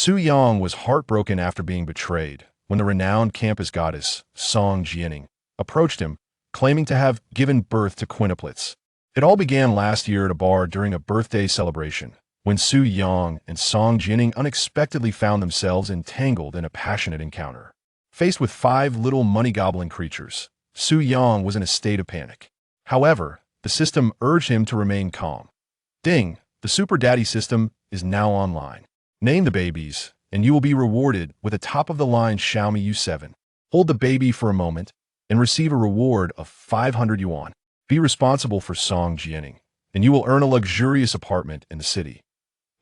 Su Yang was heartbroken after being betrayed when the renowned campus goddess, Song Jianing, approached him, claiming to have given birth to quintuplets. It all began last year at a bar during a birthday celebration, when Su Yang and Song Jianing unexpectedly found themselves entangled in a passionate encounter. Faced with 5 little money-gobbling creatures, Su Yang was in a state of panic. However, the system urged him to remain calm. Ding! The Super Daddy system is now online. Name the babies, and you will be rewarded with a top-of-the-line Xiaomi U7. Hold the baby for a moment and receive a reward of 500 yuan. Be responsible for Song Jianing, and you will earn a luxurious apartment in the city.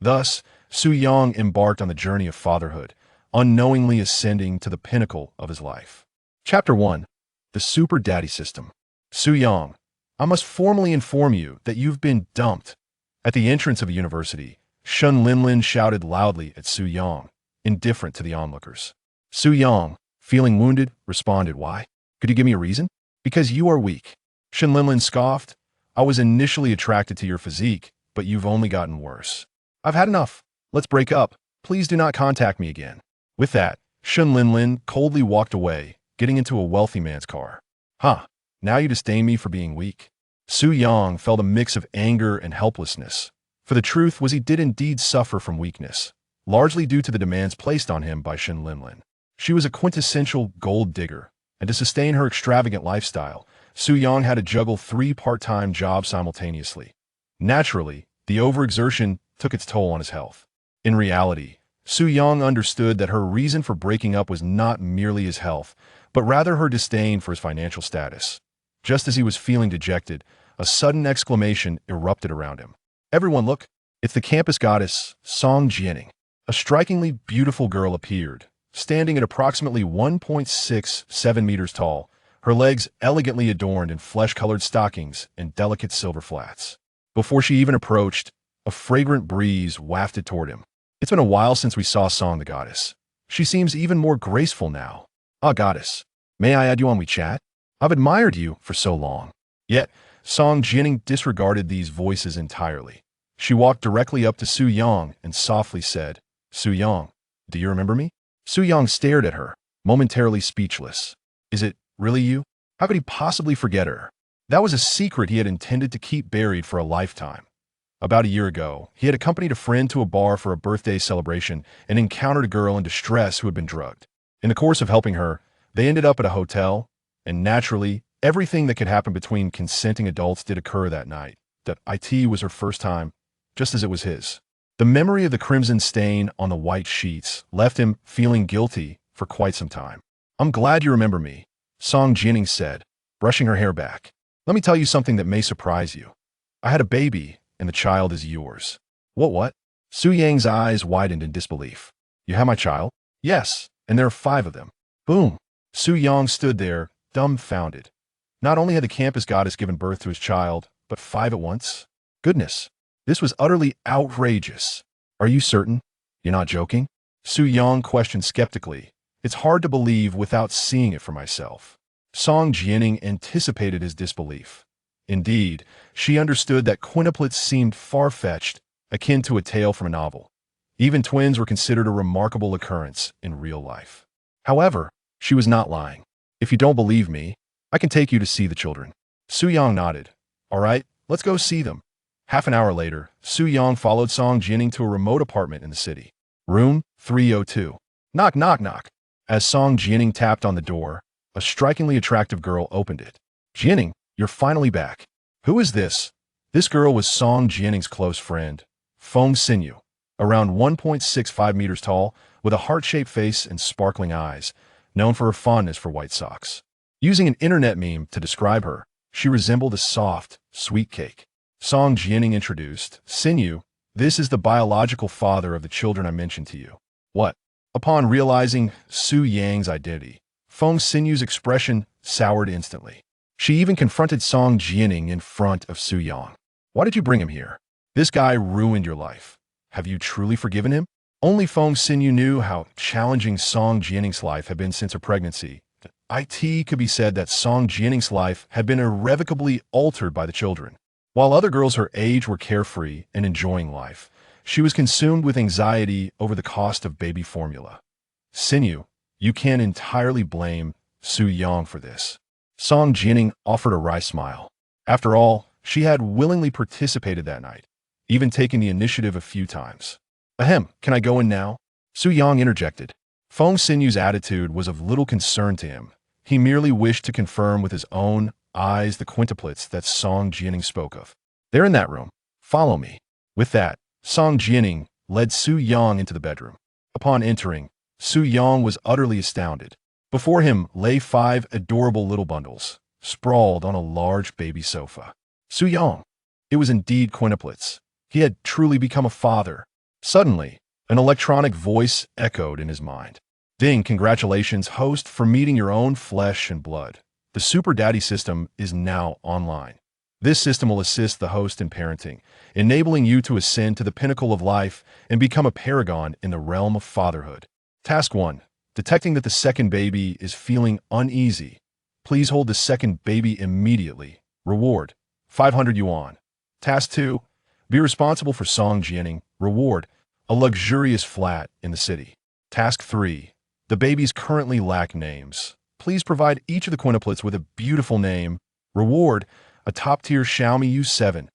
Thus, Su Yang embarked on the journey of fatherhood, unknowingly ascending to the pinnacle of his life. Chapter 1. The Super Daddy System. Su Yang, I must formally inform you that you've been dumped. At the entrance of a university, Shun Linlin shouted loudly at Su Yang, indifferent to the onlookers. Su Yang, feeling wounded, responded, "Why? Could you give me a reason?" "Because you are weak." Shun Linlin scoffed, "I was initially attracted to your physique, but you've only gotten worse. I've had enough. Let's break up. Please do not contact me again." With that, Shun Linlin coldly walked away, getting into a wealthy man's car. "Huh, now you disdain me for being weak." Su Yang felt a mix of anger and helplessness, for the truth was he did indeed suffer from weakness, largely due to the demands placed on him by Shun Linlin. She was a quintessential gold digger, and to sustain her extravagant lifestyle, Su Yang had to juggle 3 part-time jobs simultaneously. Naturally, the overexertion took its toll on his health. In reality, Su Yang understood that her reason for breaking up was not merely his health, but rather her disdain for his financial status. Just as he was feeling dejected, a sudden exclamation erupted around him. "Everyone look! It's the campus goddess, Song Jianing." A strikingly beautiful girl appeared, standing at approximately 1.67 meters tall, her legs elegantly adorned in flesh-colored stockings and delicate silver flats. Before she even approached, a fragrant breeze wafted toward him. "It's been a while since we saw Song the goddess. She seems even more graceful now. Ah, goddess, may I add you on WeChat? I've admired you for so long." Yet, Song Jianing disregarded these voices entirely. She walked directly up to Su Yang and softly said, "Su Yang, do you remember me?" Su Yang stared at her, momentarily speechless. "Is it really you? How could he possibly forget her?" That was a secret he had intended to keep buried for a lifetime. About a year ago, he had accompanied a friend to a bar for a birthday celebration and encountered a girl in distress who had been drugged. In the course of helping her, they ended up at a hotel, and naturally, everything that could happen between consenting adults did occur that night. That it was her first time, just as it was his. The memory of the crimson stain on the white sheets left him feeling guilty for quite some time. "I'm glad you remember me," Song Jianing said, brushing her hair back. "Let me tell you something that may surprise you. I had a baby, and the child is yours." What? Su Yang's eyes widened in disbelief. "You have my child?" "Yes, and there are 5 of them." Boom! Su Yang stood there, dumbfounded. Not only had the campus goddess given birth to his child, but 5 at once? Goodness, this was utterly outrageous. "Are you certain? You're not joking?" Su Yang questioned skeptically. "It's hard to believe without seeing it for myself." Song Jianing anticipated his disbelief. Indeed, she understood that quintuplets seemed far-fetched, akin to a tale from a novel. Even twins were considered a remarkable occurrence in real life. However, she was not lying. "If you don't believe me, I can take you to see the children." Su Yang nodded. "All right, let's go see them." Half an hour later, Su Yang followed Song Jianing to a remote apartment in the city. Room 302. Knock, knock, knock. As Song Jianing tapped on the door, a strikingly attractive girl opened it. "Jianing, you're finally back." "Who is this?" This girl was Song Jianing's close friend, Feng Xinyu, around 1.65 meters tall, with a heart-shaped face and sparkling eyes, known for her fondness for white socks. Using an internet meme to describe her, she resembled a soft, sweet cake. Song Jianing introduced, "Xinyu, this is the biological father of the children I mentioned to you." What? Upon realizing Su Yang's identity, Feng Xinyu's expression soured instantly. She even confronted Song Jianing in front of Su Yang. "Why did you bring him here? This guy ruined your life. Have you truly forgiven him?" Only Feng Xinyu knew how challenging Song Jianing's life had been since her pregnancy. It could be said that Song Jianing's life had been irrevocably altered by the children. While other girls her age were carefree and enjoying life, She was consumed with anxiety over the cost of baby formula. Sinew, you can't entirely blame Su Yang for this. Song Jining offered a wry smile. After all, she had willingly participated that night, even taking the initiative a few times. Ahem, can I go in now? Su Yang interjected. Feng Sinew's attitude was of little concern to him. He merely wished to confirm with his own eyes the quintuplets that Song Jining spoke of. They're in that room. Follow me. With that, Song Jining led Su Yang into the bedroom. Upon entering, Su Yang was utterly astounded. Before him lay 5 adorable little bundles, sprawled on a large baby sofa. Su Yang. It was indeed quintuplets. He had truly become a father. Suddenly, an electronic voice echoed in his mind. Ding, congratulations, host, for meeting your own flesh and blood. The Super Daddy system is now online. This system will assist the host in parenting, enabling you to ascend to the pinnacle of life and become a paragon in the realm of fatherhood. Task 1. Detecting that the second baby is feeling uneasy. Please hold the second baby immediately. Reward, 500 yuan. Task 2. Be responsible for Song Jining. Reward, a luxurious flat in the city. Task 3. The babies currently lack names. Please provide each of the quintuplets with a beautiful name. Reward, a top-tier Xiaomi U7.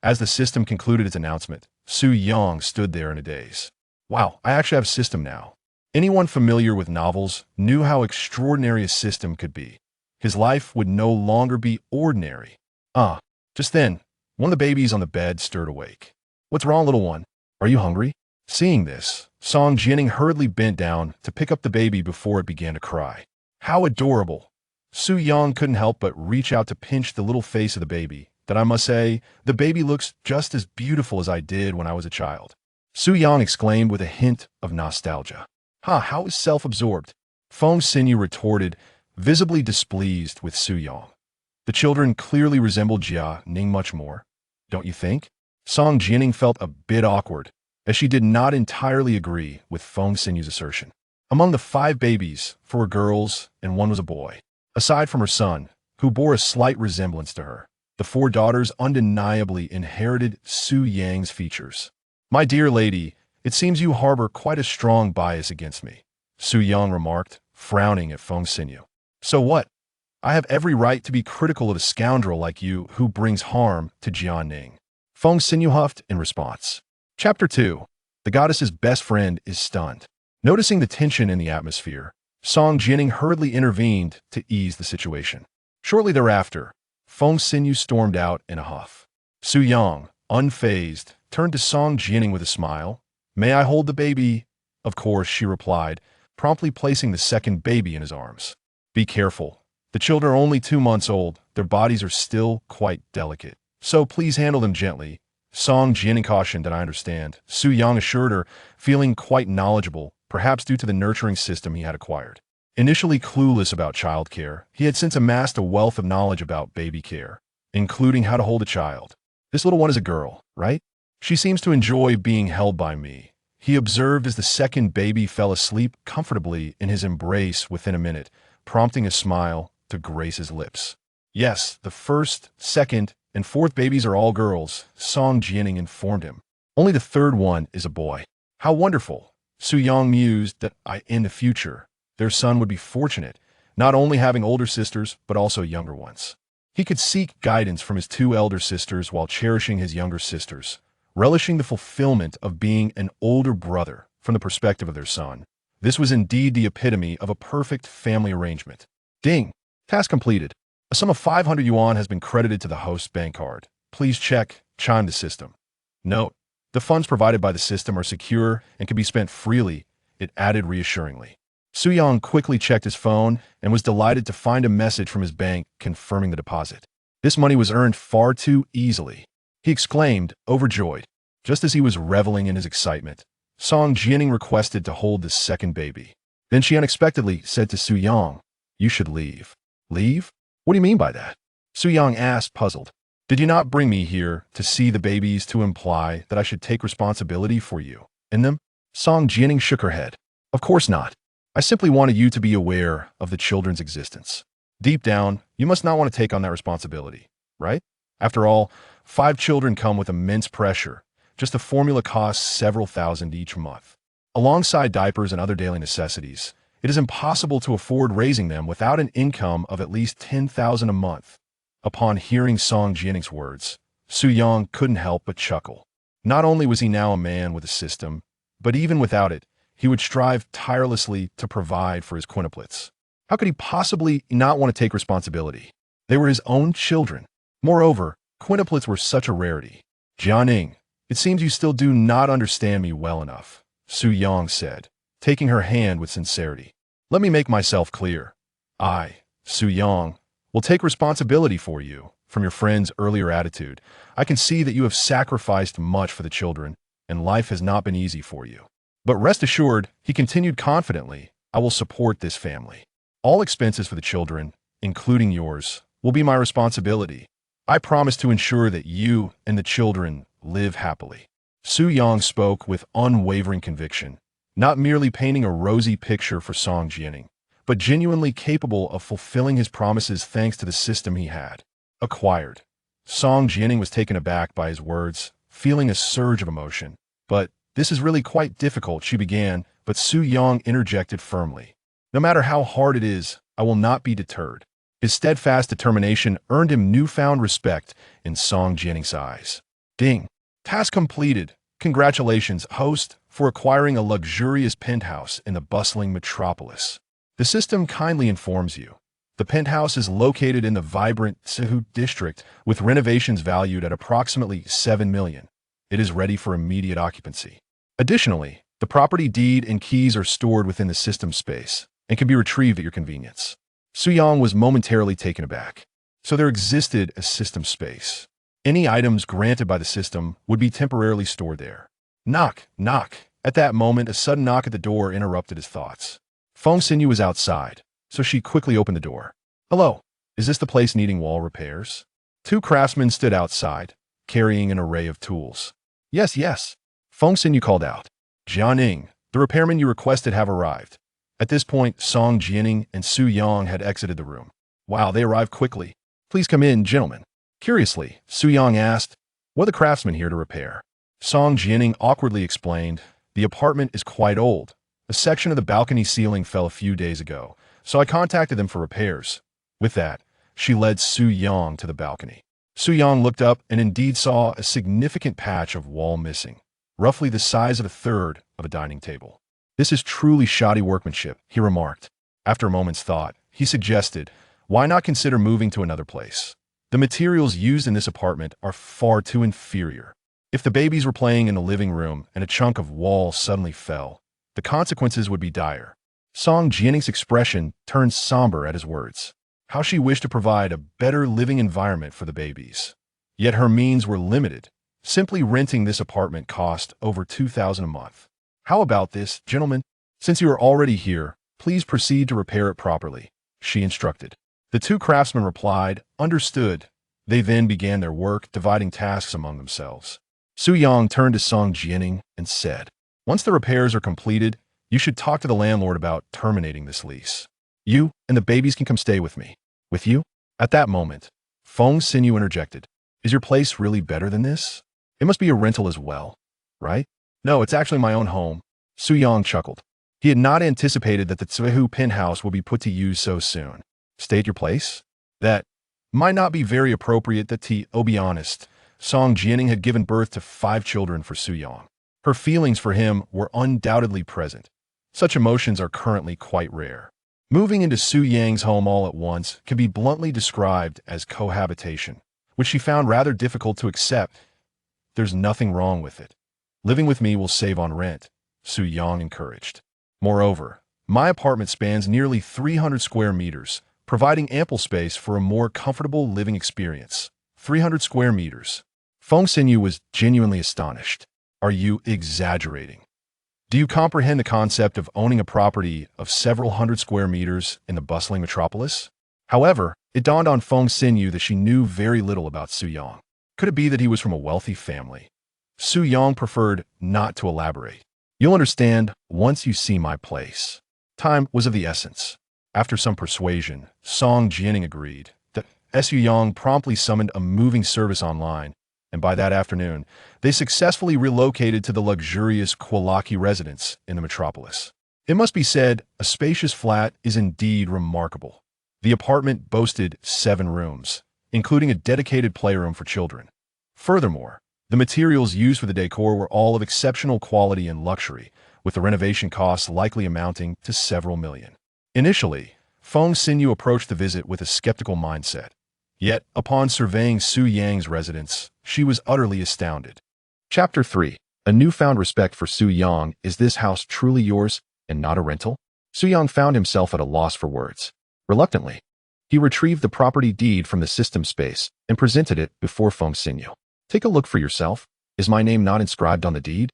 As the system concluded its announcement, Su Yang stood there in a daze. Wow, I actually have a system now. Anyone familiar with novels knew how extraordinary a system could be. His life would no longer be ordinary. Just then, one of the babies on the bed stirred awake. What's wrong, little one? Are you hungry? Seeing this, Song Jining hurriedly bent down to pick up the baby before it began to cry. How adorable! Su Yang couldn't help but reach out to pinch the little face of the baby. That I must say, the baby looks just as beautiful as I did when I was a child. Su Yang exclaimed with a hint of nostalgia. How self-absorbed? Feng Sinew retorted, visibly displeased with Su Yang. The children clearly resembled Jia Ning much more, don't you think? Song Jining felt a bit awkward, as she did not entirely agree with Feng Sinew's assertion. Among the 5 babies, 4 were girls and 1 was a boy. Aside from her son, who bore a slight resemblance to her, the 4 daughters undeniably inherited Su Yang's features. My dear lady, it seems you harbor quite a strong bias against me, Su Yang remarked, frowning at Feng Sinew. So what? I have every right to be critical of a scoundrel like you who brings harm to Jia Ning. Feng Sinew huffed in response. Chapter 2. The goddess's best friend is stunned. Noticing the tension in the atmosphere, Song Jining hurriedly intervened to ease the situation. Shortly thereafter, Feng Sinew stormed out in a huff. Su Yang, unfazed, turned to Song Jining with a smile. May I hold the baby? Of course, she replied, promptly placing the second baby in his arms. Be careful. The children are only 2 months old. Their bodies are still quite delicate. So please handle them gently. Song Jining cautioned that I understand. Su Yang assured her, feeling quite knowledgeable, perhaps due to the nurturing system he had acquired. Initially clueless about childcare, he had since amassed a wealth of knowledge about baby care, including how to hold a child. This little one is a girl, right? She seems to enjoy being held by me, he observed as the second baby fell asleep comfortably in his embrace within a minute, prompting a smile to grace his lips. Yes, the first, second, and 4th babies are all girls, Song Jining informed him. Only the 3rd one is a boy. How wonderful! Su Yang mused that in the future, their son would be fortunate, not only having older sisters, but also younger ones. He could seek guidance from his 2 elder sisters while cherishing his younger sisters, relishing the fulfillment of being an older brother from the perspective of their son. This was indeed the epitome of a perfect family arrangement. Ding! Task completed. A sum of 500 yuan has been credited to the host's bank card. Please check, chime the system. Note, the funds provided by the system are secure and can be spent freely, it added reassuringly. Su Yang quickly checked his phone and was delighted to find a message from his bank confirming the deposit. This money was earned far too easily. He exclaimed, overjoyed. Just as he was reveling in his excitement, Song Jining requested to hold the second baby. Then she unexpectedly said to Su Yang, you should leave. Leave? What do you mean by that? Su Yang asked, puzzled. Did you not bring me here to see the babies to imply that I should take responsibility for you and them? Song Jining shook her head. Of course not. I simply wanted you to be aware of the children's existence. Deep down, you must not want to take on that responsibility, right? After all, 5 children come with immense pressure, just the formula costs several thousand each month. Alongside diapers and other daily necessities, it is impossible to afford raising them without an income of at least 10,000 a month. Upon hearing Song Jianning's words, Su Yang couldn't help but chuckle. Not only was he now a man with a system, but even without it, he would strive tirelessly to provide for his quintuplets. How could he possibly not want to take responsibility? They were his own children. Moreover, quintuplets were such a rarity. Jianning, it seems you still do not understand me well enough, Su Yang said, taking her hand with sincerity. Let me make myself clear. I, Su Yang, will take responsibility for you. From your friend's earlier attitude, I can see that you have sacrificed much for the children, and life has not been easy for you. But rest assured, he continued confidently, I will support this family. All expenses for the children, including yours, will be my responsibility. I promise to ensure that you and the children live happily. Su Yang spoke with unwavering conviction, not merely painting a rosy picture for Song Jianning, but genuinely capable of fulfilling his promises thanks to the system he had acquired. Song Jianning was taken aback by his words, feeling a surge of emotion. But this is really quite difficult, she began, but Su Yang interjected firmly. No matter how hard it is, I will not be deterred. His steadfast determination earned him newfound respect in Song Jianning's eyes. Ding! Task completed. Congratulations, host, for acquiring a luxurious penthouse in the bustling metropolis. The system kindly informs you. The penthouse is located in the vibrant Sehu district with renovations valued at approximately 7 million. It is ready for immediate occupancy. Additionally, the property deed and keys are stored within the system space and can be retrieved at your convenience. Su Yang was momentarily taken aback. So there existed a system space. Any items granted by the system would be temporarily stored there. Knock, knock. At that moment, a sudden knock at the door interrupted his thoughts. Feng Xinyu was outside, so she quickly opened the door. Hello, is this the place needing wall repairs? Two craftsmen stood outside, carrying an array of tools. Yes, yes. Feng Xinyu called out. Jianning, the repairmen you requested have arrived. At this point, Song Jianning and Su Yang had exited the room. Wow, they arrived quickly. Please come in, gentlemen. Curiously, Su Yang asked, what are the craftsmen here to repair? Song Jianning awkwardly explained, the apartment is quite old. A section of the balcony ceiling fell a few days ago, so I contacted them for repairs. With that, she led Su Yang to the balcony. Su Yang looked up and indeed saw a significant patch of wall missing, roughly the size of a third of a dining table. This is truly shoddy workmanship, he remarked. After a moment's thought, he suggested, why not consider moving to another place? The materials used in this apartment are far too inferior. If the babies were playing in the living room and a chunk of wall suddenly fell, the consequences would be dire. Song Jianning's expression turned somber at his words. How she wished to provide a better living environment for the babies. Yet her means were limited. Simply renting this apartment cost over 2,000 a month. How about this, gentlemen? Since you are already here, please proceed to repair it properly, she instructed. The two craftsmen replied, understood. They then began their work, dividing tasks among themselves. Su Yang turned to Song Jianning and said, once the repairs are completed, you should talk to the landlord about terminating this lease. You and the babies can come stay with me. With you? At that moment, Feng Xinyu interjected. Is your place really better than this? It must be a rental as well, right? No, it's actually my own home. Su Yang chuckled. He had not anticipated that the Tsuehu penthouse would be put to use so soon. Stay at your place? That might not be very appropriate, to be honest. Song Jianning had given birth to 5 children for Su Yang. Her feelings for him were undoubtedly present. Such emotions are currently quite rare. Moving into Su Yang's home all at once can be bluntly described as cohabitation, which she found rather difficult to accept. There's nothing wrong with it. Living with me will save on rent, Su Yang encouraged. Moreover, my apartment spans nearly 300 square meters, providing ample space for a more comfortable living experience. 300 square meters. Feng Xinyu was genuinely astonished. Are you exaggerating? Do you comprehend the concept of owning a property of several hundred square meters in the bustling metropolis? However, it dawned on Feng Xinyu that she knew very little about Su Yang. Could it be that he was from a wealthy family? Su Yang preferred not to elaborate. You'll understand once you see my place. Time was of the essence. After some persuasion, Song Jianning agreed. Su Yang promptly summoned a moving service online and by that afternoon, they successfully relocated to the luxurious Kwalaki residence in the metropolis. It must be said, a spacious flat is indeed remarkable. The apartment boasted 7 rooms, including a dedicated playroom for children. Furthermore, the materials used for the decor were all of exceptional quality and luxury, with the renovation costs likely amounting to several million. Initially, Feng Xinyu approached the visit with a skeptical mindset. Yet, upon surveying Su Yang's residence, she was utterly astounded. Chapter 3. A newfound respect for Su Yang. Is this house truly yours, and not a rental? Su Yang found himself at a loss for words. Reluctantly, he retrieved the property deed from the system space and presented it before Feng Xinyu. Take a look for yourself. Is my name not inscribed on the deed?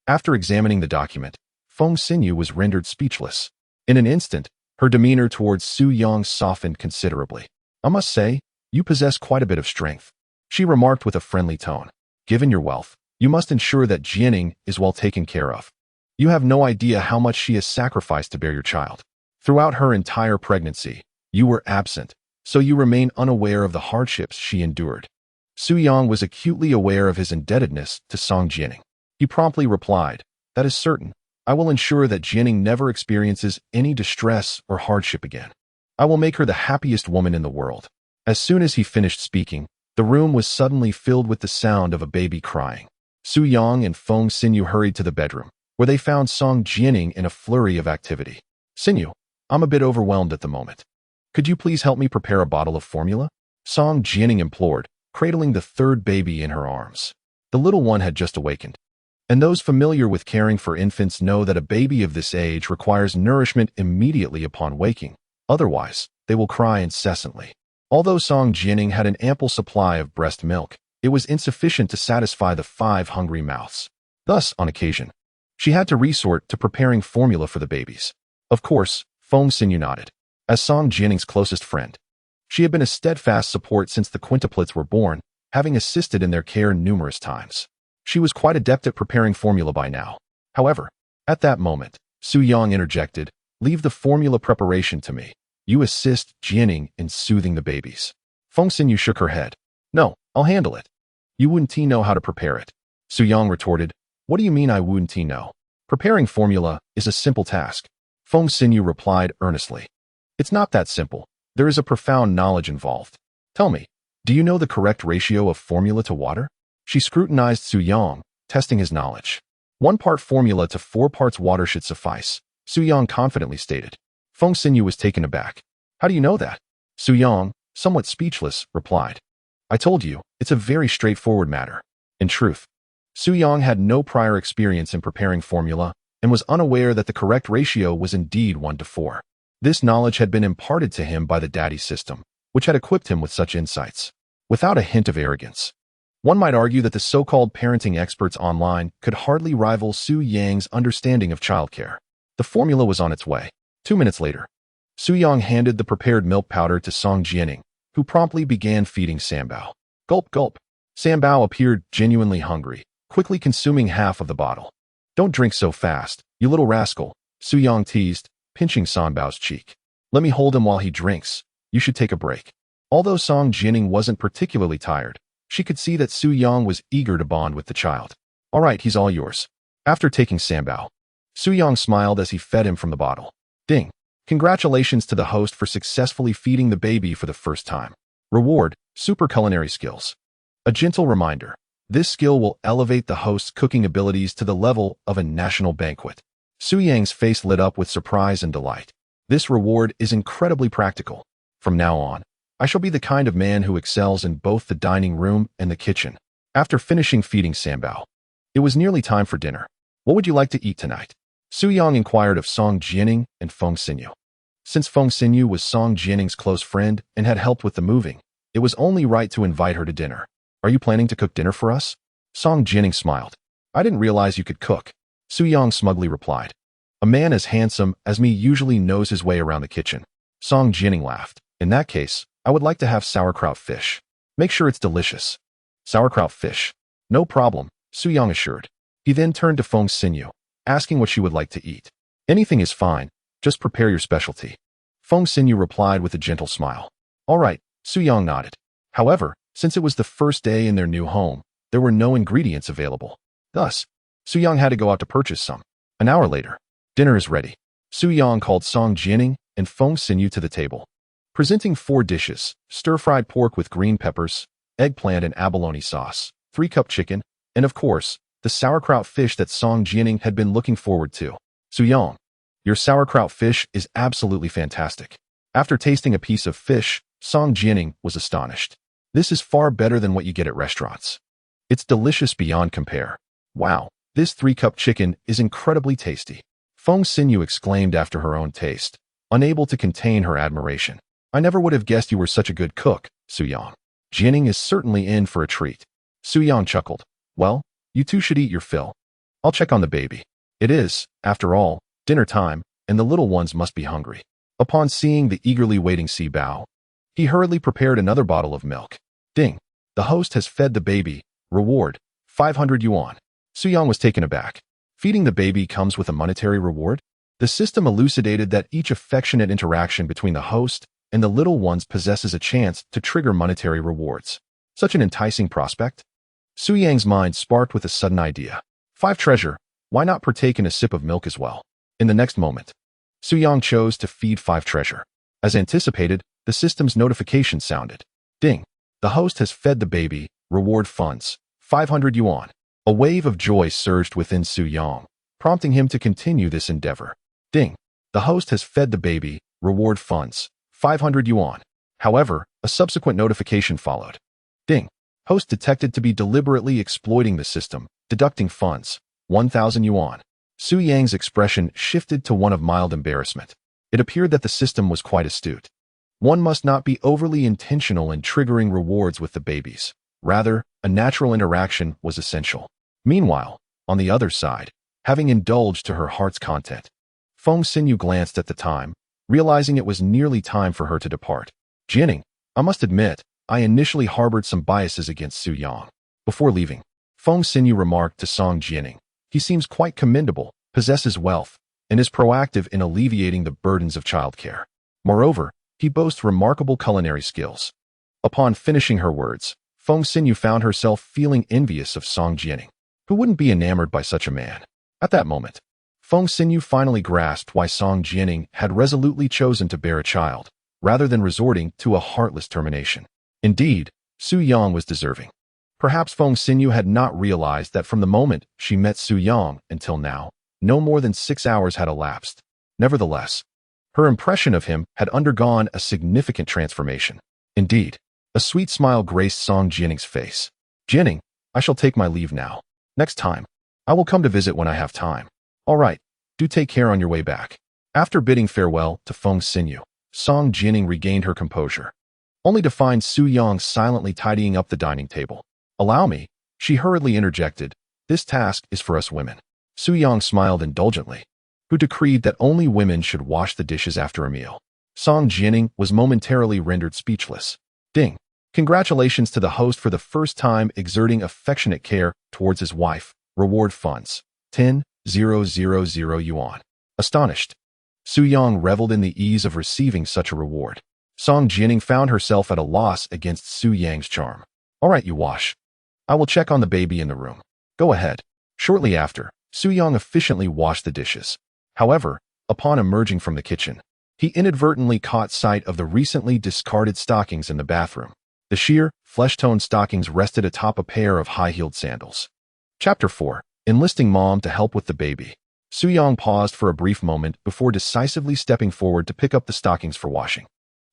After examining the document, Feng Xinyu was rendered speechless. In an instant, her demeanor towards Su Yang softened considerably. I must say, you possess quite a bit of strength, she remarked with a friendly tone. Given your wealth, you must ensure that Jianing is well taken care of. You have no idea how much she has sacrificed to bear your child. Throughout her entire pregnancy, you were absent, so you remain unaware of the hardships she endured. Su Yang was acutely aware of his indebtedness to Song Jianing. He promptly replied, that is certain. I will ensure that Jianing never experiences any distress or hardship again. I will make her the happiest woman in the world. As soon as he finished speaking, the room was suddenly filled with the sound of a baby crying. Su Yang and Feng Xinyu hurried to the bedroom, where they found Song Jianing in a flurry of activity. Xinyu, I'm a bit overwhelmed at the moment. Could you please help me prepare a bottle of formula? Song Jianing implored, cradling the 3rd baby in her arms. The little one had just awakened, and those familiar with caring for infants know that a baby of this age requires nourishment immediately upon waking. Otherwise, they will cry incessantly. Although Song Jianing had an ample supply of breast milk, it was insufficient to satisfy the 5 hungry mouths. Thus, on occasion, she had to resort to preparing formula for the babies. Of course, Feng Xinyu nodded. As Song Jianing's closest friend, she had been a steadfast support since the quintuplets were born, having assisted in their care numerous times. She was quite adept at preparing formula by now. However, at that moment, Su Yang interjected, leave the formula preparation to me. You assist Jianing in soothing the babies. Feng Xinyu shook her head. No, I'll handle it. You wouldn't know how to prepare it. Su Yang retorted, what do you mean I wouldn't know? Preparing formula is a simple task. Feng Xinyu replied earnestly. It's not that simple. There is a profound knowledge involved. Tell me, do you know the correct ratio of formula to water? She scrutinized Su Yang, testing his knowledge. 1 part formula to 4 parts water should suffice, Su Yang confidently stated. Feng Xinyu was taken aback. How do you know that? Su Yang, somewhat speechless, replied. I told you, it's a very straightforward matter. In truth, Su Yang had no prior experience in preparing formula and was unaware that the correct ratio was indeed 1 to 4. This knowledge had been imparted to him by the daddy system, which had equipped him with such insights. Without a hint of arrogance, one might argue that the so-called parenting experts online could hardly rival Su Yang's understanding of childcare. The formula was on its way. 2 minutes later, Su Yang handed the prepared milk powder to Song Jianing, who promptly began feeding Sambao. Gulp, gulp. Sambao appeared genuinely hungry, quickly consuming half of the bottle. Don't drink so fast, you little rascal, Su Yang teased, pinching Sanbao's cheek. Let me hold him while he drinks. You should take a break. Although Song Jianing wasn't particularly tired, she could see that Su Yang was eager to bond with the child. All right, he's all yours. After taking Sambao, Su Yang smiled as he fed him from the bottle. Ding. Congratulations to the host for successfully feeding the baby for the first time. Reward, super culinary skills. A gentle reminder, this skill will elevate the host's cooking abilities to the level of a national banquet. Su Yang's face lit up with surprise and delight. This reward is incredibly practical. From now on, I shall be the kind of man who excels in both the dining room and the kitchen. After finishing feeding Sambao, it was nearly time for dinner. What would you like to eat tonight? Su Yang inquired of Song Jianing and Feng Xinyu. Since Feng Xinyu was Song Jianing's close friend and had helped with the moving, it was only right to invite her to dinner. Are you planning to cook dinner for us? Song Jianing smiled. I didn't realize you could cook, Su Yang smugly replied. A man as handsome as me usually knows his way around the kitchen. Song Jianing laughed. In that case, I would like to have sauerkraut fish. Make sure it's delicious. Sauerkraut fish. No problem, Su Yang assured. He then turned to Feng Xinyu, asking what she would like to eat. Anything is fine, just prepare your specialty. Feng Xinyu replied with a gentle smile. All right, Su Yang nodded. However, since it was the first day in their new home, there were no ingredients available. Thus, Su-young had to go out to purchase some. An hour later, dinner is ready. Su-young called Song Jianing and Feng Xinyu to the table, presenting 4 dishes: stir-fried pork with green peppers, eggplant and abalone sauce, 3-cup chicken, and of course, the sauerkraut fish that Song Jianing had been looking forward to. Su-young, your sauerkraut fish is absolutely fantastic. After tasting a piece of fish, Song Jianing was astonished. This is far better than what you get at restaurants. It's delicious beyond compare. Wow, this 3-cup chicken is incredibly tasty. Feng Xinyu exclaimed after her own taste, unable to contain her admiration. I never would have guessed you were such a good cook, Su-young. Jianing is certainly in for a treat. Su-young chuckled. Well, you two should eat your fill. I'll check on the baby. It is, after all, dinner time, and the little ones must be hungry. Upon seeing the eagerly waiting Si Bao, he hurriedly prepared another bottle of milk. Ding! The host has fed the baby. Reward, 500 yuan. Su-young was taken aback. Feeding the baby comes with a monetary reward? The system elucidated that each affectionate interaction between the host and the little ones possesses a chance to trigger monetary rewards. Such an enticing prospect? Su-young's mind sparked with a sudden idea. 5 treasure, why not partake in a sip of milk as well? In the next moment, Su-young chose to feed 5 treasure. As anticipated, the system's notification sounded. Ding! The host has fed the baby. Reward funds, 500 yuan. A wave of joy surged within Su-young, prompting him to continue this endeavor. Ding! The host has fed the baby. Reward funds, 500 yuan. However, a subsequent notification followed. Ding! Host detected to be deliberately exploiting the system, deducting funds, 1,000 yuan. Su-young's expression shifted to one of mild embarrassment. It appeared that the system was quite astute. One must not be overly intentional in triggering rewards with the babies. Rather, a natural interaction was essential. Meanwhile, on the other side, having indulged to her heart's content, Feng Xinyu glanced at the time, realizing it was nearly time for her to depart. Jianing, I must admit, I initially harbored some biases against Su-young. Before leaving, Feng Xinyu remarked to Song Jianing, he seems quite commendable, possesses wealth, and is proactive in alleviating the burdens of childcare. Moreover, he boasts remarkable culinary skills. Upon finishing her words, Feng Xinyu found herself feeling envious of Song Jianing. Who wouldn't be enamored by such a man? At that moment, Feng Xinyu finally grasped why Song Jianing had resolutely chosen to bear a child, rather than resorting to a heartless termination. Indeed, Su-young was deserving. Perhaps Feng Xinyu had not realized that from the moment she met Su-young until now, no more than 6 hours had elapsed. Nevertheless, her impression of him had undergone a significant transformation. Indeed, a sweet smile graced Song Jianing's face. Jianing, I shall take my leave now. Next time, I will come to visit when I have time. All right, do take care on your way back. After bidding farewell to Feng Xinyu, Song Jianing regained her composure, only to find Su-young silently tidying up the dining table. Allow me, she hurriedly interjected, this task is for us women. Su-young smiled indulgently, who decreed that only women should wash the dishes after a meal. Song Jianing was momentarily rendered speechless. Ding! Congratulations to the host for the first time exerting affectionate care towards his wife. Reward funds, 10,000 yuan. Astonished, Su-young reveled in the ease of receiving such a reward. Song Jianing found herself at a loss against Su-young's charm. All right, you wash. I will check on the baby in the room. Go ahead. Shortly after, Su-young efficiently washed the dishes. However, upon emerging from the kitchen, he inadvertently caught sight of the recently discarded stockings in the bathroom. The sheer, flesh-toned stockings rested atop a pair of high-heeled sandals. Chapter 4. Enlisting Mom to help with the baby. Su-young paused for a brief moment before decisively stepping forward to pick up the stockings for washing.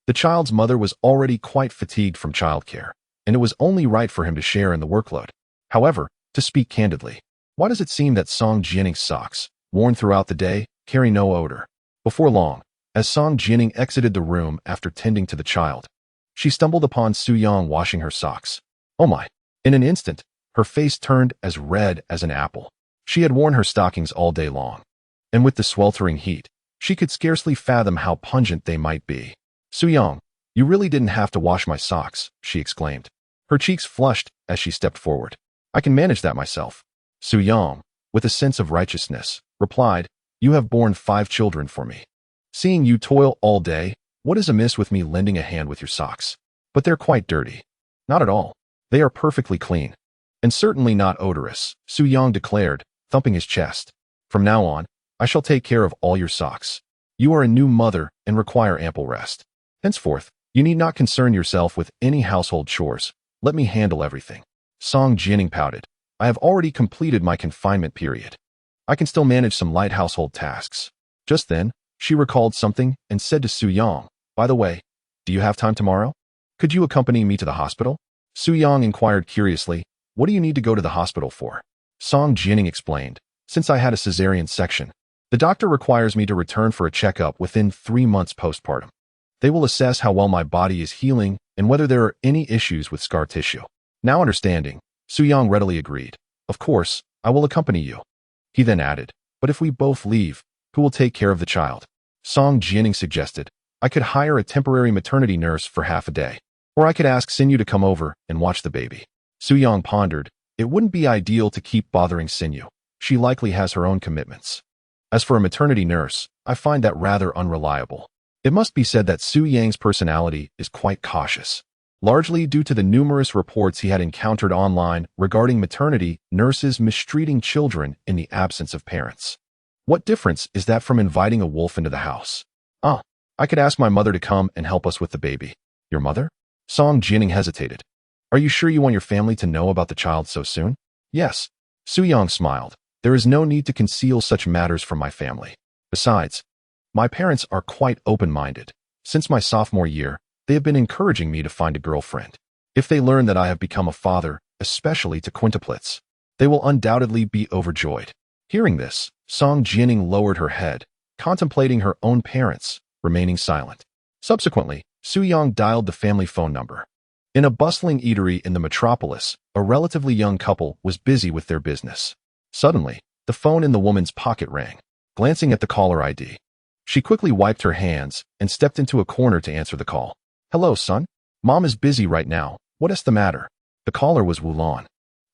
The child's mother was already quite fatigued from childcare, and it was only right for him to share in the workload. However, to speak candidly, why does it seem that Song Jianing's socks, worn throughout the day, carry no odor? Before long, as Song Jianing exited the room after tending to the child, she stumbled upon Su-young washing her socks. Oh my! In an instant, her face turned as red as an apple. She had worn her stockings all day long, and with the sweltering heat, she could scarcely fathom how pungent they might be. Su-young, you really didn't have to wash my socks, she exclaimed. Her cheeks flushed as she stepped forward. I can manage that myself. Su-young, with a sense of righteousness, replied, you have borne 5 children for me. Seeing you toil all day, what is amiss with me lending a hand with your socks? But they're quite dirty. Not at all. They are perfectly clean. And certainly not odorous, Su Yang declared, thumping his chest. From now on, I shall take care of all your socks. You are a new mother and require ample rest. Henceforth, you need not concern yourself with any household chores. Let me handle everything. Song Jianing pouted. I have already completed my confinement period. I can still manage some light household tasks. Just then, she recalled something and said to Su Yang, by the way, do you have time tomorrow? Could you accompany me to the hospital? Su Yang inquired curiously, what do you need to go to the hospital for? Song Jianing explained, since I had a cesarean section, the doctor requires me to return for a checkup within 3 months postpartum. They will assess how well my body is healing and whether there are any issues with scar tissue. Now understanding, Su Yang readily agreed. Of course, I will accompany you. He then added, but if we both leave, who will take care of the child? Song Jianing suggested, I could hire a temporary maternity nurse for half a day. Or I could ask Sinyu to come over and watch the baby. Su Yang pondered, it wouldn't be ideal to keep bothering Sinyu. She likely has her own commitments. As for a maternity nurse, I find that rather unreliable. It must be said that Su Yang's personality is quite cautious, largely due to the numerous reports he had encountered online regarding maternity nurses mistreating children in the absence of parents. What difference is that from inviting a wolf into the house? I could ask my mother to come and help us with the baby. Your mother? Song Jianing hesitated. Are you sure you want your family to know about the child so soon? Yes. Su Yang smiled. There is no need to conceal such matters from my family. Besides, my parents are quite open-minded. Since my sophomore year, they have been encouraging me to find a girlfriend. If they learn that I have become a father, especially to quintuplets, they will undoubtedly be overjoyed. Hearing this, Song Jianing lowered her head, contemplating her own parents, remaining silent. Subsequently, Su Yang dialed the family phone number. In a bustling eatery in the metropolis, a relatively young couple was busy with their business. Suddenly, the phone in the woman's pocket rang. Glancing at the caller ID, she quickly wiped her hands and stepped into a corner to answer the call. Hello, son. Mom is busy right now. What is the matter? The caller was Wulan,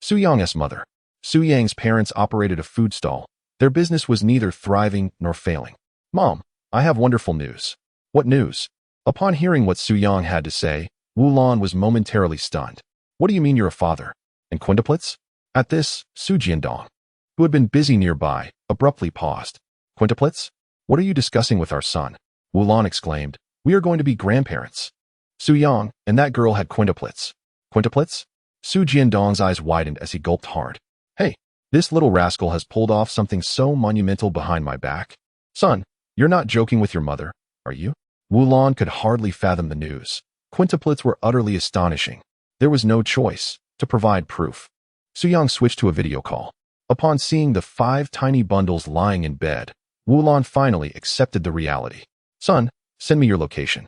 Su Yang's mother. Su Yang's parents operated a food stall. Their business was neither thriving nor failing. Mom, I have wonderful news. What news? Upon hearing what Su Yang had to say, Wulan was momentarily stunned. What do you mean you're a father? And quintuplets? At this, Su Jiandong, who had been busy nearby, abruptly paused. Quintuplets? What are you discussing with our son? Wulan exclaimed. We are going to be grandparents. Su Yang and that girl had quintuplets. Quintuplets? Su Jiandong's eyes widened as he gulped hard. Hey, this little rascal has pulled off something so monumental behind my back. Son, you're not joking with your mother, are you? Wulan could hardly fathom the news. Quintuplets were utterly astonishing. There was no choice to provide proof. Su Yang switched to a video call. Upon seeing the 5 tiny bundles lying in bed, Wulan finally accepted the reality. Son, send me your location.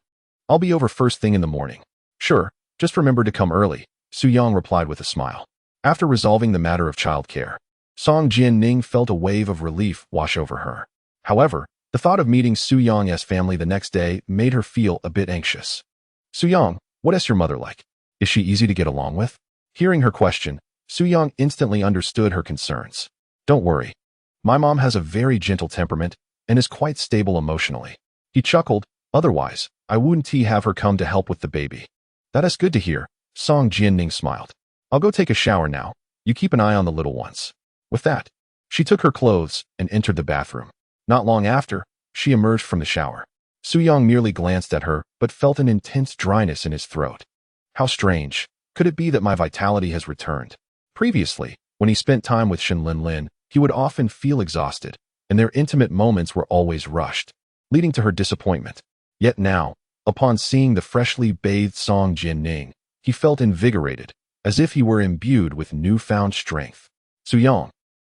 I'll be over first thing in the morning. Sure, just remember to come early, Su Yang replied with a smile. After resolving the matter of childcare, Song Jianing felt a wave of relief wash over her. However, the thought of meeting Su Yang's family the next day made her feel a bit anxious. Su Yang, what is your mother like? Is she easy to get along with? Hearing her question, Su Yang instantly understood her concerns. Don't worry. My mom has a very gentle temperament and is quite stable emotionally. He chuckled. Otherwise, I wouldn't have her come to help with the baby. That is good to hear, Song Jianing smiled. I'll go take a shower now. You keep an eye on the little ones. With that, she took her clothes and entered the bathroom. Not long after, she emerged from the shower. Su Yang merely glanced at her, but felt an intense dryness in his throat. How strange. Could it be that my vitality has returned? Previously, when he spent time with Shen Lin, he would often feel exhausted, and their intimate moments were always rushed, leading to her disappointment. Yet now, upon seeing the freshly bathed Song Jianing, he felt invigorated, as if he were imbued with newfound strength. Su Yang,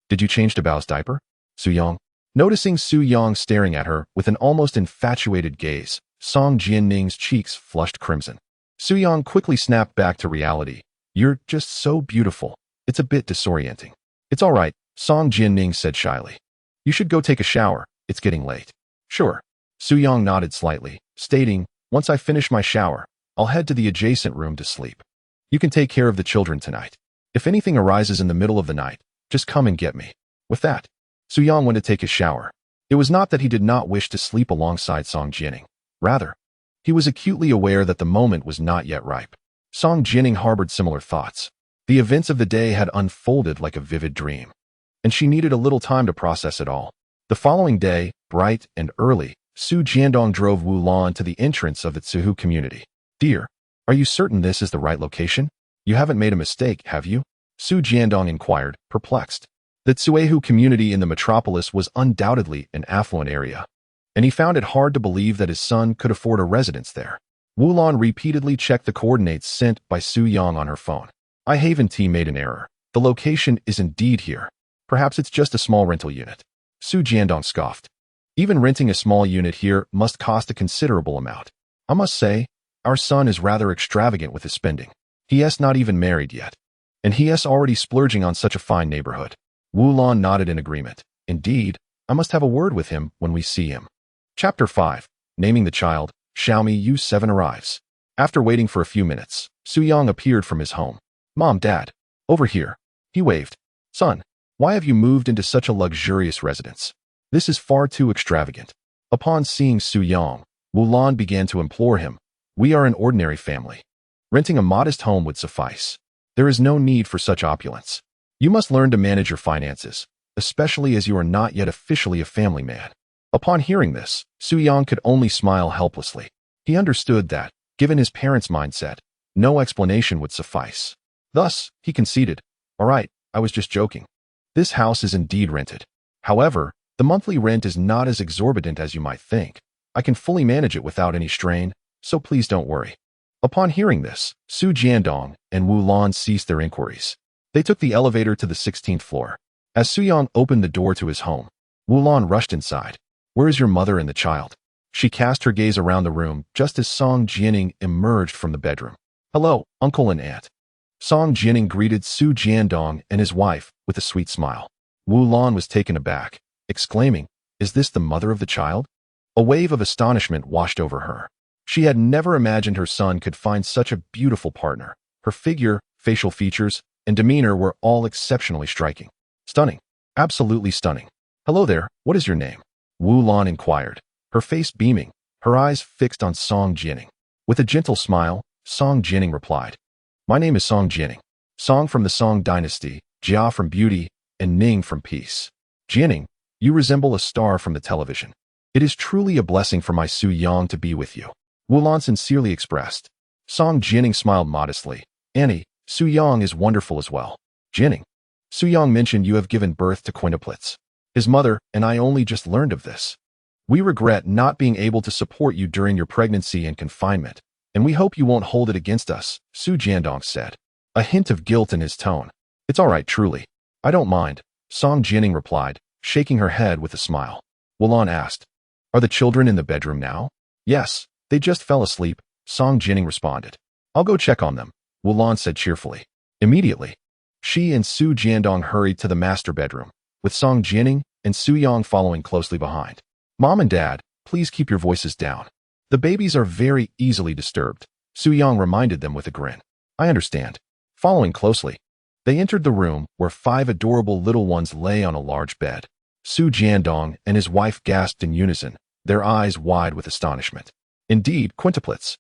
did you change to Bao's diaper? Su Yang. Noticing Su Yang staring at her with an almost infatuated gaze, Song Jianing's cheeks flushed crimson. Su Yang quickly snapped back to reality. You're just so beautiful. It's a bit disorienting. It's all right, Song Jianing said shyly. You should go take a shower. It's getting late. Sure. Su Yang nodded slightly, stating, once I finish my shower, I'll head to the adjacent room to sleep. You can take care of the children tonight. If anything arises in the middle of the night, just come and get me. With that, Su Yang went to take his shower. It was not that he did not wish to sleep alongside Song Jianing. Rather, he was acutely aware that the moment was not yet ripe. Song Jianing harbored similar thoughts. The events of the day had unfolded like a vivid dream, and she needed a little time to process it all. The following day, bright and early, Su Jiandong drove Wu Lan to the entrance of the Tsuhu community. "Dear, are you certain this is the right location? You haven't made a mistake, have you?" Su Jiandong inquired, perplexed. The Tsuehu community in the metropolis was undoubtedly an affluent area, and he found it hard to believe that his son could afford a residence there. Wu Lan repeatedly checked the coordinates sent by Su Yang on her phone. "I Haven T made an error. The location is indeed here. Perhaps it's just a small rental unit." Su Jiandong scoffed. "Even renting a small unit here must cost a considerable amount. I must say, our son is rather extravagant with his spending. He is not even married yet, and he is already splurging on such a fine neighborhood." Wu Lan nodded in agreement. "Indeed, I must have a word with him when we see him." Chapter 5. Naming the child. Xiaomi U7 arrives. After waiting for a few minutes, Su Yang appeared from his home. "Mom, Dad, over here." He waved. "Son, why have you moved into such a luxurious residence? This is far too extravagant." Upon seeing Su Yang, Wu Lan began to implore him. "We are an ordinary family. Renting a modest home would suffice. There is no need for such opulence. You must learn to manage your finances, especially as you are not yet officially a family man." Upon hearing this, Su Yang could only smile helplessly. He understood that, given his parents' mindset, no explanation would suffice. Thus, he conceded, "All right, I was just joking. This house is indeed rented. However, the monthly rent is not as exorbitant as you might think. I can fully manage it without any strain, so please don't worry." Upon hearing this, Su Jiandong and Wu Lan ceased their inquiries. They took the elevator to the 16th floor. As Su Yang opened the door to his home, Wu Lan rushed inside. "Where is your mother and the child?" She cast her gaze around the room just as Song Jianing emerged from the bedroom. "Hello, uncle and aunt." Song Jianing greeted Su Jiandong and his wife with a sweet smile. Wu Lan was taken aback, exclaiming, "Is this the mother of the child?" A wave of astonishment washed over her. She had never imagined her son could find such a beautiful partner. Her figure, facial features, and demeanor were all exceptionally striking. Stunning. Absolutely stunning. "Hello there, what is your name?" Wu Lan inquired, her face beaming, her eyes fixed on Song Jianing. With a gentle smile, Song Jianing replied, "My name is Song Jianing. Song from the Song dynasty, Jia from beauty, and Ning from peace. Jianing, you resemble a star from the television. It is truly a blessing for my Su Yang to be with you." Wu Lan sincerely expressed. Song Jianing smiled modestly. "Annie, Su Yang is wonderful as well." "Jianing, Su Yang mentioned you have given birth to quintuplets. His mother and I only just learned of this. We regret not being able to support you during your pregnancy and confinement, and we hope you won't hold it against us," Su Jiandong said, a hint of guilt in his tone. "It's all right, truly. I don't mind," Song Jianing replied, shaking her head with a smile. Wu Lan asked, "Are the children in the bedroom now?" "Yes, they just fell asleep," Song Jianing responded. "I'll go check on them," Wu Lan said cheerfully. Immediately, she and Su Jiandong hurried to the master bedroom, with Song Jianing and Su Yang following closely behind. "Mom and Dad, please keep your voices down. The babies are very easily disturbed," Su Yang reminded them with a grin. "I understand." Following closely, they entered the room where 5 adorable little ones lay on a large bed. Su Jiandong and his wife gasped in unison, their eyes wide with astonishment. "Indeed, quintuplets.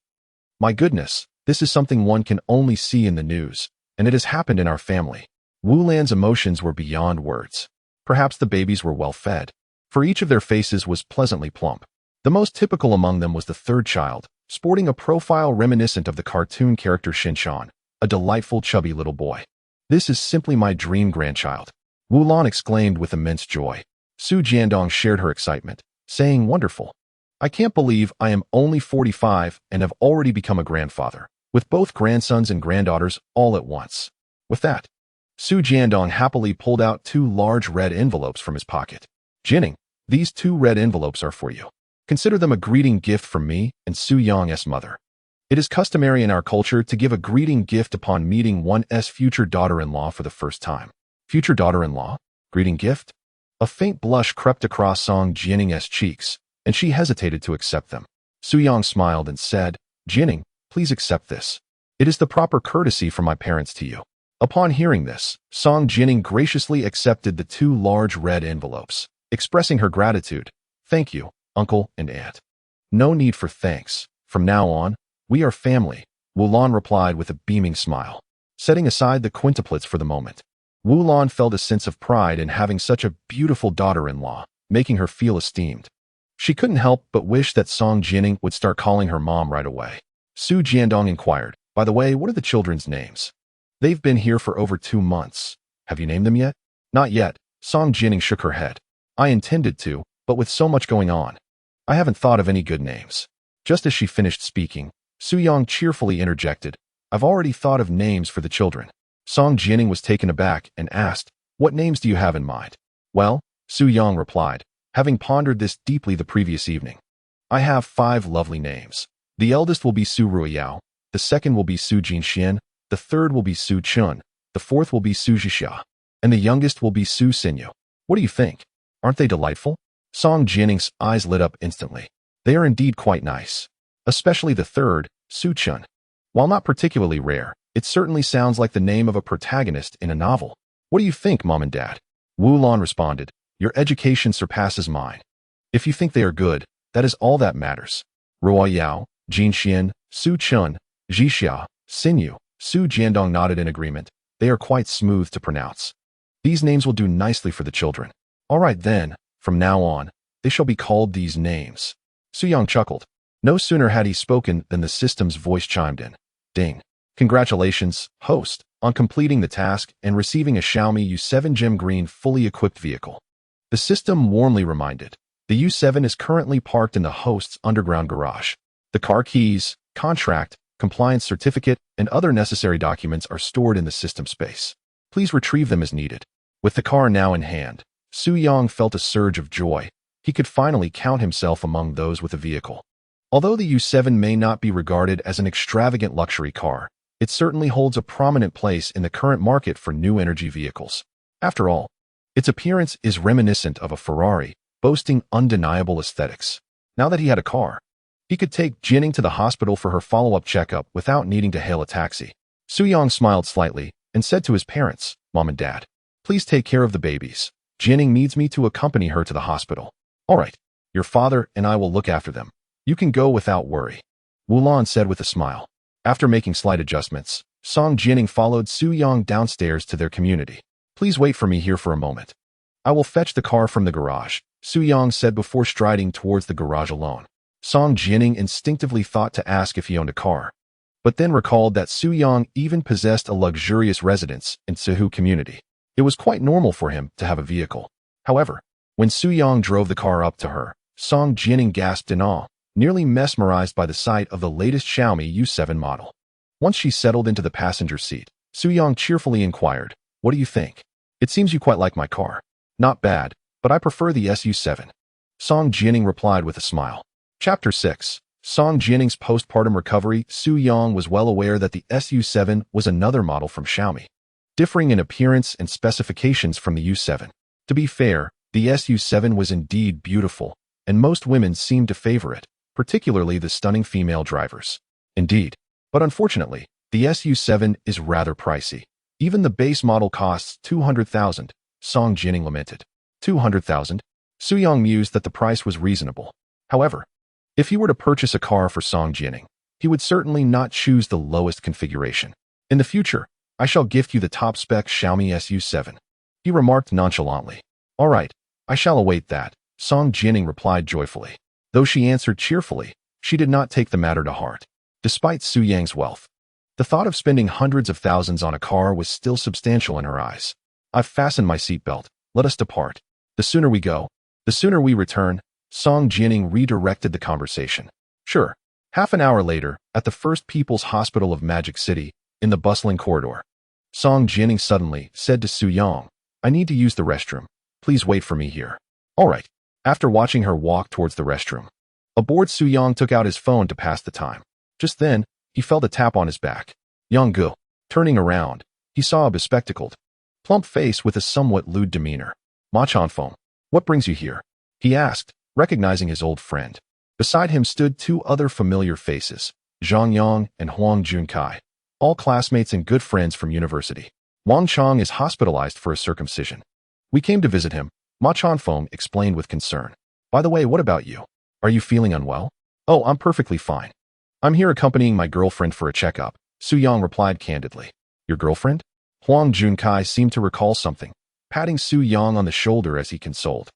My goodness, this is something one can only see in the news, and it has happened in our family." Wu Lan's emotions were beyond words. Perhaps the babies were well fed, for each of their faces was pleasantly plump. The most typical among them was the third child, sporting a profile reminiscent of the cartoon character Shinshan, a delightful chubby little boy. "This is simply my dream grandchild," Wu Lan exclaimed with immense joy. Su Jiandong shared her excitement, saying, "Wonderful. I can't believe I am only 45 and have already become a grandfather, with both grandsons and granddaughters all at once." With that, Su Jiandong happily pulled out 2 large red envelopes from his pocket. "Jianing, these 2 red envelopes are for you. Consider them a greeting gift from me and Su Yang's mother. It is customary in our culture to give a greeting gift upon meeting one's future daughter-in-law for the first time." "Future daughter-in-law? Greeting gift?" A faint blush crept across Song Jianing's cheeks, and she hesitated to accept them. Su Yang smiled and said, "Jianing, please accept this. It is the proper courtesy from my parents to you." Upon hearing this, Song Jianing graciously accepted the 2 large red envelopes, expressing her gratitude. "Thank you, uncle and aunt." "No need for thanks. From now on, we are family," Wu Lan replied with a beaming smile. setting aside the quintuplets for the moment. Wu Lan felt a sense of pride in having such a beautiful daughter-in-law, making her feel esteemed. She couldn't help but wish that Song Jining would start calling her mom right away. Su Jiandong inquired, "By the way, what are the children's names?" "They've been here for over 2 months. Have you named them yet?" "Not yet." Song Jining shook her head. "I intended to, but with so much going on, I haven't thought of any good names." Just as she finished speaking, Su Yang cheerfully interjected, "I've already thought of names for the children." Song Jining was taken aback and asked, "What names do you have in mind?" "Well," Su Yang replied, having pondered this deeply the previous evening, "I have 5 lovely names. The eldest will be Su Ruiyao, the second will be Su Jinxian, the third will be Su Chun, the fourth will be Su Zhixia, and the youngest will be Su Xinyu. What do you think? Aren't they delightful?" Song Jining's eyes lit up instantly. They are indeed quite nice. Especially the third, Su Chun. While not particularly rare, it certainly sounds like the name of a protagonist in a novel. "What do you think, Mom and Dad?" Wu Lan responded, "Your education surpasses mine. If you think they are good, that is all that matters." Ruoyao, Jinxian, Su Chun, Zhixia, Xinyu, Su Jiandong nodded in agreement. They are quite smooth to pronounce. These names will do nicely for the children. "All right then, from now on, they shall be called these names." Su Yang chuckled. No sooner had he spoken than the system's voice chimed in. "Ding. Congratulations, host, on completing the task and receiving a Xiaomi U7 Gem Green fully equipped vehicle." The system warmly reminded, "The U7 is currently parked in the host's underground garage. The car keys, contract, compliance certificate, and other necessary documents are stored in the system space. Please retrieve them as needed." With the car now in hand, Su Yang felt a surge of joy. He could finally count himself among those with a vehicle. Although the U7 may not be regarded as an extravagant luxury car, it certainly holds a prominent place in the current market for new energy vehicles. After all, its appearance is reminiscent of a Ferrari, boasting undeniable aesthetics. Now that he had a car, he could take Jining to the hospital for her follow-up checkup without needing to hail a taxi. Su Yang smiled slightly and said to his parents, "Mom and Dad, please take care of the babies. Jining needs me to accompany her to the hospital." "All right, your father and I will look after them. You can go without worry," Wu Lan said with a smile. After making slight adjustments, Song Jining followed Su Yang downstairs to their community. "Please wait for me here for a moment. I will fetch the car from the garage," Su Yang said before striding towards the garage alone. Song Jining instinctively thought to ask if he owned a car, but then recalled that Su Yang even possessed a luxurious residence in Sihu community. It was quite normal for him to have a vehicle. However, when Su Yang drove the car up to her, Song Jining gasped in awe, nearly mesmerized by the sight of the latest Xiaomi U7 model. Once she settled into the passenger seat, Su Yang cheerfully inquired, "What do you think? It seems you quite like my car." "Not bad, but I prefer the SU7. Song Jining replied with a smile. Chapter 6. Song Jining's postpartum recovery. Su Yang was well aware that the SU7 was another model from Xiaomi, differing in appearance and specifications from the U7. To be fair, the SU7 was indeed beautiful, and most women seemed to favor it, particularly the stunning female drivers. Indeed, but unfortunately, the SU7 is rather pricey. Even the base model costs 200,000, Song Jining lamented. 200,000? Su Yang mused that the price was reasonable. However, if he were to purchase a car for Song Jining, he would certainly not choose the lowest configuration. "In the future, I shall gift you the top-spec Xiaomi SU7, he remarked nonchalantly. "All right, I shall await that," Song Jining replied joyfully. Though she answered cheerfully, she did not take the matter to heart. Despite Su Yang's wealth, the thought of spending hundreds of thousands on a car was still substantial in her eyes. "I've fastened my seatbelt. Let us depart. The sooner we go, the sooner we return." Song Jining redirected the conversation. "Sure." Half an hour later, at the First People's Hospital of Magic City, in the bustling corridor, Song Jining suddenly said to Su Yang, "I need to use the restroom. Please wait for me here." "All right." After watching her walk towards the restroom, aboard, Su Yang took out his phone to pass the time. Just then, he felt a tap on his back. Yang Gu. Turning around, he saw a bespectacled, plump face with a somewhat lewd demeanor. "Ma Chanfeng, what brings you here?" he asked, recognizing his old friend. Beside him stood 2 other familiar faces, Zhang Yang and Huang Junkai, all classmates and good friends from university. "Wang Chang is hospitalized for a circumcision. We came to visit him," Ma Chanfeng explained with concern. "By the way, what about you? Are you feeling unwell?" "Oh, I'm perfectly fine. I'm here accompanying my girlfriend for a checkup," Su Yang replied candidly. Your girlfriend? Huang Junkai seemed to recall something, patting Su Yang on the shoulder as he consoled.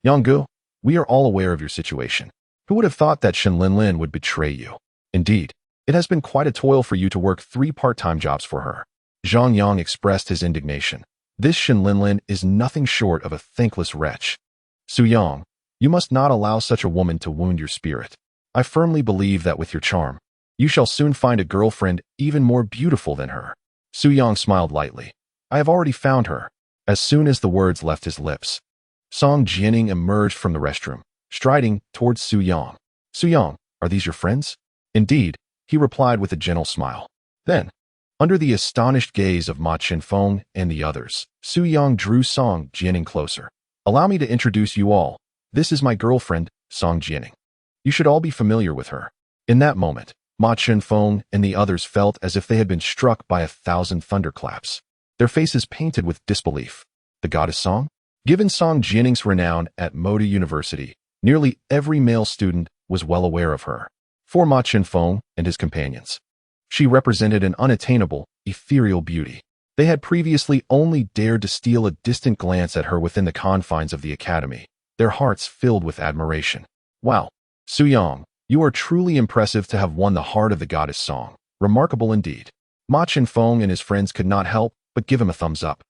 Yanggu, we are all aware of your situation. Who would have thought that Shen Linlin would betray you? Indeed, it has been quite a toil for you to work 3 part-time jobs for her. Zhang Yang expressed his indignation. This Shen Linlin is nothing short of a thankless wretch. Su Yang, you must not allow such a woman to wound your spirit. I firmly believe that with your charm, you shall soon find a girlfriend even more beautiful than her. Su Yang smiled lightly. I have already found her. As soon as the words left his lips, Song Jianing emerged from the restroom, striding towards Su Yang. Su Yang, are these your friends? Indeed, he replied with a gentle smile. Then, under the astonished gaze of Ma Chenfeng and the others, Su Yang drew Song Jianing closer. Allow me to introduce you all. This is my girlfriend, Song Jianing. You should all be familiar with her. In that moment, Ma Chenfeng and the others felt as if they had been struck by 1,000 thunderclaps. Their faces painted with disbelief. The goddess Song? Given Song Jianing's renown at Moda University, nearly every male student was well aware of her. For Ma Chenfeng and his companions, she represented an unattainable, ethereal beauty. They had previously only dared to steal a distant glance at her within the confines of the academy, their hearts filled with admiration. Wow, Su Yang, you are truly impressive to have won the heart of the goddess Song. Remarkable indeed. Ma Chenfeng and his friends could not help but give him a thumbs up.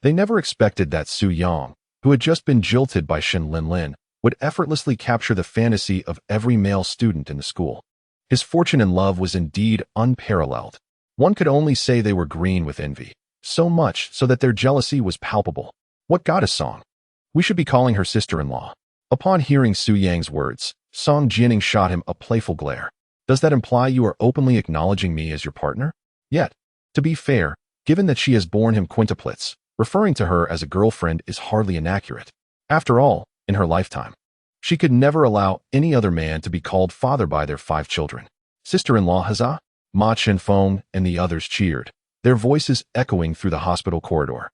They never expected that Su Yang, who had just been jilted by Shen Linlin, would effortlessly capture the fantasy of every male student in the school. His fortune and love was indeed unparalleled. One could only say they were green with envy, so much so that their jealousy was palpable. What goddess Song? We should be calling her sister-in-law. Upon hearing Su Yang's words, Song Jianing shot him a playful glare. Does that imply you are openly acknowledging me as your partner? Yet, to be fair, given that she has borne him quintuplets, referring to her as a girlfriend is hardly inaccurate. After all, in her lifetime, she could never allow any other man to be called father by their 5 children. Sister-in-law, huzzah! Ma Chenfeng and the others cheered, their voices echoing through the hospital corridor,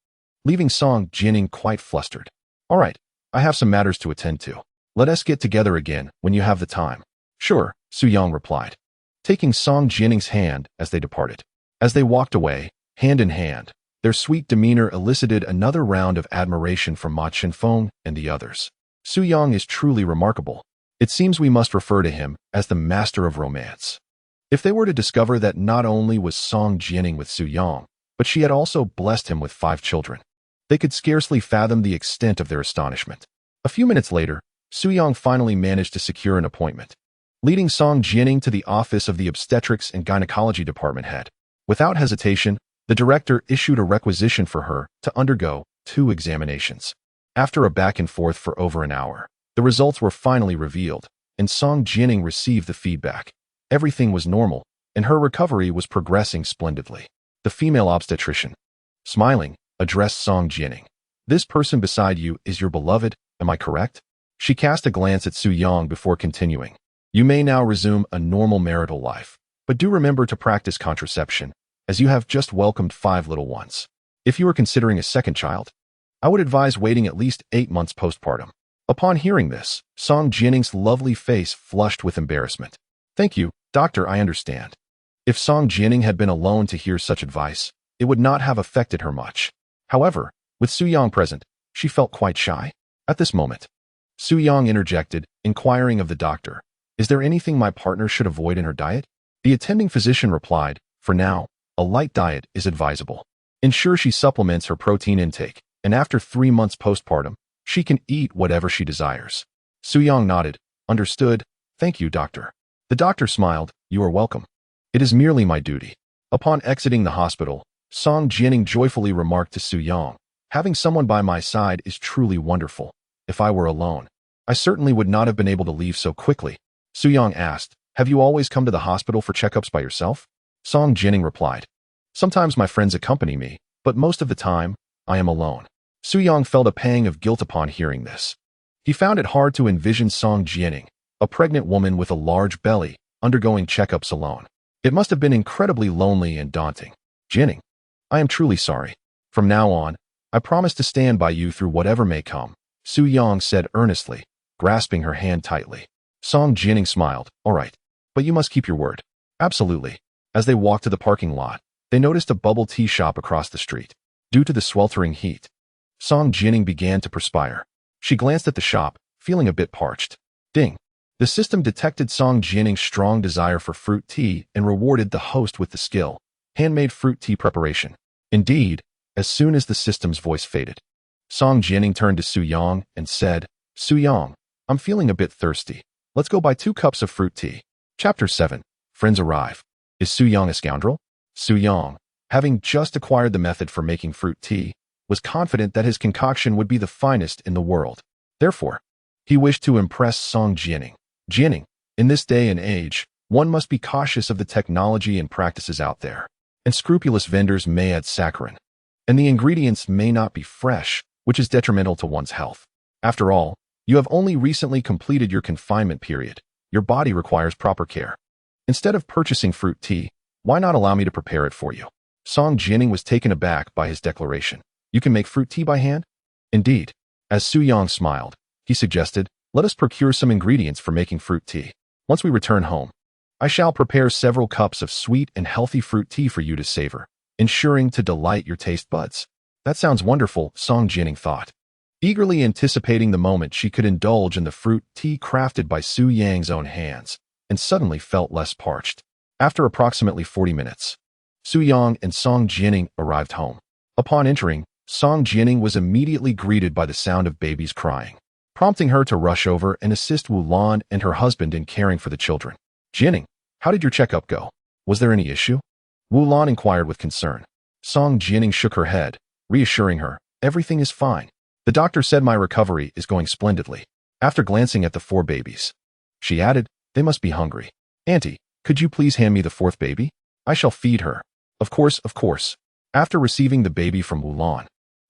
leaving Song Jianing quite flustered. All right, I have some matters to attend to. Let us get together again when you have the time. Sure, Su Yang replied, taking Song Jianing's hand as they departed. As they walked away, hand in hand, their sweet demeanor elicited another round of admiration from Ma Chenfeng and the others. Su Yang is truly remarkable. It seems we must refer to him as the master of romance. If they were to discover that not only was Song Jianing with Su Yang, but she had also blessed him with 5 children, they could scarcely fathom the extent of their astonishment. A few minutes later, Su Yang finally managed to secure an appointment, leading Song Jianing to the office of the obstetrics and gynecology department head. Without hesitation, the director issued a requisition for her to undergo 2 examinations. After a back and forth for over an hour, the results were finally revealed, and Song Jianing received the feedback. Everything was normal, and her recovery was progressing splendidly. The female obstetrician, smiling, addressed Song Jianing. This person beside you is your beloved, am I correct? She cast a glance at Su Yang before continuing. You may now resume a normal marital life, but do remember to practice contraception, as you have just welcomed 5 little ones. If you are considering a second child, I would advise waiting at least 8 months postpartum. Upon hearing this, Song Jianing's lovely face flushed with embarrassment. Thank you, doctor, I understand. If Song Jianing had been alone to hear such advice, it would not have affected her much. However, with Su Yang present, she felt quite shy. At this moment, Su Yang interjected, inquiring of the doctor, is there anything my partner should avoid in her diet? The attending physician replied, for now, a light diet is advisable. Ensure she supplements her protein intake, and after 3 months postpartum, she can eat whatever she desires. Su Yang nodded, understood, thank you, doctor. The doctor smiled, you are welcome. It is merely my duty. Upon exiting the hospital, Song Jianing joyfully remarked to Su Yang, having someone by my side is truly wonderful. If I were alone, I certainly would not have been able to leave so quickly. Su Yang asked, have you always come to the hospital for checkups by yourself? Song Jianing replied, sometimes my friends accompany me, but most of the time, I am alone. Su Yang felt a pang of guilt upon hearing this. He found it hard to envision Song Jianing, a pregnant woman with a large belly, undergoing checkups alone. It must have been incredibly lonely and daunting. Jianing, I am truly sorry. From now on, I promise to stand by you through whatever may come, Su Yang said earnestly, grasping her hand tightly. Song Jianing smiled, all right, but you must keep your word. Absolutely. As they walked to the parking lot, They noticed a bubble tea shop across the street. Due to the sweltering heat, Song Jining began to perspire. She glanced at the shop, feeling a bit parched. Ding! The system detected Song Jining's strong desire for fruit tea and rewarded the host with the skill, handmade fruit tea preparation. Indeed, as soon as the system's voice faded, Song Jining turned to Su Yang and said, Su Yang, I'm feeling a bit thirsty. Let's go buy 2 cups of fruit tea. Chapter 7. Friends arrive. Is Su Yang a scoundrel? Su Yang, having just acquired the method for making fruit tea, was confident that his concoction would be the finest in the world. Therefore, he wished to impress Song Jining. Jining, in this day and age, one must be cautious of the technology and practices out there. And scrupulous vendors may add saccharin. And the ingredients may not be fresh, which is detrimental to one's health. After all, you have only recently completed your confinement period. Your body requires proper care. Instead of purchasing fruit tea, why not allow me to prepare it for you? Song Jining was taken aback by his declaration. You can make fruit tea by hand? Indeed. As Su Yang smiled, he suggested, let us procure some ingredients for making fruit tea. Once we return home, I shall prepare several cups of sweet and healthy fruit tea for you to savor, ensuring to delight your taste buds. That sounds wonderful, Song Jining thought, eagerly anticipating the moment she could indulge in the fruit tea crafted by Su Yang's own hands, and suddenly felt less parched. After approximately 40 minutes, Su Yang and Song Jining arrived home. Upon entering, Song Jining was immediately greeted by the sound of babies crying, prompting her to rush over and assist Wu Lan and her husband in caring for the children. Jining, how did your checkup go? Was there any issue? Wu Lan inquired with concern. Song Jining shook her head, reassuring her, everything is fine. The doctor said my recovery is going splendidly. After glancing at the 4 babies, she added, they must be hungry. Auntie, could you please hand me the 4th baby? I shall feed her. Of course, of course. After receiving the baby from Wu Lan,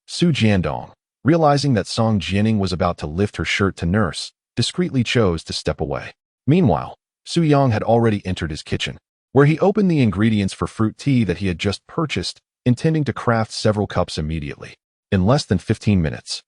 Su Jiandong, realizing that Song Jining was about to lift her shirt to nurse, discreetly chose to step away. Meanwhile, Su Yang had already entered his kitchen, where he opened the ingredients for fruit tea that he had just purchased, intending to craft several cups immediately, in less than 15 minutes.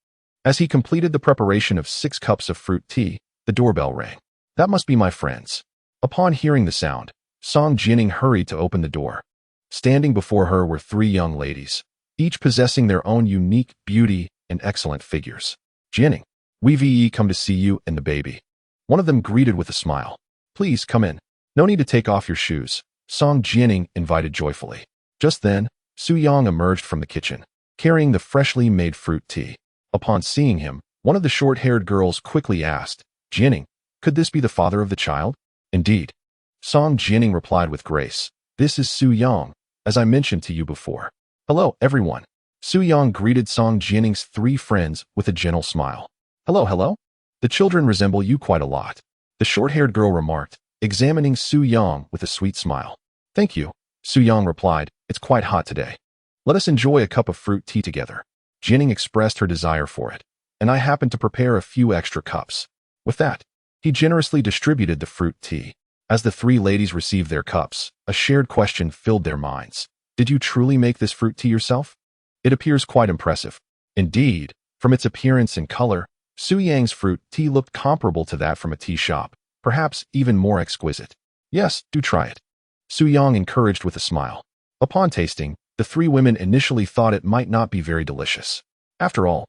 As he completed the preparation of 6 cups of fruit tea, the doorbell rang. That must be my friends. Upon hearing the sound, Song Jining hurried to open the door. Standing before her were 3 young ladies, each possessing their own unique beauty and excellent figures. Jining, we've come to see you and the baby. One of them greeted with a smile. Please come in. No need to take off your shoes, Song Jining invited joyfully. Just then, Su Yang emerged from the kitchen, carrying the freshly made fruit tea. Upon seeing him, one of the short-haired girls quickly asked, Jining, could this be the father of the child? Indeed. Song Jining replied with grace. This is Su Yang, as I mentioned to you before. Hello, everyone. Su Yang greeted Song Jining's 3 friends with a gentle smile. Hello, hello. The children resemble you quite a lot, the short-haired girl remarked, examining Su Yang with a sweet smile. Thank you, Su Yang replied. It's quite hot today. Let us enjoy a cup of fruit tea together. Jining expressed her desire for it, and I happened to prepare a few extra cups. With that, he generously distributed the fruit tea. As the 3 ladies received their cups, a shared question filled their minds. Did you truly make this fruit tea yourself? It appears quite impressive. Indeed, from its appearance and color, Su Yang's fruit tea looked comparable to that from a tea shop, perhaps even more exquisite. Yes, do try it. Su Yang encouraged with a smile. Upon tasting, the 3 women initially thought it might not be very delicious. After all,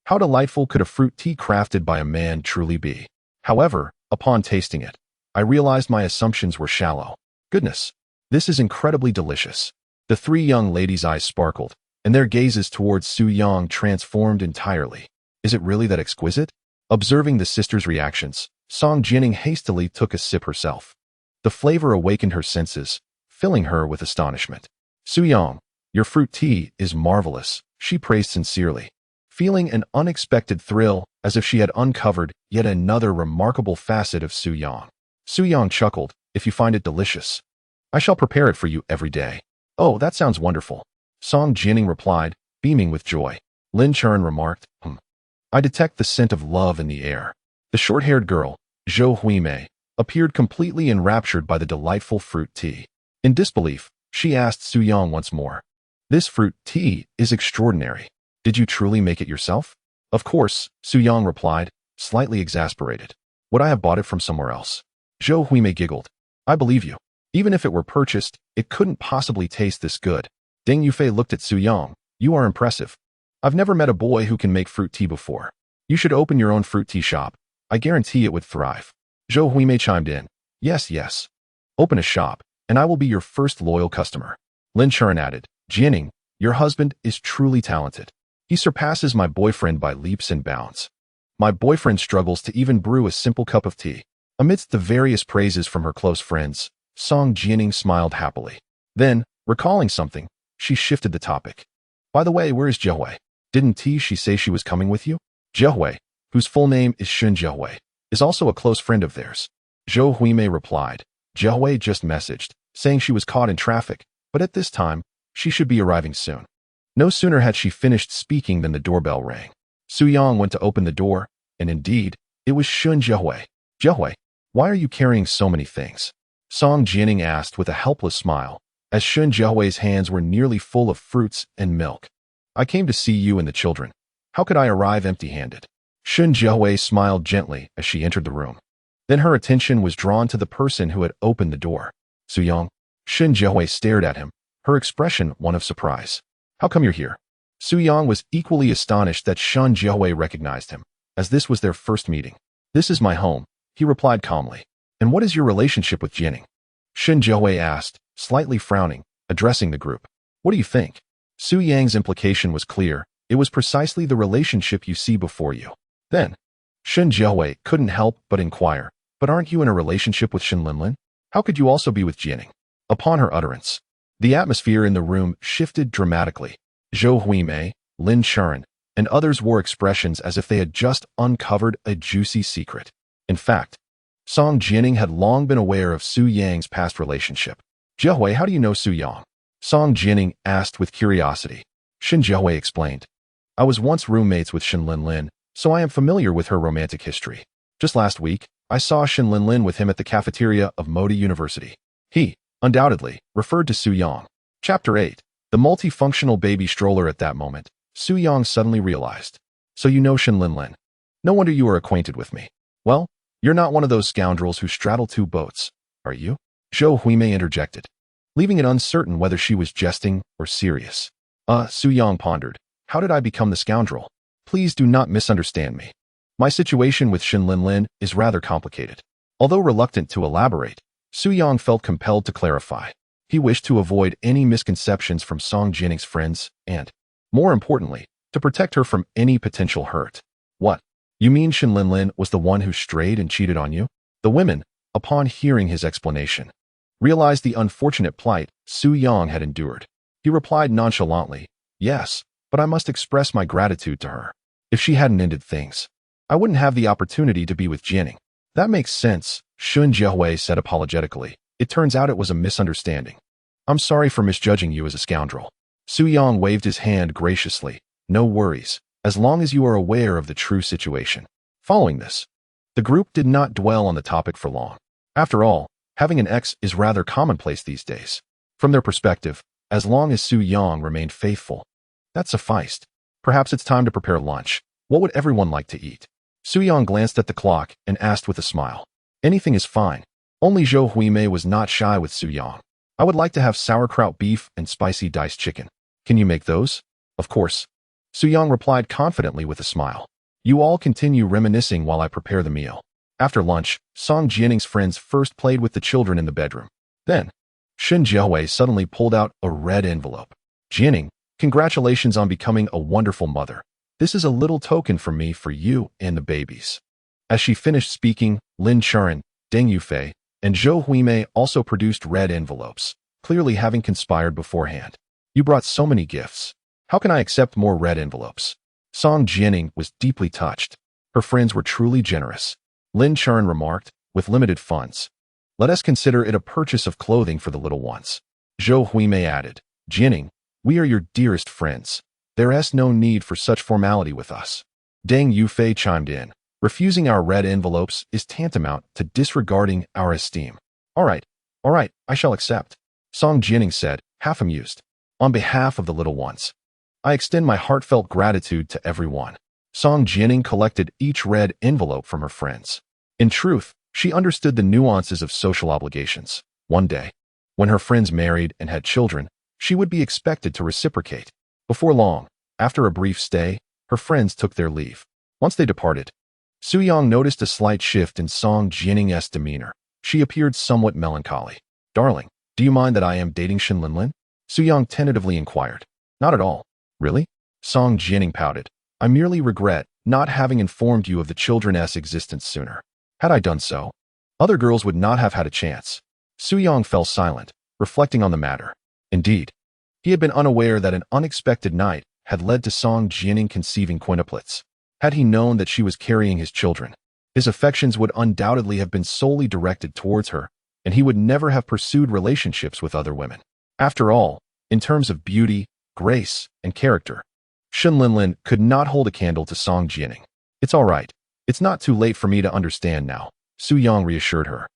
how delightful could a fruit tea crafted by a man truly be? However, upon tasting it, I realized my assumptions were shallow. Goodness, this is incredibly delicious. The 3 young ladies' eyes sparkled, and their gazes towards Su Yang transformed entirely. Is it really that exquisite? Observing the sisters' reactions, Song Jining hastily took a sip herself. The flavor awakened her senses, filling her with astonishment. Su Yang, your fruit tea is marvelous, she praised sincerely, feeling an unexpected thrill as if she had uncovered yet another remarkable facet of Su Yang. Su Yang chuckled, if you find it delicious, I shall prepare it for you every day. Oh, that sounds wonderful. Song Jining replied, beaming with joy. Lin Chern remarked, I detect the scent of love in the air. The short-haired girl, Zhou Huimei, appeared completely enraptured by the delightful fruit tea. In disbelief, she asked Su Yang once more. This fruit tea is extraordinary. Did you truly make it yourself? Of course, Su Yang replied, slightly exasperated. Would I have bought it from somewhere else? Zhou Huimei giggled. I believe you. Even if it were purchased, it couldn't possibly taste this good. Deng Yufei looked at Su Yang. You are impressive. I've never met a boy who can make fruit tea before. You should open your own fruit tea shop. I guarantee it would thrive. Zhou Huimei chimed in. Yes, yes. Open a shop, and I will be your first loyal customer. Lin Chuan added. Jianing, your husband is truly talented. He surpasses my boyfriend by leaps and bounds. My boyfriend struggles to even brew a simple cup of tea. Amidst the various praises from her close friends, Song Jianing smiled happily. Then, recalling something, she shifted the topic. By the way, where is Jiahui? Didn't she say she was coming with you? Jiahui, whose full name is Shun Jiahui, is also a close friend of theirs. Zhou Huimei replied. Jiahui just messaged, saying she was caught in traffic, but at this time, she should be arriving soon. No sooner had she finished speaking than the doorbell rang. Su Yang went to open the door, and indeed, it was Shun Jiahui. Jiahui, why are you carrying so many things? Song Jianing asked with a helpless smile, as Shun Jiahui's hands were nearly full of fruits and milk. I came to see you and the children. How could I arrive empty-handed? Shun Jiahui smiled gently as she entered the room. Then her attention was drawn to the person who had opened the door. Su Yang. Shun Jiahui stared at him, her expression one of surprise. How come you're here? Su Yang was equally astonished that Shun Jiahui recognized him, as this was their first meeting. This is my home, he replied calmly. And what is your relationship with Jianing? Shun Jiahui asked, slightly frowning, addressing the group. What do you think? Su Yang's implication was clear. It was precisely the relationship you see before you. Then, Shun Jiahui couldn't help but inquire, but aren't you in a relationship with Shen Linlin? How could you also be with Jianing? Upon her utterance, the atmosphere in the room shifted dramatically. Zhou Huimei, Lin Chuan, and others wore expressions as if they had just uncovered a juicy secret. In fact, Song Jianing had long been aware of Su Yang's past relationship. Jiahui, how do you know Su Yang? Song Jianing asked with curiosity. Shen Jiahui explained. I was once roommates with Shen Linlin, so I am familiar with her romantic history. Just last week, I saw Shen Linlin with him at the cafeteria of Modi University. He, undoubtedly, referred to Su Yang. Chapter 8. The multifunctional baby stroller. At that moment, Su Yang suddenly realized. So you know Shen Linlin. No wonder you are acquainted with me. Well, you're not one of those scoundrels who straddle two boats, are you? Zhou Huimei interjected, leaving it uncertain whether she was jesting or serious. Su Yang pondered. How did I become the scoundrel? Please do not misunderstand me. My situation with Shen Linlin is rather complicated. Although reluctant to elaborate, Su Yang felt compelled to clarify. He wished to avoid any misconceptions from Song Jianing's friends and, more importantly, to protect her from any potential hurt. What? You mean Shen Linlin was the one who strayed and cheated on you? The women, upon hearing his explanation, realized the unfortunate plight Su Yang had endured. He replied nonchalantly, yes, but I must express my gratitude to her. If she hadn't ended things, I wouldn't have the opportunity to be with Jianing. That makes sense, Shun Jiahui said apologetically. It turns out it was a misunderstanding. I'm sorry for misjudging you as a scoundrel. Su Yang waved his hand graciously. No worries, as long as you are aware of the true situation. Following this, the group did not dwell on the topic for long. After all, having an ex is rather commonplace these days. From their perspective, as long as Su Yang remained faithful, that sufficed. Perhaps it's time to prepare lunch. What would everyone like to eat? Su Yang glanced at the clock and asked with a smile. Anything is fine. Only Zhou Huimei was not shy with Su Yang. I would like to have sauerkraut beef and spicy diced chicken. Can you make those? Of course. Su Yang replied confidently with a smile. You all continue reminiscing while I prepare the meal. After lunch, Song Jianing's friends first played with the children in the bedroom. Then, Shen Jiahui suddenly pulled out a red envelope. Jianing, congratulations on becoming a wonderful mother. This is a little token from me for you and the babies. As she finished speaking, Lin Chuan, Deng Yufei, and Zhou Huimei also produced red envelopes, clearly having conspired beforehand. You brought so many gifts. How can I accept more red envelopes? Song Jianing was deeply touched. Her friends were truly generous. Lin Chuan remarked, with limited funds. Let us consider it a purchase of clothing for the little ones. Zhou Huimei added, Jianing, we are your dearest friends. There is no need for such formality with us. Deng Yufei chimed in. Refusing our red envelopes is tantamount to disregarding our esteem. All right, I shall accept. Song Jianing said, half amused. On behalf of the little ones, I extend my heartfelt gratitude to everyone. Song Jianing collected each red envelope from her friends. In truth, she understood the nuances of social obligations. One day, When her friends married and had children, she would be expected to reciprocate. Before long, after a brief stay, her friends took their leave. Once they departed, Soo-young noticed a slight shift in Song Jianning's demeanor. She appeared somewhat melancholy. "Darling, do you mind that I am dating Shin Linlin?" Soo-young tentatively inquired. "Not at all." "Really?" Song Jianning pouted. "I merely regret not having informed you of the children's existence sooner. Had I done so, other girls would not have had a chance." Soo-young fell silent, reflecting on the matter. Indeed, he had been unaware that an unexpected night had led to Song Jianning conceiving quintuplets. Had he known that she was carrying his children, his affections would undoubtedly have been solely directed towards her, and he would never have pursued relationships with other women. After all, in terms of beauty, grace, and character, Shin Linlin could not hold a candle to Song Jianning. "It's all right. It's not too late for me to understand now," Soo-young reassured her.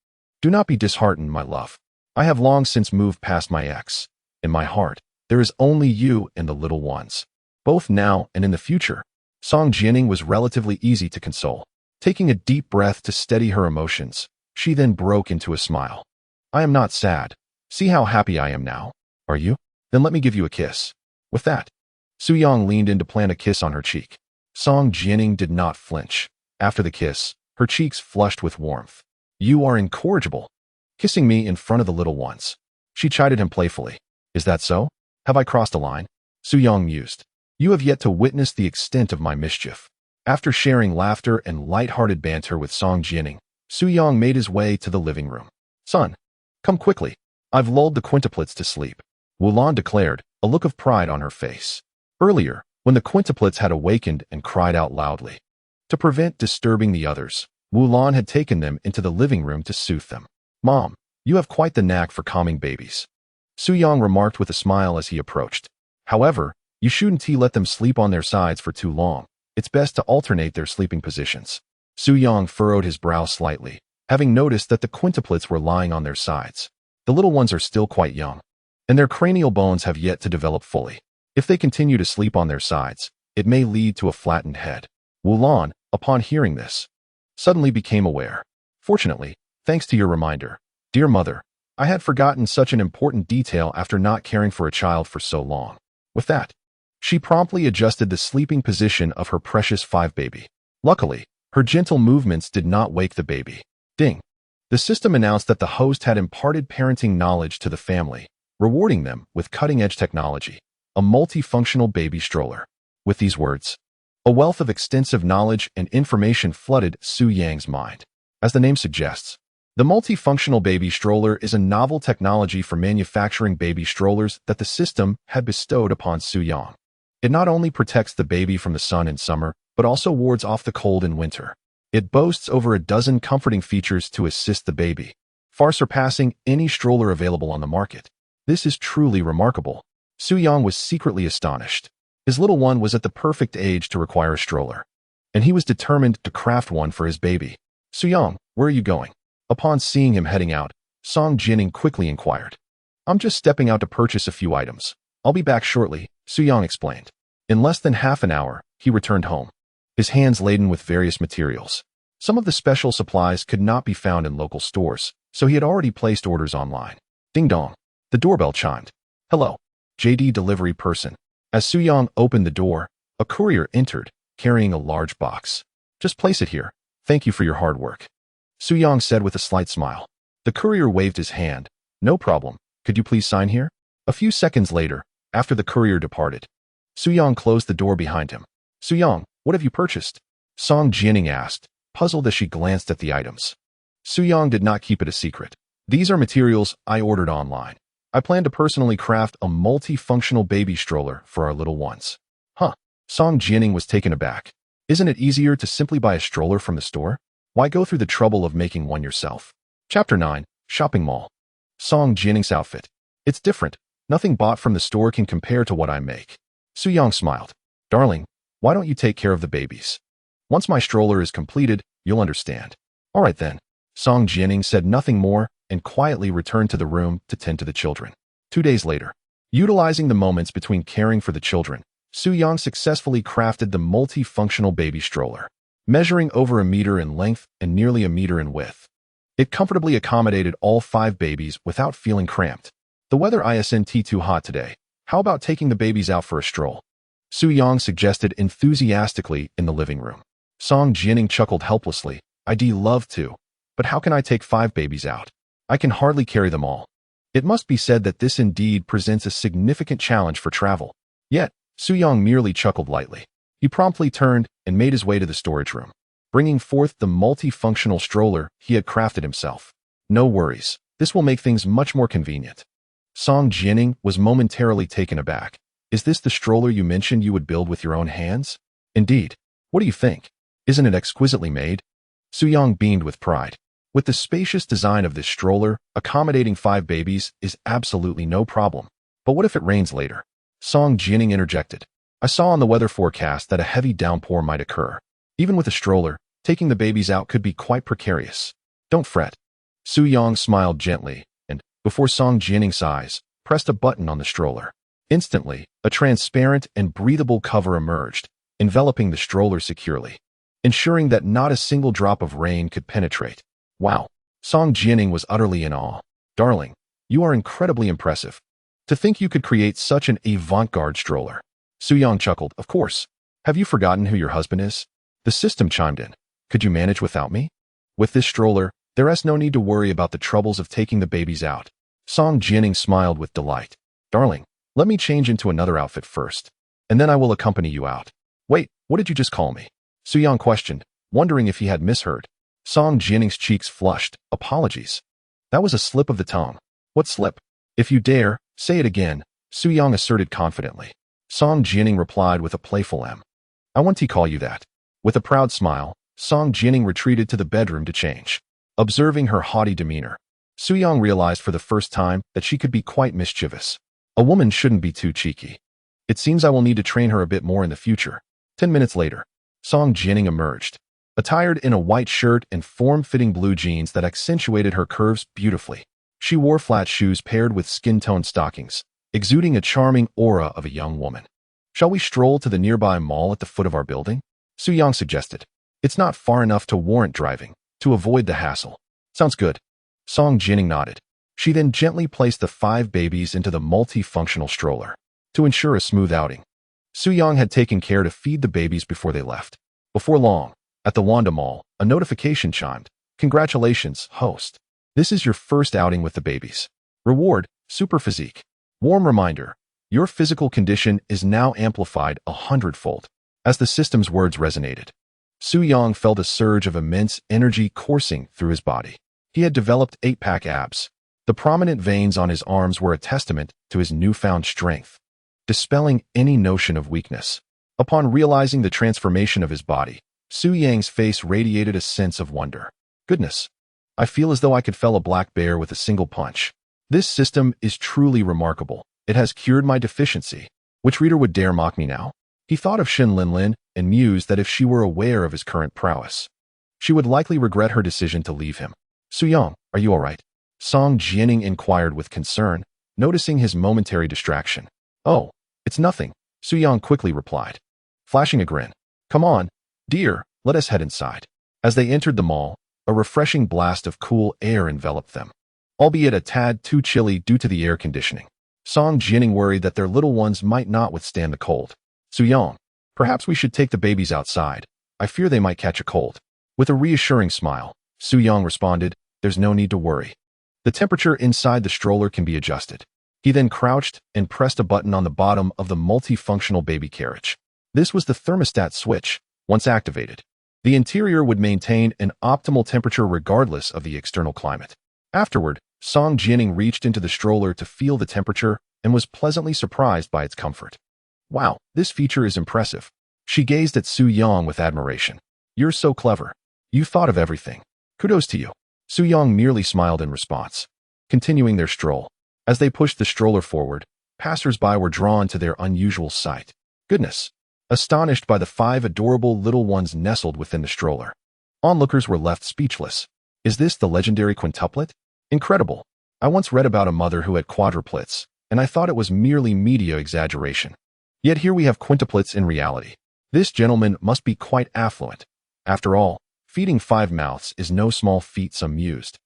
"Do not be disheartened, my love. I have long since moved past my ex. In my heart, there is only you and the little ones. Both now and in the future." Song Jianning was relatively easy to console. Taking a deep breath to steady her emotions, she then broke into a smile. "I am not sad. See how happy I am now. Are you? Then let me give you a kiss." With that, Soo-young leaned in to plant a kiss on her cheek. Song Jianning did not flinch. After the kiss, her cheeks flushed with warmth. "You are incorrigible. Kissing me in front of the little ones." She chided him playfully. "Is that so? Have I crossed a line?" Soo-young mused. "You have yet to witness the extent of my mischief." After sharing laughter and light-hearted banter with Song Jianning, Soo-young made his way to the living room. "Son, come quickly. I've lulled the quintuplets to sleep," Wulan declared, a look of pride on her face. Earlier, when the quintuplets had awakened and cried out loudly, to prevent disturbing the others, Wulan had taken them into the living room to soothe them. "Mom, you have quite the knack for calming babies," Soo-young remarked with a smile as he approached. "However, you shouldn't let them sleep on their sides for too long. It's best to alternate their sleeping positions." Soo-young furrowed his brow slightly, having noticed that the quintuplets were lying on their sides. The little ones are still quite young, and their cranial bones have yet to develop fully. If they continue to sleep on their sides, it may lead to a flattened head. Wulan, upon hearing this, suddenly became aware. "Fortunately, thanks to your reminder, dear mother, I had forgotten such an important detail after not caring for a child for so long." With that, she promptly adjusted the sleeping position of her precious 5 baby. Luckily, her gentle movements did not wake the baby. Ding! The system announced that the host had imparted parenting knowledge to the family, rewarding them with cutting-edge technology, a multifunctional baby stroller. With these words, a wealth of extensive knowledge and information flooded Soo-young's mind. As the name suggests, the multifunctional baby stroller is a novel technology for manufacturing baby strollers that the system had bestowed upon Soo-young. It not only protects the baby from the sun in summer, but also wards off the cold in winter. It boasts over a dozen comforting features to assist the baby, far surpassing any stroller available on the market. This is truly remarkable. Soo-young was secretly astonished. His little one was at the perfect age to require a stroller, and he was determined to craft one for his baby. "Soo-young, where are you going?" Upon seeing him heading out, Song Jianning quickly inquired. "I'm just stepping out to purchase a few items. I'll be back shortly," Soo-young explained. In less than half an hour, he returned home, his hands laden with various materials. Some of the special supplies could not be found in local stores, so he had already placed orders online. Ding dong. The doorbell chimed. "Hello, JD delivery person." As Soo-young opened the door, a courier entered, carrying a large box. "Just place it here. Thank you for your hard work," Soo-young said with a slight smile. The courier waved his hand. "No problem. Could you please sign here?" A few seconds later, after the courier departed, Soo-young closed the door behind him. "Soo-young, what have you purchased?" Song Jianning asked, puzzled as she glanced at the items. Soo-young did not keep it a secret. "These are materials I ordered online. I plan to personally craft a multifunctional baby stroller for our little ones." "Huh." Song Jianning was taken aback. "Isn't it easier to simply buy a stroller from the store? Why go through the trouble of making one yourself?" Chapter 9, Shopping Mall. Song Jianning's outfit. "It's different. Nothing bought from the store can compare to what I make." Soo-young smiled. "Darling, why don't you take care of the babies? Once my stroller is completed, you'll understand." "All right then." Song Jianning said nothing more and quietly returned to the room to tend to the children. 2 days later, utilizing the moments between caring for the children, Soo-young successfully crafted the multifunctional baby stroller. Measuring over 1 meter in length and nearly 1 meter in width, It comfortably accommodated all 5 babies without feeling cramped. The weather isn't too hot today. How about taking the babies out for a stroll? Su Yang suggested enthusiastically in the living room. Song Jianing chuckled helplessly. I'd love to, but how can I take 5 babies out? I can hardly carry them all. It must be said that this indeed presents a significant challenge for travel. Yet, Su Yang merely chuckled lightly. He promptly turned and made his way to the storage room, bringing forth the multifunctional stroller he had crafted himself. No worries, this will make things much more convenient. Song Jianing was momentarily taken aback. Is this the stroller you mentioned you would build with your own hands? Indeed. What do you think? Isn't it exquisitely made? Su Yang beamed with pride. With the spacious design of this stroller, accommodating 5 babies is absolutely no problem. But what if it rains later? Song Jianing interjected. I saw on the weather forecast that a heavy downpour might occur. Even with a stroller, taking the babies out could be quite precarious. Don't fret. Su Yang smiled gently, and, before Song Jianing's eyes, pressed a button on the stroller. Instantly, a transparent and breathable cover emerged, enveloping the stroller securely, ensuring that not a single drop of rain could penetrate. Wow! Song Jianing was utterly in awe. Darling, you are incredibly impressive. To think you could create such an avant-garde stroller. Su Yang chuckled. Of course. Have you forgotten who your husband is? The system chimed in. Could you manage without me? With this stroller, there is no need to worry about the troubles of taking the babies out. Song Jianing smiled with delight. Darling, let me change into another outfit first, and then I will accompany you out. Wait, what did you just call me? Su Yang questioned, wondering if he had misheard. Song Jianing's cheeks flushed. Apologies. That was a slip of the tongue. What slip? If you dare, say it again, Su Yang asserted confidently. Song Jianing replied with a playful M. I want to call you that. With a proud smile, Song Jianing retreated to the bedroom to change. Observing her haughty demeanor, Su Yang realized for the first time that she could be quite mischievous. A woman shouldn't be too cheeky. It seems I will need to train her a bit more in the future. 10 minutes later, Song Jianing emerged, attired in a white shirt and form-fitting blue jeans that accentuated her curves beautifully. She wore flat shoes paired with skin-toned stockings, exuding a charming aura of a young woman. Shall we stroll to the nearby mall at the foot of our building? Su Yang suggested. It's not far enough to warrant driving, to avoid the hassle. Sounds good. Song Jianing nodded. She then gently placed the 5 babies into the multifunctional stroller to ensure a smooth outing. Su Yang had taken care to feed the babies before they left. Before long, at the Wanda Mall, a notification chimed. Congratulations, host. This is your first outing with the babies. Reward, super physique. Warm reminder, your physical condition is now amplified 100-fold. As the system's words resonated, Su Yang felt a surge of immense energy coursing through his body. He had developed 8-pack abs. The prominent veins on his arms were a testament to his newfound strength, dispelling any notion of weakness. Upon realizing the transformation of his body, Su Yang's face radiated a sense of wonder. Goodness, I feel as though I could fell a black bear with a single punch. This system is truly remarkable. It has cured my deficiency. Which reader would dare mock me now? He thought of Shin Linlin and mused that if she were aware of his current prowess, she would likely regret her decision to leave him. Su Yang, are you all right? Song Jianing inquired with concern, noticing his momentary distraction. Oh, it's nothing, Su Yang quickly replied, flashing a grin. Come on, dear, let us head inside. As they entered the mall, a refreshing blast of cool air enveloped them, albeit a tad too chilly due to the air conditioning. Song Jianing worried that their little ones might not withstand the cold. Su Yang, perhaps we should take the babies outside. I fear they might catch a cold. With a reassuring smile, Su Yang responded, there's no need to worry. The temperature inside the stroller can be adjusted. He then crouched and pressed a button on the bottom of the multifunctional baby carriage. This was the thermostat switch. Once activated, the interior would maintain an optimal temperature regardless of the external climate. Afterward, Song Jianing reached into the stroller to feel the temperature and was pleasantly surprised by its comfort. Wow, this feature is impressive. She gazed at Su Yang with admiration. You're so clever. You thought of everything. Kudos to you. Su Yang merely smiled in response. Continuing their stroll, as they pushed the stroller forward, passers-by were drawn to their unusual sight. Goodness! Astonished by the 5 adorable little ones nestled within the stroller, onlookers were left speechless. Is this the legendary quintuplet? Incredible. I once read about a mother who had quadruplets, and I thought it was merely media exaggeration. Yet here we have quintuplets in reality. This gentleman must be quite affluent. After all, feeding 5 mouths is no small feat, some mused.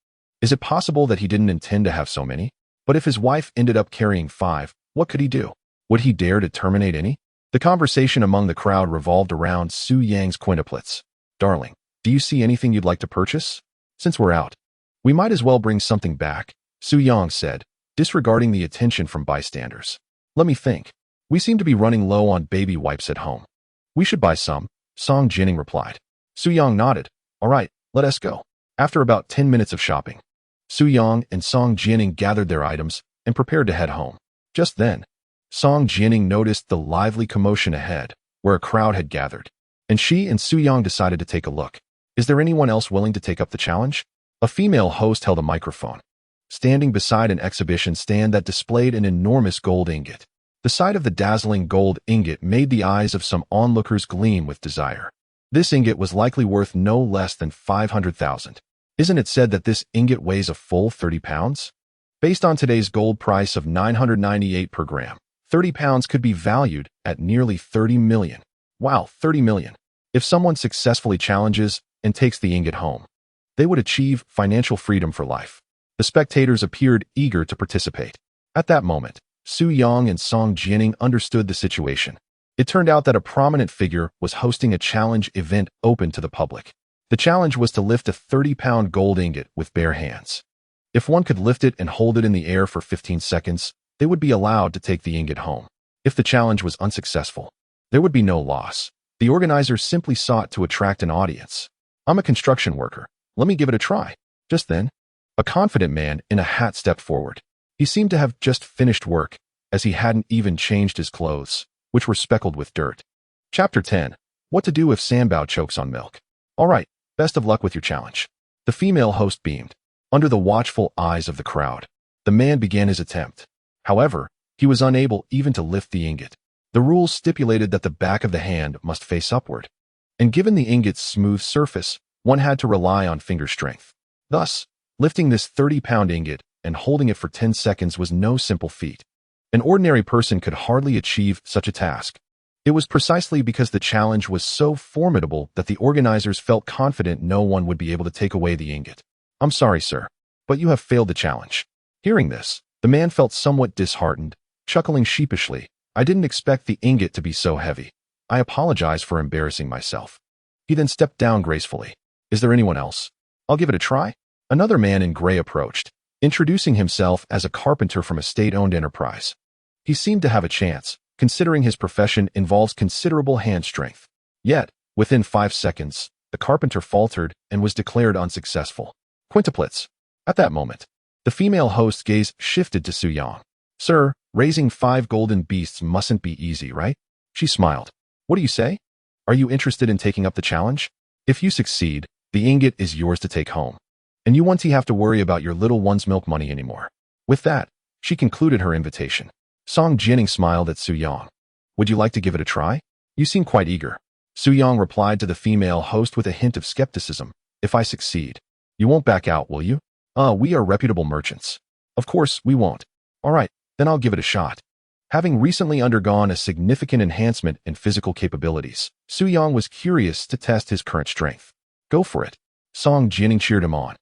Is it possible that he didn't intend to have so many? But if his wife ended up carrying 5, what could he do? Would he dare to terminate any? The conversation among the crowd revolved around Su Yang's quintuplets. Darling, do you see anything you'd like to purchase? Since we're out, we might as well bring something back, Su Yang said, disregarding the attention from bystanders. Let me think. We seem to be running low on baby wipes at home. We should buy some, Song Jining replied. Su Yang nodded. All right, let us go. After about 10 minutes of shopping, Su Yang and Song Jining gathered their items and prepared to head home. Just then, Song Jining noticed the lively commotion ahead, where a crowd had gathered, and she and Su Yang decided to take a look. Is there anyone else willing to take up the challenge? A female host held a microphone, standing beside an exhibition stand that displayed an enormous gold ingot. The sight of the dazzling gold ingot made the eyes of some onlookers gleam with desire. This ingot was likely worth no less than 500,000. Isn't it said that this ingot weighs a full 30 pounds? Based on today's gold price of 998 per gram, 30 pounds could be valued at nearly 30 million. Wow, 30 million. If someone successfully challenges and takes the ingot home, they would achieve financial freedom for life. The spectators appeared eager to participate. At that moment, Su Yang and Song Jining understood the situation. It turned out that a prominent figure was hosting a challenge event open to the public. The challenge was to lift a 30-pound gold ingot with bare hands. If one could lift it and hold it in the air for 15 seconds, they would be allowed to take the ingot home. If the challenge was unsuccessful, there would be no loss. The organizers simply sought to attract an audience. I'm a construction worker. Let me give it a try. Just then, a confident man in a hat stepped forward. He seemed to have just finished work, as he hadn't even changed his clothes, which were speckled with dirt. Chapter 10. What to do if Sanbao chokes on milk. All right, best of luck with your challenge. The female host beamed. Under the watchful eyes of the crowd, the man began his attempt. However, he was unable even to lift the ingot. The rules stipulated that the back of the hand must face upward, and given the ingot's smooth surface, one had to rely on finger strength. Thus, lifting this 30-pound ingot and holding it for 10 seconds was no simple feat. An ordinary person could hardly achieve such a task. It was precisely because the challenge was so formidable that the organizers felt confident no one would be able to take away the ingot. I'm sorry, sir, but you have failed the challenge. Hearing this, the man felt somewhat disheartened, chuckling sheepishly. I didn't expect the ingot to be so heavy. I apologize for embarrassing myself. He then stepped down gracefully. Is there anyone else? I'll give it a try. Another man in gray approached, introducing himself as a carpenter from a state-owned enterprise. He seemed to have a chance, considering his profession involves considerable hand strength. Yet, within 5 seconds, the carpenter faltered and was declared unsuccessful. Quintuplets. At that moment, the female host's gaze shifted to Su Yang. Sir, raising 5 golden beasts mustn't be easy, right? She smiled. What do you say? Are you interested in taking up the challenge? If you succeed, the ingot is yours to take home, and you won't have to worry about your little one's milk money anymore. With that, she concluded her invitation. Song Jining smiled at Su Yang. Would you like to give it a try? You seem quite eager. Su Yang replied to the female host with a hint of skepticism. If I succeed, you won't back out, will you? We are reputable merchants. Of course, we won't. All right, then I'll give it a shot. Having recently undergone a significant enhancement in physical capabilities, Su Yang was curious to test his current strength. Go for it. Song Jining cheered him on.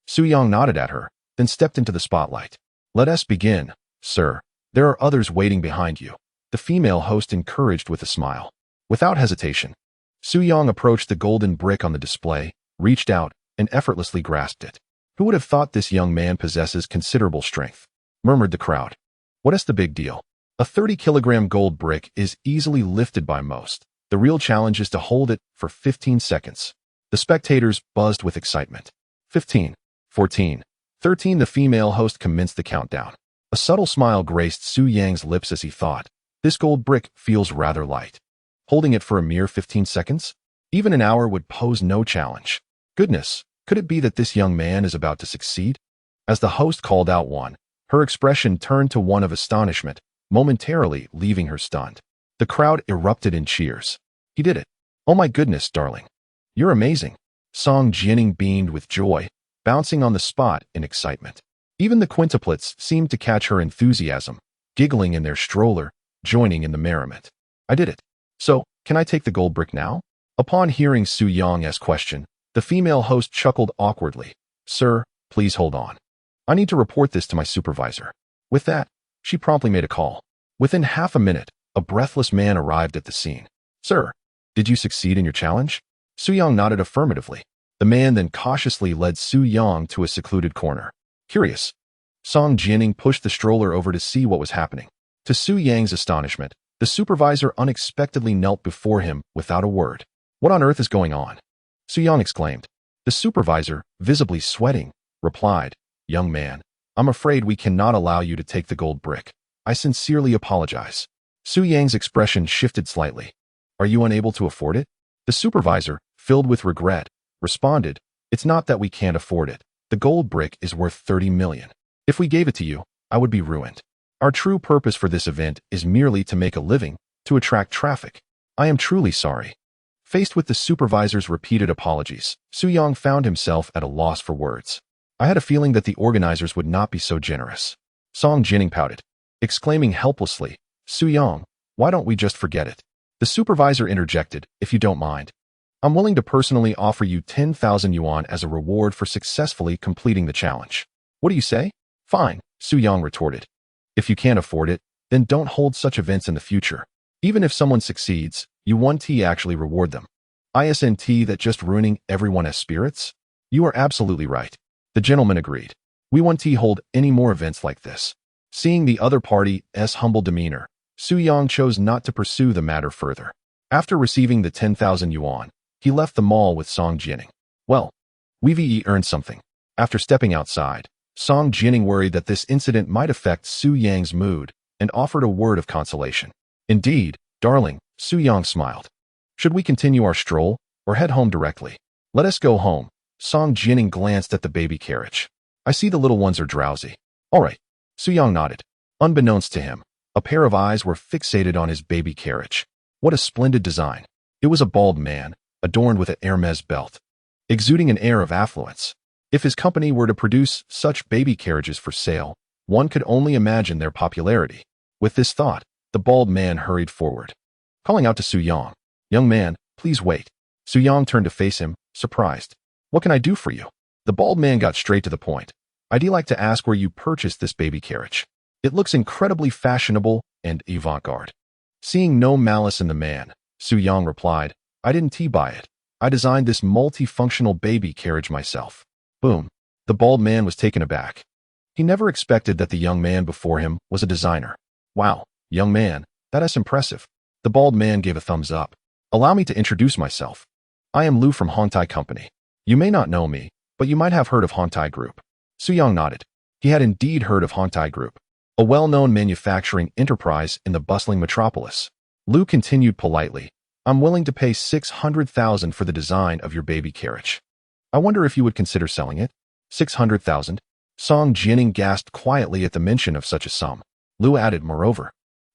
Su Yang nodded at her, then stepped into the spotlight. Let us begin, sir. There are others waiting behind you, the female host encouraged with a smile. Without hesitation, Su Yang approached the golden brick on the display, reached out, and effortlessly grasped it. Who would have thought this young man possesses considerable strength? Murmured the crowd. What is the big deal? A 30-kilogram gold brick is easily lifted by most. The real challenge is to hold it for 15 seconds. The spectators buzzed with excitement. 15, 14, 13. The female host commenced the countdown. A subtle smile graced Su Yang's lips as he thought, this gold brick feels rather light. Holding it for a mere 15 seconds? Even an hour would pose no challenge. Goodness, could it be that this young man is about to succeed? As the host called out one, her expression turned to one of astonishment, momentarily leaving her stunned. The crowd erupted in cheers. He did it. Oh my goodness, darling. You're amazing. Song Jining beamed with joy, bouncing on the spot in excitement. Even the quintuplets seemed to catch her enthusiasm, giggling in their stroller, joining in the merriment. I did it. So, can I take the gold brick now? Upon hearing Su Yang's question, the female host chuckled awkwardly. Sir, Please hold on. I need to report this to my supervisor. With that, she promptly made a call. Within half a minute, a breathless man arrived at the scene. Sir, did you succeed in your challenge? Su-Yang nodded affirmatively. The man then cautiously led Su-Yang to a secluded corner. Curious, Song Jianing pushed the stroller over to see what was happening. To Su-Yang's astonishment, the supervisor unexpectedly knelt before him without a word. What on earth is going on? Su-Yang exclaimed. The supervisor, visibly sweating, replied, Young man, I'm afraid we cannot allow you to take the gold brick. I sincerely apologize. Su-Yang's expression shifted slightly. Are you unable to afford it? The supervisor, filled with regret, responded, It's not that we can't afford it. The gold brick is worth 30 million. If we gave it to you, I would be ruined. Our true purpose for this event is merely to make a living, to attract traffic. I am truly sorry. Faced with the supervisor's repeated apologies, Su-Yang found himself at a loss for words. I had a feeling that the organizers would not be so generous. Song Jianing pouted, exclaiming helplessly, Su-Yang, why don't we just forget it? The supervisor interjected, if you don't mind. I'm willing to personally offer you 10,000 yuan as a reward for successfully completing the challenge. What do you say? Fine, Su-Yang retorted. If you can't afford it, then don't hold such events in the future. Even if someone succeeds, you won't actually reward them. Isn't that just ruining everyone's spirits? You are absolutely right. The gentleman agreed. We won't hold any more events like this. Seeing the other party's humble demeanor, Su-Yang chose not to pursue the matter further. After receiving the 10,000 yuan, he left the mall with Song Jianing. Well, we've earned something. After stepping outside, Song Jianing worried that this incident might affect Su-Yang's mood and offered a word of consolation. Indeed, darling, Su-Yang smiled. Should we continue our stroll or head home directly? Let us go home. Song Jianing glanced at the baby carriage. I see the little ones are drowsy. All right. Su-Yang nodded. Unbeknownst to him, a pair of eyes were fixated on his baby carriage. What a splendid design. It was a bald man, adorned with an Hermes belt, exuding an air of affluence. If his company were to produce such baby carriages for sale, one could only imagine their popularity. With this thought, the bald man hurried forward, calling out to Su-Yang, Young man, please wait. Su-Yang turned to face him, surprised. What can I do for you? The bald man got straight to the point. I'd like to ask where you purchased this baby carriage. It looks incredibly fashionable and avant-garde. Seeing no malice in the man, Su-Yang replied, I didn't buy it. I designed this multifunctional baby carriage myself. Boom. The bald man was taken aback. He never expected that the young man before him was a designer. Wow, young man, that is impressive. The bald man gave a thumbs up. Allow me to introduce myself. I am Lu from Hongtai Company. You may not know me, but you might have heard of Hongtai Group. Su-Yang nodded. He had indeed heard of Hongtai Group, a well-known manufacturing enterprise in the bustling metropolis. Lu continued politely, I'm willing to pay 600,000 for the design of your baby carriage. I wonder if you would consider selling it? 600,000? Song Jianing gasped quietly at the mention of such a sum. Lu added, moreover,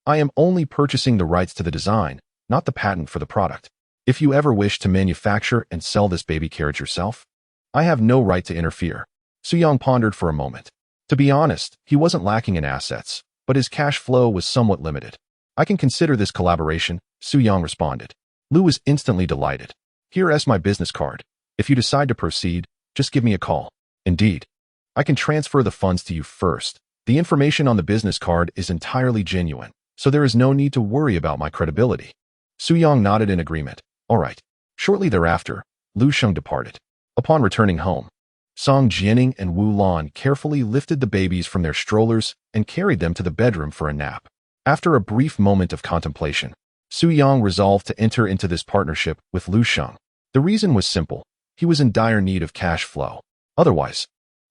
I am only purchasing the rights to the design, not the patent for the product. If you ever wish to manufacture and sell this baby carriage yourself, I have no right to interfere. Su-Yang pondered for a moment. To be honest, he wasn't lacking in assets, but his cash flow was somewhat limited. I can consider this collaboration, Su-Yang responded. Lu was instantly delighted. Here is my business card. If you decide to proceed, just give me a call. Indeed. I can transfer the funds to you first. The information on the business card is entirely genuine, so there is no need to worry about my credibility. Su-Yang nodded in agreement. All right. Shortly thereafter, Lu Sheng departed. Upon returning home, Song Jianing and Wu Lan carefully lifted the babies from their strollers and carried them to the bedroom for a nap. After a brief moment of contemplation, Su-Yang resolved to enter into this partnership with Lu Sheng. The reason was simple. He was in dire need of cash flow. Otherwise,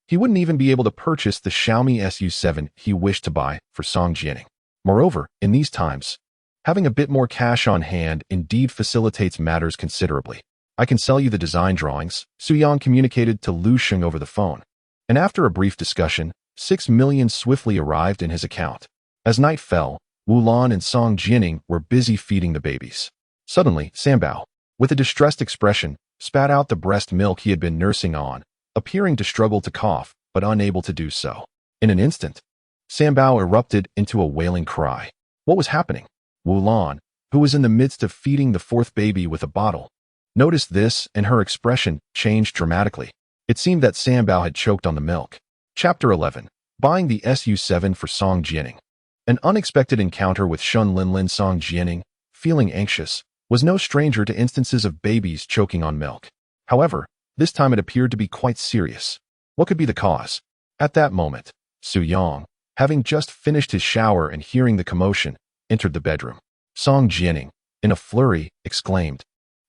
he wouldn't even be able to purchase the Xiaomi SU7 he wished to buy for Song Jianing. Moreover, in these times, having a bit more cash on hand indeed facilitates matters considerably. I can sell you the design drawings, Su-Yang communicated to Lu Sheng over the phone. And after a brief discussion, 6 million swiftly arrived in his account. As night fell, Wu Lan and Song Jianing were busy feeding the babies. Suddenly, Sambao, with a distressed expression, spat out the breast milk he had been nursing on, appearing to struggle to cough, but unable to do so. In an instant, Sambao erupted into a wailing cry. What was happening? Wu Lan, who was in the midst of feeding the fourth baby with a bottle, noticed this and her expression changed dramatically. It seemed that Sambao had choked on the milk. Chapter 11. Buying the SU-7 for Song Jianing. An unexpected encounter with Shun Linlin. Song Jianing, feeling anxious, was no stranger to instances of babies choking on milk. However, this time it appeared to be quite serious. What could be the cause? At that moment, Su Yang, having just finished his shower and hearing the commotion, entered the bedroom. Song Jianing, in a flurry, exclaimed,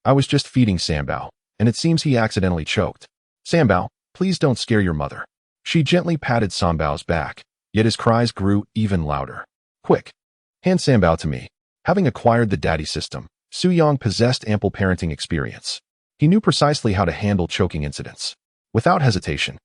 "I was just feeding Sambao, and it seems he accidentally choked. Sambao, please don't scare your mother." She gently patted Sambao's back, yet his cries grew even louder. "Quick, hand Sambao to me." Having acquired the daddy system, Su Yang possessed ample parenting experience. He knew precisely how to handle choking incidents. Without hesitation,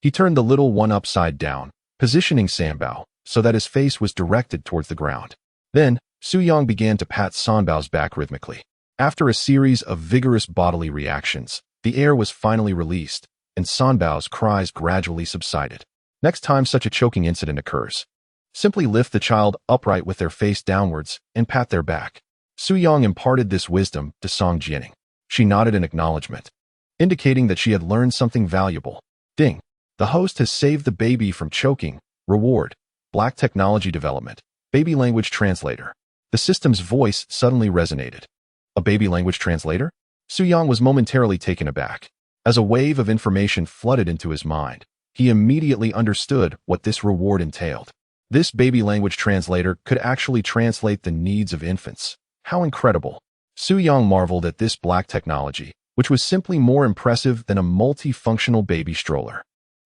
he turned the little one upside down, positioning Sambao so that his face was directed towards the ground. Then, Su Yang began to pat Sambao's back rhythmically. After a series of vigorous bodily reactions, the air was finally released, and Sambao's cries gradually subsided. Next time such a choking incident occurs, simply lift the child upright with their face downwards and pat their back. Su Yang imparted this wisdom to Song Jianing. She nodded in acknowledgement, indicating that she had learned something valuable. Ding! The host has saved the baby from choking. Reward: Black Technology Development. Baby Language Translator. The system's voice suddenly resonated. A baby language translator? Su Yang was momentarily taken aback. As a wave of information flooded into his mind, he immediately understood what this reward entailed. This baby language translator could actually translate the needs of infants. How incredible! Su Yang marveled at this black technology, which was simply more impressive than a multifunctional baby stroller.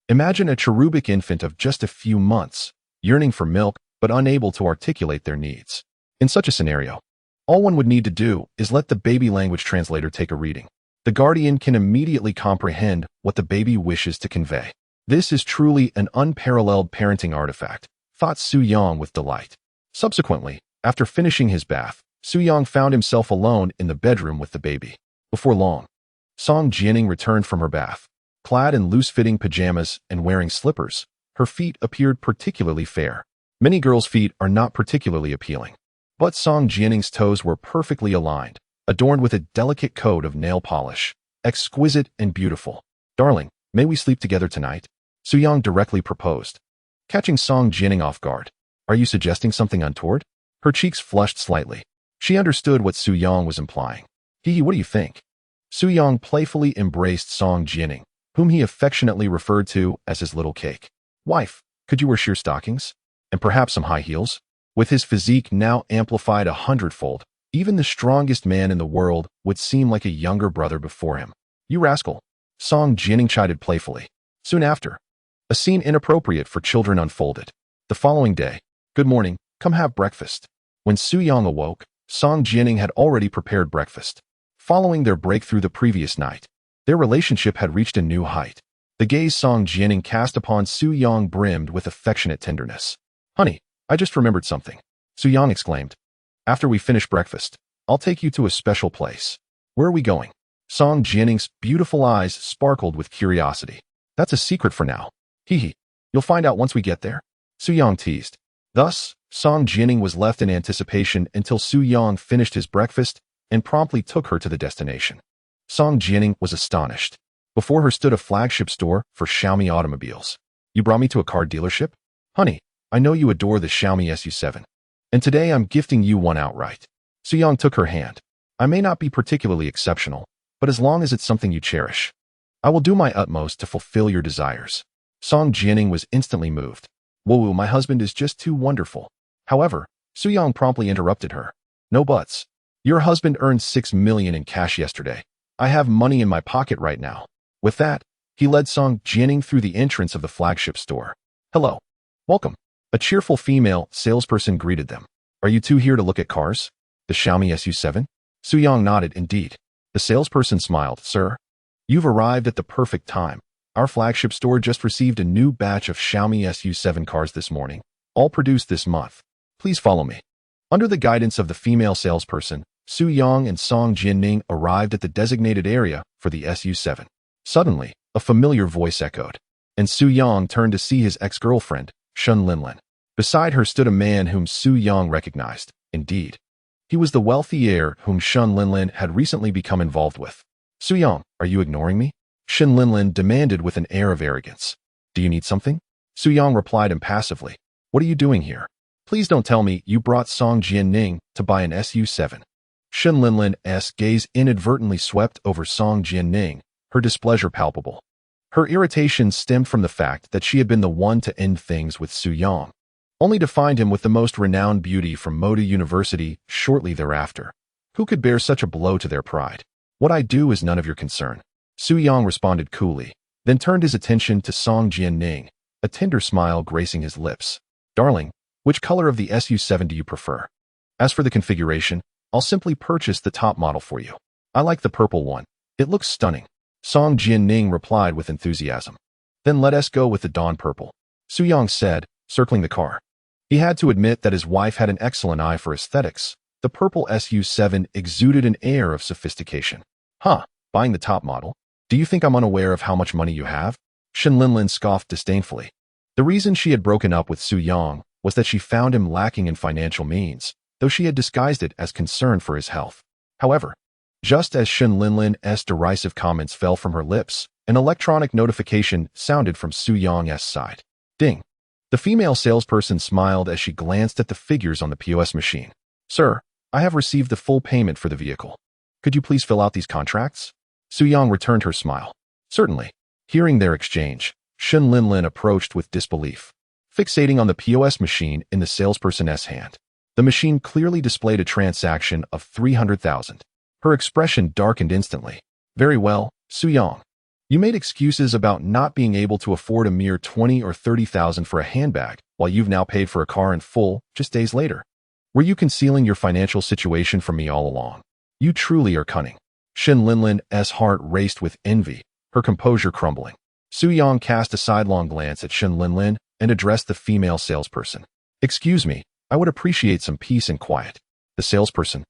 Imagine a cherubic infant of just a few months, yearning for milk but unable to articulate their needs. In such a scenario, all one would need to do is let the baby language translator take a reading. The guardian can immediately comprehend what the baby wishes to convey. This is truly an unparalleled parenting artifact, thought Su Yang with delight. Subsequently, after finishing his bath, Su Yang found himself alone in the bedroom with the baby. Before long, Song Jianing returned from her bath. Clad in loose-fitting pajamas and wearing slippers, her feet appeared particularly fair. Many girls' feet are not particularly appealing, but Song Jianing's toes were perfectly aligned, adorned with a delicate coat of nail polish, exquisite and beautiful. "Darling, may we sleep together tonight?" Su Yang directly proposed, catching Song Jianing off guard. "Are you suggesting something untoward?" Her cheeks flushed slightly. She understood what Su Yang was implying. What do you think?" Su Yang playfully embraced Song Jianing, whom he affectionately referred to as his little cake. "Wife, could you wear sheer stockings? And perhaps some high heels?" With his physique now amplified 100-fold, even the strongest man in the world would seem like a younger brother before him. "You rascal," Song Jianing chided playfully. Soon after, a scene inappropriate for children unfolded. The following day, "Good morning, come have breakfast." When Su Yang awoke, Song Jianing had already prepared breakfast. Following their breakthrough the previous night, their relationship had reached a new height. The gaze Song Jianing cast upon Su Yang brimmed with affectionate tenderness. "Honey, I just remembered something," Su Yang exclaimed. "After we finish breakfast, I'll take you to a special place." "Where are we going?" Song Jianing's beautiful eyes sparkled with curiosity. "That's a secret for now. You'll find out once we get there," Su Yang teased. Thus, Song Jianing was left in anticipation until Su Yang finished his breakfast and promptly took her to the destination. Song Jianing was astonished. Before her stood a flagship store for Xiaomi automobiles. "You brought me to a car dealership? Honey, I know you adore the Xiaomi SU7. And today I'm gifting you one outright." Su Yang took her hand. "I may not be particularly exceptional, but as long as it's something you cherish, I will do my utmost to fulfill your desires." Song Jianing was instantly moved. "Whoa, my husband is just too wonderful." However, Su Yang promptly interrupted her. "No buts. Your husband earned 6 million in cash yesterday. I have money in my pocket right now." With that, he led Song Jianing through the entrance of the flagship store. "Hello. Welcome." A cheerful female salesperson greeted them. "Are you two here to look at cars? The Xiaomi SU7? Su Yang nodded. "Indeed." The salesperson smiled. "Sir, you've arrived at the perfect time. Our flagship store just received a new batch of Xiaomi SU7 cars this morning, all produced this month. Please follow me." Under the guidance of the female salesperson, Su Yang and Song Jianing arrived at the designated area for the SU7. Suddenly, a familiar voice echoed, and Su Yang turned to see his ex-girlfriend, Shun Linlin. Beside her stood a man whom Su Yang recognized. Indeed, he was the wealthy heir whom Shun Linlin had recently become involved with. "Su Yang, are you ignoring me?" Shin Linlin demanded with an air of arrogance. Do you need something? Su Yang replied impassively. What are you doing here? Please don't tell me you brought Song Jianning to buy an SU-7. Shin Linlin's gaze inadvertently swept over Song Jianning, her displeasure palpable. Her irritation stemmed from the fact that she had been the one to end things with Su Yang, only to find him with the most renowned beauty from Moda University shortly thereafter. Who could bear such a blow to their pride? What I do is none of your concern. Su Yang responded coolly, then turned his attention to Song Jianning, a tender smile gracing his lips. Darling, which color of the SU-7 do you prefer? As for the configuration, I'll simply purchase the top model for you. I like the purple one. It looks stunning. Song Jianning replied with enthusiasm. Then let us go with the dawn purple, Su Yang said, circling the car. He had to admit that his wife had an excellent eye for aesthetics. The purple SU-7 exuded an air of sophistication. Huh, buying the top model? Do you think I'm unaware of how much money you have? Shin Linlin scoffed disdainfully. The reason she had broken up with Su Yang was that she found him lacking in financial means, though she had disguised it as concern for his health. However, just as Shin Linlin's derisive comments fell from her lips, an electronic notification sounded from Su Yang's side. Ding. The female salesperson smiled as she glanced at the figures on the POS machine. Sir, I have received the full payment for the vehicle. Could you please fill out these contracts? Su Yang returned her smile. Certainly. Hearing their exchange, Shin Linlin approached with disbelief, fixating on the POS machine in the salesperson's hand. The machine clearly displayed a transaction of 300,000. Her expression darkened instantly. Very well, Su Yang. You made excuses about not being able to afford a mere 20 or 30,000 for a handbag, while you've now paid for a car in full just days later. Were you concealing your financial situation from me all along? You truly are cunning. Shin Linlin's heart raced with envy, her composure crumbling. Su Yang cast a sidelong glance at Shin Linlin and addressed the female salesperson. Excuse me, I would appreciate some peace and quiet. The salesperson,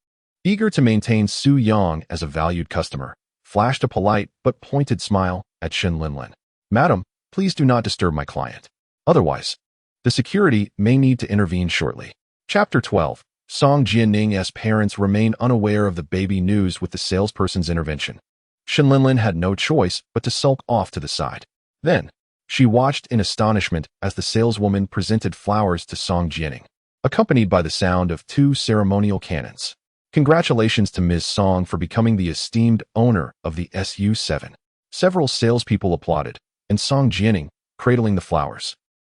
eager to maintain Su Yang as a valued customer, flashed a polite but pointed smile at Shin Linlin. Madam, please do not disturb my client. Otherwise, the security may need to intervene shortly. Chapter 12. Song Jianning's parents remain unaware of the baby news with the salesperson's intervention. Shin Linlin had no choice but to sulk off to the side. Then, she watched in astonishment as the saleswoman presented flowers to Song Jianning, accompanied by the sound of 2 ceremonial cannons. Congratulations to Ms. Song for becoming the esteemed owner of the SU-7. Several salespeople applauded, and Song Jianning, cradling the flowers,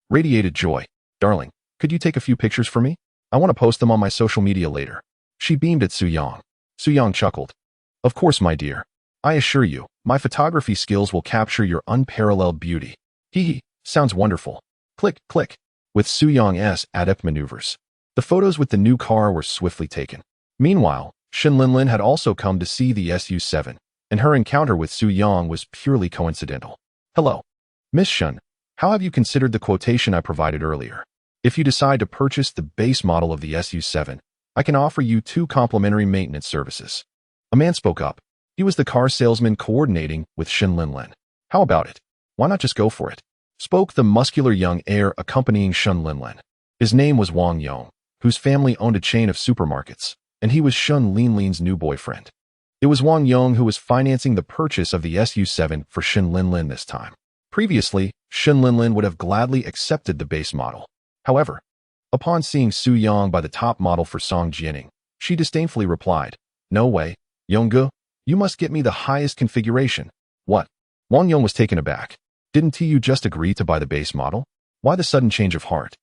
radiated joy. Darling, could you take a few pictures for me? I want to post them on my social media later. She beamed at Su Yang. Su Yang chuckled. Of course, my dear. I assure you, my photography skills will capture your unparalleled beauty. Hee hee, sounds wonderful. Click, click. With Su Yang's adept maneuvers, the photos with the new car were swiftly taken. Meanwhile, Shin Linlin had also come to see the SU-7, and her encounter with Su Yang was purely coincidental. Hello. Miss Shin, how have you considered the quotation I provided earlier? If you decide to purchase the base model of the SU-7, I can offer you 2 complimentary maintenance services. A man spoke up. He was the car salesman coordinating with Shin Linlin. How about it? Why not just go for it? Spoke the muscular young heir accompanying Shin Linlin. His name was Wang Yong, whose family owned a chain of supermarkets, and he was Shin Linlin's new boyfriend. It was Wang Yong who was financing the purchase of the SU-7 for Shin Linlin this time. Previously, Shin Linlin would have gladly accepted the base model. However, upon seeing Su Yang buy the top model for Song Jianning, she disdainfully replied, No way, Yongge, you must get me the highest configuration. What? Wang Yong was taken aback. Didn't you just agree to buy the base model? Why the sudden change of heart?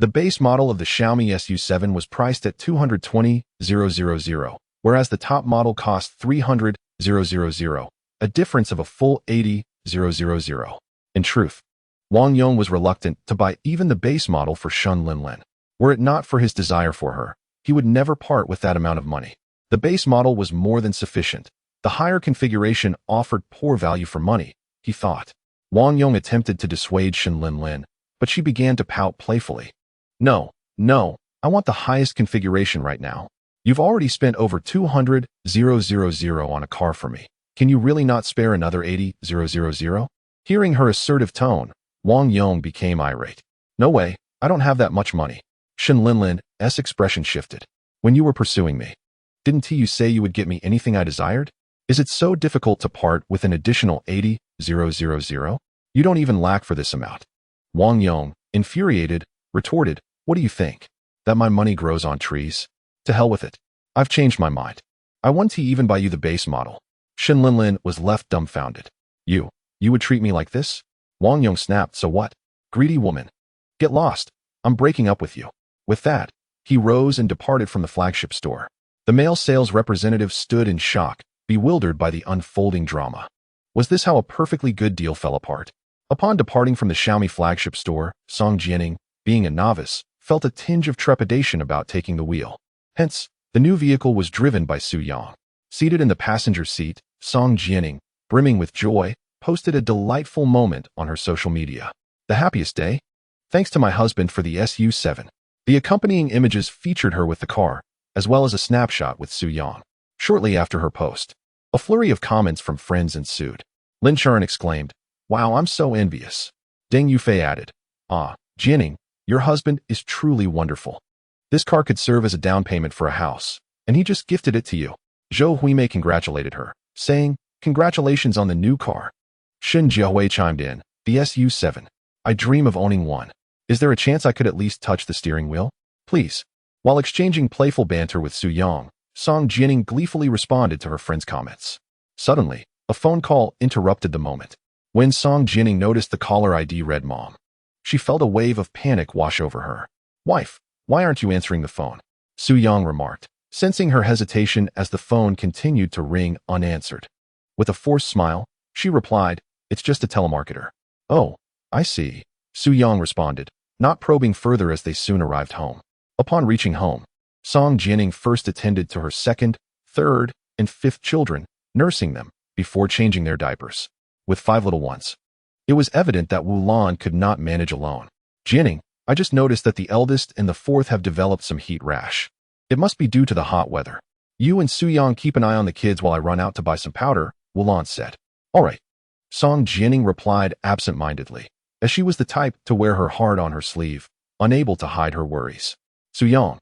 The base model of the Xiaomi SU-7 was priced at 220,000, whereas the top model cost 300,000, a difference of a full 80,000. In truth, Wang Yong was reluctant to buy even the base model for Shin Linlin. Were it not for his desire for her, he would never part with that amount of money. The base model was more than sufficient. The higher configuration offered poor value for money, he thought. Wang Yong attempted to dissuade Shin Linlin, but she began to pout playfully. No, I want the highest configuration right now. You've already spent over 200,000 on a car for me. Can you really not spare another 80,000? Hearing her assertive tone, Wang Yong became irate. No way, I don't have that much money. Shin Linlin's expression shifted. When you were pursuing me, didn't you say you would get me anything I desired? Is it so difficult to part with an additional 000? You don't even lack for this amount. Wang Yong, infuriated, retorted, what do you think? That my money grows on trees? To hell with it. I've changed my mind. I want to even buy you the base model. Shen Linlin was left dumbfounded. You would treat me like this? Wang Yong snapped, so what? Greedy woman. Get lost. I'm breaking up with you. With that, he rose and departed from the flagship store. The male sales representative stood in shock, bewildered by the unfolding drama. Was this how a perfectly good deal fell apart? Upon departing from the Xiaomi flagship store, Song Jianing, being a novice, felt a tinge of trepidation about taking the wheel. Hence, the new vehicle was driven by Su Yang. Seated in the passenger seat, Song Jianing, brimming with joy, posted a delightful moment on her social media. The happiest day? Thanks to my husband for the SU7. The accompanying images featured her with the car, as well as a snapshot with Su Yang. Shortly after her post, a flurry of comments from friends ensued. Lin Sharon exclaimed, "Wow, I'm so envious." Deng Yufei added, "Ah, Jianing, your husband is truly wonderful. This car could serve as a down payment for a house, and he just gifted it to you." Zhou Huimei congratulated her, saying, "Congratulations on the new car." Shen Jiahui chimed in, "The SU7. I dream of owning one. Is there a chance I could at least touch the steering wheel? Please." While exchanging playful banter with Su Yang, Song Jianing gleefully responded to her friend's comments. Suddenly, a phone call interrupted the moment. When Song Jianing noticed the caller ID read Mom, she felt a wave of panic wash over her. "Wife, why aren't you answering the phone?" Su Yang remarked, sensing her hesitation as the phone continued to ring unanswered. With a forced smile, she replied, "It's just a telemarketer." "Oh, I see," Su Yang responded, not probing further as they soon arrived home. Upon reaching home, Song Jianing first attended to her second, third, and fifth children, nursing them, before changing their diapers. With 5 little ones, it was evident that Wu Lan could not manage alone. "Jianing, I just noticed that the eldest and the fourth have developed some heat rash. It must be due to the hot weather. You and Su Yang keep an eye on the kids while I run out to buy some powder," Wu Lan said. "All right," Song Jianing replied absent-mindedly, as she was the type to wear her heart on her sleeve, unable to hide her worries. Su Yang,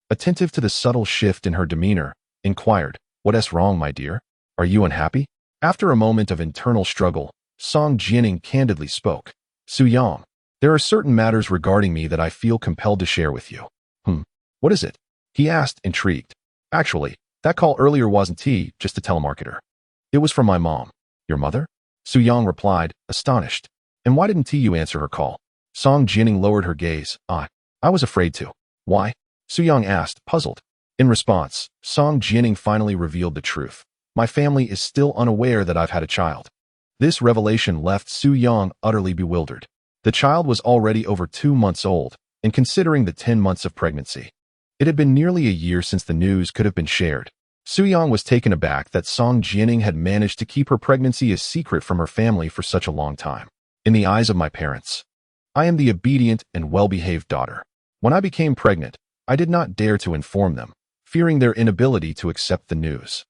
attentive to the subtle shift in her demeanor, inquired, "What's wrong, my dear? Are you unhappy?" After a moment of internal struggle, Song Jianing candidly spoke. "Su Yang, there are certain matters regarding me that I feel compelled to share with you." What is it?" he asked, intrigued. "Actually, that call earlier wasn't just a telemarketer. It was from my mom." "Your mother?" Su Yang replied, astonished. "And why didn't you answer her call?" Song Jianing lowered her gaze. I was afraid to." "Why?" Su Yang asked, puzzled. In response, Song Jianing finally revealed the truth. "My family is still unaware that I've had a child." This revelation left Su Yang utterly bewildered. The child was already over 2 months old, and considering the 10 months of pregnancy, it had been nearly a year since the news could have been shared. Su Yang was taken aback that Song Jianing had managed to keep her pregnancy a secret from her family for such a long time. "In the eyes of my parents, I am the obedient and well-behaved daughter. When I became pregnant, I did not dare to inform them, fearing their inability to accept the news.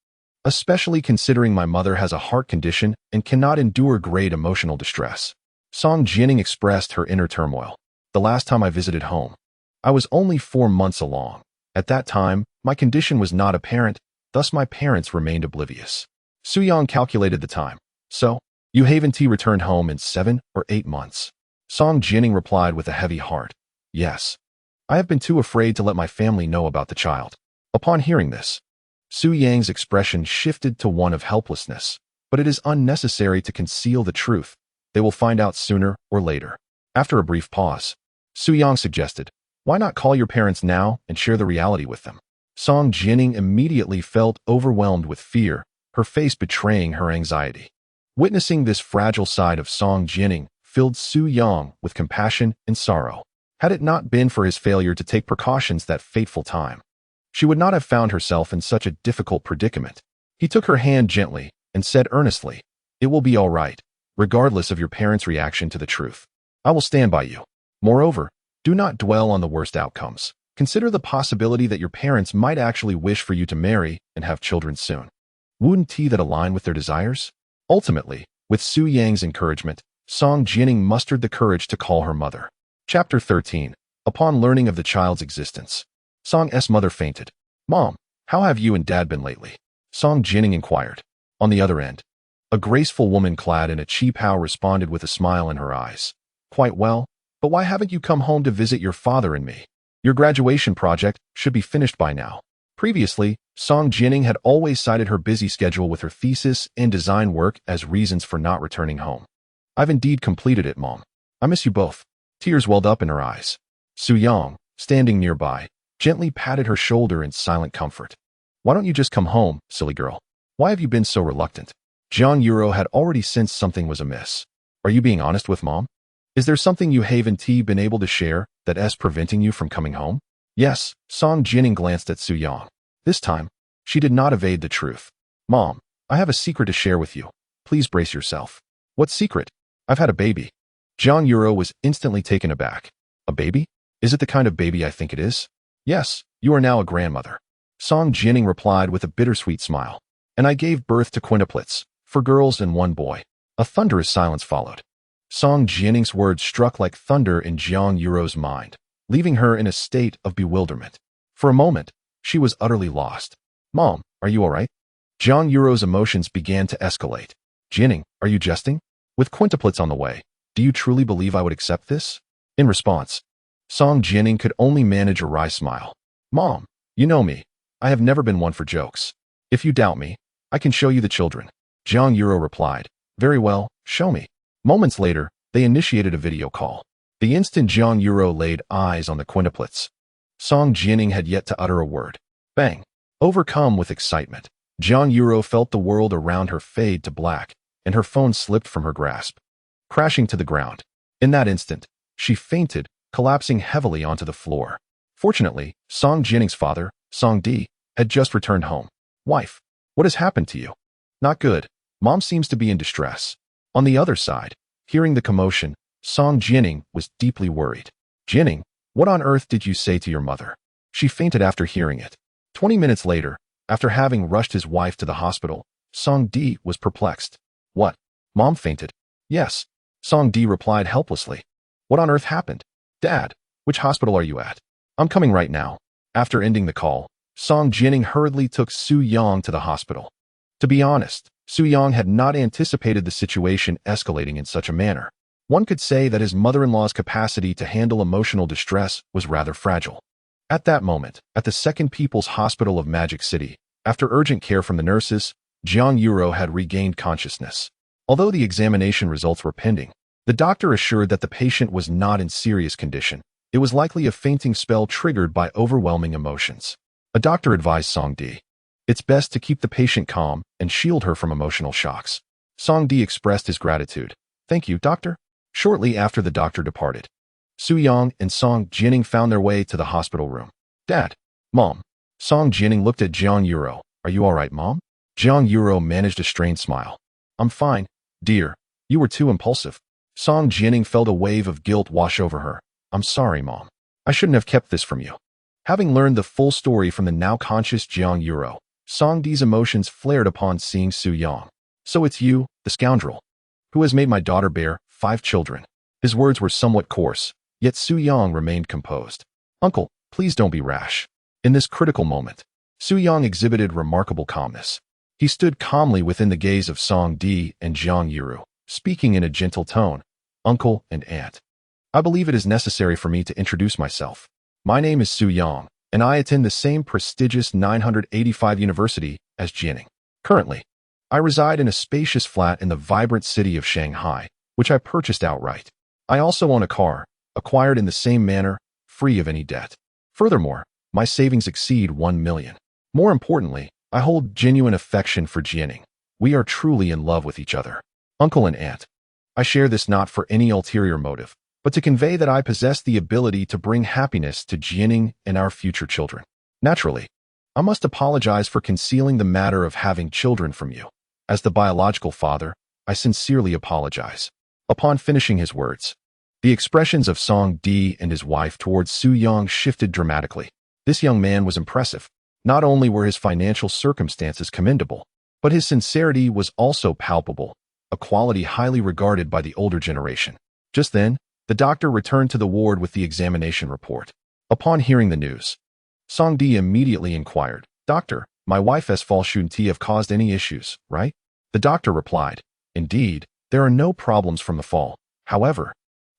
Especially considering my mother has a heart condition and cannot endure great emotional distress." Song Jianing expressed her inner turmoil. "The last time I visited home, I was only 4 months along. At that time, my condition was not apparent, thus my parents remained oblivious." Su Yang calculated the time. "So, you haven't returned home in 7 or 8 months?" Song Jianing replied with a heavy heart. "Yes. I have been too afraid to let my family know about the child." Upon hearing this, Su Yang's expression shifted to one of helplessness. "But it is unnecessary to conceal the truth. They will find out sooner or later." After a brief pause, Su Yang suggested, "Why not call your parents now and share the reality with them?" Song Jianing immediately felt overwhelmed with fear, her face betraying her anxiety. Witnessing this fragile side of Song Jianing filled Su Yang with compassion and sorrow. Had it not been for his failure to take precautions that fateful time, she would not have found herself in such a difficult predicament. He took her hand gently and said earnestly, "It will be all right, regardless of your parents' reaction to the truth. I will stand by you. Moreover, do not dwell on the worst outcomes. Consider the possibility that your parents might actually wish for you to marry and have children soon. Wouldn't that align with their desires?" Ultimately, with Su Yang's encouragement, Song Jianing mustered the courage to call her mother. Chapter 13. Upon learning of the child's existence, Song's mother fainted. "Mom, how have you and Dad been lately?" Song Jianing inquired. On the other end, A graceful woman clad in a cheapao responded with a smile in her eyes. Quite well, but why haven't you come home to visit your father and me? Your graduation project should be finished by now. Previously, Song Jining had always cited her busy schedule with her thesis and design work as reasons for not returning home. I've indeed completed it, Mom. I miss you both. Tears welled up in her eyes. Su-young, standing nearby, gently patted her shoulder in silent comfort. Why don't you just come home, silly girl? Why have you been so reluctant? Jiang Yuro had already sensed something was amiss. Are you being honest with Mom? Is there something you haven't been able to share that's preventing you from coming home? Yes, Song Jining glanced at Su-young. This time, she did not evade the truth. Mom, I have a secret to share with you. Please brace yourself. What secret? I've had a baby. Jiang Yuro was instantly taken aback. A baby? Is it the kind of baby I think it is? Yes, you are now a grandmother. Song Jining replied with a bittersweet smile. And I gave birth to quintuplets, 4 girls and 1 boy. A thunderous silence followed. Song Jining's words struck like thunder in Jiang Yuro's mind, leaving her in a state of bewilderment. For a moment, she was utterly lost. Mom, are you all right? Jiang Yuro's emotions began to escalate. Jining, are you jesting? With quintuplets on the way, do you truly believe I would accept this? In response, Song Jining could only manage a wry smile. Mom, you know me. I have never been one for jokes. If you doubt me, I can show you the children. Jiang Yuro replied. Very well, show me. Moments later, they initiated a video call. The instant Jiang Yuro laid eyes on the quintuplets, Song Jining had yet to utter a word. Bang! Overcome with excitement, Jiang Yuro felt the world around her fade to black, and her phone slipped from her grasp, crashing to the ground. In that instant, she fainted, collapsing heavily onto the floor. Fortunately, Song Jining's father, Song Di, had just returned home. Wife, what has happened to you? Not good. Mom seems to be in distress. On the other side, hearing the commotion, Song Jining was deeply worried. Jining, what on earth did you say to your mother? She fainted after hearing it. 20 minutes later, after having rushed his wife to the hospital, Song Di was perplexed. What? Mom fainted? Yes. Song Di replied helplessly. What on earth happened? Dad, which hospital are you at? I'm coming right now. After ending the call, Song Jining hurriedly took Su-young to the hospital. To be honest, Su-young had not anticipated the situation escalating in such a manner. One could say that his mother-in-law's capacity to handle emotional distress was rather fragile. At that moment, at the Second People's Hospital of Magic City, after urgent care from the nurses, Jiang Yuro had regained consciousness. Although the examination results were pending, the doctor assured that the patient was not in serious condition. It was likely a fainting spell triggered by overwhelming emotions. A doctor advised Song Di. It's best to keep the patient calm and shield her from emotional shocks. Song Di expressed his gratitude. Thank you, doctor. Shortly after the doctor departed, Su-young and Song Jining found their way to the hospital room. Dad, Mom. Song Jining looked at Jiang Yuro. Are you all right, Mom? Jiang Yuro managed a strained smile. I'm fine, dear. You were too impulsive. Song Jining felt a wave of guilt wash over her. I'm sorry, Mom. I shouldn't have kept this from you. Having learned the full story from the now conscious Jiang Yuro, Song Di's emotions flared upon seeing Su-young. So it's you, the scoundrel, who has made my daughter bear 5 children. His words were somewhat coarse, yet Su-young remained composed. Uncle, please don't be rash. In this critical moment, Su-young exhibited remarkable calmness. He stood calmly within the gaze of Song Di and Jiang Yuro, speaking in a gentle tone. Uncle and Aunt, I believe it is necessary for me to introduce myself. My name is Su-young, and I attend the same prestigious 985 university as Jining. Currently, I reside in a spacious flat in the vibrant city of Shanghai, which I purchased outright. I also own a car, acquired in the same manner, free of any debt. Furthermore, my savings exceed 1 million. More importantly, I hold genuine affection for Jining. We are truly in love with each other. Uncle and Aunt, I share this not for any ulterior motive, but to convey that I possess the ability to bring happiness to Jining and our future children. Naturally, I must apologize for concealing the matter of having children from you. As the biological father, I sincerely apologize. Upon finishing his words, the expressions of Song Di and his wife towards Su-young shifted dramatically. This young man was impressive. Not only were his financial circumstances commendable, but his sincerity was also palpable, a quality highly regarded by the older generation. Just then, the doctor returned to the ward with the examination report. Upon hearing the news, Song Di immediately inquired, Doctor, my wife has fallen have caused any issues, right? The doctor replied, "Indeed, there are no problems from the fall. However,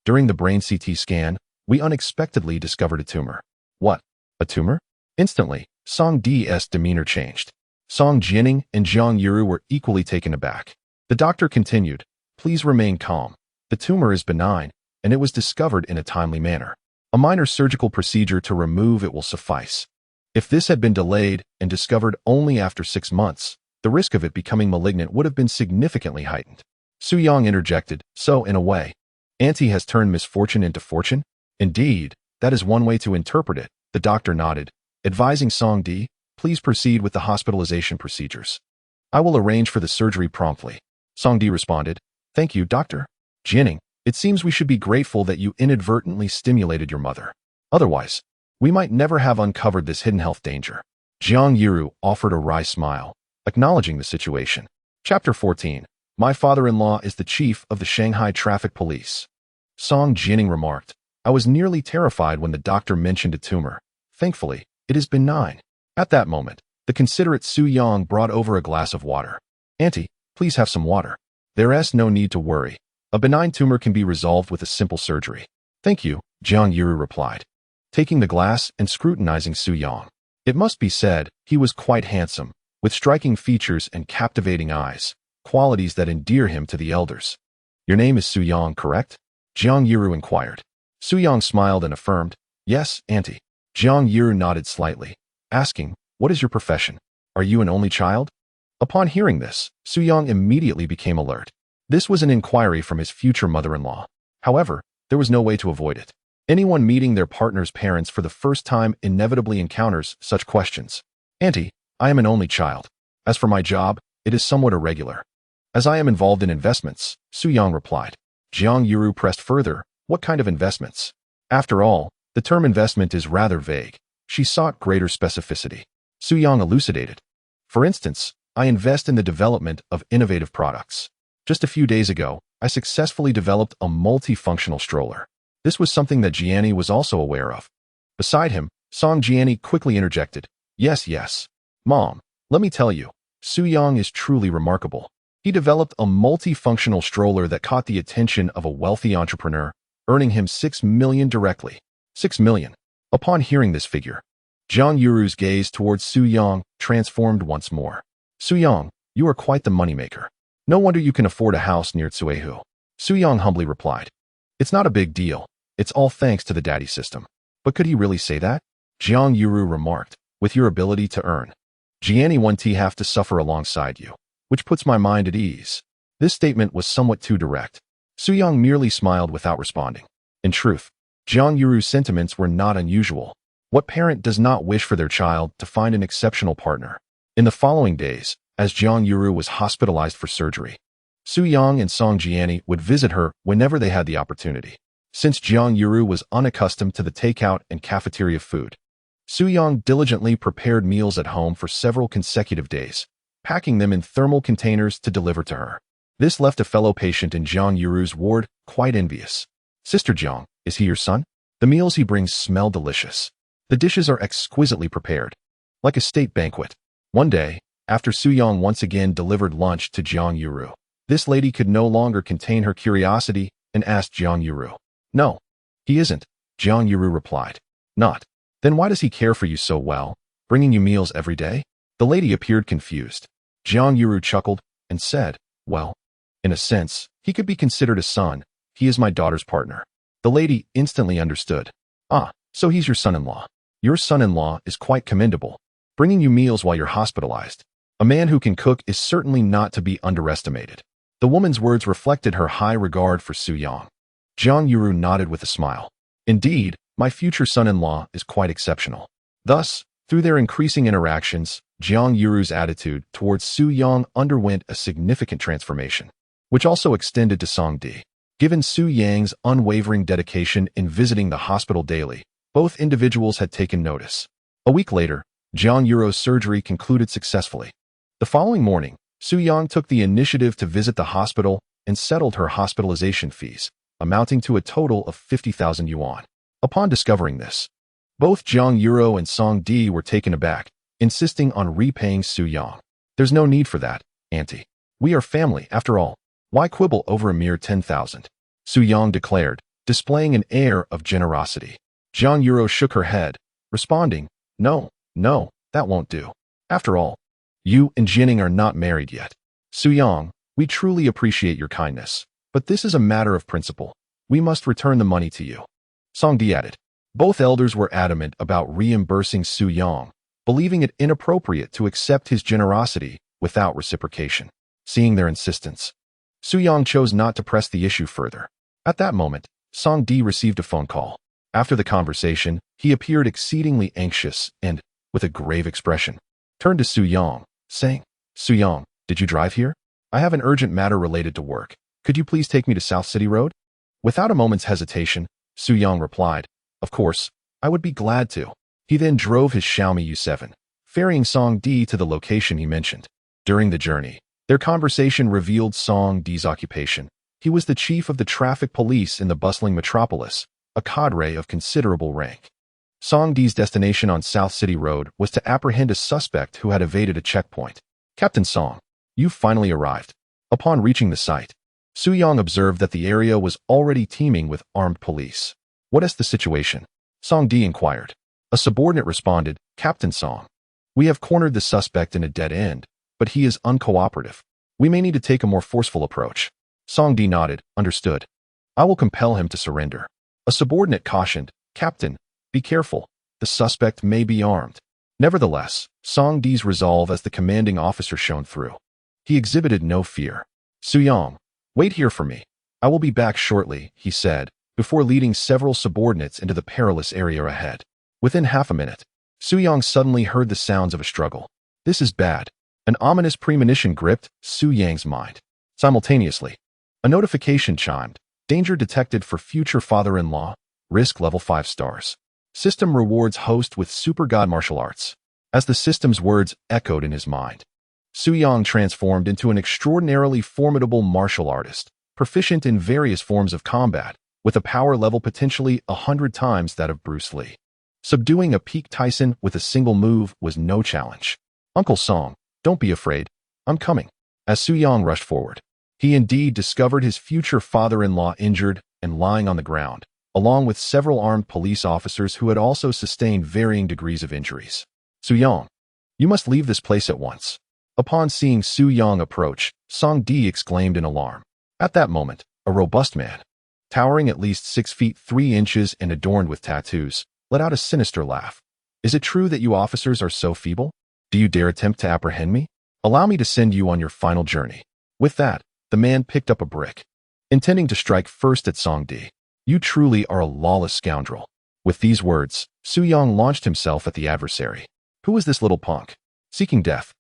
during the brain CT scan, we unexpectedly discovered a tumor." "What? A tumor?" Instantly, Song Di's demeanor changed. Song Jianing and Jiang Yuru were equally taken aback. The doctor continued, "Please remain calm. The tumor is benign, and it was discovered in a timely manner. A minor surgical procedure to remove it will suffice. If this had been delayed and discovered only after 6 months, the risk of it becoming malignant would have been significantly heightened." Su Yang interjected, "So, in a way, Auntie has turned misfortune into fortune?" "Indeed, that is one way to interpret it," the doctor nodded, advising Song Di, "Please proceed with the hospitalization procedures. I will arrange for the surgery promptly." Song Di responded, "Thank you, Doctor Jianing. It seems we should be grateful that you inadvertently stimulated your mother. Otherwise, we might never have uncovered this hidden health danger." Jiang Yuru offered a wry smile, acknowledging the situation. Chapter 14. My father-in-law is the chief of the Shanghai Traffic Police. Song Jianing remarked, "I was nearly terrified when the doctor mentioned a tumor. Thankfully, it is benign." At that moment, the considerate Su Yang brought over a glass of water. "Auntie, please have some water. There's no need to worry. A benign tumor can be resolved with a simple surgery." "Thank you," Jiang Yuru replied, taking the glass and scrutinizing Su Yang. It must be said, he was quite handsome, with striking features and captivating eyes, qualities that endear him to the elders. "Your name is Su Yang, correct?" Jiang Yuru inquired. Su Yang smiled and affirmed, "Yes, Auntie." Jiang Yuru nodded slightly, asking, "What is your profession? Are you an only child?" Upon hearing this, Su Yang immediately became alert. This was an inquiry from his future mother-in-law. However, there was no way to avoid it. Anyone meeting their partner's parents for the first time inevitably encounters such questions. "Auntie, I am an only child. As for my job, it is somewhat irregular. As I am involved in investments," Su Yang replied. Jiang Yuru pressed further, "What kind of investments?" After all, the term investment is rather vague. She sought greater specificity. Su Yang elucidated. "For instance, I invest in the development of innovative products. Just a few days ago, I successfully developed a multifunctional stroller." This was something that Jiani was also aware of. Beside him, Song Jiani quickly interjected, Yes, Mom, let me tell you, Su Yang is truly remarkable. He developed a multifunctional stroller that caught the attention of a wealthy entrepreneur, earning him 6 million directly. 6 million. Upon hearing this figure, Jiang Yuru's gaze towards Su Yang transformed once more. "Su Yang, you are quite the moneymaker. No wonder you can afford a house near Tsuehu." Su Yang humbly replied, "It's not a big deal. It's all thanks to the daddy system." "But could he really say that?" Jiang Yuru remarked, "With your ability to earn, Jiani won't have to suffer alongside you, which puts my mind at ease." This statement was somewhat too direct. Su Yang merely smiled without responding. In truth, Jiang Yuru's sentiments were not unusual. What parent does not wish for their child to find an exceptional partner? In the following days, as Jiang Yuru was hospitalized for surgery, Su Yang and Song Jiani would visit her whenever they had the opportunity. Since Jiang Yuru was unaccustomed to the takeout and cafeteria food, Su Yang diligently prepared meals at home for several consecutive days, packing them in thermal containers to deliver to her. This left a fellow patient in Jiang Yuru's ward quite envious. "Sister Jiang, is he your son? The meals he brings smell delicious. The dishes are exquisitely prepared, like a state banquet." One day, after Su Yang once again delivered lunch to Jiang Yuru, this lady could no longer contain her curiosity and asked Jiang Yuru. "No, he isn't," Jiang Yuru replied. "Not? Then why does he care for you so well, bringing you meals every day?" The lady appeared confused. Jiang Yuru chuckled and said, "Well, in a sense, he could be considered a son. He is my daughter's partner." The lady instantly understood. "Ah, so he's your son-in-law. Your son-in-law is quite commendable, bringing you meals while you're hospitalized. A man who can cook is certainly not to be underestimated." The woman's words reflected her high regard for Su Yang. Jiang Yuru nodded with a smile. "Indeed, my future son-in-law is quite exceptional." Thus, through their increasing interactions, Jiang Yuru's attitude towards Su Yang underwent a significant transformation, which also extended to Song Di. Given Su Yang's unwavering dedication in visiting the hospital daily, both individuals had taken notice. A week later, Jiang Yuru's surgery concluded successfully. The following morning, Su Yang took the initiative to visit the hospital and settled her hospitalization fees, amounting to a total of 50,000 yuan. Upon discovering this, both Jiang Yuru and Song Di were taken aback, insisting on repaying Su Yang. "There's no need for that, Auntie. We are family, after all. Why quibble over a mere 10,000? Su Yang declared, displaying an air of generosity. Jiang Yuro shook her head, responding, No, that won't do. After all, you and Jining are not married yet. Su Yang, we truly appreciate your kindness, but this is a matter of principle. We must return the money to you. Song Di added. Both elders were adamant about reimbursing Su Yang, believing it inappropriate to accept his generosity without reciprocation. Seeing their insistence, Su Yang chose not to press the issue further. At that moment, Song Di received a phone call. After the conversation, he appeared exceedingly anxious and, with a grave expression, turned to Su Yang, saying, Su Yang, did you drive here? I have an urgent matter related to work. Could you please take me to South City Road? Without a moment's hesitation, Su Yang replied, Of course, I would be glad to. He then drove his Xiaomi U7, ferrying Song Di to the location he mentioned. During the journey, their conversation revealed Song Di's occupation. He was the chief of the traffic police in the bustling metropolis, a cadre of considerable rank. Song Di's destination on South City Road was to apprehend a suspect who had evaded a checkpoint. Captain Song, you've finally arrived. Upon reaching the site, Su Yang observed that the area was already teeming with armed police. What is the situation? Song Di inquired. A subordinate responded, Captain Song, we have cornered the suspect in a dead end, but he is uncooperative. We may need to take a more forceful approach. Song Di nodded, understood. I will compel him to surrender. A subordinate cautioned, Captain, be careful. The suspect may be armed. Nevertheless, Song Di's resolve as the commanding officer shone through. He exhibited no fear. Su Yang, wait here for me. I will be back shortly, he said, before leading several subordinates into the perilous area ahead. Within half a minute, Su Yang suddenly heard the sounds of a struggle. This is bad. An ominous premonition gripped Su Yang's mind. Simultaneously, a notification chimed. Danger detected for future father-in-law. Risk level 5 stars. System rewards host with super god martial arts. As the system's words echoed in his mind, Su Yang transformed into an extraordinarily formidable martial artist, proficient in various forms of combat, with a power level potentially 100 times that of Bruce Lee. Subduing a peak Tyson with a single move was no challenge. Uncle Song, don't be afraid. I'm coming. As Su Yang rushed forward, he indeed discovered his future father-in-law injured and lying on the ground, along with several armed police officers who had also sustained varying degrees of injuries. Su Yang, you must leave this place at once. Upon seeing Su Yang approach, Song Di exclaimed in alarm. At that moment, a robust man, towering at least 6 feet 3 inches and adorned with tattoos, let out a sinister laugh. Is it true that you officers are so feeble? Do you dare attempt to apprehend me? Allow me to send you on your final journey. With that, the man picked up a brick, intending to strike first at Song Di. You truly are a lawless scoundrel. With these words, Su Yang launched himself at the adversary. Who is this little punk? Seeking death.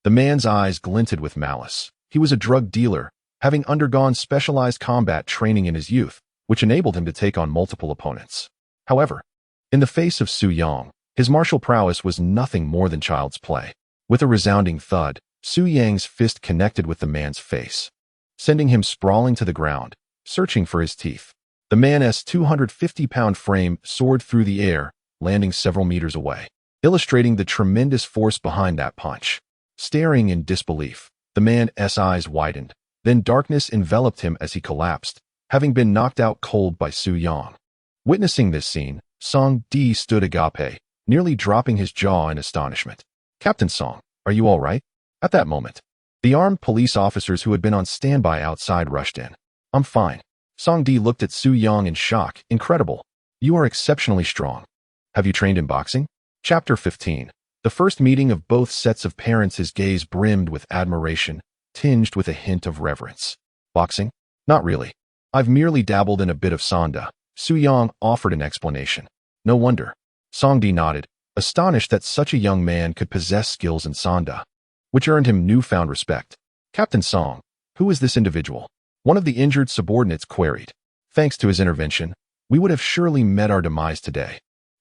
The man's eyes glinted with malice. He was a drug dealer, having undergone specialized combat training in his youth, which enabled him to take on multiple opponents. However, in the face of Su Yang, his martial prowess was nothing more than child's play. With a resounding thud, Su Yang's fist connected with the man's face, sending him sprawling to the ground, searching for his teeth. The man's 250-pound frame soared through the air, landing several meters away, illustrating the tremendous force behind that punch. Staring in disbelief, the man's eyes widened. Then darkness enveloped him as he collapsed, having been knocked out cold by Su Yang. Witnessing this scene, Song Di stood agape, nearly dropping his jaw in astonishment. Captain Song, are you all right? At that moment, the armed police officers who had been on standby outside rushed in. I'm fine. Song Di looked at Su Yang in shock. Incredible. You are exceptionally strong. Have you trained in boxing? Chapter 15. The first meeting of both sets of parents. His gaze brimmed with admiration, tinged with a hint of reverence. Boxing? Not really. I've merely dabbled in a bit of Sanda. Su Yang offered an explanation. No wonder. Song Di nodded, astonished that such a young man could possess skills in Sanda, which earned him newfound respect. Captain Song, who is this individual? One of the injured subordinates queried. Thanks to his intervention, we would have surely met our demise today.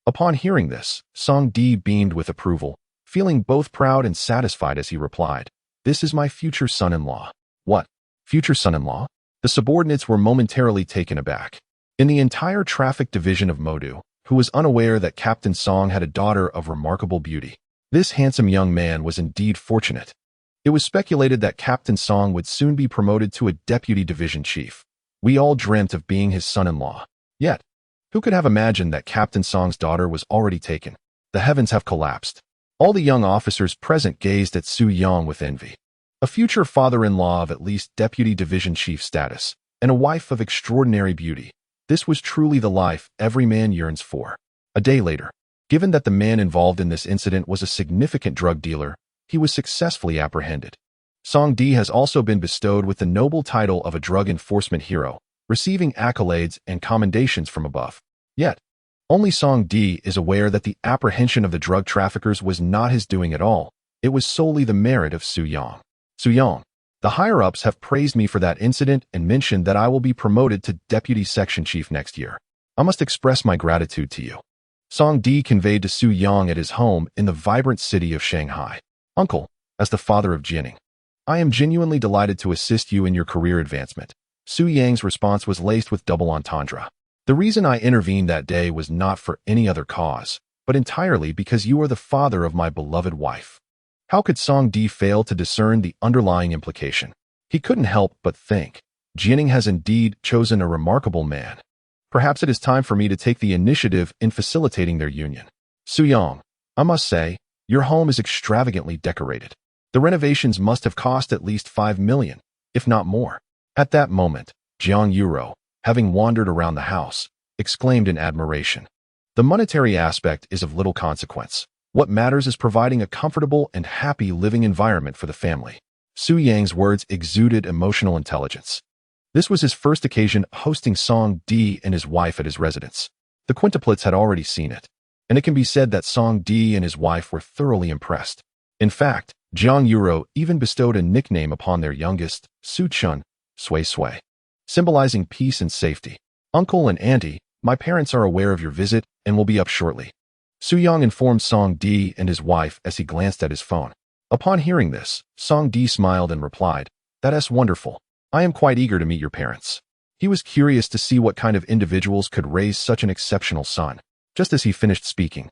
Upon hearing this, Song Di beamed with approval, feeling both proud and satisfied as he replied, This is my future son-in-law. What? Future son-in-law? The subordinates were momentarily taken aback. In the entire traffic division of Modu, who was unaware that Captain Song had a daughter of remarkable beauty, this handsome young man was indeed fortunate. It was speculated that Captain Song would soon be promoted to a deputy division chief. We all dreamt of being his son-in-law. Yet, who could have imagined that Captain Song's daughter was already taken? The heavens have collapsed. All the young officers present gazed at Su Yang with envy. A future father-in-law of at least deputy division chief status, and a wife of extraordinary beauty. This was truly the life every man yearns for. A day later, given that the man involved in this incident was a significant drug dealer, he was successfully apprehended. Song Di has also been bestowed with the noble title of a drug enforcement hero, receiving accolades and commendations from above. Yet, only Song Di is aware that the apprehension of the drug traffickers was not his doing at all. It was solely the merit of Su Yang. Su Yang, the higher-ups have praised me for that incident and mentioned that I will be promoted to deputy section chief next year. I must express my gratitude to you. Song Di conveyed to Su Yang at his home in the vibrant city of Shanghai. Uncle, as the father of Jining, I am genuinely delighted to assist you in your career advancement. Su Yang's response was laced with double entendre. The reason I intervened that day was not for any other cause, but entirely because you are the father of my beloved wife. How could Song Di fail to discern the underlying implication? He couldn't help but think, Jining has indeed chosen a remarkable man. Perhaps it is time for me to take the initiative in facilitating their union. Su Yang, I must say, your home is extravagantly decorated. The renovations must have cost at least 5 million, if not more. At that moment, Jiang Yuro, having wandered around the house, exclaimed in admiration. The monetary aspect is of little consequence. What matters is providing a comfortable and happy living environment for the family. Su Yang's words exuded emotional intelligence. This was his first occasion hosting Song Di and his wife at his residence. The quintuplets had already seen it, and it can be said that Song Di and his wife were thoroughly impressed. In fact, Jiang Yuro even bestowed a nickname upon their youngest, Su Chun, Sui Sui, symbolizing peace and safety. Uncle and Auntie, my parents are aware of your visit and will be up shortly. Su Yang informed Song Di and his wife as he glanced at his phone. Upon hearing this, Song Di smiled and replied, "That's wonderful. I am quite eager to meet your parents." He was curious to see what kind of individuals could raise such an exceptional son. Just as he finished speaking,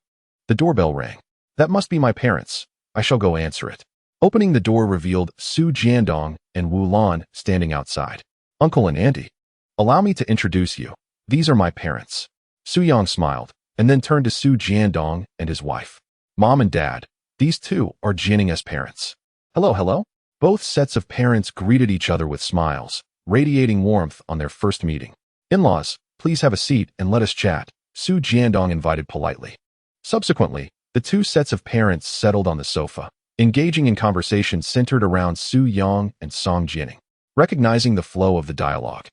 the doorbell rang. "That must be my parents. I shall go answer it." Opening the door revealed Su Jiandong and Wu Lan standing outside. "Uncle and Auntie, allow me to introduce you. These are my parents." Su Yang smiled, and then turned to Su Jiandong and his wife. "Mom and Dad, these two are Jining as parents." "Hello, hello." Both sets of parents greeted each other with smiles, radiating warmth on their first meeting. "In-laws, please have a seat and let us chat," Su Jiandong invited politely. Subsequently, the two sets of parents settled on the sofa, engaging in conversation centered around Su Yang and Song Jining. Recognizing the flow of the dialogue,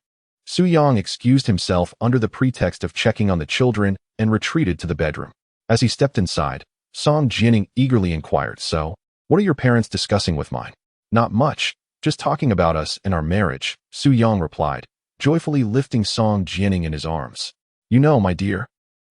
Su Yang excused himself under the pretext of checking on the children and retreated to the bedroom. As he stepped inside, Song Jining eagerly inquired, "So, what are your parents discussing with mine?" "Not much, just talking about us and our marriage," Su Yang replied, joyfully lifting Song Jining in his arms. "You know, my dear,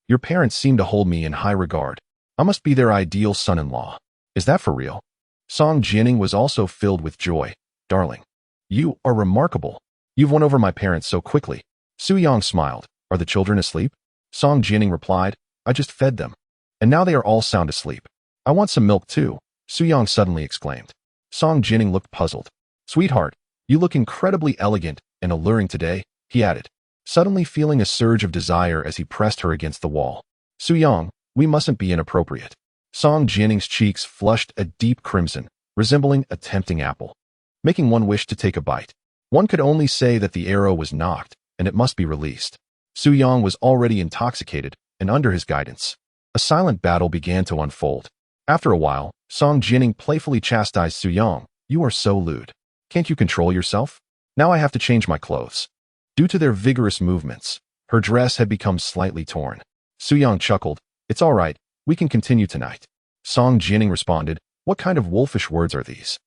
your parents seem to hold me in high regard. I must be their ideal son-in-law. Is that for real?" Song Jining was also filled with joy. "Darling, you are remarkable. You've won over my parents so quickly." Su Yang smiled. "Are the children asleep?" Song Jining replied, "I just fed them, and now they are all sound asleep." "I want some milk too," Su Yang suddenly exclaimed. Song Jining looked puzzled. "Sweetheart, you look incredibly elegant and alluring today," he added, suddenly feeling a surge of desire as he pressed her against the wall. "Su Yang, we mustn't be inappropriate." Song Jining's cheeks flushed a deep crimson, resembling a tempting apple, making one wish to take a bite. One could only say that the arrow was knocked, and it must be released. Su Yang was already intoxicated, and under his guidance, a silent battle began to unfold. After a while, Song Jining playfully chastised Su Yang. "You are so lewd. Can't you control yourself? Now I have to change my clothes." Due to their vigorous movements, her dress had become slightly torn. Su Yang chuckled. "It's all right, we can continue tonight." Song Jining responded, "What kind of wolfish words are these?"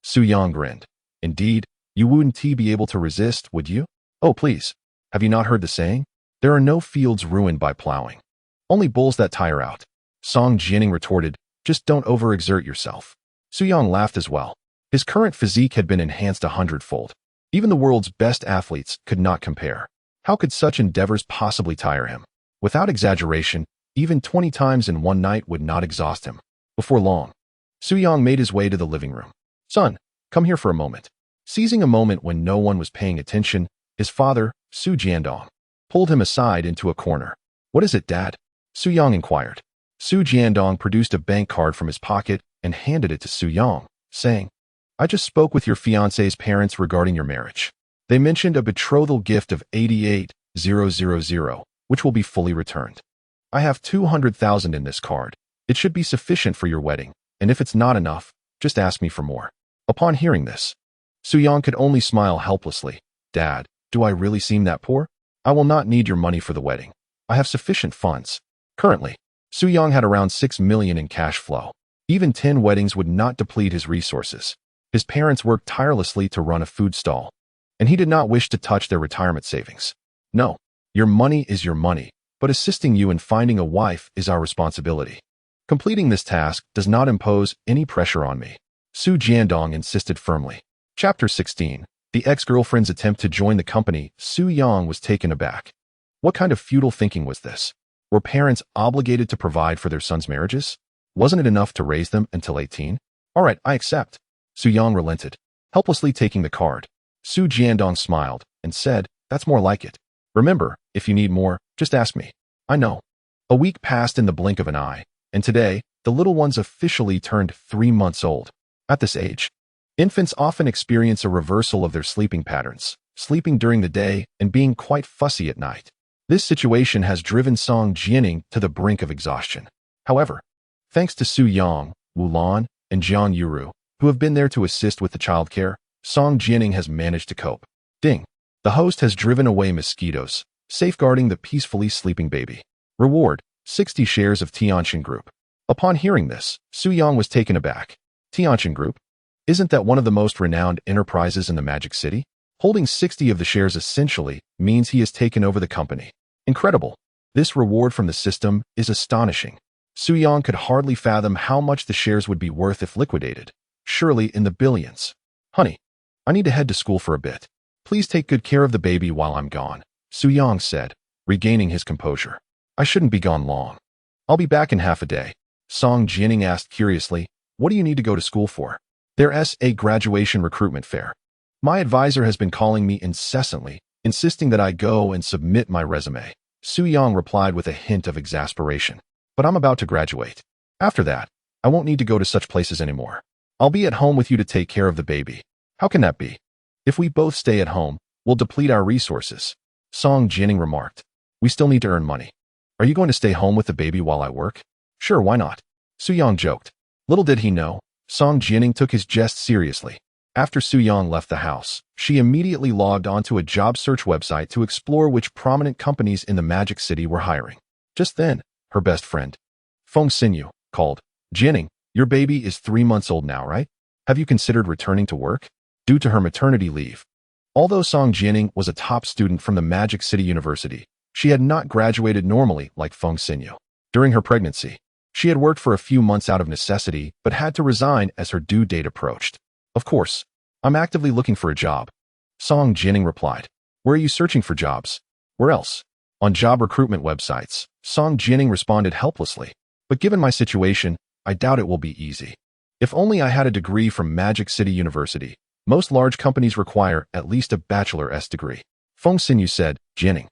Su Yang grinned. "Indeed, you wouldn't be able to resist, would you? Oh, please. Have you not heard the saying? There are no fields ruined by plowing. Only bulls that tire out." Song Jining retorted, "Just don't overexert yourself." Su Yang laughed as well. His current physique had been enhanced 100-fold. Even the world's best athletes could not compare. How could such endeavors possibly tire him? Without exaggeration, even 20 times in one night would not exhaust him. Before long, Su Yang made his way to the living room. "Son, Come here for a moment. Seizing a moment when no one was paying attention, his father, Su Jiandong, pulled him aside into a corner. What is it, Dad? Su Yang inquired. Su Jiandong produced a bank card from his pocket and handed it to Su Yang, saying, I just spoke with your fiancé's parents regarding your marriage. They mentioned a betrothal gift of 88,000, which will be fully returned. I have 200,000 in this card. It should be sufficient for your wedding, and if it's not enough, just ask me for more. Upon hearing this, Su Yang could only smile helplessly. Dad, do I really seem that poor? I will not need your money for the wedding. I have sufficient funds. Currently, Su Yang had around 6 million in cash flow. Even 10 weddings would not deplete his resources. His parents worked tirelessly to run a food stall, and he did not wish to touch their retirement savings. No, your money is your money, but assisting you in finding a wife is our responsibility. Completing this task does not impose any pressure on me. Su Jiandong insisted firmly. Chapter 16. The ex-girlfriend's attempt to join the company. Su Yang was taken aback. What kind of futile thinking was this? Were parents obligated to provide for their sons' marriages? Wasn't it enough to raise them until 18? All right, I accept. Su Yang relented, helplessly taking the card. Su Jiandong smiled and said, That's more like it. Remember, if you need more, just ask me. I know. A week passed in the blink of an eye, and today, the little ones officially turned 3 months old. At this age, infants often experience a reversal of their sleeping patterns, sleeping during the day and being quite fussy at night. This situation has driven Song Jianing to the brink of exhaustion. However, thanks to Su Yang, Wu Lan, and Jiang Yuru, who have been there to assist with the childcare, Song Jianing has managed to cope. Ding! The host has driven away mosquitoes, safeguarding the peacefully sleeping baby. Reward, 60 shares of Tianxin Group. Upon hearing this, Su Yang was taken aback. Tianxin Group? Isn't that one of the most renowned enterprises in the Magic City? Holding 60 of the shares essentially means he has taken over the company. Incredible. This reward from the system is astonishing. Su Yang could hardly fathom how much the shares would be worth if liquidated. Surely in the billions. Honey, I need to head to school for a bit. Please take good care of the baby while I'm gone, Su Yang said, regaining his composure. I shouldn't be gone long. I'll be back in half a day. Song Jianing asked curiously, What do you need to go to school for? There's a graduation recruitment fair. My advisor has been calling me incessantly, insisting that I go and submit my resume. Su Yang replied with a hint of exasperation. But I'm about to graduate. After that, I won't need to go to such places anymore. I'll be at home with you to take care of the baby. How can that be? If we both stay at home, we'll deplete our resources. Song Jianing remarked. We still need to earn money. Are you going to stay home with the baby while I work? Sure, why not? Su Yang joked. Little did he know, Song Jianing took his jest seriously. After Su Yang left the house, she immediately logged onto a job search website to explore which prominent companies in the Magic City were hiring. Just then, her best friend, Feng Xinyu, called. Jianing, your baby is 3 months old now, right? Have you considered returning to work? Due to her maternity leave. Although Song Jianing was a top student from the Magic City University, she had not graduated normally like Feng Xinyu. During her pregnancy, she had worked for a few months out of necessity but had to resign as her due date approached. Of course, I'm actively looking for a job. Song Jianing replied. Where are you searching for jobs? Where else? On job recruitment websites. Song Jianing responded helplessly. But given my situation, I doubt it will be easy. If only I had a degree from Magic City University. Most large companies require at least a bachelor's degree. Feng Xinyu said, Jianing,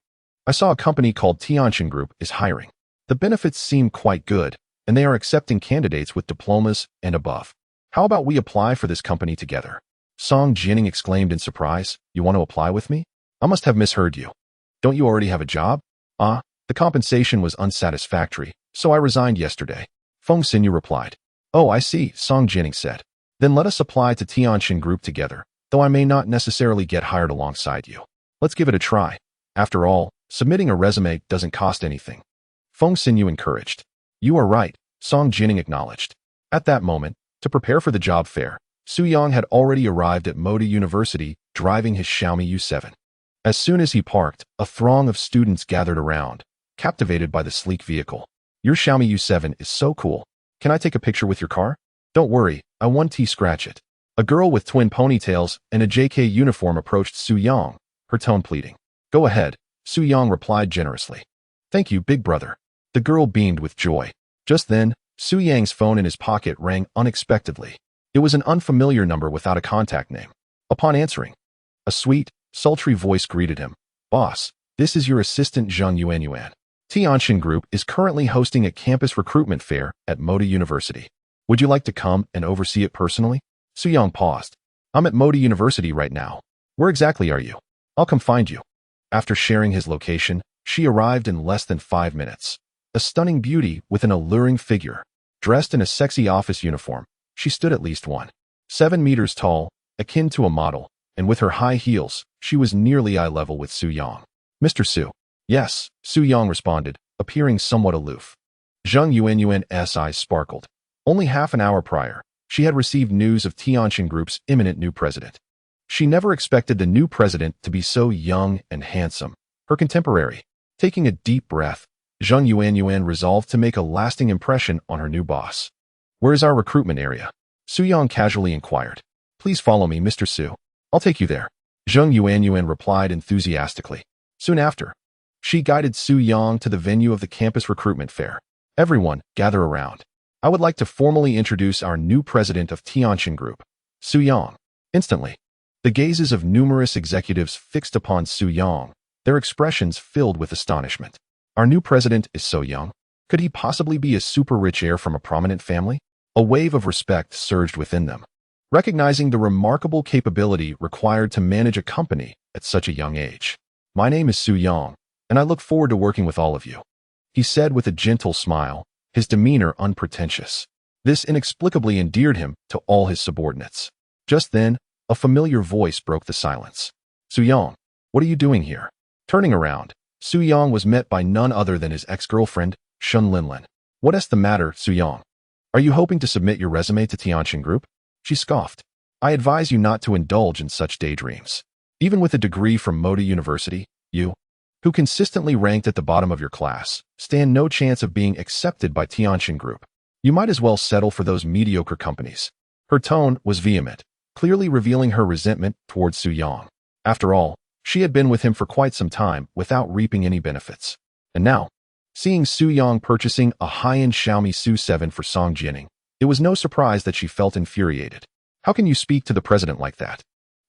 I saw a company called Tianxin Group is hiring. The benefits seem quite good, and they are accepting candidates with diplomas and above. How about we apply for this company together? Song Jianing exclaimed in surprise. You want to apply with me? I must have misheard you. Don't you already have a job? The compensation was unsatisfactory, so I resigned yesterday. Feng Xinyu replied. Oh, I see, Song Jianing said. Then let us apply to Tianxin Group together, though I may not necessarily get hired alongside you. Let's give it a try. After all, submitting a resume doesn't cost anything. Feng Xinyu encouraged. You are right, Song Jianing acknowledged. At that moment, to prepare for the job fair, Su Yang had already arrived at Moda University driving his Xiaomi U7. As soon as he parked, a throng of students gathered around, captivated by the sleek vehicle. Your Xiaomi U7 is so cool. Can I take a picture with your car? Don't worry, I won't scratch it. A girl with twin ponytails and a JK uniform approached Su Yang, her tone pleading. Go ahead, Su Yang replied generously. Thank you, big brother. The girl beamed with joy. Just then, Su Yang's phone in his pocket rang unexpectedly. It was an unfamiliar number without a contact name. Upon answering, a sweet, sultry voice greeted him. Boss, this is your assistant Zheng Yuanyuan. Tianxin Group is currently hosting a campus recruitment fair at Moda University. Would you like to come and oversee it personally? Suyang paused. I'm at Moda University right now. Where exactly are you? I'll come find you. After sharing his location, she arrived in less than 5 minutes. A stunning beauty with an alluring figure. Dressed in a sexy office uniform, she stood at least 1.7 meters tall, akin to a model, and with her high heels, she was nearly eye level with Su Yang. Mr. Su. Yes, Su Yang responded, appearing somewhat aloof. Zheng Yuanyuan's eyes sparkled. Only half an hour prior, she had received news of Tianxin Group's imminent new president. She never expected the new president to be so young and handsome, her contemporary. Taking a deep breath, Zheng Yuanyuan resolved to make a lasting impression on her new boss. Where is our recruitment area? Su Yang casually inquired. Please follow me, Mr. Su. I'll take you there. Zheng Yuanyuan replied enthusiastically. Soon after, she guided Su Yang to the venue of the campus recruitment fair. Everyone, gather around. I would like to formally introduce our new president of Tianxin Group, Su Yang. Instantly, the gazes of numerous executives fixed upon Su Yang, their expressions filled with astonishment. Our new president is so young. Could he possibly be a super-rich heir from a prominent family? A wave of respect surged within them, recognizing the remarkable capability required to manage a company at such a young age. My name is Su Yang, and I look forward to working with all of you, he said with a gentle smile, his demeanor unpretentious. This inexplicably endeared him to all his subordinates. Just then, a familiar voice broke the silence. Su Yang, what are you doing here? Turning around, Su Yang was met by none other than his ex-girlfriend, Shun Linlin. What is the matter, Su Yang? Are you hoping to submit your resume to Tianxin Group? She scoffed. I advise you not to indulge in such daydreams. Even with a degree from Moda University, you, who consistently ranked at the bottom of your class, stand no chance of being accepted by Tianxin Group. You might as well settle for those mediocre companies. Her tone was vehement, clearly revealing her resentment towards Su Yang. After all, she had been with him for quite some time without reaping any benefits. And now, seeing Su Yang purchasing a high-end Xiaomi Su7 for Song Jianing, it was no surprise that she felt infuriated. How can you speak to the president like that?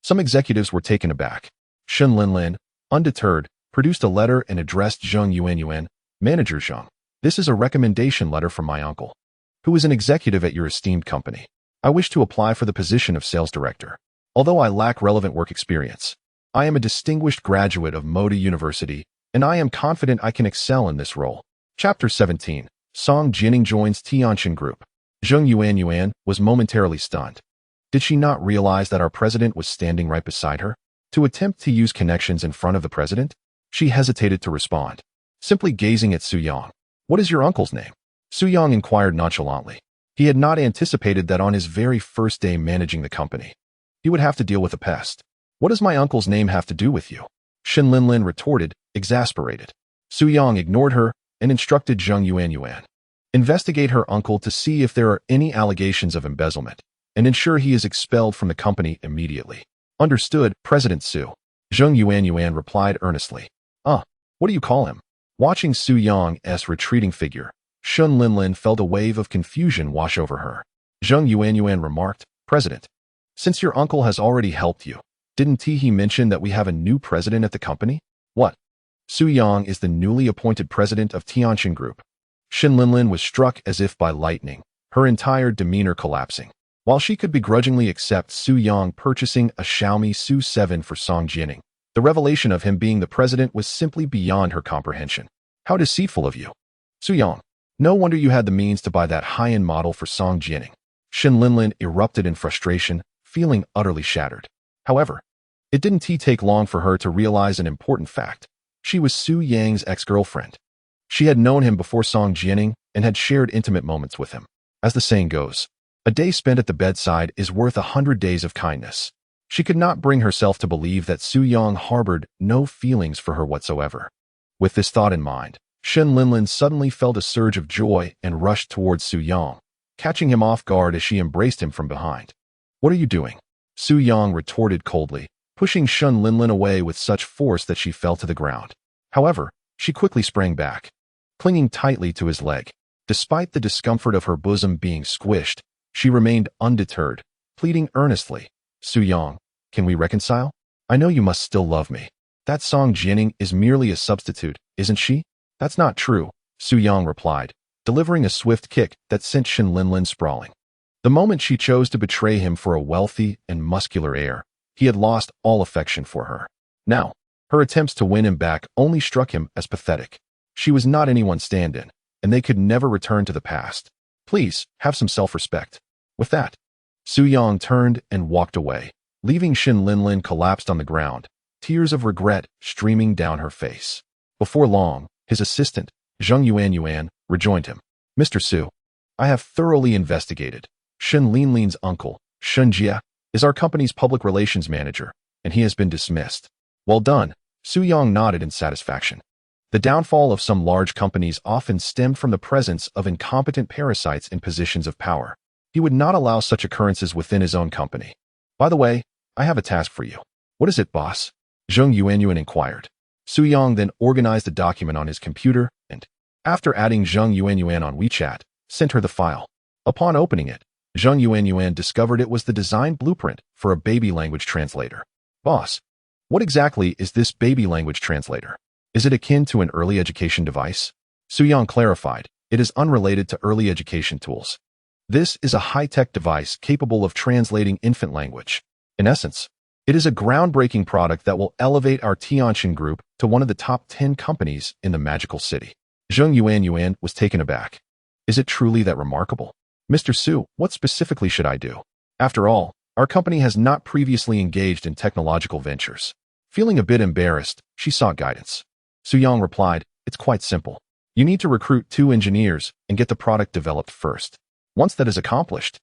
Some executives were taken aback. Shun Linlin, undeterred, produced a letter and addressed Zheng Yuanyuan, Manager Zheng. This is a recommendation letter from my uncle, who is an executive at your esteemed company. I wish to apply for the position of sales director. Although I lack relevant work experience, I am a distinguished graduate of Moda University, and I am confident I can excel in this role. Chapter 17. Song Jianing joins Tianxin Group. Zheng Yuanyuan was momentarily stunned. Did she not realize that our president was standing right beside her? To attempt to use connections in front of the president? She hesitated to respond, simply gazing at Su Yang. What is your uncle's name? Su Yang inquired nonchalantly. He had not anticipated that on his very first day managing the company, he would have to deal with a pest. What does my uncle's name have to do with you? Shin Linlin retorted, exasperated. Su Yang ignored her and instructed Zheng Yuanyuan. Investigate her uncle to see if there are any allegations of embezzlement, and ensure he is expelled from the company immediately. Understood, President Su. Zheng Yuanyuan replied earnestly. What do you call him? Watching Su Yang's retreating figure, Shun Linlin felt a wave of confusion wash over her. Zheng Yuanyuan remarked, President, since your uncle has already helped you, didn't he mention that we have a new president at the company? What? Su Yang is the newly appointed president of Tianxin Group. Shin Linlin was struck as if by lightning, her entire demeanor collapsing. While she could begrudgingly accept Su Yang purchasing a Xiaomi Su7 for Song Jianing, the revelation of him being the president was simply beyond her comprehension. How deceitful of you. Su Yang, no wonder you had the means to buy that high-end model for Song Jianing. Shin Linlin erupted in frustration, feeling utterly shattered. However, it didn't take long for her to realize an important fact. She was Su Yang's ex-girlfriend. She had known him before Song Jianing and had shared intimate moments with him. As the saying goes, a day spent at the bedside is worth 100 days of kindness. She could not bring herself to believe that Su Yang harbored no feelings for her whatsoever. With this thought in mind, Shin Linlin suddenly felt a surge of joy and rushed towards Su Yang, catching him off guard as she embraced him from behind. What are you doing? Su Yang retorted coldly, pushing Shun Linlin away with such force that she fell to the ground. However, she quickly sprang back, clinging tightly to his leg. Despite the discomfort of her bosom being squished, she remained undeterred, pleading earnestly. Su Yang, can we reconcile? I know you must still love me. That Song Jianing is merely a substitute, isn't she? That's not true, Su Yang replied, delivering a swift kick that sent Shen Linlin sprawling. The moment she chose to betray him for a wealthy and muscular heir, he had lost all affection for her. Now, her attempts to win him back only struck him as pathetic. She was not anyone's stand-in, and they could never return to the past. Please, have some self-respect. With that, Su Yang turned and walked away, leaving Shen Linlin collapsed on the ground, tears of regret streaming down her face. Before long, his assistant, Zheng Yuan, rejoined him. Mr. Su, I have thoroughly investigated. Shen Linlin's uncle, Shen Jia, is our company's public relations manager, and he has been dismissed. Well done, Su Yang nodded in satisfaction. The downfall of some large companies often stemmed from the presence of incompetent parasites in positions of power. He would not allow such occurrences within his own company. By the way, I have a task for you. What is it, boss? Zheng Yuan inquired. Su Yang then organized a document on his computer and, after adding Zheng Yuan on WeChat, sent her the file. Upon opening it, Zheng Yuan discovered it was the design blueprint for a baby language translator. Boss, what exactly is this baby language translator? Is it akin to an early education device? Su Yang clarified, it is unrelated to early education tools. This is a high-tech device capable of translating infant language. In essence, it is a groundbreaking product that will elevate our Tianjin group to one of the top 10 companies in the magical city. Zheng Yuan was taken aback. Is it truly that remarkable? Mr. Su, what specifically should I do? After all, our company has not previously engaged in technological ventures. Feeling a bit embarrassed, she sought guidance. Su Yang replied, it's quite simple. You need to recruit 2 engineers and get the product developed first. Once that is accomplished,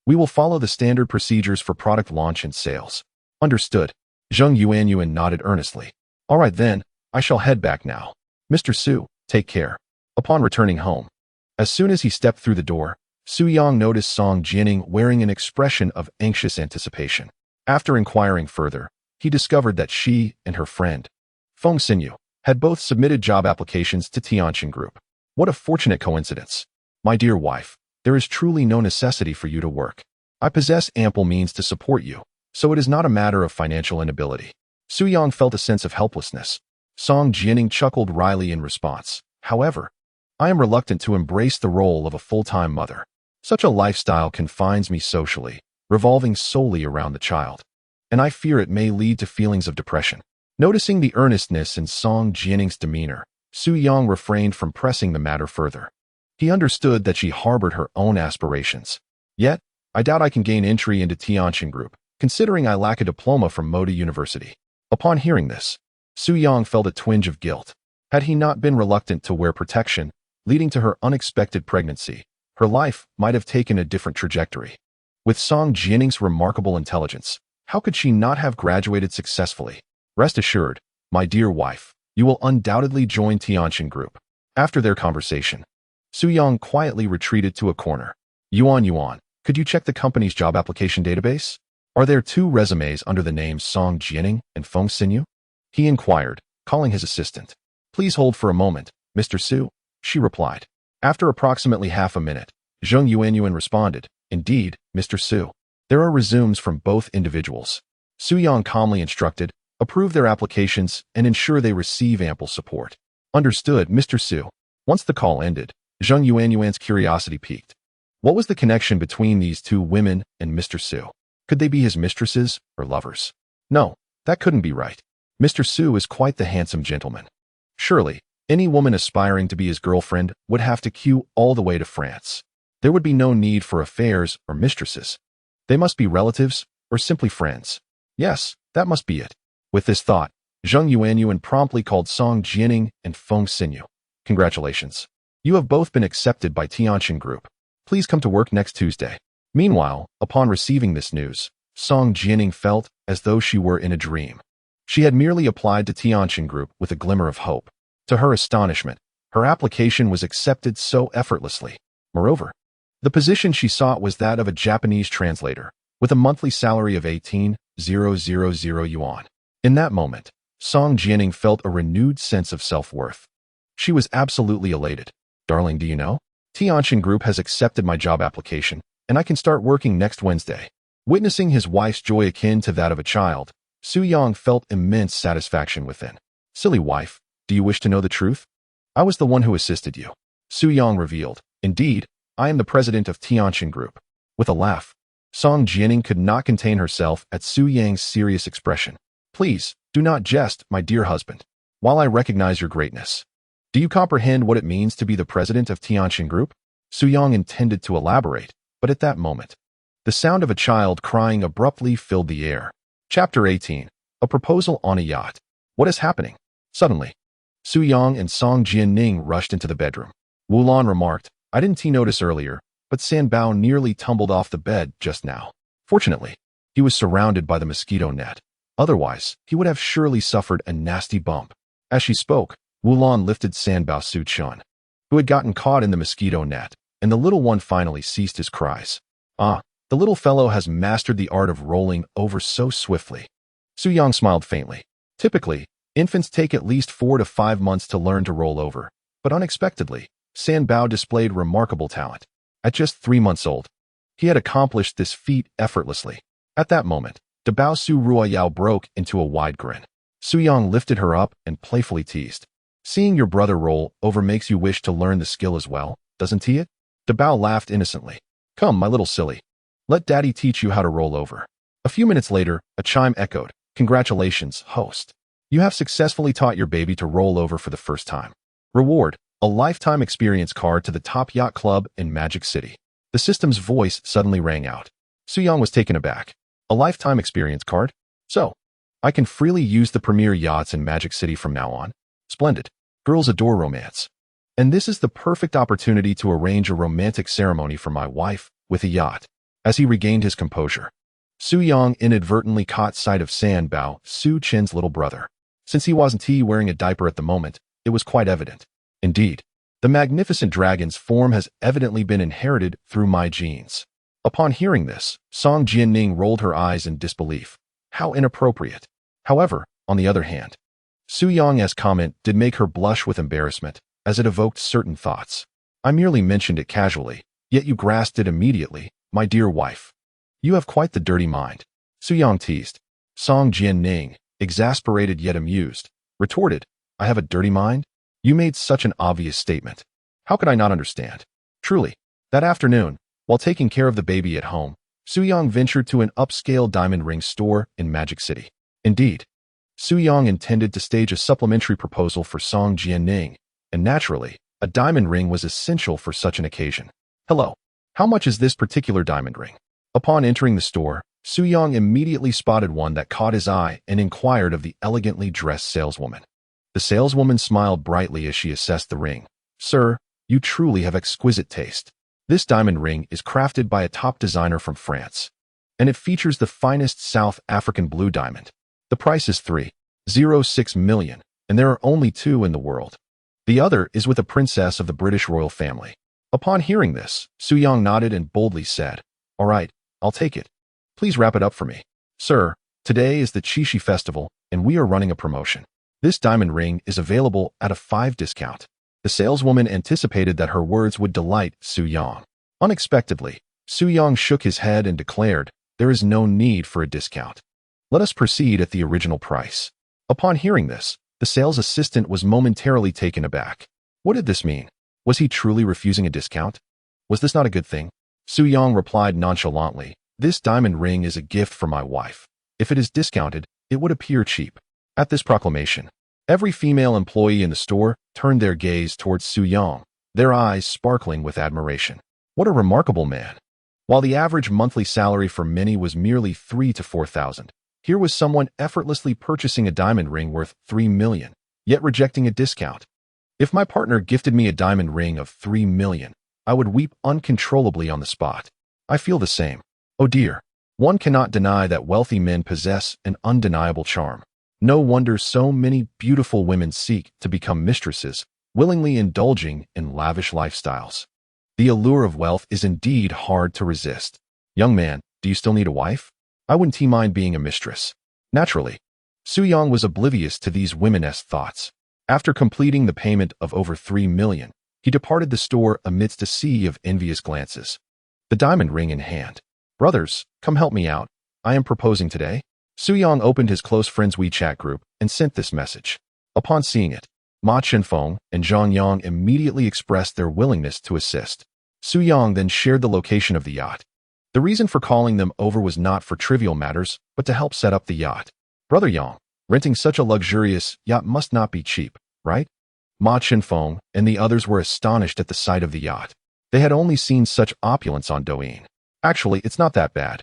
we will follow the standard procedures for product launch and sales. Understood. Zheng Yuan nodded earnestly. All right then, I shall head back now. Mr. Su, take care. Upon returning home, as soon as he stepped through the door, Su Yang noticed Song Jianing wearing an expression of anxious anticipation. After inquiring further, he discovered that she and her friend, Feng Xinyu, had both submitted job applications to Tianjin Group. What a fortunate coincidence. My dear wife, there is truly no necessity for you to work. I possess ample means to support you, so it is not a matter of financial inability. Su Yang felt a sense of helplessness. Song Jianing chuckled wryly in response. However, I am reluctant to embrace the role of a full-time mother. Such a lifestyle confines me socially, revolving solely around the child, and I fear it may lead to feelings of depression. Noticing the earnestness in Song Jianing's demeanor, Su Yang refrained from pressing the matter further. He understood that she harbored her own aspirations. Yet, I doubt I can gain entry into Tianjin Group, considering I lack a diploma from Moda University. Upon hearing this, Su Yang felt a twinge of guilt. Had he not been reluctant to wear protection, leading to her unexpected pregnancy, her life might have taken a different trajectory. With Song Jianing's remarkable intelligence, how could she not have graduated successfully? Rest assured, my dear wife, you will undoubtedly join Tianjin Group. After their conversation, Su Yang quietly retreated to a corner. Yuan, could you check the company's job application database? Are there 2 resumes under the names Song Jianing and Feng Xinyu? He inquired, calling his assistant. Please hold for a moment, Mr. Su, she replied. After approximately half a minute, Zheng Yuan responded, Indeed, Mr. Su. There are resumes from both individuals. Su Yang calmly instructed, approve their applications and ensure they receive ample support. Understood, Mr. Su. Once the call ended, Zheng Yuan's curiosity piqued. What was the connection between these 2 women and Mr. Su? Could they be his mistresses or lovers? No, that couldn't be right. Mr. Su is quite the handsome gentleman. Surely, any woman aspiring to be his girlfriend would have to queue all the way to France. There would be no need for affairs or mistresses. They must be relatives or simply friends. Yes, that must be it. With this thought, Zheng Yuan promptly called Song Jianing and Feng Xinyu. Congratulations. You have both been accepted by Tianjin Group. Please come to work next Tuesday. Meanwhile, upon receiving this news, Song Jianing felt as though she were in a dream. She had merely applied to Tianjin Group with a glimmer of hope. To her astonishment, her application was accepted so effortlessly. Moreover, the position she sought was that of a Japanese translator, with a monthly salary of 18,000 yuan. In that moment, Song Jianing felt a renewed sense of self-worth. She was absolutely elated. Darling, do you know? Tianjin Group has accepted my job application, and I can start working next Wednesday. Witnessing his wife's joy akin to that of a child, Su Yang felt immense satisfaction within. Silly wife, do you wish to know the truth? I was the one who assisted you. Su Yang revealed. Indeed, I am the president of Tianjin Group. With a laugh, Song Jianing could not contain herself at Su Yang's serious expression. Please, do not jest, my dear husband. While I recognize your greatness, do you comprehend what it means to be the president of Tianjin Group? Su Yang intended to elaborate, but at that moment, the sound of a child crying abruptly filled the air. Chapter 18. A Proposal on a Yacht. What is happening? Suddenly, Su Yang and Song Jianing rushed into the bedroom. Wu Lan remarked, I didn't notice earlier, but San Bao nearly tumbled off the bed just now. Fortunately, he was surrounded by the mosquito net. Otherwise, he would have surely suffered a nasty bump. As she spoke, Wu Lan lifted San Bao Su Chun, who had gotten caught in the mosquito net, and the little one finally ceased his cries. Ah, the little fellow has mastered the art of rolling over so swiftly. Su Yang smiled faintly. Typically, infants take at least 4 to 5 months to learn to roll over, but unexpectedly, San Bao displayed remarkable talent. At just 3 months old, he had accomplished this feat effortlessly. At that moment, De Bao Su Ruoyao broke into a wide grin. Su Yang lifted her up and playfully teased. Seeing your brother roll over makes you wish to learn the skill as well, doesn't he? De Bao laughed innocently. Come, my little silly. Let daddy teach you how to roll over. A few minutes later, a chime echoed. Congratulations, host. You have successfully taught your baby to roll over for the first time. Reward, a lifetime experience card to the top yacht club in Magic City. The system's voice suddenly rang out. Su Yang was taken aback. A lifetime experience card? So, I can freely use the premier yachts in Magic City from now on? Splendid. Girls adore romance. And this is the perfect opportunity to arrange a romantic ceremony for my wife with a yacht. As he regained his composure, Su Yang inadvertently caught sight of San Bao Su Chin's little brother. Since he wasn't wearing a diaper at the moment, it was quite evident. Indeed, the magnificent dragon's form has evidently been inherited through my genes. Upon hearing this, Song Jianing rolled her eyes in disbelief. How inappropriate. However, on the other hand, Su Yang's comment did make her blush with embarrassment, as it evoked certain thoughts. I merely mentioned it casually, yet you grasped it immediately, my dear wife. You have quite the dirty mind. Su Yang teased. Song Jianing, exasperated yet amused, retorted, I have a dirty mind? You made such an obvious statement. How could I not understand? Truly, that afternoon, while taking care of the baby at home, Su Yang ventured to an upscale diamond ring store in Magic City. Indeed, Su Yang intended to stage a supplementary proposal for Song Jianing, and naturally, a diamond ring was essential for such an occasion. Hello, how much is this particular diamond ring? Upon entering the store, Su Yang immediately spotted one that caught his eye and inquired of the elegantly dressed saleswoman. The saleswoman smiled brightly as she assessed the ring. Sir, you truly have exquisite taste. This diamond ring is crafted by a top designer from France, and it features the finest South African blue diamond. The price is 3.06 million, and there are only 2 in the world. The other is with a princess of the British royal family. Upon hearing this, Su Yang nodded and boldly said, All right, I'll take it. Please wrap it up for me. Sir, today is the Qixi festival, and we are running a promotion. This diamond ring is available at a 5% discount. The saleswoman anticipated that her words would delight Su Yang. Unexpectedly, Su Yang shook his head and declared, There is no need for a discount. Let us proceed at the original price. Upon hearing this, the sales assistant was momentarily taken aback. What did this mean? Was he truly refusing a discount? Was this not a good thing? Su Yang replied nonchalantly, This diamond ring is a gift for my wife. If it is discounted, it would appear cheap. At this proclamation, every female employee in the store turned their gaze towards Su Yang, their eyes sparkling with admiration. What a remarkable man. While the average monthly salary for many was merely 3,000 to 4,000, here was someone effortlessly purchasing a diamond ring worth 3 million, yet rejecting a discount. If my partner gifted me a diamond ring of 3 million, I would weep uncontrollably on the spot. I feel the same. Oh dear. One cannot deny that wealthy men possess an undeniable charm. No wonder so many beautiful women seek to become mistresses, willingly indulging in lavish lifestyles. The allure of wealth is indeed hard to resist. Young man, do you still need a wife? I wouldn't mind being a mistress. Naturally, Su Yang was oblivious to these women-esque thoughts. After completing the payment of over 3 million, he departed the store amidst a sea of envious glances. The diamond ring in hand, Brothers, come help me out. I am proposing today. Su-Yang opened his close friends' WeChat group and sent this message. Upon seeing it, Ma Chenfeng and Zhang Yang immediately expressed their willingness to assist. Su-Yang then shared the location of the yacht. The reason for calling them over was not for trivial matters, but to help set up the yacht. Brother Yang, renting such a luxurious yacht must not be cheap, right? Ma Chenfeng and the others were astonished at the sight of the yacht. They had only seen such opulence on Douyin. Actually, it's not that bad.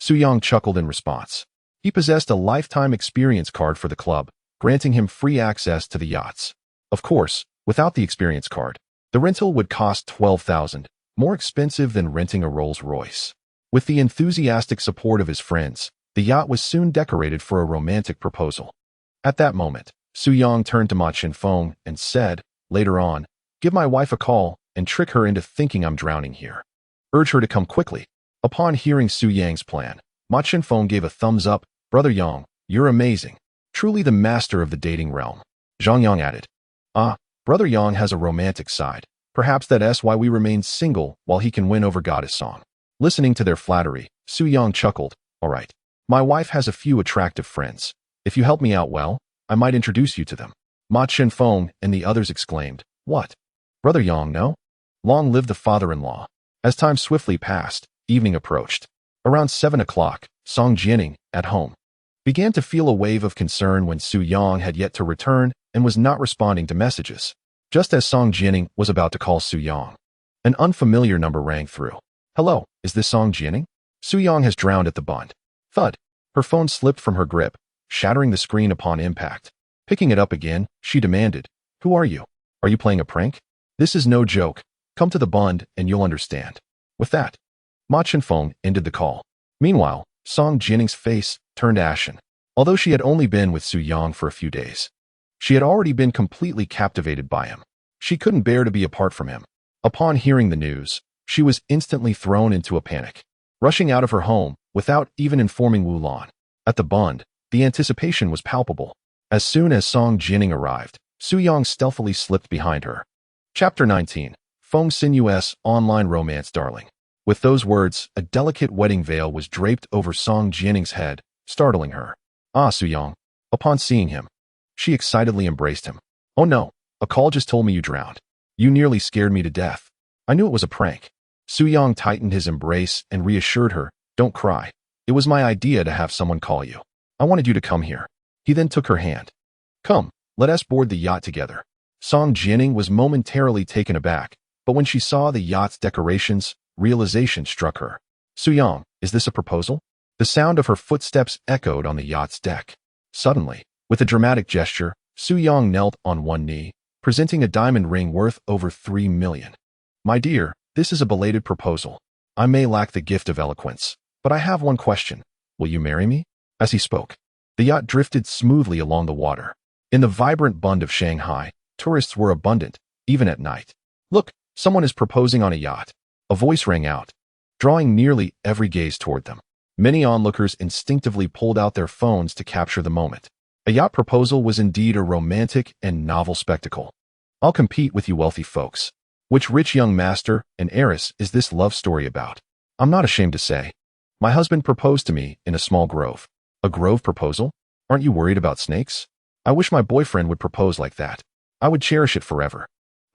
Su-Yang chuckled in response. He possessed a lifetime experience card for the club, granting him free access to the yachts. Of course, without the experience card, the rental would cost 12,000, more expensive than renting a Rolls-Royce. With the enthusiastic support of his friends, the yacht was soon decorated for a romantic proposal. At that moment, Su-Yang turned to Ma Chenfeng and said, later on, give my wife a call and trick her into thinking I'm drowning here. Urge her to come quickly. Upon hearing Su-Yang's plan, Ma Chenfeng gave a thumbs up. Brother Yang, you're amazing. Truly the master of the dating realm. Zhang Yang added. Brother Yang has a romantic side. Perhaps that's why we remain single while he can win over Goddess Song. Listening to their flattery, Su-Yang chuckled. All right. My wife has a few attractive friends. If you help me out well, I might introduce you to them. Ma Chenfeng and the others exclaimed. What? Brother Yang, no? Long live the father-in-law. As time swiftly passed, evening approached. Around 7 o'clock, Song Jianing, at home, began to feel a wave of concern when Su-Yang had yet to return and was not responding to messages. Just as Song Jianing was about to call Su-Yang, an unfamiliar number rang through. Hello, is this Song Jianing? Su-Yang has drowned at the bund. Thud. Her phone slipped from her grip, shattering the screen upon impact. Picking it up again, she demanded, Who are you? Are you playing a prank? This is no joke. Come to the bund and you'll understand. With that, Ma Chenfeng ended the call. Meanwhile, Song Jianing's face turned ashen. Although she had only been with Su-Yang for a few days, she had already been completely captivated by him. She couldn't bear to be apart from him. Upon hearing the news, she was instantly thrown into a panic, rushing out of her home without even informing Wu Lan. At the bund, the anticipation was palpable. As soon as Song Jianing arrived, Su-Yang stealthily slipped behind her. Chapter 19. Feng Sinu's Online Romance Darling. With those words, a delicate wedding veil was draped over Song Jianing's head, startling her. Su-Yang. Upon seeing him, she excitedly embraced him. Oh no, a call just told me you drowned. You nearly scared me to death. I knew it was a prank. Su-Yang tightened his embrace and reassured her, Don't cry. It was my idea to have someone call you. I wanted you to come here. He then took her hand. Come, let us board the yacht together. Song Jianing was momentarily taken aback, but when she saw the yacht's decorations, realization struck her. Su-Yang, is this a proposal? The sound of her footsteps echoed on the yacht's deck. Suddenly, with a dramatic gesture, Su-Yang knelt on one knee, presenting a diamond ring worth over 3 million. My dear, this is a belated proposal. I may lack the gift of eloquence, but I have one question. Will you marry me? As he spoke, the yacht drifted smoothly along the water. In the vibrant bund of Shanghai, tourists were abundant, even at night. Look, someone is proposing on a yacht. A voice rang out, drawing nearly every gaze toward them. Many onlookers instinctively pulled out their phones to capture the moment. A yacht proposal was indeed a romantic and novel spectacle. I'll compete with you wealthy folks. Which rich young master and heiress is this love story about? I'm not ashamed to say. My husband proposed to me in a small grove. A grove proposal? Aren't you worried about snakes? I wish my boyfriend would propose like that. I would cherish it forever.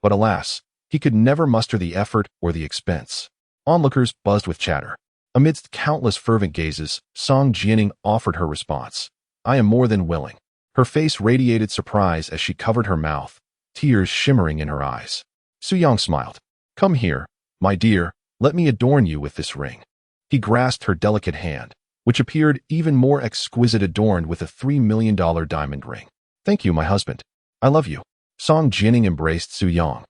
But alas, he could never muster the effort or the expense. Onlookers buzzed with chatter. Amidst countless fervent gazes, Song Jianing offered her response. I am more than willing. Her face radiated surprise as she covered her mouth, tears shimmering in her eyes. Su-Yang smiled. Come here, my dear, let me adorn you with this ring. He grasped her delicate hand, which appeared even more exquisite adorned with a $3 million diamond ring. Thank you, my husband. I love you. Song Jianing embraced Su-Yang.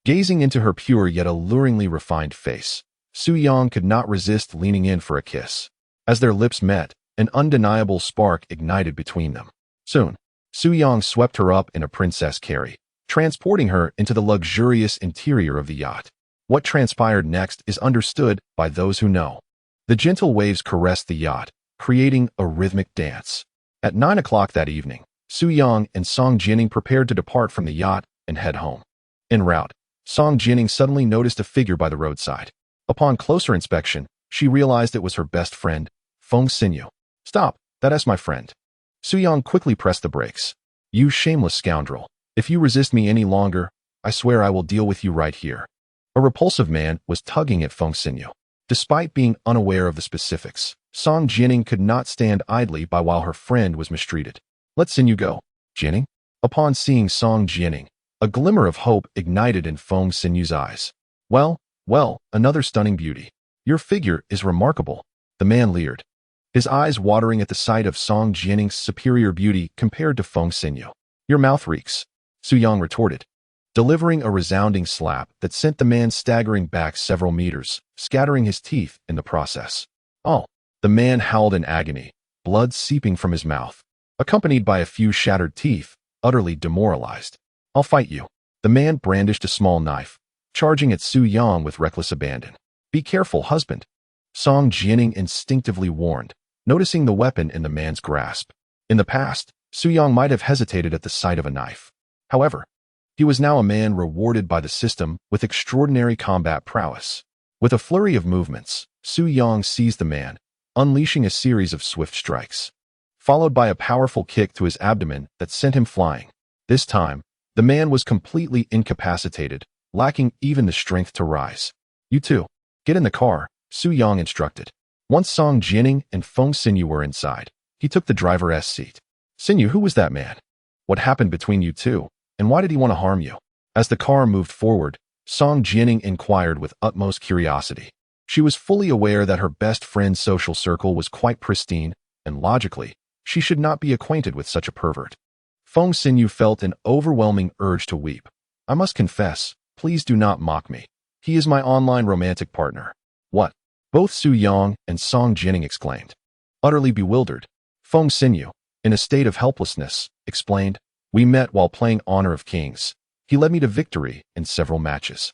Gazing into her pure yet alluringly refined face, Su-Yang could not resist leaning in for a kiss. As their lips met, an undeniable spark ignited between them. Soon, Su-Yang swept her up in a princess carry, transporting her into the luxurious interior of the yacht. What transpired next is understood by those who know. The gentle waves caressed the yacht, creating a rhythmic dance. At 9 o'clock that evening, Su-Yang and Song Jianing prepared to depart from the yacht and head home. En route, Song Jianing suddenly noticed a figure by the roadside. Upon closer inspection, She realized it was her best friend, Feng Xinyu. Stop, that's my friend. Su Yang quickly pressed the brakes. You shameless scoundrel. If you resist me any longer, I swear I will deal with you right here. A repulsive man was tugging at Feng Xinyu. Despite being unaware of the specifics, Song Jianing could not stand idly by while her friend was mistreated. Let Xinyu go. Jianing? Upon seeing Song Jianing, a glimmer of hope ignited in Feng Xinyu's eyes. Well, another stunning beauty. Your figure is remarkable, the man leered, his eyes watering at the sight of Song Jianing's superior beauty compared to Feng Xinyu. Your mouth reeks, Su Yang retorted, delivering a resounding slap that sent the man staggering back several meters, scattering his teeth in the process. Oh, the man howled in agony, blood seeping from his mouth, accompanied by a few shattered teeth, utterly demoralized. I'll fight you. The man brandished a small knife, charging at Su Yang with reckless abandon. Be careful, husband, Song Jianing instinctively warned, noticing the weapon in the man's grasp. In the past, Su Yang might have hesitated at the sight of a knife. However, he was now a man rewarded by the system with extraordinary combat prowess. With a flurry of movements, Su Yang seized the man, unleashing a series of swift strikes, followed by a powerful kick to his abdomen that sent him flying. This time, the man was completely incapacitated, lacking even the strength to rise. You two, get in the car, Su Yang instructed. Once Song Jianing and Feng Xinyu were inside, he took the driver's seat. Xinyu, who was that man? What happened between you two, and why did he want to harm you? As the car moved forward, Song Jianing inquired with utmost curiosity. She was fully aware that her best friend's social circle was quite pristine, and logically, she should not be acquainted with such a pervert. Feng Xinyu felt an overwhelming urge to weep. I must confess, please do not mock me. He is my online romantic partner. What? Both Su Yang and Song Jianing exclaimed. Utterly bewildered, Feng Xinyu, in a state of helplessness, explained, we met while playing Honor of Kings. He led me to victory in several matches,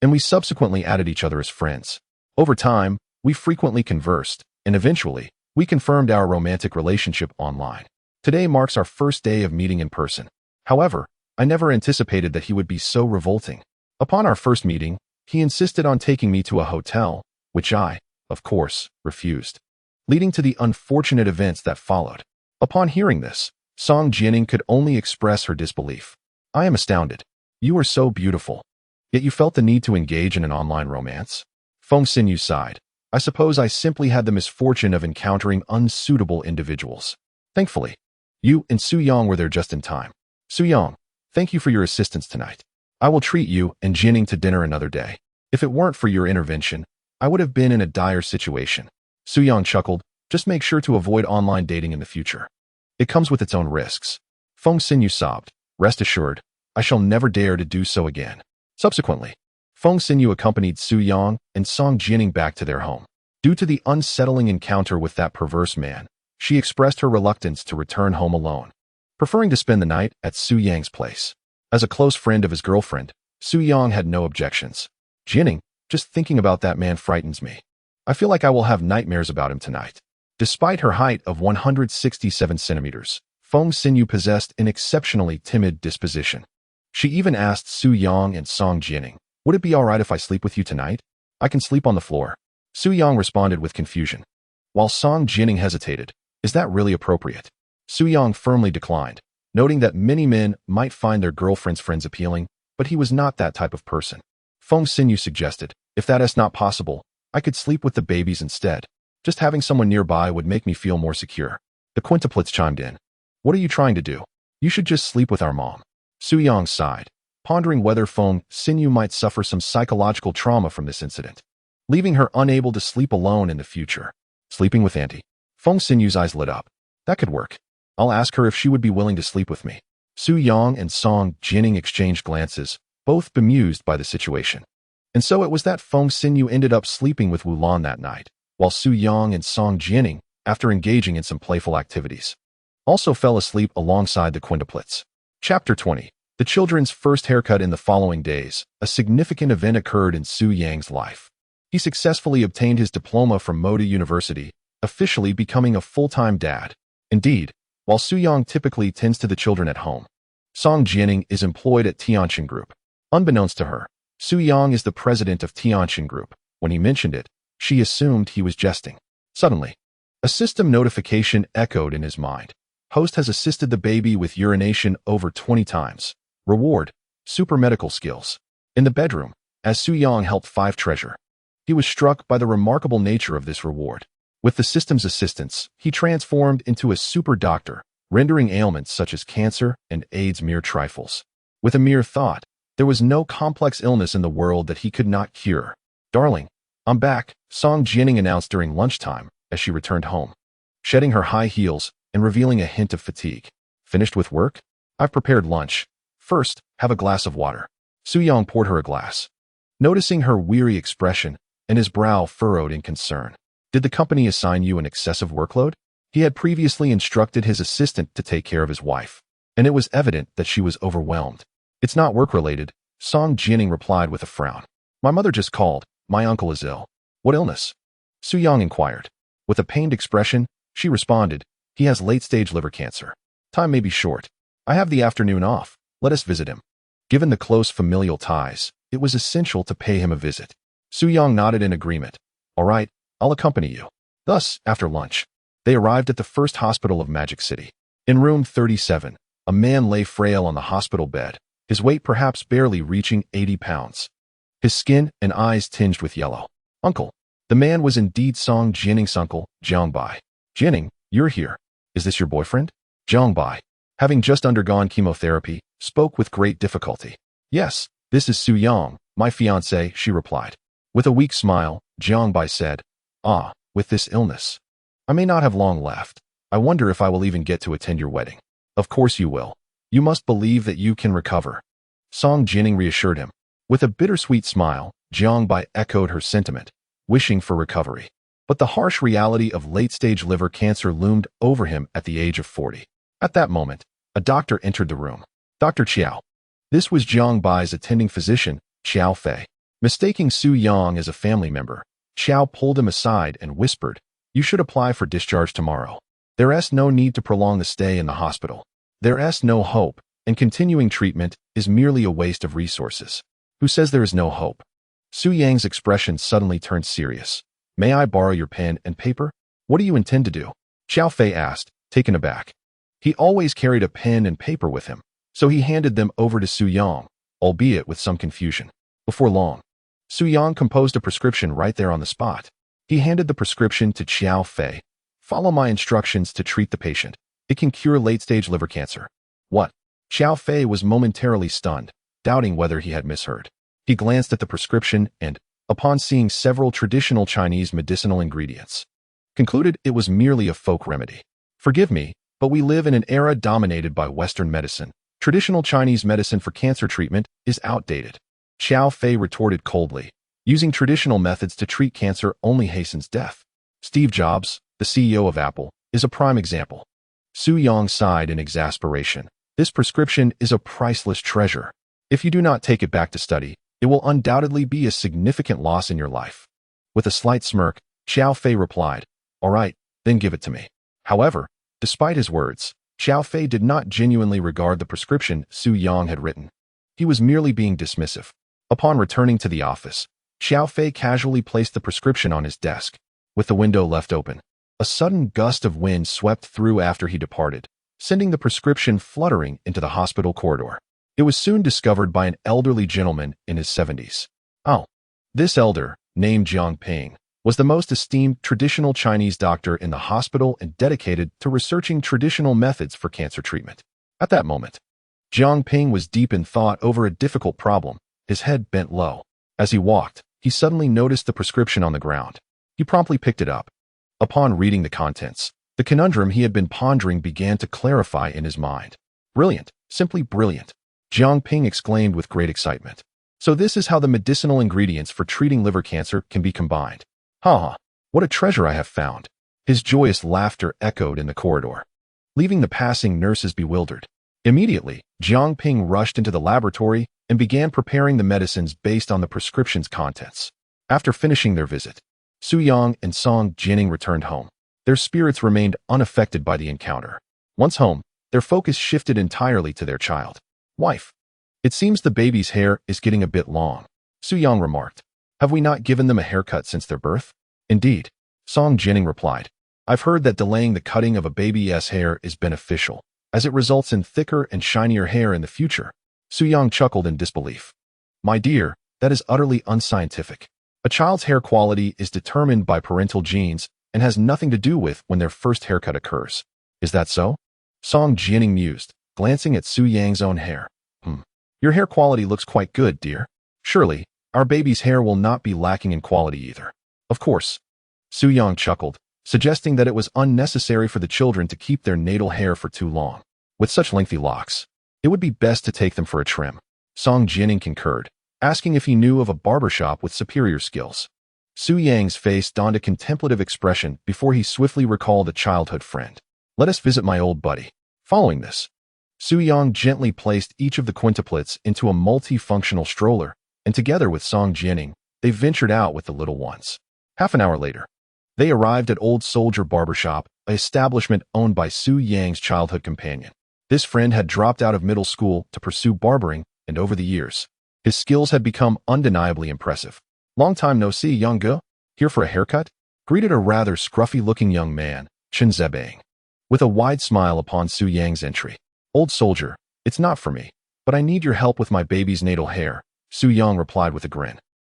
and we subsequently added each other as friends. Over time, we frequently conversed, and eventually, we confirmed our romantic relationship online. Today marks our first day of meeting in person. However, I never anticipated that he would be so revolting. Upon our first meeting, he insisted on taking me to a hotel, which I, of course, refused, leading to the unfortunate events that followed. Upon hearing this, Song Jianing could only express her disbelief. I am astounded. You are so beautiful. Yet you felt the need to engage in an online romance? Feng Xinyu sighed. I suppose I simply had the misfortune of encountering unsuitable individuals. Thankfully, you and Su Yang were there just in time. Su Yang, thank you for your assistance tonight. I will treat you and Jianing to dinner another day. If it weren't for your intervention, I would have been in a dire situation. Su Yang chuckled. Just make sure to avoid online dating in the future. It comes with its own risks. Feng Xinyu sobbed. Rest assured, I shall never dare to do so again. Subsequently, Feng Xinyu accompanied Su Yang and Song Jianing back to their home. Due to the unsettling encounter with that perverse man, she expressed her reluctance to return home alone, preferring to spend the night at Su Yang's place. As a close friend of his girlfriend, Su Yang had no objections. Jianing, just thinking about that man frightens me. I feel like I will have nightmares about him tonight. Despite her height of 167 centimeters, Feng Xinyu possessed an exceptionally timid disposition. She even asked Su Yang and Song Jianing, would it be alright if I sleep with you tonight? I can sleep on the floor. Su Yang responded with confusion, while Song Jianing hesitated. Is that really appropriate? Su Yang firmly declined, noting that many men might find their girlfriend's friends appealing, but he was not that type of person. Feng Xinyu suggested, if that is not possible, I could sleep with the babies instead. Just having someone nearby would make me feel more secure. The quintuplets chimed in. What are you trying to do? You should just sleep with our mom. Su Yang sighed, pondering whether Feng Xinyu might suffer some psychological trauma from this incident, leaving her unable to sleep alone in the future. Sleeping with Auntie. Feng Xinyu's eyes lit up. That could work. I'll ask her if she would be willing to sleep with me. Su Yang and Song Jianing exchanged glances, both bemused by the situation. And so it was that Feng Xinyu ended up sleeping with Wulan that night, while Su Yang and Song Jianing, after engaging in some playful activities, also fell asleep alongside the quintuplets. Chapter 20. The children's first haircut. In the following days, a significant event occurred in Su Yang's life. He successfully obtained his diploma from Moda University, officially becoming a full-time dad. Indeed, while Su Yang typically tends to the children at home, Song Jianing is employed at Tianqin Group. Unbeknownst to her, Su Yang is the president of Tianqin Group. When he mentioned it, She assumed he was jesting. Suddenly, a system notification echoed in his mind. Host has assisted the baby with urination over 20 times. Reward: super medical skills. In the bedroom, as Su Yang helped Five treasure, he was struck by the remarkable nature of this reward. With the system's assistance, he transformed into a super doctor, rendering ailments such as cancer and AIDS mere trifles. With a mere thought, there was no complex illness in the world that he could not cure. "Darling, I'm back," Song Jianing announced during lunchtime as she returned home, shedding her high heels and revealing a hint of fatigue. "Finished with work? I've prepared lunch. First, have a glass of water." Su Yang poured her a glass, noticing her weary expression and his brow furrowed in concern. "Did the company assign you an excessive workload?" He had previously instructed his assistant to take care of his wife, and it was evident that she was overwhelmed. "It's not work-related," Song Jianing replied with a frown. "My mother just called. My uncle is ill." "What illness?" Su Yang inquired. With a pained expression, she responded, "He has late-stage liver cancer. Time may be short. I have the afternoon off. Let us visit him." Given the close familial ties, it was essential to pay him a visit. Su Yang nodded in agreement. "All right, I'll accompany you." Thus, after lunch, they arrived at the first hospital of Magic City. In room 37, a man lay frail on the hospital bed, his weight perhaps barely reaching 80 pounds. His skin and eyes tinged with yellow. "Uncle." The man was indeed Song Jianing's uncle, Jiang Bai. "Jianing, you're here. Is this your boyfriend?" Jiang Bai, having just undergone chemotherapy, spoke with great difficulty. "Yes, this is Su Yang, my fiancé," she replied. With a weak smile, Jiang Bai said, "Ah, with this illness, I may not have long left. I wonder if I will even get to attend your wedding." "Of course you will. You must believe that you can recover," Song Jianing reassured him. With a bittersweet smile, Jiang Bai echoed her sentiment, wishing for recovery. But the harsh reality of late-stage liver cancer loomed over him at the age of 40. At that moment, a doctor entered the room. Dr. Qiao. This was Jiang Bai's attending physician, Qiao Fei. Mistaking Su Yang as a family member, Qiao pulled him aside and whispered, "You should apply for discharge tomorrow. There's no need to prolong the stay in the hospital. There's no hope, and continuing treatment is merely a waste of resources." "Who says there is no hope?" Su Yang's expression suddenly turned serious. "May I borrow your pen and paper?" "What do you intend to do?" Qiao Fei asked, taken aback. He always carried a pen and paper with him, so he handed them over to Su Yang, albeit with some confusion. Before long, Su Yang composed a prescription right there on the spot. He handed the prescription to Qiao Fei. "Follow my instructions to treat the patient. It can cure late-stage liver cancer." "What?" Qiao Fei was momentarily stunned, doubting whether he had misheard. He glanced at the prescription and, upon seeing several traditional Chinese medicinal ingredients, concluded it was merely a folk remedy. "Forgive me, but we live in an era dominated by Western medicine. Traditional Chinese medicine for cancer treatment is outdated." Qiao Fei retorted coldly. "Using traditional methods to treat cancer only hastens death. Steve Jobs, the CEO of Apple, is a prime example." Su Yang sighed in exasperation. "This prescription is a priceless treasure. If you do not take it back to study, it will undoubtedly be a significant loss in your life." With a slight smirk, Qiao Fei replied, "All right, then give it to me." However, despite his words, Qiao Fei did not genuinely regard the prescription Su Yang had written. He was merely being dismissive. Upon returning to the office, Qiao Fei casually placed the prescription on his desk. With the window left open, a sudden gust of wind swept through after he departed, sending the prescription fluttering into the hospital corridor. It was soon discovered by an elderly gentleman in his 70s. Oh, this elder, named Jiang Ping, was the most esteemed traditional Chinese doctor in the hospital and dedicated to researching traditional methods for cancer treatment. At that moment, Jiang Ping was deep in thought over a difficult problem, his head bent low. As he walked, he suddenly noticed the prescription on the ground. He promptly picked it up. Upon reading the contents, the conundrum he had been pondering began to clarify in his mind. "Brilliant, simply brilliant," Jiang Ping exclaimed with great excitement. "So this is how the medicinal ingredients for treating liver cancer can be combined. Ha ha, what a treasure I have found." His joyous laughter echoed in the corridor, leaving the passing nurses bewildered. Immediately, Jiang Ping rushed into the laboratory and began preparing the medicines based on the prescription's contents. After finishing their visit, Su Yang and Song Jianing returned home. Their spirits remained unaffected by the encounter. Once home, their focus shifted entirely to their child. "Wife, it seems the baby's hair is getting a bit long," Su Yang remarked. "Have we not given them a haircut since their birth?" Indeed, Song Jining replied. I've heard that delaying the cutting of a baby's hair is beneficial, as it results in thicker and shinier hair in the future. Su Yang chuckled in disbelief. My dear, that is utterly unscientific. A child's hair quality is determined by parental genes and has nothing to do with when their first haircut occurs. Is that so? Song Jining mused, glancing at Su Yang's own hair. Your hair quality looks quite good, dear. Surely, our baby's hair will not be lacking in quality either. Of course. Su Yang chuckled, suggesting that it was unnecessary for the children to keep their natal hair for too long. With such lengthy locks, it would be best to take them for a trim. Song Jining concurred, asking if he knew of a barbershop with superior skills. Su Yang's face donned a contemplative expression before he swiftly recalled a childhood friend. Let us visit my old buddy. Following this, Su Yang gently placed each of the quintuplets into a multifunctional stroller, and together with Song Jining, they ventured out with the little ones. Half an hour later, they arrived at Old Soldier Barbershop, an establishment owned by Su Yang's childhood companion. This friend had dropped out of middle school to pursue barbering, and over the years, his skills had become undeniably impressive. Long time no see, young girl. Here for a haircut? Greeted a rather scruffy-looking young man, Chen Zebang, with a wide smile upon Su Yang's entry. Old soldier, it's not for me, but I need your help with my baby's natal hair, Su Yang replied with a grin.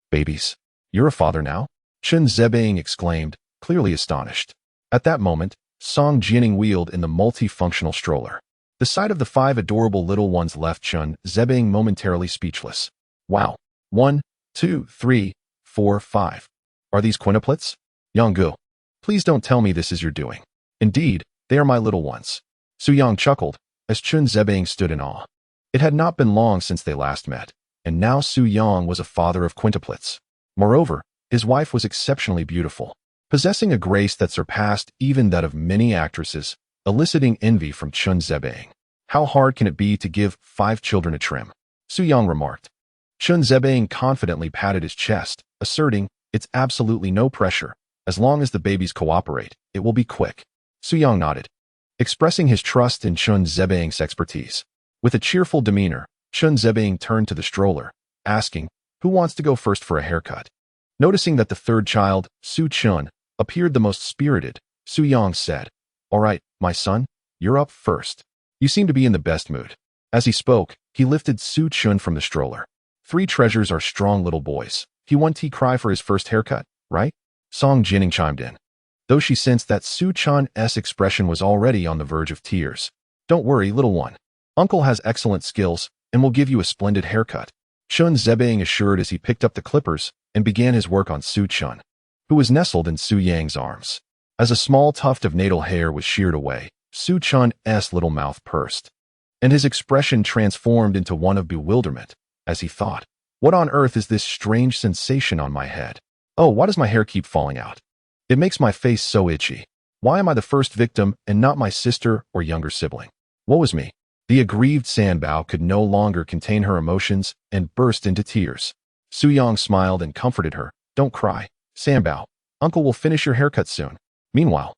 Babies? You're a father now? Chen Zebang exclaimed, clearly astonished. At that moment, Song Jining wheeled in the multifunctional stroller. The sight of the 5 adorable little ones left Chen Zebang momentarily speechless. Wow. 1, 2, 3, 4, 5. Are these quintuplets? Yanggu, please don't tell me this is your doing. Indeed, they are my little ones. Su Yang chuckled, as Chen Zebang stood in awe. It had not been long since they last met, and now Su Yang was a father of quintuplets. Moreover, his wife was exceptionally beautiful, possessing a grace that surpassed even that of many actresses, eliciting envy from Chen Zebang. How hard can it be to give 5 children a trim? Su Yang remarked. Chen Zebang confidently patted his chest, asserting, it's absolutely no pressure. As long as the babies cooperate, it will be quick. Su Yang nodded, expressing his trust in Chen Zebang's expertise. With a cheerful demeanor, Chen Zebang turned to the stroller, asking, who wants to go first for a haircut? Noticing that the third child, Su Chun, appeared the most spirited, Su Yang said, all right, my son, you're up first. You seem to be in the best mood. As he spoke, he lifted Su Chun from the stroller. 3 treasures are strong little boys. He wants to cry for his first haircut, right? Song Jining chimed in, though she sensed that Su Chun's expression was already on the verge of tears. Don't worry, little one. Uncle has excellent skills and will give you a splendid haircut, Chen Zebang assured as he picked up the clippers and began his work on Su Chun, who was nestled in Su Yang's arms. As a small tuft of natal hair was sheared away, Su Chun's little mouth pursed, and his expression transformed into one of bewilderment, as he thought, what on earth is this strange sensation on my head? Oh, why does my hair keep falling out? It makes my face so itchy. Why am I the first victim and not my sister or younger sibling? Woe is me. The aggrieved Sanbao could no longer contain her emotions and burst into tears. Su Yang smiled and comforted her. Don't cry, Sanbao. Uncle will finish your haircut soon. Meanwhile,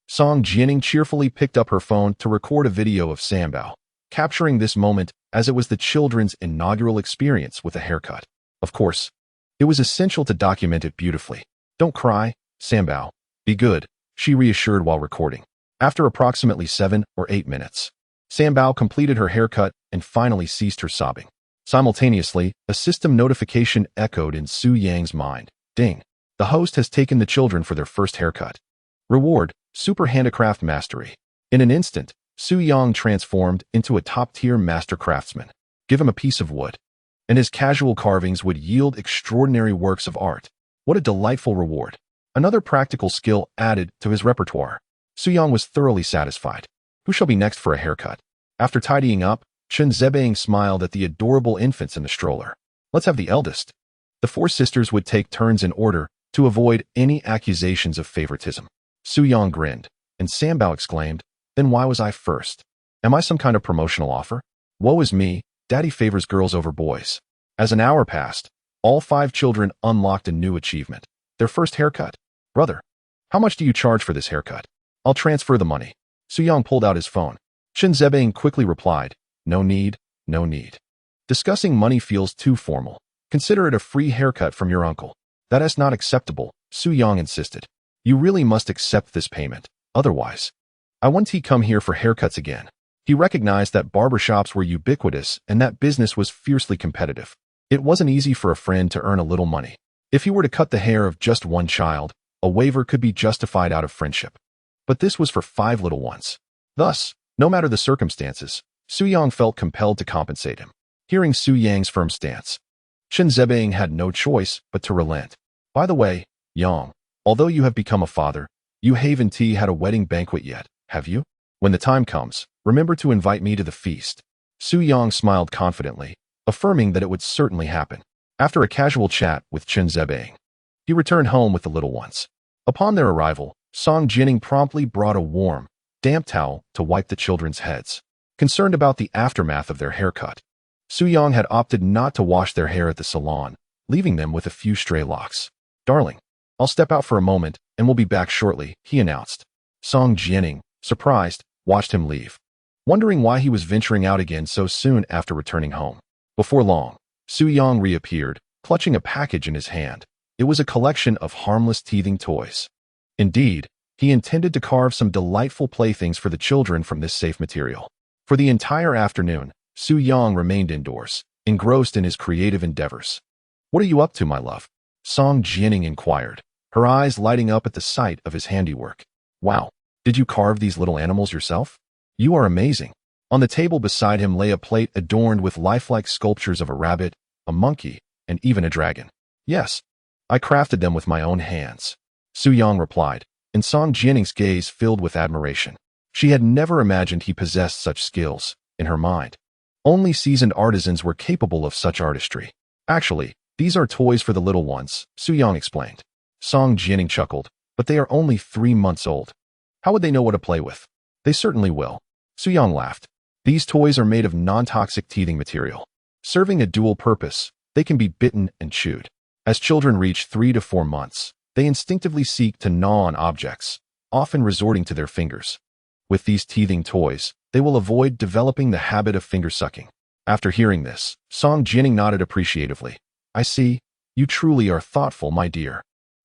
Song Jining cheerfully picked up her phone to record a video of Sanbao, capturing this moment as it was the children's inaugural experience with a haircut. Of course, it was essential to document it beautifully. Don't cry, Sanbao. Be good, she reassured while recording. After approximately 7 or 8 minutes, Sanbao completed her haircut and finally ceased her sobbing. Simultaneously, a system notification echoed in Su Yang's mind. Ding. The host has taken the children for their first haircut. Reward, Super Handicraft Mastery. In an instant, Su Yang transformed into a top-tier master craftsman. Give him a piece of wood, and his casual carvings would yield extraordinary works of art. What a delightful reward. Another practical skill added to his repertoire. Su Yang was thoroughly satisfied. Who shall be next for a haircut? After tidying up, Chen Zebang smiled at the adorable infants in the stroller. Let's have the eldest. The 4 sisters would take turns in order to avoid any accusations of favoritism. Su Yang grinned, and Sanbao exclaimed, then why was I first? Am I some kind of promotional offer? Woe is me, daddy favors girls over boys. As an hour passed, all 5 children unlocked a new achievement. Their first haircut. Brother, how much do you charge for this haircut? I'll transfer the money. Su Yang pulled out his phone. Chen Zebang quickly replied, no need, no need. Discussing money feels too formal. Consider it a free haircut from your uncle. That is not acceptable, Su Yang insisted. You really must accept this payment. Otherwise, I won't come here for haircuts again. He recognized that barbershops were ubiquitous and that business was fiercely competitive. It wasn't easy for a friend to earn a little money. If he were to cut the hair of just one child, a waiver could be justified out of friendship. But this was for 5 little ones. Thus, no matter the circumstances, Su Yang felt compelled to compensate him. Hearing Su Yang's firm stance, Chen Zebang had no choice but to relent. By the way, Yang, although you have become a father, you haven't had a wedding banquet yet, have you? When the time comes, remember to invite me to the feast. Su Yang smiled confidently, affirming that it would certainly happen. After a casual chat with Chen Zebang, he returned home with the little ones. Upon their arrival, Song Jining promptly brought a warm, damp towel to wipe the children's heads. Concerned about the aftermath of their haircut, Su Yang had opted not to wash their hair at the salon, leaving them with a few stray locks. Darling, I'll step out for a moment and we'll be back shortly, he announced. Song Jining, surprised, watched him leave, wondering why he was venturing out again so soon after returning home. Before long, Su Yang reappeared, clutching a package in his hand. It was a collection of harmless teething toys. Indeed, he intended to carve some delightful playthings for the children from this safe material. For the entire afternoon, Su Yang remained indoors, engrossed in his creative endeavors. What are you up to, my love? Song Jining inquired, her eyes lighting up at the sight of his handiwork. Wow, did you carve these little animals yourself? You are amazing. On the table beside him lay a plate adorned with lifelike sculptures of a rabbit, a monkey, and even a dragon. Yes, I crafted them with my own hands, Su Yang replied, and Song Jining's gaze filled with admiration. She had never imagined he possessed such skills. In her mind, only seasoned artisans were capable of such artistry. Actually, these are toys for the little ones, Su Yang explained. Song Jining chuckled, but they are only 3 months old. How would they know what to play with? They certainly will. Su Yang laughed. These toys are made of non-toxic teething material. Serving a dual purpose, they can be bitten and chewed. As children reach 3 to 4 months, they instinctively seek to gnaw on objects, often resorting to their fingers. With these teething toys, they will avoid developing the habit of finger-sucking. After hearing this, Song Jining nodded appreciatively. I see, you truly are thoughtful, my dear.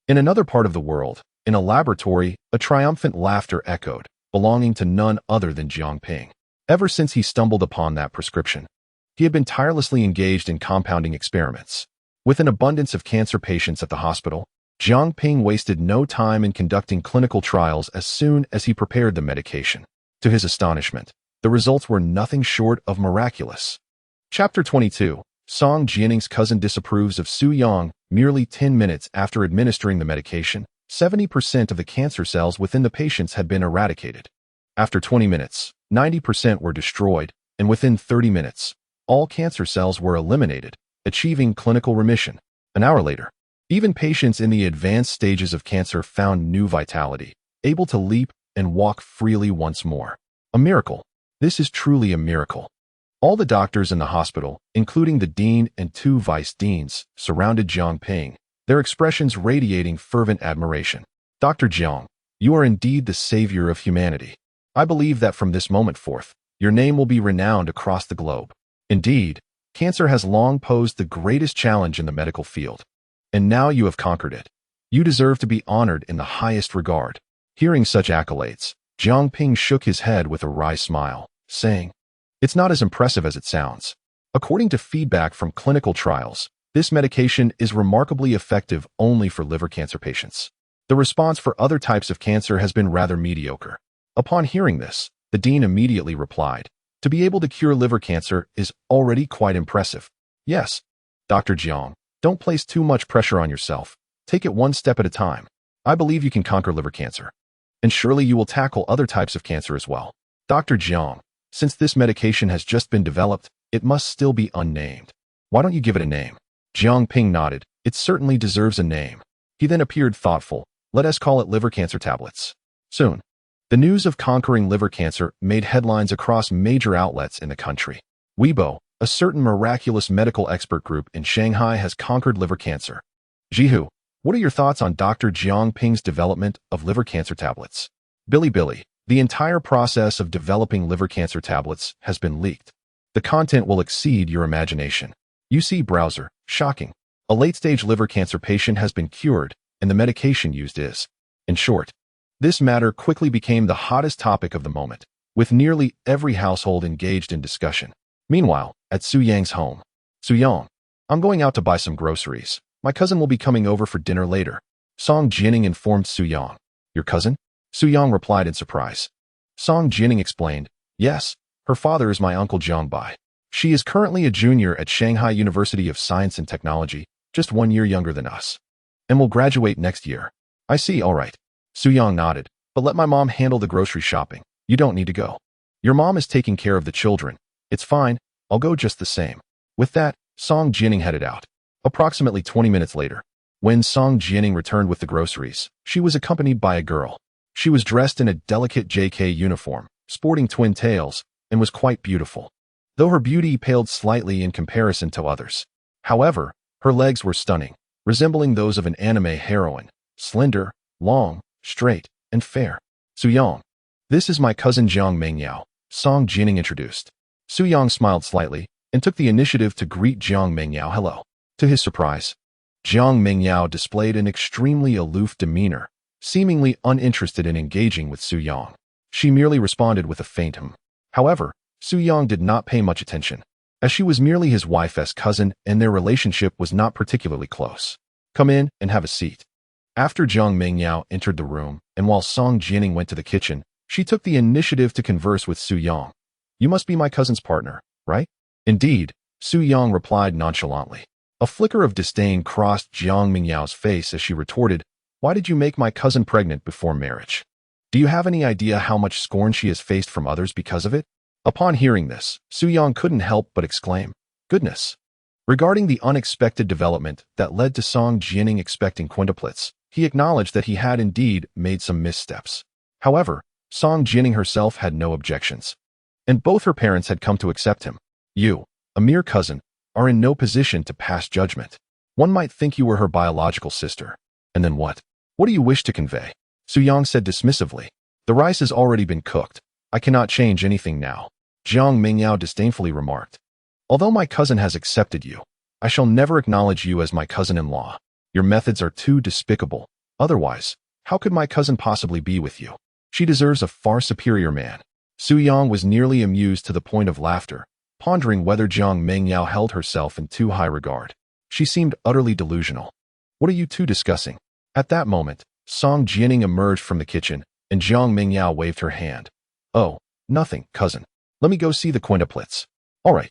In another part of the world, in a laboratory, a triumphant laughter echoed, belonging to none other than Jiang Ping. Ever since he stumbled upon that prescription, he had been tirelessly engaged in compounding experiments. With an abundance of cancer patients at the hospital, Jiang Ping wasted no time in conducting clinical trials as soon as he prepared the medication. To his astonishment, the results were nothing short of miraculous. Chapter 22. Song Jining's cousin disapproves of Su Yang. Merely 10 minutes after administering the medication, 70% of the cancer cells within the patients had been eradicated. After 20 minutes, 90% were destroyed, and within 30 minutes, all cancer cells were eliminated, achieving clinical remission. An hour later, even patients in the advanced stages of cancer found new vitality, able to leap and walk freely once more. A miracle. This is truly a miracle. All the doctors in the hospital, including the dean and 2 vice deans, surrounded Jiang Ping, their expressions radiating fervent admiration. Dr. Jiang, you are indeed the savior of humanity. I believe that from this moment forth, your name will be renowned across the globe. Indeed, cancer has long posed the greatest challenge in the medical field. And now you have conquered it. You deserve to be honored in the highest regard. Hearing such accolades, Jiang Ping shook his head with a wry smile, saying, It's not as impressive as it sounds. According to feedback from clinical trials, this medication is remarkably effective only for liver cancer patients. The response for other types of cancer has been rather mediocre. Upon hearing this, the dean immediately replied, To be able to cure liver cancer is already quite impressive. Yes, Dr. Jiang, don't place too much pressure on yourself. Take it one step at a time. I believe you can conquer liver cancer. And surely you will tackle other types of cancer as well. Dr. Jiang, since this medication has just been developed, it must still be unnamed. Why don't you give it a name? Jiang Ping nodded. It certainly deserves a name. He then appeared thoughtful. Let us call it liver cancer tablets. Soon, the news of conquering liver cancer made headlines across major outlets in the country. Weibo, a certain miraculous medical expert group in Shanghai, has conquered liver cancer. Jihu, what are your thoughts on Dr. Jiang Ping's development of liver cancer tablets? Billy, the entire process of developing liver cancer tablets has been leaked. The content will exceed your imagination. UC browser, shocking. A late-stage liver cancer patient has been cured, and the medication used is. In short, this matter quickly became the hottest topic of the moment, with nearly every household engaged in discussion. Meanwhile, at Su Yang's home, Su Yang, I'm going out to buy some groceries. My cousin will be coming over for dinner later. Song Jining informed Su Yang. Your cousin? Su Yang replied in surprise. Song Jining explained, yes, her father is my uncle Jiang Bai. She is currently a junior at Shanghai University of Science and Technology, just 1 year younger than us, and will graduate next year. I see, all right. Su Yang nodded, but let my mom handle the grocery shopping. You don't need to go. Your mom is taking care of the children. It's fine, I'll go just the same. With that, Song Jining headed out. Approximately 20 minutes later, when Song Jining returned with the groceries, she was accompanied by a girl. She was dressed in a delicate JK uniform, sporting twin tails, and was quite beautiful, though her beauty paled slightly in comparison to others. However, her legs were stunning, resembling those of an anime heroine, slender, long, straight, and fair. Su Yang. This is my cousin Jiang Mengyao, Song Jining introduced. Su Yang smiled slightly and took the initiative to greet Jiang Mengyao hello. To his surprise, Jiang Mengyao displayed an extremely aloof demeanor, seemingly uninterested in engaging with Su Yang. She merely responded with a faint hum. However, Su Yang did not pay much attention, as she was merely his wife's cousin and their relationship was not particularly close. Come in and have a seat. After Jiang Mengyao entered the room, and while Song Jining went to the kitchen, she took the initiative to converse with Su Yang. You must be my cousin's partner, right? Indeed, Su Yang replied nonchalantly. A flicker of disdain crossed Jiang Mingyao's face as she retorted, why did you make my cousin pregnant before marriage? Do you have any idea how much scorn she has faced from others because of it? Upon hearing this, Su Yang couldn't help but exclaim, goodness. Regarding the unexpected development that led to Song Jining expecting quintuplets, he acknowledged that he had indeed made some missteps. However, Song Jining herself had no objections, and both her parents had come to accept him. You, a mere cousin, are in no position to pass judgment. One might think you were her biological sister. And then what? What do you wish to convey? Su Yang said dismissively. The rice has already been cooked. I cannot change anything now. Jiang Mengyao disdainfully remarked. Although my cousin has accepted you, I shall never acknowledge you as my cousin-in-law. Your methods are too despicable. Otherwise, how could my cousin possibly be with you? She deserves a far superior man. Su Yang was nearly amused to the point of laughter, pondering whether Jiang Mengyao held herself in too high regard. She seemed utterly delusional. What are you two discussing? At that moment, Song Jining emerged from the kitchen, and Jiang Mengyao waved her hand. Oh, nothing, cousin. Let me go see the quintuplets. All right,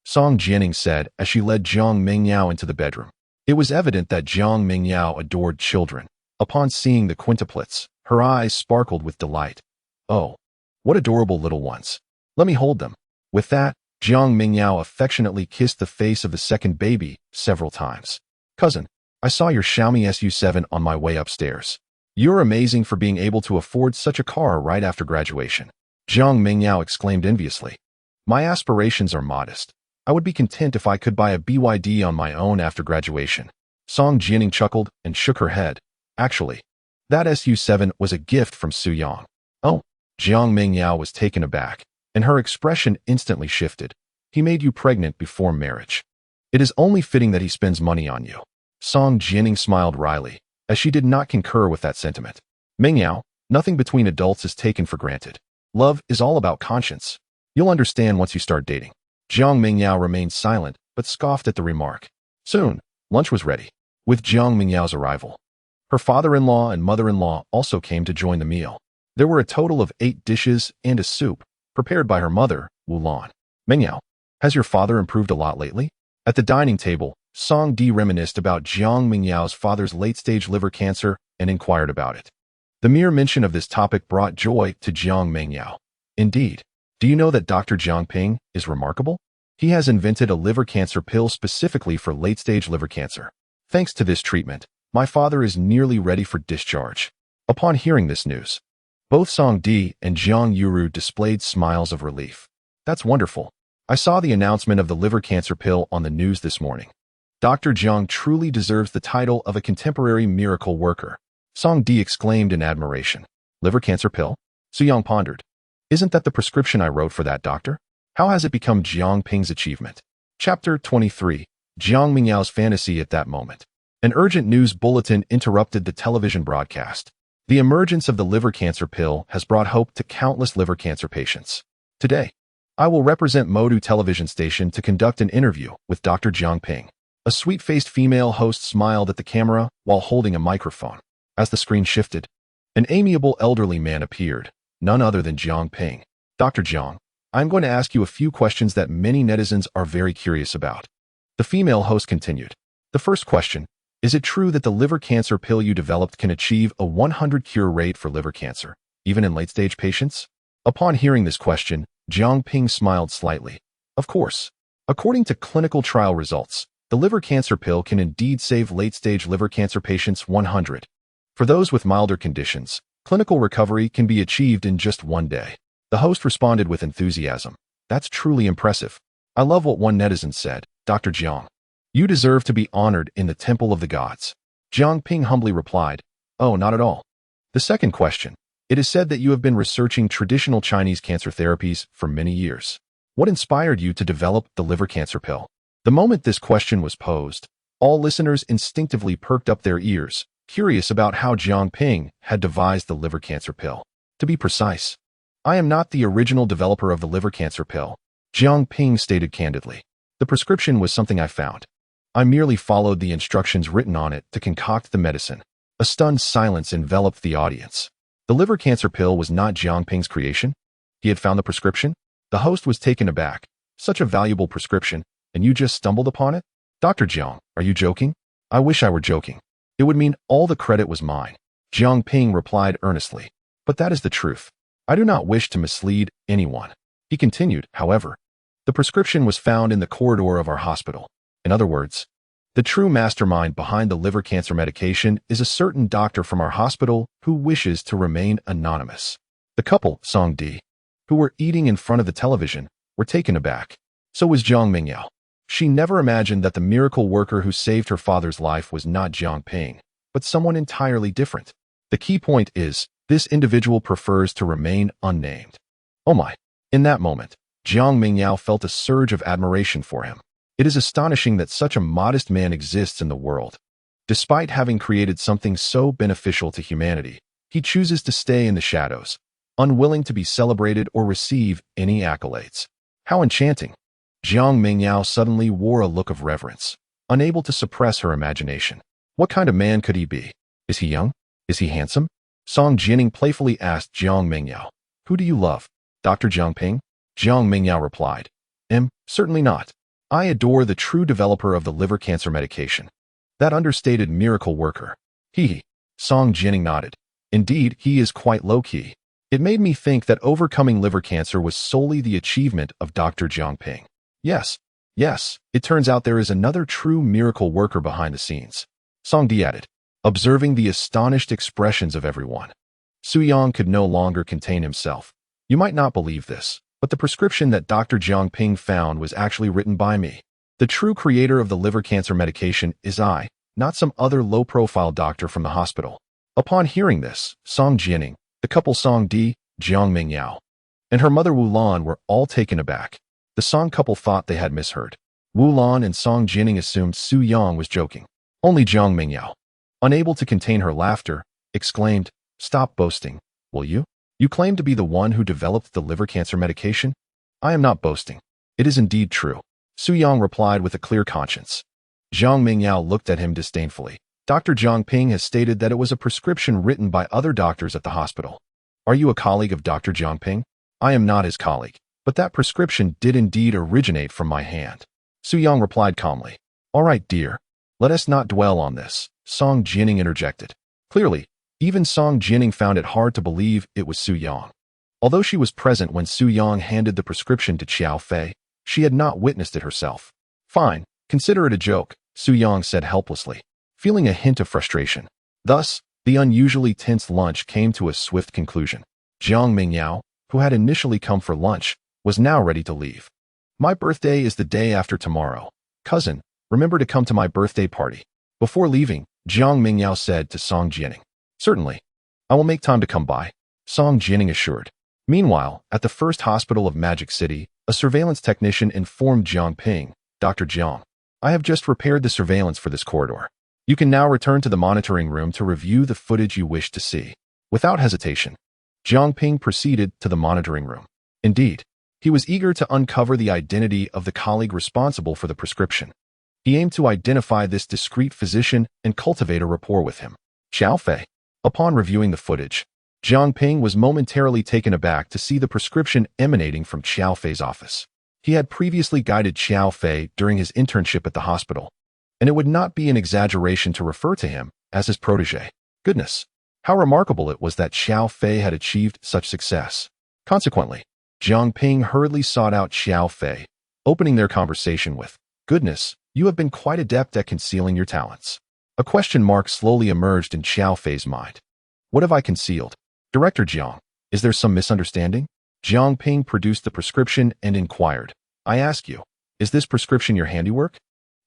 Song Jining said as she led Jiang Mengyao into the bedroom. It was evident that Jiang Mengyao adored children. Upon seeing the quintuplets, her eyes sparkled with delight. Oh, what adorable little ones. Let me hold them. With that, Jiang Mengyao affectionately kissed the face of the second baby several times. Cousin, I saw your Xiaomi SU7 on my way upstairs. You're amazing for being able to afford such a car right after graduation. Jiang Mengyao exclaimed enviously. My aspirations are modest. I would be content if I could buy a BYD on my own after graduation. Song Jining chuckled and shook her head. Actually, that SU7 was a gift from Su Yang. Oh, Jiang Mengyao was taken aback, and her expression instantly shifted. He made you pregnant before marriage. It is only fitting that he spends money on you. Song Jining smiled wryly, as she did not concur with that sentiment. Mengyao, nothing between adults is taken for granted. Love is all about conscience. You'll understand once you start dating. Jiang Mengyao remained silent, but scoffed at the remark. Soon, lunch was ready. With Jiang Mingyao's arrival, her father-in-law and mother-in-law also came to join the meal. There were a total of 8 dishes and a soup, prepared by her mother, Wulan. Mengyao, has your father improved a lot lately? At the dining table, Song Di reminisced about Jiang Mingyao's father's late-stage liver cancer and inquired about it. The mere mention of this topic brought joy to Jiang Mengyao. Indeed, do you know that Dr. Jiang Ping is remarkable? He has invented a liver cancer pill specifically for late-stage liver cancer. Thanks to this treatment, my father is nearly ready for discharge. Upon hearing this news, both Song Di and Jiang Yuru displayed smiles of relief. That's wonderful. I saw the announcement of the liver cancer pill on the news this morning. Dr. Jiang truly deserves the title of a contemporary miracle worker. Song Di exclaimed in admiration. Liver cancer pill? Su Yang pondered. Isn't that the prescription I wrote for that doctor? How has it become Jiang Ping's achievement? Chapter 23. Jiang Mingyao's fantasy at that moment. An urgent news bulletin interrupted the television broadcast. The emergence of the liver cancer pill has brought hope to countless liver cancer patients. Today, I will represent Modu television station to conduct an interview with Dr. Jiang Ping. A sweet-faced female host smiled at the camera while holding a microphone. As the screen shifted, an amiable elderly man appeared, none other than Jiang Ping. Dr. Jiang, I'm going to ask you a few questions that many netizens are very curious about. The female host continued. The first question, is it true that the liver cancer pill you developed can achieve a 100% cure rate for liver cancer, even in late-stage patients? Upon hearing this question, Jiang Ping smiled slightly. Of course. According to clinical trial results, the liver cancer pill can indeed save late-stage liver cancer patients 100%. For those with milder conditions, clinical recovery can be achieved in just 1 day. The host responded with enthusiasm. That's truly impressive. I love what one netizen said. Dr. Jiang, you deserve to be honored in the temple of the gods. Jiang Ping humbly replied, oh, not at all. The second question, it is said that you have been researching traditional Chinese cancer therapies for many years. What inspired you to develop the liver cancer pill? The moment this question was posed, all listeners instinctively perked up their ears, curious about how Jiang Ping had devised the liver cancer pill. To be precise, I am not the original developer of the liver cancer pill, Jiang Ping stated candidly. The prescription was something I found. I merely followed the instructions written on it to concoct the medicine. A stunned silence enveloped the audience. The liver cancer pill was not Jiang Ping's creation? He had found the prescription? The host was taken aback. Such a valuable prescription, and you just stumbled upon it? Dr. Jiang, are you joking? I wish I were joking. It would mean all the credit was mine. Jiang Ping replied earnestly. But that is the truth. I do not wish to mislead anyone. He continued, however. The prescription was found in the corridor of our hospital. In other words, the true mastermind behind the liver cancer medication is a certain doctor from our hospital who wishes to remain anonymous. The couple, Song Di, who were eating in front of the television, were taken aback. So was Jiang Mingyao. She never imagined that the miracle worker who saved her father's life was not Jiang Ping, but someone entirely different. The key point is, this individual prefers to remain unnamed. Oh my. In that moment, Jiang Mingyao felt a surge of admiration for him. It is astonishing that such a modest man exists in the world. Despite having created something so beneficial to humanity, he chooses to stay in the shadows, unwilling to be celebrated or receive any accolades. How enchanting! Jiang Mingyao suddenly wore a look of reverence, unable to suppress her imagination. What kind of man could he be? Is he young? Is he handsome? Song Jining playfully asked Jiang Mingyao. Who do you love? Dr. Jiang Ping? Jiang Mingyao replied. Certainly not. I adore the true developer of the liver cancer medication. That understated miracle worker. He. Song Jining nodded. Indeed, he is quite low-key. It made me think that overcoming liver cancer was solely the achievement of Dr. Jiang Ping. Yes, it turns out there is another true miracle worker behind the scenes. Song Di added, observing the astonished expressions of everyone. Su Yang could no longer contain himself. You might not believe this, but the prescription that Dr. Jiang Ping found was actually written by me. The true creator of the liver cancer medication is I, not some other low-profile doctor from the hospital. Upon hearing this, Song Jining, the couple Song Di, Jiang Mingyao, and her mother Wu Lan were all taken aback. The Song couple thought they had misheard. Wu Lan and Song Jining assumed Su Yang was joking. Only Jiang Mingyao, unable to contain her laughter, exclaimed, stop boasting, will you? You claim to be the one who developed the liver cancer medication? I am not boasting. It is indeed true. Su Yang replied with a clear conscience. Jiang Mingyao looked at him disdainfully. Dr. Jiang Ping has stated that it was a prescription written by other doctors at the hospital. Are you a colleague of Dr. Jiang Ping? I am not his colleague, but that prescription did indeed originate from my hand. Su Yang replied calmly. All right, dear. Let us not dwell on this, Song Jining interjected. Clearly, even Song Jining found it hard to believe it was Su Yang. Although she was present when Su Yang handed the prescription to Qiao Fei, she had not witnessed it herself. Fine, consider it a joke, Su Yang said helplessly, feeling a hint of frustration. Thus, the unusually tense lunch came to a swift conclusion. Jiang Mingyao, who had initially come for lunch, was now ready to leave. My birthday is the day after tomorrow. Cousin, remember to come to my birthday party. Before leaving, Jiang Mingyao said to Song Jining. Certainly. I will make time to come by, Song Jining assured. Meanwhile, at the first hospital of Magic City, a surveillance technician informed Jiang Ping, Dr. Jiang, I have just repaired the surveillance for this corridor. You can now return to the monitoring room to review the footage you wish to see. Without hesitation, Jiang Ping proceeded to the monitoring room. Indeed, he was eager to uncover the identity of the colleague responsible for the prescription. He aimed to identify this discreet physician and cultivate a rapport with him. Xiao Fei. Upon reviewing the footage, Jiang Ping was momentarily taken aback to see the prescription emanating from Xiao Fei's office. He had previously guided Xiao Fei during his internship at the hospital, and it would not be an exaggeration to refer to him as his protégé. Goodness, how remarkable it was that Xiao Fei had achieved such success. Consequently, Jiang Ping hurriedly sought out Xiao Fei, opening their conversation with, "Goodness, you have been quite adept at concealing your talents." A question mark slowly emerged in Xiao Fei's mind. "What have I concealed? Director Jiang, is there some misunderstanding?" Jiang Ping produced the prescription and inquired, "I ask you, is this prescription your handiwork?"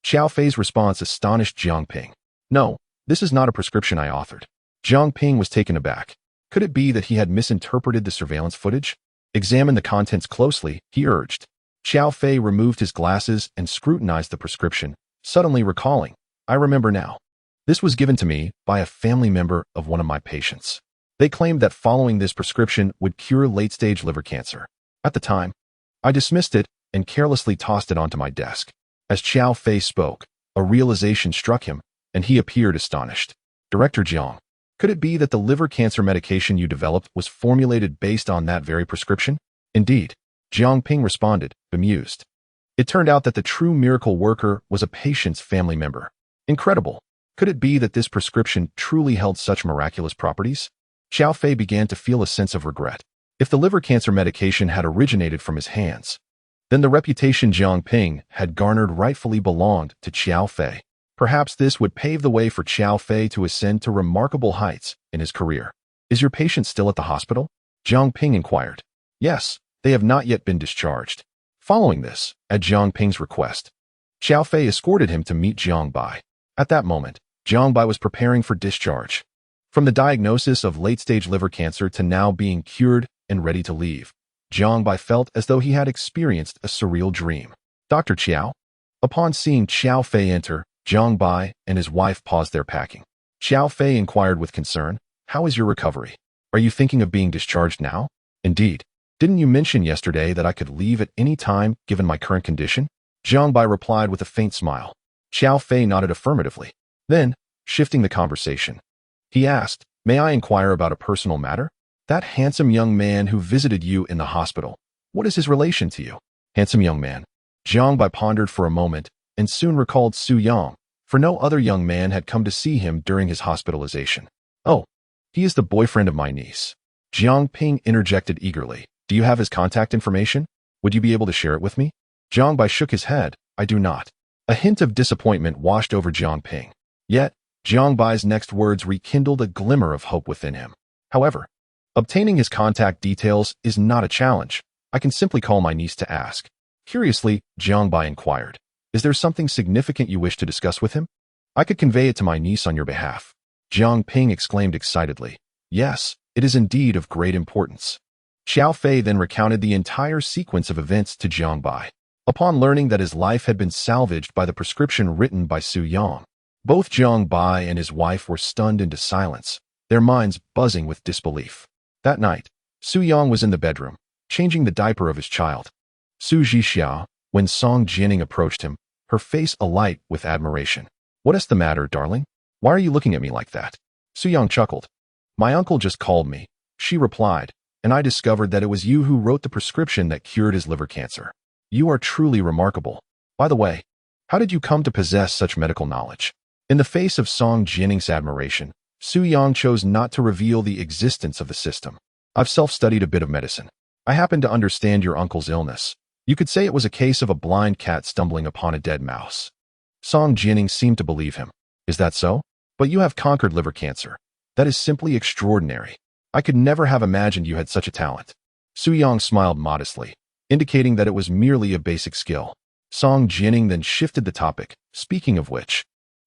Xiao Fei's response astonished Jiang Ping. "No, this is not a prescription I authored." Jiang Ping was taken aback. Could it be that he had misinterpreted the surveillance footage? "Examine the contents closely," he urged. Xiao Fei removed his glasses and scrutinized the prescription, suddenly recalling, "I remember now. This was given to me by a family member of one of my patients. They claimed that following this prescription would cure late-stage liver cancer. At the time, I dismissed it and carelessly tossed it onto my desk." As Xiao Fei spoke, a realization struck him, and he appeared astonished. "Director Jiang, could it be that the liver cancer medication you developed was formulated based on that very prescription?" "Indeed," Jiang Ping responded, bemused. "It turned out that the true miracle worker was a patient's family member. Incredible. Could it be that this prescription truly held such miraculous properties?" Xiao Fei began to feel a sense of regret. If the liver cancer medication had originated from his hands, then the reputation Jiang Ping had garnered rightfully belonged to Xiao Fei. Perhaps this would pave the way for Xiao Fei to ascend to remarkable heights in his career. "Is your patient still at the hospital?" Jiang Ping inquired. "Yes, they have not yet been discharged." Following this, at Jiang Ping's request, Xiao Fei escorted him to meet Jiang Bai. At that moment, Jiang Bai was preparing for discharge. From the diagnosis of late-stage liver cancer to now being cured and ready to leave, Jiang Bai felt as though he had experienced a surreal dream. "Dr. Qiao?" Upon seeing Xiao Fei enter, Jiang Bai and his wife paused their packing. Xiao Fei inquired with concern, "How is your recovery? Are you thinking of being discharged now?" "Indeed. Didn't you mention yesterday that I could leave at any time given my current condition?" Jiang Bai replied with a faint smile. Xiao Fei nodded affirmatively. Then, shifting the conversation, he asked, "May I inquire about a personal matter? That handsome young man who visited you in the hospital, what is his relation to you?" "Handsome young man." Jiang Bai pondered for a moment and soon recalled Su Yang, for no other young man had come to see him during his hospitalization. "Oh, he is the boyfriend of my niece." Jiang Ping interjected eagerly. "Do you have his contact information? Would you be able to share it with me?" Jiang Bai shook his head. "I do not." A hint of disappointment washed over Jiang Ping. Yet, Jiang Bai's next words rekindled a glimmer of hope within him. "However, obtaining his contact details is not a challenge. I can simply call my niece to ask." Curiously, Jiang Bai inquired, "Is there something significant you wish to discuss with him?" "I could convey it to my niece on your behalf." Jiang Ping exclaimed excitedly. "Yes, it is indeed of great importance." Xiao Fei then recounted the entire sequence of events to Jiang Bai. Upon learning that his life had been salvaged by the prescription written by Su Yang, both Jiang Bai and his wife were stunned into silence, their minds buzzing with disbelief. That night, Su Yang was in the bedroom, changing the diaper of his child. Su Zhixia, when Song Jianing approached him, her face alight with admiration. "What is the matter, darling? Why are you looking at me like that?" Su Yang chuckled. "My uncle just called me," she replied, "and I discovered that it was you who wrote the prescription that cured his liver cancer. You are truly remarkable. By the way, how did you come to possess such medical knowledge?" In the face of Song Jianing's admiration, Su Yang chose not to reveal the existence of the system. "I've self-studied a bit of medicine. I happen to understand your uncle's illness. You could say it was a case of a blind cat stumbling upon a dead mouse." Song Jianing seemed to believe him. "Is that so? But you have conquered liver cancer. That is simply extraordinary. I could never have imagined you had such a talent." Su Yang smiled modestly, indicating that it was merely a basic skill. Song Jianing then shifted the topic. "Speaking of which,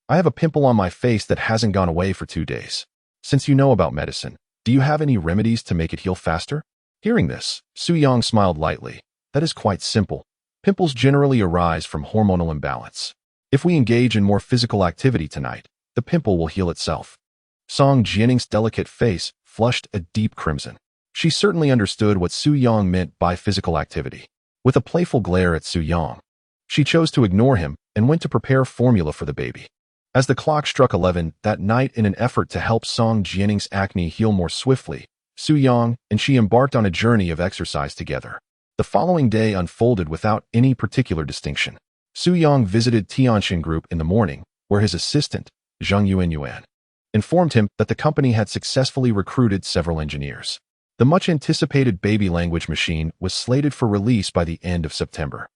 I have a pimple on my face that hasn't gone away for 2 days. Since you know about medicine, do you have any remedies to make it heal faster?" Hearing this, Su Yang smiled lightly. "That is quite simple. Pimples generally arise from hormonal imbalance. If we engage in more physical activity tonight, The pimple will heal itself. Song Jianning's delicate face flushed a deep crimson. She certainly understood what Su Yang meant by physical activity. With a playful glare at Su Yang, she chose to ignore him and went to prepare formula for the baby. As the clock struck 11 that night, in an effort to help Song Jianning's acne heal more swiftly, Su Yang and she embarked on a journey of exercise together. The following day unfolded without any particular distinction. Su Yang visited Tianxin Group in the morning, where his assistant, Zheng Yuan, informed him that the company had successfully recruited several engineers. The much-anticipated baby language machine was slated for release by the end of September.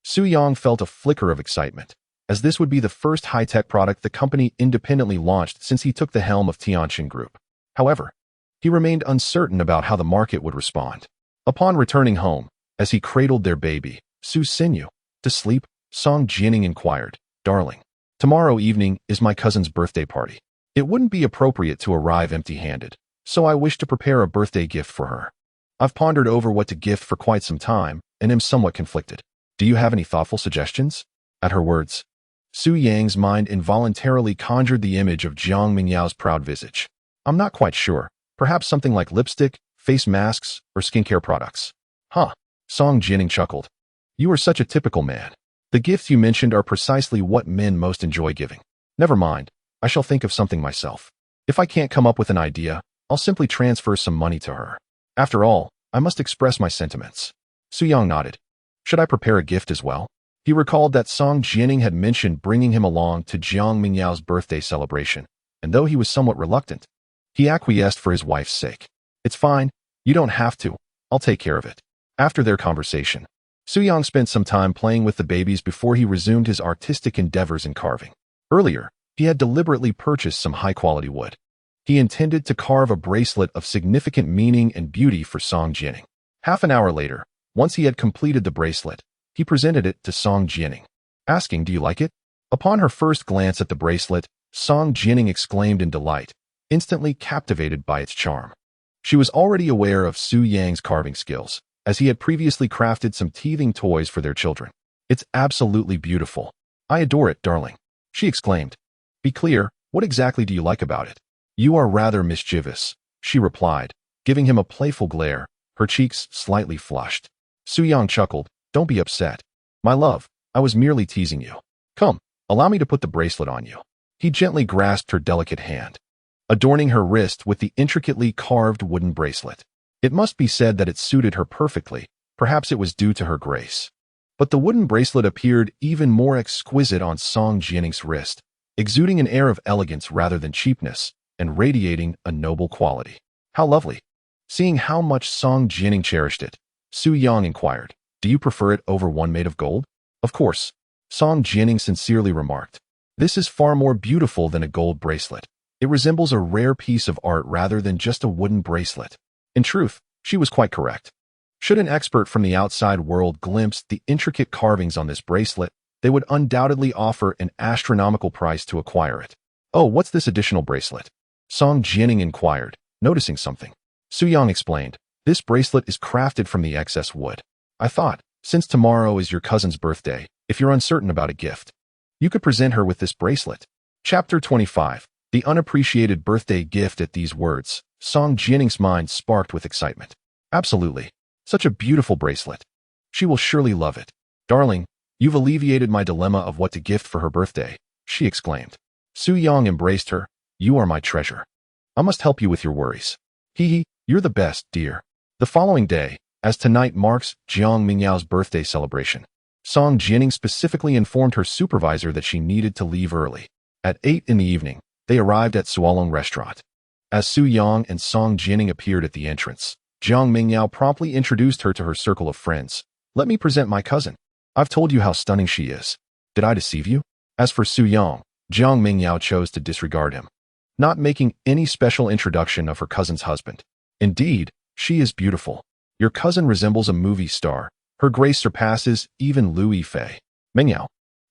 Su Yang felt a flicker of excitement, as this would be the first high-tech product the company independently launched since he took the helm of Tianxin Group. However, he remained uncertain about how the market would respond. Upon returning home, as he cradled their baby, Su Xinyu, to sleep, Song Jianning inquired, "Darling, tomorrow evening is my cousin's birthday party. It wouldn't be appropriate to arrive empty-handed, so I wish to prepare a birthday gift for her. I've pondered over what to gift for quite some time and am somewhat conflicted. Do you have any thoughtful suggestions?" At her words, Su Yang's mind involuntarily conjured the image of Jiang Mingyao's proud visage. "I'm not quite sure. Perhaps something like lipstick, face masks, or skincare products." "Huh." Song Jianning chuckled. "You are such a typical man. The gifts you mentioned are precisely what men most enjoy giving. Never mind. I shall think of something myself. If I can't come up with an idea, I'll simply transfer some money to her. After all, I must express my sentiments." Su Yang nodded. "Should I prepare a gift as well?" He recalled that Song Jianning had mentioned bringing him along to Jiang Mingyao's birthday celebration, and though he was somewhat reluctant, he acquiesced for his wife's sake. "It's fine. You don't have to. I'll take care of it." After their conversation, Su Yang spent some time playing with the babies before he resumed his artistic endeavors in carving. Earlier, he had deliberately purchased some high-quality wood. He intended to carve a bracelet of significant meaning and beauty for Song Jianning. Half an hour later, once he had completed the bracelet, he presented it to Song Jianning, asking, "Do you like it?" Upon her first glance at the bracelet, Song Jianning exclaimed in delight, instantly captivated by its charm. She was already aware of Su Yang's carving skills, as he had previously crafted some teething toys for their children. "It's absolutely beautiful. I adore it, darling," she exclaimed. "Be clear, what exactly do you like about it?" "You are rather mischievous," she replied, giving him a playful glare, her cheeks slightly flushed. Su Yang chuckled. "Don't be upset. My love, I was merely teasing you. Come, allow me to put the bracelet on you." He gently grasped her delicate hand, adorning her wrist with the intricately carved wooden bracelet. It must be said that it suited her perfectly, perhaps it was due to her grace. But the wooden bracelet appeared even more exquisite on Song Jianning's wrist, exuding an air of elegance rather than cheapness, and radiating a noble quality. "How lovely." Seeing how much Song Jianning cherished it, Su Yang inquired, "Do you prefer it over one made of gold?" "Of course," Song Jianning sincerely remarked. "This is far more beautiful than a gold bracelet. It resembles a rare piece of art rather than just a wooden bracelet." In truth, she was quite correct. Should an expert from the outside world glimpse the intricate carvings on this bracelet, they would undoubtedly offer an astronomical price to acquire it. "Oh, what's this additional bracelet?" Song Jianning inquired, noticing something. Su Yang explained, "This bracelet is crafted from the excess wood. I thought, since tomorrow is your cousin's birthday, if you're uncertain about a gift, you could present her with this bracelet." Chapter 25. The unappreciated birthday gift. At these words, Song Jianning's mind sparked with excitement. "Absolutely. Such a beautiful bracelet. She will surely love it. Darling, you've alleviated my dilemma of what to gift for her birthday," she exclaimed. Su Yang embraced her. "You are my treasure. I must help you with your worries." "Hee, you're the best, dear." The following day, as tonight marks Jiang Mingyao's birthday celebration, Song Jianning specifically informed her supervisor that she needed to leave early. At 8 in the evening, they arrived at Suolong Restaurant. As Su Yang and Song Jianning appeared at the entrance, Jiang Mingyao promptly introduced her to her circle of friends. "Let me present my cousin. I've told you how stunning she is. Did I deceive you?" As for Su Yang, Jiang Mingyao chose to disregard him, not making any special introduction of her cousin's husband. "Indeed, she is beautiful. Your cousin resembles a movie star. Her grace surpasses even Louis Fei. Mingyao,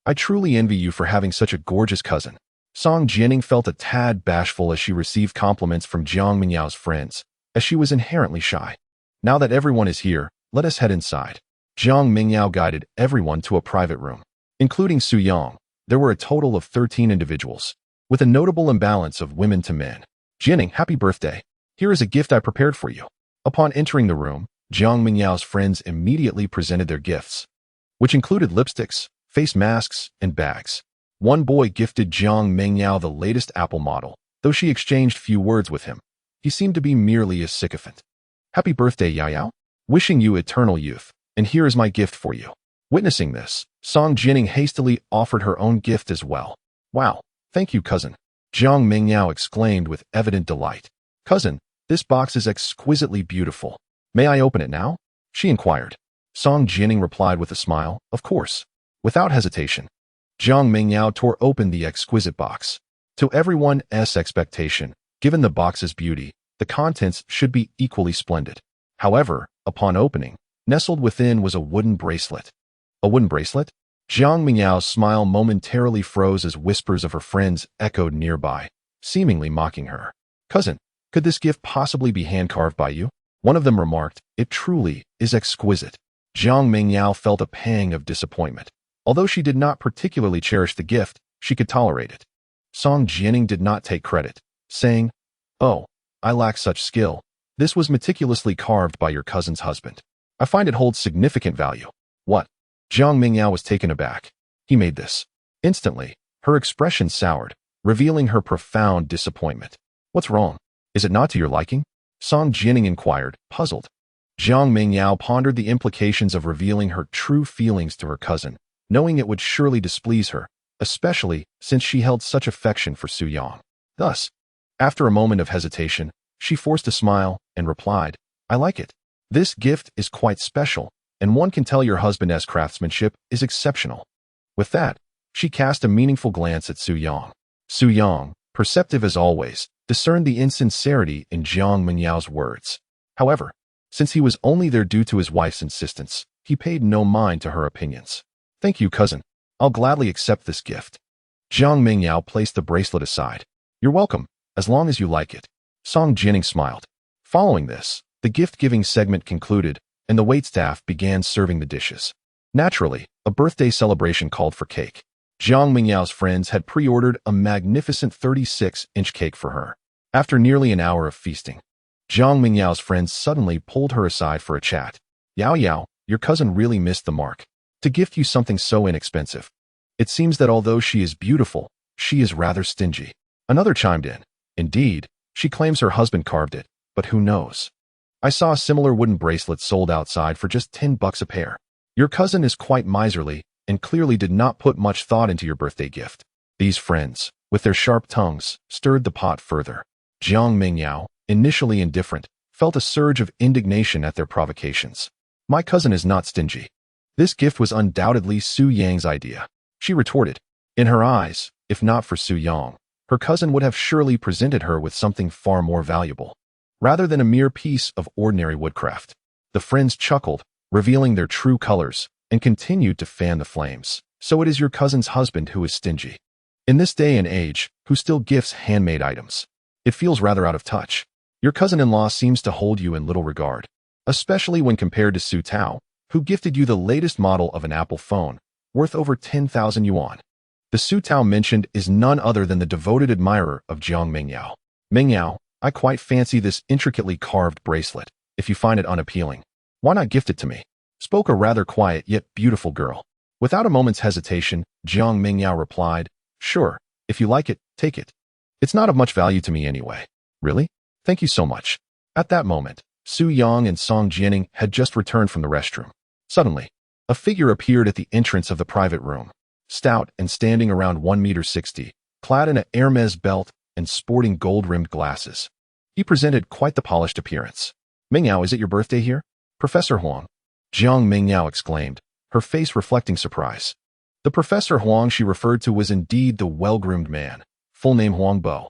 I truly envy you for having such a gorgeous cousin." Song Jianning felt a tad bashful as she received compliments from Jiang Mingyao's friends, as she was inherently shy. "Now that everyone is here, let us head inside." Jiang Mingyao guided everyone to a private room. Including Su Yang, there were a total of 13 individuals. with a notable imbalance of women to men. Jianing, happy birthday. Here is a gift I prepared for you. Upon entering the room, Jiang Mingyao's friends immediately presented their gifts, which included lipsticks, face masks, and bags. One boy gifted Jiang Mingyao the latest Apple model, though she exchanged few words with him. He seemed to be merely a sycophant. Happy birthday, Yao Yao. Wishing you eternal youth, and here is my gift for you. Witnessing this, Song Jianing hastily offered her own gift as well. Wow, thank you, cousin. Jiang Mingyao exclaimed with evident delight. Cousin, this box is exquisitely beautiful. May I open it now? She inquired. Song Jianing replied with a smile, of course. Without hesitation, Jiang Mingyao tore open the exquisite box. To everyone's expectation, given the box's beauty, the contents should be equally splendid. However, upon opening, nestled within was a wooden bracelet. A wooden bracelet? Jiang Mingyao's smile momentarily froze as whispers of her friends echoed nearby, seemingly mocking her. Cousin, could this gift possibly be hand-carved by you? One of them remarked, it truly is exquisite. Jiang Mingyao felt a pang of disappointment. Although she did not particularly cherish the gift, she could tolerate it. Song Jianing did not take credit, saying, Oh, I lack such skill. This was meticulously carved by your cousin's husband. I find it holds significant value. What? Jiang Mingyao was taken aback. He made this. Instantly, her expression soured, revealing her profound disappointment. What's wrong? Is it not to your liking? Song Jianing inquired, puzzled. Jiang Mingyao pondered the implications of revealing her true feelings to her cousin, knowing it would surely displease her, especially since she held such affection for Su Yang. Thus, after a moment of hesitation, she forced a smile and replied, I like it. This gift is quite special, and one can tell your husband's craftsmanship is exceptional. With that, she cast a meaningful glance at Su Yang. Su Yang, perceptive as always, discerned the insincerity in Jiang Mingyao's words. However, since he was only there due to his wife's insistence, he paid no mind to her opinions. Thank you, cousin. I'll gladly accept this gift. Jiang Mingyao placed the bracelet aside. You're welcome, as long as you like it. Song Jianing smiled. Following this, the gift-giving segment concluded, and the waitstaff began serving the dishes. Naturally, a birthday celebration called for cake. Jiang Mingyao's friends had pre-ordered a magnificent 36-inch cake for her. After nearly an hour of feasting, Jiang Mingyao's friends suddenly pulled her aside for a chat. Yao Yao, your cousin really missed the mark. To gift you something so inexpensive. It seems that although she is beautiful, she is rather stingy. Another chimed in. Indeed, she claims her husband carved it, but who knows? I saw a similar wooden bracelet sold outside for just $10 a pair. Your cousin is quite miserly and clearly did not put much thought into your birthday gift. These friends, with their sharp tongues, stirred the pot further. Jiang Mingyao, initially indifferent, felt a surge of indignation at their provocations. My cousin is not stingy. This gift was undoubtedly Su Yang's idea. She retorted. In her eyes, if not for Su Yang, her cousin would have surely presented her with something far more valuable, rather than a mere piece of ordinary woodcraft. The friends chuckled, revealing their true colors, and continued to fan the flames. So it is your cousin's husband who is stingy. In this day and age, who still gifts handmade items. It feels rather out of touch. Your cousin-in-law seems to hold you in little regard, especially when compared to Su Tao, who gifted you the latest model of an Apple phone, worth over 10,000 yuan. The Su Tao mentioned is none other than the devoted admirer of Jiang Mingyao. Mingyao, I quite fancy this intricately carved bracelet. If you find it unappealing, why not gift it to me? Spoke a rather quiet yet beautiful girl. Without a moment's hesitation, Jiang Mingyao replied, Sure, if you like it, take it. It's not of much value to me anyway. Really? Thank you so much. At that moment, Su Yang and Song Jianing had just returned from the restroom. Suddenly, a figure appeared at the entrance of the private room. Stout and standing around 1.60 meters, clad in a Hermes belt and sporting gold-rimmed glasses. He presented quite the polished appearance. Mingyao, is it your birthday here? Professor Huang. Jiang Mingyao exclaimed, her face reflecting surprise. The Professor Huang she referred to was indeed the well-groomed man, full name Huang Bo,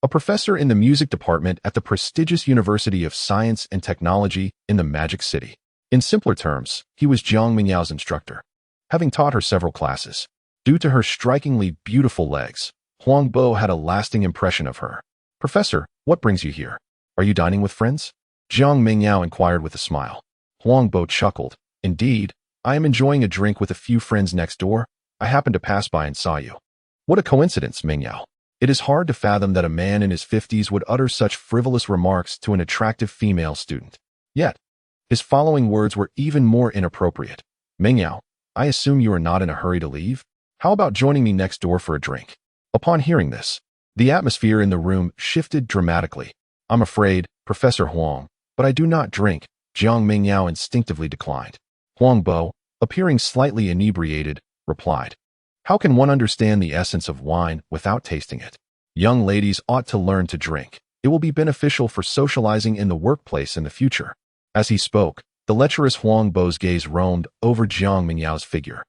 a professor in the music department at the prestigious University of Science and Technology in the Magic City. In simpler terms, he was Jiang Mingyao's instructor, having taught her several classes. Due to her strikingly beautiful legs, Huang Bo had a lasting impression of her. Professor, what brings you here? Are you dining with friends? Jiang Mingyao inquired with a smile. Huang Bo chuckled. Indeed, I am enjoying a drink with a few friends next door. I happened to pass by and saw you. What a coincidence, Mingyao. It is hard to fathom that a man in his 50s would utter such frivolous remarks to an attractive female student. Yet, his following words were even more inappropriate. Mingyao, I assume you are not in a hurry to leave? How about joining me next door for a drink? Upon hearing this, the atmosphere in the room shifted dramatically. I'm afraid, Professor Huang, but I do not drink, Jiang Mingyao instinctively declined. Huang Bo, appearing slightly inebriated, replied, How can one understand the essence of wine without tasting it? Young ladies ought to learn to drink. It will be beneficial for socializing in the workplace in the future. As he spoke, the lecherous Huang Bo's gaze roamed over Jiang Mingyao's figure.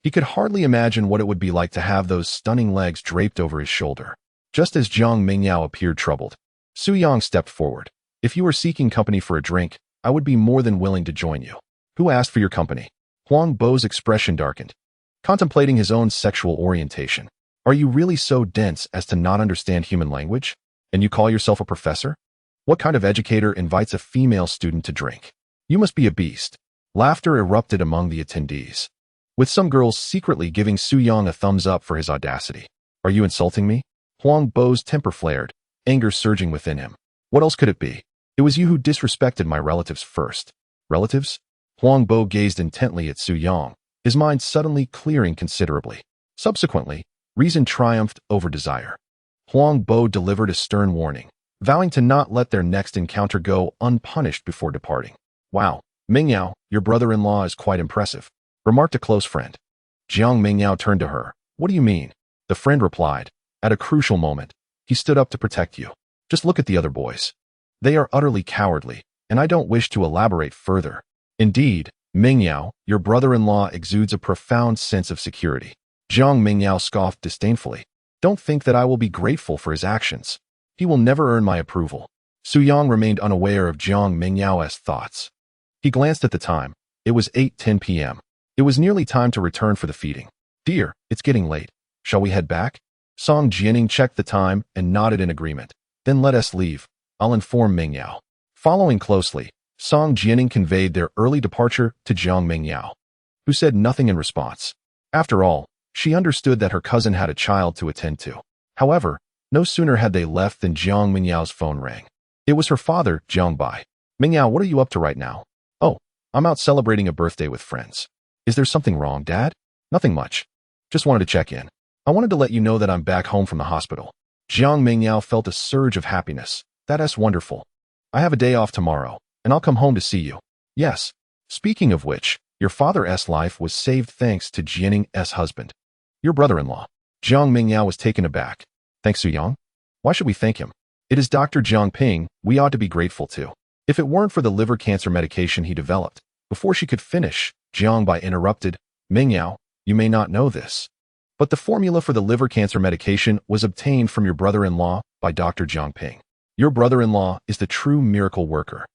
He could hardly imagine what it would be like to have those stunning legs draped over his shoulder. Just as Jiang Mingyao appeared troubled, Su Yang stepped forward. If you were seeking company for a drink, I would be more than willing to join you. Who asked for your company? Huang Bo's expression darkened, contemplating his own sexual orientation. Are you really so dense as to not understand human language? And you call yourself a professor? What kind of educator invites a female student to drink? You must be a beast. Laughter erupted among the attendees, with some girls secretly giving Su Yang a thumbs up for his audacity. Are you insulting me? Huang Bo's temper flared, anger surging within him. What else could it be? It was you who disrespected my relatives first. Relatives? Huang Bo gazed intently at Su Yang, his mind suddenly clearing considerably. Subsequently, reason triumphed over desire. Huang Bo delivered a stern warning, vowing to not let their next encounter go unpunished before departing. Wow, Mingyao, your brother-in-law is quite impressive, remarked a close friend. Jiang Mingyao turned to her. What do you mean? The friend replied. At a crucial moment, he stood up to protect you. Just look at the other boys. They are utterly cowardly, and I don't wish to elaborate further. Indeed, Mingyao, your brother-in-law exudes a profound sense of security. Jiang Mingyao scoffed disdainfully. Don't think that I will be grateful for his actions. He will never earn my approval. Su Yang remained unaware of Jiang Mingyao's thoughts. He glanced at the time. It was 8:10 p.m. It was nearly time to return for the feeding. Dear, it's getting late. Shall we head back? Song Jianing checked the time and nodded in agreement. Then let us leave. I'll inform Mingyao. Following closely, Song Jianing conveyed their early departure to Jiang Mingyao, who said nothing in response. After all, she understood that her cousin had a child to attend to. However, no sooner had they left than Jiang Mingyao's phone rang. It was her father, Jiang Bai. Mingyao, what are you up to right now? Oh, I'm out celebrating a birthday with friends. Is there something wrong, Dad? Nothing much. Just wanted to check in. I wanted to let you know that I'm back home from the hospital. Jiang Mingyao felt a surge of happiness. That's wonderful. I have a day off tomorrow, and I'll come home to see you. Yes. Speaking of which, your father's life was saved thanks to Jianing's husband, your brother-in-law. Jiang Mingyao was taken aback. Thanks, Su Yang? Why should we thank him? It is Dr. Jiang Ping we ought to be grateful to. If it weren't for the liver cancer medication he developed, before she could finish, Jiang Bai interrupted. Mingyao, you may not know this, but the formula for the liver cancer medication was obtained from your brother-in-law by Dr. Jiang Ping. Your brother-in-law is the true miracle worker.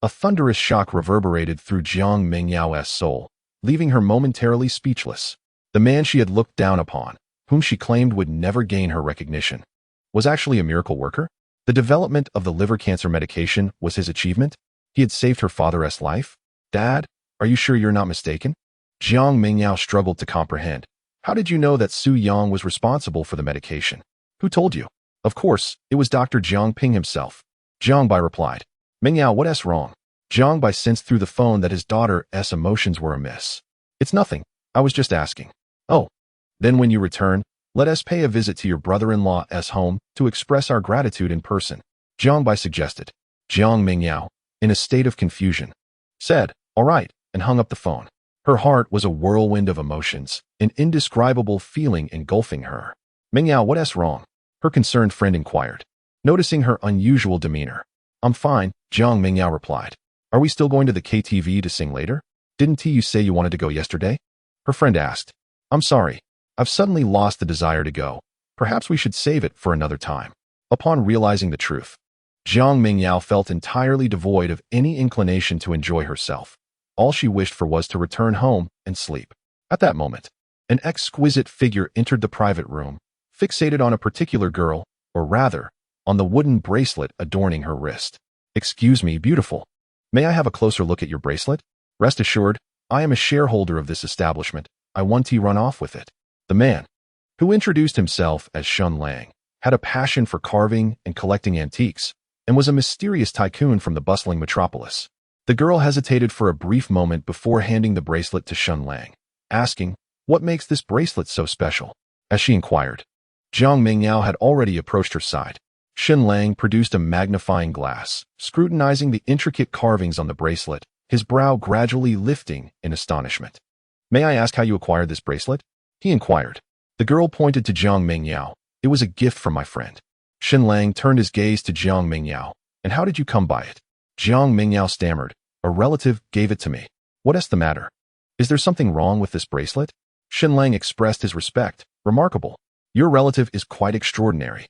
A thunderous shock reverberated through Jiang Mingyao's soul, leaving her momentarily speechless. The man she had looked down upon, whom she claimed would never gain her recognition, was actually a miracle worker? The development of the liver cancer medication was his achievement? He had saved her father's life? Dad, are you sure you're not mistaken? Jiang Mingyao struggled to comprehend. How did you know that Su Yang was responsible for the medication? Who told you? Of course, it was Dr. Jiang Ping himself. Jiang Bai replied. Mingyao, what's wrong? Jiang Bai sensed through the phone that his daughter's emotions were amiss. It's nothing. I was just asking. Oh. Then when you return, let us pay a visit to your brother-in-law's home to express our gratitude in person, Jiang Bai suggested. Jiang Mingyao, in a state of confusion, said, all right, and hung up the phone. Her heart was a whirlwind of emotions, an indescribable feeling engulfing her. Mingyao, what's wrong? Her concerned friend inquired, noticing her unusual demeanor. I'm fine, Jiang Mingyao replied. Are we still going to the KTV to sing later? Didn't you say you wanted to go yesterday? Her friend asked. I'm sorry. I've suddenly lost the desire to go. Perhaps we should save it for another time. Upon realizing the truth, Jiang Mingyao felt entirely devoid of any inclination to enjoy herself. All she wished for was to return home and sleep. At that moment, an exquisite figure entered the private room, fixated on a particular girl, or rather, on the wooden bracelet adorning her wrist. Excuse me, beautiful. May I have a closer look at your bracelet? Rest assured, I am a shareholder of this establishment. I want to run off with it. The man, who introduced himself as Shun Lang, had a passion for carving and collecting antiques, and was a mysterious tycoon from the bustling metropolis. The girl hesitated for a brief moment before handing the bracelet to Shun Lang, asking, "What makes this bracelet so special?" As she inquired, Jiang Mingyao had already approached her side. Shun Lang produced a magnifying glass, scrutinizing the intricate carvings on the bracelet, his brow gradually lifting in astonishment. "May I ask how you acquired this bracelet?" he inquired. The girl pointed to Jiang Mingyao. "It was a gift from my friend." Shun Lang turned his gaze to Jiang Mingyao. "And how did you come by it?" Jiang Mingyao stammered. "A relative gave it to me." "What is the matter? Is there something wrong with this bracelet?" Shun Lang expressed his respect. "Remarkable. Your relative is quite extraordinary.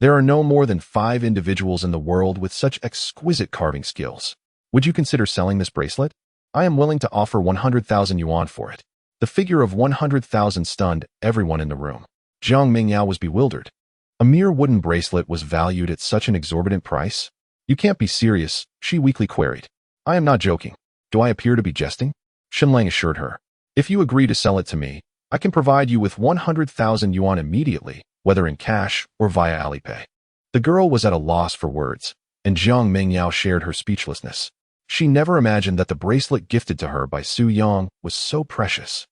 There are no more than 5 individuals in the world with such exquisite carving skills. Would you consider selling this bracelet? I am willing to offer 100,000 yuan for it." The figure of 100,000 stunned everyone in the room. Jiang Mingyao was bewildered. A mere wooden bracelet was valued at such an exorbitant price? "You can't be serious," she weakly queried. "I am not joking. Do I appear to be jesting?" Shun Lang assured her. "If you agree to sell it to me, I can provide you with 100,000 yuan immediately, whether in cash or via Alipay." The girl was at a loss for words, and Jiang Mingyao shared her speechlessness. She never imagined that the bracelet gifted to her by Su Yang was so precious.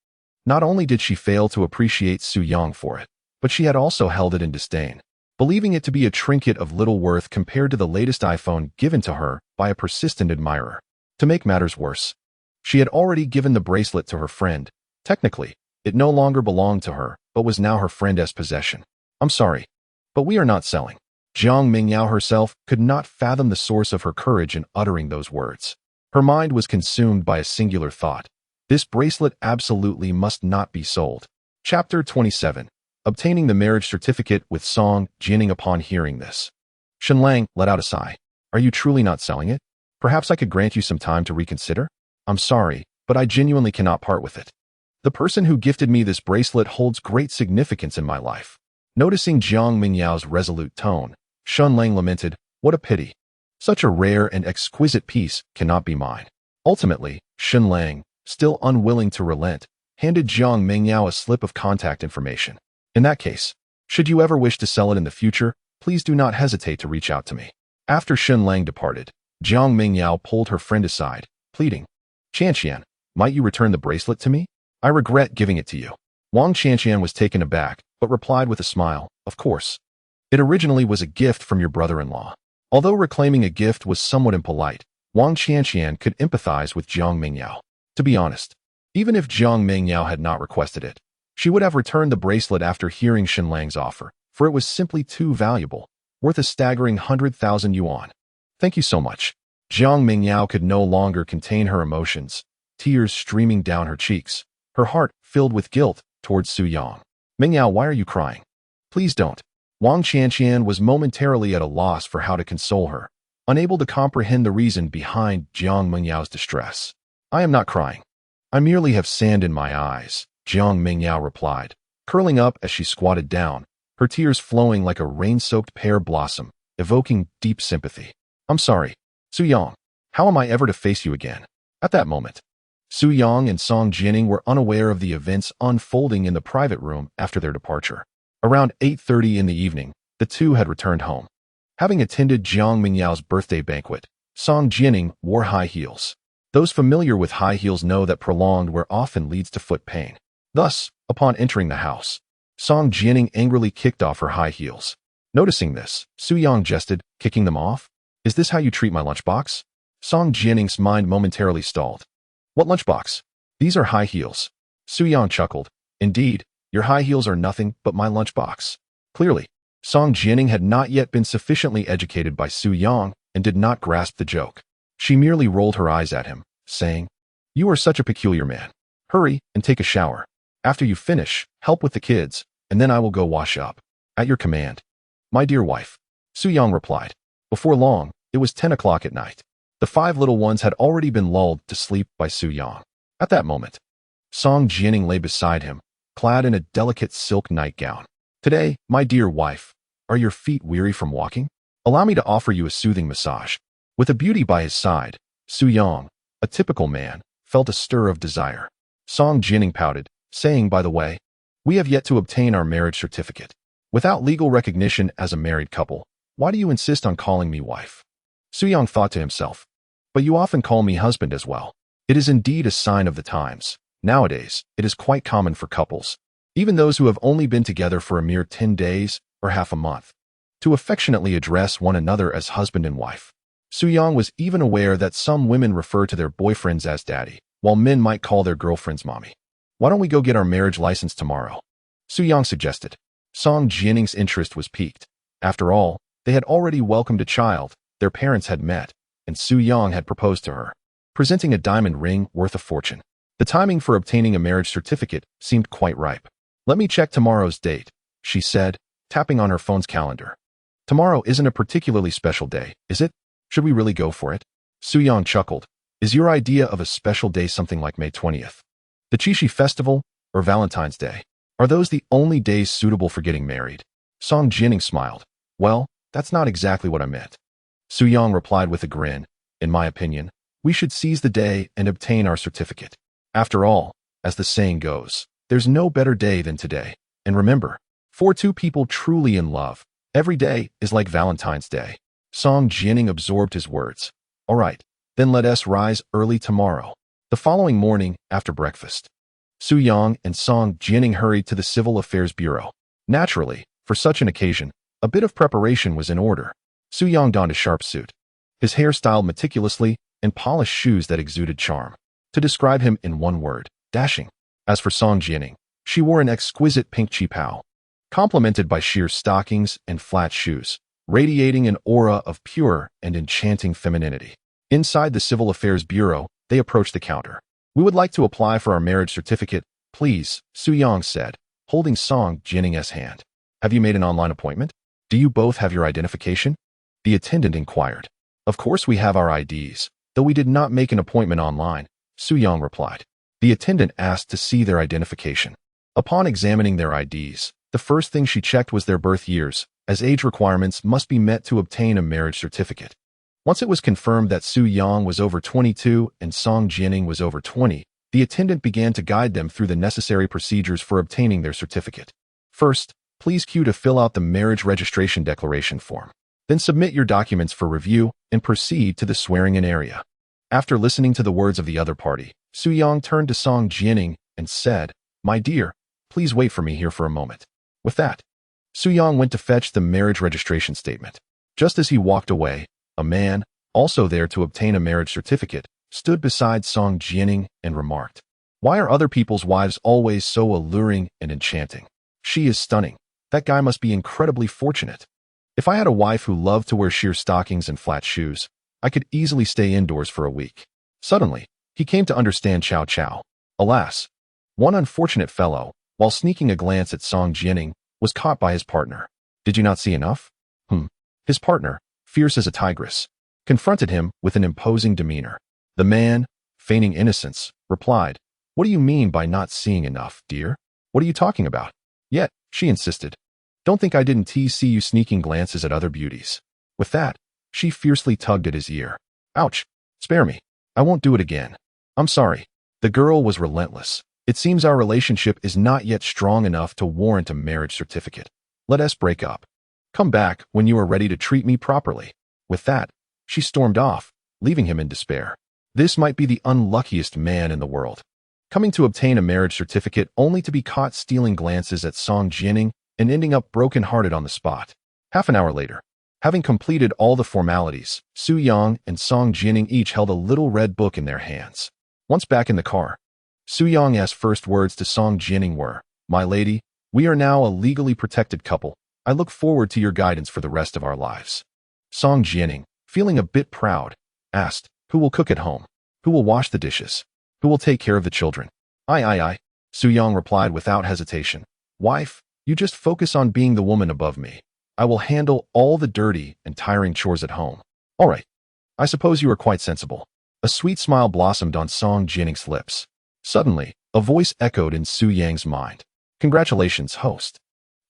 Not only did she fail to appreciate Su Yang for it, but she had also held it in disdain, believing it to be a trinket of little worth compared to the latest iPhone given to her by a persistent admirer. To make matters worse, she had already given the bracelet to her friend. Technically, it no longer belonged to her, but was now her friend's possession. "I'm sorry, but we are not selling." Jiang Mingyao herself could not fathom the source of her courage in uttering those words. Her mind was consumed by a singular thought. This bracelet absolutely must not be sold. Chapter 27. Obtaining the marriage certificate with Song Jianing. Upon hearing this, Shun Lang let out a sigh. "Are you truly not selling it? Perhaps I could grant you some time to reconsider?" "I'm sorry, but I genuinely cannot part with it. The person who gifted me this bracelet holds great significance in my life." Noticing Jiang Mingyao's resolute tone, Shun Lang lamented, "What a pity. Such a rare and exquisite piece cannot be mine." Ultimately, Shun Lang, still unwilling to relent, handed Jiang Mingyao a slip of contact information. "In that case, should you ever wish to sell it in the future, please do not hesitate to reach out to me." After Shun Lang departed, Jiang Mingyao pulled her friend aside, pleading, "Qianqian, might you return the bracelet to me? I regret giving it to you." Wang Qianqian was taken aback, but replied with a smile, "Of course. It originally was a gift from your brother-in-law." Although reclaiming a gift was somewhat impolite, Wang Qianqian could empathize with Jiang Mingyao. To be honest, even if Jiang Mingyao had not requested it, she would have returned the bracelet after hearing Shun Lang's offer, for it was simply too valuable, worth a staggering 100,000 yuan. "Thank you so much." Jiang Mingyao could no longer contain her emotions, tears streaming down her cheeks, her heart filled with guilt towards Su Yang. "Mingyao, why are you crying? Please don't." Wang Qianqian was momentarily at a loss for how to console her, unable to comprehend the reason behind Jiang Mingyao's distress. "I am not crying. I merely have sand in my eyes," Jiang Mingyao replied, curling up as she squatted down, her tears flowing like a rain-soaked pear blossom, evoking deep sympathy. "I'm sorry, Su Yang. How am I ever to face you again?" At that moment, Su Yang and Song Jianing were unaware of the events unfolding in the private room after their departure. Around 8:30 in the evening, the two had returned home. Having attended Jiang Mingyao's birthday banquet, Song Jianing wore high heels. Those familiar with high heels know that prolonged wear often leads to foot pain. Thus, upon entering the house, Song Jianing angrily kicked off her high heels. Noticing this, Su Yang jested, kicking them off? "Is this how you treat my lunchbox?" Song Jianing's mind momentarily stalled. "What lunchbox? These are high heels." Su Yang chuckled. "Indeed, your high heels are nothing but my lunchbox." Clearly, Song Jianing had not yet been sufficiently educated by Su Yang and did not grasp the joke. She merely rolled her eyes at him, saying, "You are such a peculiar man. Hurry and take a shower. After you finish, help with the kids, and then I will go wash up." "At your command, my dear wife," Su Yang replied. Before long, it was 10 o'clock at night. The 5 little ones had already been lulled to sleep by Su Yang. At that moment, Song Jianing lay beside him, clad in a delicate silk nightgown. "Today, my dear wife, are your feet weary from walking? Allow me to offer you a soothing massage." With a beauty by his side, Su Yang, a typical man, felt a stir of desire. Song Jianing pouted, saying, "By the way, we have yet to obtain our marriage certificate." Without legal recognition as a married couple, why do you insist on calling me wife? Soo-young thought to himself. But you often call me husband as well. It is indeed a sign of the times. Nowadays, it is quite common for couples, even those who have only been together for a mere 10 days or half a month, to affectionately address one another as husband and wife. Soo-young was even aware that some women refer to their boyfriends as daddy, while men might call their girlfriends mommy. Why don't we go get our marriage license tomorrow? Soo-young suggested. Song Jianning's interest was piqued. After all, they had already welcomed a child, their parents had met, and Soo-young had proposed to her, presenting a diamond ring worth a fortune. The timing for obtaining a marriage certificate seemed quite ripe. Let me check tomorrow's date, she said, tapping on her phone's calendar. Tomorrow isn't a particularly special day, is it? Should we really go for it? Soo-young chuckled. Is your idea of a special day something like May 20th? The Qixi Festival or Valentine's Day? Are those the only days suitable for getting married? Song Jianning smiled. Well, that's not exactly what I meant. Soo-young replied with a grin. In my opinion, we should seize the day and obtain our certificate. After all, as the saying goes, there's no better day than today. And remember, for two people truly in love, every day is like Valentine's Day. Song Jianning absorbed his words. All right, then let us rise early tomorrow. The following morning, after breakfast, Soo-young and Song Jianning hurried to the Civil Affairs Bureau. Naturally, for such an occasion, a bit of preparation was in order. Soo-young donned a sharp suit, his hair styled meticulously, and polished shoes that exuded charm. To describe him in one word, dashing. As for Song Jianning, she wore an exquisite pink qipao, complemented by sheer stockings and flat shoes, radiating an aura of pure and enchanting femininity. Inside the Civil Affairs Bureau, they approached the counter. We would like to apply for our marriage certificate, please, Soo-young said, holding Song Jianning's hand. Have you made an online appointment? Do you both have your identification? The attendant inquired. Of course we have our IDs, though we did not make an appointment online, Soo-young replied. The attendant asked to see their identification. Upon examining their IDs, the first thing she checked was their birth years, as age requirements must be met to obtain a marriage certificate. Once it was confirmed that Soo-young was over 22 and Song Jianning was over 20, the attendant began to guide them through the necessary procedures for obtaining their certificate. First, please queue to fill out the marriage registration declaration form. Then submit your documents for review and proceed to the swearing-in area. After listening to the words of the other party, Soo-young turned to Song Jianning and said, My dear, please wait for me here for a moment. With that, Soo-young went to fetch the marriage registration statement. Just as he walked away, a man, also there to obtain a marriage certificate, stood beside Song Jianning and remarked, Why are other people's wives always so alluring and enchanting? She is stunning. That guy must be incredibly fortunate. If I had a wife who loved to wear sheer stockings and flat shoes, I could easily stay indoors for a week. Suddenly, he came to understand Chow Chow. Alas, one unfortunate fellow, while sneaking a glance at Song Jianning, was caught by his partner. Did you not see enough? His partner, fierce as a tigress, confronted him with an imposing demeanor. The man, feigning innocence, replied, What do you mean by not seeing enough, dear? What are you talking about? Yet, she insisted, Don't think I didn't see you sneaking glances at other beauties. With that, she fiercely tugged at his ear. Ouch! Spare me. I won't do it again. I'm sorry. The girl was relentless. It seems our relationship is not yet strong enough to warrant a marriage certificate. Let us break up. Come back when you are ready to treat me properly. With that, she stormed off, leaving him in despair. This might be the unluckiest man in the world. Coming to obtain a marriage certificate only to be caught stealing glances at Song Jianning and ending up broken-hearted on the spot. Half an hour later, having completed all the formalities, Soo-young and Song Jianning each held a little red book in their hands. Once back in the car, Soo-young's first words to Song Jianning were, My lady, we are now a legally protected couple. I look forward to your guidance for the rest of our lives. Song Jianning, feeling a bit proud, asked, Who will cook at home? Who will wash the dishes? Who will take care of the children? I. Soo-young replied without hesitation. Wife, you just focus on being the woman above me. I will handle all the dirty and tiring chores at home. All right. I suppose you are quite sensible. A sweet smile blossomed on Song Jianning's lips. Suddenly, a voice echoed in Soo-young's mind. Congratulations, host.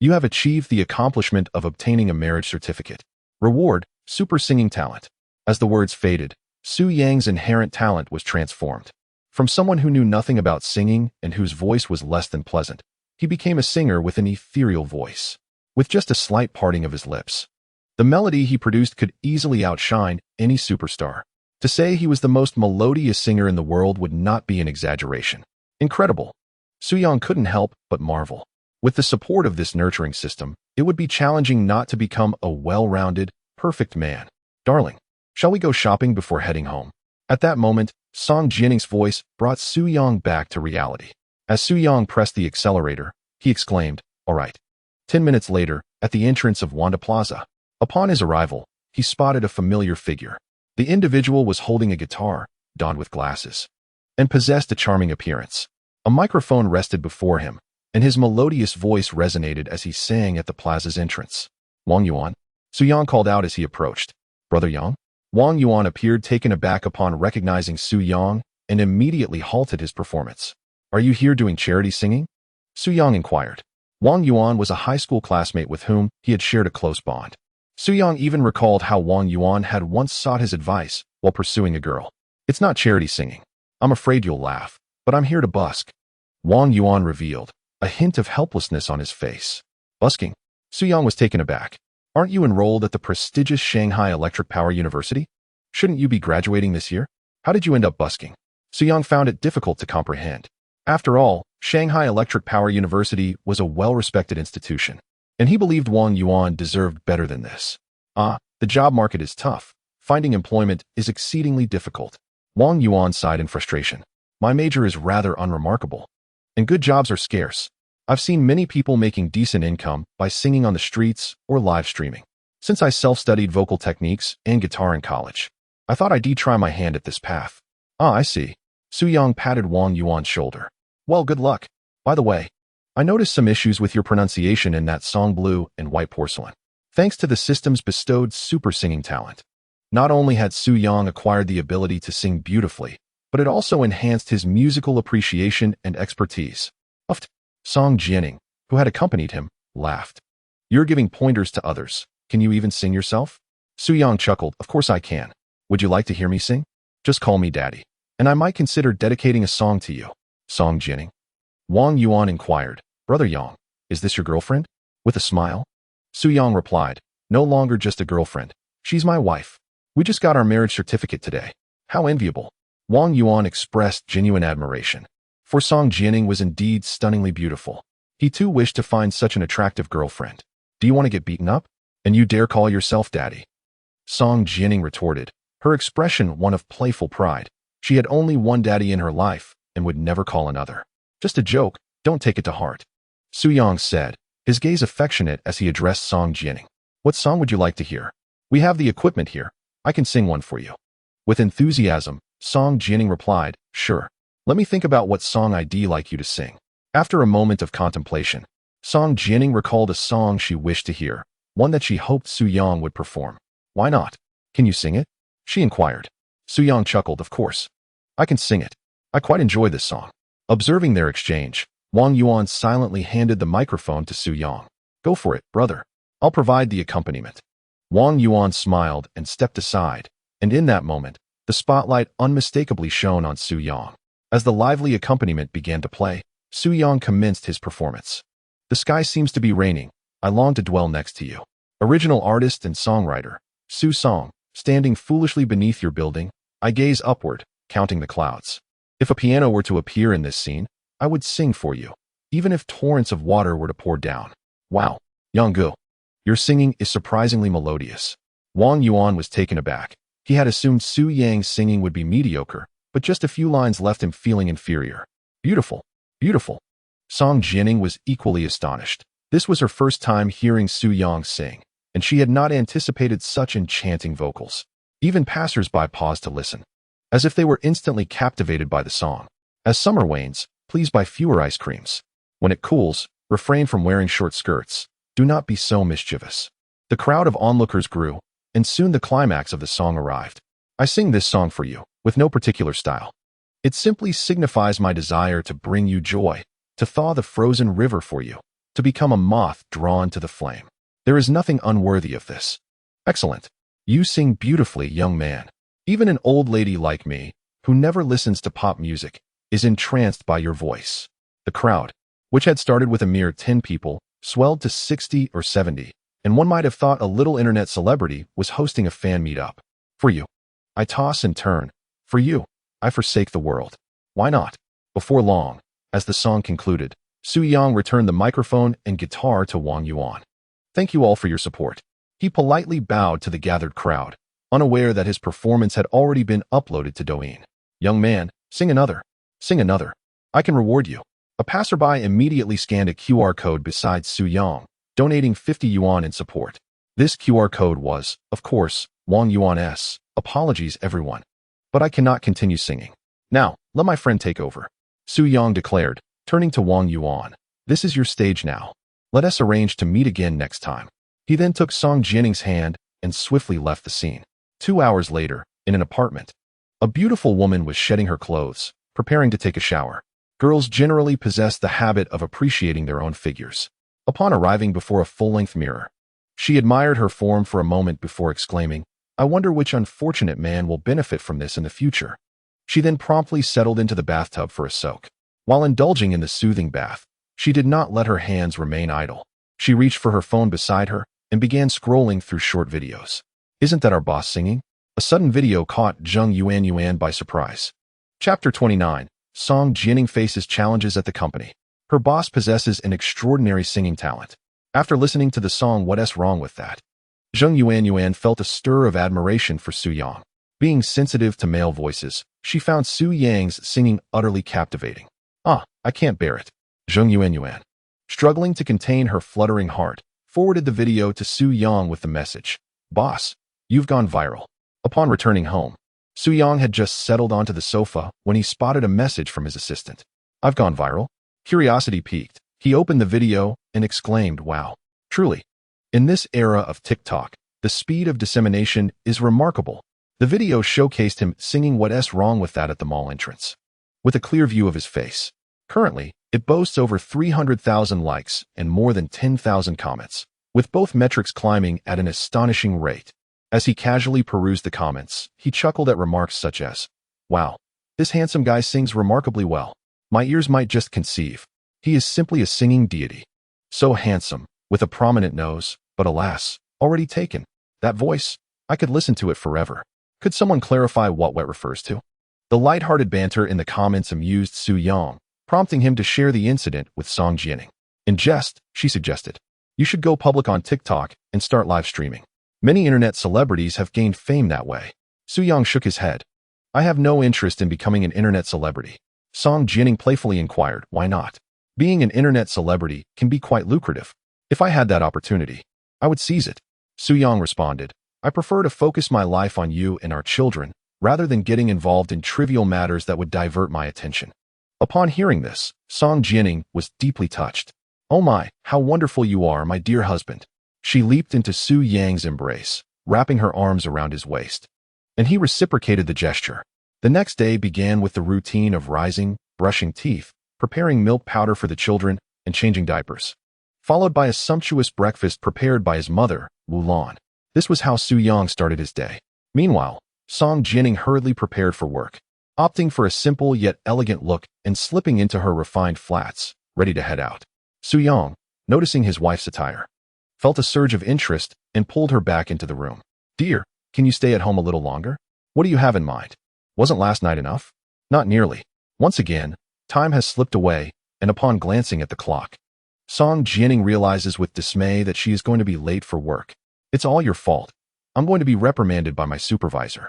You have achieved the accomplishment of obtaining a marriage certificate. Reward, super singing talent. As the words faded, Soo-young's inherent talent was transformed. From someone who knew nothing about singing and whose voice was less than pleasant, he became a singer with an ethereal voice. with just a slight parting of his lips. The melody he produced could easily outshine any superstar. To say he was the most melodious singer in the world would not be an exaggeration. Incredible. Soo-young couldn't help but marvel. With the support of this nurturing system, it would be challenging not to become a well-rounded, perfect man. Darling, shall we go shopping before heading home? At that moment, Song Jianning's voice brought Soo-young back to reality. As Soo-young pressed the accelerator, he exclaimed, "All right." 10 minutes later, at the entrance of Wanda Plaza. Upon his arrival, he spotted a familiar figure. The individual was holding a guitar, donned with glasses, and possessed a charming appearance. A microphone rested before him, and his melodious voice resonated as he sang at the plaza's entrance. "Wang Yuan?" Soo-young called out as he approached. "Brother Yang?" Wang Yuan appeared taken aback upon recognizing Soo-young and immediately halted his performance. "Are you here doing charity singing?" Soo-young inquired. Wang Yuan was a high school classmate with whom he had shared a close bond. Soo-young even recalled how Wang Yuan had once sought his advice while pursuing a girl. "It's not charity singing. I'm afraid you'll laugh, but I'm here to busk," Wang Yuan revealed, a hint of helplessness on his face. "Busking?" Soo-young was taken aback. "Aren't you enrolled at the prestigious Shanghai Electric Power University? Shouldn't you be graduating this year? How did you end up busking?" Soo-young found it difficult to comprehend. After all, Shanghai Electric Power University was a well-respected institution, and he believed Wang Yuan deserved better than this. The job market is tough. Finding employment is exceedingly difficult." Wang Yuan sighed in frustration. "My major is rather unremarkable, and good jobs are scarce. I've seen many people making decent income by singing on the streets or live streaming. Since I self-studied vocal techniques and guitar in college, I thought I'd try my hand at this path." I see." Soo-young patted Wang Yuan's shoulder. "Well, good luck. By the way, I noticed some issues with your pronunciation in that song Blue and White Porcelain. Thanks to the system's bestowed super singing talent. Not only had Soo-young acquired the ability to sing beautifully, but it also enhanced his musical appreciation and expertise. Song Jianning, who had accompanied him, laughed. "You're giving pointers to others. Can you even sing yourself?" Soo-young chuckled. "Of course I can. Would you like to hear me sing? Just call me Daddy, and I might consider dedicating a song to you." Song Jianning. Wang Yuan inquired, "Brother Yang, is this your girlfriend?" With a smile, Soo-young replied, "No longer just a girlfriend. She's my wife. We just got our marriage certificate today." "How enviable." Wang Yuan expressed genuine admiration, for Song Jianning was indeed stunningly beautiful. He too wished to find such an attractive girlfriend. "Do you want to get beaten up? And you dare call yourself Daddy?" Song Jianning retorted, her expression one of playful pride. She had only one daddy in her life and would never call another. "Just a joke, don't take it to heart," Soo-young said, his gaze affectionate as he addressed Song Jianning. "What song would you like to hear? We have the equipment here. I can sing one for you." With enthusiasm, Song Jianning replied, "Sure. Let me think about what song I'd like you to sing." After a moment of contemplation, Song Jianning recalled a song she wished to hear, one that she hoped Soo-young would perform. "Why not? Can you sing it?" she inquired. Soo-young chuckled, "Of course. I can sing it. I quite enjoy this song." Observing their exchange, Wang Yuan silently handed the microphone to Soo-young. "Go for it, brother. I'll provide the accompaniment." Wang Yuan smiled and stepped aside, and in that moment, the spotlight unmistakably shone on Soo-young. As the lively accompaniment began to play, Soo-young commenced his performance. "The sky seems to be raining. I long to dwell next to you." Original artist and songwriter, Soo-song. "Standing foolishly beneath your building, I gaze upward, counting the clouds. If a piano were to appear in this scene, I would sing for you, even if torrents of water were to pour down." "Wow, Yang-gu, your singing is surprisingly melodious." Wang Yuan was taken aback. He had assumed Soo-young's singing would be mediocre, but just a few lines left him feeling inferior. "Beautiful, beautiful." Song Jianning was equally astonished. This was her first time hearing Soo-young sing, and she had not anticipated such enchanting vocals. Even passers-by paused to listen, as if they were instantly captivated by the song. As summer wanes, please buy fewer ice creams. When it cools, refrain from wearing short skirts. Do not be so mischievous. The crowd of onlookers grew, and soon the climax of the song arrived. "I sing this song for you, with no particular style. It simply signifies my desire to bring you joy, to thaw the frozen river for you, to become a moth drawn to the flame. There is nothing unworthy of this." "Excellent. You sing beautifully, young man. Even an old lady like me, who never listens to pop music, is entranced by your voice." The crowd, which had started with a mere 10 people, swelled to 60 or 70, and one might have thought a little internet celebrity was hosting a fan meetup. For you, I toss and turn. For you, I forsake the world. Why not? Before long, as the song concluded, Su Yang returned the microphone and guitar to Wang Yuan. Thank you all for your support. He politely bowed to the gathered crowd, unaware that his performance had already been uploaded to Douyin. Young man, sing another. Sing another. I can reward you. A passerby immediately scanned a QR code beside Su Yang, donating 50 yuan in support. This QR code was, of course, Wang Yuan's. Apologies, everyone. But I cannot continue singing. Now, let my friend take over. Su Yang declared, turning to Wang Yuan. This is your stage now. Let us arrange to meet again next time. He then took Song Jianning's hand and swiftly left the scene. 2 hours later, in an apartment, a beautiful woman was shedding her clothes, preparing to take a shower. Girls generally possess the habit of appreciating their own figures. Upon arriving before a full-length mirror, she admired her form for a moment before exclaiming, I wonder which unfortunate man will benefit from this in the future. She then promptly settled into the bathtub for a soak. While indulging in the soothing bath, she did not let her hands remain idle. She reached for her phone beside her and began scrolling through short videos. Isn't that our boss singing? A sudden video caught Zheng Yuan by surprise. Chapter 29. Song Jianning faces challenges at the company. Her boss possesses an extraordinary singing talent. After listening to the song What's Wrong With That, Zheng Yuan felt a stir of admiration for Su Yang. Being sensitive to male voices, she found Su Yang's singing utterly captivating. I can't bear it. Zheng Yuan, struggling to contain her fluttering heart, forwarded the video to Su Yang with the message, Boss, you've gone viral. Upon returning home, Su Yang had just settled onto the sofa when he spotted a message from his assistant. I've gone viral? Curiosity piqued. He opened the video and exclaimed, wow. Truly, in this era of TikTok, the speed of dissemination is remarkable. The video showcased him singing What's Wrong With That at the mall entrance, with a clear view of his face. Currently, it boasts over 300,000 likes and more than 10,000 comments, with both metrics climbing at an astonishing rate. As he casually perused the comments, he chuckled at remarks such as, wow, this handsome guy sings remarkably well. My ears might just conceive. He is simply a singing deity. So handsome, with a prominent nose, but alas, already taken. That voice, I could listen to it forever. Could someone clarify what refers to? The light-hearted banter in the comments amused Su Yang, prompting him to share the incident with Song Jianning. In jest, she suggested, you should go public on TikTok and start live streaming. Many internet celebrities have gained fame that way. Su Yang shook his head. I have no interest in becoming an internet celebrity. Song Jianning playfully inquired, why not? Being an internet celebrity can be quite lucrative. If I had that opportunity, I would seize it. Su Yang responded, I prefer to focus my life on you and our children, rather than getting involved in trivial matters that would divert my attention. Upon hearing this, Song Jianning was deeply touched. Oh my, how wonderful you are, my dear husband. She leaped into Su Yang's embrace, wrapping her arms around his waist. And he reciprocated the gesture. The next day began with the routine of rising, brushing teeth, preparing milk powder for the children, and changing diapers, followed by a sumptuous breakfast prepared by his mother, Wu Lan. This was how Su Yang started his day. Meanwhile, Song Jianning hurriedly prepared for work, opting for a simple yet elegant look and slipping into her refined flats, ready to head out. Su Yang, noticing his wife's attire, felt a surge of interest and pulled her back into the room. Dear, can you stay at home a little longer? What do you have in mind? Wasn't last night enough? Not nearly. Once again, time has slipped away, and upon glancing at the clock, Song Jianning realizes with dismay that she is going to be late for work. It's all your fault. I'm going to be reprimanded by my supervisor.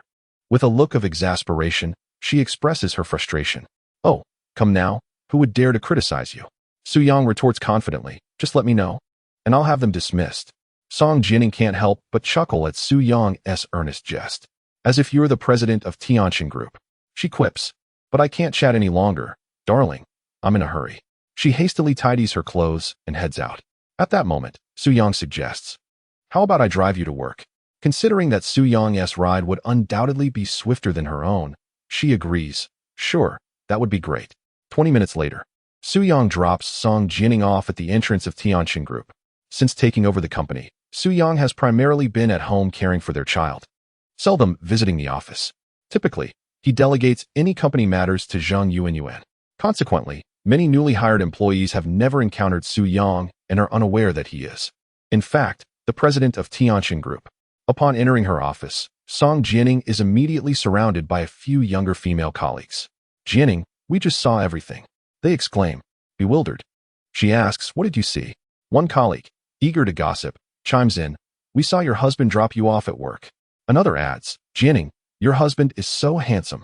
With a look of exasperation, she expresses her frustration. Oh, come now, who would dare to criticize you? Su Yang retorts confidently, just let me know, and I'll have them dismissed. Song Jianning can't help but chuckle at Su Yang's earnest jest. As if you're the president of Tianjin Group. She quips, but I can't chat any longer, darling. I'm in a hurry. She hastily tidies her clothes and heads out. At that moment, Su Yang suggests, how about I drive you to work? Considering that Su Yang's ride would undoubtedly be swifter than her own, she agrees. Sure, that would be great. 20 minutes later, Su Yang drops Song Jianning off at the entrance of Tianjin Group. Since taking over the company, Su Yang has primarily been at home caring for their child, seldom visiting the office. Typically, he delegates any company matters to Zheng Yuan. Consequently, many newly hired employees have never encountered Su Yang and are unaware that he is, in fact, the president of Tianjin Group. Upon entering her office, Song Jianing is immediately surrounded by a few younger female colleagues. "Jianing, we just saw everything," they exclaim, bewildered. She asks, "What did you see?" One colleague, eager to gossip, chimes in, "We saw your husband drop you off at work." Another adds, "Jianing, your husband is so handsome.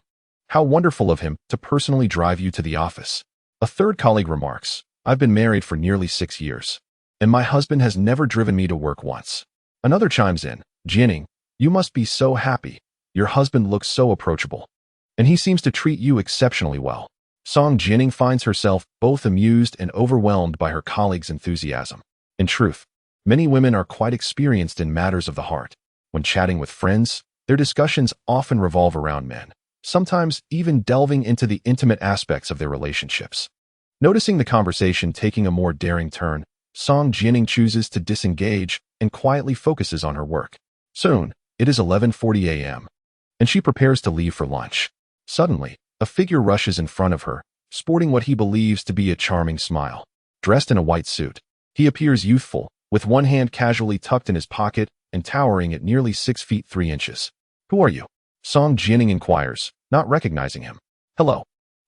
How wonderful of him to personally drive you to the office." A third colleague remarks, "I've been married for nearly 6 years, and my husband has never driven me to work once." Another chimes in, "Jianing, you must be so happy. Your husband looks so approachable, and he seems to treat you exceptionally well." Song Jianing finds herself both amused and overwhelmed by her colleagues' enthusiasm. In truth, many women are quite experienced in matters of the heart. When chatting with friends, their discussions often revolve around men, sometimes even delving into the intimate aspects of their relationships. Noticing the conversation taking a more daring turn, Song Jianing chooses to disengage and quietly focuses on her work. Soon, it is 11:40 a.m., and she prepares to leave for lunch. Suddenly, a figure rushes in front of her, sporting what he believes to be a charming smile. Dressed in a white suit, he appears youthful, with one hand casually tucked in his pocket and towering at nearly 6 feet 3 inches. "Who are you?" Song Jianing inquires, not recognizing him. "Hello.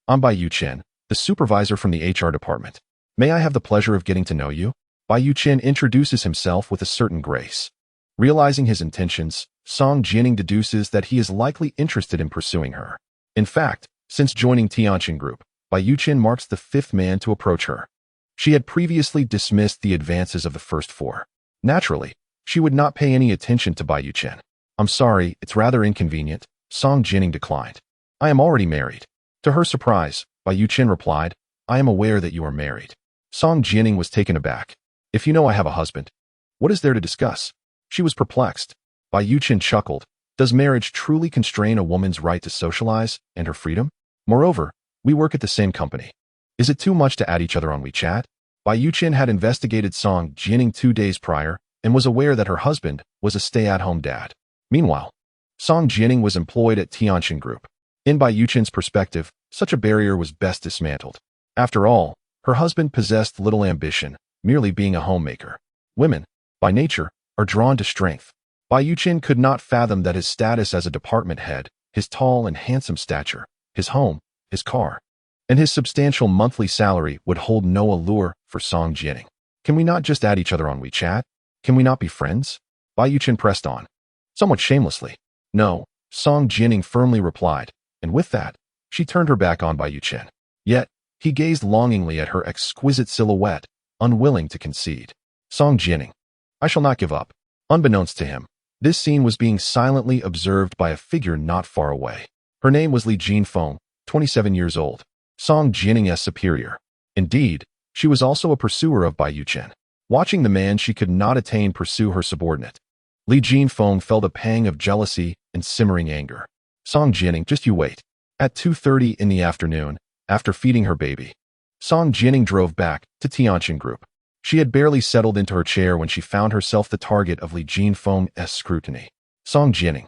I'm Bai Yuchen, the supervisor from the HR department. May I have the pleasure of getting to know you?" Bai Yuchen introduces himself with a certain grace. Realizing his intentions, Song Jianing deduces that he is likely interested in pursuing her. In fact, since joining Tianjin Group, Bai Yuchen marks the 5th man to approach her. She had previously dismissed the advances of the first 4. Naturally, she would not pay any attention to Bai Yuchen. "I'm sorry, it's rather inconvenient," Song Jianing declined. "I am already married." To her surprise, Bai Yuchen replied, "I am aware that you are married." Song Jianing was taken aback. "If you know I have a husband, what is there to discuss?" She was perplexed. Bai Yuchen chuckled. "Does marriage truly constrain a woman's right to socialize and her freedom? Moreover, we work at the same company. Is it too much to add each other on WeChat?" Bai Yuchen had investigated Song Jianing 2 days prior and was aware that her husband was a stay-at-home dad. Meanwhile, Song Jianing was employed at Tianjin Group. In Bai Yuchen's perspective, such a barrier was best dismantled. After all, her husband possessed little ambition, merely being a homemaker. Women, by nature, are drawn to strength. Bai Yuchen could not fathom that his status as a department head, his tall and handsome stature, his home, his car, and his substantial monthly salary would hold no allure for Song Jianing. "Can we not just add each other on WeChat? Can we not be friends?" Bai Yuchen pressed on, somewhat shamelessly. "No," Song Jianing firmly replied, and with that, she turned her back on Bai Yuchen. Yet, he gazed longingly at her exquisite silhouette, unwilling to concede. Song Jianing, "I shall not give up." Unbeknownst to him, this scene was being silently observed by a figure not far away. Her name was Li Jinfeng, 27 years old, Song Jianing's superior. Indeed, she was also a pursuer of Bai Yuchen. Watching the man she could not attain pursue her subordinate, Li Jinfeng felt a pang of jealousy and simmering anger. "Song Jianing, just you wait." At 2:30 in the afternoon, after feeding her baby, Song Jianing drove back to Tianjin Group. She had barely settled into her chair when she found herself the target of Li Jinfeng's scrutiny. "Song Jianing,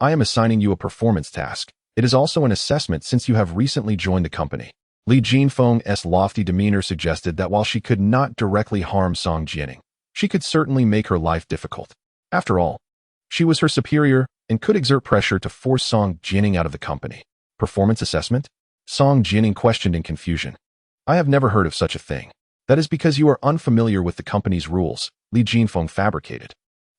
I am assigning you a performance task. It is also an assessment since you have recently joined the company." Li Jinfeng's lofty demeanor suggested that while she could not directly harm Song Jianing, she could certainly make her life difficult. After all, she was her superior and could exert pressure to force Song Jianing out of the company. "Performance assessment?" Song Jianing questioned in confusion. "I have never heard of such a thing." "That is because you are unfamiliar with the company's rules," Li Jinfeng fabricated.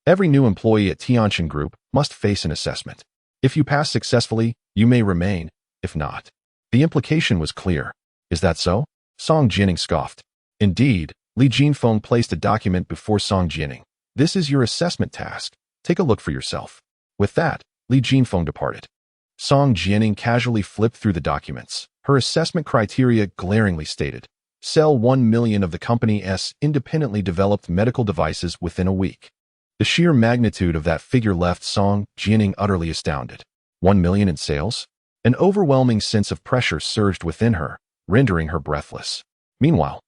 "Every new employee at Tianjin Group must face an assessment. If you pass successfully, you may remain. If not." The implication was clear. "Is that so?" Song Jianing scoffed. Indeed, Li Jinfeng placed a document before Song Jianing. "This is your assessment task. Take a look for yourself." With that, Li Jinfeng departed. Song Jianing casually flipped through the documents. Her assessment criteria glaringly stated, "Sell 1 million of the company's independently developed medical devices within a week." The sheer magnitude of that figure left Song Jianing utterly astounded. 1 million in sales? An overwhelming sense of pressure surged within her, rendering her breathless. Meanwhile,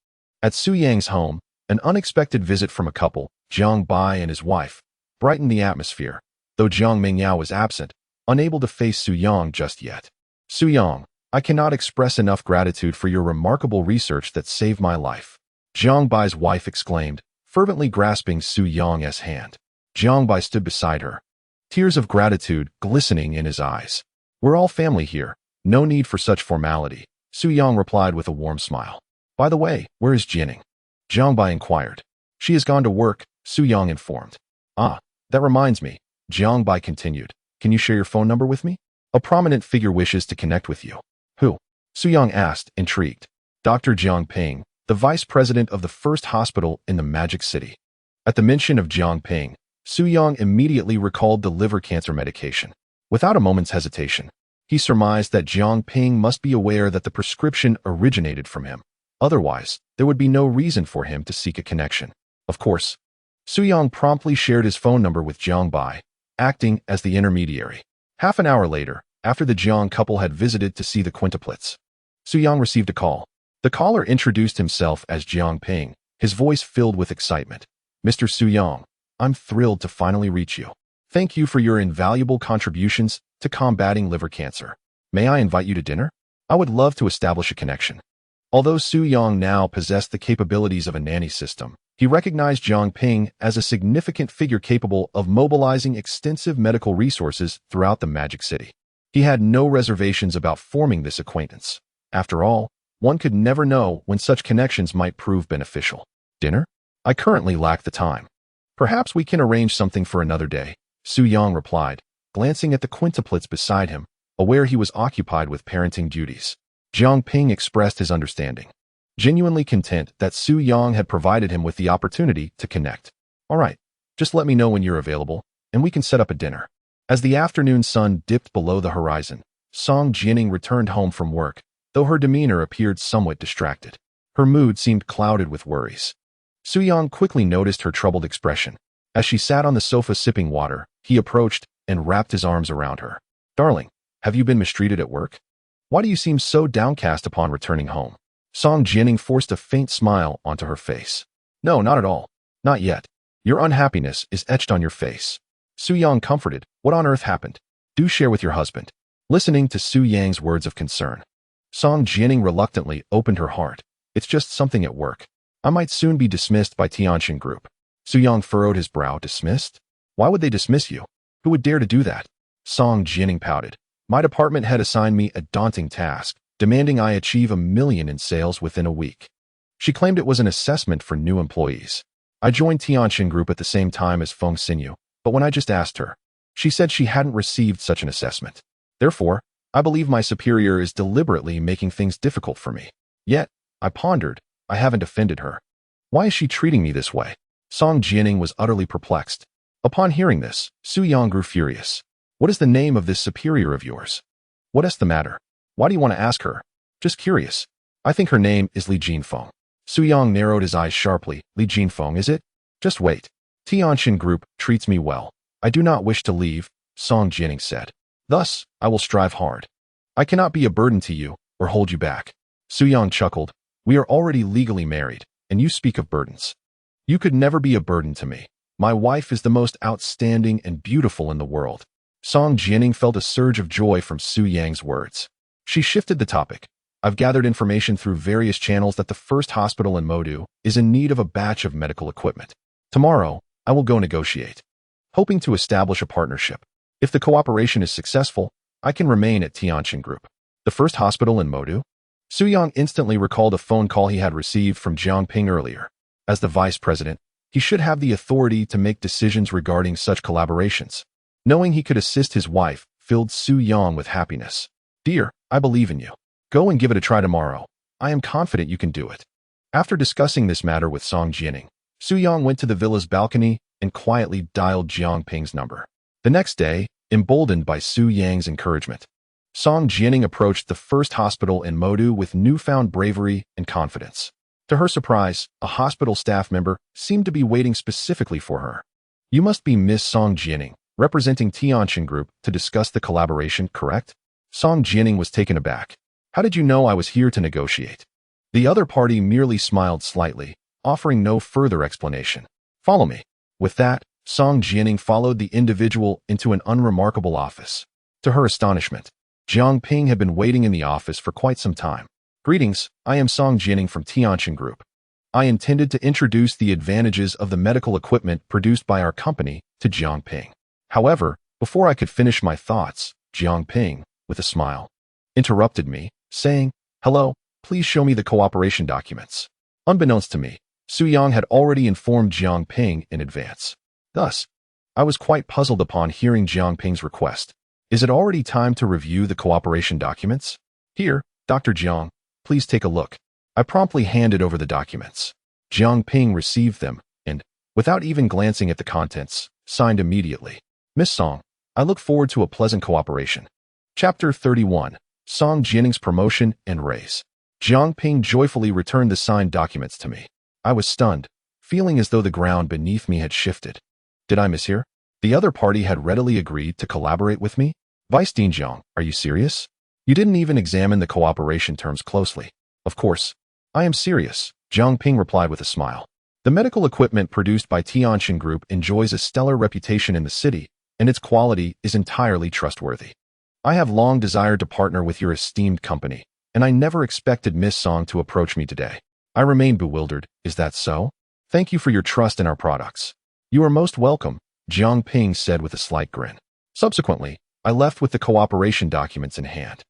at Su Yang's home, an unexpected visit from a couple, Jiang Bai and his wife, brightened the atmosphere, though Jiang Mengyao was absent, unable to face Su Yang just yet. "Su Yang, I cannot express enough gratitude for your remarkable research that saved my life," Jiang Bai's wife exclaimed, fervently grasping Su Yang's hand. Jiang Bai stood beside her, tears of gratitude glistening in his eyes. "We're all family here. No need for such formality," Su Yang replied with a warm smile. "By the way, where is Jianing?" Jiang Bai inquired. "She has gone to work," Su Yang informed. "Ah, that reminds me," Jiang Bai continued. "Can you share your phone number with me? A prominent figure wishes to connect with you." "Who?" Su Yang asked, intrigued. "Dr. Jiang Ping, the vice president of the first hospital in the Magic City." At the mention of Jiang Ping, Su Yang immediately recalled the liver cancer medication. Without a moment's hesitation, he surmised that Jiang Ping must be aware that the prescription originated from him. Otherwise, there would be no reason for him to seek a connection. Of course, Su Yang promptly shared his phone number with Jiang Bai, acting as the intermediary. Half an hour later, after the Jiang couple had visited to see the quintuplets, Su Yang received a call. The caller introduced himself as Jiang Ping, his voice filled with excitement. "Mr. Su Yang, I'm thrilled to finally reach you. Thank you for your invaluable contributions to combating liver cancer. May I invite you to dinner? I would love to establish a connection." Although Su Yang now possessed the capabilities of a nanny system, he recognized Jiang Ping as a significant figure capable of mobilizing extensive medical resources throughout the Magic City. He had no reservations about forming this acquaintance. After all, one could never know when such connections might prove beneficial. "Dinner? I currently lack the time. Perhaps we can arrange something for another day," Su Yang replied, glancing at the quintuplets beside him, aware he was occupied with parenting duties. Jiang Ping expressed his understanding, genuinely content that Su Yang had provided him with the opportunity to connect. "All right, just let me know when you're available, and we can set up a dinner." As the afternoon sun dipped below the horizon, Song Jianing returned home from work, though her demeanor appeared somewhat distracted. Her mood seemed clouded with worries. Su Yang quickly noticed her troubled expression. As she sat on the sofa sipping water, he approached and wrapped his arms around her. "Darling, have you been mistreated at work? Why do you seem so downcast upon returning home?" Song Jianing forced a faint smile onto her face. "No, not at all. Not yet. Your unhappiness is etched on your face." Su Yang comforted. "What on earth happened? Do share with your husband." Listening to Su Yang's words of concern, Song Jianing reluctantly opened her heart. "It's just something at work. I might soon be dismissed by Tianxin Group." Su Yang furrowed his brow. "Dismissed? Why would they dismiss you? Who would dare to do that?" Song Jianing pouted. "My department had assigned me a daunting task, demanding I achieve 1 million in sales within a week. She claimed it was an assessment for new employees. I joined Tianxin Group at the same time as Feng Xinyu, but when I just asked her, she said she hadn't received such an assessment. Therefore, I believe my superior is deliberately making things difficult for me. Yet, I pondered, I haven't offended her. Why is she treating me this way?" Song Jianing was utterly perplexed. Upon hearing this, Su Yang grew furious. "What is the name of this superior of yours? What is the matter? Why do you want to ask her?" "Just curious. I think her name is Li Jinfeng." Su Yang narrowed his eyes sharply. "Li Jinfeng, is it? Just wait. Tianxin Group treats me well. I do not wish to leave," Song Jianing said. "Thus, I will strive hard. I cannot be a burden to you or hold you back." Su Yang chuckled. "We are already legally married, and you speak of burdens. You could never be a burden to me. My wife is the most outstanding and beautiful in the world." Song Jianing felt a surge of joy from Su Yang's words. She shifted the topic. "I've gathered information through various channels that the first hospital in Modu is in need of a batch of medical equipment. Tomorrow, I will go negotiate, hoping to establish a partnership. If the cooperation is successful, I can remain at Tianxin Group." "The first hospital in Modu?" Su Yang instantly recalled a phone call he had received from Jiang Ping earlier. As the vice president, he should have the authority to make decisions regarding such collaborations. Knowing he could assist his wife filled Su Yang with happiness. "Dear, I believe in you. Go and give it a try tomorrow. I am confident you can do it." After discussing this matter with Song Jianing, Su Yang went to the villa's balcony and quietly dialed Jiang Ping's number. The next day, emboldened by Su Yang's encouragement, Song Jianing approached the first hospital in Modu with newfound bravery and confidence. To her surprise, a hospital staff member seemed to be waiting specifically for her. "You must be Miss Song Jianing, representing Tianxin Group to discuss the collaboration, correct?" Song Jianing was taken aback. "How did you know I was here to negotiate?" The other party merely smiled slightly, offering no further explanation. "Follow me." With that, Song Jianing followed the individual into an unremarkable office. To her astonishment, Jiang Ping had been waiting in the office for quite some time. "Greetings, I am Song Jianing from Tianxin Group. I intended to introduce the advantages of the medical equipment produced by our company to Jiangping. However, before I could finish my thoughts, Jiangping, with a smile, interrupted me, saying, "Hello, please show me the cooperation documents." Unbeknownst to me, Su Yang had already informed Jiangping in advance. Thus, I was quite puzzled upon hearing Jiangping's request. Is it already time to review the cooperation documents? Here, Dr. Jiang, please take a look. I promptly handed over the documents. Jiangping received them and, without even glancing at the contents, signed immediately. Miss Song, I look forward to a pleasant cooperation. Chapter 31. Song Jianning's Promotion and Raise. Jiangping joyfully returned the signed documents to me. I was stunned, feeling as though the ground beneath me had shifted. Did I mishear? The other party had readily agreed to collaborate with me? Vice Dean Jiang, are you serious? You didn't even examine the cooperation terms closely. Of course. I am serious, Jiangping replied with a smile. The medical equipment produced by Tianjin Group enjoys a stellar reputation in the city, and its quality is entirely trustworthy. I have long desired to partner with your esteemed company, and I never expected Miss Song to approach me today. I remain bewildered. Is that so? Thank you for your trust in our products. You are most welcome, Jiangping said with a slight grin. Subsequently, I left with the cooperation documents in hand.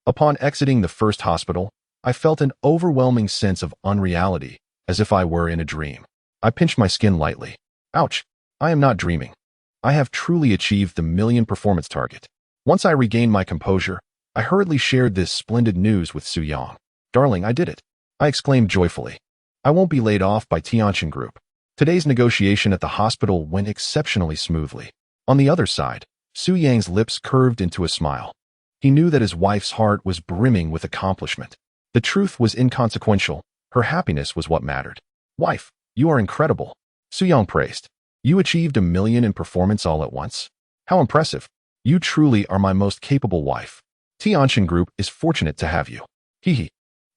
Upon exiting the first hospital, I felt an overwhelming sense of unreality, as if I were in a dream. I pinched my skin lightly. Ouch, I am not dreaming. I have truly achieved the million performance target. Once I regained my composure, I hurriedly shared this splendid news with Su Yang. Darling, I did it, I exclaimed joyfully. I won't be laid off by Tianjin Group. Today's negotiation at the hospital went exceptionally smoothly. On the other side, Su Yang's lips curved into a smile. He knew that his wife's heart was brimming with accomplishment. The truth was inconsequential. Her happiness was what mattered. Wife, you are incredible, Su Yang praised. You achieved 1 million in performance all at once. How impressive. You truly are my most capable wife. Tianjin Group is fortunate to have you. Hee.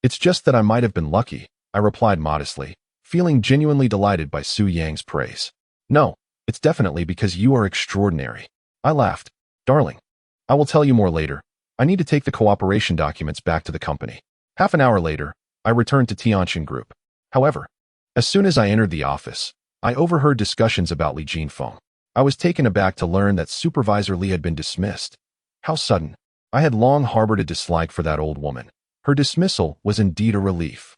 It's just that I might have been lucky, I replied modestly, feeling genuinely delighted by Su Yang's praise. No, it's definitely because you are extraordinary. I laughed. Darling, I will tell you more later. I need to take the cooperation documents back to the company. Half an hour later, I returned to Tianjin Group. However, as soon as I entered the office, I overheard discussions about Li Jinfeng. I was taken aback to learn that Supervisor Li had been dismissed. How sudden. I had long harbored a dislike for that old woman. Her dismissal was indeed a relief.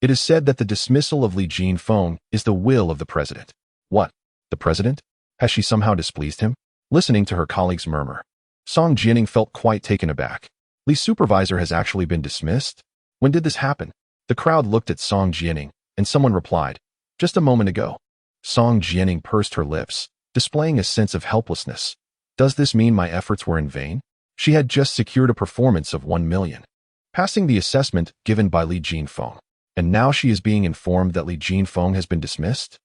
It is said that the dismissal of Li Jinfeng is the will of the president. What? The president? Has she somehow displeased him? Listening to her colleagues murmur, Song Jianning felt quite taken aback. Li's supervisor has actually been dismissed? When did this happen? The crowd looked at Song Jianning, and someone replied, just a moment ago. Song Jianning pursed her lips, displaying a sense of helplessness. Does this mean my efforts were in vain? She had just secured a performance of 1 million, passing the assessment given by Li Jinfeng, and now she is being informed that Li Jinfeng has been dismissed?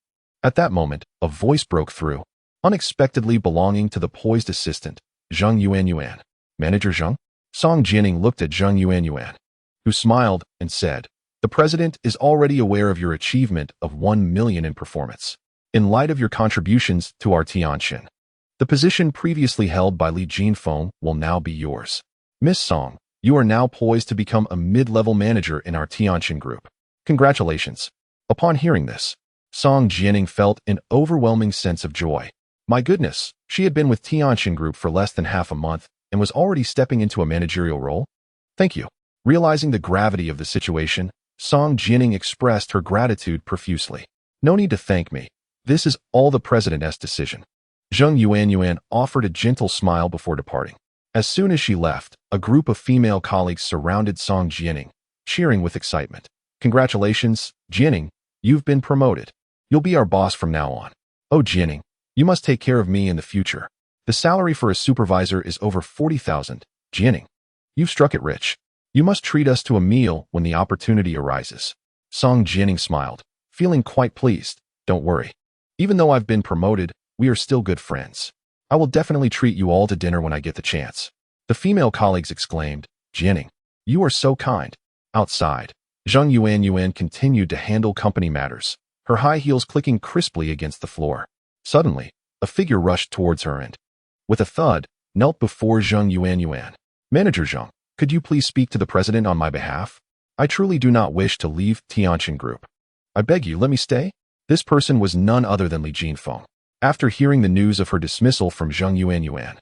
At that moment, a voice broke through, unexpectedly belonging to the poised assistant, Zheng Yuan. Manager Zheng? Song Jianning looked at Zheng Yuan, who smiled and said, the president is already aware of your achievement of 1 million in performance. In light of your contributions to our Tianjin, the position previously held by Li Jinfeng will now be yours. Miss Song, you are now poised to become a mid-level manager in our Tianjin Group. Congratulations. Upon hearing this, Song Jianning felt an overwhelming sense of joy. My goodness, she had been with Tianjin Group for less than half a month and was already stepping into a managerial role? Thank you. Realizing the gravity of the situation, Song Jianning expressed her gratitude profusely. No need to thank me. This is all the president's decision. Zheng Yuan offered a gentle smile before departing. As soon as she left, a group of female colleagues surrounded Song Jianning, cheering with excitement. Congratulations, Jianning, you've been promoted. You'll be our boss from now on. Oh, Jianning, you must take care of me in the future. The salary for a supervisor is over 40,000. Jianning, you've struck it rich. You must treat us to a meal when the opportunity arises. Song Jianning smiled, feeling quite pleased. Don't worry. Even though I've been promoted, we are still good friends. I will definitely treat you all to dinner when I get the chance. The female colleagues exclaimed, Jianning, you are so kind. Outside, Zheng Yuan continued to handle company matters, her high heels clicking crisply against the floor. Suddenly, a figure rushed towards her and, with a thud, knelt before Zheng Yuan. Manager Zheng, could you please speak to the president on my behalf? I truly do not wish to leave Tianjin Group. I beg you, let me stay? This person was none other than Li Jinfeng. After hearing the news of her dismissal from Zheng Yuanyuan,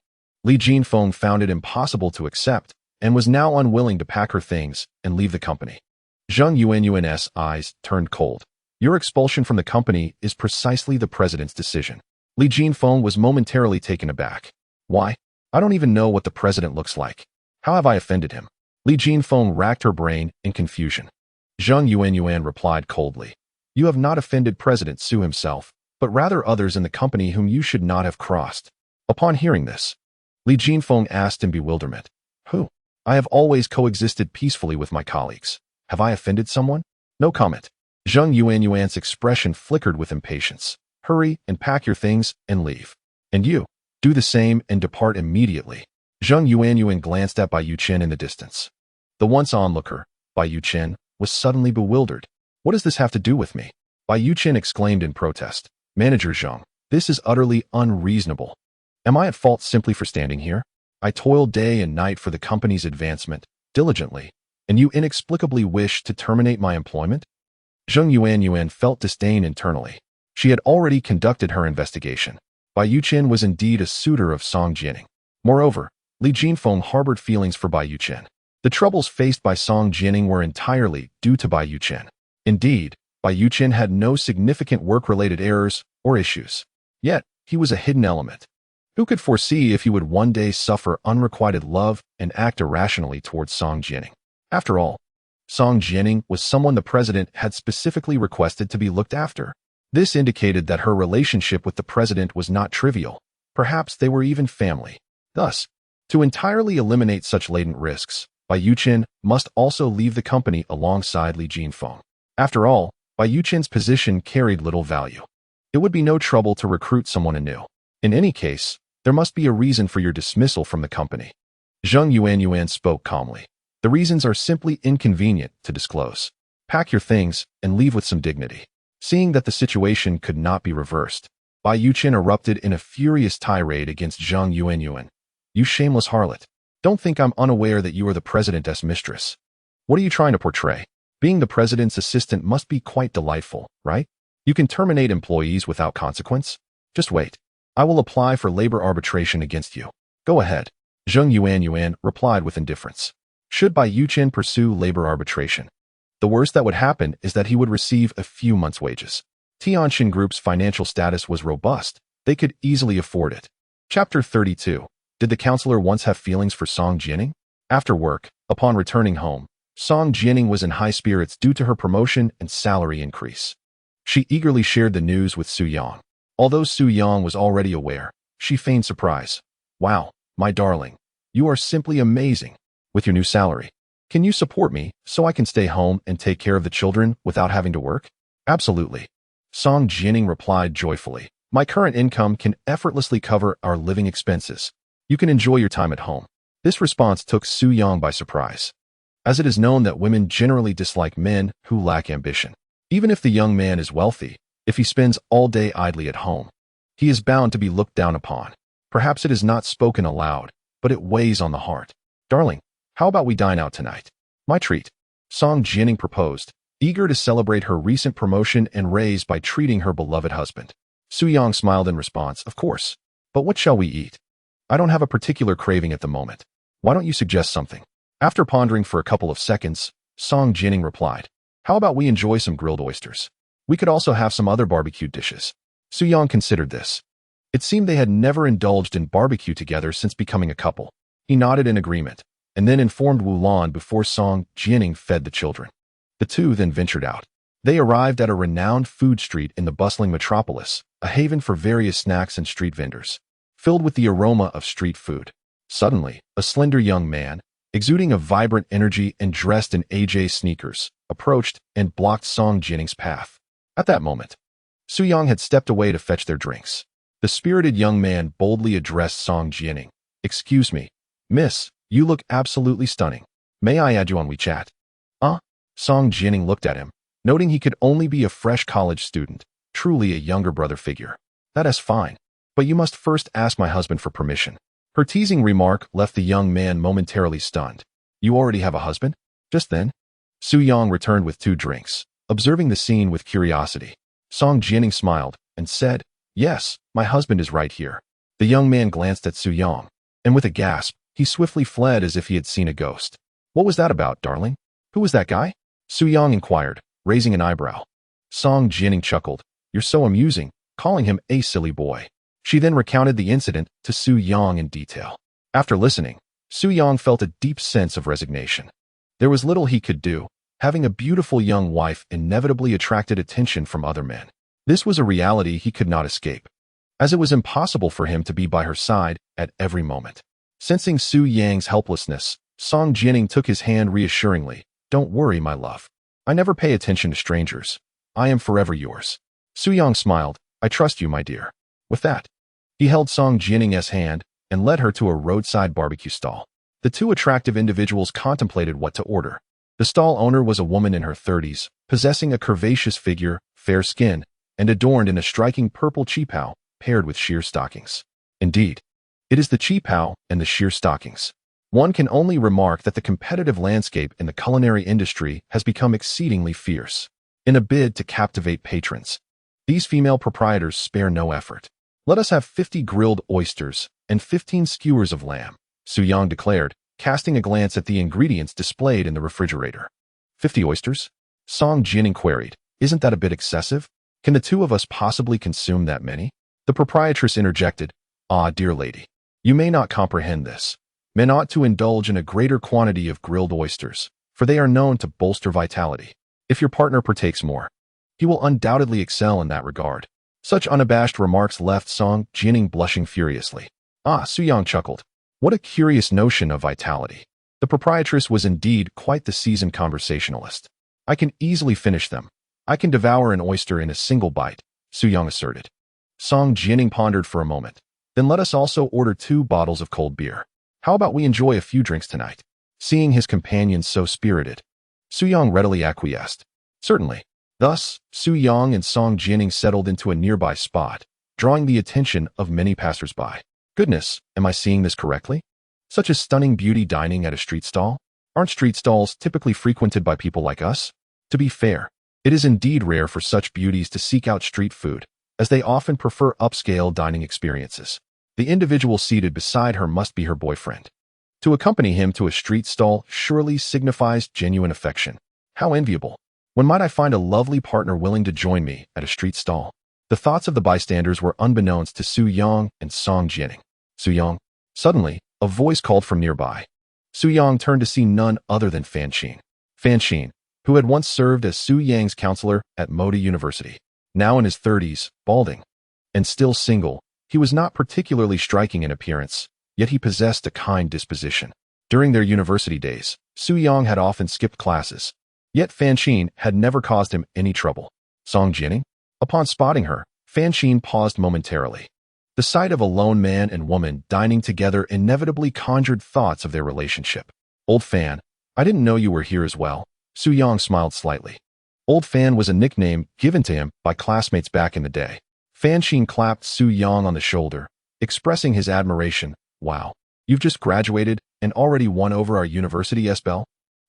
Li Jinfeng found it impossible to accept and was now unwilling to pack her things and leave the company. Zheng Yuanyuan's eyes turned cold. Your expulsion from the company is precisely the president's decision. Li Jinfeng was momentarily taken aback. Why? I don't even know what the president looks like. How have I offended him? Li Jinfeng racked her brain in confusion. Zheng Yuanyuan replied coldly. You have not offended President Su himself, but rather others in the company whom you should not have crossed. Upon hearing this, Li Jinfeng asked in bewilderment. Who? I have always coexisted peacefully with my colleagues. Have I offended someone? No comment. Zheng Yuanyuan's expression flickered with impatience. Hurry and pack your things and leave. And you, do the same and depart immediately. Zheng Yuanyuan glanced at Bai Yuchen in the distance. The once onlooker, Bai Yuchen, was suddenly bewildered. What does this have to do with me? Bai Yuchen exclaimed in protest. Manager Zheng, this is utterly unreasonable. Am I at fault simply for standing here? I toiled day and night for the company's advancement, diligently, and you inexplicably wish to terminate my employment? Zheng Yuanyuan felt disdain internally. She had already conducted her investigation. Bai Yuchen was indeed a suitor of Song Jianing. Moreover, Li Jinfeng harbored feelings for Bai Yuchen. The troubles faced by Song Jianing were entirely due to Bai Yuchen. Indeed, Bai Yuchen had no significant work-related errors or issues. Yet, he was a hidden element. Who could foresee if he would one day suffer unrequited love and act irrationally towards Song Jianing? After all, Song Jianing was someone the president had specifically requested to be looked after. This indicated that her relationship with the president was not trivial. Perhaps they were even family. Thus, to entirely eliminate such latent risks, Bai Yuchen must also leave the company alongside Li Jinfeng. After all, Bai Yuchen's position carried little value. It would be no trouble to recruit someone anew. In any case, there must be a reason for your dismissal from the company. Zheng Yuanyuan spoke calmly. The reasons are simply inconvenient to disclose. Pack your things and leave with some dignity. Seeing that the situation could not be reversed, Bai Yuchen erupted in a furious tirade against Zheng Yuanyuan. You shameless harlot. Don't think I'm unaware that you are the president's mistress. What are you trying to portray? Being the president's assistant must be quite delightful, right? You can terminate employees without consequence. Just wait. I will apply for labor arbitration against you. Go ahead. Zheng Yuanyuan replied with indifference. Should Bai Yuchen pursue labor arbitration, the worst that would happen is that he would receive a few months' wages. Tianxin Group's financial status was robust. They could easily afford it. Chapter 32. Did the counselor once have feelings for Song Jianing? After work, upon returning home, Song Jianing was in high spirits due to her promotion and salary increase. She eagerly shared the news with Su Yang. Although Su Yang was already aware, she feigned surprise. Wow, my darling, you are simply amazing. With your new salary, can you support me so I can stay home and take care of the children without having to work? Absolutely. Song Jianing replied joyfully. My current income can effortlessly cover our living expenses. You can enjoy your time at home. This response took Su Yang by surprise, as it is known that women generally dislike men who lack ambition. Even if the young man is wealthy, if he spends all day idly at home, he is bound to be looked down upon. Perhaps it is not spoken aloud, but it weighs on the heart. Darling, how about we dine out tonight? My treat. Song Jianing proposed, eager to celebrate her recent promotion and raise by treating her beloved husband. Su Yang smiled in response, of course. But what shall we eat? I don't have a particular craving at the moment. Why don't you suggest something? After pondering for a couple of seconds, Song Jianing replied, how about we enjoy some grilled oysters? We could also have some other barbecued dishes. Su Yang considered this. It seemed they had never indulged in barbecue together since becoming a couple. He nodded in agreement, and then informed Wulan before Song Jianing fed the children. The two then ventured out. They arrived at a renowned food street in the bustling metropolis, a haven for various snacks and street vendors, filled with the aroma of street food. Suddenly, a slender young man, exuding a vibrant energy and dressed in AJ sneakers, approached and blocked Song Jianing's path. At that moment, Su Yang had stepped away to fetch their drinks. The spirited young man boldly addressed Song Jianing. Excuse me, miss, you look absolutely stunning. May I add you on WeChat? Song Jianing looked at him, noting he could only be a fresh college student, truly a younger brother figure. That is fine, but you must first ask my husband for permission. Her teasing remark left the young man momentarily stunned. You already have a husband? Just then, Su Yang returned with 2 drinks, observing the scene with curiosity. Song Jianing smiled and said, "Yes, my husband is right here." The young man glanced at Su Yang, and with a gasp, he swiftly fled as if he had seen a ghost. "What was that about, darling? Who was that guy?" Su Yang inquired, raising an eyebrow. Song Jianing chuckled. "You're so amusing, calling him a silly boy." She then recounted the incident to Su Yang in detail. After listening, Su Yang felt a deep sense of resignation. There was little he could do. Having a beautiful young wife inevitably attracted attention from other men. This was a reality he could not escape, as it was impossible for him to be by her side at every moment. Sensing Su Yang's helplessness, Song Jianing took his hand reassuringly. "Don't worry, my love. I never pay attention to strangers. I am forever yours." Su Yang smiled. "I trust you, my dear." With that, he held Song Jianing's hand and led her to a roadside barbecue stall. The two attractive individuals contemplated what to order. The stall owner was a woman in her 30s, possessing a curvaceous figure, fair skin, and adorned in a striking purple qipao paired with sheer stockings. Indeed, it is the qipao and the sheer stockings. One can only remark that the competitive landscape in the culinary industry has become exceedingly fierce. In a bid to captivate patrons, these female proprietors spare no effort. "Let us have 50 grilled oysters and 15 skewers of lamb," Su Yang declared, casting a glance at the ingredients displayed in the refrigerator. 50 oysters? Song Jianing queried. "Isn't that a bit excessive? Can the two of us possibly consume that many?" The proprietress interjected. "Ah, dear lady, you may not comprehend this. Men ought to indulge in a greater quantity of grilled oysters, for they are known to bolster vitality. If your partner partakes more, he will undoubtedly excel in that regard." Such unabashed remarks left Song Jianing blushing furiously. "Ah," Su Yang chuckled. "What a curious notion of vitality." The proprietress was indeed quite the seasoned conversationalist. "I can easily finish them. I can devour an oyster in a single bite," Su Yang asserted. Song Jianing pondered for a moment. "Then let us also order 2 bottles of cold beer. How about we enjoy a few drinks tonight?" Seeing his companion so spirited, Su Yang readily acquiesced. "Certainly." Thus, Su Yang and Song Jianing settled into a nearby spot, drawing the attention of many passers-by. Goodness, am I seeing this correctly? Such a stunning beauty dining at a street stall? Aren't street stalls typically frequented by people like us? To be fair, it is indeed rare for such beauties to seek out street food, as they often prefer upscale dining experiences. The individual seated beside her must be her boyfriend. To accompany him to a street stall surely signifies genuine affection. How enviable. When might I find a lovely partner willing to join me at a street stall? The thoughts of the bystanders were unbeknownst to Su Yang and Song Jianing. "Su Yang." Suddenly, a voice called from nearby. Su Yang turned to see none other than Fan Xin. Fan Xin, who had once served as Su Yang's counselor at Moda University. Now in his 30s, balding, and still single, he was not particularly striking in appearance, yet he possessed a kind disposition. During their university days, Su Yang had often skipped classes, yet Fan Xin had never caused him any trouble. Song Jianing? Upon spotting her, Fan Xin paused momentarily. The sight of a lone man and woman dining together inevitably conjured thoughts of their relationship. "Old Fan, I didn't know you were here as well." Su Yang smiled slightly. Old Fan was a nickname given to him by classmates back in the day. Fan Xin clapped Su Yang on the shoulder, expressing his admiration. "Wow, you've just graduated and already won over our university, Belle?"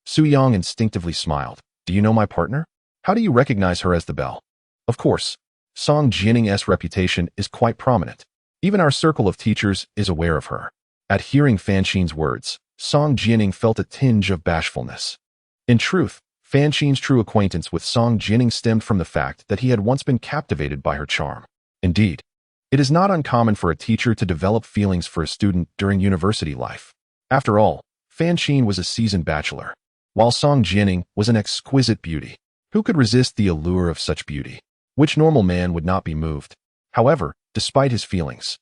Su Yang instinctively smiled. "Do you know my partner? How do you recognize her as the Belle?" "Of course. Song Jianing's reputation is quite prominent. Even our circle of teachers is aware of her." At hearing Fan Xin's words, Song Jianing felt a tinge of bashfulness. In truth, Fan Xin's true acquaintance with Song Jianing stemmed from the fact that he had once been captivated by her charm. Indeed, it is not uncommon for a teacher to develop feelings for a student during university life. After all, Fan Xin was a seasoned bachelor, while Song Jianing was an exquisite beauty. Who could resist the allure of such beauty? Which normal man would not be moved? However, despite his feelings,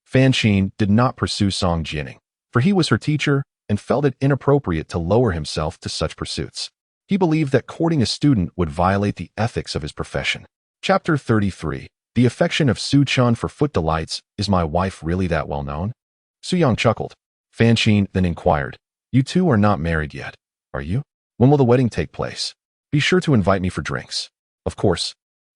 Fan Xin did not pursue Song Jianing, for he was her teacher and felt it inappropriate to lower himself to such pursuits. He believed that courting a student would violate the ethics of his profession. Chapter 33. The affection of Su Chun for foot delights. Is my wife really that well known? Su Yang chuckled. Fan Xin then inquired, "You two are not married yet, are you? When will the wedding take place? Be sure to invite me for drinks." "Of course."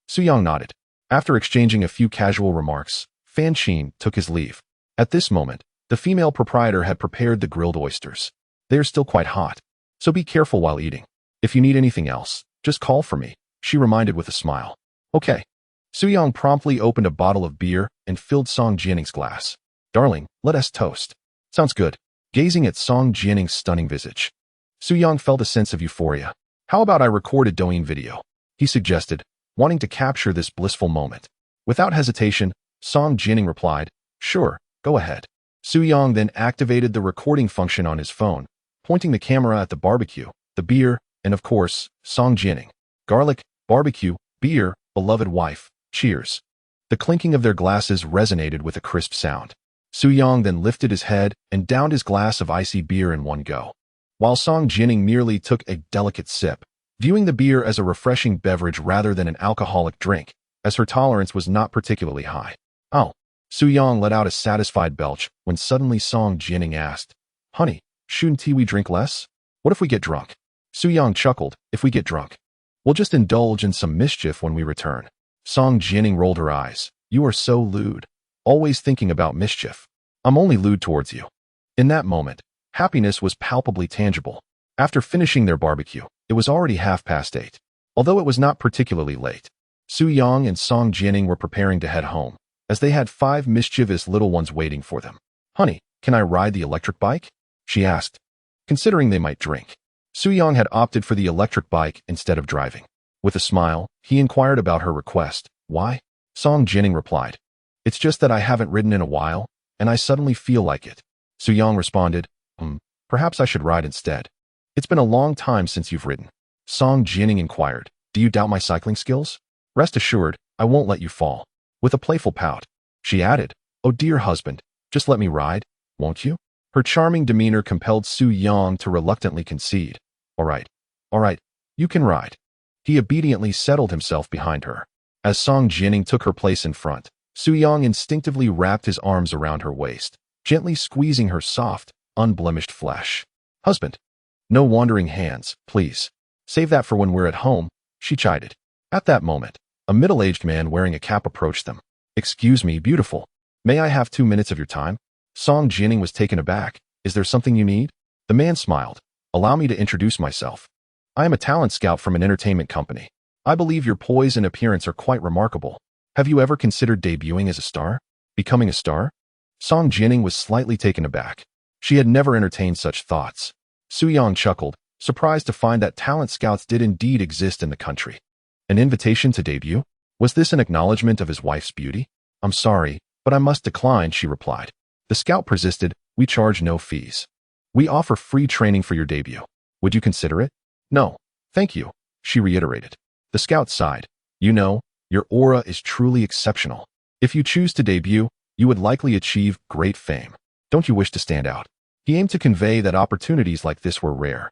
Su Yang nodded. After exchanging a few casual remarks, Fan Xin took his leave. At this moment, the female proprietor had prepared the grilled oysters. "They are still quite hot, so be careful while eating. If you need anything else, just call for me," she reminded with a smile. Okay. Soo-young promptly opened a bottle of beer and filled Song Jianning's glass. Darling, let us toast. Sounds good. Gazing at Song Jianning's stunning visage, Soo-young felt a sense of euphoria. How about I record a Douyin video? He suggested, wanting to capture this blissful moment. Without hesitation, Song Jianning replied, sure, go ahead. Soo-young then activated the recording function on his phone, pointing the camera at the barbecue, the beer, and of course, Song Jianning. Garlic, barbecue, beer, beloved wife, cheers. The clinking of their glasses resonated with a crisp sound. Soo-young then lifted his head and downed his glass of icy beer in one go, while Song Jianning merely took a delicate sip, viewing the beer as a refreshing beverage rather than an alcoholic drink, as her tolerance was not particularly high. Oh. Soo-young let out a satisfied belch when suddenly Song Jianning asked, honey, shouldn't we drink less? What if we get drunk? Soo-young chuckled, if we get drunk, we'll just indulge in some mischief when we return. Song Jianning rolled her eyes. You are so lewd. Always thinking about mischief. I'm only lewd towards you. In that moment, happiness was palpably tangible. After finishing their barbecue, it was already 8:30. Although it was not particularly late, Soo-young and Song Jianning were preparing to head home, as they had 5 mischievous little ones waiting for them. Honey, can I ride the electric bike? She asked, considering they might drink. Soo-young had opted for the electric bike instead of driving. With a smile, he inquired about her request. Why? Song Jianning replied, it's just that I haven't ridden in a while, and I suddenly feel like it. Soo-young responded, perhaps I should ride instead. It's been a long time since you've ridden. Song Jianning inquired, do you doubt my cycling skills? Rest assured, I won't let you fall. With a playful pout, she added, oh dear husband, just let me ride, won't you? Her charming demeanor compelled Soo-young to reluctantly concede. All right, you can ride. He obediently settled himself behind her. As Song Jianning took her place in front, Soo-young instinctively wrapped his arms around her waist, gently squeezing her soft, unblemished flesh. Husband, no wandering hands, please. Save that for when we're at home, she chided. At that moment, a middle-aged man wearing a cap approached them. Excuse me, beautiful. May I have 2 minutes of your time? Song Jianning was taken aback. Is there something you need? The man smiled. Allow me to introduce myself. I am a talent scout from an entertainment company. I believe your poise and appearance are quite remarkable. Have you ever considered debuting as a star? Becoming a star? Song Jianning was slightly taken aback. She had never entertained such thoughts. Soo-young chuckled, surprised to find that talent scouts did indeed exist in the country. An invitation to debut? Was this an acknowledgement of his wife's beauty? I'm sorry, but I must decline, she replied. The scout persisted, we charge no fees. We offer free training for your debut. Would you consider it? No, thank you, she reiterated. The scout sighed. You know, your aura is truly exceptional. If you choose to debut, you would likely achieve great fame. Don't you wish to stand out? He aimed to convey that opportunities like this were rare.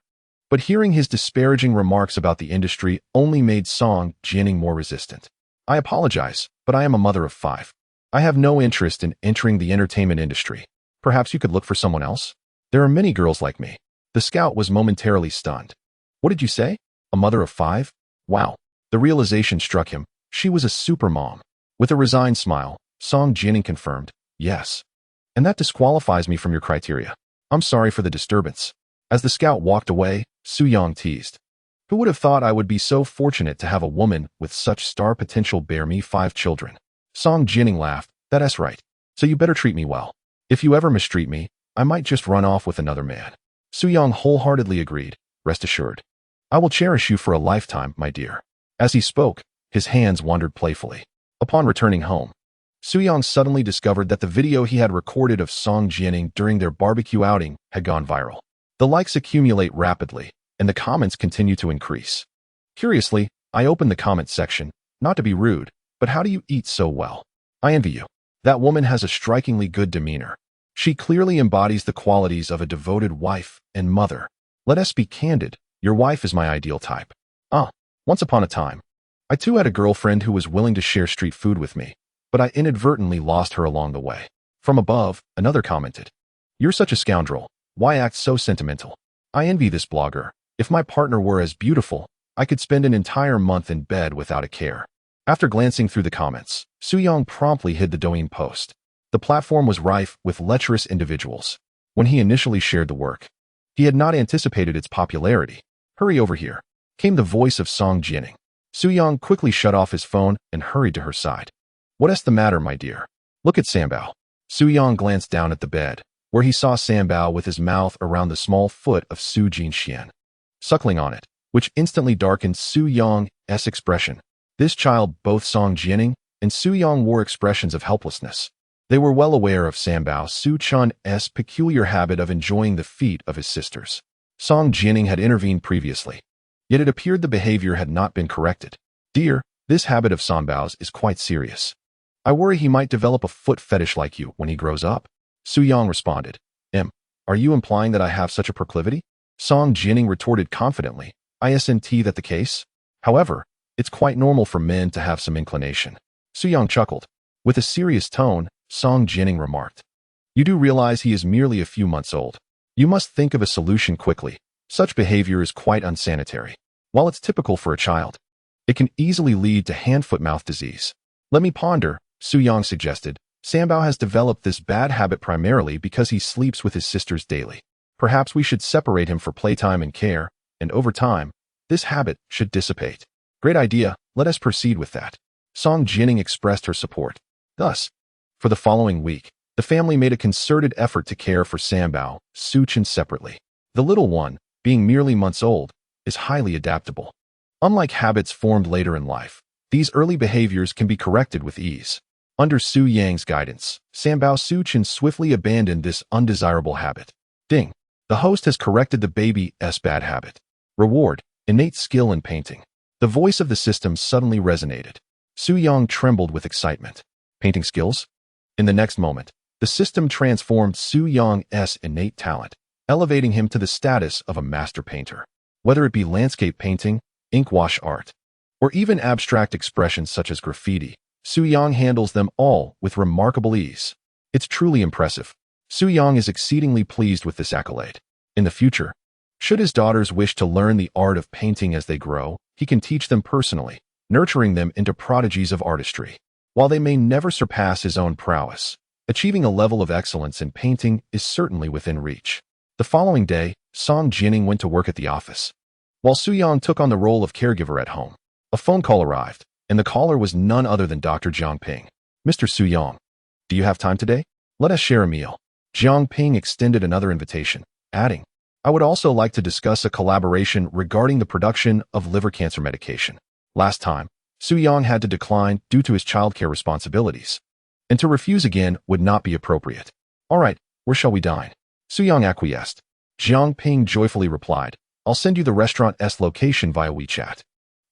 But hearing his disparaging remarks about the industry only made Song Jianning more resistant. I apologize, but I am a mother of 5. I have no interest in entering the entertainment industry. Perhaps you could look for someone else? There are many girls like me. The scout was momentarily stunned. What did you say? A mother of 5? Wow. The realization struck him. She was a super mom. With a resigned smile, Song Jianning confirmed, yes. And that disqualifies me from your criteria. I'm sorry for the disturbance. As the scout walked away, Soo-young teased. Who would have thought I would be so fortunate to have a woman with such star potential bear me 5 children? Song Jianning laughed. That's right. So you better treat me well. If you ever mistreat me, I might just run off with another man. Soo-young wholeheartedly agreed. Rest assured. I will cherish you for a lifetime, my dear. As he spoke, his hands wandered playfully. Upon returning home, Soo-young suddenly discovered that the video he had recorded of Song Jianning during their barbecue outing had gone viral. The likes accumulate rapidly, and the comments continue to increase. Curiously, I opened the comment section, not to be rude, but how do you eat so well? I envy you. That woman has a strikingly good demeanor. She clearly embodies the qualities of a devoted wife and mother. Let us be candid, your wife is my ideal type. Once upon a time, I too had a girlfriend who was willing to share street food with me, but I inadvertently lost her along the way. From above, another commented, you're such a scoundrel. Why act so sentimental? I envy this blogger. If my partner were as beautiful, I could spend an entire month in bed without a care. After glancing through the comments, Soo-young promptly hid the Douyin post. The platform was rife with lecherous individuals. When he initially shared the work, he had not anticipated its popularity. Hurry over here, came the voice of Song Jianning. Su-young quickly shut off his phone and hurried to her side. What's the matter, my dear? Look at Sambao. Su-young glanced down at the bed, where he saw Sambao with his mouth around the small foot of Su Jinxian, suckling on it, which instantly darkened Su-young's expression. This child, both Song Jianing and Su-young, wore expressions of helplessness. They were well aware of Sambao Su-chun's peculiar habit of enjoying the feet of his sisters. Song Jianing had intervened previously, yet it appeared the behavior had not been corrected. Dear, this habit of Sanbao's is quite serious. I worry he might develop a foot fetish like you when he grows up. Su-young responded. Are you implying that I have such a proclivity? Song Jianing retorted confidently. Isn't that the case? However, it's quite normal for men to have some inclination. Su-young chuckled. With a serious tone, Song Jianing remarked. You do realize he is merely a few months old. You must think of a solution quickly. Such behavior is quite unsanitary. While it's typical for a child, it can easily lead to hand-foot-mouth disease. Let me ponder, Su-young suggested. Sambao has developed this bad habit primarily because he sleeps with his sisters daily. Perhaps we should separate him for playtime and care, and over time, this habit should dissipate. Great idea, let us proceed with that. Song Jianing expressed her support. Thus, for the following week, the family made a concerted effort to care for Sambao Su-chan separately. The little one, being merely months old, is highly adaptable. Unlike habits formed later in life, these early behaviors can be corrected with ease. Under Su-yang's guidance, Sambao Su-chan swiftly abandoned this undesirable habit. Ding! The host has corrected the baby's bad habit. Reward, innate skill in painting. The voice of the system suddenly resonated. Su-young trembled with excitement. Painting skills? In the next moment, the system transformed Su-young's innate talent, elevating him to the status of a master painter. Whether it be landscape painting, ink wash art, or even abstract expressions such as graffiti, Su-young handles them all with remarkable ease. It's truly impressive. Su-young is exceedingly pleased with this accolade. In the future, should his daughters wish to learn the art of painting as they grow, he can teach them personally, nurturing them into prodigies of artistry. While they may never surpass his own prowess, achieving a level of excellence in painting is certainly within reach. The following day, Song Jianing went to work at the office, while Su-young took on the role of caregiver at home. A phone call arrived, and the caller was none other than Dr. Jiang Ping. Mr. Su-young, do you have time today? Let us share a meal. Jiang Ping extended another invitation, adding, I would also like to discuss a collaboration regarding the production of liver cancer medication. Last time, Su-young had to decline due to his childcare responsibilities, and to refuse again would not be appropriate. All right, where shall we dine? Su-young acquiesced. Jiang Ping joyfully replied, I'll send you the restaurant's location via WeChat.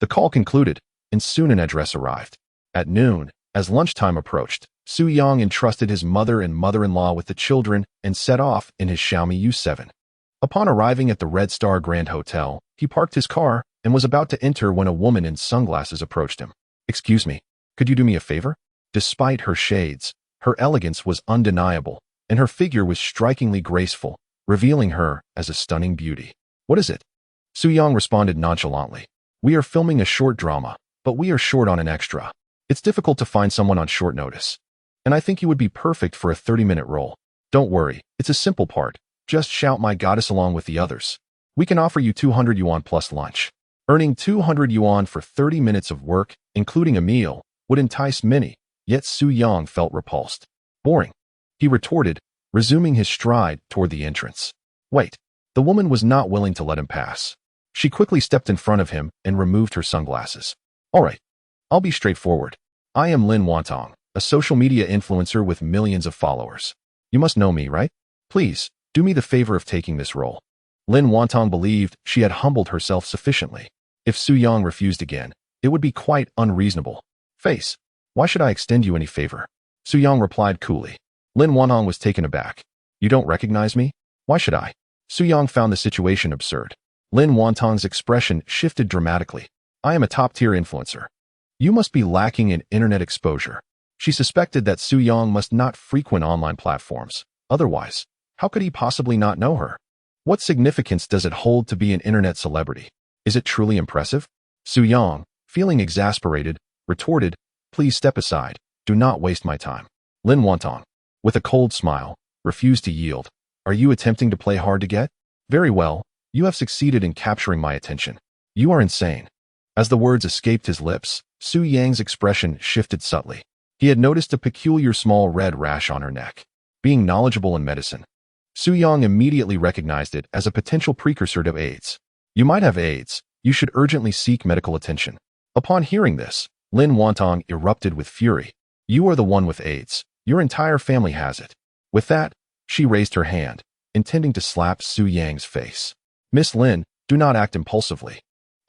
The call concluded, and soon an address arrived. At noon, as lunchtime approached, Su-young entrusted his mother and mother-in-law with the children and set off in his Xiaomi U7. Upon arriving at the Red Star Grand Hotel, he parked his car and was about to enter when a woman in sunglasses approached him. Excuse me, could you do me a favor? Despite her shades, her elegance was undeniable, and her figure was strikingly graceful, revealing her as a stunning beauty. What is it? Su-young responded nonchalantly. We are filming a short drama, but we are short on an extra. It's difficult to find someone on short notice, and I think you would be perfect for a 30-minute role. Don't worry, it's a simple part. Just shout my goddess along with the others. We can offer you 200 yuan plus lunch. Earning 200 yuan for 30 minutes of work, including a meal, would entice many, yet Su-young felt repulsed. Boring, he retorted, resuming his stride toward the entrance. Wait, the woman was not willing to let him pass. She quickly stepped in front of him and removed her sunglasses. All right, I'll be straightforward. I am Lin Wantong, a social media influencer with millions of followers. You must know me, right? Please, do me the favor of taking this role. Lin Wantong believed she had humbled herself sufficiently. If Su-young refused again, it would be quite unreasonable. Face, why should I extend you any favor? Su-young replied coolly. Lin Wantong was taken aback. You don't recognize me? Why should I? Su-young found the situation absurd. Lin Wantong's expression shifted dramatically. I am a top-tier influencer. You must be lacking in internet exposure. She suspected that Su-young must not frequent online platforms. Otherwise, how could he possibly not know her? What significance does it hold to be an internet celebrity? Is it truly impressive? Su-young, feeling exasperated, retorted, Please step aside. Do not waste my time. Lin Wantong, with a cold smile, refused to yield. Are you attempting to play hard to get? Very well, you have succeeded in capturing my attention. You are insane. As the words escaped his lips, Su Yang's expression shifted subtly. He had noticed a peculiar small red rash on her neck. Being knowledgeable in medicine, Su Yang immediately recognized it as a potential precursor to AIDS. You might have AIDS. You should urgently seek medical attention. Upon hearing this, Lin Wantong erupted with fury. You are the one with AIDS. Your entire family has it. With that, she raised her hand, intending to slap Su Yang's face. Miss Lin, do not act impulsively.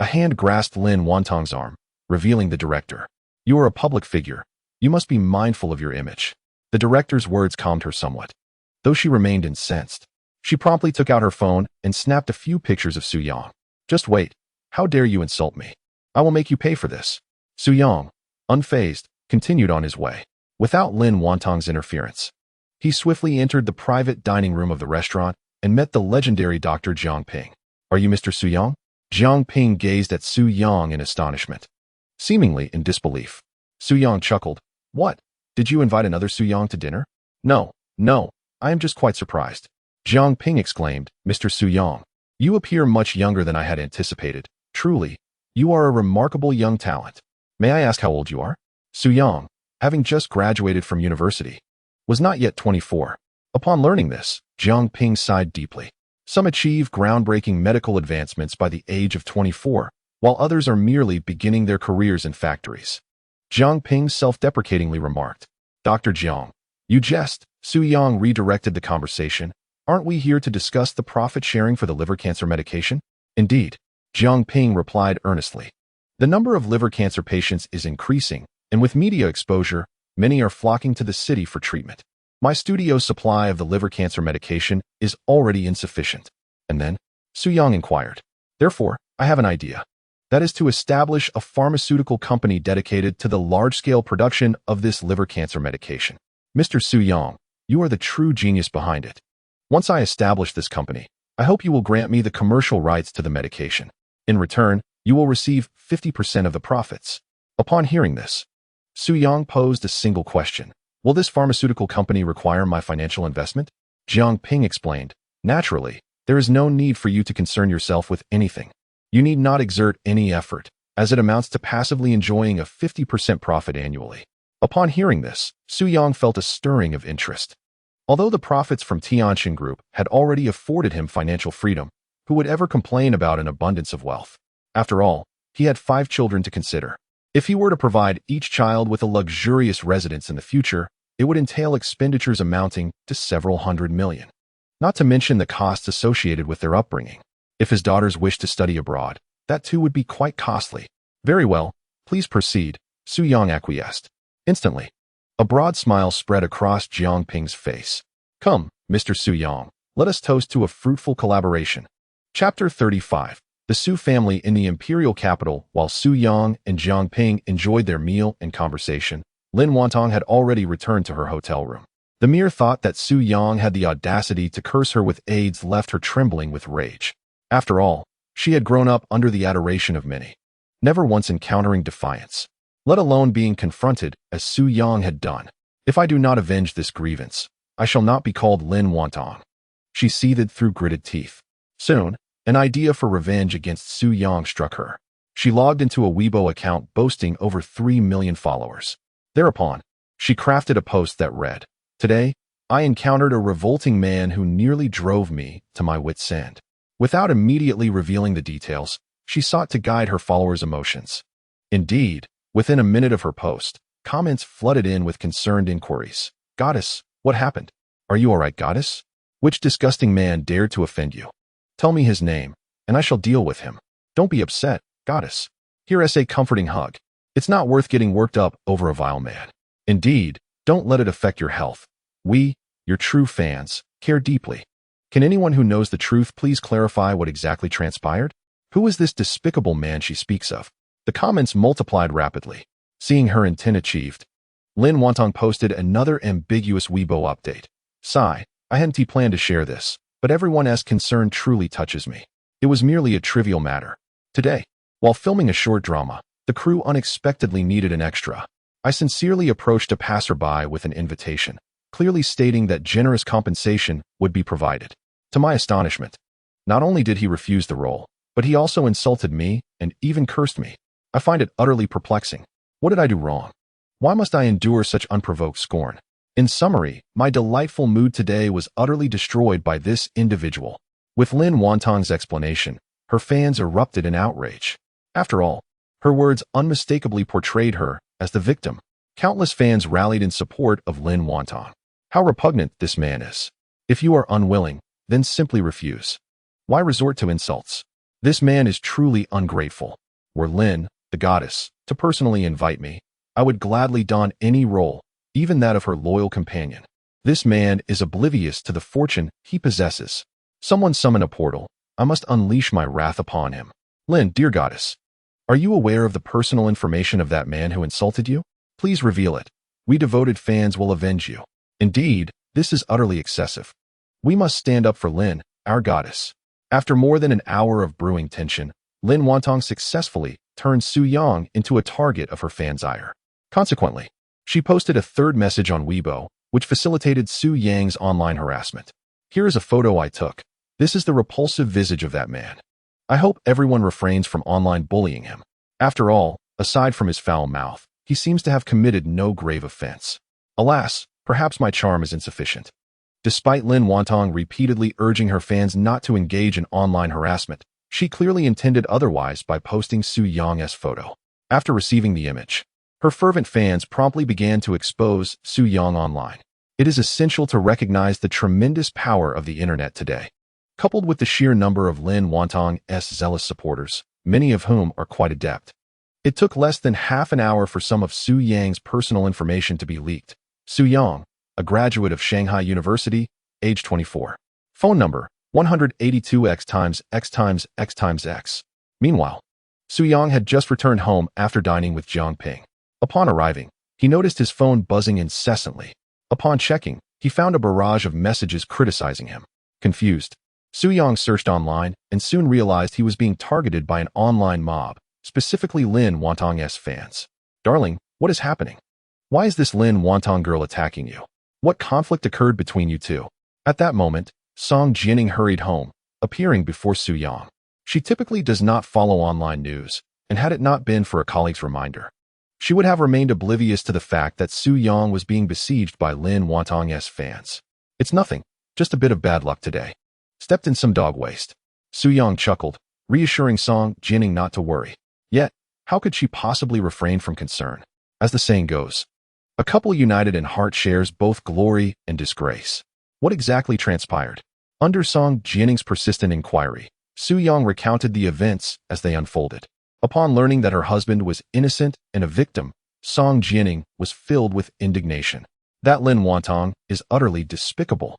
A hand grasped Lin Wantong's arm, revealing the director. You are a public figure. You must be mindful of your image. The director's words calmed her somewhat. Though she remained incensed, she promptly took out her phone and snapped a few pictures of Su Yang. Just wait. How dare you insult me? I will make you pay for this. Su Yang, unfazed, continued on his way, without Lin Wantong's interference. He swiftly entered the private dining room of the restaurant and met the legendary Dr. Jiang Ping. Are you Mr. Su Yang? Jiang Ping gazed at Su Yang in astonishment, seemingly in disbelief. Su Yang chuckled. What? Did you invite another Su Yang to dinner? No, I am just quite surprised. Jiang Ping exclaimed, Mr. Su Yang, you appear much younger than I had anticipated. Truly, you are a remarkable young talent. May I ask how old you are? Su Yang, having just graduated from university, was not yet 24. Upon learning this, Jiang Ping sighed deeply. Some achieve groundbreaking medical advancements by the age of 24, while others are merely beginning their careers in factories. Jiang Ping self-deprecatingly remarked. Dr. Jiang, you jest. Su Yang redirected the conversation. Aren't we here to discuss the profit sharing for the liver cancer medication? Indeed, Jiang Ping replied earnestly. The number of liver cancer patients is increasing, and with media exposure, many are flocking to the city for treatment. My studio's supply of the liver cancer medication is already insufficient. And then, Su Yang inquired. Therefore, I have an idea. That is to establish a pharmaceutical company dedicated to the large-scale production of this liver cancer medication. Mr. Su Yang, you are the true genius behind it. Once I establish this company, I hope you will grant me the commercial rights to the medication. In return, you will receive 50% of the profits. Upon hearing this, Su Yang posed a single question. Will this pharmaceutical company require my financial investment? Jiang Ping explained. Naturally, there is no need for you to concern yourself with anything. You need not exert any effort, as it amounts to passively enjoying a 50% profit annually. Upon hearing this, Su Yang felt a stirring of interest. Although the profits from Tianxin Group had already afforded him financial freedom, who would ever complain about an abundance of wealth? After all, he had 5 children to consider. If he were to provide each child with a luxurious residence in the future, it would entail expenditures amounting to several hundred million. Not to mention the costs associated with their upbringing. If his daughters wished to study abroad, that too would be quite costly. Very well, please proceed, Su Yang acquiesced. Instantly, a broad smile spread across Jiang Ping's face. Come, Mr. Su Yang, let us toast to a fruitful collaboration. Chapter 35. The Su family in the imperial capital. While Su Yang and Jiang Ping enjoyed their meal and conversation, Lin Wantong had already returned to her hotel room. The mere thought that Su Yang had the audacity to curse her with AIDS left her trembling with rage. After all, she had grown up under the adoration of many, never once encountering defiance, let alone being confronted as Su Yang had done. If I do not avenge this grievance, I shall not be called Lin Wantong. She seethed through gritted teeth. Soon, an idea for revenge against Su Yang struck her. She logged into a Weibo account boasting over 3 million followers. Thereupon, she crafted a post that read, Today, I encountered a revolting man who nearly drove me to my wit's end. Without immediately revealing the details, she sought to guide her followers' emotions. Indeed, within a minute of her post, comments flooded in with concerned inquiries. Goddess, what happened? Are you all right, Goddess? Which disgusting man dared to offend you? Tell me his name, and I shall deal with him. Don't be upset, Goddess. Here is a comforting hug. It's not worth getting worked up over a vile man. Indeed, don't let it affect your health. We, your true fans, care deeply. Can anyone who knows the truth please clarify what exactly transpired? Who is this despicable man she speaks of? The comments multiplied rapidly. Seeing her intent achieved, Lin Wantong posted another ambiguous Weibo update. Sigh, I hadn't planned to share this, but everyone's concern truly touches me. It was merely a trivial matter. Today, while filming a short drama, the crew unexpectedly needed an extra. I sincerely approached a passerby with an invitation, clearly stating that generous compensation would be provided. To my astonishment, not only did he refuse the role, but he also insulted me and even cursed me. I find it utterly perplexing. What did I do wrong? Why must I endure such unprovoked scorn? In summary, my delightful mood today was utterly destroyed by this individual. With Lin Wantong's explanation, her fans erupted in outrage. After all, her words unmistakably portrayed her as the victim. Countless fans rallied in support of Lin Wantong. How repugnant this man is. If you are unwilling, then simply refuse. Why resort to insults? This man is truly ungrateful. Were Lin, the goddess, to personally invite me, I would gladly don any role, even that of her loyal companion. This man is oblivious to the fortune he possesses. Someone summon a portal. I must unleash my wrath upon him. Lin, dear goddess, are you aware of the personal information of that man who insulted you? Please reveal it. We devoted fans will avenge you. Indeed, this is utterly excessive. We must stand up for Lin, our goddess. After more than an hour of brewing tension, Lin Wantong successfully turned Su Yang into a target of her fans' ire. Consequently, she posted a third message on Weibo, which facilitated Su Yang's online harassment. Here is a photo I took. This is the repulsive visage of that man. I hope everyone refrains from online bullying him. After all, aside from his foul mouth, he seems to have committed no grave offense. Alas, perhaps my charm is insufficient. Despite Lin Wantong repeatedly urging her fans not to engage in online harassment, she clearly intended otherwise by posting Su Yang's photo. After receiving the image, her fervent fans promptly began to expose Su Yang online. It is essential to recognize the tremendous power of the internet today. Coupled with the sheer number of Lin Wantong's zealous supporters, many of whom are quite adept. It took less than half an hour for some of Su Yang's personal information to be leaked. Su Yang, a graduate of Shanghai University, age 24. Phone number, 182X×X×X×X. Meanwhile, Su Yang had just returned home after dining with Jiang Ping. Upon arriving, he noticed his phone buzzing incessantly. Upon checking, he found a barrage of messages criticizing him. Confused, Su Yang searched online and soon realized he was being targeted by an online mob, specifically Lin Wantong's fans. Darling, what is happening? Why is this Lin Wantong girl attacking you? What conflict occurred between you two? At that moment, Song Jianing hurried home, appearing before Su Yang. She typically does not follow online news, and had it not been for a colleague's reminder, she would have remained oblivious to the fact that Su Yang was being besieged by Lin Wantong's fans. It's nothing, just a bit of bad luck today. Stepped in some dog waste. Su Yang chuckled, reassuring Song Jianing not to worry. Yet, how could she possibly refrain from concern? As the saying goes, a couple united in heart shares both glory and disgrace. What exactly transpired? Under Song Jianing's persistent inquiry, Su Yang recounted the events as they unfolded. Upon learning that her husband was innocent and a victim, Song Jianing was filled with indignation. That Lin Wantong is utterly despicable.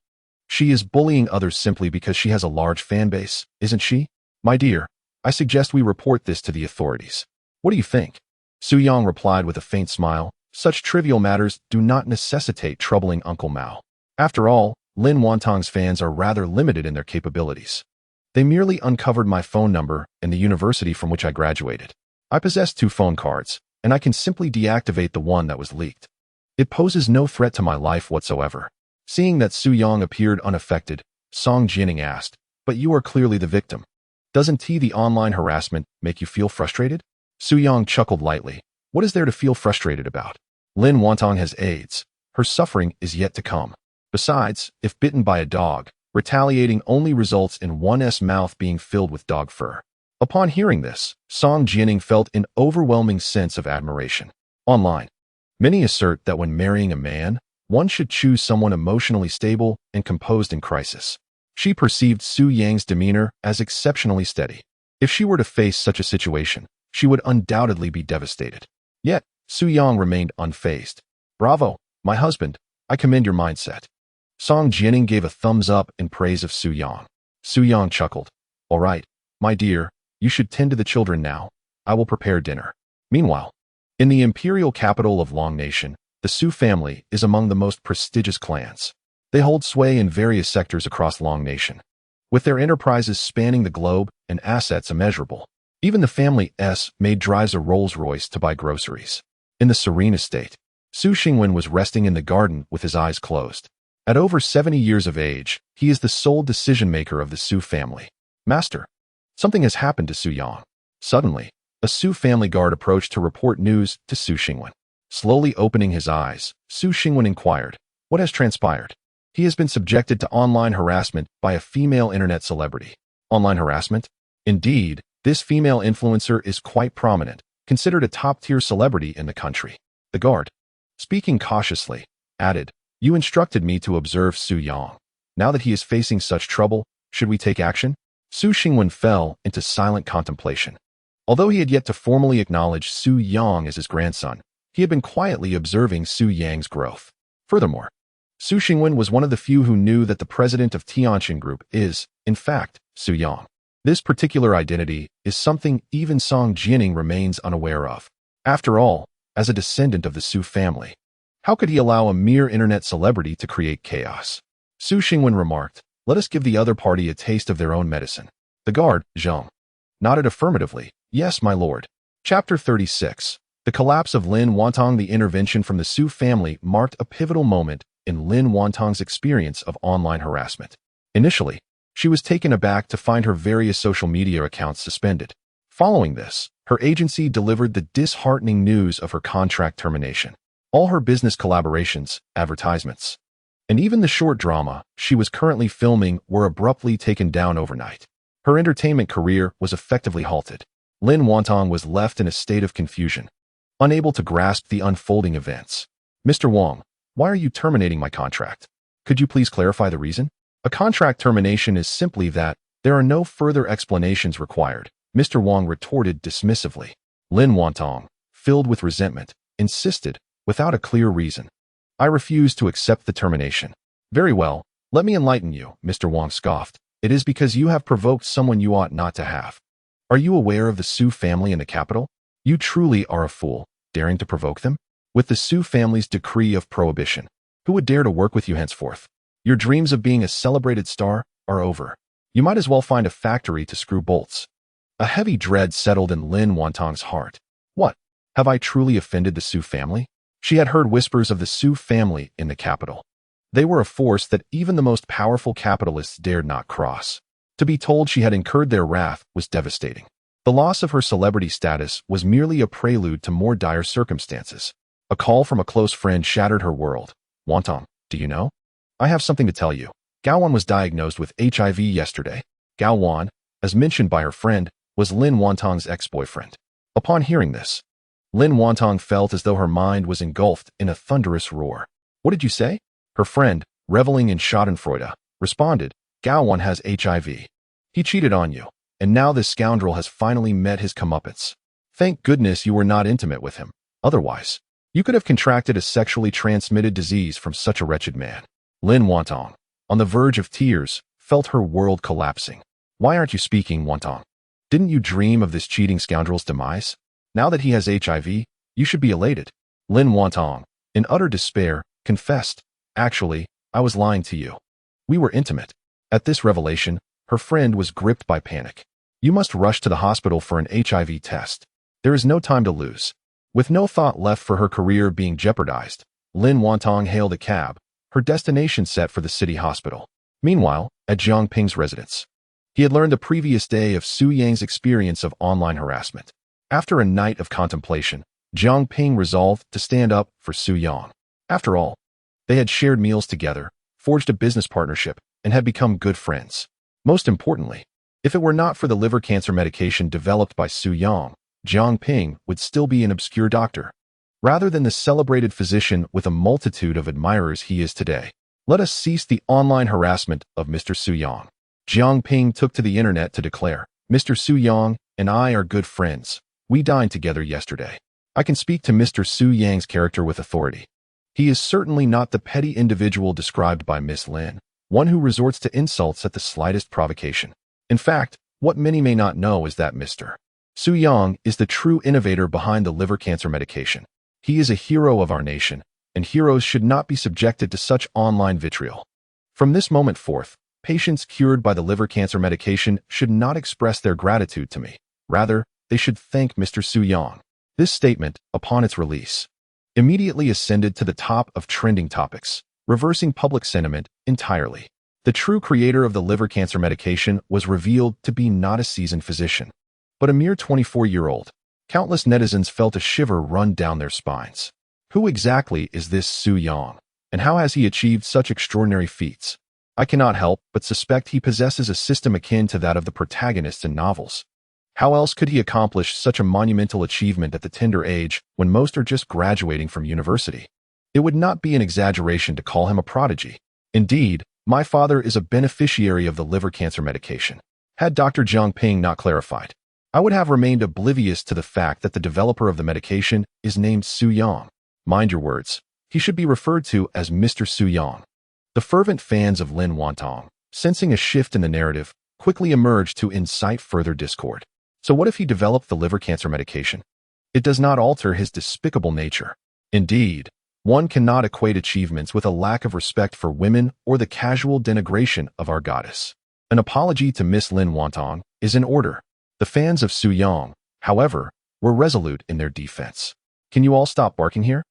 She is bullying others simply because she has a large fan base, isn't she? My dear, I suggest we report this to the authorities. What do you think? Su Yang replied with a faint smile. Such trivial matters do not necessitate troubling Uncle Mao. After all, Lin Wantong's fans are rather limited in their capabilities. They merely uncovered my phone number and the university from which I graduated. I possess 2 phone cards, and I can simply deactivate the one that was leaked. It poses no threat to my life whatsoever. Seeing that Su Yang appeared unaffected, Song Jianing asked, "But you are clearly the victim. Doesn't the online harassment make you feel frustrated?" Su Yang chuckled lightly. What is there to feel frustrated about? Lin Wantong has AIDS. Her suffering is yet to come. Besides, if bitten by a dog, retaliating only results in one's mouth being filled with dog fur. Upon hearing this, Song Jianing felt an overwhelming sense of admiration. Online, many assert that when marrying a man, one should choose someone emotionally stable and composed in crisis. She perceived Su Yang's demeanor as exceptionally steady. If she were to face such a situation, she would undoubtedly be devastated. Yet, Su Yang remained unfazed. Bravo, my husband, I commend your mindset. Song Jianing gave a thumbs up in praise of Su Yang. Su Yang chuckled. All right, my dear, you should tend to the children now. I will prepare dinner. Meanwhile, in the imperial capital of Long Nation, the Su family is among the most prestigious clans. They hold sway in various sectors across Long Nation, with their enterprises spanning the globe and assets immeasurable. Even the family maid drives a Rolls-Royce to buy groceries. In the serene estate, Su Xingwen was resting in the garden with his eyes closed. At over 70 years of age, he is the sole decision-maker of the Su family. Master, something has happened to Su Yang. Suddenly, A Su family guard approached to report news to Su Xingwen. Slowly opening his eyes, Su Xingwen inquired, "What has transpired?" He has been subjected to online harassment by a female internet celebrity. Online harassment? Indeed, this female influencer is quite prominent, considered a top-tier celebrity in the country. The guard, speaking cautiously, added, "You instructed me to observe Su Yang. Now that he is facing such trouble, should we take action?" Su Xingwen fell into silent contemplation. Although he had yet to formally acknowledge Su Yang as his grandson, he had been quietly observing Su Yang's growth. Furthermore, Su Xingwen was one of the few who knew that the president of Tianjin Group is, in fact, Su Yang. This particular identity is something even Song Jianing remains unaware of. After all, as a descendant of the Su family, how could he allow a mere internet celebrity to create chaos? Su Xingwen remarked, "Let us give the other party a taste of their own medicine." The guard, Zheng, nodded affirmatively. "Yes, my lord." Chapter 36. The collapse of Lin Wantong. The intervention from the Su family marked a pivotal moment in Lin Wantong's experience of online harassment. Initially, she was taken aback to find her various social media accounts suspended. Following this, her agency delivered the disheartening news of her contract termination. All her business collaborations, advertisements, and even the short drama she was currently filming were abruptly taken down overnight. Her entertainment career was effectively halted. Lin Wantong was left in a state of confusion, unable to grasp the unfolding events. "Mr. Wang, why are you terminating my contract? Could you please clarify the reason?" "A contract termination is simply that. There are no further explanations required," Mr. Wang retorted dismissively. Lin Wantong, filled with resentment, insisted, without a clear reason, "I refuse to accept the termination." "Very well, let me enlighten you," Mr. Wang scoffed. "It is because you have provoked someone you ought not to have. Are you aware of the Su family in the capital? You truly are a fool, daring to provoke them? With the Su family's decree of prohibition, who would dare to work with you henceforth? Your dreams of being a celebrated star are over. You might as well find a factory to screw bolts." A heavy dread settled in Lin Wantong's heart. What? Have I truly offended the Su family? She had heard whispers of the Su family in the capital. They were a force that even the most powerful capitalists dared not cross. To be told she had incurred their wrath was devastating. The loss of her celebrity status was merely a prelude to more dire circumstances. A call from a close friend shattered her world. "Wantong, do you know? I have something to tell you. Gao Wan was diagnosed with HIV yesterday." Gao Wan, as mentioned by her friend, was Lin Wantong's ex-boyfriend. Upon hearing this, Lin Wantong felt as though her mind was engulfed in a thunderous roar. "What did you say?" Her friend, reveling in schadenfreude, responded, "Gao Wan has HIV. He cheated on you, and now this scoundrel has finally met his comeuppance. Thank goodness you were not intimate with him. Otherwise, you could have contracted a sexually transmitted disease from such a wretched man." Lin Wantong, on the verge of tears, felt her world collapsing. "Why aren't you speaking, Wantong? Didn't you dream of this cheating scoundrel's demise? Now that he has HIV, you should be elated." Lin Wantong, in utter despair, confessed, "Actually, I was lying to you. We were intimate." At this revelation, her friend was gripped by panic. "You must rush to the hospital for an HIV test. There is no time to lose." With no thought left for her career being jeopardized, Lin Wantong hailed a cab, her destination set for the city hospital. Meanwhile, at Jiang Ping's residence, he had learned the previous day of Su Yang's experience of online harassment. After a night of contemplation, Jiang Ping resolved to stand up for Su Yang. After all, they had shared meals together, forged a business partnership, and had become good friends. Most importantly, if it were not for the liver cancer medication developed by Su Yang, Jiang Ping would still be an obscure doctor, rather than the celebrated physician with a multitude of admirers he is today. Let us cease the online harassment of Mr. Su Yang. Jiang Ping took to the internet to declare, "Mr. Su Yang and I are good friends. We dined together yesterday. I can speak to Mr. Su Yang's character with authority. He is certainly not the petty individual described by Miss Lin, one who resorts to insults at the slightest provocation. In fact, what many may not know is that Mr. Su Yang is the true innovator behind the liver cancer medication. He is a hero of our nation, and heroes should not be subjected to such online vitriol. From this moment forth, patients cured by the liver cancer medication should not express their gratitude to me. Rather, they should thank Mr. Su Yang." This statement, upon its release, immediately ascended to the top of trending topics, reversing public sentiment entirely. The true creator of the liver cancer medication was revealed to be not a seasoned physician, but a mere 24-year-old, Countless netizens felt a shiver run down their spines. Who exactly is this Su Yang, and how has he achieved such extraordinary feats? I cannot help but suspect he possesses a system akin to that of the protagonists in novels. How else could he accomplish such a monumental achievement at the tender age when most are just graduating from university? It would not be an exaggeration to call him a prodigy. Indeed, my father is a beneficiary of the liver cancer medication. Had Dr. Jiang Ping not clarified, I would have remained oblivious to the fact that the developer of the medication is named Su Yang. Mind your words, he should be referred to as Mr. Su Yang. The fervent fans of Lin Wantong, sensing a shift in the narrative, quickly emerged to incite further discord. So what if he developed the liver cancer medication? It does not alter his despicable nature. Indeed, one cannot equate achievements with a lack of respect for women or the casual denigration of our goddess. An apology to Miss Lin Wantong is in order. The fans of Su Yang, however, were resolute in their defense. Can you all stop barking here?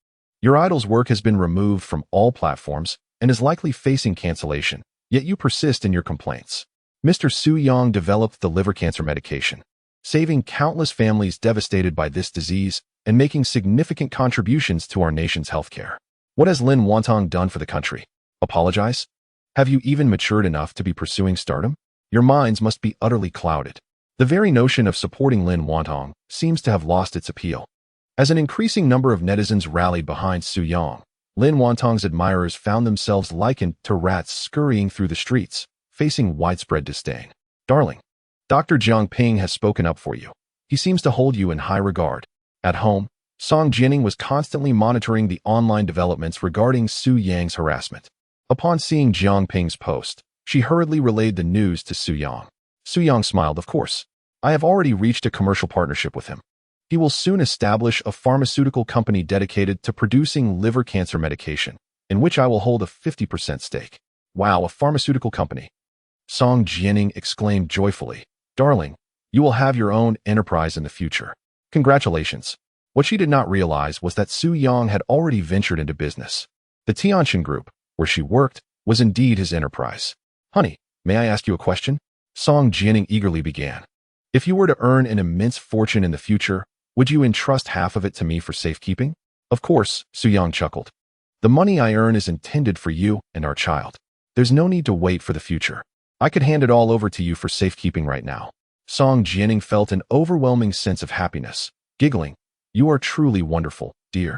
Your idol's work has been removed from all platforms and is likely facing cancellation, yet you persist in your complaints. Mr. Su Yang developed the liver cancer medication, saving countless families devastated by this disease and making significant contributions to our nation's healthcare. What has Lin Wantong done for the country? Apologize? Have you even matured enough to be pursuing stardom? Your minds must be utterly clouded. The very notion of supporting Lin Wantong seems to have lost its appeal. As an increasing number of netizens rallied behind Su Yang, Lin Wantong's admirers found themselves likened to rats scurrying through the streets, facing widespread disdain. Darling, Dr. Jiang Ping has spoken up for you. He seems to hold you in high regard. At home, Song Jianing was constantly monitoring the online developments regarding Su Yang's harassment. Upon seeing Jiang Ping's post, she hurriedly relayed the news to Su Yang. Su Yang smiled, of course. I have already reached a commercial partnership with him. He will soon establish a pharmaceutical company dedicated to producing liver cancer medication, in which I will hold a 50% stake. Wow, a pharmaceutical company. Song Jianing exclaimed joyfully. Darling, you will have your own enterprise in the future. Congratulations. What she did not realize was that Su Yang had already ventured into business. The Tianxin Group, where she worked, was indeed his enterprise. Honey, may I ask you a question? Song Jianing eagerly began. If you were to earn an immense fortune in the future, would you entrust half of it to me for safekeeping? Of course, Su Yang chuckled. The money I earn is intended for you and our child. There's no need to wait for the future. I could hand it all over to you for safekeeping right now. Song Jianing felt an overwhelming sense of happiness, giggling. You are truly wonderful, dear.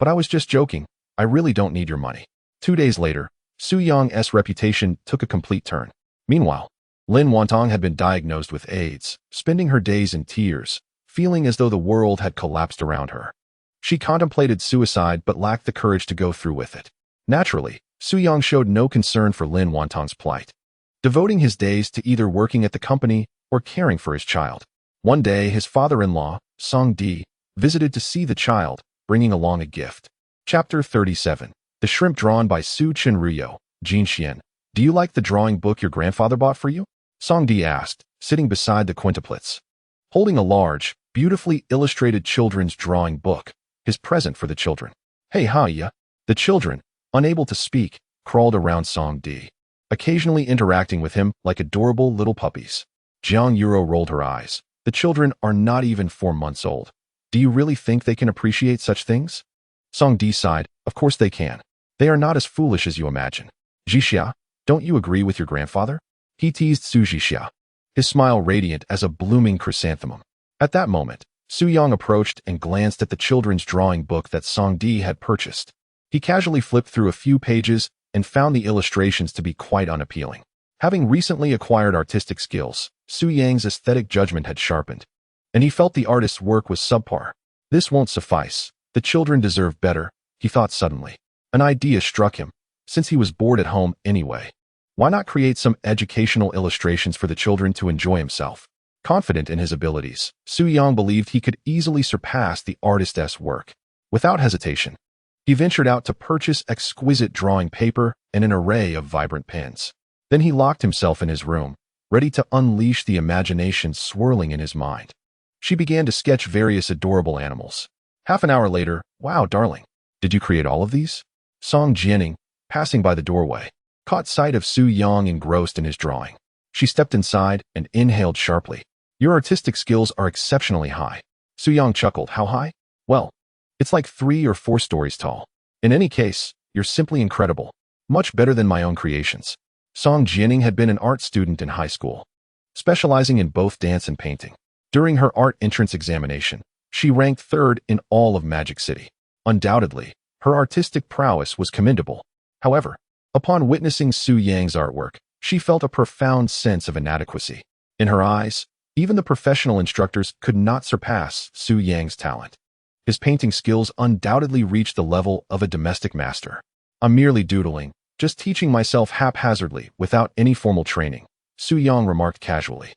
But I was just joking. I really don't need your money. 2 days later, Su Yang's reputation took a complete turn. Meanwhile, Lin Wantong had been diagnosed with AIDS, spending her days in tears, feeling as though the world had collapsed around her. She contemplated suicide but lacked the courage to go through with it. Naturally, Su Yang showed no concern for Lin Wantong's plight, devoting his days to either working at the company or caring for his child. One day, his father-in-law, Song Di, visited to see the child, bringing along a gift. Chapter 37. The Shrimp Drawn by Su Chenryo, Jin Xian. Do you like the drawing book your grandfather bought for you? Song Di asked, sitting beside the quintuplets. Holding a large, beautifully illustrated children's drawing book, his present for the children. Hey, ya. The children, unable to speak, crawled around Song Di, occasionally interacting with him like adorable little puppies. Jiang Yuro rolled her eyes. The children are not even 4 months old. Do you really think they can appreciate such things? Song Di sighed. Of course they can. They are not as foolish as you imagine. Jixia, don't you agree with your grandfather? He teased Su Jixia, his smile radiant as a blooming chrysanthemum. At that moment, Su Yang approached and glanced at the children's drawing book that Song Di had purchased. He casually flipped through a few pages and found the illustrations to be quite unappealing. Having recently acquired artistic skills, Su Yang's aesthetic judgment had sharpened, and he felt the artist's work was subpar. This won't suffice. The children deserve better, he thought suddenly. An idea struck him. Since he was bored at home anyway, why not create some educational illustrations for the children to enjoy himself? Confident in his abilities, Su Yang believed he could easily surpass the artist's work. Without hesitation, he ventured out to purchase exquisite drawing paper and an array of vibrant pens. Then he locked himself in his room, ready to unleash the imagination swirling in his mind. She began to sketch various adorable animals. Half an hour later, wow, darling, did you create all of these? Song Jianing, passing by the doorway, caught sight of Su Yang engrossed in his drawing. She stepped inside and inhaled sharply. Your artistic skills are exceptionally high. Su Yang chuckled. How high? Well, it's like 3 or 4 stories tall. In any case, you're simply incredible. Much better than my own creations. Song Jianing had been an art student in high school, specializing in both dance and painting. During her art entrance examination, she ranked 3rd in all of Magic City. Undoubtedly, her artistic prowess was commendable. However, upon witnessing Su Yang's artwork, she felt a profound sense of inadequacy. In her eyes, even the professional instructors could not surpass Su Yang's talent. His painting skills undoubtedly reached the level of a domestic master. I'm merely doodling, just teaching myself haphazardly without any formal training, Su Yang remarked casually.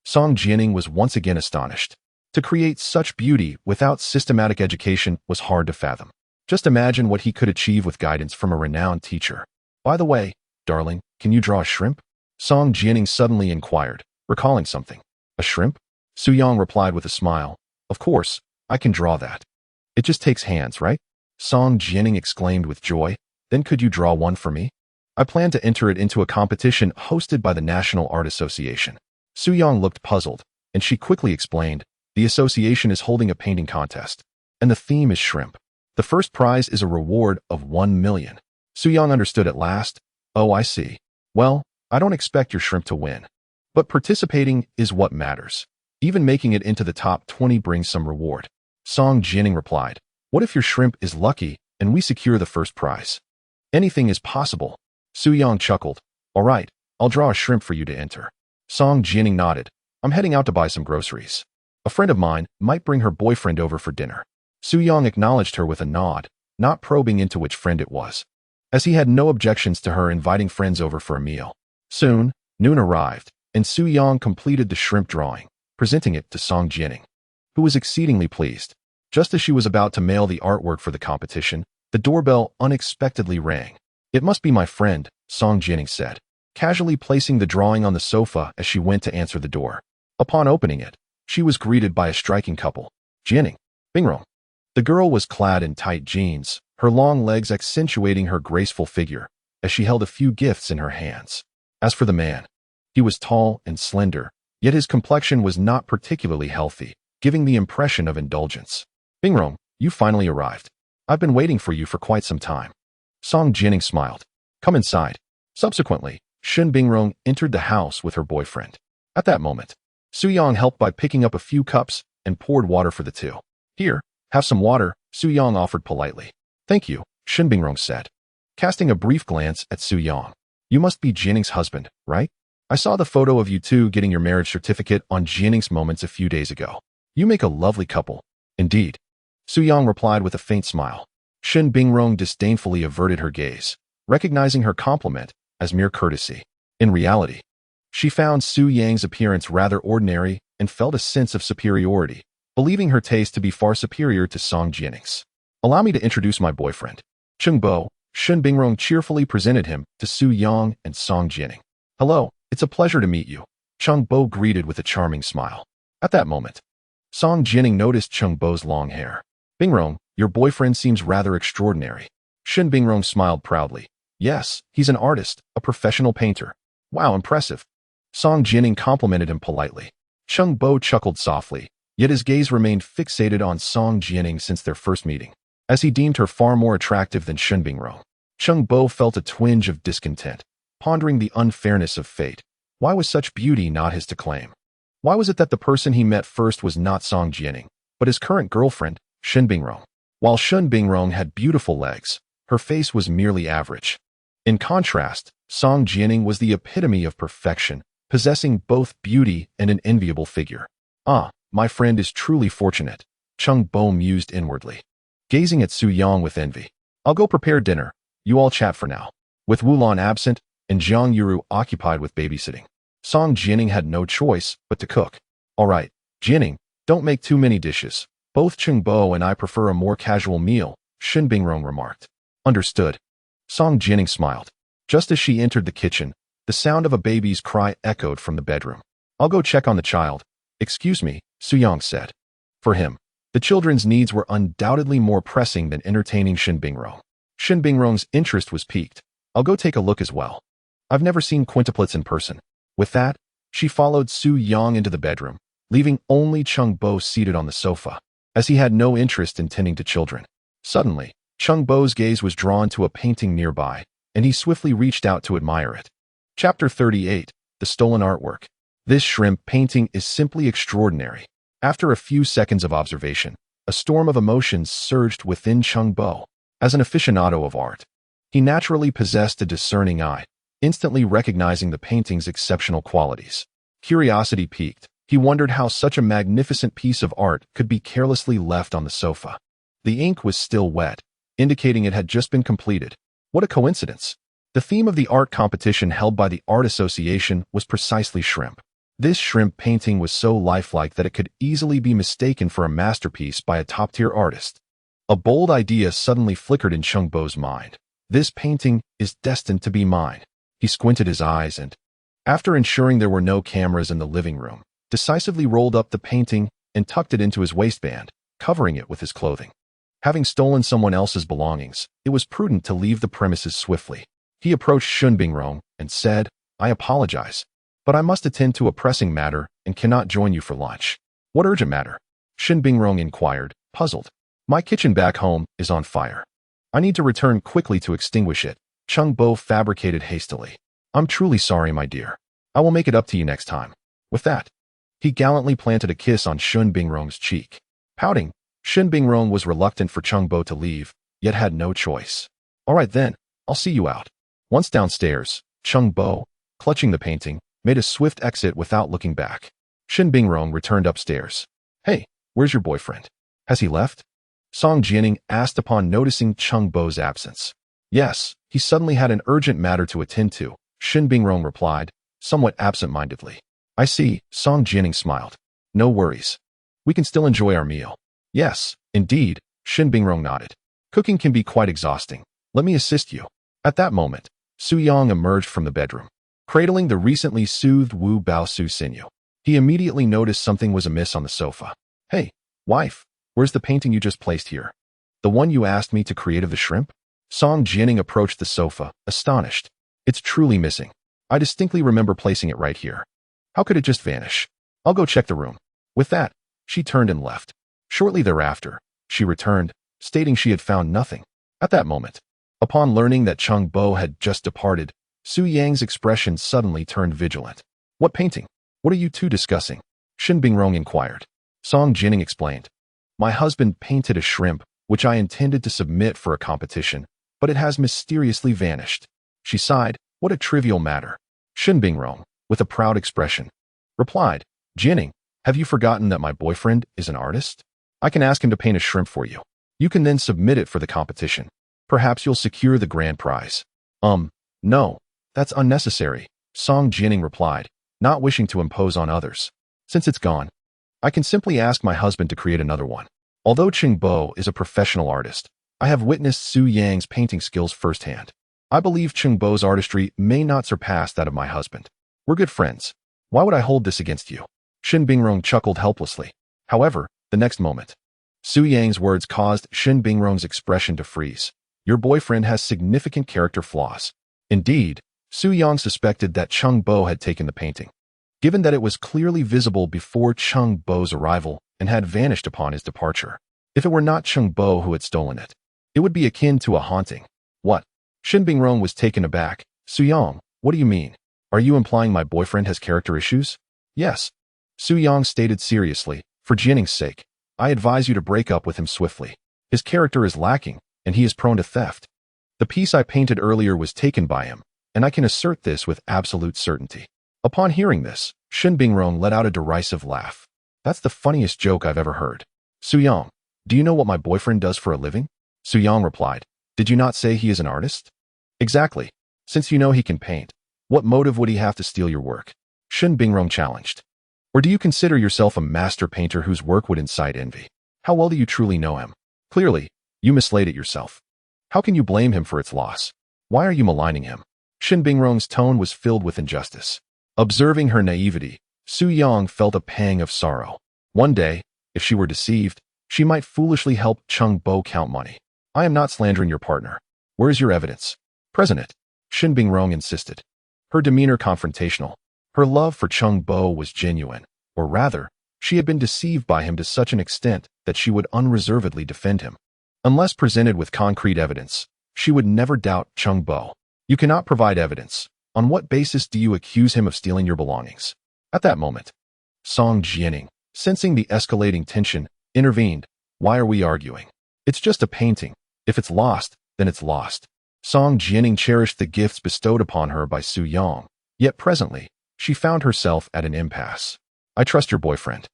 Song Jianing was once again astonished. To create such beauty without systematic education was hard to fathom. Just imagine what he could achieve with guidance from a renowned teacher. By the way, darling, can you draw a shrimp? Song Jianing suddenly inquired, recalling something. A shrimp? Su Yang replied with a smile. Of course, I can draw that. It just takes hands, right? Song Jianing exclaimed with joy. Then could you draw one for me? I plan to enter it into a competition hosted by the National Art Association. Su Yang looked puzzled, and she quickly explained, the association is holding a painting contest, and the theme is shrimp. The first prize is a reward of 1 million. Su Yang understood at last. Oh, I see. Well, I don't expect your shrimp to win. But participating is what matters. Even making it into the top 20 brings some reward. Song Jianing replied, what if your shrimp is lucky and we secure the first prize? Anything is possible. Su Yang chuckled. All right, I'll draw a shrimp for you to enter. Song Jianing nodded. I'm heading out to buy some groceries. A friend of mine might bring her boyfriend over for dinner. Su Yang acknowledged her with a nod, not probing into which friend it was, as he had no objections to her inviting friends over for a meal. Soon, noon arrived, and Su Yang completed the shrimp drawing, presenting it to Song Jianing, who was exceedingly pleased. Just as she was about to mail the artwork for the competition, the doorbell unexpectedly rang. It must be my friend, Song Jianing said, casually placing the drawing on the sofa as she went to answer the door. Upon opening it, she was greeted by a striking couple. Jianing, Bingrong. The girl was clad in tight jeans, her long legs accentuating her graceful figure, as she held a few gifts in her hands. As for the man, he was tall and slender, yet his complexion was not particularly healthy, giving the impression of indulgence. Bingrong, you finally arrived. I've been waiting for you for quite some time. Song Jianing smiled. Come inside. Subsequently, Shen Bingrong entered the house with her boyfriend. At that moment, Su Yang helped by picking up a few cups and poured water for the two. Here, have some water, Su Yang offered politely. Thank you, Shen Bingrong said, casting a brief glance at Su Yang. You must be Jianing's husband, right? I saw the photo of you two getting your marriage certificate on Jianing's Moments a few days ago. You make a lovely couple. Indeed. Su Yang replied with a faint smile. Shen Bingrong disdainfully averted her gaze, recognizing her compliment as mere courtesy. In reality, she found Su Yang's appearance rather ordinary and felt a sense of superiority, believing her taste to be far superior to Song Jianing's. Allow me to introduce my boyfriend. Cheng Bo. Shen Bingrong cheerfully presented him to Su Yang and Song Jianing. Hello, it's a pleasure to meet you, Cheng Bo greeted with a charming smile. At that moment, Song Jianing noticed Cheng Bo's long hair. Bingrong, your boyfriend seems rather extraordinary. Shen Bingrong smiled proudly. Yes, he's an artist, a professional painter. Wow, impressive. Song Jianing complimented him politely. Cheng Bo chuckled softly, yet his gaze remained fixated on Song Jianing since their first meeting, as he deemed her far more attractive than Shen Bingrong. Cheng Bo felt a twinge of discontent, pondering the unfairness of fate. Why was such beauty not his to claim? Why was it that the person he met first was not Song Jianing, but his current girlfriend, Shen Bingrong? While Shen Bingrong had beautiful legs, her face was merely average. In contrast, Song Jianing was the epitome of perfection, possessing both beauty and an enviable figure. Ah, my friend is truly fortunate, Cheng Bo mused inwardly, gazing at Su Yang with envy. I'll go prepare dinner. You all chat for now. With Wulan absent and Jiang Yuru occupied with babysitting, Song Jianing had no choice but to cook. All right, Jianing, don't make too many dishes. Both Cheng Bo and I prefer a more casual meal, Shen Bingrong remarked. Understood. Song Jianing smiled. Just as she entered the kitchen, the sound of a baby's cry echoed from the bedroom. I'll go check on the child. Excuse me, Su Yang said. For him, the children's needs were undoubtedly more pressing than entertaining Shen Bingrong. Shen Bingrong's interest was piqued. I'll go take a look as well. I've never seen quintuplets in person. With that, she followed Su Yang into the bedroom, leaving only Cheng Bo seated on the sofa. as he had no interest in tending to children. Suddenly, Chung Bo's gaze was drawn to a painting nearby, and he swiftly reached out to admire it. Chapter 38. The Stolen Artwork. This shrimp painting is simply extraordinary. After a few seconds of observation, a storm of emotions surged within Chung Bo. As an aficionado of art, he naturally possessed a discerning eye, instantly recognizing the painting's exceptional qualities. Curiosity piqued. He wondered how such a magnificent piece of art could be carelessly left on the sofa. The ink was still wet, indicating it had just been completed. What a coincidence! The theme of the art competition held by the Art Association was precisely shrimp. This shrimp painting was so lifelike that it could easily be mistaken for a masterpiece by a top-tier artist. A bold idea suddenly flickered in Chung Bo's mind. This painting is destined to be mine. He squinted his eyes and, after ensuring there were no cameras in the living room, decisively rolled up the painting and tucked it into his waistband, covering it with his clothing. Having stolen someone else's belongings, it was prudent to leave the premises swiftly. He approached Shun Bingrong and said, "I apologize, but I must attend to a pressing matter and cannot join you for lunch." "What urgent matter?" Shun Bingrong inquired, puzzled. "My kitchen back home is on fire. I need to return quickly to extinguish it," Chung Bo fabricated hastily. "I'm truly sorry, my dear. I will make it up to you next time." With that, he gallantly planted a kiss on Shun Bingrong's cheek. Pouting, Shun Bingrong was reluctant for Chung Bo to leave, yet had no choice. "All right then, I'll see you out." Once downstairs, Chung Bo, clutching the painting, made a swift exit without looking back. Shun Bingrong returned upstairs. "Hey, where's your boyfriend? Has he left?" Song Jianing asked upon noticing Chung Bo's absence. "Yes, he suddenly had an urgent matter to attend to," Shun Bingrong replied, somewhat absent-mindedly. "I see," Song Jianing smiled. "No worries. We can still enjoy our meal." "Yes, indeed," Shun Bingrong nodded. "Cooking can be quite exhausting. Let me assist you." At that moment, Su Yang emerged from the bedroom, cradling the recently soothed Wu Bao Su sinew. He immediately noticed something was amiss on the sofa. "Hey, wife, where's the painting you just placed here? The one you asked me to create of the shrimp?" Song Jianing approached the sofa, astonished. "It's truly missing. I distinctly remember placing it right here. How could it just vanish? I'll go check the room." With that, she turned and left. Shortly thereafter, she returned, stating she had found nothing. At that moment, upon learning that Chung Bo had just departed, Su Yang's expression suddenly turned vigilant. "What painting? What are you two discussing?" Shin Bingrong inquired. Song Jianing explained. "My husband painted a shrimp, which I intended to submit for a competition, but it has mysteriously vanished." She sighed. "What a trivial matter." Shin Bingrong, with a proud expression, replied, "Jianing, have you forgotten that my boyfriend is an artist? I can ask him to paint a shrimp for you. You can then submit it for the competition. Perhaps you'll secure the grand prize." No, that's unnecessary," Song Jianing replied, not wishing to impose on others. "Since it's gone, I can simply ask my husband to create another one." Although Chung Bo is a professional artist, I have witnessed Su Yang's painting skills firsthand. I believe Chung Bo's artistry may not surpass that of my husband. We're good friends. Why would I hold this against you? Shin Bingrong chuckled helplessly. However, the next moment, Su Yang's words caused Shin Bingrong's expression to freeze. "Your boyfriend has significant character flaws." Indeed, Su Yang suspected that Chung Bo had taken the painting, given that it was clearly visible before Chung Bo's arrival and had vanished upon his departure. If it were not Chung Bo who had stolen it, it would be akin to a haunting. "What?" Shin Bingrong was taken aback. "Su Yang, what do you mean? Are you implying my boyfriend has character issues?" "Yes," Su Yang stated seriously. "For Jianing's sake, I advise you to break up with him swiftly. His character is lacking, and he is prone to theft. The piece I painted earlier was taken by him, and I can assert this with absolute certainty." Upon hearing this, Shin Bingrong let out a derisive laugh. "That's the funniest joke I've ever heard. Su Yang, do you know what my boyfriend does for a living?" Su Yang replied. "Did you not say he is an artist?" "Exactly. Since you know he can paint, what motive would he have to steal your work?" Shin Bingrong challenged. "Or do you consider yourself a master painter whose work would incite envy? How well do you truly know him? Clearly, you mislaid it yourself. How can you blame him for its loss? Why are you maligning him?" Shin Bingrong's tone was filled with injustice. Observing her naivety, Su Yang felt a pang of sorrow. One day, if she were deceived, she might foolishly help Chung Bo count money. "I am not slandering your partner. Where is your evidence?" "Present it," Shin Bingrong insisted. Her demeanor confrontational. Her love for Chung Bo was genuine, or rather, She had been deceived by him to such an extent that she would unreservedly defend him. Unless presented with concrete evidence, she would never doubt Chung Bo. You cannot provide evidence. On what basis do you accuse him of stealing your belongings? At that moment, Song Jianing, sensing the escalating tension, intervened. Why are we arguing? It's just a painting. If it's lost, then it's lost. Song Jianing cherished the gifts bestowed upon her by Su Yang, yet presently, she found herself at an impasse. I trust your boyfriend.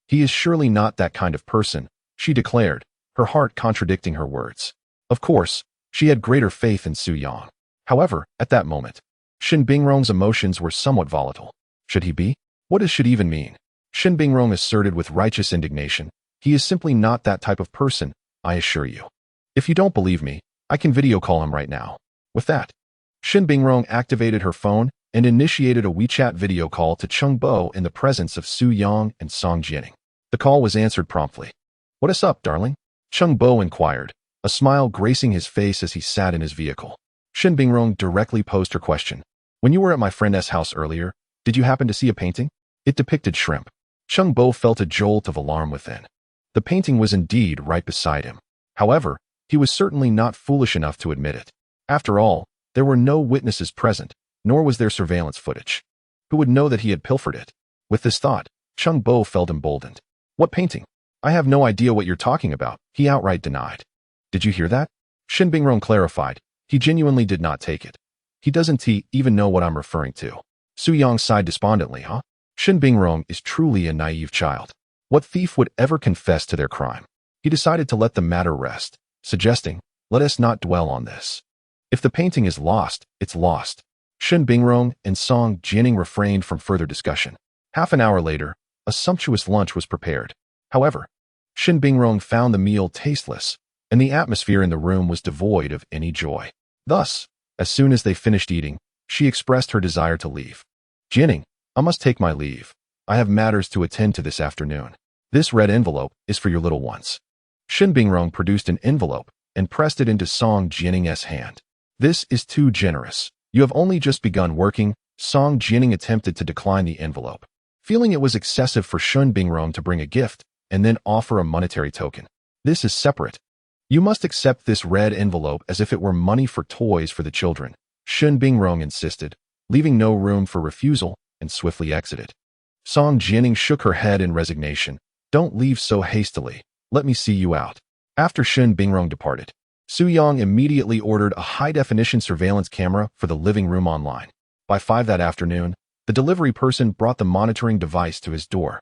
He is surely not that kind of person, she declared, her heart contradicting her words. Of course, she had greater faith in Su Yang. However, at that moment, Shin Bingrong's emotions were somewhat volatile. Should he be? What does should even mean? Shin Bingrong asserted with righteous indignation. He is simply not that type of person, I assure you. If you don't believe me, I can video call him right now. With that, Shin Bingrong activated her phone and initiated a WeChat video call to Chung Bo in the presence of Su Yang and Song Jianing. The call was answered promptly. What is up, darling? Chung Bo inquired, a smile gracing his face as he sat in his vehicle. Shin Bingrong directly posed her question. When you were at my friend S house earlier, did you happen to see a painting? It depicted shrimp. Chung Bo felt a jolt of alarm within. The painting was indeed right beside him. However, he was certainly not foolish enough to admit it. After all, there were no witnesses present, nor was there surveillance footage. Who would know that he had pilfered it? With this thought, Chung Bo felt emboldened. What painting? I have no idea what you're talking about, he outright denied. Did you hear that? Shin Bingrong clarified. He genuinely did not take it. He doesn't even know what I'm referring to. Su Yang sighed despondently, huh? Shin Bingrong is truly a naive child. What thief would ever confess to their crime? He decided to let the matter rest, suggesting, let us not dwell on this. If the painting is lost, it's lost. Shin Bingrong and Song Jianing refrained from further discussion. Half an hour later, a sumptuous lunch was prepared. However, Shin Bingrong found the meal tasteless, and the atmosphere in the room was devoid of any joy. Thus, as soon as they finished eating, she expressed her desire to leave. Jianing, I must take my leave. I have matters to attend to this afternoon. This red envelope is for your little ones. Shin Bingrong produced an envelope and pressed it into Song Jianing's hand. This is too generous. You have only just begun working. Song Jianing attempted to decline the envelope, feeling it was excessive for Shin Bingrong to bring a gift and then offer a monetary token. This is separate. You must accept this red envelope as if it were money for toys for the children, Shin Bingrong insisted, leaving no room for refusal, and swiftly exited. Song Jianing shook her head in resignation. Don't leave so hastily. Let me see you out. After Shin Bingrong departed, Su Yang immediately ordered a high-definition surveillance camera for the living room online. By 5 that afternoon, the delivery person brought the monitoring device to his door.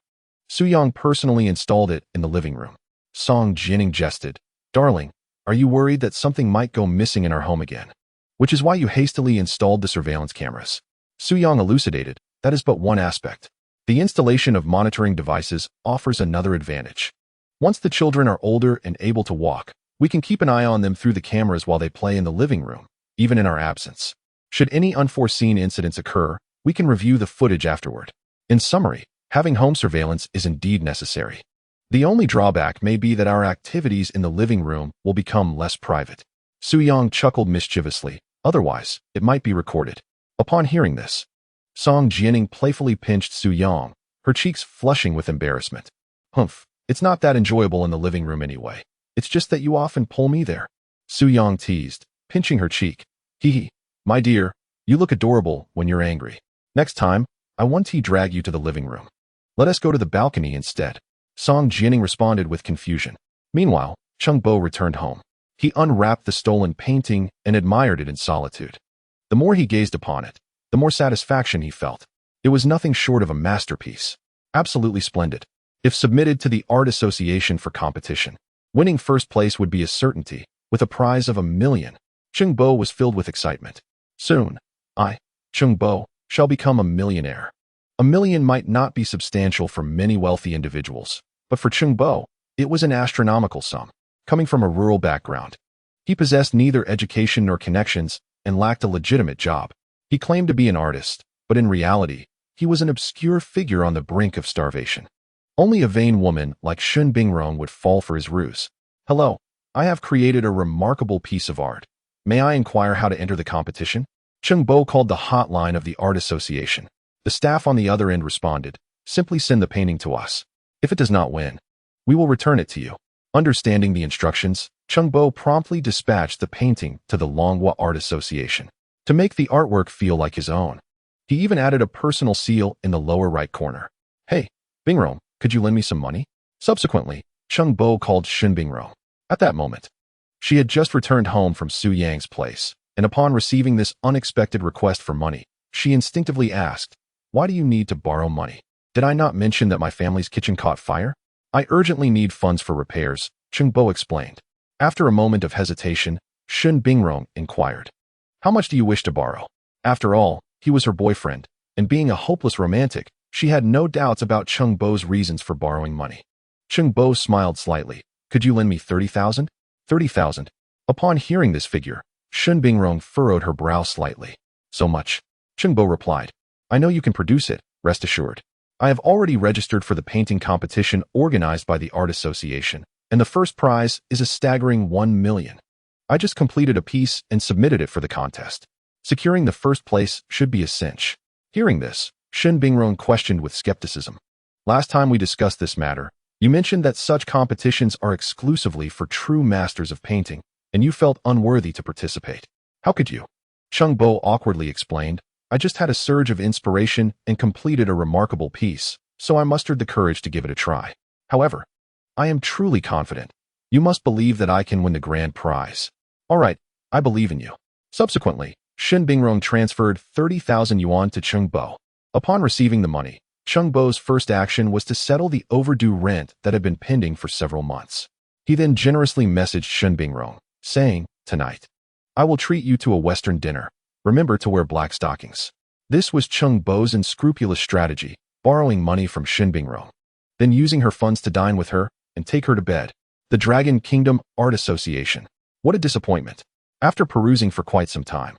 Su Yang personally installed it in the living room. Song Jianing jested, Darling, are you worried that something might go missing in our home again? Which is why you hastily installed the surveillance cameras. Su Yang elucidated, that is but one aspect. The installation of monitoring devices offers another advantage. Once the children are older and able to walk, we can keep an eye on them through the cameras while they play in the living room, even in our absence. Should any unforeseen incidents occur, we can review the footage afterward. In summary, having home surveillance is indeed necessary. The only drawback may be that our activities in the living room will become less private. Su Yang chuckled mischievously, otherwise, it might be recorded. Upon hearing this, Song Jianing playfully pinched Su Yang, her cheeks flushing with embarrassment. Humph, it's not that enjoyable in the living room anyway. It's just that you often pull me there. Su Yang teased, pinching her cheek. Hee hee, my dear, you look adorable when you're angry. Next time, I want to drag you to the living room. Let us go to the balcony instead. Song Jianing responded with confusion. Meanwhile, Chung Bo returned home. He unwrapped the stolen painting and admired it in solitude. The more he gazed upon it, the more satisfaction he felt. It was nothing short of a masterpiece. Absolutely splendid. If submitted to the Art Association for competition, winning first place would be a certainty, with a prize of $1 million. Chung Bo was filled with excitement. Soon, I, Chung Bo, shall become a millionaire. $1 million might not be substantial for many wealthy individuals, but for Chung Bo, it was an astronomical sum. Coming from a rural background, he possessed neither education nor connections and lacked a legitimate job. He claimed to be an artist, but in reality, he was an obscure figure on the brink of starvation. Only a vain woman like Shin Bingrong would fall for his ruse. Hello, I have created a remarkable piece of art. May I inquire how to enter the competition? Chung Bo called the hotline of the Art Association. The staff on the other end responded, simply send the painting to us. If it does not win, we will return it to you. Understanding the instructions, Chengbo promptly dispatched the painting to the Longhua Art Association to make the artwork feel like his own. He even added a personal seal in the lower right corner. Hey, Bingrong, could you lend me some money? Subsequently, Chengbo called Shun Bingrong. At that moment, she had just returned home from Su Yang's place, and upon receiving this unexpected request for money, she instinctively asked, "Why do you need to borrow money? Did I not mention that my family's kitchen caught fire? I urgently need funds for repairs," Chengbo explained. After a moment of hesitation, Shun Bingrong inquired, "How much do you wish to borrow?" After all, he was her boyfriend, and being a hopeless romantic, she had no doubts about Chengbo's reasons for borrowing money. Chengbo smiled slightly. "Could you lend me 30,000? 30,000. Upon hearing this figure, Shun Bingrong furrowed her brow slightly. "So much?" Chengbo replied. "I know you can produce it, rest assured. I have already registered for the painting competition organized by the Art Association, and the first prize is a staggering 1 million. I just completed a piece and submitted it for the contest. Securing the first place should be a cinch." Hearing this, Shun Bingrong questioned with skepticism. "Last time we discussed this matter, you mentioned that such competitions are exclusively for true masters of painting, and you felt unworthy to participate. How could you?" Chengbo awkwardly explained, "I just had a surge of inspiration and completed a remarkable piece, so I mustered the courage to give it a try. However, I am truly confident. You must believe that I can win the grand prize." "All right, I believe in you." Subsequently, Shun Bingrong transferred 30,000 yuan to Chengbo. Upon receiving the money, Chengbo's first action was to settle the overdue rent that had been pending for several months. He then generously messaged Shun Bingrong, saying, "Tonight, I will treat you to a Western dinner. Remember to wear black stockings." This was Chengbo's unscrupulous strategy, borrowing money from Shun Bingrong, then using her funds to dine with her and take her to bed. The Dragon Kingdom Art Association. What a disappointment. After perusing for quite some time,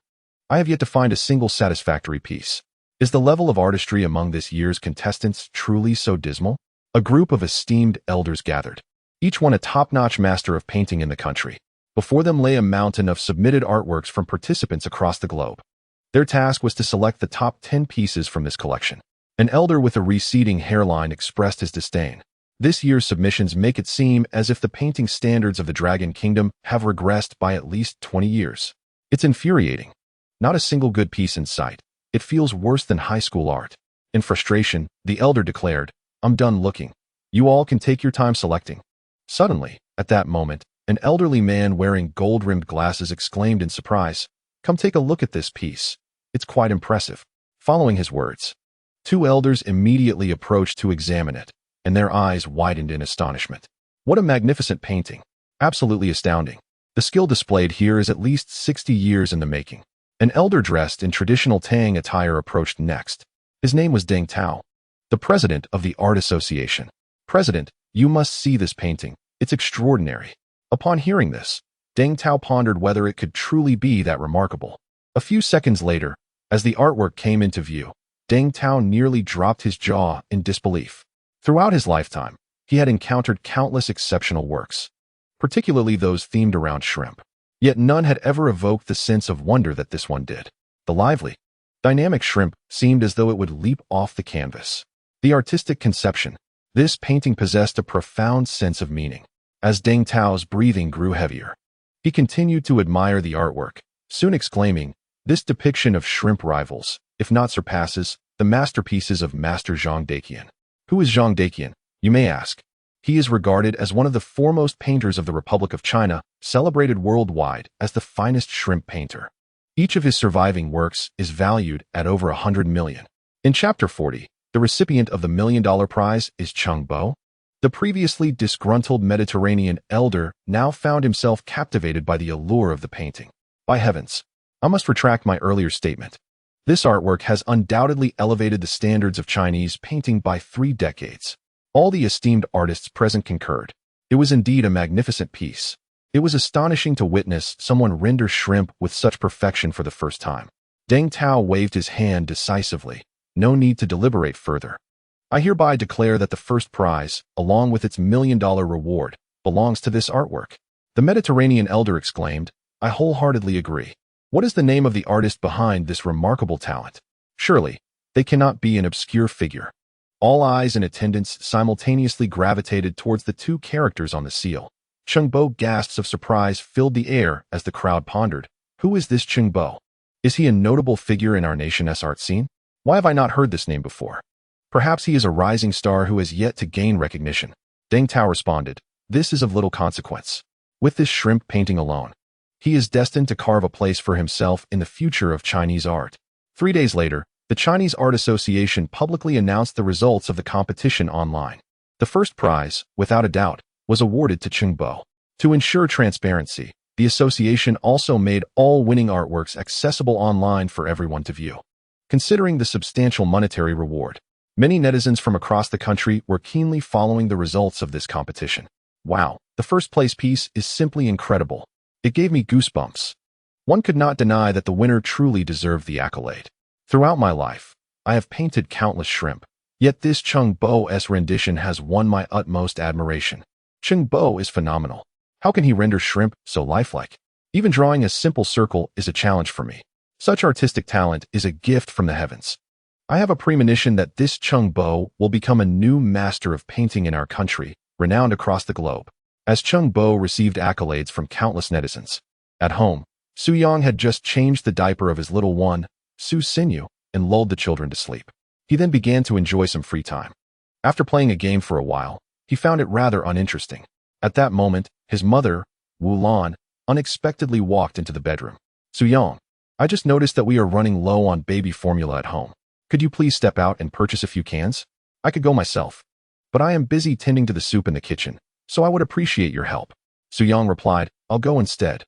I have yet to find a single satisfactory piece. Is the level of artistry among this year's contestants truly so dismal? A group of esteemed elders gathered, each one a top-notch master of painting in the country. Before them lay a mountain of submitted artworks from participants across the globe. Their task was to select the top 10 pieces from this collection. An elder with a receding hairline expressed his disdain. This year's submissions make it seem as if the painting standards of the Dragon Kingdom have regressed by at least 20 years. It's infuriating. Not a single good piece in sight. It feels worse than high school art. In frustration, the elder declared, "I'm done looking. You all can take your time selecting." Suddenly, at that moment, an elderly man wearing gold-rimmed glasses exclaimed in surprise, "Come take a look at this piece. It's quite impressive." Following his words, two elders immediately approached to examine it, and their eyes widened in astonishment. What a magnificent painting. Absolutely astounding. The skill displayed here is at least 60 years in the making. An elder dressed in traditional Tang attire approached next. His name was Deng Tao, the president of the Art Association. "President, you must see this painting. It's extraordinary." Upon hearing this, Deng Tao pondered whether it could truly be that remarkable. A few seconds later, as the artwork came into view, Deng Tao nearly dropped his jaw in disbelief. Throughout his lifetime, he had encountered countless exceptional works, particularly those themed around shrimp. Yet none had ever evoked the sense of wonder that this one did. The lively, dynamic shrimp seemed as though it would leap off the canvas. The artistic conception. This painting possessed a profound sense of meaning. As Deng Tao's breathing grew heavier, he continued to admire the artwork, soon exclaiming, "This depiction of shrimp rivals, if not surpasses, the masterpieces of Master Zhang Daqian." Who is Zhang Daqian, you may ask? He is regarded as one of the foremost painters of the Republic of China, celebrated worldwide as the finest shrimp painter. Each of his surviving works is valued at over 100 million. In Chapter 40, the recipient of the $1 million prize is Chengbo. The previously disgruntled Mediterranean elder now found himself captivated by the allure of the painting. By heavens, I must retract my earlier statement. This artwork has undoubtedly elevated the standards of Chinese painting by 3 decades. All the esteemed artists present concurred. It was indeed a magnificent piece. It was astonishing to witness someone render shrimp with such perfection for the first time. Deng Tao waved his hand decisively. No need to deliberate further. I hereby declare that the first prize, along with its $1 million reward, belongs to this artwork. The Mediterranean elder exclaimed, "I wholeheartedly agree. What is the name of the artist behind this remarkable talent? Surely, they cannot be an obscure figure." All eyes in attendance simultaneously gravitated towards the two characters on the seal. Chengbo gasps of surprise filled the air as the crowd pondered. Who is this Chengbo? Is he a notable figure in our nation's art scene? Why have I not heard this name before? Perhaps he is a rising star who has yet to gain recognition. Deng Tao responded, this is of little consequence. With this shrimp painting alone, he is destined to carve a place for himself in the future of Chinese art. 3 days later, the Chinese Art Association publicly announced the results of the competition online. The first prize, without a doubt, was awarded to Chengbo. To ensure transparency, the association also made all winning artworks accessible online for everyone to view. Considering the substantial monetary reward, many netizens from across the country were keenly following the results of this competition. Wow, the first place piece is simply incredible. It gave me goosebumps. One could not deny that the winner truly deserved the accolade. Throughout my life, I have painted countless shrimp, yet this Chengbo's rendition has won my utmost admiration. Chengbo is phenomenal. How can he render shrimp so lifelike? Even drawing a simple circle is a challenge for me. Such artistic talent is a gift from the heavens. I have a premonition that this Chengbo will become a new master of painting in our country, renowned across the globe. As Chengbo received accolades from countless netizens. At home, Su Yang had just changed the diaper of his little one, Su Xinyu, and lulled the children to sleep. He then began to enjoy some free time. After playing a game for a while, he found it rather uninteresting. At that moment, his mother, Wu Lan, unexpectedly walked into the bedroom. Su Yang, I just noticed that we are running low on baby formula at home. Could you please step out and purchase a few cans? I could go myself. But I am busy tending to the soup in the kitchen, so I would appreciate your help. Su Yang replied, I'll go instead.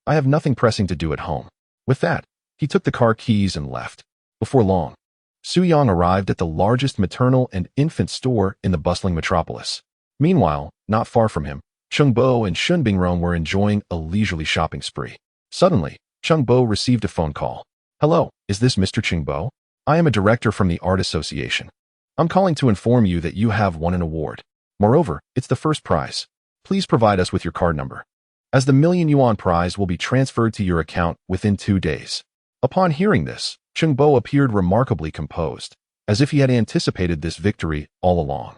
I have nothing pressing to do at home. With that, he took the car keys and left. Before long, Su Yang arrived at the largest maternal and infant store in the bustling metropolis. Meanwhile, not far from him, Chengbo and Shun Bingrong were enjoying a leisurely shopping spree. Suddenly, Chengbo received a phone call. Hello, is this Mr. Chengbo? I am a director from the Art Association. I'm calling to inform you that you have won an award. Moreover, it's the first prize. Please provide us with your card number, as the million-yuan prize will be transferred to your account within 2 days. Upon hearing this, Chengbo appeared remarkably composed, as if he had anticipated this victory all along.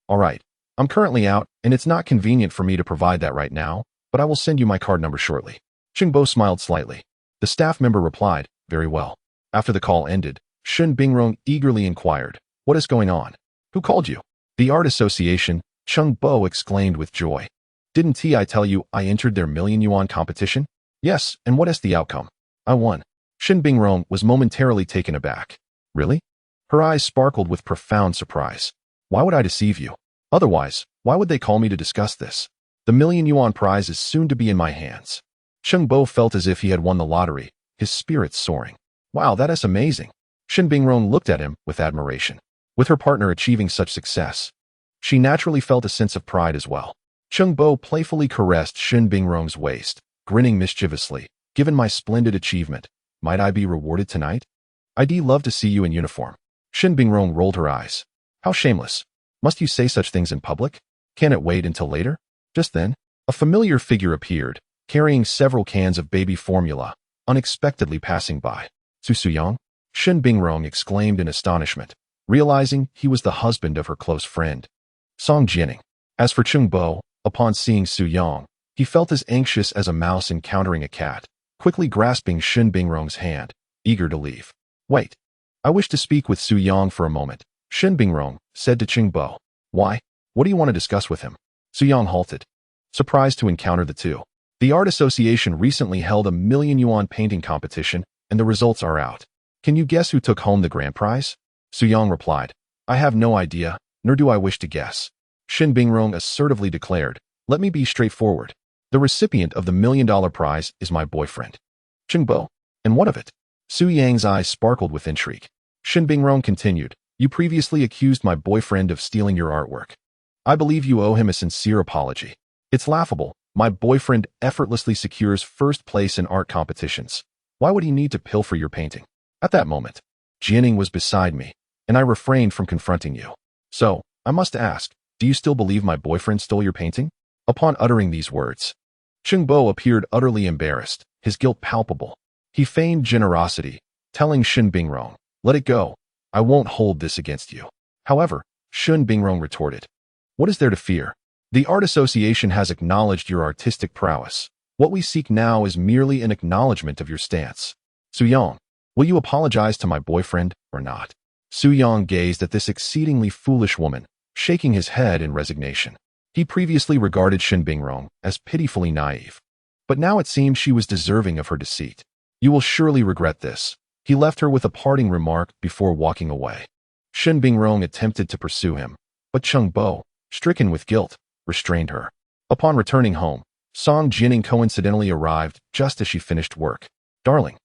All right, I'm currently out, and it's not convenient for me to provide that right now, but I will send you my card number shortly. Chengbo smiled slightly. The staff member replied, very well. After the call ended, Shun Bingrong eagerly inquired, what is going on? Who called you? The Art Association, Chengbo exclaimed with joy. Didn't I tell you I entered their million-yuan competition? Yes, and what is the outcome? I won. Shun Bingrong was momentarily taken aback. Really? Her eyes sparkled with profound surprise. Why would I deceive you? Otherwise, why would they call me to discuss this? The million-yuan prize is soon to be in my hands. Chengbo felt as if he had won the lottery, his spirits soaring. Wow, that is amazing. Shun Bingrong looked at him with admiration. With her partner achieving such success, she naturally felt a sense of pride as well. Chengbo playfully caressed Shun Bingrong's waist, grinning mischievously. Given my splendid achievement, might I be rewarded tonight? I'd love to see you in uniform. Shun Bingrong rolled her eyes. How shameless. Must you say such things in public? Can it wait until later? Just then, a familiar figure appeared, carrying several cans of baby formula, unexpectedly passing by. Su Yang? Shun Bingrong exclaimed in astonishment, realizing he was the husband of her close friend, Song Jianing. As for Chengbo, upon seeing Su Yang, he felt as anxious as a mouse encountering a cat, quickly grasping Shun Bingrong's hand, eager to leave. Wait. I wish to speak with Su Yang for a moment, Shun Bingrong said to Chengbo. Why? What do you want to discuss with him? Su Yang halted, surprised to encounter the two. The Art Association recently held a million-yuan painting competition, and the results are out. Can you guess who took home the grand prize? Su Yang replied, I have no idea, nor do I wish to guess. Shun Bingrong assertively declared, let me be straightforward. The recipient of the million-dollar prize is my boyfriend. Chengbo, and what of it? Su Yang's eyes sparkled with intrigue. Shun Bingrong continued, you previously accused my boyfriend of stealing your artwork. I believe you owe him a sincere apology. It's laughable. My boyfriend effortlessly secures first place in art competitions. Why would he need to pilfer your painting? At that moment, Jianing was beside me, and I refrained from confronting you. So, I must ask, do you still believe my boyfriend stole your painting? Upon uttering these words, Chengbo appeared utterly embarrassed, his guilt palpable. He feigned generosity, telling Shun Bingrong, let it go. I won't hold this against you. However, Shun Bingrong retorted. What is there to fear? The Art Association has acknowledged your artistic prowess. What we seek now is merely an acknowledgement of your stance. Su-yong, will you apologize to my boyfriend or not? Su-yong gazed at this exceedingly foolish woman, shaking his head in resignation. He previously regarded Shun Bingrong as pitifully naive. But now it seemed she was deserving of her deceit. You will surely regret this. He left her with a parting remark before walking away. Shun Bingrong attempted to pursue him, but Chung Bo, stricken with guilt, restrained her. Upon returning home, Song Jining coincidentally arrived just as she finished work. Darling,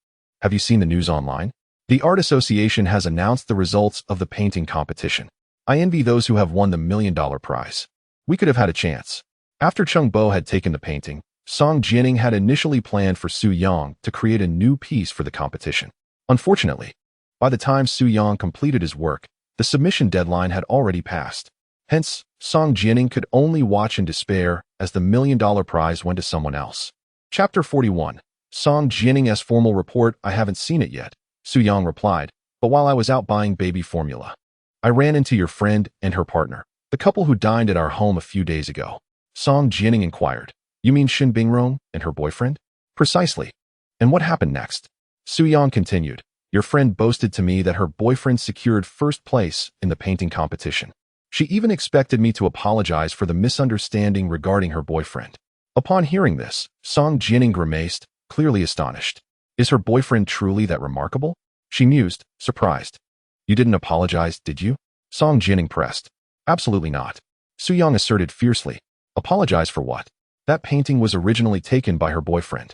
have you seen the news online? The Art Association has announced the results of the painting competition. I envy those who have won the $1 million prize. We could have had a chance. After Chung Bo had taken the painting, Song Jining had initially planned for Su Yang to create a new piece for the competition. Unfortunately, by the time Su Yang completed his work, the submission deadline had already passed. Hence, Song Jining could only watch in despair as the $1 million prize went to someone else. Chapter 41. Song Jining's formal report. I haven't seen it yet, Su Yang replied, but while I was out buying baby formula, I ran into your friend and her partner, the couple who dined at our home a few days ago. Song Jining inquired. You mean Shin Bingrong and her boyfriend? Precisely. And what happened next? Su Yang continued. Your friend boasted to me that her boyfriend secured first place in the painting competition. She even expected me to apologize for the misunderstanding regarding her boyfriend. Upon hearing this, Song Jining grimaced, clearly astonished. Is her boyfriend truly that remarkable? She mused, surprised. You didn't apologize, did you? Song Jining pressed. Absolutely not. Su Yang asserted fiercely. Apologize for what? That painting was originally taken by her boyfriend.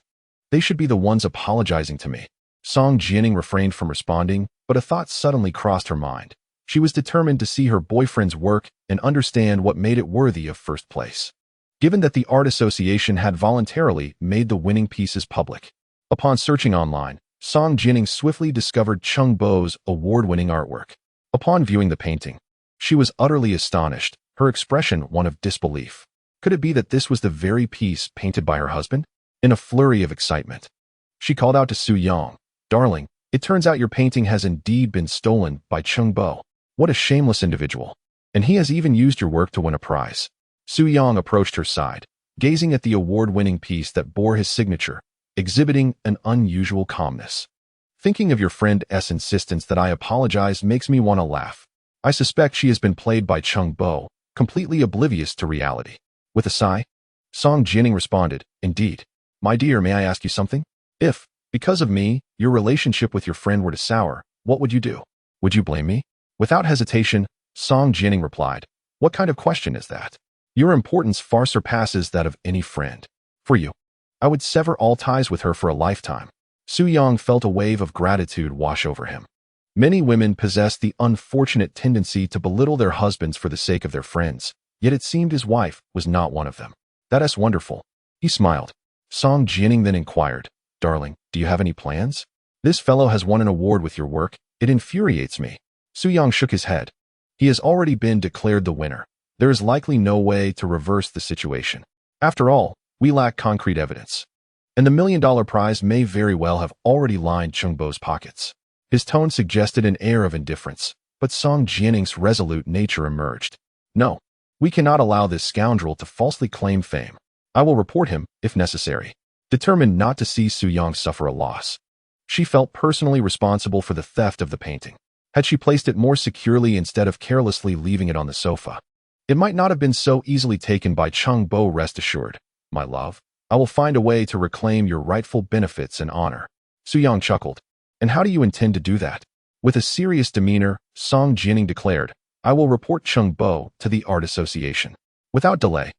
They should be the ones apologizing to me. Song Jining refrained from responding, but a thought suddenly crossed her mind. She was determined to see her boyfriend's work and understand what made it worthy of first place. Given that the Art Association had voluntarily made the winning pieces public. Upon searching online, Song Jining swiftly discovered Chung Bo's award-winning artwork. Upon viewing the painting, she was utterly astonished, her expression one of disbelief. Could it be that this was the very piece painted by her husband? In a flurry of excitement, she called out to Su Yang, Darling, it turns out your painting has indeed been stolen by Chung Bo. What a shameless individual. And he has even used your work to win a prize. Su Yang approached her side, gazing at the award-winning piece that bore his signature, exhibiting an unusual calmness. Thinking of your friend S' insistence that I apologize makes me want to laugh. I suspect she has been played by Chung Bo, completely oblivious to reality. With a sigh, Song Jining responded, Indeed. My dear, may I ask you something? If, because of me, your relationship with your friend were to sour, what would you do? Would you blame me? Without hesitation, Song Jining replied, What kind of question is that? Your importance far surpasses that of any friend. For you, I would sever all ties with her for a lifetime. Su Yang felt a wave of gratitude wash over him. Many women possess the unfortunate tendency to belittle their husbands for the sake of their friends, yet it seemed his wife was not one of them. That's wonderful. He smiled. Song Jining then inquired, Darling, do you have any plans? This fellow has won an award with your work. It infuriates me. Su Yang shook his head. He has already been declared the winner. There is likely no way to reverse the situation. After all, we lack concrete evidence. And the $1 million prize may very well have already lined Chung Bo's pockets. His tone suggested an air of indifference, but Song Jining's resolute nature emerged. No, we cannot allow this scoundrel to falsely claim fame. I will report him, if necessary. Determined not to see Su Yang suffer a loss. She felt personally responsible for the theft of the painting. Had she placed it more securely instead of carelessly leaving it on the sofa, it might not have been so easily taken by Chung Bo. Rest assured, my love, I will find a way to reclaim your rightful benefits and honor. Su Yang chuckled. And how do you intend to do that? With a serious demeanor, Song Jining declared, I will report Chung Bo to the Art Association. Without delay,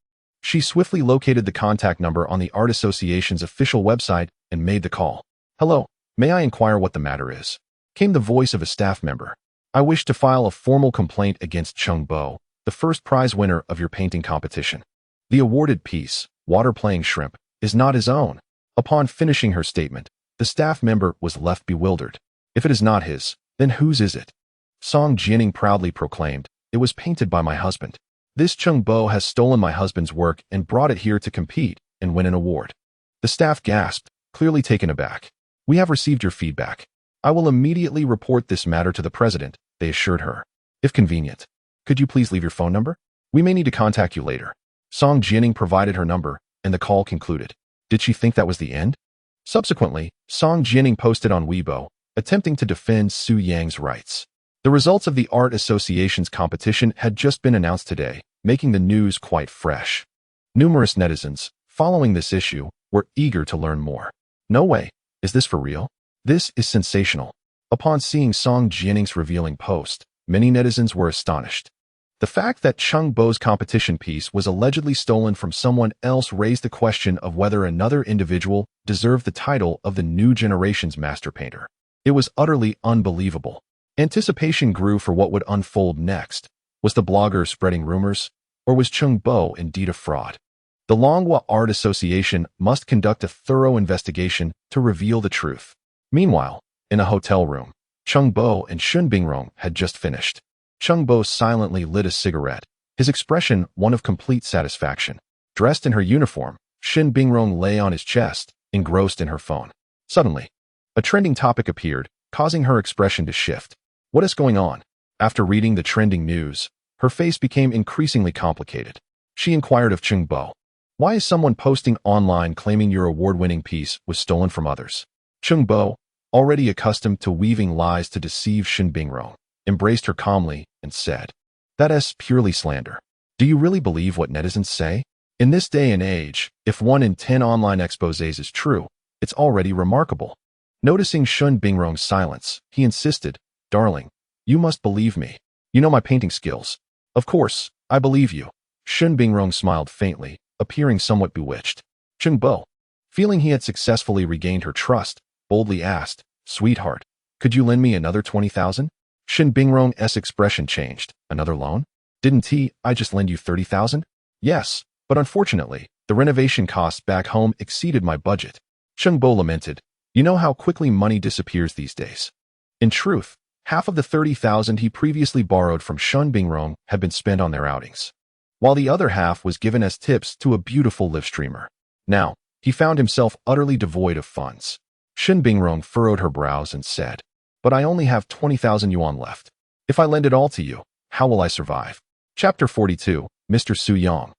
she swiftly located the contact number on the Art Association's official website and made the call. Hello, may I inquire what the matter is? Came the voice of a staff member. I wish to file a formal complaint against Chung Bo, the first prize winner of your painting competition. The awarded piece, Water-Playing Shrimp, is not his own. Upon finishing her statement, the staff member was left bewildered. If it is not his, then whose is it? Song Jining proudly proclaimed, It was painted by my husband. This Chung Bo has stolen my husband's work and brought it here to compete and win an award. The staff gasped, clearly taken aback. We have received your feedback. I will immediately report this matter to the president, they assured her. If convenient, Could you please leave your phone number? We may need to contact you later. Song Jianing provided her number, and the call concluded. Did she think that was the end? Subsequently, Song Jianing posted on Weibo, attempting to defend Su Yang's rights. The results of the Art Association's competition had just been announced today, making the news quite fresh. Numerous netizens, following this issue, were eager to learn more. No way, is this for real? This is sensational. Upon seeing Song Jianing's revealing post, many netizens were astonished. The fact that Chung Bo's competition piece was allegedly stolen from someone else raised the question of whether another individual deserved the title of the new generation's master painter. It was utterly unbelievable. Anticipation grew for what would unfold next. Was the blogger spreading rumors, or was Chung Bo indeed a fraud? The Longhua Art Association must conduct a thorough investigation to reveal the truth. Meanwhile, in a hotel room, Chung Bo and Shun Bingrong had just finished. Chung Bo silently lit a cigarette, his expression one of complete satisfaction. Dressed in her uniform, Shun Bingrong lay on his chest, engrossed in her phone. Suddenly, a trending topic appeared, causing her expression to shift. What is going on? After reading the trending news, her face became increasingly complicated. She inquired of Chung Bo, "Why is someone posting online claiming your award-winning piece was stolen from others?" Chung Bo, already accustomed to weaving lies to deceive Shun Bingrong, embraced her calmly and said, "That is purely slander. Do you really believe what netizens say? In this day and age, if 1 in 10 online exposés is true, it's already remarkable." Noticing Shun Bingrong's silence, he insisted, "Darling, you must believe me. You know my painting skills." "Of course, I believe you." Shun Bingrong smiled faintly, appearing somewhat bewitched. Chung Bo, feeling he had successfully regained her trust, boldly asked, "Sweetheart, could you lend me another 20,000? Shun Bingrong's expression changed. "Another loan? Didn't I just lend you 30,000? "Yes, but unfortunately, the renovation costs back home exceeded my budget." Chung Bo lamented, "You know how quickly money disappears these days." In truth, half of the 30,000 he previously borrowed from Shun Bingrong had been spent on their outings, while the other half was given as tips to a beautiful live streamer. Now, he found himself utterly devoid of funds. Shun Bingrong furrowed her brows and said, "But I only have 20,000 yuan left. If I lend it all to you, how will I survive?" Chapter 42, Mr. Su Yang.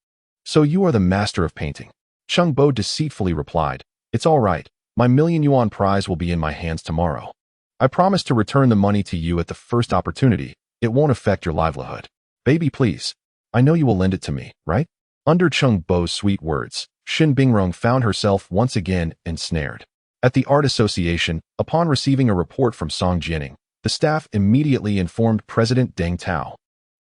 "So you are the master of painting." Chung Bo deceitfully replied, "It's all right. My million-yuan prize will be in my hands tomorrow. I promise to return the money to you at the first opportunity. It won't affect your livelihood. Baby, please. I know you will lend it to me, right?" Under Chung Bo's sweet words, Shun Bingrong found herself once again ensnared. At the Art Association, upon receiving a report from Song Jianing, the staff immediately informed President Deng Tao.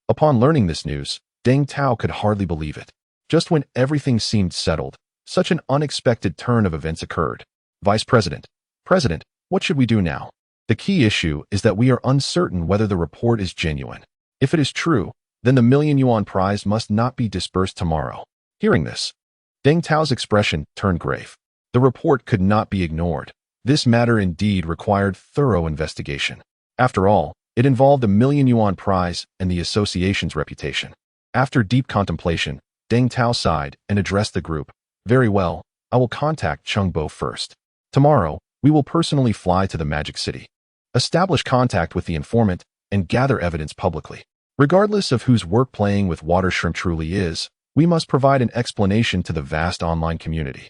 Upon learning this news, Deng Tao could hardly believe it. Just when everything seemed settled, such an unexpected turn of events occurred. "Vice President, President, what should we do now? The key issue is that we are uncertain whether the report is genuine. If it is true, then the million-yuan prize must not be disbursed tomorrow." Hearing this, Deng Tao's expression turned grave. The report could not be ignored. This matter indeed required thorough investigation. After all, it involved a million-yuan prize and the association's reputation. After deep contemplation, Deng Tao sighed and addressed the group. "Very well, I will contact Chung Bo first. Tomorrow, we will personally fly to the Magic City, establish contact with the informant, and gather evidence publicly. Regardless of whose work playing with water shrimp truly is, we must provide an explanation to the vast online community.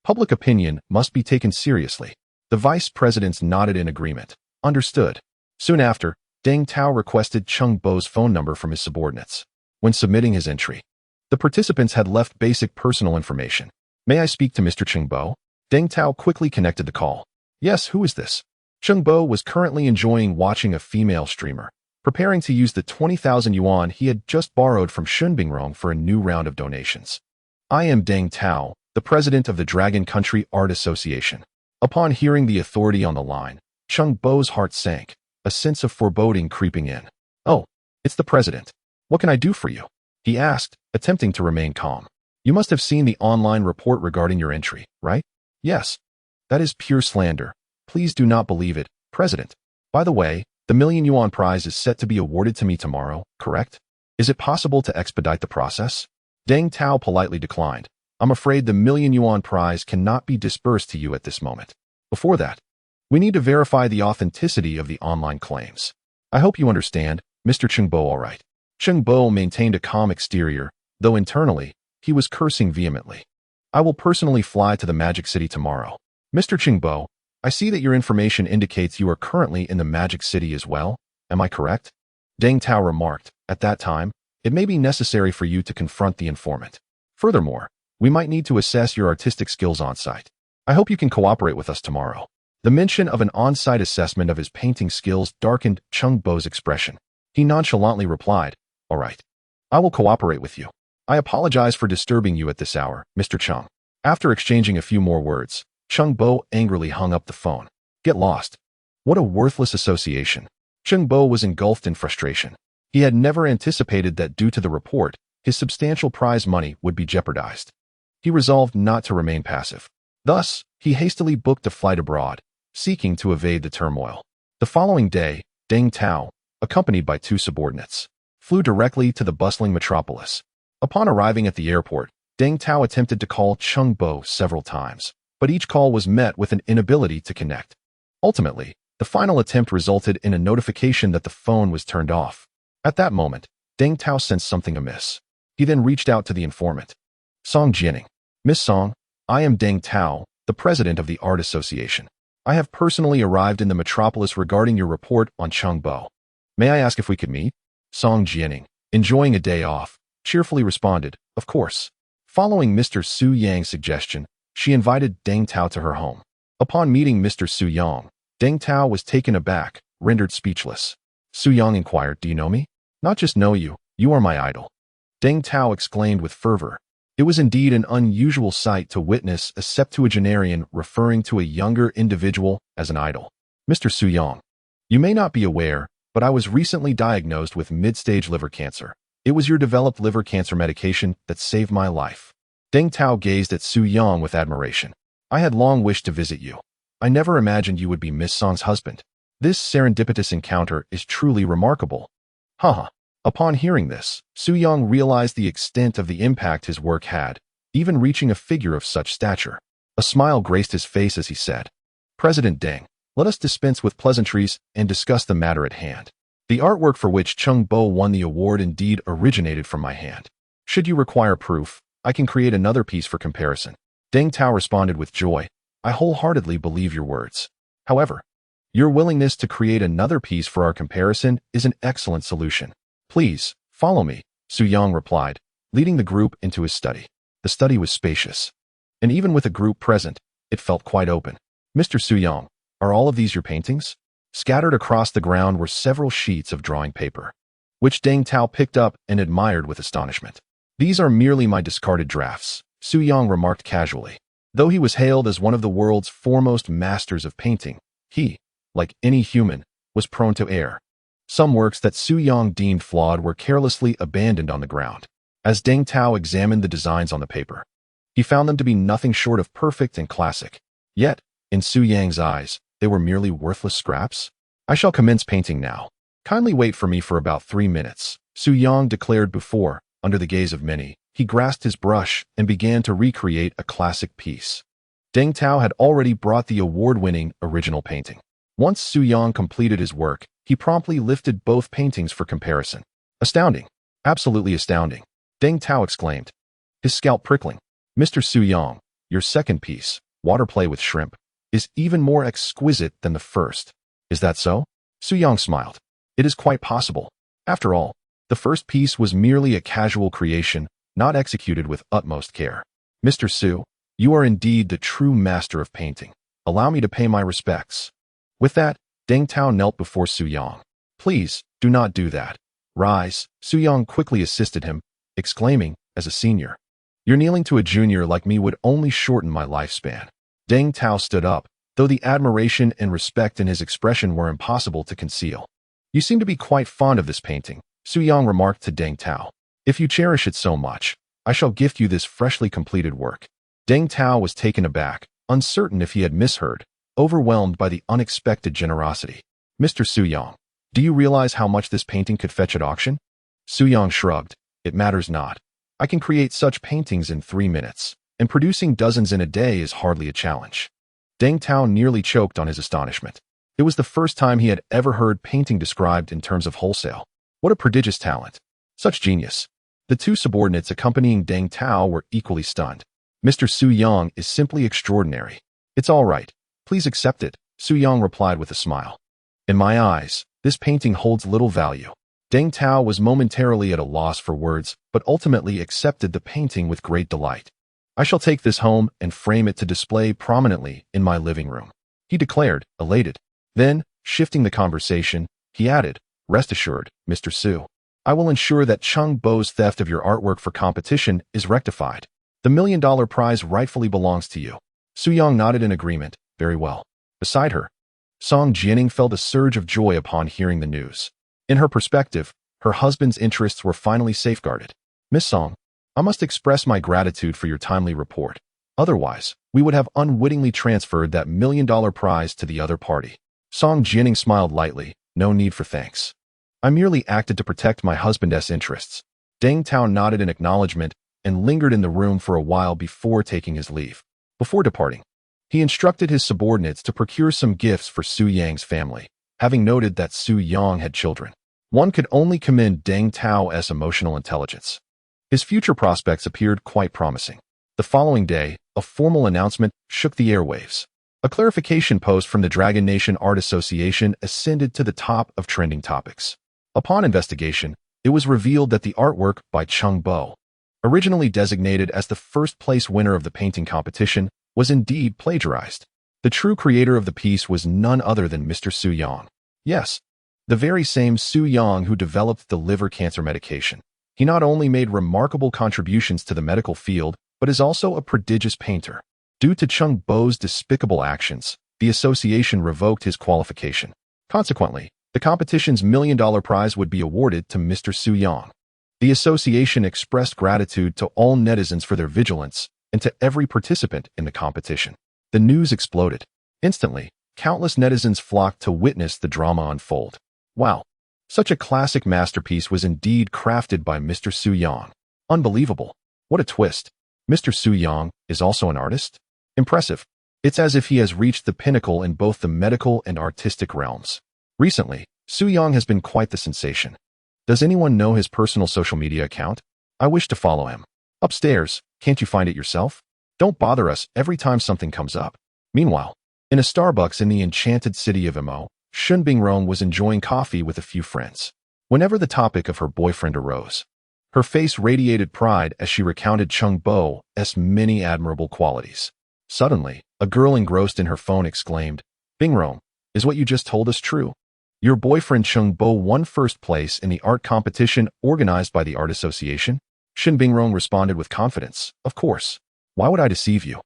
Public opinion must be taken seriously." The vice presidents nodded in agreement. Understood. Soon after, Deng Tao requested Chung Bo's phone number from his subordinates. When submitting his entry, the participants had left basic personal information. "May I speak to Mr. Chung Bo?" Deng Tao quickly connected the call. "Yes, who is this?" Chung Bo was currently enjoying watching a female streamer, preparing to use the 20,000 yuan he had just borrowed from Shun Bingrong for a new round of donations. "I am Deng Tao, the president of the Dragon Country Art Association." Upon hearing the authority on the line, Chung Bo's heart sank, a sense of foreboding creeping in. "Oh, it's the president. What can I do for you?" he asked, attempting to remain calm. "You must have seen the online report regarding your entry, right?" "Yes." "That is pure slander. Please do not believe it, President. By the way, the million-yuan prize is set to be awarded to me tomorrow, correct? Is it possible to expedite the process?" Deng Tao politely declined. "I'm afraid the million-yuan prize cannot be disbursed to you at this moment. Before that, we need to verify the authenticity of the online claims. I hope you understand, Mr. Chung Bo, all right?" Cheng Bo maintained a calm exterior, though internally, he was cursing vehemently. I will personally fly to the Magic City tomorrow. Mr. Cheng Bo, I see that your information indicates you are currently in the Magic City as well. Am I correct? Deng Tao remarked. At that time, it may be necessary for you to confront the informant. Furthermore, we might need to assess your artistic skills on-site. I hope you can cooperate with us tomorrow. The mention of an on-site assessment of his painting skills darkened Cheng Bo's expression. He nonchalantly replied, "All right. I will cooperate with you. I apologize for disturbing you at this hour, Mr. Cheng." After exchanging a few more words, Cheng Bo angrily hung up the phone. Get lost. What a worthless association. Cheng Bo was engulfed in frustration. He had never anticipated that due to the report, his substantial prize money would be jeopardized. He resolved not to remain passive. Thus, he hastily booked a flight abroad, seeking to evade the turmoil. The following day, Deng Tao, accompanied by 2 subordinates, flew directly to the bustling metropolis. Upon arriving at the airport, Deng Tao attempted to call Cheng Bo several times, but each call was met with an inability to connect. Ultimately, the final attempt resulted in a notification that the phone was turned off. At that moment, Deng Tao sensed something amiss. He then reached out to the informant. Song Jianing. Miss Song, I am Deng Tao, the president of the Art Association. I have personally arrived in the metropolis regarding your report on Cheng Bo. May I ask if we could meet? Song Jianing, enjoying a day off, cheerfully responded, of course. Following Mr. Su Yang's suggestion, she invited Deng Tao to her home. Upon meeting Mr. Su Yang, Deng Tao was taken aback, rendered speechless. Su Yang inquired, do you know me? Not just know you, you are my idol. Deng Tao exclaimed with fervor. It was indeed an unusual sight to witness a septuagenarian referring to a younger individual as an idol. Mr. Su Yang, you may not be aware, but I was recently diagnosed with mid-stage liver cancer. It was your developed liver cancer medication that saved my life. Deng Tao gazed at Su Yang with admiration. I had long wished to visit you. I never imagined you would be Miss Song's husband. This serendipitous encounter is truly remarkable. Haha. Upon hearing this, Su Yang realized the extent of the impact his work had, even reaching a figure of such stature. A smile graced his face as he said, President Deng, let us dispense with pleasantries and discuss the matter at hand. The artwork for which Cheng Bo won the award indeed originated from my hand. Should you require proof, I can create another piece for comparison. Deng Tao responded with joy, I wholeheartedly believe your words. However, your willingness to create another piece for our comparison is an excellent solution. Please, follow me, Su Yang replied, leading the group into his study. The study was spacious, and even with a group present, it felt quite open. Mr. Su Yang, are all of these your paintings? Scattered across the ground were several sheets of drawing paper, which Deng Tao picked up and admired with astonishment. These are merely my discarded drafts, Su Yang remarked casually. Though he was hailed as one of the world's foremost masters of painting, he, like any human, was prone to err. Some works that Su Yang deemed flawed were carelessly abandoned on the ground. As Deng Tao examined the designs on the paper, he found them to be nothing short of perfect and classic. Yet, in Su Yang's eyes, they were merely worthless scraps. I shall commence painting now. Kindly wait for me for about 3 minutes, Su Yang declared before, under the gaze of many, he grasped his brush and began to recreate a classic piece. Deng Tao had already brought the award-winning original painting. Once Su Yang completed his work, he promptly lifted both paintings for comparison. Astounding. Absolutely astounding. Deng Tao exclaimed, his scalp prickling. Mr. Su Yang, your second piece, Waterplay with Shrimp, is even more exquisite than the first. Is that so? Su Yang smiled. It is quite possible. After all, the first piece was merely a casual creation, not executed with utmost care. Mr. Su, you are indeed the true master of painting. Allow me to pay my respects. With that, Deng Tao knelt before Su Yang. Please, do not do that. Rise, Su Yang quickly assisted him, exclaiming, as a senior, your kneeling to a junior like me would only shorten my lifespan. Deng Tao stood up, though the admiration and respect in his expression were impossible to conceal. You seem to be quite fond of this painting, Su Yang remarked to Deng Tao. If you cherish it so much, I shall gift you this freshly completed work. Deng Tao was taken aback, uncertain if he had misheard, overwhelmed by the unexpected generosity. Mr. Su Yang, do you realize how much this painting could fetch at auction? Su Yang shrugged. It matters not. I can create such paintings in 3 minutes, and producing dozens in a day is hardly a challenge. Deng Tao nearly choked on his astonishment. It was the first time he had ever heard painting described in terms of wholesale. What a prodigious talent. Such genius. The two subordinates accompanying Deng Tao were equally stunned. Mr. Su Yang is simply extraordinary. It's all right. Please accept it, Su Yang replied with a smile. In my eyes, this painting holds little value. Deng Tao was momentarily at a loss for words, but ultimately accepted the painting with great delight. I shall take this home and frame it to display prominently in my living room, he declared, elated. Then, shifting the conversation, he added, rest assured, Mr. Su, I will ensure that Chung Bo's theft of your artwork for competition is rectified. The $1 million prize rightfully belongs to you. Su Yang nodded in agreement. Very well. Beside her, Song Jianing felt a surge of joy upon hearing the news. In her perspective, her husband's interests were finally safeguarded. Miss Song, I must express my gratitude for your timely report. Otherwise, we would have unwittingly transferred that $1 million prize to the other party. Song Jianing smiled lightly. No need for thanks. I merely acted to protect my husband's interests. Deng Tao nodded in acknowledgement and lingered in the room for a while before taking his leave. Before departing, he instructed his subordinates to procure some gifts for Su Yang's family, having noted that Su Yang had children. One could only commend Deng Tao's emotional intelligence. His future prospects appeared quite promising. The following day, a formal announcement shook the airwaves. A clarification post from the Dragon Nation Art Association ascended to the top of trending topics. Upon investigation, it was revealed that the artwork by Chung Bo, originally designated as the first-place winner of the painting competition, was indeed plagiarized. The true creator of the piece was none other than Mr. Su Yang. Yes, the very same Su Yang who developed the liver cancer medication. He not only made remarkable contributions to the medical field, but is also a prodigious painter. Due to Chung Bo's despicable actions, the association revoked his qualification. Consequently, the competition's $1 million prize would be awarded to Mr. Su Yang. The association expressed gratitude to all netizens for their vigilance and to every participant in the competition. The news exploded. Instantly, countless netizens flocked to witness the drama unfold. Wow! Such a classic masterpiece was indeed crafted by Mr. Su Yang. Unbelievable. What a twist. Mr. Su Yang is also an artist? Impressive. It's as if he has reached the pinnacle in both the medical and artistic realms. Recently, Su Yang has been quite the sensation. Does anyone know his personal social media account? I wish to follow him. Upstairs, can't you find it yourself? Don't bother us every time something comes up. Meanwhile, in a Starbucks in the enchanted city of Mo, Shun Bingrong was enjoying coffee with a few friends. Whenever the topic of her boyfriend arose, her face radiated pride as she recounted Chung Bo's many admirable qualities. Suddenly, a girl engrossed in her phone exclaimed, Bingrong, is what you just told us true? Your boyfriend Chung Bo won first place in the art competition organized by the Art Association? Shin Bingrong responded with confidence, Of course. Why would I deceive you?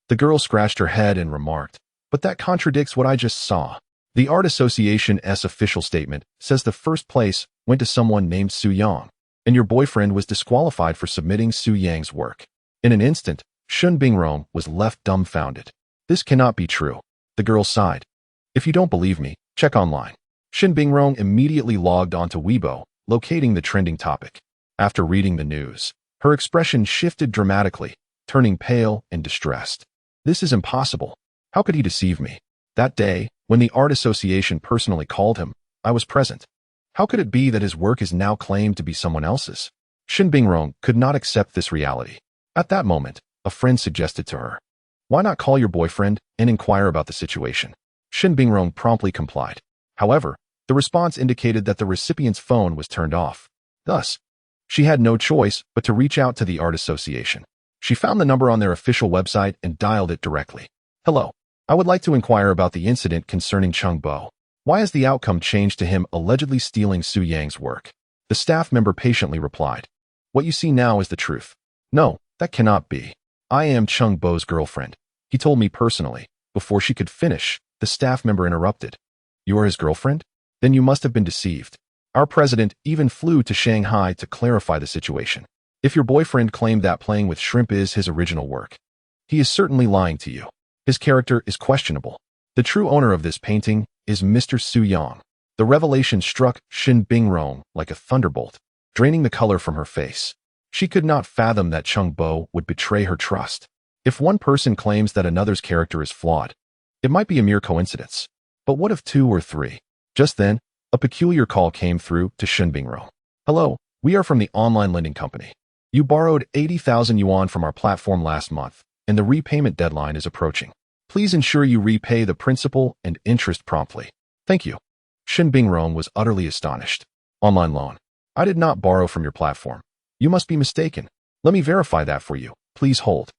The girl scratched her head and remarked, But that contradicts what I just saw. The Art Association's official statement says the first place went to someone named Su Yang, and your boyfriend was disqualified for submitting Su Yang's work. In an instant, Shun Bingrong was left dumbfounded. This cannot be true. The girl sighed. If you don't believe me, check online. Shin Bingrong immediately logged onto Weibo, locating the trending topic. After reading the news, her expression shifted dramatically, turning pale and distressed. This is impossible. How could he deceive me? That day, when the Art Association personally called him, I was present. How could it be that his work is now claimed to be someone else's? Shin Bingrong could not accept this reality. At that moment, a friend suggested to her, Why not call your boyfriend and inquire about the situation? Shin Bingrong promptly complied. However, the response indicated that the recipient's phone was turned off. Thus, she had no choice but to reach out to the Art Association. She found the number on their official website and dialed it directly. Hello. I would like to inquire about the incident concerning Chung Bo. Why has the outcome changed to him allegedly stealing Su Yang's work? The staff member patiently replied. What you see now is the truth. No, that cannot be. I am Chung Bo's girlfriend. He told me personally. Before she could finish, the staff member interrupted. You are his girlfriend? Then you must have been deceived. Our president even flew to Shanghai to clarify the situation. If your boyfriend claimed that playing with shrimp is his original work, he is certainly lying to you. His character is questionable. The true owner of this painting is Mr. Su Yang. The revelation struck Shin Bingrong like a thunderbolt, draining the color from her face. She could not fathom that Chung Bo would betray her trust. If one person claims that another's character is flawed, it might be a mere coincidence. But what if two or three? Just then, a peculiar call came through to Shin Bingrong. Hello, We are from the online lending company. You borrowed 80,000 yuan from our platform last month, and the repayment deadline is approaching. Please ensure you repay the principal and interest promptly. Thank you. Shin Bingrong was utterly astonished. Online loan. I did not borrow from your platform. You must be mistaken. Let me verify that for you. Please hold.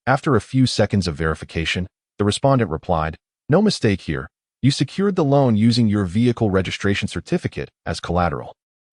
After a few seconds of verification, the respondent replied, no mistake here. You secured the loan using your vehicle registration certificate as collateral.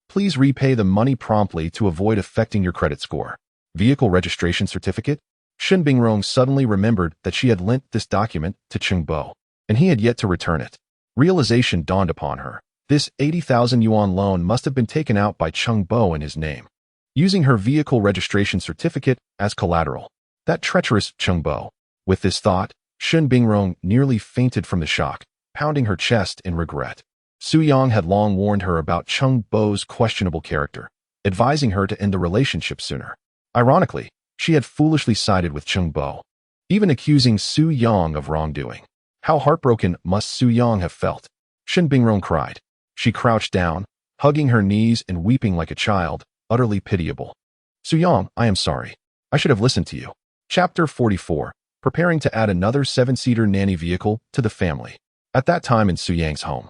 Please repay the money promptly to avoid affecting your credit score. Vehicle registration certificate? Shin Bingrong suddenly remembered that she had lent this document to Cheng Bo, and he had yet to return it. Realization dawned upon her. This 80,000 yuan loan must have been taken out by Cheng Bo in his name, using her vehicle registration certificate as collateral. That treacherous Cheng Bo. With this thought, Shin Bingrong nearly fainted from the shock, pounding her chest in regret. Su Yang had long warned her about Cheng Bo's questionable character, advising her to end the relationship sooner. Ironically, she had foolishly sided with Cheng Bo, even accusing Su Yang of wrongdoing. How heartbroken must Su Yang have felt? Shin Bingrong cried. She crouched down, hugging her knees and weeping like a child, utterly pitiable. Su Yang, I am sorry. I should have listened to you. Chapter 44. Preparing to add another 7-seater nanny vehicle to the family. At that time in Su Yang's home,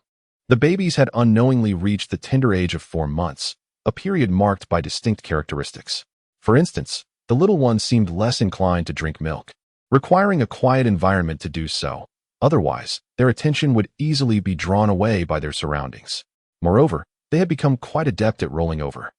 the babies had unknowingly reached the tender age of 4 months, a period marked by distinct characteristics. For instance, the little ones seemed less inclined to drink milk, requiring a quiet environment to do so. Otherwise, their attention would easily be drawn away by their surroundings. Moreover, they had become quite adept at rolling over,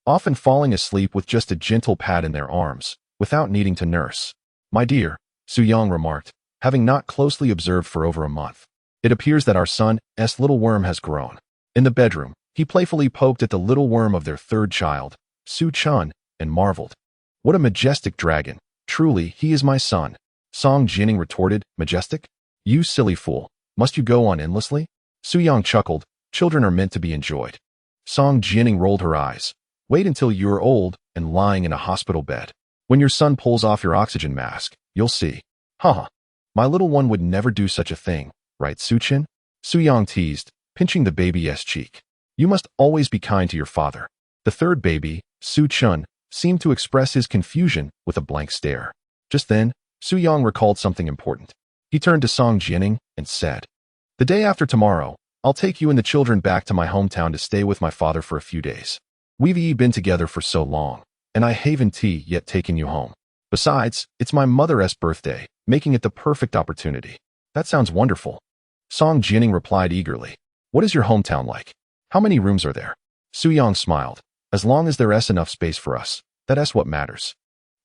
often falling asleep with just a gentle pat in their arms, without needing to nurse. My dear, Su Yang remarked, having not closely observed for over a month. It appears that our son's little worm has grown. In the bedroom, he playfully poked at the little worm of their third child, Su Chun, and marveled. What a majestic dragon. Truly, he is my son. Song Jining retorted, majestic? You silly fool. Must you go on endlessly? Su Yang chuckled. Children are meant to be enjoyed. Song Jining rolled her eyes. Wait until you're old and lying in a hospital bed. When your son pulls off your oxygen mask, you'll see. Haha. My little one would never do such a thing. Right, Suchin? Su Yang teased, pinching the baby's cheek. You must always be kind to your father. The third baby, Su Chun, seemed to express his confusion with a blank stare. Just then, Su Yang recalled something important. He turned to Song Jining and said, the day after tomorrow, I'll take you and the children back to my hometown to stay with my father for a few days. We've been together for so long, and I haven't yet taken you home. Besides, it's my mother's birthday, making it the perfect opportunity. That sounds wonderful. Song Jining replied eagerly. What is your hometown like? How many rooms are there? Su Yang smiled. As long as there's enough space for us, that's what matters.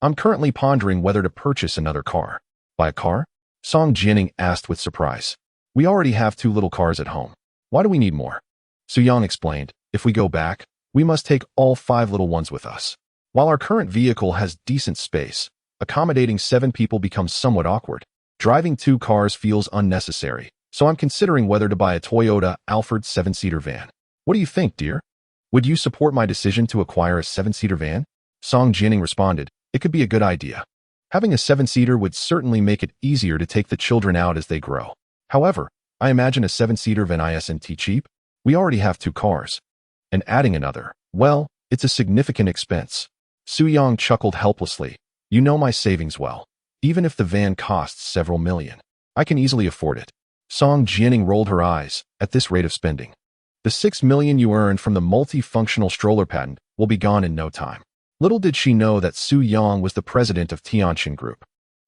I'm currently pondering whether to purchase another car. Buy a car? Song Jining asked with surprise. We already have 2 little cars at home. Why do we need more? Su Yang explained. If we go back, we must take all 5 little ones with us. While our current vehicle has decent space, accommodating 7 people becomes somewhat awkward. Driving 2 cars feels unnecessary, so I'm considering whether to buy a Toyota Alphard 7-seater van. What do you think, dear? Would you support my decision to acquire a 7-seater van? Song Jining responded, it could be a good idea. Having a 7-seater would certainly make it easier to take the children out as they grow. However, I imagine a 7-seater van isn't cheap. We already have 2 cars. And adding another, well, it's a significant expense. Su Yang chuckled helplessly. You know my savings well. Even if the van costs several million, I can easily afford it. Song Jining rolled her eyes at this rate of spending. The 6 million you earned from the multifunctional stroller patent will be gone in no time. Little did she know that Su Yang was the president of Tianqin Group.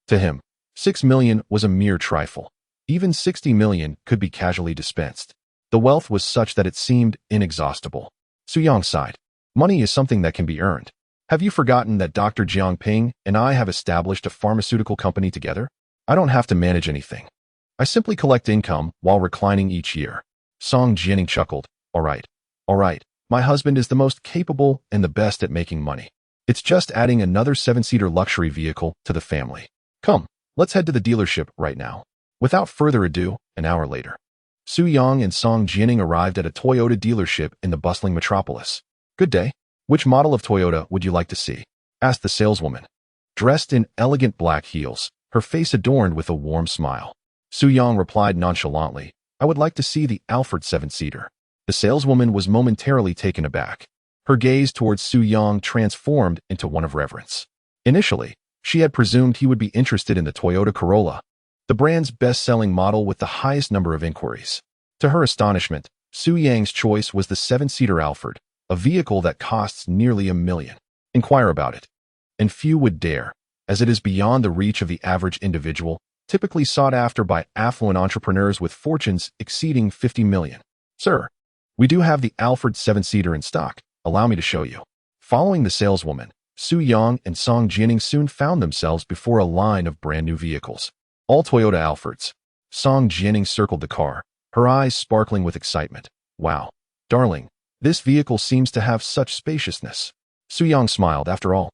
To him, 6 million was a mere trifle. Even 60 million could be casually dispensed. The wealth was such that it seemed inexhaustible. Su Yang sighed. Money is something that can be earned. Have you forgotten that Dr. Jiangping and I have established a pharmaceutical company together? I don't have to manage anything. I simply collect income while reclining each year. Song Jining chuckled. All right. My husband is the most capable and the best at making money. It's just adding another 7-seater luxury vehicle to the family. Come, let's head to the dealership right now. Without further ado, an hour later, Su Yang and Song Jining arrived at a Toyota dealership in the bustling metropolis. Good day. Which model of Toyota would you like to see? Asked the saleswoman. Dressed in elegant black heels, her face adorned with a warm smile, Su Yang replied nonchalantly, I would like to see the Alphard 7-seater. The saleswoman was momentarily taken aback. Her gaze towards Su Yang transformed into one of reverence. Initially, she had presumed he would be interested in the Toyota Corolla, the brand's best-selling model with the highest number of inquiries. To her astonishment, Su Yang's choice was the seven-seater Alphard, a vehicle that costs nearly $1 million. Inquire about it. And few would dare, as it is beyond the reach of the average individual, typically sought after by affluent entrepreneurs with fortunes exceeding $50 million. Sir, we do have the Alphard seven-seater in stock. Allow me to show you. Following the saleswoman, Su Yang and Song Jianing soon found themselves before a line of brand-new vehicles. All Toyota Alphards. Song Jianing circled the car, her eyes sparkling with excitement. Wow, darling, this vehicle seems to have such spaciousness. Su Yang smiled. After all,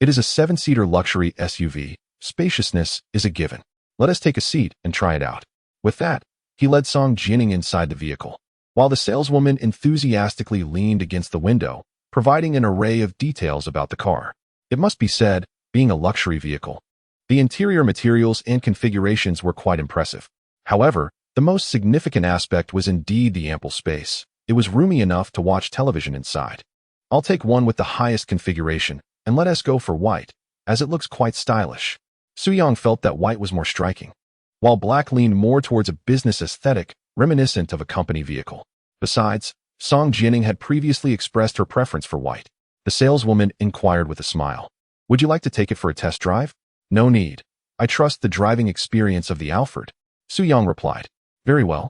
it is a seven-seater luxury SUV. Spaciousness is a given. Let us take a seat and try it out. With that, he led Song Jianing inside the vehicle, while the saleswoman enthusiastically leaned against the window, providing an array of details about the car. It must be said, being a luxury vehicle, the interior materials and configurations were quite impressive. However, the most significant aspect was indeed the ample space. It was roomy enough to watch television inside. I'll take one with the highest configuration, and let us go for white, as it looks quite stylish. Su Yang felt that white was more striking, while black leaned more towards a business aesthetic, reminiscent of a company vehicle. Besides, Song Jianing had previously expressed her preference for white. The saleswoman inquired with a smile. Would you like to take it for a test drive? No need. I trust the driving experience of the Alphard. Su Yang replied. Very well.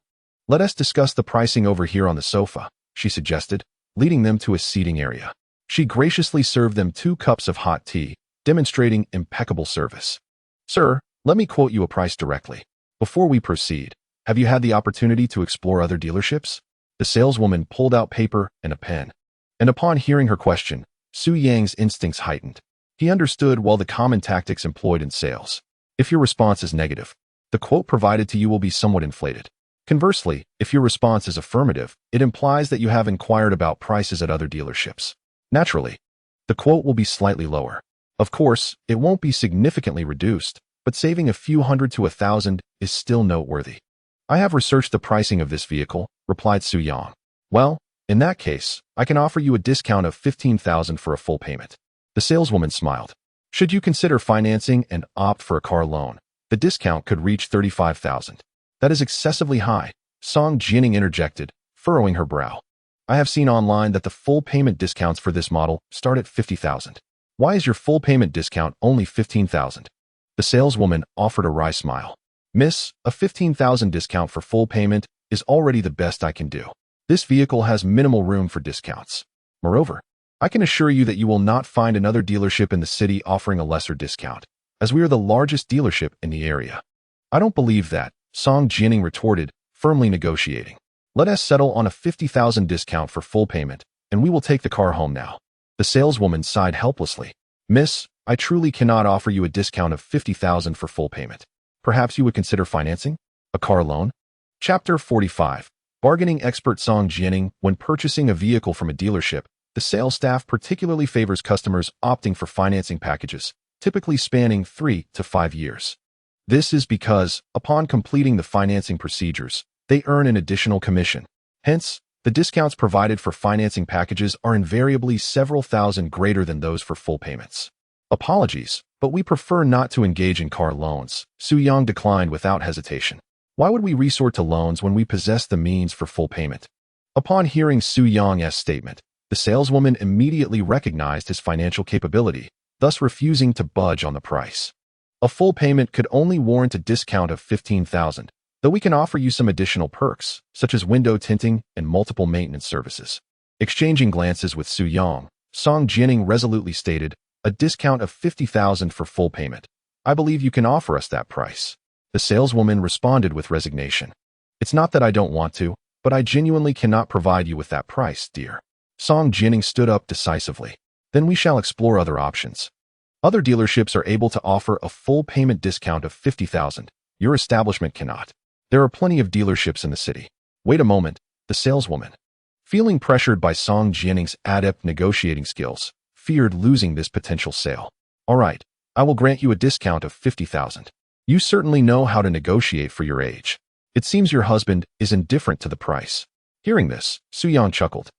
Let us discuss the pricing over here on the sofa, she suggested, leading them to a seating area. She graciously served them 2 cups of hot tea, demonstrating impeccable service. Sir, let me quote you a price directly. Before we proceed, have you had the opportunity to explore other dealerships? The saleswoman pulled out paper and a pen. And upon hearing her question, Su Yang's instincts heightened. He understood well the common tactics employed in sales. If your response is negative, the quote provided to you will be somewhat inflated. Conversely, if your response is affirmative, it implies that you have inquired about prices at other dealerships. Naturally, the quote will be slightly lower. Of course, it won't be significantly reduced, but saving a few hundred to $1,000 is still noteworthy. I have researched the pricing of this vehicle, replied Su Yang. Well, in that case, I can offer you a discount of $15,000 for a full payment. The saleswoman smiled. Should you consider financing and opt for a car loan, the discount could reach $35,000. That is excessively high, Song Jianing interjected, furrowing her brow. I have seen online that the full payment discounts for this model start at $50,000. Why is your full payment discount only $15,000? The saleswoman offered a wry smile. Miss, a $15,000 discount for full payment is already the best I can do. This vehicle has minimal room for discounts. Moreover, I can assure you that you will not find another dealership in the city offering a lesser discount, as we are the largest dealership in the area. I don't believe that, Song Jianing retorted, firmly negotiating. Let us settle on a $50,000 discount for full payment, and we will take the car home now. The saleswoman sighed helplessly. Miss, I truly cannot offer you a discount of $50,000 for full payment. Perhaps you would consider financing? A car loan? Chapter 45. Bargaining expert Song Jianing. When purchasing a vehicle from a dealership, the sales staff particularly favors customers opting for financing packages, typically spanning 3 to 5 years. This is because, upon completing the financing procedures, they earn an additional commission. Hence, the discounts provided for financing packages are invariably several thousand greater than those for full payments. Apologies, but we prefer not to engage in car loans, Su Yang declined without hesitation. Why would we resort to loans when we possess the means for full payment? Upon hearing Su Yang's statement, the saleswoman immediately recognized his financial capability, thus refusing to budge on the price. A full payment could only warrant a discount of $15,000, though we can offer you some additional perks, such as window tinting and multiple maintenance services. Exchanging glances with Su Yang, Song Jianing resolutely stated, a discount of $50,000 for full payment. I believe you can offer us that price. The saleswoman responded with resignation. It's not that I don't want to, but I genuinely cannot provide you with that price, dear. Song Jianing stood up decisively. Then we shall explore other options. Other dealerships are able to offer a full payment discount of $50,000. Your establishment cannot. There are plenty of dealerships in the city. Wait a moment, the saleswoman, feeling pressured by Song Jianing's adept negotiating skills, feared losing this potential sale. All right, I will grant you a discount of $50,000. You certainly know how to negotiate for your age. It seems your husband is indifferent to the price. Hearing this, Su Yang chuckled.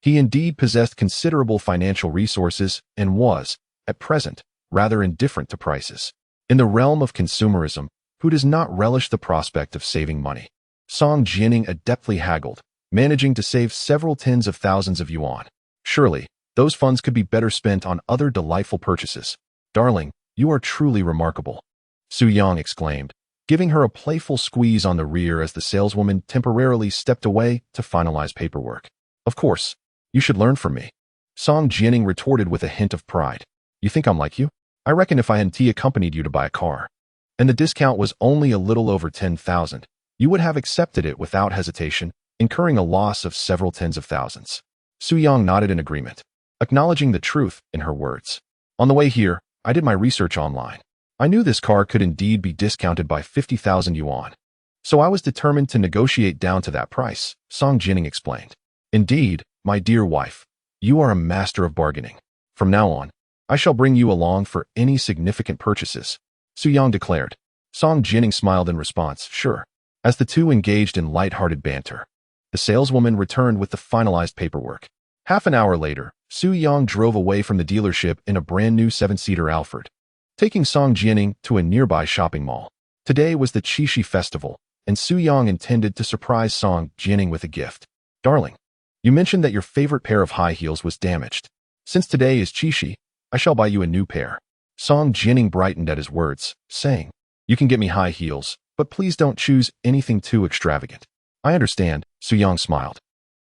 He indeed possessed considerable financial resources and was, at present, rather indifferent to prices. In the realm of consumerism, who does not relish the prospect of saving money? Song Jianing adeptly haggled, managing to save several tens of thousands of yuan. Surely, those funds could be better spent on other delightful purchases. Darling, you are truly remarkable, Su Yang exclaimed, giving her a playful squeeze on the rear as the saleswoman temporarily stepped away to finalize paperwork. Of course, you should learn from me, Song Jianing retorted with a hint of pride. You think I'm like you? I reckon if I hadn't accompanied you to buy a car, and the discount was only a little over 10,000, you would have accepted it without hesitation, incurring a loss of several tens of thousands. Su Yang nodded in agreement, acknowledging the truth in her words. On the way here, I did my research online. I knew this car could indeed be discounted by 50,000 yuan. So I was determined to negotiate down to that price, Song Jianing explained. Indeed, my dear wife, you are a master of bargaining. From now on, I shall bring you along for any significant purchases, Su Yang declared. Song Jianing smiled in response, sure. As the two engaged in light-hearted banter, the saleswoman returned with the finalized paperwork. Half an hour later, Su Yang drove away from the dealership in a brand-new 7-seater Alphard, taking Song Jianing to a nearby shopping mall. Today was the Qixi festival, and Su Yang intended to surprise Song Jianing with a gift. Darling, you mentioned that your favorite pair of high heels was damaged. Since today is Qixi, I shall buy you a new pair. Song Jianing brightened at his words, saying, you can get me high heels, but please don't choose anything too extravagant. I understand, Su Yang smiled,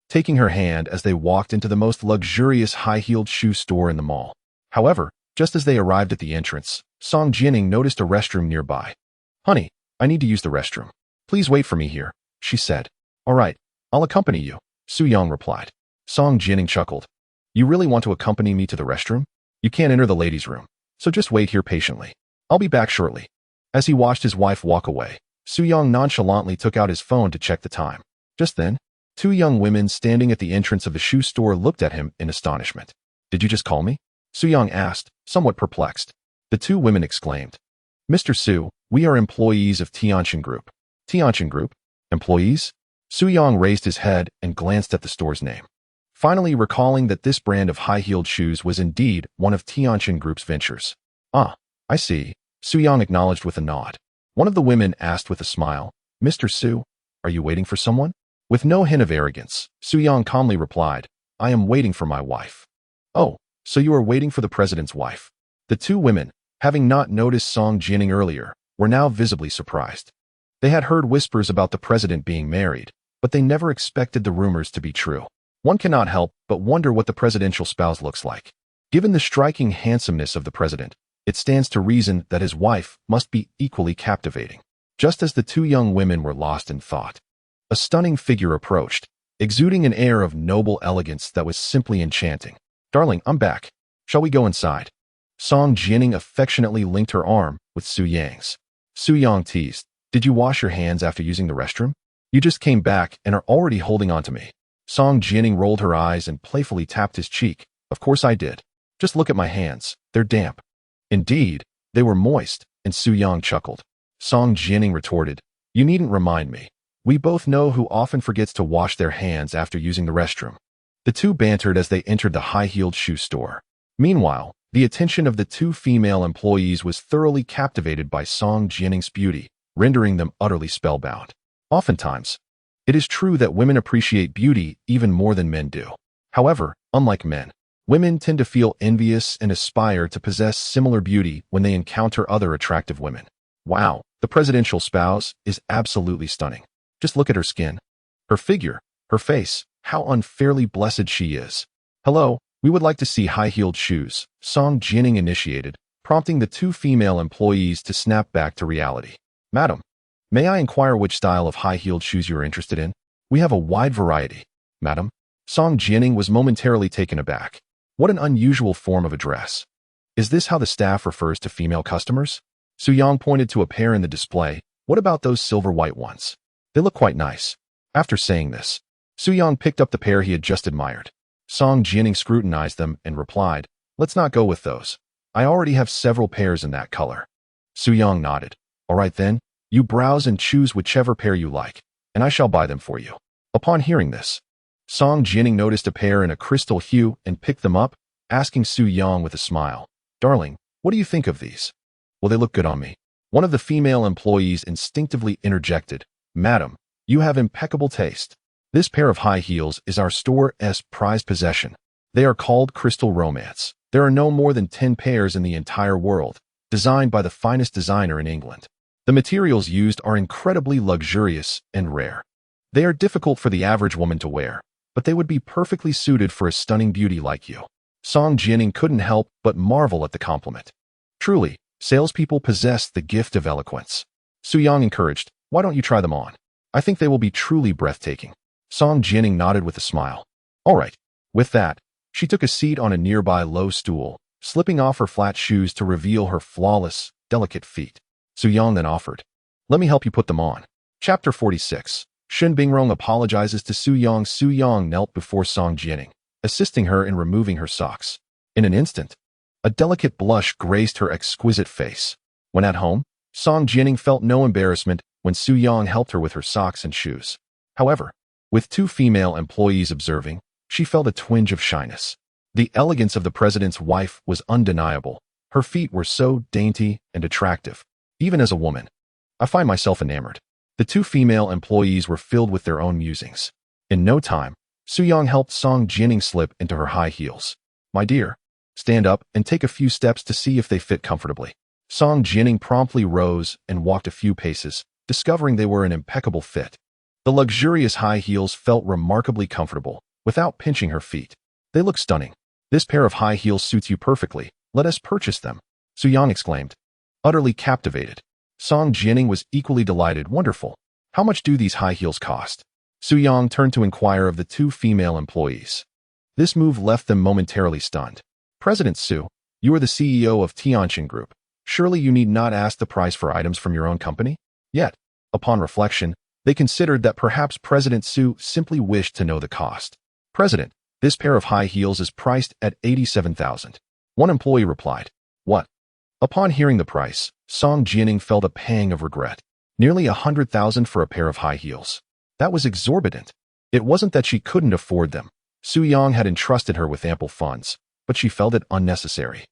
taking her hand as they walked into the most luxurious high-heeled shoe store in the mall. However, just as they arrived at the entrance, Song Jianing noticed a restroom nearby. Honey, I need to use the restroom. Please wait for me here, she said. All right, I'll accompany you, Su Yang replied. Song Jianing chuckled. You really want to accompany me to the restroom? You can't enter the ladies' room, so just wait here patiently. I'll be back shortly. As he watched his wife walk away, Su Yang nonchalantly took out his phone to check the time. Just then, two young women standing at the entrance of the shoe store looked at him in astonishment. Did you just call me? Su Yang asked, somewhat perplexed. The two women exclaimed. Mr. Su, we are employees of Tianqin Group. Tianqin Group? Employees? Su Yang raised his head and glanced at the store's name, finally recalling that this brand of high-heeled shoes was indeed one of Tianqin Group's ventures. Ah, I see, Su Yang acknowledged with a nod. One of the women asked with a smile, Mr. Su, are you waiting for someone? With no hint of arrogance, Su Yang calmly replied, I am waiting for my wife. Oh, so you are waiting for the president's wife. The two women, having not noticed Song Jianing earlier, were now visibly surprised. They had heard whispers about the president being married, but they never expected the rumors to be true. One cannot help but wonder what the presidential spouse looks like. Given the striking handsomeness of the president, it stands to reason that his wife must be equally captivating. Just as the two young women were lost in thought, a stunning figure approached, exuding an air of noble elegance that was simply enchanting. Darling, I'm back. Shall we go inside? Song Jianing affectionately linked her arm with Su Yang's. Su Yang teased, did you wash your hands after using the restroom? You just came back and are already holding on to me. Song Jianing rolled her eyes and playfully tapped his cheek. Of course I did. Just look at my hands. They're damp. Indeed, they were moist, and Su Yang chuckled. Song Jianing retorted, you needn't remind me. We both know who often forgets to wash their hands after using the restroom. The two bantered as they entered the high-heeled shoe store. Meanwhile, the attention of the two female employees was thoroughly captivated by Song Jianing's beauty, rendering them utterly spellbound. Oftentimes, it is true that women appreciate beauty even more than men do. However, unlike men, women tend to feel envious and aspire to possess similar beauty when they encounter other attractive women. Wow, the presidential spouse is absolutely stunning. Just look at her skin, her figure, her face, how unfairly blessed she is. Hello, we would like to see high-heeled shoes, Song Jianing initiated, prompting the two female employees to snap back to reality. Madam, may I inquire which style of high-heeled shoes you are interested in? We have a wide variety. Madam, Song Jianing was momentarily taken aback. What an unusual form of address. Is this how the staff refers to female customers? Su Yang pointed to a pair in the display. What about those silver-white ones? They look quite nice. After saying this, Su Yang picked up the pair he had just admired. Song Jianing scrutinized them and replied, let's not go with those. I already have several pairs in that color. Su Yang nodded. All right then, you browse and choose whichever pair you like, and I shall buy them for you. Upon hearing this, Song Jining noticed a pair in a crystal hue and picked them up, asking Su Yang with a smile, "Darling, what do you think of these?" "Well, they look good on me." One of the female employees instinctively interjected, "Madam, you have impeccable taste. This pair of high heels is our store's prized possession. They are called Crystal Romance. There are no more than 10 pairs in the entire world, designed by the finest designer in England. The materials used are incredibly luxurious and rare. They are difficult for the average woman to wear, but they would be perfectly suited for a stunning beauty like you." Song Jining couldn't help but marvel at the compliment. Truly, salespeople possess the gift of eloquence. Su Yang encouraged, "Why don't you try them on? I think they will be truly breathtaking." Song Jining nodded with a smile. "All right." With that, she took a seat on a nearby low stool, slipping off her flat shoes to reveal her flawless, delicate feet. Su Yang then offered, "Let me help you put them on." Chapter 46. Shen Bingrong apologizes to Su Yang. Su Yang knelt before Song Jining, assisting her in removing her socks. In an instant, a delicate blush graced her exquisite face. When at home, Song Jining felt no embarrassment when Su Yang helped her with her socks and shoes. However, with two female employees observing, she felt a twinge of shyness. The elegance of the president's wife was undeniable. Her feet were so dainty and attractive. Even as a woman, I find myself enamored. The two female employees were filled with their own musings. In no time, Su Yang helped Song Jining slip into her high heels. "My dear, stand up and take a few steps to see if they fit comfortably." Song Jining promptly rose and walked a few paces, discovering they were an impeccable fit. The luxurious high heels felt remarkably comfortable, without pinching her feet. "They look stunning. This pair of high heels suits you perfectly. Let us purchase them," Su Yang exclaimed, utterly captivated. Song Jining was equally delighted. "Wonderful. How much do these high heels cost?" Su Yang turned to inquire of the two female employees. This move left them momentarily stunned. "President Su, you are the CEO of Tianjin Group. Surely you need not ask the price for items from your own company?" Yet, upon reflection, they considered that perhaps President Su simply wished to know the cost. "President, this pair of high heels is priced at 87,000. One employee replied. "What?" Upon hearing the price, Song Jining felt a pang of regret. Nearly 100,000 for a pair of high heels. That was exorbitant. It wasn't that she couldn't afford them. Su Yang had entrusted her with ample funds, but she felt it unnecessary.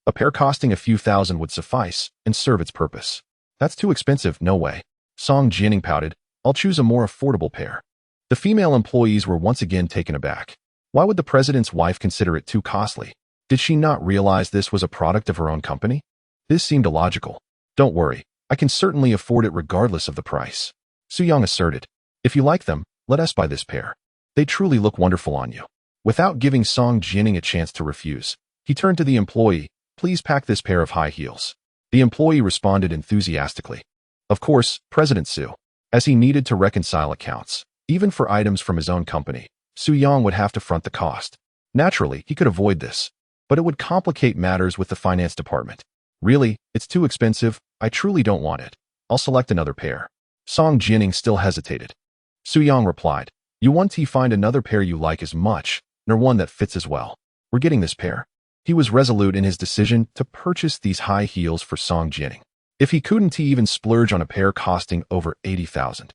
A pair costing a few thousand would suffice and serve its purpose. "That's too expensive, no way." Song Jining pouted, "I'll choose a more affordable pair." The female employees were once again taken aback. Why would the president's wife consider it too costly? Did she not realize this was a product of her own company? This seemed illogical. "Don't worry, I can certainly afford it regardless of the price," Su Yang asserted. "If you like them, let us buy this pair. They truly look wonderful on you." Without giving Song Jining a chance to refuse, he turned to the employee, "Please pack this pair of high heels." The employee responded enthusiastically. Of course, President Su. As he needed to reconcile accounts, even for items from his own company, Su Yang would have to front the cost. Naturally, he could avoid this, but it would complicate matters with the finance department. "Really, it's too expensive. I truly don't want it. I'll select another pair." Song Jining still hesitated. Su Yang replied, "You want to find another pair you like as much, nor one that fits as well. We're getting this pair." He was resolute in his decision to purchase these high heels for Song Jining. If he couldn't even splurge on a pair costing over 80,000,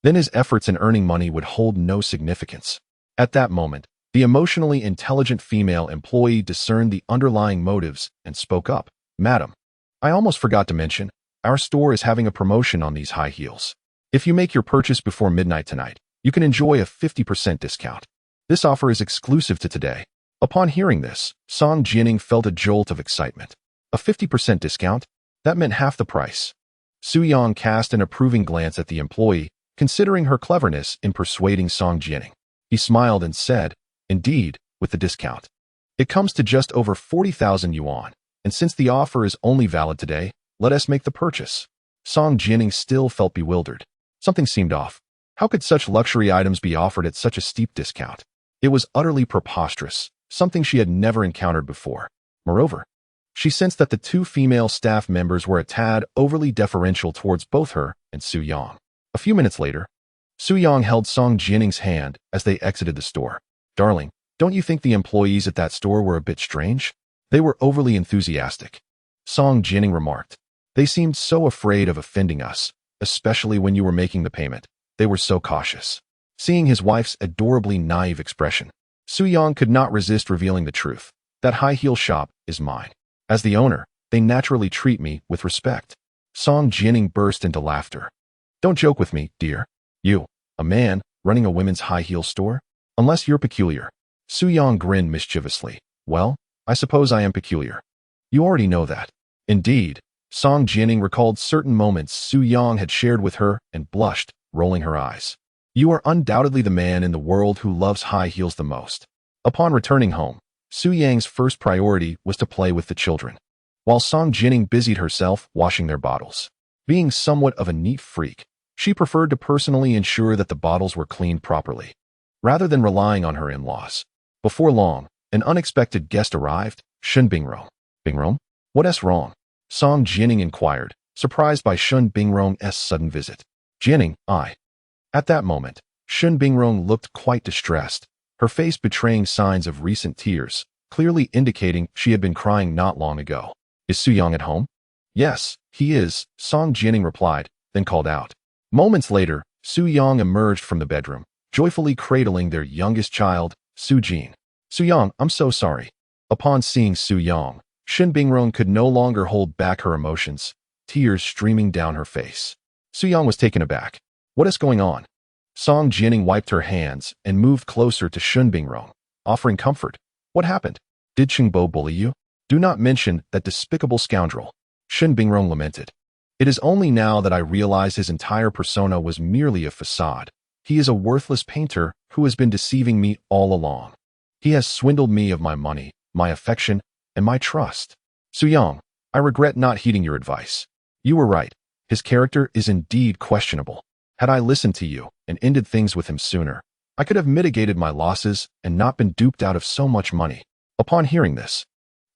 then his efforts in earning money would hold no significance. At that moment, the emotionally intelligent female employee discerned the underlying motives and spoke up. "Madam, I almost forgot to mention, our store is having a promotion on these high heels. If you make your purchase before midnight tonight, you can enjoy a 50% discount. This offer is exclusive to today." Upon hearing this, Song Jining felt a jolt of excitement. A 50% discount? That meant half the price. Su Yang cast an approving glance at the employee, considering her cleverness in persuading Song Jining. He smiled and said, "Indeed, with the discount. It comes to just over 40,000 yuan. And since the offer is only valid today, let us make the purchase." Song Jining still felt bewildered. Something seemed off. How could such luxury items be offered at such a steep discount? It was utterly preposterous, something she had never encountered before. Moreover, she sensed that the two female staff members were a tad overly deferential towards both her and Su Yang. A few minutes later, Su Yang held Song Jining's hand as they exited the store. "Darling, don't you think the employees at that store were a bit strange? They were overly enthusiastic," Song Jining remarked. "They seemed so afraid of offending us, especially when you were making the payment. They were so cautious." Seeing his wife's adorably naive expression, Su-young could not resist revealing the truth. That high-heel shop is mine. As the owner, they naturally treat me with respect. Song Jining burst into laughter. Don't joke with me, dear. You, a man, running a women's high-heel store? Unless you're peculiar. Su-young grinned mischievously. Well, I suppose I am peculiar. You already know that. Indeed, Song Jining recalled certain moments Su-young had shared with her and blushed, rolling her eyes. You are undoubtedly the man in the world who loves high heels the most. Upon returning home, Su-young's first priority was to play with the children, while Song Jining busied herself washing their bottles. Being somewhat of a neat freak, she preferred to personally ensure that the bottles were cleaned properly, rather than relying on her in-laws. Before long, an unexpected guest arrived, Shun Bingrong. Bingrong? What's wrong? Song Jining inquired, surprised by Shun Bingrong's sudden visit. Jining, I. At that moment, Shun Bingrong looked quite distressed, her face betraying signs of recent tears, clearly indicating she had been crying not long ago. Is Su-young at home? Yes, he is, Song Jining replied, then called out. Moments later, Su-young emerged from the bedroom, joyfully cradling their youngest child, Su-jin. Su-young, I'm so sorry. Upon seeing Su-young, Shun Bingrong could no longer hold back her emotions, tears streaming down her face. Su-young was taken aback. What is going on? Song Jining wiped her hands and moved closer to Shun Bingrong, offering comfort. What happened? Did Chungbo bully you? Do not mention that despicable scoundrel. Shun Bingrong lamented. It is only now that I realize his entire persona was merely a facade. He is a worthless painter who has been deceiving me all along. He has swindled me of my money, my affection, and my trust. Su-young, I regret not heeding your advice. You were right. His character is indeed questionable. Had I listened to you and ended things with him sooner, I could have mitigated my losses and not been duped out of so much money. Upon hearing this,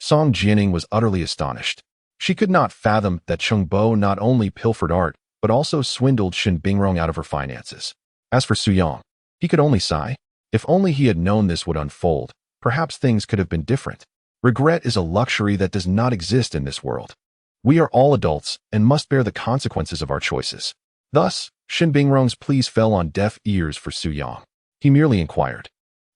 Song Jining was utterly astonished. She could not fathom that Chungbo not only pilfered art, but also swindled Shun Bingrong out of her finances. As for Su-young, he could only sigh. If only he had known this would unfold, perhaps things could have been different. Regret is a luxury that does not exist in this world. We are all adults and must bear the consequences of our choices. Thus, Shun Bingrong's pleas fell on deaf ears for Su-young. He merely inquired,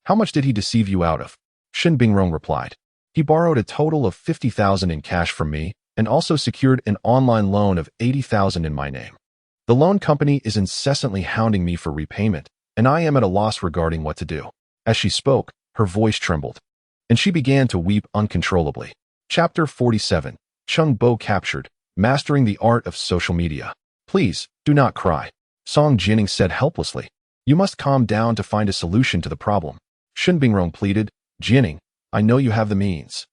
how much did he deceive you out of? Shun Bingrong replied, he borrowed a total of 50,000 in cash from me and also secured an online loan of 80,000 in my name. The loan company is incessantly hounding me for repayment, and I am at a loss regarding what to do. As she spoke, her voice trembled, and she began to weep uncontrollably. Chapter 47. Chungbo captured, mastering the art of social media. Please, do not cry. Song Jining said helplessly. You must calm down to find a solution to the problem. Shun Bingrong pleaded, Jining, I know you have the means.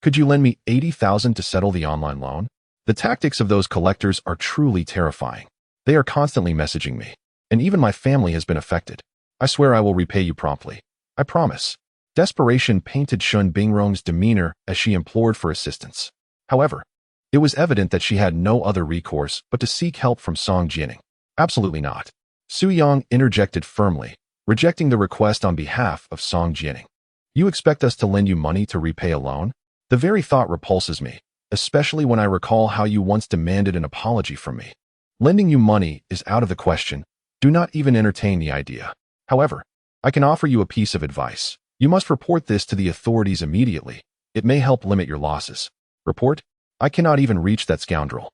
Could you lend me 80,000 to settle the online loan? The tactics of those collectors are truly terrifying. They are constantly messaging me, and even my family has been affected. I swear I will repay you promptly. I promise. Desperation painted Shun Bingrong's demeanor as she implored for assistance. However, it was evident that she had no other recourse but to seek help from Song Jining. Absolutely not. Su-young interjected firmly, rejecting the request on behalf of Song Jining. You expect us to lend you money to repay a loan? The very thought repulses me, especially when I recall how you once demanded an apology from me. Lending you money is out of the question. Do not even entertain the idea. However, I can offer you a piece of advice. You must report this to the authorities immediately. It may help limit your losses. Report? I cannot even reach that scoundrel.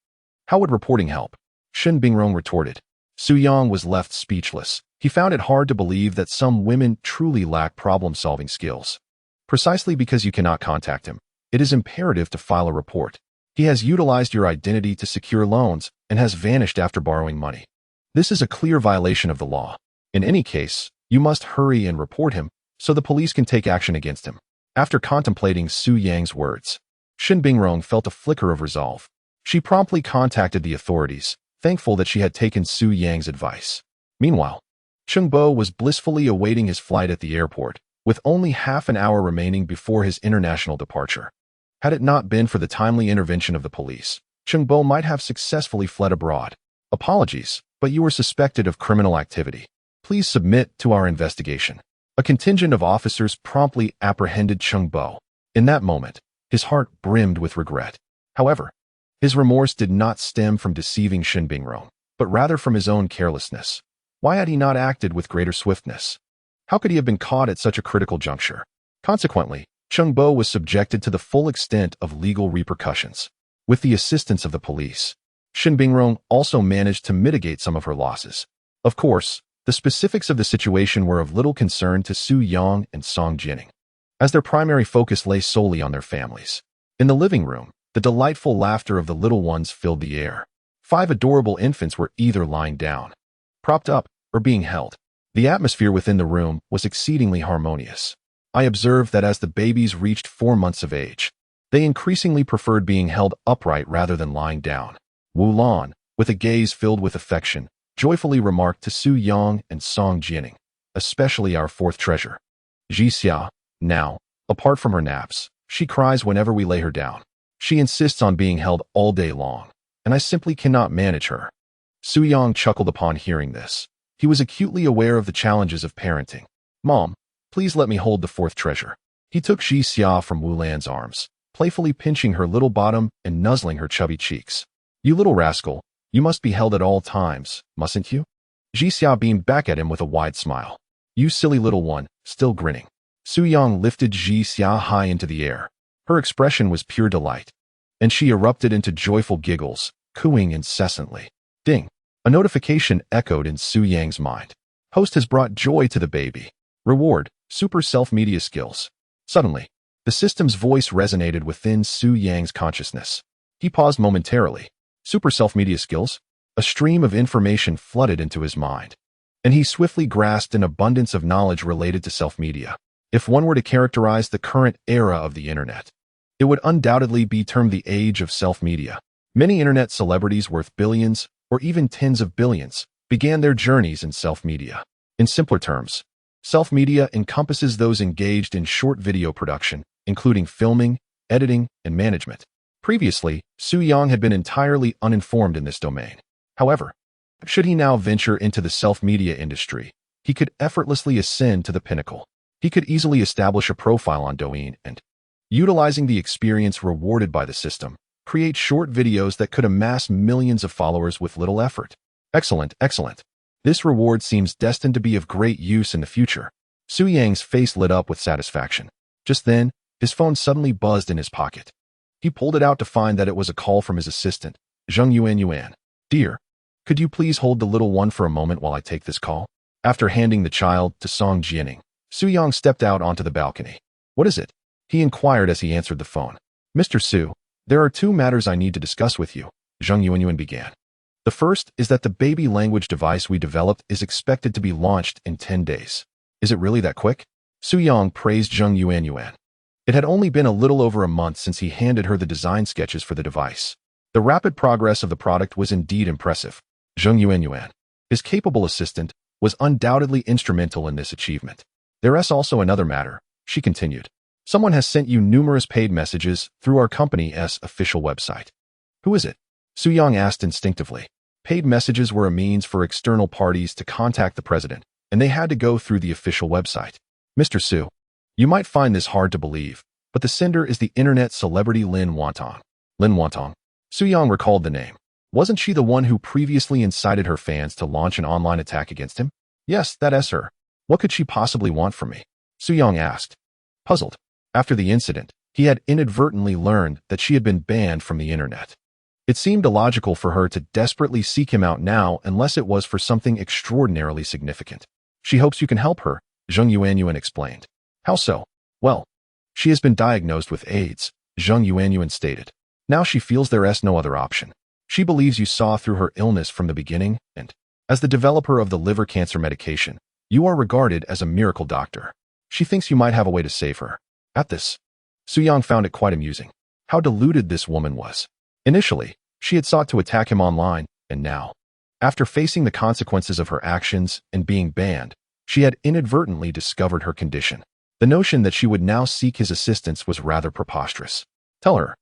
How would reporting help? Shun Bingrong retorted. Su-young was left speechless. He found it hard to believe that some women truly lack problem-solving skills. Precisely because you cannot contact him, it is imperative to file a report. He has utilized your identity to secure loans and has vanished after borrowing money. This is a clear violation of the law. In any case, you must hurry and report him so the police can take action against him. After contemplating Su-young's words, Shun Bingrong felt a flicker of resolve. She promptly contacted the authorities, thankful that she had taken Su-young's advice. Meanwhile, Chungbo was blissfully awaiting his flight at the airport, with only half an hour remaining before his international departure. Had it not been for the timely intervention of the police, Chungbo might have successfully fled abroad. Apologies, but you were suspected of criminal activity. Please submit to our investigation. A contingent of officers promptly apprehended Chungbo. In that moment, his heart brimmed with regret. However, his remorse did not stem from deceiving Shun Bingrong, but rather from his own carelessness. Why had he not acted with greater swiftness? How could he have been caught at such a critical juncture? Consequently, Chengbo was subjected to the full extent of legal repercussions. With the assistance of the police, Shin Bingrong also managed to mitigate some of her losses. Of course, the specifics of the situation were of little concern to Su Yang and Song Jining, as their primary focus lay solely on their families. In the living room, the delightful laughter of the little ones filled the air. 5 adorable infants were either lying down, propped up, or being held. The atmosphere within the room was exceedingly harmonious. I observed that as the babies reached 4 months of age, they increasingly preferred being held upright rather than lying down. Wu Lan, with a gaze filled with affection, joyfully remarked to Su Yang and Song Jining, especially our 4th treasure. Ji Xia, now, apart from her naps, she cries whenever we lay her down. She insists on being held all day long, and I simply cannot manage her. Su Yang chuckled upon hearing this. He was acutely aware of the challenges of parenting. Mom, please let me hold the 4th treasure. He took Ji Xia from Wu Lan's arms, playfully pinching her little bottom and nuzzling her chubby cheeks. You little rascal, you must be held at all times, mustn't you? Ji Xia beamed back at him with a wide smile. You silly little one, still grinning. Su Yang lifted Ji Xia high into the air. Her expression was pure delight, and she erupted into joyful giggles, cooing incessantly. Ding! A notification echoed in Su Yang's mind. Host has brought joy to the baby. Reward, super self-media skills. Suddenly, the system's voice resonated within Su Yang's consciousness. He paused momentarily. Super self-media skills? A stream of information flooded into his mind, and he swiftly grasped an abundance of knowledge related to self-media. If one were to characterize the current era of the internet, it would undoubtedly be termed the age of self-media. Many internet celebrities worth billions, or even tens of billions, began their journeys in self-media. In simpler terms, self-media encompasses those engaged in short video production, including filming, editing, and management. Previously, Su Yang had been entirely uninformed in this domain. However, should he now venture into the self-media industry, he could effortlessly ascend to the pinnacle. He could easily establish a profile on Douyin and, utilizing the experience rewarded by the system, create short videos that could amass millions of followers with little effort. Excellent, excellent. This reward seems destined to be of great use in the future. Su Yang's face lit up with satisfaction. Just then, his phone suddenly buzzed in his pocket. He pulled it out to find that it was a call from his assistant, Zheng Yuan. Dear, could you please hold the little one for a moment while I take this call? After handing the child to Song Jining, Su Yang stepped out onto the balcony. What is it? He inquired as he answered the phone. Mr. Su, there are 2 matters I need to discuss with you, Zheng Yuan began. The first is that the baby language device we developed is expected to be launched in 10 days. Is it really that quick? Su Yang praised Zheng Yuan. It had only been a little over a month since he handed her the design sketches for the device. The rapid progress of the product was indeed impressive. Zheng Yuan, his capable assistant, was undoubtedly instrumental in this achievement. There is also another matter, she continued. Someone has sent you numerous paid messages through our company's official website. Who is it? Su Yang asked instinctively. Paid messages were a means for external parties to contact the president, and they had to go through the official website. Mr. Su, you might find this hard to believe, but the sender is the internet celebrity Lin Wantong. Lin Wantong? Su Yang recalled the name. Wasn't she the one who previously incited her fans to launch an online attack against him? Yes, that is her. What could she possibly want from me? Su Yang asked. Puzzled. After the incident, he had inadvertently learned that she had been banned from the internet. It seemed illogical for her to desperately seek him out now unless it was for something extraordinarily significant. She hopes you can help her, Zheng Yuan explained. How so? Well, she has been diagnosed with AIDS, Zheng Yuan stated. Now she feels there is no other option. She believes you saw through her illness from the beginning, and, as the developer of the liver cancer medication, you are regarded as a miracle doctor. She thinks you might have a way to save her. At this, Su Yang found it quite amusing. How deluded this woman was. Initially, she had sought to attack him online, and now, after facing the consequences of her actions and being banned, she had inadvertently discovered her condition. The notion that she would now seek his assistance was rather preposterous. Tell her.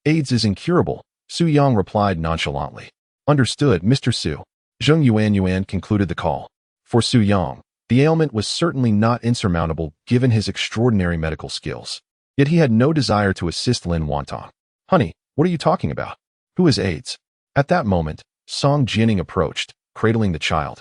AIDS is incurable, Su Yang replied nonchalantly. Understood, Mr. Su. Zheng Yuan concluded the call. For Su Yang, the ailment was certainly not insurmountable given his extraordinary medical skills. Yet he had no desire to assist Lin Wantong. Honey, what are you talking about? Who is AIDS? At that moment, Song Jining approached, cradling the child.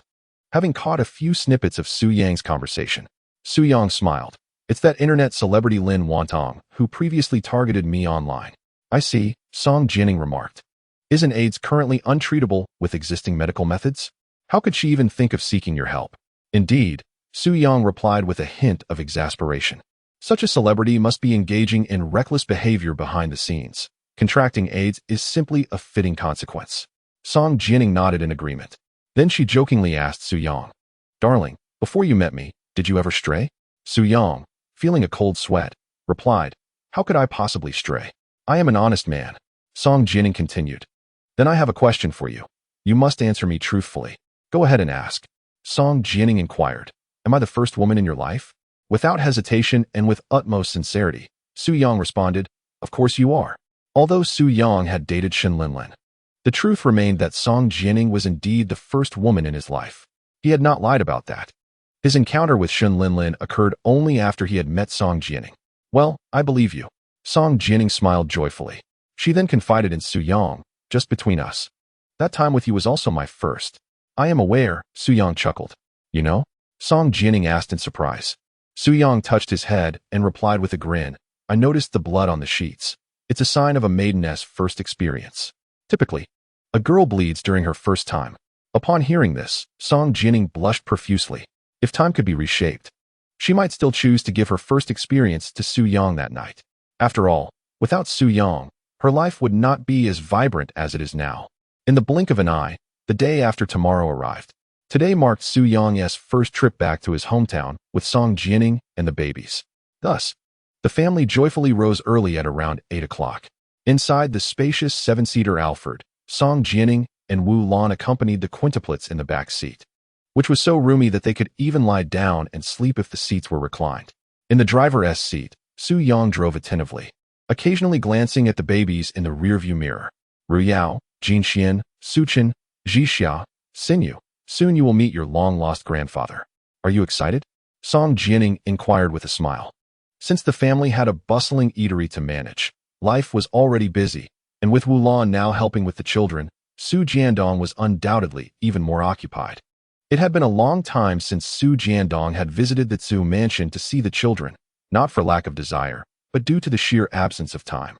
having caught a few snippets of Su Yang's conversation. Su Yang smiled. It's that internet celebrity Lin Wantong, who previously targeted me online. I see, Song Jining remarked. Isn't AIDS currently untreatable with existing medical methods? How could she even think of seeking your help? Indeed, Su Yang replied with a hint of exasperation. Such a celebrity must be engaging in reckless behavior behind the scenes. Contracting AIDS is simply a fitting consequence. Song Jining nodded in agreement. Then she jokingly asked Su Yang, Darling, before you met me, did you ever stray? Su Yang, feeling a cold sweat, replied, How could I possibly stray? I am an honest man. Song Jining continued. Then I have a question for you. You must answer me truthfully. Go ahead and ask. Song Jining inquired, Am I the first woman in your life? Without hesitation and with utmost sincerity, Su Yang responded, Of course you are. Although Su Yang had dated Shen Linlin, the truth remained that Song Jining was indeed the first woman in his life. He had not lied about that. His encounter with Shen Linlin occurred only after he had met Song Jining. Well, I believe you. Song Jining smiled joyfully. She then confided in Su Yang, Just between us. That time with you was also my first. I am aware, Su Yang chuckled. You know? Song Jining asked in surprise. Su Yang touched his head and replied with a grin, I noticed the blood on the sheets. It's a sign of a maideness' first experience. Typically, a girl bleeds during her first time. Upon hearing this, Song Jining blushed profusely. If time could be reshaped, she might still choose to give her first experience to Su Yang that night. After all, without Su Yang, her life would not be as vibrant as it is now. In the blink of an eye, the day after tomorrow arrived. Today marked Su Yang's first trip back to his hometown with Song Jining and the babies. Thus, the family joyfully rose early at around 8 o'clock. Inside the spacious seven-seater Alfred, Song Jining and Wu Lan accompanied the quintuplets in the back seat, which was so roomy that they could even lie down and sleep if the seats were reclined. In the driver's seat, Su Yang drove attentively, occasionally glancing at the babies in the rearview mirror. Ru Yao, Jin Xian, Su Chen, Ji Xia, Xinyu. Soon you will meet your long-lost grandfather. Are you excited? Song Jining inquired with a smile. Since the family had a bustling eatery to manage, life was already busy, and with Wu Lan now helping with the children, Su Jiandong was undoubtedly even more occupied. It had been a long time since Su Jiandong had visited the Tzu mansion to see the children, not for lack of desire, but due to the sheer absence of time.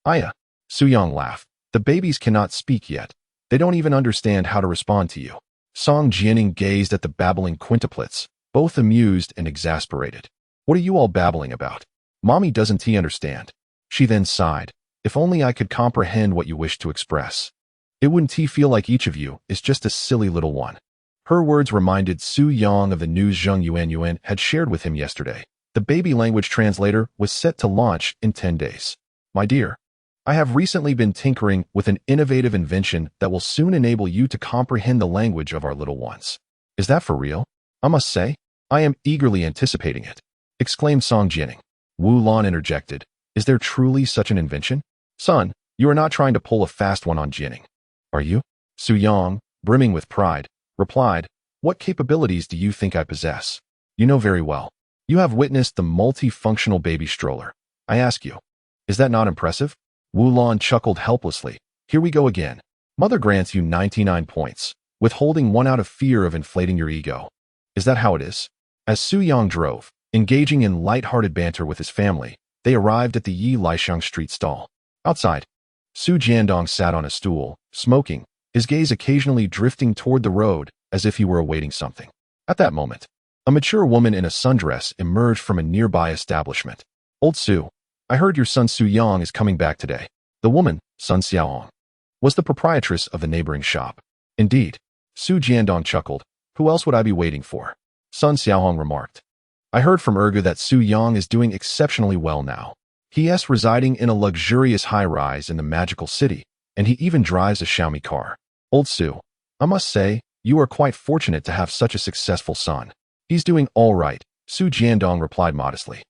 Aya, Su Yang laughed. The babies cannot speak yet. They don't even understand how to respond to you. Song Jining gazed at the babbling quintuplets, both amused and exasperated. What are you all babbling about? Mommy doesn't understand. She then sighed. If only I could comprehend what you wish to express. It wouldn't feel like each of you is just a silly little one. Her words reminded Su Yang of the news Zheng Yuan had shared with him yesterday. The baby language translator was set to launch in 10 days. My dear, I have recently been tinkering with an innovative invention that will soon enable you to comprehend the language of our little ones. Is that for real? I must say, I am eagerly anticipating it, exclaimed Song Jining. Wu Lan interjected. Is there truly such an invention? Son, you are not trying to pull a fast one on Jining, are you? Su Yang, brimming with pride, replied, What capabilities do you think I possess? You know very well. You have witnessed the multifunctional baby stroller. I ask you, is that not impressive? Wu Lan chuckled helplessly. Here we go again. Mother grants you 99 points, withholding 1 out of fear of inflating your ego. Is that how it is? As Su Yang drove, engaging in light-hearted banter with his family, they arrived at the Yi Lixiang Street stall. Outside, Su Jiandong sat on a stool, smoking, his gaze occasionally drifting toward the road as if he were awaiting something. At that moment, a mature woman in a sundress emerged from a nearby establishment. Old Su, I heard your son Su Yang is coming back today. The woman, Sun Xiaohong, was the proprietress of the neighboring shop. Indeed, Su Jiandong chuckled. Who else would I be waiting for? Sun Xiaohong remarked. I heard from Ergu that Su Yang is doing exceptionally well now. He is residing in a luxurious high-rise in the magical city, and he even drives a Xiaomi car. Old Su, I must say, you are quite fortunate to have such a successful son. He's doing all right, Su Jiandong replied modestly,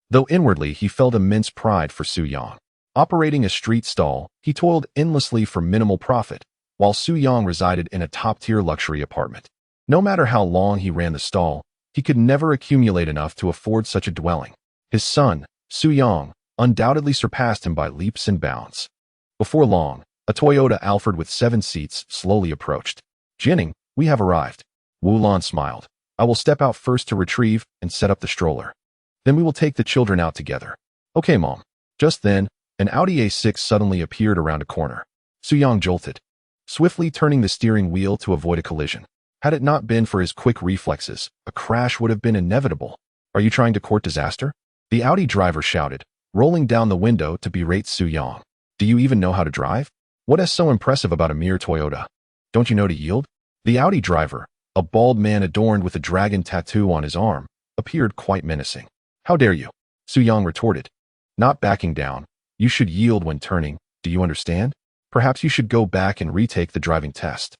though inwardly he felt immense pride for Su Yang. Operating a street stall, he toiled endlessly for minimal profit, while Su Yang resided in a top-tier luxury apartment. No matter how long he ran the stall, he could never accumulate enough to afford such a dwelling. His son, Su Yang, undoubtedly surpassed him by leaps and bounds. Before long, a Toyota Alphard with 7 seats slowly approached. Jining, we have arrived. Wu Lan smiled. I will step out first to retrieve and set up the stroller. Then we will take the children out together. Okay, Mom. Just then, an Audi A6 suddenly appeared around a corner. Su-yang jolted, swiftly turning the steering wheel to avoid a collision. Had it not been for his quick reflexes, a crash would have been inevitable. Are you trying to court disaster? The Audi driver shouted, rolling down the window to berate Su-yang. Do you even know how to drive? What is so impressive about a mere Toyota? Don't you know to yield? The Audi driver, a bald man adorned with a dragon tattoo on his arm, appeared quite menacing. How dare you? Su-yang retorted, not backing down. You should yield when turning, do you understand? Perhaps you should go back and retake the driving test.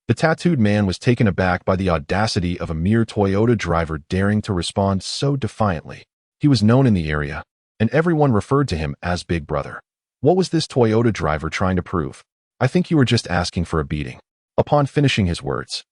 The tattooed man was taken aback by the audacity of a mere Toyota driver daring to respond so defiantly. He was known in the area, and everyone referred to him as Big Brother. What was this Toyota driver trying to prove? I think you were just asking for a beating. Upon finishing his words,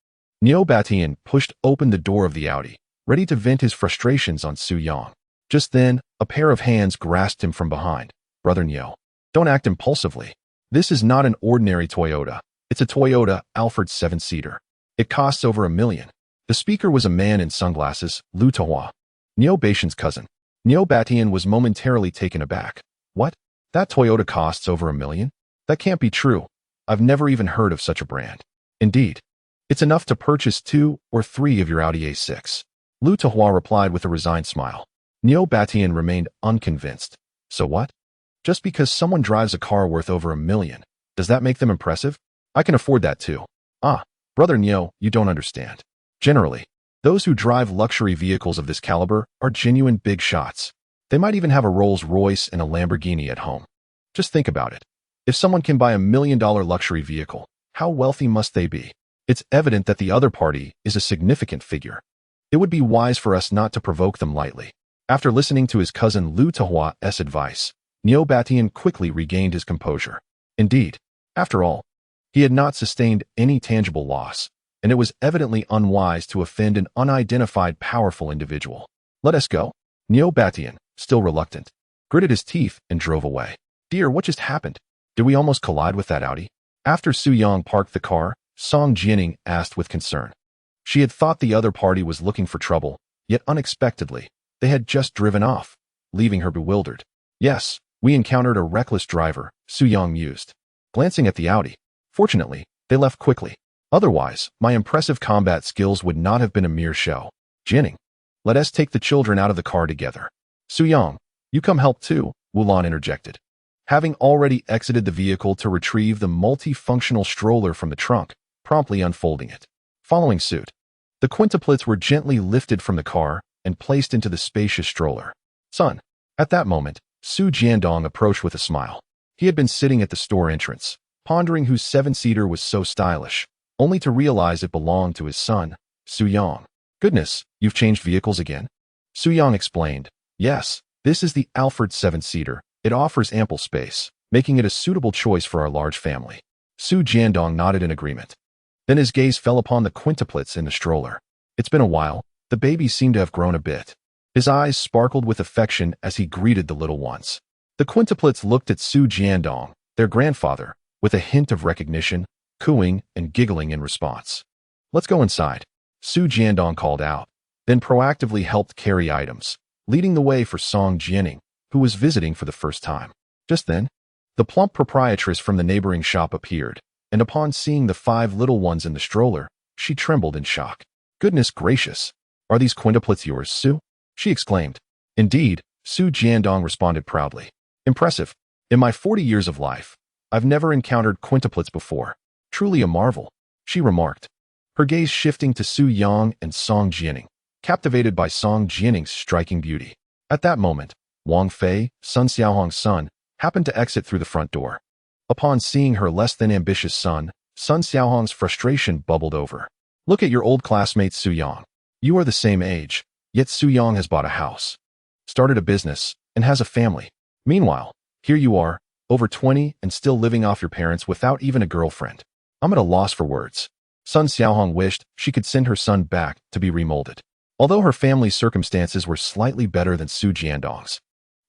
Neo Batian pushed open the door of the Audi, ready to vent his frustrations on Su-yang. Just then, a pair of hands grasped him from behind. Brother Neo, don't act impulsively. This is not an ordinary Toyota. It's a Toyota Alphard 7-seater. It costs over $1 million. The speaker was a man in sunglasses, Lu Tahua, Neo Batian's cousin. Neo Batian was momentarily taken aback. What? That Toyota costs over $1 million? That can't be true. I've never even heard of such a brand. Indeed. It's enough to purchase 2 or 3 of your Audi A6. Lu Tahua replied with a resigned smile. Neo Batian remained unconvinced. So what? Just because someone drives a car worth over $1 million, does that make them impressive? I can afford that too. Ah, Brother Neo, you don't understand. Generally, those who drive luxury vehicles of this caliber are genuine big shots. They might even have a Rolls-Royce and a Lamborghini at home. Just think about it. If someone can buy $1 million luxury vehicle, how wealthy must they be? It's evident that the other party is a significant figure. It would be wise for us not to provoke them lightly. After listening to his cousin Lu Tahua's advice, Neo Batian quickly regained his composure. Indeed, after all, he had not sustained any tangible loss, and it was evidently unwise to offend an unidentified powerful individual. Let us go. Neo Batian, still reluctant, gritted his teeth and drove away. Dear, what just happened? Did we almost collide with that Audi? After Su-yang parked the car, Song Jianing asked with concern. She had thought the other party was looking for trouble, yet unexpectedly, they had just driven off, leaving her bewildered. Yes, we encountered a reckless driver, Su-yang mused, glancing at the Audi. Fortunately, they left quickly. Otherwise, my impressive combat skills would not have been a mere show. Jianing, let us take the children out of the car together. Su-yang, you come help too, Wu Lan interjected, having already exited the vehicle to retrieve the multifunctional stroller from the trunk, promptly unfolding it. Following suit, the quintuplets were gently lifted from the car and placed into the spacious stroller. Son. At that moment, Su Jiandong approached with a smile. He had been sitting at the store entrance, pondering whose 7-seater was so stylish, only to realize it belonged to his son, Su-yang. Goodness, you've changed vehicles again? Su-yang explained. Yes, this is the Alphard 7-seater. It offers ample space, making it a suitable choice for our large family. Su Jiandong nodded in agreement. Then his gaze fell upon the quintuplets in the stroller. It's been a while. The babies seemed to have grown a bit. His eyes sparkled with affection as he greeted the little ones. The quintuplets looked at Su Jiandong, their grandfather, with a hint of recognition, cooing and giggling in response. Let's go inside, Su Jiandong called out, then proactively helped carry items, leading the way for Song Jianing, who was visiting for the first time. Just then, the plump proprietress from the neighboring shop appeared, and upon seeing the 5 little ones in the stroller, she trembled in shock. Goodness gracious! Are these quintuplets yours, Su? She exclaimed. Indeed, Su Jiandong responded proudly. Impressive. In my 40 years of life, I've never encountered quintuplets before. Truly a marvel, she remarked, her gaze shifting to Su Yang and Song Jianing, captivated by Song Jianing's striking beauty. At that moment, Wang Fei, Sun Xiaohong's son, happened to exit through the front door. Upon seeing her less than ambitious son, Sun Xiaohong's frustration bubbled over. Look at your old classmate Su Yang. You are the same age, yet Su Yang has bought a house, started a business, and has a family. Meanwhile, here you are, over 20 and still living off your parents without even a girlfriend. I'm at a loss for words. Sun Xiaohong wished she could send her son back to be remolded, although her family's circumstances were slightly better than Su Jiandong's.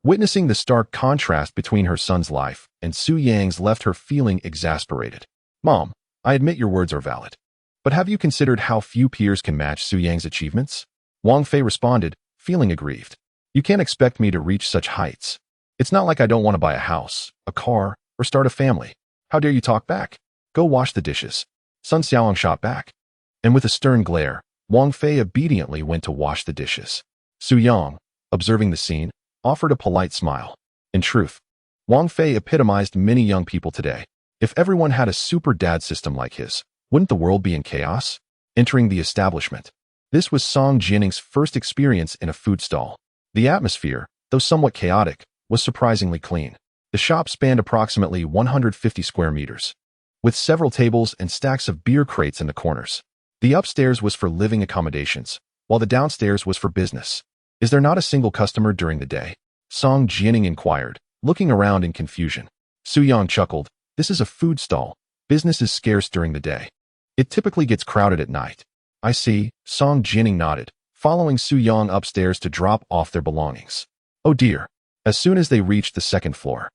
Witnessing the stark contrast between her son's life and Su Yang's left her feeling exasperated. Mom, I admit your words are valid. But have you considered how few peers can match Su Yang's achievements? Wang Fei responded, feeling aggrieved. You can't expect me to reach such heights. It's not like I don't want to buy a house, a car, or start a family. How dare you talk back? Go wash the dishes. Sun Xiaolong shot back. And with a stern glare, Wang Fei obediently went to wash the dishes. Su Yang, observing the scene, offered a polite smile. In truth, Wang Fei epitomized many young people today. If everyone had a super dad system like his, wouldn't the world be in chaos? Entering the establishment. This was Song Jianning's first experience in a food stall. The atmosphere, though somewhat chaotic, was surprisingly clean. The shop spanned approximately 150 square meters, with several tables and stacks of beer crates in the corners. The upstairs was for living accommodations, while the downstairs was for business. Is there not a single customer during the day? Song Jianning inquired, looking around in confusion. Su Yang chuckled. This is a food stall. Business is scarce during the day. It typically gets crowded at night. I see, Song Jianning nodded, following Su Yang upstairs to drop off their belongings. Oh dear. As soon as they reached the second floor,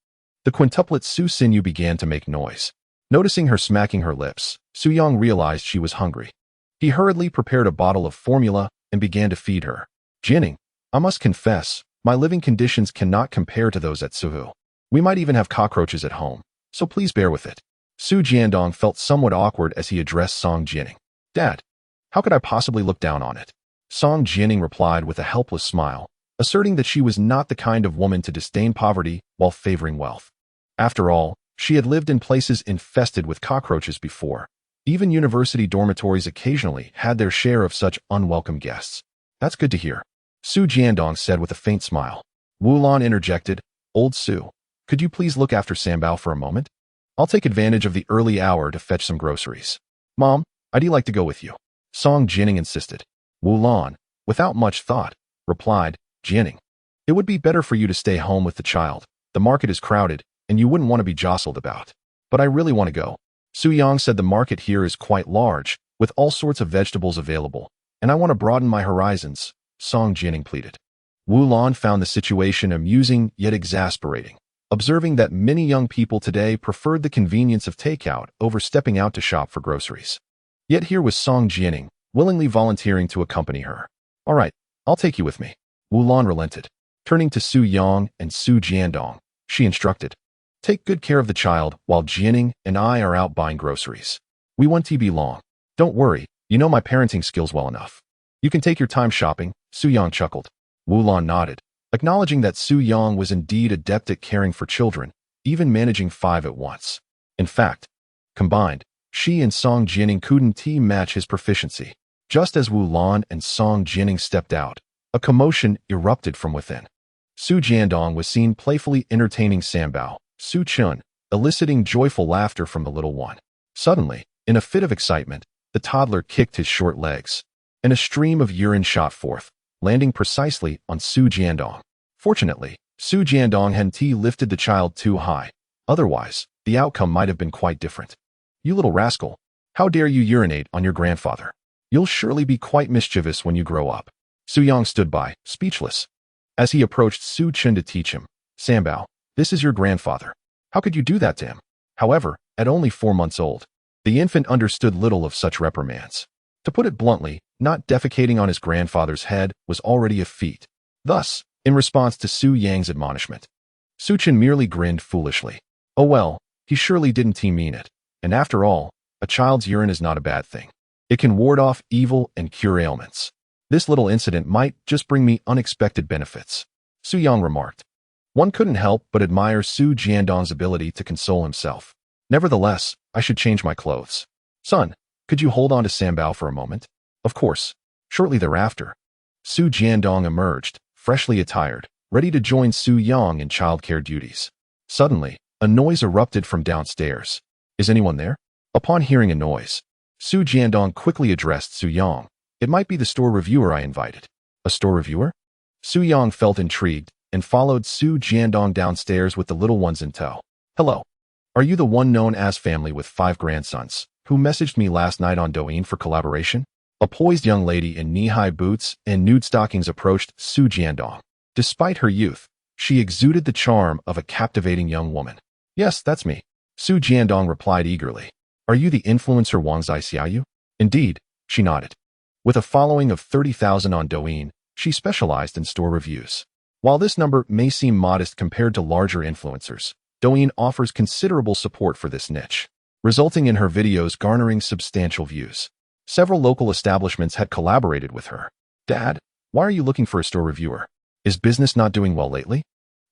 the quintuplet Su Xinyu began to make noise. Noticing her smacking her lips, Su Yang realized she was hungry. He hurriedly prepared a bottle of formula and began to feed her. Jianning, I must confess, my living conditions cannot compare to those at Suhu. We might even have cockroaches at home, so please bear with it. Su Jiandong felt somewhat awkward as he addressed Song Jianning. Dad, how could I possibly look down on it? Song Jianning replied with a helpless smile, asserting that she was not the kind of woman to disdain poverty while favoring wealth. After all, she had lived in places infested with cockroaches before. Even university dormitories occasionally had their share of such unwelcome guests. That's good to hear, Su Jiandong said with a faint smile. Wu Lan interjected, Old Su, could you please look after Sambao for a moment? I'll take advantage of the early hour to fetch some groceries. Mom, I'd like to go with you, Song Jianning insisted. Wu Lan, without much thought, replied, Jianning, it would be better for you to stay home with the child. The market is crowded, and you wouldn't want to be jostled about. But I really want to go. Su Yang said the market here is quite large, with all sorts of vegetables available, and I want to broaden my horizons, Song Jianning pleaded. Wu Lan found the situation amusing yet exasperating, observing that many young people today preferred the convenience of takeout over stepping out to shop for groceries. Yet here was Song Jianning, willingly volunteering to accompany her. All right, I'll take you with me. Wu Lan relented. Turning to Su Yang and Su Jiandong, she instructed, take good care of the child while Jianning and I are out buying groceries. We won't be long. Don't worry, you know my parenting skills well enough. You can take your time shopping, Su Yang chuckled. Wu Lan nodded, acknowledging that Su Yang was indeed adept at caring for children, even managing 5 at once. In fact, combined, she and Song Jianning couldn't match his proficiency. Just as Wu Lan and Song Jianning stepped out, a commotion erupted from within. Su Jiandong was seen playfully entertaining Sambao, Su Chun, eliciting joyful laughter from the little one. Suddenly, in a fit of excitement, the toddler kicked his short legs, and a stream of urine shot forth, landing precisely on Su Jiandong. Fortunately, Su Jiandong hadn't lifted the child too high. Otherwise, the outcome might have been quite different. You little rascal, how dare you urinate on your grandfather? You'll surely be quite mischievous when you grow up. Su Yang stood by, speechless. As he approached Su Chun to teach him, Sambao, this is your grandfather. How could you do that to him? However, at only 4 months old, the infant understood little of such reprimands. To put it bluntly, not defecating on his grandfather's head was already a feat. Thus, in response to Su Yang's admonishment, Su Chun merely grinned foolishly. Oh well, he surely didn't mean it. And after all, a child's urine is not a bad thing. It can ward off evil and cure ailments. This little incident might just bring me unexpected benefits, Su Yang remarked. One couldn't help but admire Su Jiandong's ability to console himself. Nevertheless, I should change my clothes. Son, could you hold on to Sambao for a moment? Of course. Shortly thereafter, Su Jiandong emerged, freshly attired, ready to join Su Yang in childcare duties. Suddenly, a noise erupted from downstairs. Is anyone there? Upon hearing a noise, Su Jiandong quickly addressed Su Yang. It might be the store reviewer I invited. A store reviewer? Su Yang felt intrigued and followed Su Jiandong downstairs with the little ones in tow. Hello. Are you the one known as family with 5 grandsons, who messaged me last night on Douyin for collaboration? A poised young lady in knee-high boots and nude stockings approached Su Jiandong. Despite her youth, she exuded the charm of a captivating young woman. Yes, that's me. Su Jiandong replied eagerly. Are you the influencer Wang Zai Xiaoyu? Indeed, she nodded. With a following of 30,000 on Douyin, she specialized in store reviews. While this number may seem modest compared to larger influencers, Douyin offers considerable support for this niche, resulting in her videos garnering substantial views. Several local establishments had collaborated with her. Dad, why are you looking for a store reviewer? Is business not doing well lately?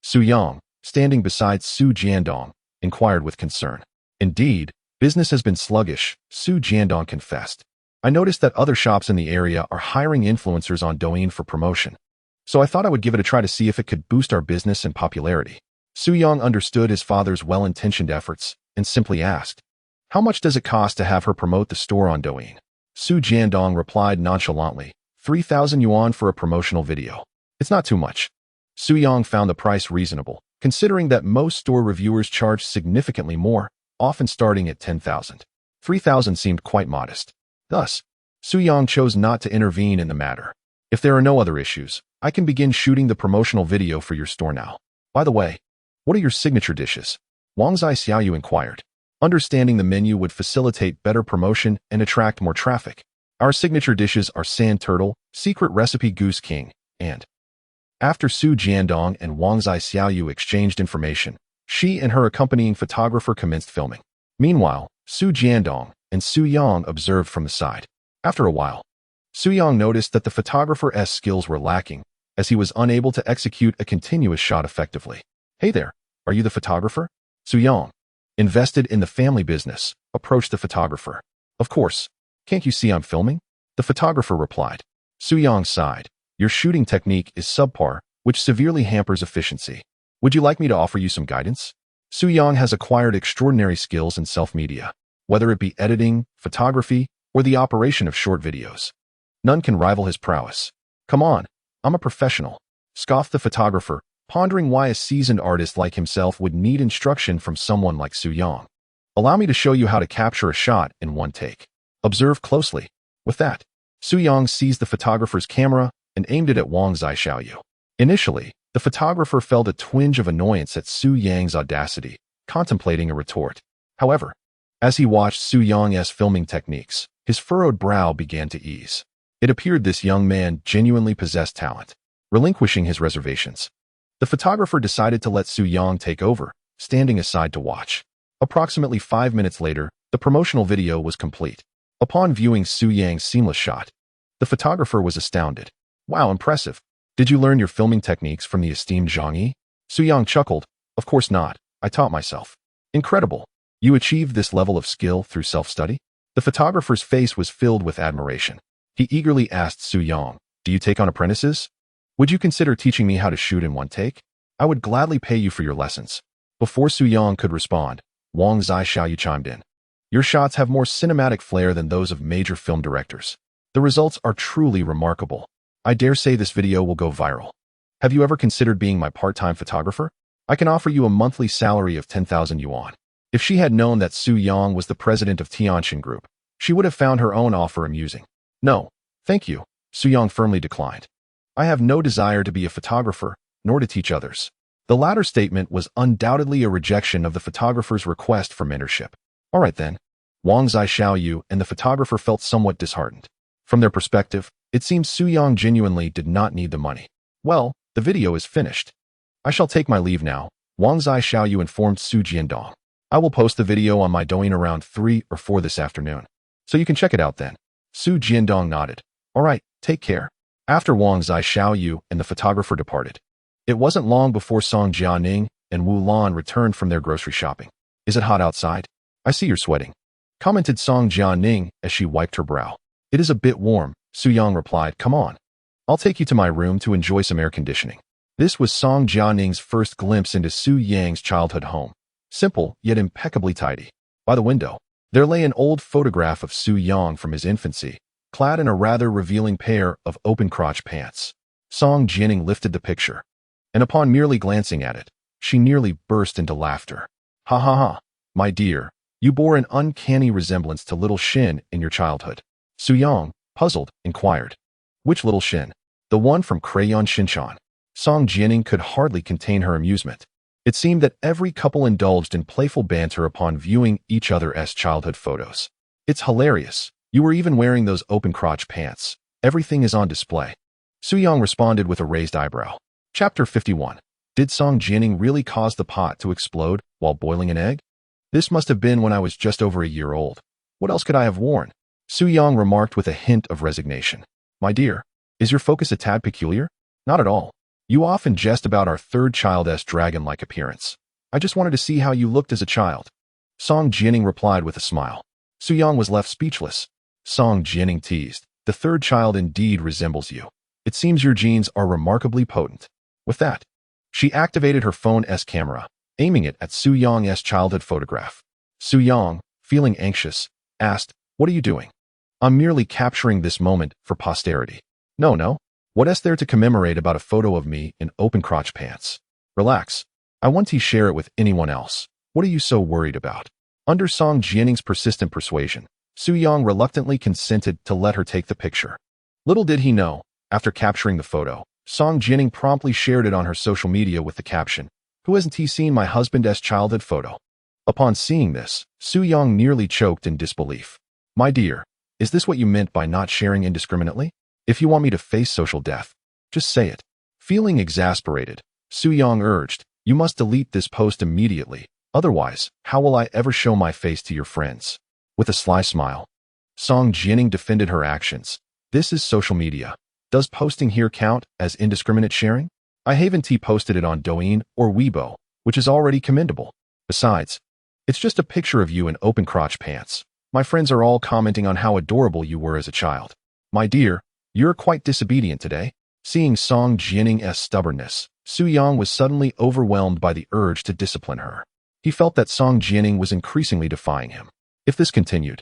Su Yang, standing beside Su Jiandong, inquired with concern. Indeed, business has been sluggish, Su Jiandong confessed. I noticed that other shops in the area are hiring influencers on Douyin for promotion. So I thought I would give it a try to see if it could boost our business and popularity. Su Yang understood his father's well-intentioned efforts and simply asked, how much does it cost to have her promote the store on Douyin? Su Jiandong replied nonchalantly, 3,000 yuan for a promotional video. It's not too much. Su Yang found the price reasonable, considering that most store reviewers charge significantly more, often starting at 10,000. 3,000 seemed quite modest. Thus, Su Yang chose not to intervene in the matter. If there are no other issues, I can begin shooting the promotional video for your store now. By the way, what are your signature dishes? Wang Zai Xiaoyu inquired. Understanding the menu would facilitate better promotion and attract more traffic. Our signature dishes are sand turtle, secret recipe goose king, and... After Su Jiandong and Wang Zai Xiaoyu exchanged information, she and her accompanying photographer commenced filming. Meanwhile, Su Jiandong and Su Yang observed from the side. After a while, Su Yang noticed that the photographer's skills were lacking, as he was unable to execute a continuous shot effectively. Hey there, are you the photographer? Su Yang, invested in the family business, approached the photographer. Of course, can't you see I'm filming? The photographer replied. Su Yang sighed. Your shooting technique is subpar, which severely hampers efficiency. Would you like me to offer you some guidance? Su Yang has acquired extraordinary skills in self-media, whether it be editing, photography, or the operation of short videos. None can rival his prowess. Come on, I'm a professional, scoffed the photographer, pondering why a seasoned artist like himself would need instruction from someone like Su Yang. Allow me to show you how to capture a shot in one take. Observe closely. With that, Su Yang seized the photographer's camera and aimed it at Wang Zai Xiaoyu. Initially, the photographer felt a twinge of annoyance at Su Yang's audacity, contemplating a retort. However, as he watched Su Yang's filming techniques, his furrowed brow began to ease. It appeared this young man genuinely possessed talent. Relinquishing his reservations, the photographer decided to let Su Yang take over, standing aside to watch. Approximately 5 minutes later, the promotional video was complete. Upon viewing Su Yang's seamless shot, the photographer was astounded. Wow, impressive. Did you learn your filming techniques from the esteemed Zhang Yi? Su Yang chuckled. Of course not. I taught myself. Incredible. You achieved this level of skill through self-study? The photographer's face was filled with admiration. He eagerly asked Su Yang, do you take on apprentices? Would you consider teaching me how to shoot in one take? I would gladly pay you for your lessons. Before Su Yang could respond, Wang Zai Xiaoyu chimed in. Your shots have more cinematic flair than those of major film directors. The results are truly remarkable. I dare say this video will go viral. Have you ever considered being my part-time photographer? I can offer you a monthly salary of 10,000 yuan. If she had known that Su Yang was the president of Tianxin Group, she would have found her own offer amusing. No, thank you, Su Yang firmly declined. I have no desire to be a photographer, nor to teach others. The latter statement was undoubtedly a rejection of the photographer's request for mentorship. All right then. Wang Zai Xiaoyu and the photographer felt somewhat disheartened. From their perspective, it seems Su Yang genuinely did not need the money. Well, the video is finished. I shall take my leave now, Wang Zai Xiaoyu informed Su Jiandong. I will post the video on my Douyin around 3 or 4 this afternoon. So you can check it out then. Su Jiandong nodded. All right, take care. After Wang Zai Xiaoyu and the photographer departed, it wasn't long before Song Jianing and Wu Lan returned from their grocery shopping. Is it hot outside? I see you're sweating, commented Song Jianing as she wiped her brow. It is a bit warm, Su Yang replied. Come on. I'll take you to my room to enjoy some air conditioning. This was Song Jianing's first glimpse into Su Yang's childhood home. Simple, yet impeccably tidy. By the window, there lay an old photograph of Su Yang from his infancy, clad in a rather revealing pair of open-crotch pants. Song Jianing lifted the picture, and upon merely glancing at it, she nearly burst into laughter. Ha ha ha, my dear, you bore an uncanny resemblance to little Shin in your childhood. Su Yang, puzzled, inquired. Which little Shin? The one from Crayon Shinchan. Song Jianing could hardly contain her amusement. It seemed that every couple indulged in playful banter upon viewing each other's childhood photos. It's hilarious, You were even wearing those open-crotch pants. Everything is on display. Su-young responded with a raised eyebrow. Chapter 51. Did Song Jianing really cause the pot to explode while boiling an egg? This must have been when I was just over a year old. What else could I have worn? Su-young remarked with a hint of resignation. My dear, is your focus a tad peculiar? Not at all. You often jest about our third child's dragon-like appearance. I just wanted to see how you looked as a child. Song Jianing replied with a smile. Su-young was left speechless. Song Jianing teased. The third child indeed resembles you. It seems your genes are remarkably potent. With that, she activated her phone's camera, aiming it at Su-young's childhood photograph. Su-young, feeling anxious, asked, "What are you doing?" "I'm merely capturing this moment for posterity." No. What's there to commemorate about a photo of me in open-crotch pants? Relax. I won't share it with anyone else. What are you so worried about? Under Song Jianing's persistent persuasion, Su-young reluctantly consented to let her take the picture. Little did he know, after capturing the photo, Song Jianing promptly shared it on her social media with the caption, "Who hasn't seen my husband's childhood photo?" Upon seeing this, Su-young nearly choked in disbelief. My dear, is this what you meant by not sharing indiscriminately? If you want me to face social death, just say it. Feeling exasperated, Su-young urged, "You must delete this post immediately. Otherwise, how will I ever show my face to your friends?" With a sly smile, Song Jianing defended her actions. This is social media. Does posting here count as indiscriminate sharing? I haven't posted it on Douyin or Weibo, which is already commendable. Besides, it's just a picture of you in open-crotch pants. My friends are all commenting on how adorable you were as a child. My dear, you're quite disobedient today. Seeing Song Jianing's stubbornness, Su-young was suddenly overwhelmed by the urge to discipline her. He felt that Song Jianing was increasingly defying him. If this continued,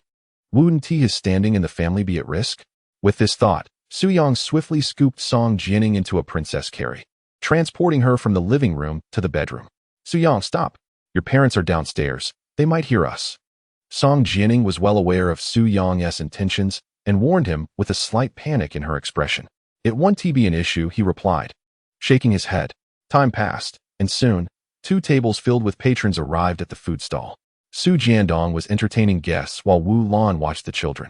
wouldn't his standing in the family be at risk? With this thought, Su-young swiftly scooped Song Jianing into a princess carry, transporting her from the living room to the bedroom. Su-young, stop. Your parents are downstairs. They might hear us. Song Jianing was well aware of Su-young's intentions and warned him with a slight panic in her expression. It won't be an issue, he replied, shaking his head. Time passed, and soon, 2 tables filled with patrons arrived at the food stall. Su Jiandong was entertaining guests while Wu Lan watched the children.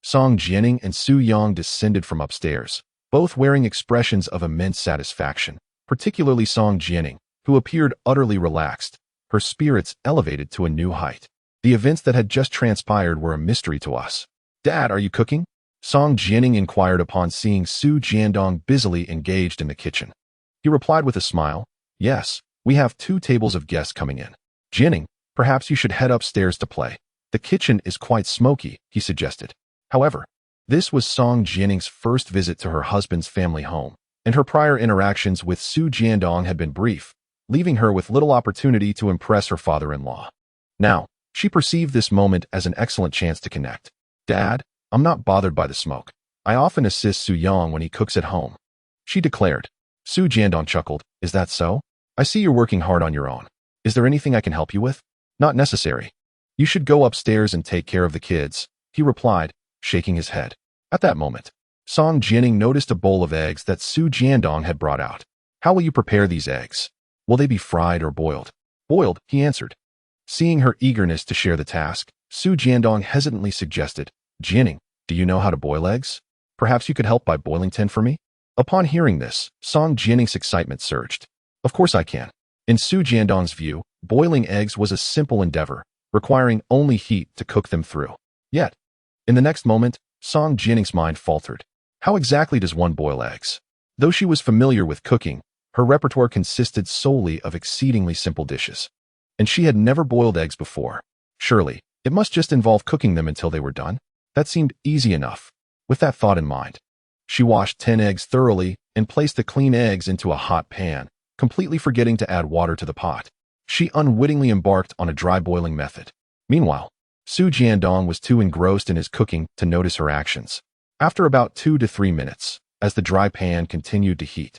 Song Jianing and Su-young descended from upstairs, both wearing expressions of immense satisfaction, particularly Song Jianing, who appeared utterly relaxed, her spirits elevated to a new height. The events that had just transpired were a mystery to us. Dad, are you cooking? Song Jianing inquired upon seeing Su Jiandong busily engaged in the kitchen. He replied with a smile, Yes, we have 2 tables of guests coming in. Jianing, perhaps you should head upstairs to play. The kitchen is quite smoky, he suggested. However, this was Song Jianing's first visit to her husband's family home, and her prior interactions with Su Jiandong had been brief, leaving her with little opportunity to impress her father-in-law. Now, she perceived this moment as an excellent chance to connect. Dad, I'm not bothered by the smoke. I often assist Su-young when he cooks at home, she declared. Su Jiandong chuckled. Is that so? I see you're working hard on your own. Is there anything I can help you with? Not necessary. You should go upstairs and take care of the kids, he replied, shaking his head. At that moment, Song Jianing noticed a bowl of eggs that Su Jiandong had brought out. How will you prepare these eggs? Will they be fried or boiled? Boiled, he answered. Seeing her eagerness to share the task, Su Jiandong hesitantly suggested, Jianing, do you know how to boil eggs? Perhaps you could help by boiling 10 for me? Upon hearing this, Song Jianing's excitement surged. Of course I can. In Su Jiandong's view, boiling eggs was a simple endeavor, requiring only heat to cook them through. Yet, in the next moment, Song Jianing's mind faltered. How exactly does one boil eggs? Though she was familiar with cooking, her repertoire consisted solely of exceedingly simple dishes. And she had never boiled eggs before. Surely, it must just involve cooking them until they were done. That seemed easy enough. With that thought in mind, she washed 10 eggs thoroughly and placed the clean eggs into a hot pan, completely forgetting to add water to the pot. She unwittingly embarked on a dry boiling method. Meanwhile, Su Jiandong was too engrossed in his cooking to notice her actions. After about 2 to 3 minutes, as the dry pan continued to heat,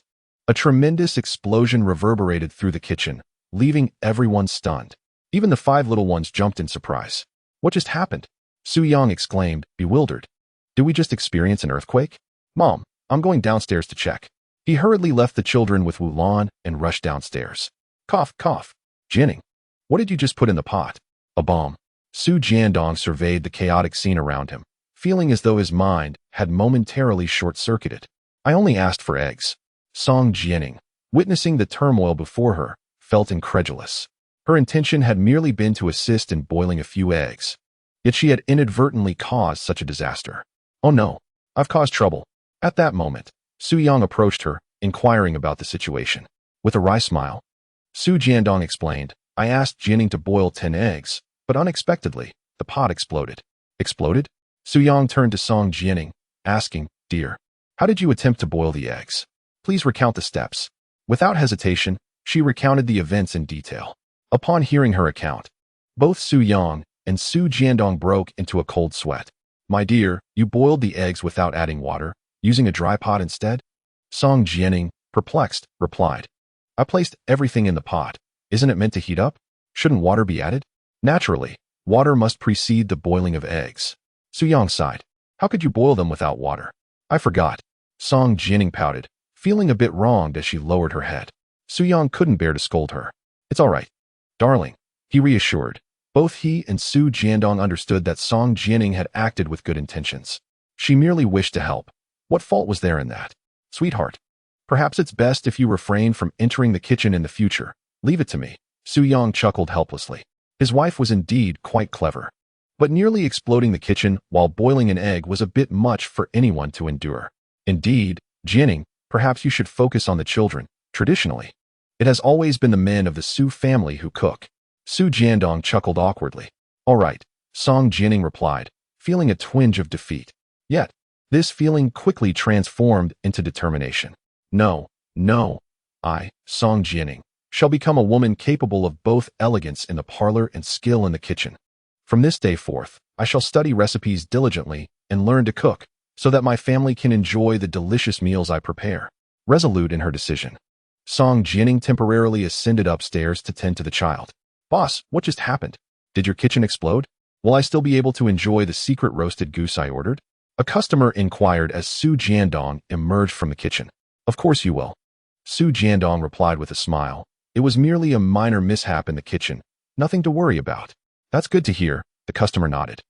a tremendous explosion reverberated through the kitchen, leaving everyone stunned. Even the 5 little ones jumped in surprise. What just happened? Su-young exclaimed, bewildered. Did we just experience an earthquake? Mom, I'm going downstairs to check. He hurriedly left the children with Wu Lan and rushed downstairs. Cough, cough. Jianing, what did you just put in the pot? A bomb. Su Jiandong surveyed the chaotic scene around him, feeling as though his mind had momentarily short-circuited. I only asked for eggs. Song Jianing, witnessing the turmoil before her, felt incredulous. Her intention had merely been to assist in boiling a few eggs. Yet she had inadvertently caused such a disaster. Oh no, I've caused trouble. At that moment, Su Yang approached her, inquiring about the situation. With a wry smile, Su Jiandong explained, I asked Jianing to boil 10 eggs, but unexpectedly, the pot exploded. Exploded? Su Yang turned to Song Jianing, asking, Dear, how did you attempt to boil the eggs? Please recount the steps. Without hesitation, she recounted the events in detail. Upon hearing her account, both Su Yang and Su Jiandong broke into a cold sweat. My dear, you boiled the eggs without adding water, using a dry pot instead? Song Jianing, perplexed, replied. I placed everything in the pot. Isn't it meant to heat up? Shouldn't water be added? Naturally, water must precede the boiling of eggs. Su Yang sighed. How could you boil them without water? I forgot. Song Jianing pouted, feeling a bit wronged as she lowered her head. Su Yang couldn't bear to scold her. It's all right, darling, he reassured. Both he and Su Jiandong understood that Song Jianing had acted with good intentions. She merely wished to help. What fault was there in that? Sweetheart, perhaps it's best if you refrain from entering the kitchen in the future. Leave it to me. Su Yang chuckled helplessly. His wife was indeed quite clever. But nearly exploding the kitchen while boiling an egg was a bit much for anyone to endure. Indeed, Jianing, perhaps you should focus on the children. Traditionally, it has always been the men of the Su family who cook. Su Jiandong chuckled awkwardly. All right, Song Jianing replied, feeling a twinge of defeat. Yet, this feeling quickly transformed into determination. No, I, Song Jianing, shall become a woman capable of both elegance in the parlor and skill in the kitchen. From this day forth, I shall study recipes diligently and learn to cook, so that my family can enjoy the delicious meals I prepare. Resolute in her decision, Song Jianing temporarily ascended upstairs to tend to the child. Boss, what just happened? Did your kitchen explode? Will I still be able to enjoy the secret roasted goose I ordered? A customer inquired as Su Jiandong emerged from the kitchen. Of course you will. Su Jiandong replied with a smile. It was merely a minor mishap in the kitchen. Nothing to worry about. That's good to hear, the customer nodded,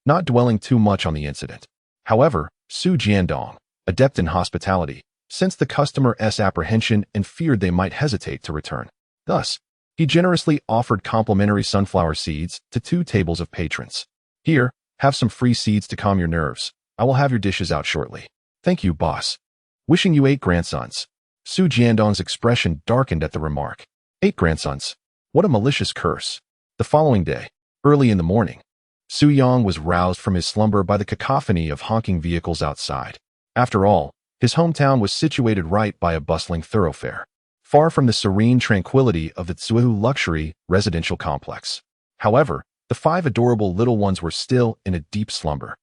not dwelling too much on the incident. However, Su Jiandong, adept in hospitality, sensed the customer's apprehension and feared they might hesitate to return. Thus, he generously offered complimentary sunflower seeds to 2 tables of patrons. Here, have some free seeds to calm your nerves. I will have your dishes out shortly. Thank you, boss. Wishing you 8 grandsons. Su Jiandong's expression darkened at the remark. 8 grandsons? What a malicious curse. The following day, early in the morning, Su Yang was roused from his slumber by the cacophony of honking vehicles outside. After all, his hometown was situated right by a bustling thoroughfare, far from the serene tranquility of the Tsuhu luxury residential complex. However, the 5 adorable little ones were still in a deep slumber.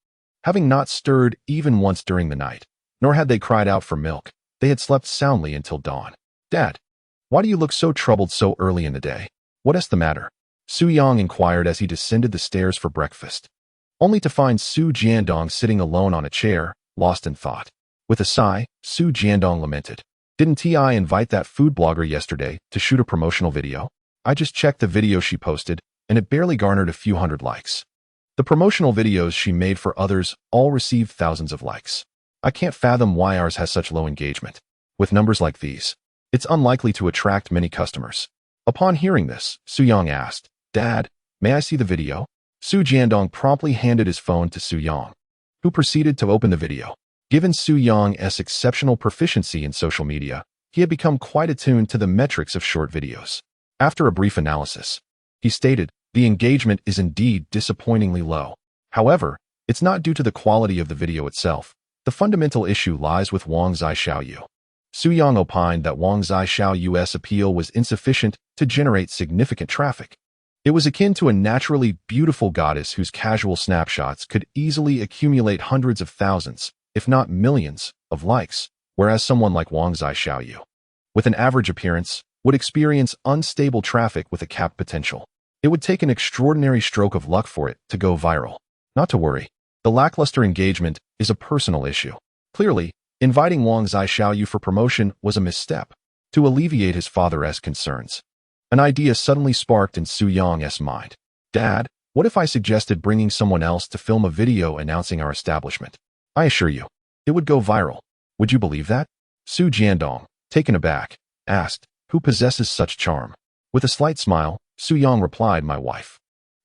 Having not stirred even once during the night, nor had they cried out for milk, they had slept soundly until dawn. Dad, why do you look so troubled so early in the day? What is the matter? Su Yang inquired as he descended the stairs for breakfast, only to find Su Jiandong sitting alone on a chair, lost in thought. With a sigh, Su Jiandong lamented. Didn't T.I. invite that food blogger yesterday to shoot a promotional video? I just checked the video she posted, and it barely garnered a few hundred likes. The promotional videos she made for others all received thousands of likes. I can't fathom why ours has such low engagement. With numbers like these, it's unlikely to attract many customers. Upon hearing this, Su Yang asked, Dad, may I see the video? Su Jiandong promptly handed his phone to Su Yang, who proceeded to open the video. Given Su Yang's exceptional proficiency in social media, he had become quite attuned to the metrics of short videos. After a brief analysis, he stated, the engagement is indeed disappointingly low. However, it's not due to the quality of the video itself. The fundamental issue lies with Wang Zhixiaoyu. Su Yang opined that Wang Zhixiaoyu's appeal was insufficient to generate significant traffic. It was akin to a naturally beautiful goddess whose casual snapshots could easily accumulate hundreds of thousands, if not millions, of likes, whereas someone like Wang Zhixiaoyu, with an average appearance, would experience unstable traffic with a capped potential. It would take an extraordinary stroke of luck for it to go viral. Not to worry, the lackluster engagement is a personal issue. Clearly, inviting Wang Zhixiaoyu for promotion was a misstep. To alleviate his father's concerns, an idea suddenly sparked in Su Yang's mind. Dad, What if I suggested bringing someone else to film a video announcing our establishment? I assure you, it would go viral. Would you believe that? Su Jiandong, taken aback, asked, who possesses such charm? With a slight smile, Su Yang replied, my wife.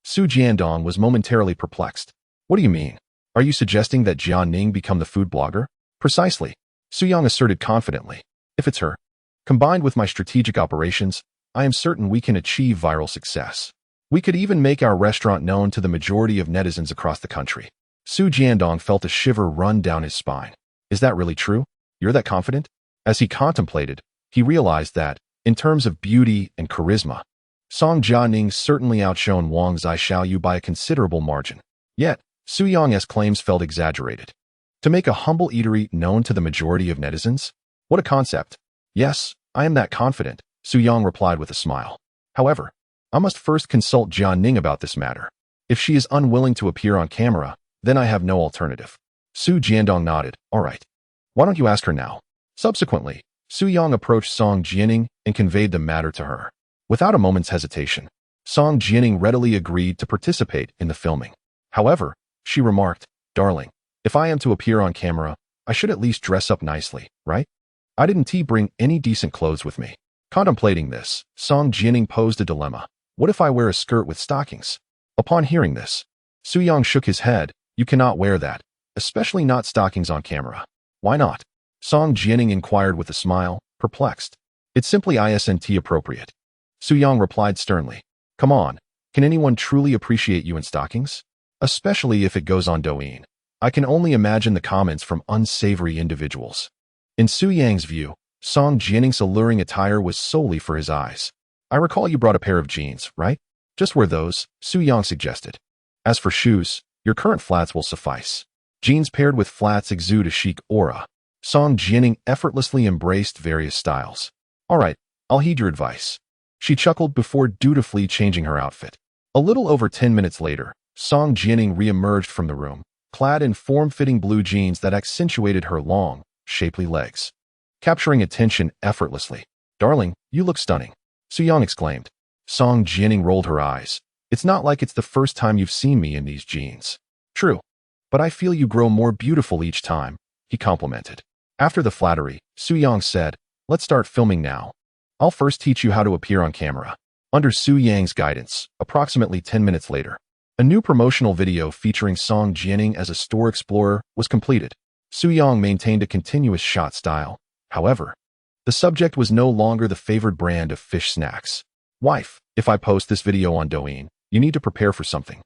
Su Jiandong was momentarily perplexed. What do you mean? Are you suggesting that Jia Ning become the food blogger? Precisely, Su Yang asserted confidently. If it's her, combined with my strategic operations, I am certain we can achieve viral success. We could even make our restaurant known to the majority of netizens across the country. Su Jiandong felt a shiver run down his spine. Is that really true? You're that confident? As he contemplated, he realized that, in terms of beauty and charisma, Song Jianing certainly outshone Wang Zhixiaoyu by a considerable margin. Yet, Su Yang's claims felt exaggerated. To make a humble eatery known to the majority of netizens? What a concept. Yes, I am that confident, Su Yang replied with a smile. However, I must first consult Jia Ning about this matter. If she is unwilling to appear on camera, then I have no alternative. Su Jiandong nodded. All right. Why don't you ask her now? Subsequently, Su Yang approached Song Jianing and conveyed the matter to her. Without a moment's hesitation, Song Jianing readily agreed to participate in the filming. However, she remarked, darling, if I am to appear on camera, I should at least dress up nicely, right? I didn't bring any decent clothes with me. Contemplating this, Song Jianing posed a dilemma. What if I wear a skirt with stockings? Upon hearing this, Su Yang shook his head. You cannot wear that, especially not stockings on camera. Why not? Song Jianing inquired with a smile, perplexed. It's simply isn't appropriate. Su Yang replied sternly. Come on, can anyone truly appreciate you in stockings? Especially if it goes on Douyin. I can only imagine the comments from unsavory individuals. In Su Yang's view, Song Jianing's alluring attire was solely for his eyes. I recall you brought a pair of jeans, right? Just wear those, Su Yang suggested. As for shoes, your current flats will suffice. Jeans paired with flats exude a chic aura. Song Jianing effortlessly embraced various styles. All right, I'll heed your advice. She chuckled before dutifully changing her outfit. A little over 10 minutes later, Song Jianing re-emerged from the room, clad in form-fitting blue jeans that accentuated her long, shapely legs, capturing attention effortlessly. Darling, you look stunning, Su Yang exclaimed. Song Jianing rolled her eyes. It's not like it's the first time you've seen me in these jeans. True, but I feel you grow more beautiful each time, he complimented. After the flattery, Su Yang said, let's start filming now. I'll first teach you how to appear on camera. Under Su Yang's guidance, approximately 10 minutes later, a new promotional video featuring Song Jianing as a store explorer was completed. Su Yang maintained a continuous shot style. However, the subject was no longer the favored brand of fish snacks. Wife, if I post this video on Douyin, you need to prepare for something,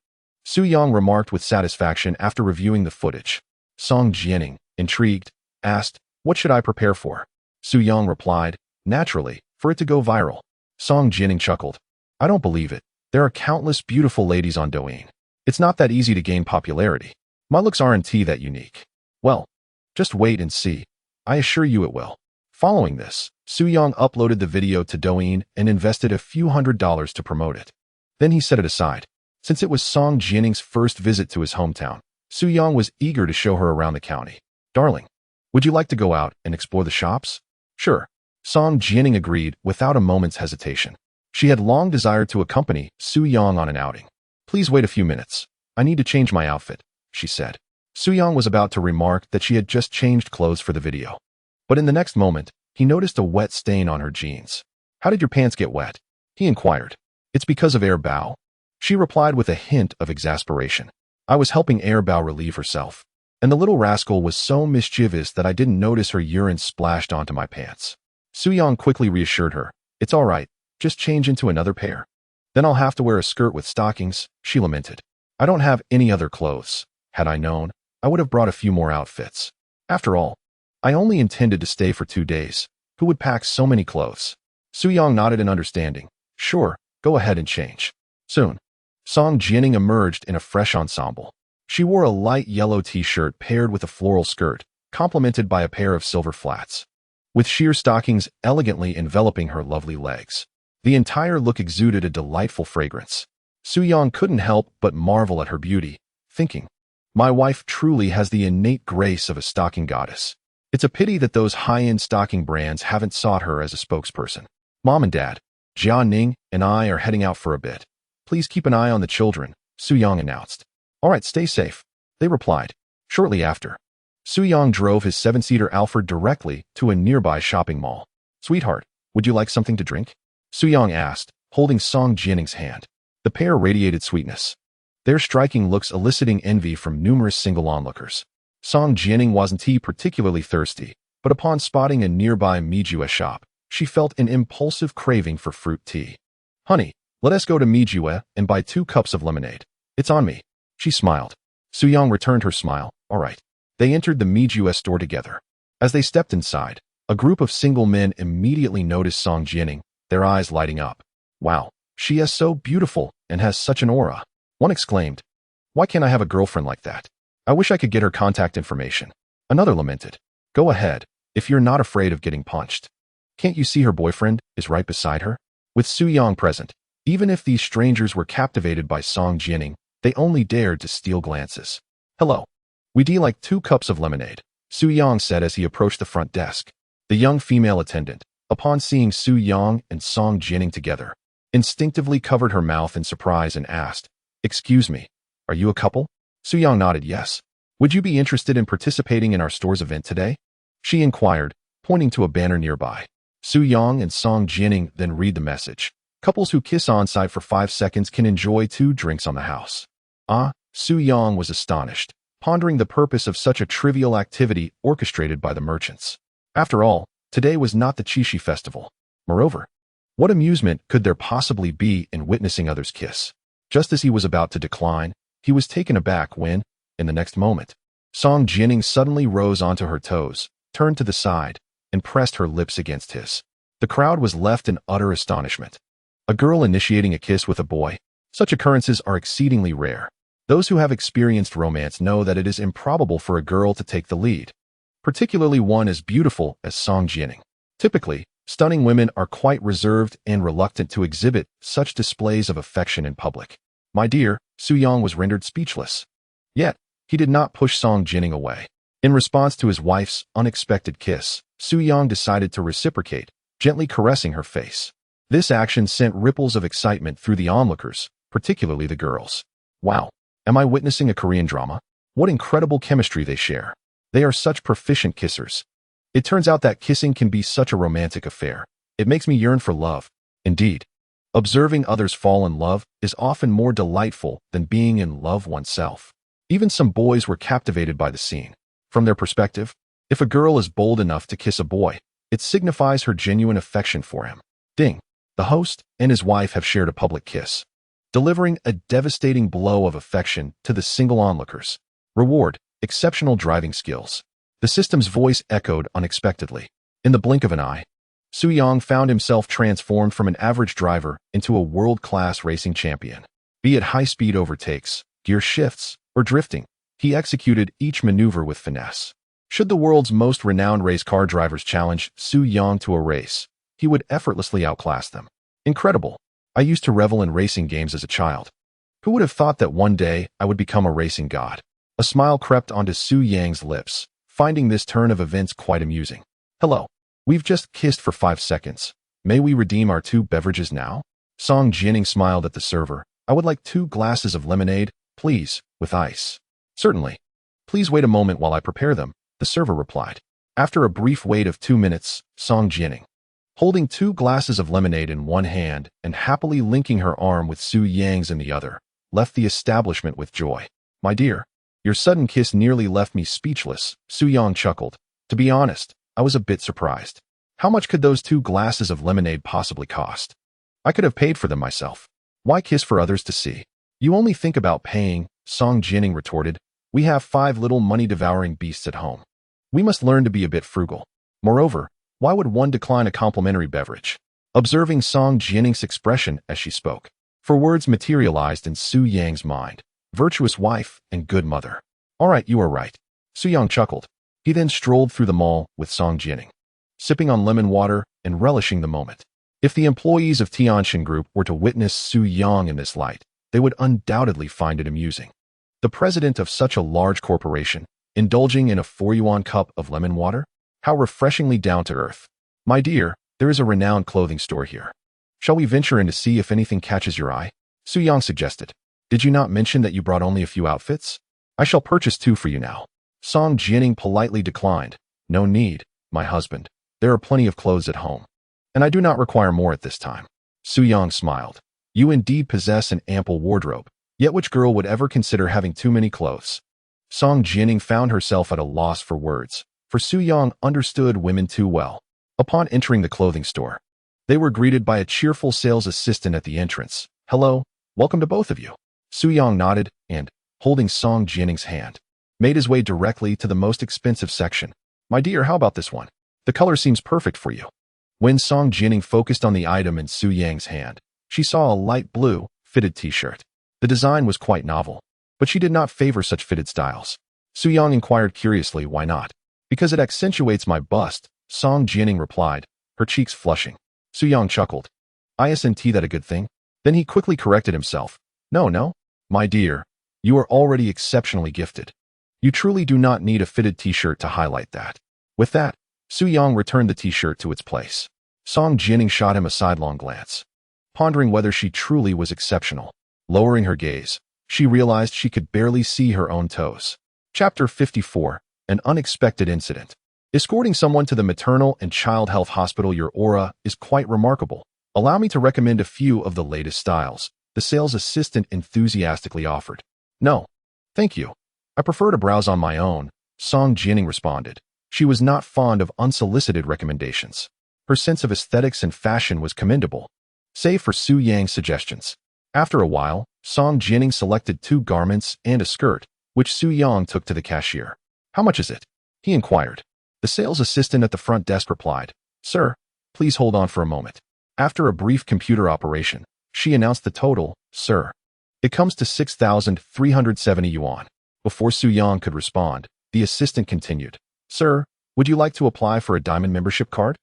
Su Yang remarked with satisfaction after reviewing the footage. Song Jianing, intrigued, asked, what should I prepare for? Su Yang replied, naturally, for it to go viral. Song Jianing chuckled. I don't believe it. There are countless beautiful ladies on Douyin. It's not that easy to gain popularity. My looks aren't that unique. Well, just wait and see. I assure you it will. Following this, Su Yang uploaded the video to Douyin and invested a few $100s to promote it. Then he set it aside. Since it was Song Jianing's first visit to his hometown, Su Yang was eager to show her around the county. Darling, would you like to go out and explore the shops? Sure. Song Jianing agreed without a moment's hesitation. She had long desired to accompany Su Yang on an outing. Please wait a few minutes. I need to change my outfit, she said. Su Yang was about to remark that she had just changed clothes for the video. But in the next moment, he noticed a wet stain on her jeans. How did your pants get wet? He inquired. It's because of Belle. She replied with a hint of exasperation. I was helping Belle relieve herself, and the little rascal was so mischievous that I didn't notice her urine splashed onto my pants. Su Yang quickly reassured her. It's all right, just change into another pair. Then I'll have to wear a skirt with stockings, she lamented. I don't have any other clothes. Had I known, I would have brought a few more outfits. After all, I only intended to stay for 2 days. Who would pack so many clothes? Su Yang nodded in understanding. Sure, go ahead and change. Soon, Song Jianing emerged in a fresh ensemble. She wore a light yellow t-shirt paired with a floral skirt, complemented by a pair of silver flats, with sheer stockings elegantly enveloping her lovely legs. The entire look exuded a delightful fragrance. Su Yang couldn't help but marvel at her beauty, thinking, my wife truly has the innate grace of a stocking goddess. It's a pity that those high-end stocking brands haven't sought her as a spokesperson. Mom and Dad, Jia Ning and I are heading out for a bit. Please keep an eye on the children, Su-young announced. All right, stay safe, they replied. Shortly after, Su-young drove his 7-seater Alphard directly to a nearby shopping mall. Sweetheart, would you like something to drink? Su-young asked, holding Song Jianning's hand. The pair radiated sweetness, their striking looks eliciting envy from numerous single onlookers. Song Jianning wasn't particularly thirsty, but upon spotting a nearby Mijue shop, she felt an impulsive craving for fruit tea. Honey, let us go to Mijue and buy 2 cups of lemonade. It's on me. She smiled. Su-young returned her smile. All right. They entered the Mijue store together. As they stepped inside, a group of single men immediately noticed Song Jianning, their eyes lighting up. Wow, she is so beautiful and has such an aura. One exclaimed. Why can't I have a girlfriend like that? I wish I could get her contact information. Another lamented. Go ahead, if you're not afraid of getting punched. Can't you see her boyfriend is right beside her? With Su-young present, even if these strangers were captivated by Song Jianning, they only dared to steal glances. Hello. We'd like 2 cups of lemonade, Su-young said as he approached the front desk. The young female attendant, upon seeing Su-young and Song Jianning together, instinctively covered her mouth in surprise and asked, Excuse me, are you a couple? Su-young nodded yes. Would you be interested in participating in our store's event today? She inquired, pointing to a banner nearby. Su-young and Song Jianning then read the message. Couples who kiss on-site for 5 seconds can enjoy 2 drinks on the house. Su-young was astonished, pondering the purpose of such a trivial activity orchestrated by the merchants. After all, today was not the Qixi festival. Moreover, what amusement could there possibly be in witnessing others kiss? Just as he was about to decline, he was taken aback when, in the next moment, Song Jianning suddenly rose onto her toes, turned to the side, and pressed her lips against his. The crowd was left in utter astonishment. A girl initiating a kiss with a boy? Such occurrences are exceedingly rare. Those who have experienced romance know that it is improbable for a girl to take the lead, particularly one as beautiful as Song Jianning. Typically, stunning women are quite reserved and reluctant to exhibit such displays of affection in public. My dear, Su-young was rendered speechless. Yet, he did not push Song Jianning away. In response to his wife's unexpected kiss, Su-young decided to reciprocate, gently caressing her face. This action sent ripples of excitement through the onlookers, particularly the girls. Wow, am I witnessing a Korean drama? What incredible chemistry they share. They are such proficient kissers. It turns out that kissing can be such a romantic affair. It makes me yearn for love. Indeed, observing others fall in love is often more delightful than being in love oneself. Even some boys were captivated by the scene. From their perspective, if a girl is bold enough to kiss a boy, it signifies her genuine affection for him. Ding. The host and his wife have shared a public kiss, delivering a devastating blow of affection to the single onlookers. Reward, exceptional driving skills. The system's voice echoed unexpectedly. In the blink of an eye, Su-young found himself transformed from an average driver into a world-class racing champion. Be it high-speed overtakes, gear shifts, or drifting, he executed each maneuver with finesse. Should the world's most renowned race car drivers challenge Su-young to a race, he would effortlessly outclass them. Incredible. I used to revel in racing games as a child. Who would have thought that one day I would become a racing god? A smile crept onto Su-young's lips, finding this turn of events quite amusing. Hello. We've just kissed for 5 seconds. May we redeem our 2 beverages now? Song Jianning smiled at the server. I would like 2 glasses of lemonade, please, with ice. Certainly. Please wait a moment while I prepare them, the server replied. After a brief wait of 2 minutes, Song Jianning, holding 2 glasses of lemonade in one hand and happily linking her arm with Su-young's in the other, left the establishment with joy. My dear, your sudden kiss nearly left me speechless, Su-young chuckled. To be honest, I was a bit surprised. How much could those 2 glasses of lemonade possibly cost? I could have paid for them myself. Why kiss for others to see? You only think about paying, Song Jianning retorted. We have 5 little money-devouring beasts at home. We must learn to be a bit frugal. Moreover, why would one decline a complimentary beverage? Observing Song Jianning's expression as she spoke, for words materialized in Su-young's mind. Virtuous wife and good mother. All right, you are right. Su-young chuckled. He then strolled through the mall with Song Jianning, sipping on lemon water and relishing the moment. If the employees of Tianxin Group were to witness Su-young in this light, they would undoubtedly find it amusing. The president of such a large corporation, indulging in a 4-yuan cup of lemon water? How refreshingly down to earth. My dear, there is a renowned clothing store here. Shall we venture in to see if anything catches your eye? Su-young suggested. Did you not mention that you brought only a few outfits? I shall purchase 2 for you now. Song Jianing politely declined. No need, my husband. There are plenty of clothes at home. And I do not require more at this time. Su Yang smiled. You indeed possess an ample wardrobe. Yet which girl would ever consider having too many clothes? Song Jianing found herself at a loss for words, for Su Yang understood women too well. Upon entering the clothing store, they were greeted by a cheerful sales assistant at the entrance. Hello, welcome to both of you. Su Yang nodded and, holding Song Jianing's hand, made his way directly to the most expensive section. My dear, how about this one? The color seems perfect for you. When Song Jianing focused on the item in Su Yang's hand, she saw a light blue, fitted t-shirt. The design was quite novel, but she did not favor such fitted styles. Su Yang inquired curiously, why not? Because it accentuates my bust, Song Jianing replied, her cheeks flushing. Su Yang chuckled. Isn't that a good thing? Then he quickly corrected himself. No, my dear, you are already exceptionally gifted. You truly do not need a fitted t-shirt to highlight that. With that, Su Yang returned the t-shirt to its place. Song Jianing shot him a sidelong glance, pondering whether she truly was exceptional. Lowering her gaze, she realized she could barely see her own toes. Chapter 54, An Unexpected Incident. Escorting someone to the maternal and child health hospital, your aura is quite remarkable. Allow me to recommend a few of the latest styles, the sales assistant enthusiastically offered. No, thank you. I prefer to browse on my own, Song Jianing responded. She was not fond of unsolicited recommendations. Her sense of aesthetics and fashion was commendable, save for Su Yang's suggestions. After a while, Song Jianing selected 2 garments and a skirt, which Su Yang took to the cashier. How much is it? He inquired. The sales assistant at the front desk replied, Sir, please hold on for a moment. After a brief computer operation, she announced the total, Sir. It comes to 6,370 yuan. Before Su Yang could respond, the assistant continued, Sir, would you like to apply for a diamond membership card?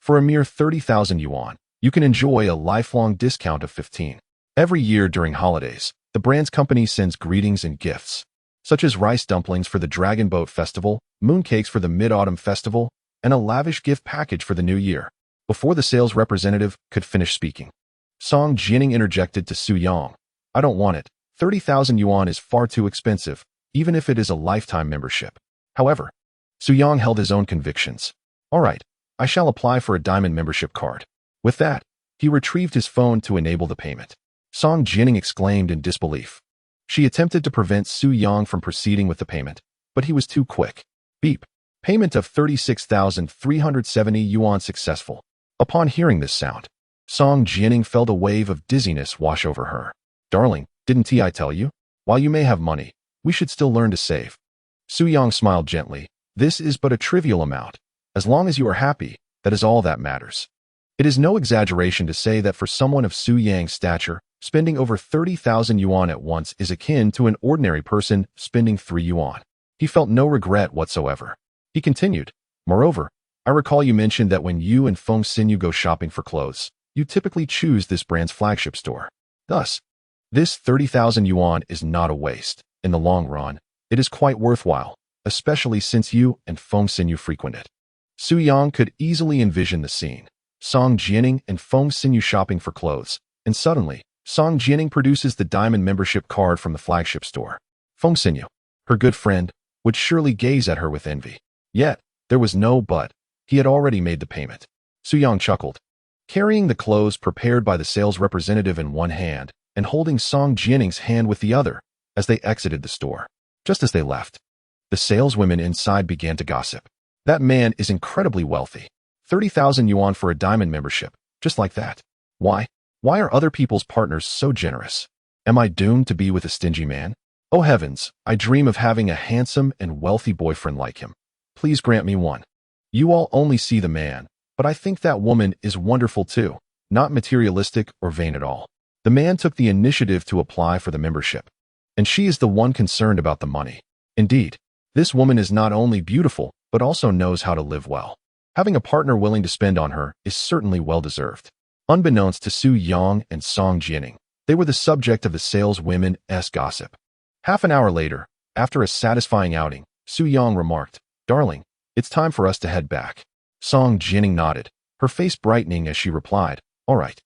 For a mere 30,000 yuan, you can enjoy a lifelong discount of 15. Every year during holidays, the brand's company sends greetings and gifts, such as rice dumplings for the Dragon Boat Festival, mooncakes for the Mid-Autumn Festival, and a lavish gift package for the New Year. Before the sales representative could finish speaking, Song Jianing interjected to Su Yang. I don't want it. 30,000 yuan is far too expensive, even if it is a lifetime membership. However, Su Yang held his own convictions. All right, I shall apply for a diamond membership card. With that, he retrieved his phone to enable the payment. Song Jianing exclaimed in disbelief. She attempted to prevent Su Yang from proceeding with the payment, but he was too quick. Beep. Payment of 36,370 yuan successful. Upon hearing this sound, Song Jianing felt a wave of dizziness wash over her. Darling, didn't I tell you? While you may have money, we should still learn to save. Su Yang smiled gently. This is but a trivial amount. As long as you are happy, that is all that matters. It is no exaggeration to say that for someone of Su Yang's stature, spending over 30,000 yuan at once is akin to an ordinary person spending 3 yuan. He felt no regret whatsoever. He continued, Moreover, I recall you mentioned that when you and Feng Xinyu go shopping for clothes, you typically choose this brand's flagship store. Thus, this 30,000 yuan is not a waste. In the long run, it is quite worthwhile, especially since you and Feng Xinyu frequent it. Su Yang could easily envision the scene. Song Jianing and Feng Xinyu shopping for clothes, and suddenly, Song Jianing produces the diamond membership card from the flagship store. Feng Xinyu, her good friend, would surely gaze at her with envy. Yet, there was no but. He had already made the payment. Su Yang chuckled. Carrying the clothes prepared by the sales representative in one hand and holding Song Jianing's hand with the other as they exited the store. Just as they left, the saleswomen inside began to gossip. That man is incredibly wealthy. 30,000 yuan for a diamond membership, just like that. Why? Why are other people's partners so generous? Am I doomed to be with a stingy man? Oh heavens, I dream of having a handsome and wealthy boyfriend like him. Please grant me one. You all only see the man, but I think that woman is wonderful too, not materialistic or vain at all. The man took the initiative to apply for the membership, and she is the one concerned about the money. Indeed, this woman is not only beautiful, but also knows how to live well. Having a partner willing to spend on her is certainly well-deserved. Unbeknownst to Su Yang and Song Jianing, they were the subject of the saleswomen's gossip. Half an hour later, after a satisfying outing, Su Yang remarked, Darling, it's time for us to head back. Song Jianing nodded, her face brightening as she replied, All right.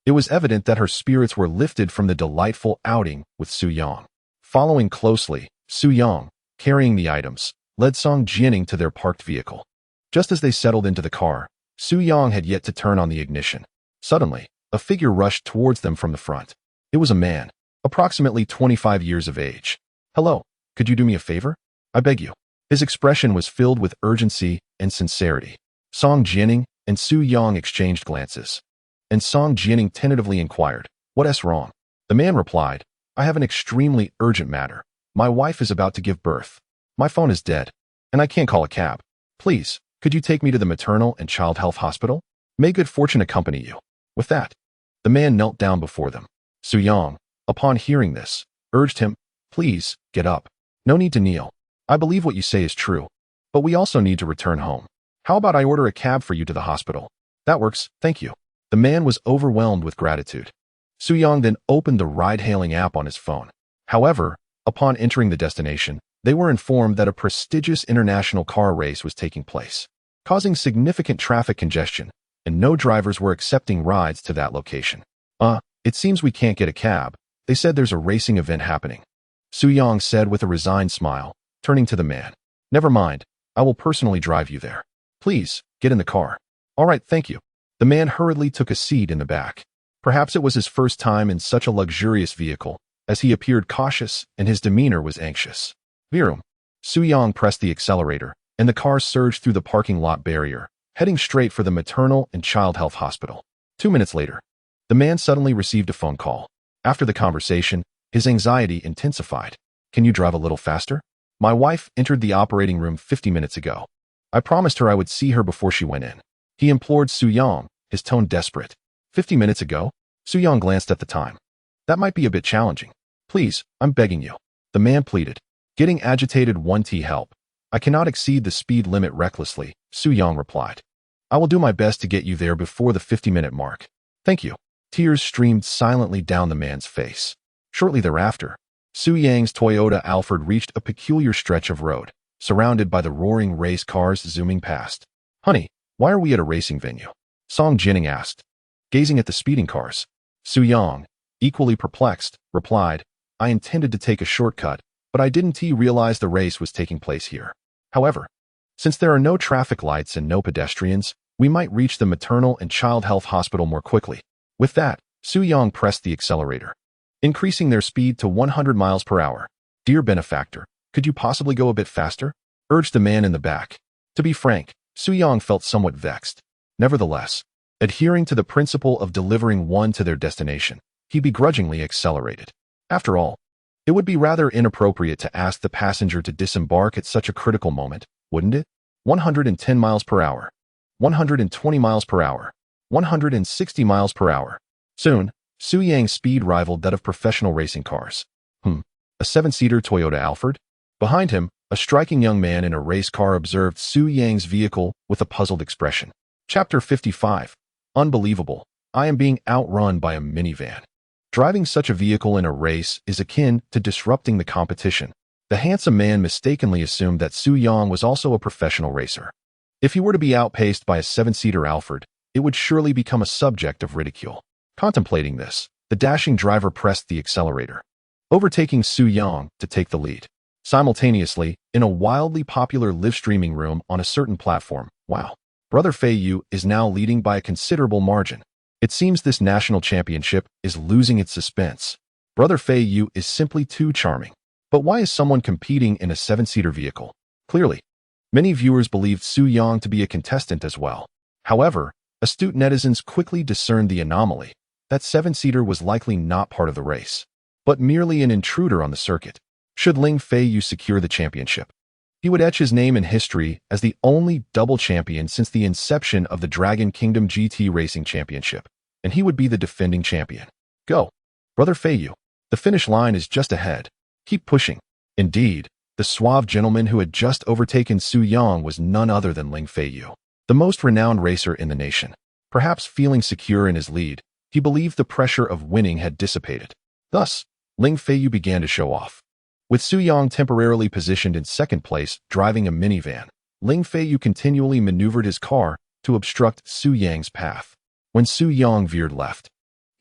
It was evident that her spirits were lifted from the delightful outing with Su Yang. Following closely, Su Yang, carrying the items, led Song Jianing to their parked vehicle. Just as they settled into the car, Su Yang had yet to turn on the ignition. Suddenly, a figure rushed towards them from the front. It was a man, approximately 25 years of age. "Hello, could you do me a favor? I beg you." His expression was filled with urgency and sincerity. Song Jianing and Su Yang exchanged glances, and Song Jianing tentatively inquired, "What's wrong?" The man replied, "I have an extremely urgent matter. My wife is about to give birth. My phone is dead, and I can't call a cab. Please, could you take me to the maternal and child health hospital? May good fortune accompany you." With that, the man knelt down before them. Su Yang, upon hearing this, urged him, "Please, get up. No need to kneel. I believe what you say is true, but we also need to return home. How about I order a cab for you to the hospital?" "That works, thank you." The man was overwhelmed with gratitude. Su Yang then opened the ride-hailing app on his phone. However, upon entering the destination, they were informed that a prestigious international car race was taking place, causing significant traffic congestion, and no drivers were accepting rides to that location. It seems we can't get a cab. They said there's a racing event happening," Su Yang said with a resigned smile, turning to the man. "Never mind, I will personally drive you there. Please, get in the car." "All right, thank you." The man hurriedly took a seat in the back. Perhaps it was his first time in such a luxurious vehicle, as he appeared cautious and his demeanor was anxious. Vroom. Su Yang pressed the accelerator, and the car surged through the parking lot barrier, heading straight for the maternal and child health hospital. 2 minutes later, the man suddenly received a phone call. After the conversation, his anxiety intensified. "Can you drive a little faster? My wife entered the operating room 50 minutes ago. I promised her I would see her before she went in." He implored Su Yang, his tone desperate. 50 minutes ago? Su Yang glanced at the time. "That might be a bit challenging. Please, I'm begging you." The man pleaded. Getting agitated, "Want help? I cannot exceed the speed limit recklessly," Su Yang replied. "I will do my best to get you there before the 50-minute mark. Thank you." Tears streamed silently down the man's face. Shortly thereafter, Su Yang's Toyota Alphard reached a peculiar stretch of road, surrounded by the roaring race cars zooming past. "Honey, why are we at a racing venue?" Song Jianing asked, gazing at the speeding cars. Su Yang, equally perplexed, replied, "I intended to take a shortcut, but I didn't realize the race was taking place here. However, since there are no traffic lights and no pedestrians, we might reach the maternal and child health hospital more quickly." With that, Su Yang pressed the accelerator, increasing their speed to 100 miles per hour. "Dear benefactor, could you possibly go a bit faster?" urged the man in the back. To be frank, Su Yang felt somewhat vexed. Nevertheless, adhering to the principle of delivering one to their destination, he begrudgingly accelerated. After all, it would be rather inappropriate to ask the passenger to disembark at such a critical moment, wouldn't it? 110 miles per hour, 120 miles per hour, 160 miles per hour. Soon, Su Yang's speed rivaled that of professional racing cars. A 7-seater Toyota Alphard? Behind him, a striking young man in a race car observed Su Yang's vehicle with a puzzled expression. Chapter 55. Unbelievable. I am being outrun by a minivan. Driving such a vehicle in a race is akin to disrupting the competition. The handsome man mistakenly assumed that Su Yang was also a professional racer. If he were to be outpaced by a 7-seater Alphard, it would surely become a subject of ridicule. Contemplating this, the dashing driver pressed the accelerator, overtaking Su Yang to take the lead. Simultaneously, in a wildly popular live-streaming room on a certain platform, wow, Brother Fei Yu is now leading by a considerable margin. It seems this national championship is losing its suspense. Brother Fei Yu is simply too charming. But why is someone competing in a 7-seater vehicle? Clearly, many viewers believed Su Yang to be a contestant as well. However, astute netizens quickly discerned the anomaly. That 7-seater was likely not part of the race, but merely an intruder on the circuit. Should Ling Fei Yu secure the championship, he would etch his name in history as the only double champion since the inception of the Dragon Kingdom GT Racing Championship, and he would be the defending champion. Go, Brother Fei Yu. The finish line is just ahead. Keep pushing. Indeed, the suave gentleman who had just overtaken Su Yang was none other than Ling Fei Yu, the most renowned racer in the nation. Perhaps feeling secure in his lead, he believed the pressure of winning had dissipated. Thus, Ling Fei Yu began to show off. With Su Yang temporarily positioned in second place, driving a minivan, Ling Fei Yu continually maneuvered his car to obstruct Su Yang's path. When Su Yang veered left,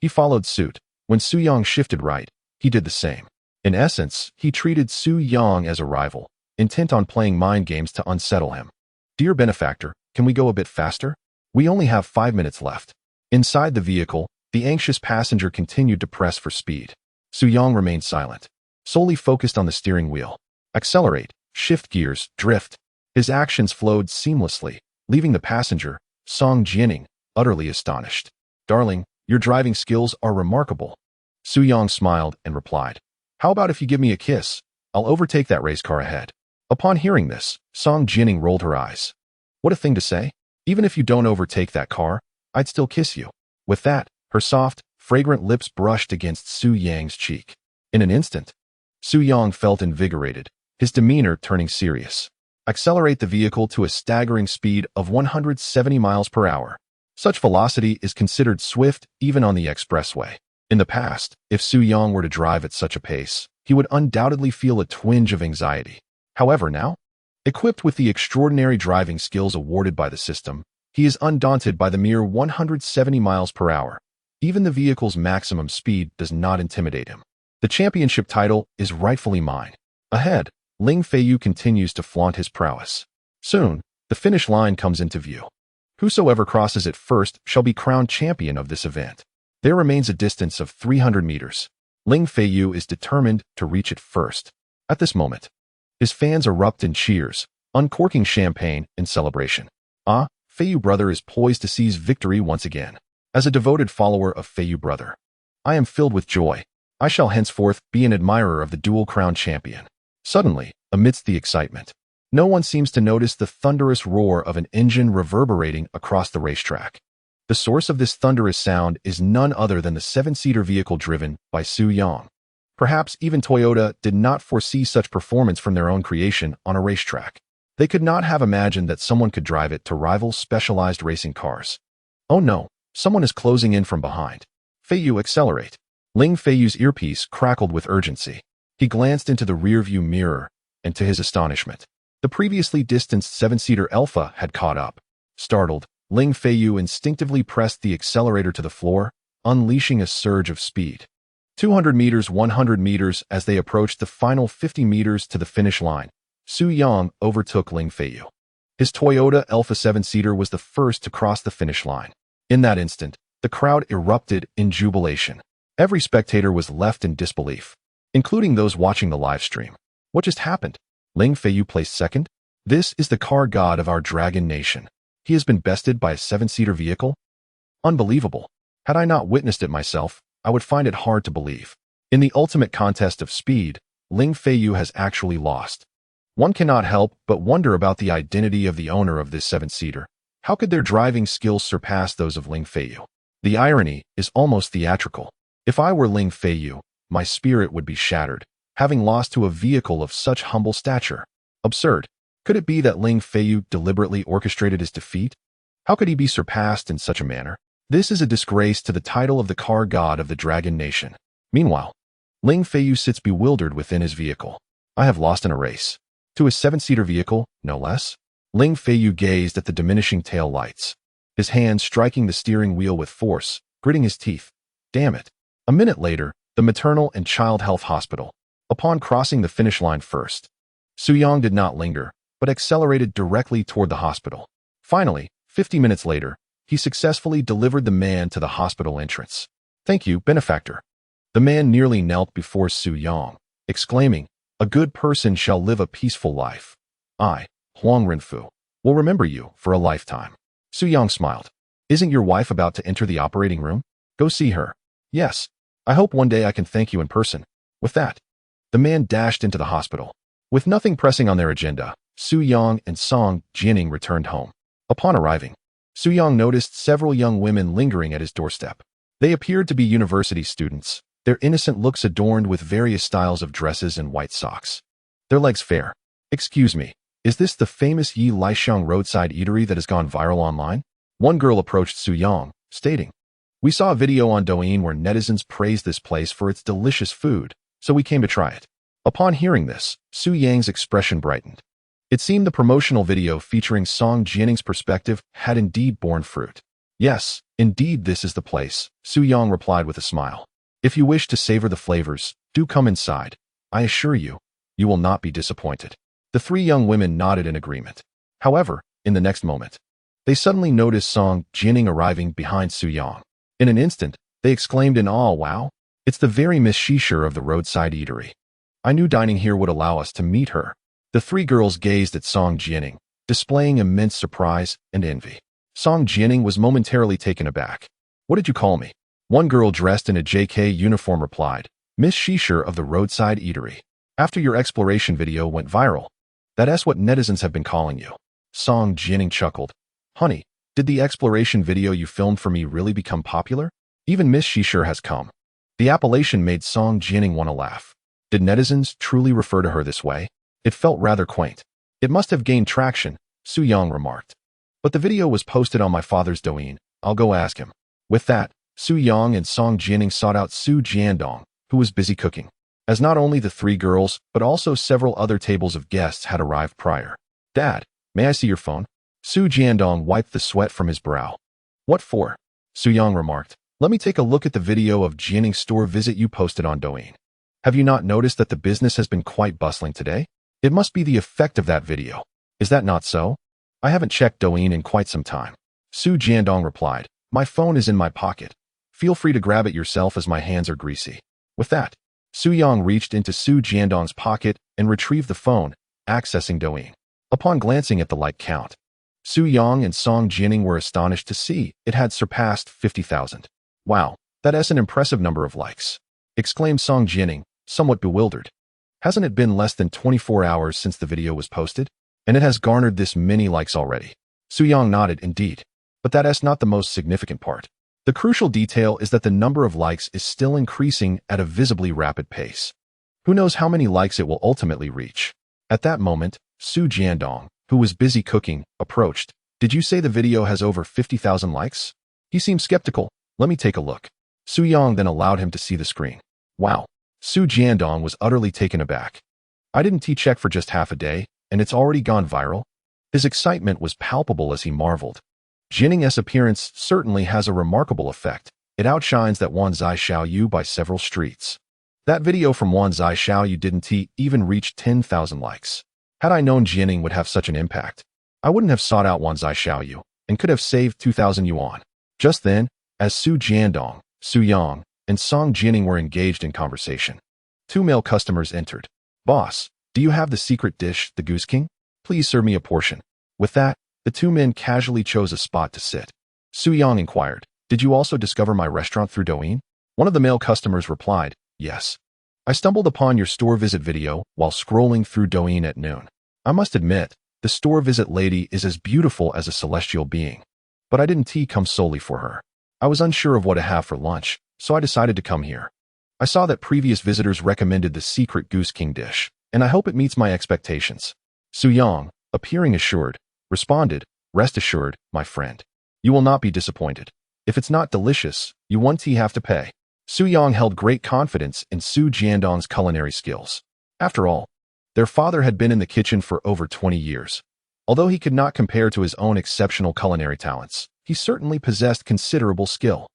He followed suit. When Su Yang shifted right, he did the same. In essence, he treated Su Yang as a rival, intent on playing mind games to unsettle him. Dear benefactor, can we go a bit faster? We only have 5 minutes left. Inside the vehicle, the anxious passenger continued to press for speed. Su Yang remained silent, solely focused on the steering wheel. Accelerate, shift gears, drift. His actions flowed seamlessly, leaving the passenger, Song Jianing, utterly astonished. Darling, your driving skills are remarkable. Su Yang smiled and replied, how about if you give me a kiss? I'll overtake that race car ahead. Upon hearing this, Song Jianing rolled her eyes. What a thing to say. Even if you don't overtake that car, I'd still kiss you. With that, her soft, fragrant lips brushed against Su Yang's cheek. In an instant, Su Yang felt invigorated, his demeanor turning serious. Accelerate the vehicle to a staggering speed of 170 miles per hour. Such velocity is considered swift even on the expressway. In the past, if Su Yang were to drive at such a pace, he would undoubtedly feel a twinge of anxiety. However, now, equipped with the extraordinary driving skills awarded by the system, he is undaunted by the mere 170 miles per hour. Even the vehicle's maximum speed does not intimidate him. The championship title is rightfully mine. Ahead, Ling Feiyu continues to flaunt his prowess. Soon, the finish line comes into view. Whosoever crosses it first shall be crowned champion of this event. There remains a distance of 300 meters. Ling Feiyu is determined to reach it first. At this moment, his fans erupt in cheers, uncorking champagne in celebration. Feiyu brother is poised to seize victory once again. As a devoted follower of Feiyu brother, I am filled with joy. I shall henceforth be an admirer of the dual crown champion. Suddenly, amidst the excitement, no one seems to notice the thunderous roar of an engine reverberating across the racetrack. The source of this thunderous sound is none other than the 7-seater vehicle driven by Su Yang. Perhaps even Toyota did not foresee such performance from their own creation on a racetrack. They could not have imagined that someone could drive it to rival specialized racing cars. Oh no, someone is closing in from behind. Feiyu, accelerate. Ling Feiyu's earpiece crackled with urgency. He glanced into the rearview mirror, and to his astonishment, the previously distanced 7-seater Alpha had caught up. Startled, Ling Feiyu instinctively pressed the accelerator to the floor, unleashing a surge of speed. 200 meters, 100 meters as they approached the final 50 meters to the finish line. Su Yang overtook Ling Feiyu. His Toyota Alpha 7-seater was the first to cross the finish line. In that instant, the crowd erupted in jubilation. Every spectator was left in disbelief, including those watching the live stream. What just happened? Ling Feiyu placed second? This is the car god of our dragon nation. He has been bested by a 7-seater vehicle? Unbelievable. Had I not witnessed it myself, I would find it hard to believe. In the ultimate contest of speed, Ling Feiyu has actually lost. One cannot help but wonder about the identity of the owner of this 7-seater. How could their driving skills surpass those of Ling Feiyu? The irony is almost theatrical. If I were Ling Feiyu, my spirit would be shattered, having lost to a vehicle of such humble stature. Absurd. Could it be that Ling Feiyu deliberately orchestrated his defeat? How could he be surpassed in such a manner? This is a disgrace to the title of the car god of the Dragon Nation. Meanwhile, Ling Feiyu sits bewildered within his vehicle. I have lost in a race. To his 7-seater vehicle, no less? Ling Feiyu gazed at the diminishing tail lights, his hands striking the steering wheel with force, gritting his teeth. Damn it. A minute later, the maternal and child health hospital. Upon crossing the finish line first, Su Yang did not linger, but accelerated directly toward the hospital. Finally, 50 minutes later, he successfully delivered the man to the hospital entrance. Thank you, benefactor. The man nearly knelt before Su Yang, exclaiming, a good person shall live a peaceful life. I, Huang Renfu, will remember you for a lifetime. Su Yang smiled. Isn't your wife about to enter the operating room? Go see her. Yes. I hope one day I can thank you in person. With that, the man dashed into the hospital. With nothing pressing on their agenda, Su Yang and Song Jianing returned home. Upon arriving, Su Yang noticed several young women lingering at his doorstep. They appeared to be university students, their innocent looks adorned with various styles of dresses and white socks. Their legs fair. Excuse me, is this the famous Yi Laixiang roadside eatery that has gone viral online? One girl approached Su Yang, stating, we saw a video on Douyin where netizens praised this place for its delicious food, so we came to try it. Upon hearing this, Su Yang's expression brightened. It seemed the promotional video featuring Song Jianing's perspective had indeed borne fruit. Yes, indeed this is the place, Su Yang replied with a smile. If you wish to savor the flavors, do come inside. I assure you, you will not be disappointed. The three young women nodded in agreement. However, in the next moment, they suddenly noticed Song Jianing arriving behind Su Yang. In an instant, they exclaimed in awe, "Wow, it's the very Miss Shisher of the roadside eatery. I knew dining here would allow us to meet her." The three girls gazed at Song Jianing, displaying immense surprise and envy. Song Jianing was momentarily taken aback. "What did you call me?" One girl dressed in a JK uniform replied, "Miss Shisher of the roadside eatery. After your exploration video went viral, that's what netizens have been calling you." Song Jianing chuckled. "Honey, did the exploration video you filmed for me really become popular? Even Miss Shisher has come." The appellation made Song Jianing want to laugh. Did netizens truly refer to her this way? It felt rather quaint. "It must have gained traction," Su Yang remarked. "But the video was posted on my father's Douyin. I'll go ask him." With that, Su Yang and Song Jianing sought out Su Jiandong, who was busy cooking, as not only the three girls, but also several other tables of guests had arrived prior. "Dad, may I see your phone?" Su Jiandong wiped the sweat from his brow. "What for?" Su Yang remarked. "Let me take a look at the video of Jianing's store visit you posted on Douyin. Have you not noticed that the business has been quite bustling today? It must be the effect of that video. Is that not so?" "I haven't checked Douyin in quite some time," Su Jiandong replied. "My phone is in my pocket. Feel free to grab it yourself as my hands are greasy." With that, Su Yang reached into Su Jiandong's pocket and retrieved the phone, accessing Douyin. Upon glancing at the like count, Su Yang and Song Jianing were astonished to see it had surpassed 50,000. "Wow, that's an impressive number of likes," exclaimed Song Jianing, somewhat bewildered. "Hasn't it been less than 24 hours since the video was posted? And it has garnered this many likes already?" Su Yang nodded, "Indeed. But that's not the most significant part. The crucial detail is that the number of likes is still increasing at a visibly rapid pace. Who knows how many likes it will ultimately reach?" At that moment, Su Jiandong, who was busy cooking, approached. "Did you say the video has over 50,000 likes?" He seemed skeptical. "Let me take a look." Su Yang then allowed him to see the screen. "Wow." Su Jiandong was utterly taken aback. "I didn't check for just half a day, and it's already gone viral?" His excitement was palpable as he marveled. Jianing's appearance certainly has a remarkable effect. It outshines that one Zai Xiaoyu by several streets. That video from one Zai Xiaoyu didn't even reach 10,000 likes. Had I known Jianing would have such an impact, I wouldn't have sought out one Zai Xiaoyu and could have saved 2,000 yuan. Just then, as Su Jiandong, Su Yang, and Song Jianing were engaged in conversation, two male customers entered. "Boss, do you have the secret dish, the Goose King? Please serve me a portion." With that, the two men casually chose a spot to sit. Su Yang inquired, "Did you also discover my restaurant through Douyin?" One of the male customers replied, "Yes. I stumbled upon your store visit video while scrolling through Douyin at noon. I must admit, the store visit lady is as beautiful as a celestial being. But I didn't come solely for her. I was unsure of what to have for lunch, so I decided to come here. I saw that previous visitors recommended the secret Goose King dish, and I hope it meets my expectations." Su Yang, appearing assured, responded, "Rest assured, my friend. You will not be disappointed. If it's not delicious, you won't have to pay." Su Yang held great confidence in Su Jiandong's culinary skills. After all, their father had been in the kitchen for over 20 years. Although he could not compare to his own exceptional culinary talents, he certainly possessed considerable skill.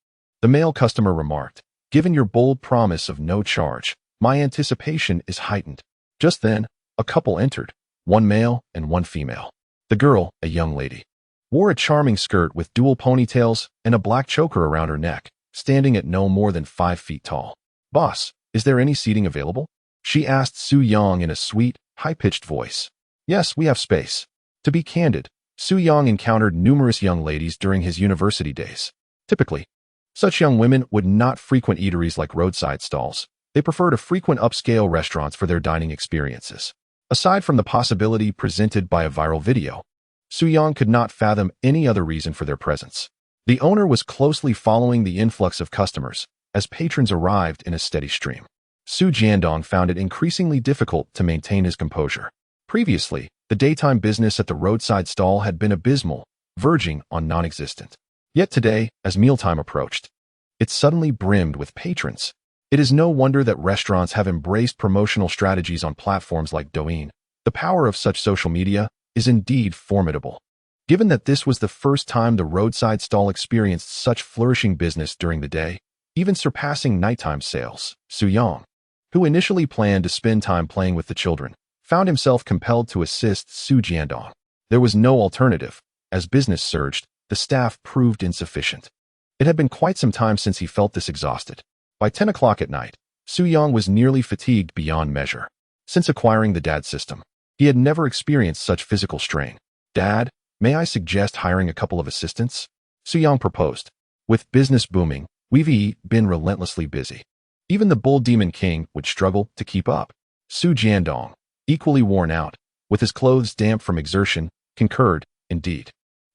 The male customer remarked, "Given your bold promise of no charge, my anticipation is heightened." Just then, a couple entered, one male and one female. The girl, a young lady, wore a charming skirt with dual ponytails and a black choker around her neck, standing at no more than 5 feet tall. "Boss, is there any seating available?" she asked Su Yang in a sweet, high-pitched voice. "Yes, we have space." To be candid, Su Yang encountered numerous young ladies during his university days. Typically, such young women would not frequent eateries like roadside stalls. They prefer to frequent upscale restaurants for their dining experiences. Aside from the possibility presented by a viral video, Su Yang could not fathom any other reason for their presence. The owner was closely following the influx of customers, as patrons arrived in a steady stream. Su Jiandong found it increasingly difficult to maintain his composure. Previously, the daytime business at the roadside stall had been abysmal, verging on non-existent. Yet today, as mealtime approached, it suddenly brimmed with patrons. It is no wonder that restaurants have embraced promotional strategies on platforms like Douyin. The power of such social media is indeed formidable. Given that this was the first time the roadside stall experienced such flourishing business during the day, even surpassing nighttime sales, Su Yang, who initially planned to spend time playing with the children, found himself compelled to assist Su Jiandong. There was no alternative. As business surged, the staff proved insufficient. It had been quite some time since he felt this exhausted. By 10 o'clock at night, Su Yang was nearly fatigued beyond measure. Since acquiring the dad system, he had never experienced such physical strain. "Dad, may I suggest hiring a couple of assistants?" Su Yang proposed. "With business booming, we've been relentlessly busy. Even the Bull Demon King would struggle to keep up." Su Jiandong, equally worn out, with his clothes damp from exertion, concurred, "Indeed.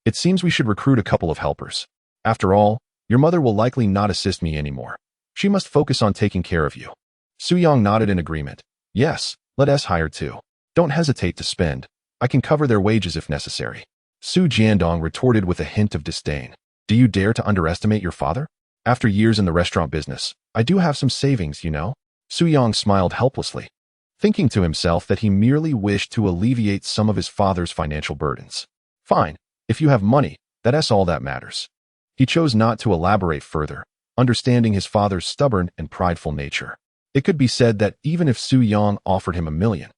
It seems we should recruit a couple of helpers. After all, your mother will likely not assist me anymore. She must focus on taking care of you." Su Yang nodded in agreement. "Yes, let us hire too. Don't hesitate to spend. I can cover their wages if necessary." Su Jiandong retorted with a hint of disdain. "Do you dare to underestimate your father? After years in the restaurant business, I do have some savings, you know." Su Yang smiled helplessly, thinking to himself that he merely wished to alleviate some of his father's financial burdens. "Fine, if you have money, that's all that matters." He chose not to elaborate further, understanding his father's stubborn and prideful nature. It could be said that even if Su Yang offered him $1 million,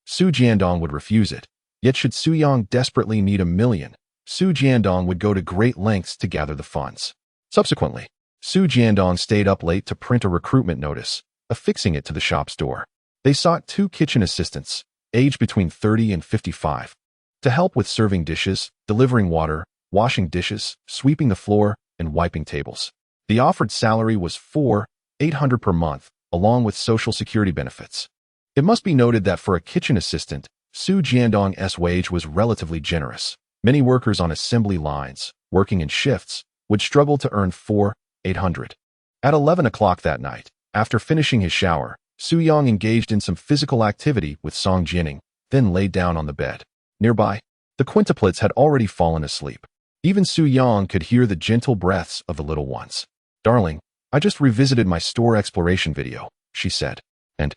Su Jiandong would refuse it. Yet should Su Yang desperately need $1 million, Su Jiandong would go to great lengths to gather the funds. Subsequently, Su Jiandong stayed up late to print a recruitment notice, affixing it to the shop's door. They sought 2 kitchen assistants, aged between 30 and 55, to help with serving dishes, delivering water, washing dishes, sweeping the floor, and wiping tables. The offered salary was $4,800 per month, along with Social Security benefits. It must be noted that for a kitchen assistant, Su Jiandong's wage was relatively generous. Many workers on assembly lines, working in shifts, would struggle to earn $4,800. At 11 o'clock that night, after finishing his shower, Su Yang engaged in some physical activity with Song Jining, then laid down on the bed. Nearby, the quintuplets had already fallen asleep. Even Su Yang could hear the gentle breaths of the little ones. "Darling, I just revisited my store exploration video," she said. "And?"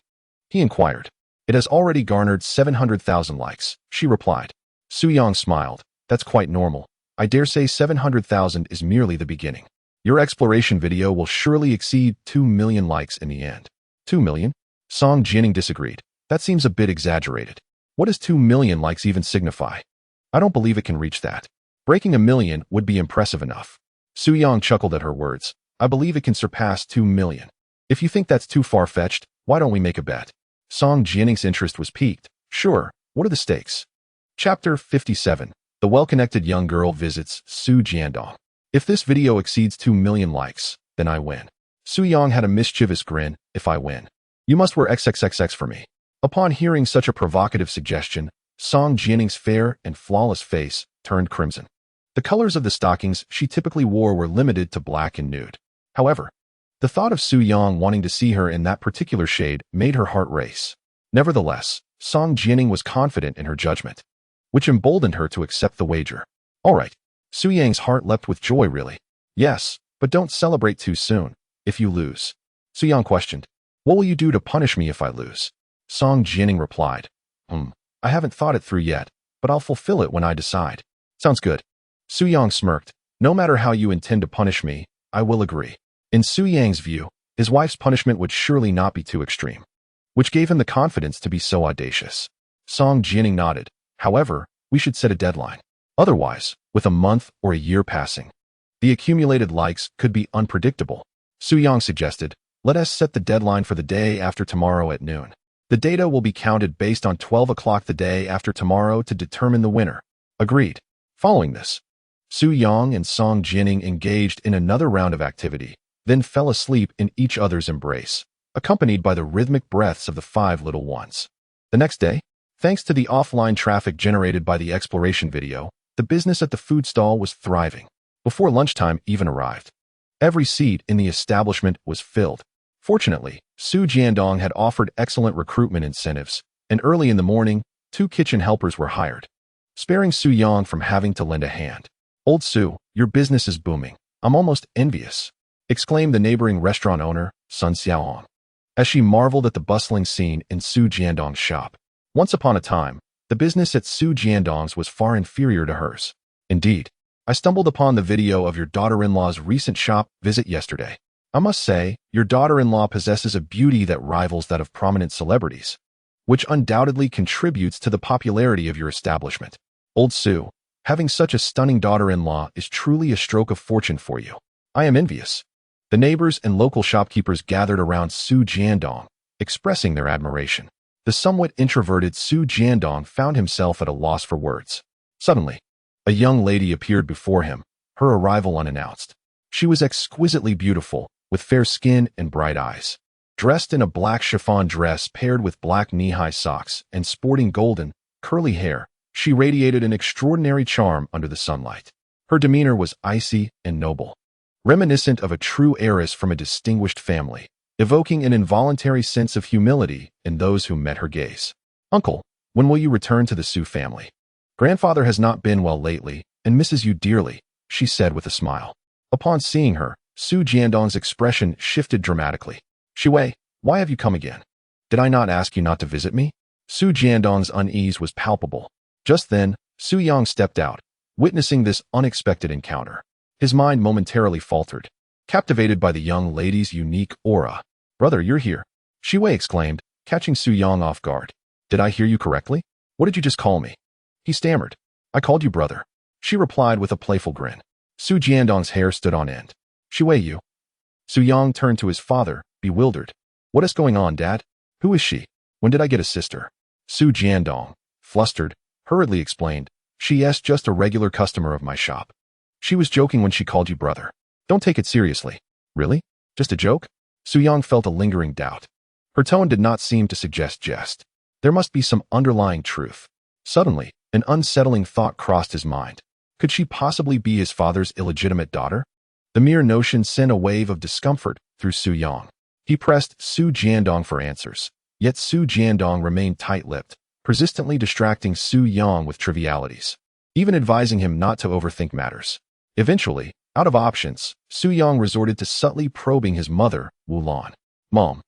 he inquired. "It has already garnered 700,000 likes," she replied. Su Yang smiled. "That's quite normal. I dare say 700,000 is merely the beginning. Your exploration video will surely exceed 2 million likes in the end." 2 million? Song Jining disagreed. "That seems a bit exaggerated. What does 2 million likes even signify? I don't believe it can reach that. Breaking 1 million would be impressive enough." Su Yang chuckled at her words. "I believe it can surpass 2 million. If you think that's too far-fetched, why don't we make a bet?" Song Jining's interest was piqued. "Sure, what are the stakes?" Chapter 57. The well-connected young girl visits Su Jiandong. "If this video exceeds 2 million likes, then I win." Su Yang had a mischievous grin. "If I win, you must wear XXXX for me." Upon hearing such a provocative suggestion, Song Jining's fair and flawless face turned crimson. The colors of the stockings she typically wore were limited to black and nude. However, the thought of Su Yang wanting to see her in that particular shade made her heart race. Nevertheless, Song Jining was confident in her judgment, which emboldened her to accept the wager. "All right." Su Yang's heart leapt with joy, "Really?" "Yes, but don't celebrate too soon. If you lose." Su Yang questioned. "What will you do to punish me if I lose?" Song Jining replied. I haven't thought it through yet, but I'll fulfill it when I decide." "Sounds good." Su Yang smirked. "No matter how you intend to punish me, I will agree." In Su Yang's view, his wife's punishment would surely not be too extreme, which gave him the confidence to be so audacious. Song Jining nodded. "However, we should set a deadline. Otherwise, with a month or a year passing, the accumulated likes could be unpredictable." Su Yang suggested, "Let us set the deadline for the day after tomorrow at noon. The data will be counted based on 12 o'clock the day after tomorrow to determine the winner." Agreed. Following this, Su Yang and Song Jining engaged in another round of activity, then fell asleep in each other's embrace, accompanied by the rhythmic breaths of the 5 little ones. The next day, thanks to the offline traffic generated by the exploration video, the business at the food stall was thriving. Before lunchtime even arrived, every seat in the establishment was filled. Fortunately, Su Jiandong had offered excellent recruitment incentives, and early in the morning, 2 kitchen helpers were hired, sparing Su Yang from having to lend a hand. "Old Su, your business is booming. I'm almost envious," exclaimed the neighboring restaurant owner, Sun Xiaohong, as she marveled at the bustling scene in Su Jiandong's shop. Once upon a time, the business at Su Jiandong's was far inferior to hers. Indeed. I stumbled upon the video of your daughter-in-law's recent shop visit yesterday. I must say, your daughter-in-law possesses a beauty that rivals that of prominent celebrities, which undoubtedly contributes to the popularity of your establishment. Old Sue, having such a stunning daughter-in-law is truly a stroke of fortune for you. I am envious. The neighbors and local shopkeepers gathered around Su Jiandong, expressing their admiration. The somewhat introverted Su Jiandong found himself at a loss for words. Suddenly, a young lady appeared before him, her arrival unannounced. She was exquisitely beautiful, with fair skin and bright eyes. Dressed in a black chiffon dress paired with black knee-high socks and sporting golden, curly hair, she radiated an extraordinary charm under the sunlight. Her demeanor was icy and noble, reminiscent of a true heiress from a distinguished family, evoking an involuntary sense of humility in those who met her gaze. Uncle, when will you return to the Su family? Grandfather has not been well lately and misses you dearly, she said with a smile. Upon seeing her, Su Jiandong's expression shifted dramatically. Shui, why have you come again? Did I not ask you not to visit me? Su Jiandong's unease was palpable. Just then, Su Yang stepped out, witnessing this unexpected encounter. His mind momentarily faltered, captivated by the young lady's unique aura. Brother, you're here, Shui exclaimed, catching Su Yang off guard. Did I hear you correctly? What did you just call me? He stammered. I called you brother. She replied with a playful grin. Su Jiandong's hair stood on end. Shui, you. Su Yang turned to his father, bewildered. What is going on, Dad? Who is she? When did I get a sister? Su Jiandong, flustered, hurriedly explained. She's just a regular customer of my shop. She was joking when she called you brother. Don't take it seriously. Really? Just a joke? Su Yang felt a lingering doubt. Her tone did not seem to suggest jest. There must be some underlying truth. Suddenly, an unsettling thought crossed his mind. Could she possibly be his father's illegitimate daughter? The mere notion sent a wave of discomfort through Su Yang. He pressed Su Jiandong for answers, yet Su Jiandong remained tight-lipped, persistently distracting Su Yang with trivialities, even advising him not to overthink matters. Eventually, out of options, Su Yang resorted to subtly probing his mother, Wu Lan. Mom,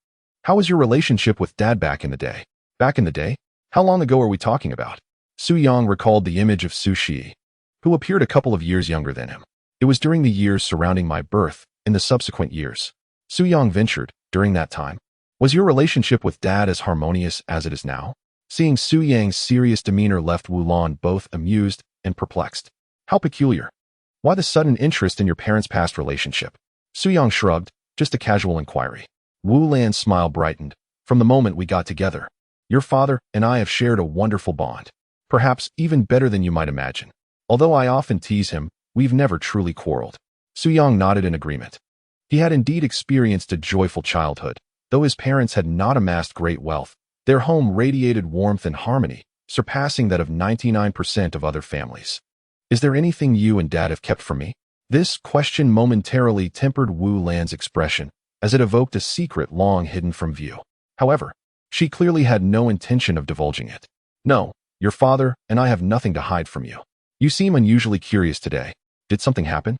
how was your relationship with Dad back in the day? Back in the day? How long ago are we talking about? Su Yang recalled the image of Su Shi, who appeared a couple of years younger than him. It was during the years surrounding my birth, in the subsequent years. Su Yang ventured, during that time. Was your relationship with Dad as harmonious as it is now? Seeing Su Yang's serious demeanor left Wu Lan both amused and perplexed. How peculiar. Why the sudden interest in your parents' past relationship? Su Yang shrugged, just a casual inquiry. Wu Lan's smile brightened. From the moment we got together, your father and I have shared a wonderful bond. Perhaps even better than you might imagine. Although I often tease him, we've never truly quarreled. Su Yang nodded in agreement. He had indeed experienced a joyful childhood. Though his parents had not amassed great wealth, their home radiated warmth and harmony, surpassing that of 99% of other families. Is there anything you and Dad have kept from me? This question momentarily tempered Wu Lan's expression, as it evoked a secret long hidden from view. However, she clearly had no intention of divulging it. No, your father and I have nothing to hide from you. You seem unusually curious today. Did something happen?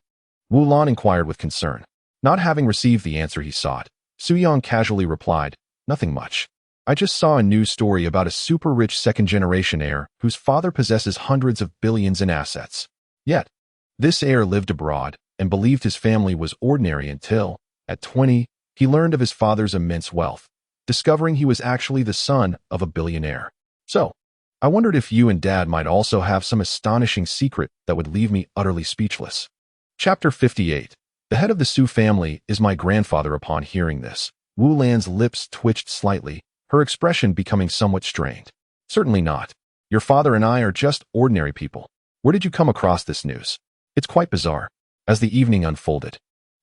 Wu Lan inquired with concern. Not having received the answer he sought, Su Yang casually replied, nothing much. I just saw a news story about a super-rich second-generation heir whose father possesses hundreds of billions in assets. Yet, this heir lived abroad and believed his family was ordinary until, at 20, he learned of his father's immense wealth, discovering he was actually the son of a billionaire. So, I wondered if you and Dad might also have some astonishing secret that would leave me utterly speechless. Chapter 58. The head of the Su family is my grandfather. Upon hearing this, Wu Lan's lips twitched slightly, her expression becoming somewhat strained. Certainly not. Your father and I are just ordinary people. Where did you come across this news? It's quite bizarre. As the evening unfolded,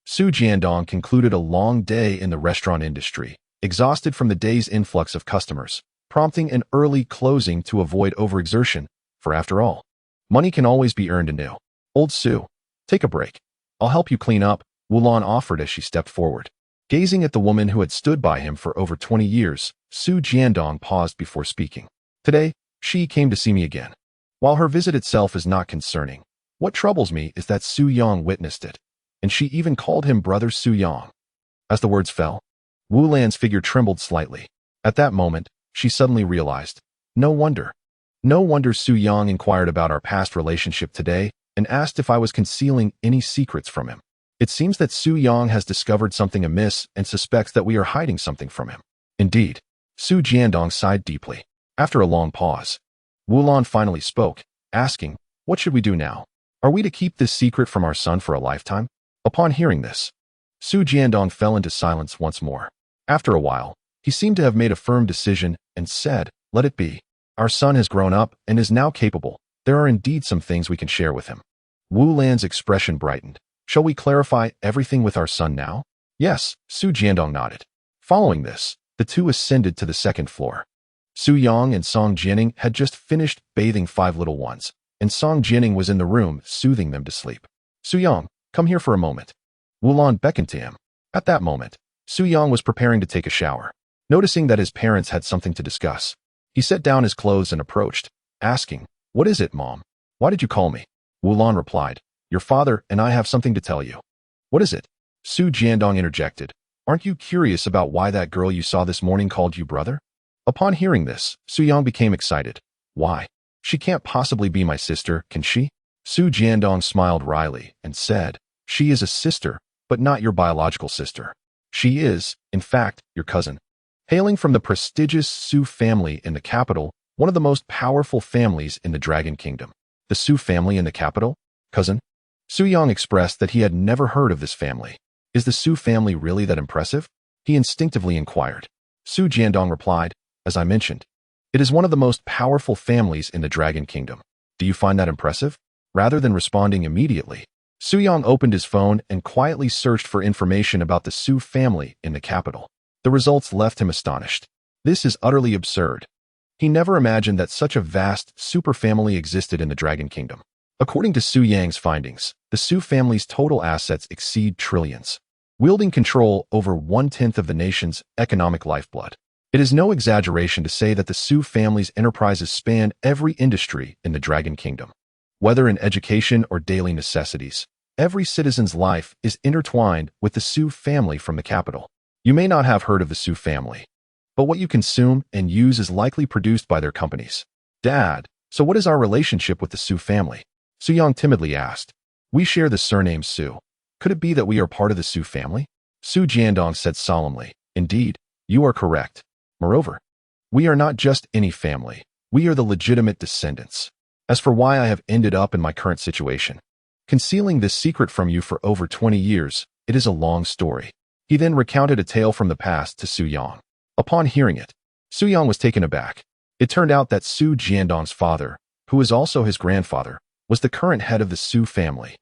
Su Jiandong concluded a long day in the restaurant industry, exhausted from the day's influx of customers, prompting an early closing to avoid overexertion, for after all, money can always be earned anew. Old Su, take a break. I'll help you clean up, Wu Lan offered as she stepped forward. Gazing at the woman who had stood by him for over 20 years, Su Jiandong paused before speaking. Today, she came to see me again. While her visit itself is not concerning, what troubles me is that Su Yang witnessed it, and she even called him Brother Su Yang. As the words fell, Wu Lan's figure trembled slightly. At that moment, she suddenly realized. No wonder. No wonder Su Yang inquired about our past relationship today, and asked if I was concealing any secrets from him. It seems that Su Yang has discovered something amiss and suspects that we are hiding something from him. Indeed. Su Jiandong sighed deeply. After a long pause, Wulan finally spoke, asking, "What should we do now? Are we to keep this secret from our son for a lifetime?" Upon hearing this, Su Jiandong fell into silence once more. After a while, he seemed to have made a firm decision and said, "Let it be. Our son has grown up and is now capable. There are indeed some things we can share with him." Wu Lan's expression brightened. "Shall we clarify everything with our son now?" "Yes," Su Jiandong nodded. Following this, the two ascended to the second floor. Su Yang and Song Jianing had just finished bathing 5 little ones, and Song Jianing was in the room soothing them to sleep. "Su Yang, come here for a moment." Wulan beckoned to him. At that moment, Su Yang was preparing to take a shower. Noticing that his parents had something to discuss, he set down his clothes and approached, asking, "What is it, Mom? Why did you call me?" Wulan replied, "Your father and I have something to tell you." "What is it?" Su Jiandong interjected. "Aren't you curious about why that girl you saw this morning called you brother?" Upon hearing this, Su Yang became excited. "Why? She can't possibly be my sister, can she?" Su Jiandong smiled wryly and said, "She is a sister, but not your biological sister. She is, in fact, your cousin." Hailing from the prestigious Su family in the capital, one of the most powerful families in the Dragon Kingdom. The Su family in the capital? Cousin? Su Yang expressed that he had never heard of this family. "Is the Su family really that impressive?" he instinctively inquired. Su Jiandong replied, "As I mentioned, it is one of the most powerful families in the Dragon Kingdom. Do you find that impressive?" Rather than responding immediately, Su Yang opened his phone and quietly searched for information about the Su family in the capital. The results left him astonished. This is utterly absurd. He never imagined that such a vast super family existed in the Dragon Kingdom. According to Su Yang's findings, the Su family's total assets exceed trillions, wielding control over 1/10 of the nation's economic lifeblood. It is no exaggeration to say that the Su family's enterprises span every industry in the Dragon Kingdom. Whether in education or daily necessities, every citizen's life is intertwined with the Su family from the capital. You may not have heard of the Su family, but what you consume and use is likely produced by their companies. "Dad, so what is our relationship with the Su family?" Su Yang timidly asked. "We share the surname Su. Could it be that we are part of the Su family?" Su Jiandong said solemnly, "Indeed, you are correct. Moreover, we are not just any family. We are the legitimate descendants. As for why I have ended up in my current situation, concealing this secret from you for over 20 years, it is a long story." He then recounted a tale from the past to Su Yang. Upon hearing it, Su Yang was taken aback. It turned out that Su Jiandong's father, who is also his grandfather, was the current head of the Su family.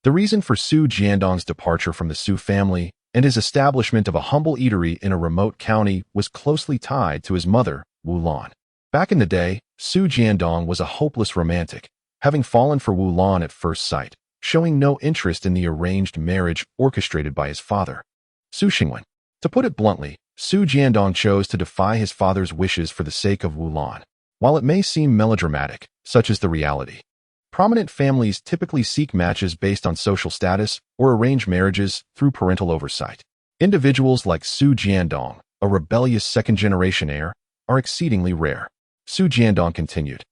The reason for Su Jiandong's departure from the Su family and his establishment of a humble eatery in a remote county was closely tied to his mother, Wu Lan. Back in the day, Su Jiandong was a hopeless romantic, having fallen for Wu Lan at first sight, showing no interest in the arranged marriage orchestrated by his father, Su Xingwen. To put it bluntly, Su Jiandong chose to defy his father's wishes for the sake of Wu Lan. While it may seem melodramatic, such is the reality. Prominent families typically seek matches based on social status or arrange marriages through parental oversight. Individuals like Su Jiandong, a rebellious second-generation heir, are exceedingly rare. Su Jiandong continued,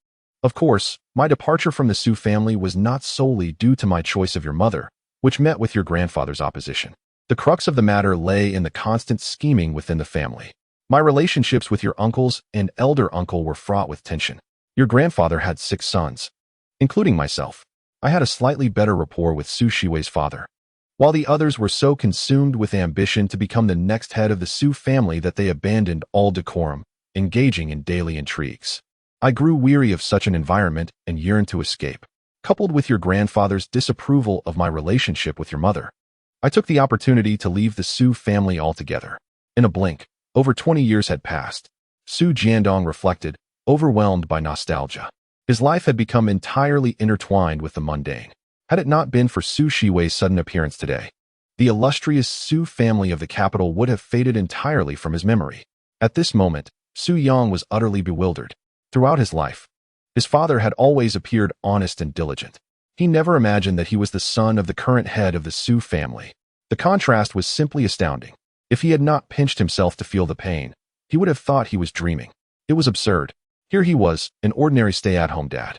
"Of course, my departure from the Su family was not solely due to my choice of your mother, which met with your grandfather's opposition. The crux of the matter lay in the constant scheming within the family. My relationships with your uncles and elder uncle were fraught with tension. Your grandfather had 6 sons, including myself. I had a slightly better rapport with Su Shiwei's father, while the others were so consumed with ambition to become the next head of the Su family that they abandoned all decorum, engaging in daily intrigues. I grew weary of such an environment and yearned to escape. Coupled with your grandfather's disapproval of my relationship with your mother, I took the opportunity to leave the Su family altogether. In a blink, over 20 years had passed. Su Jiandong reflected, overwhelmed by nostalgia. His life had become entirely intertwined with the mundane. Had it not been for Su Shiwei's sudden appearance today, the illustrious Su family of the capital would have faded entirely from his memory. At this moment, Su Yang was utterly bewildered. Throughout his life, his father had always appeared honest and diligent. He never imagined that he was the son of the current head of the Su family. The contrast was simply astounding. If he had not pinched himself to feel the pain, he would have thought he was dreaming. It was absurd. Here he was, an ordinary stay-at-home dad,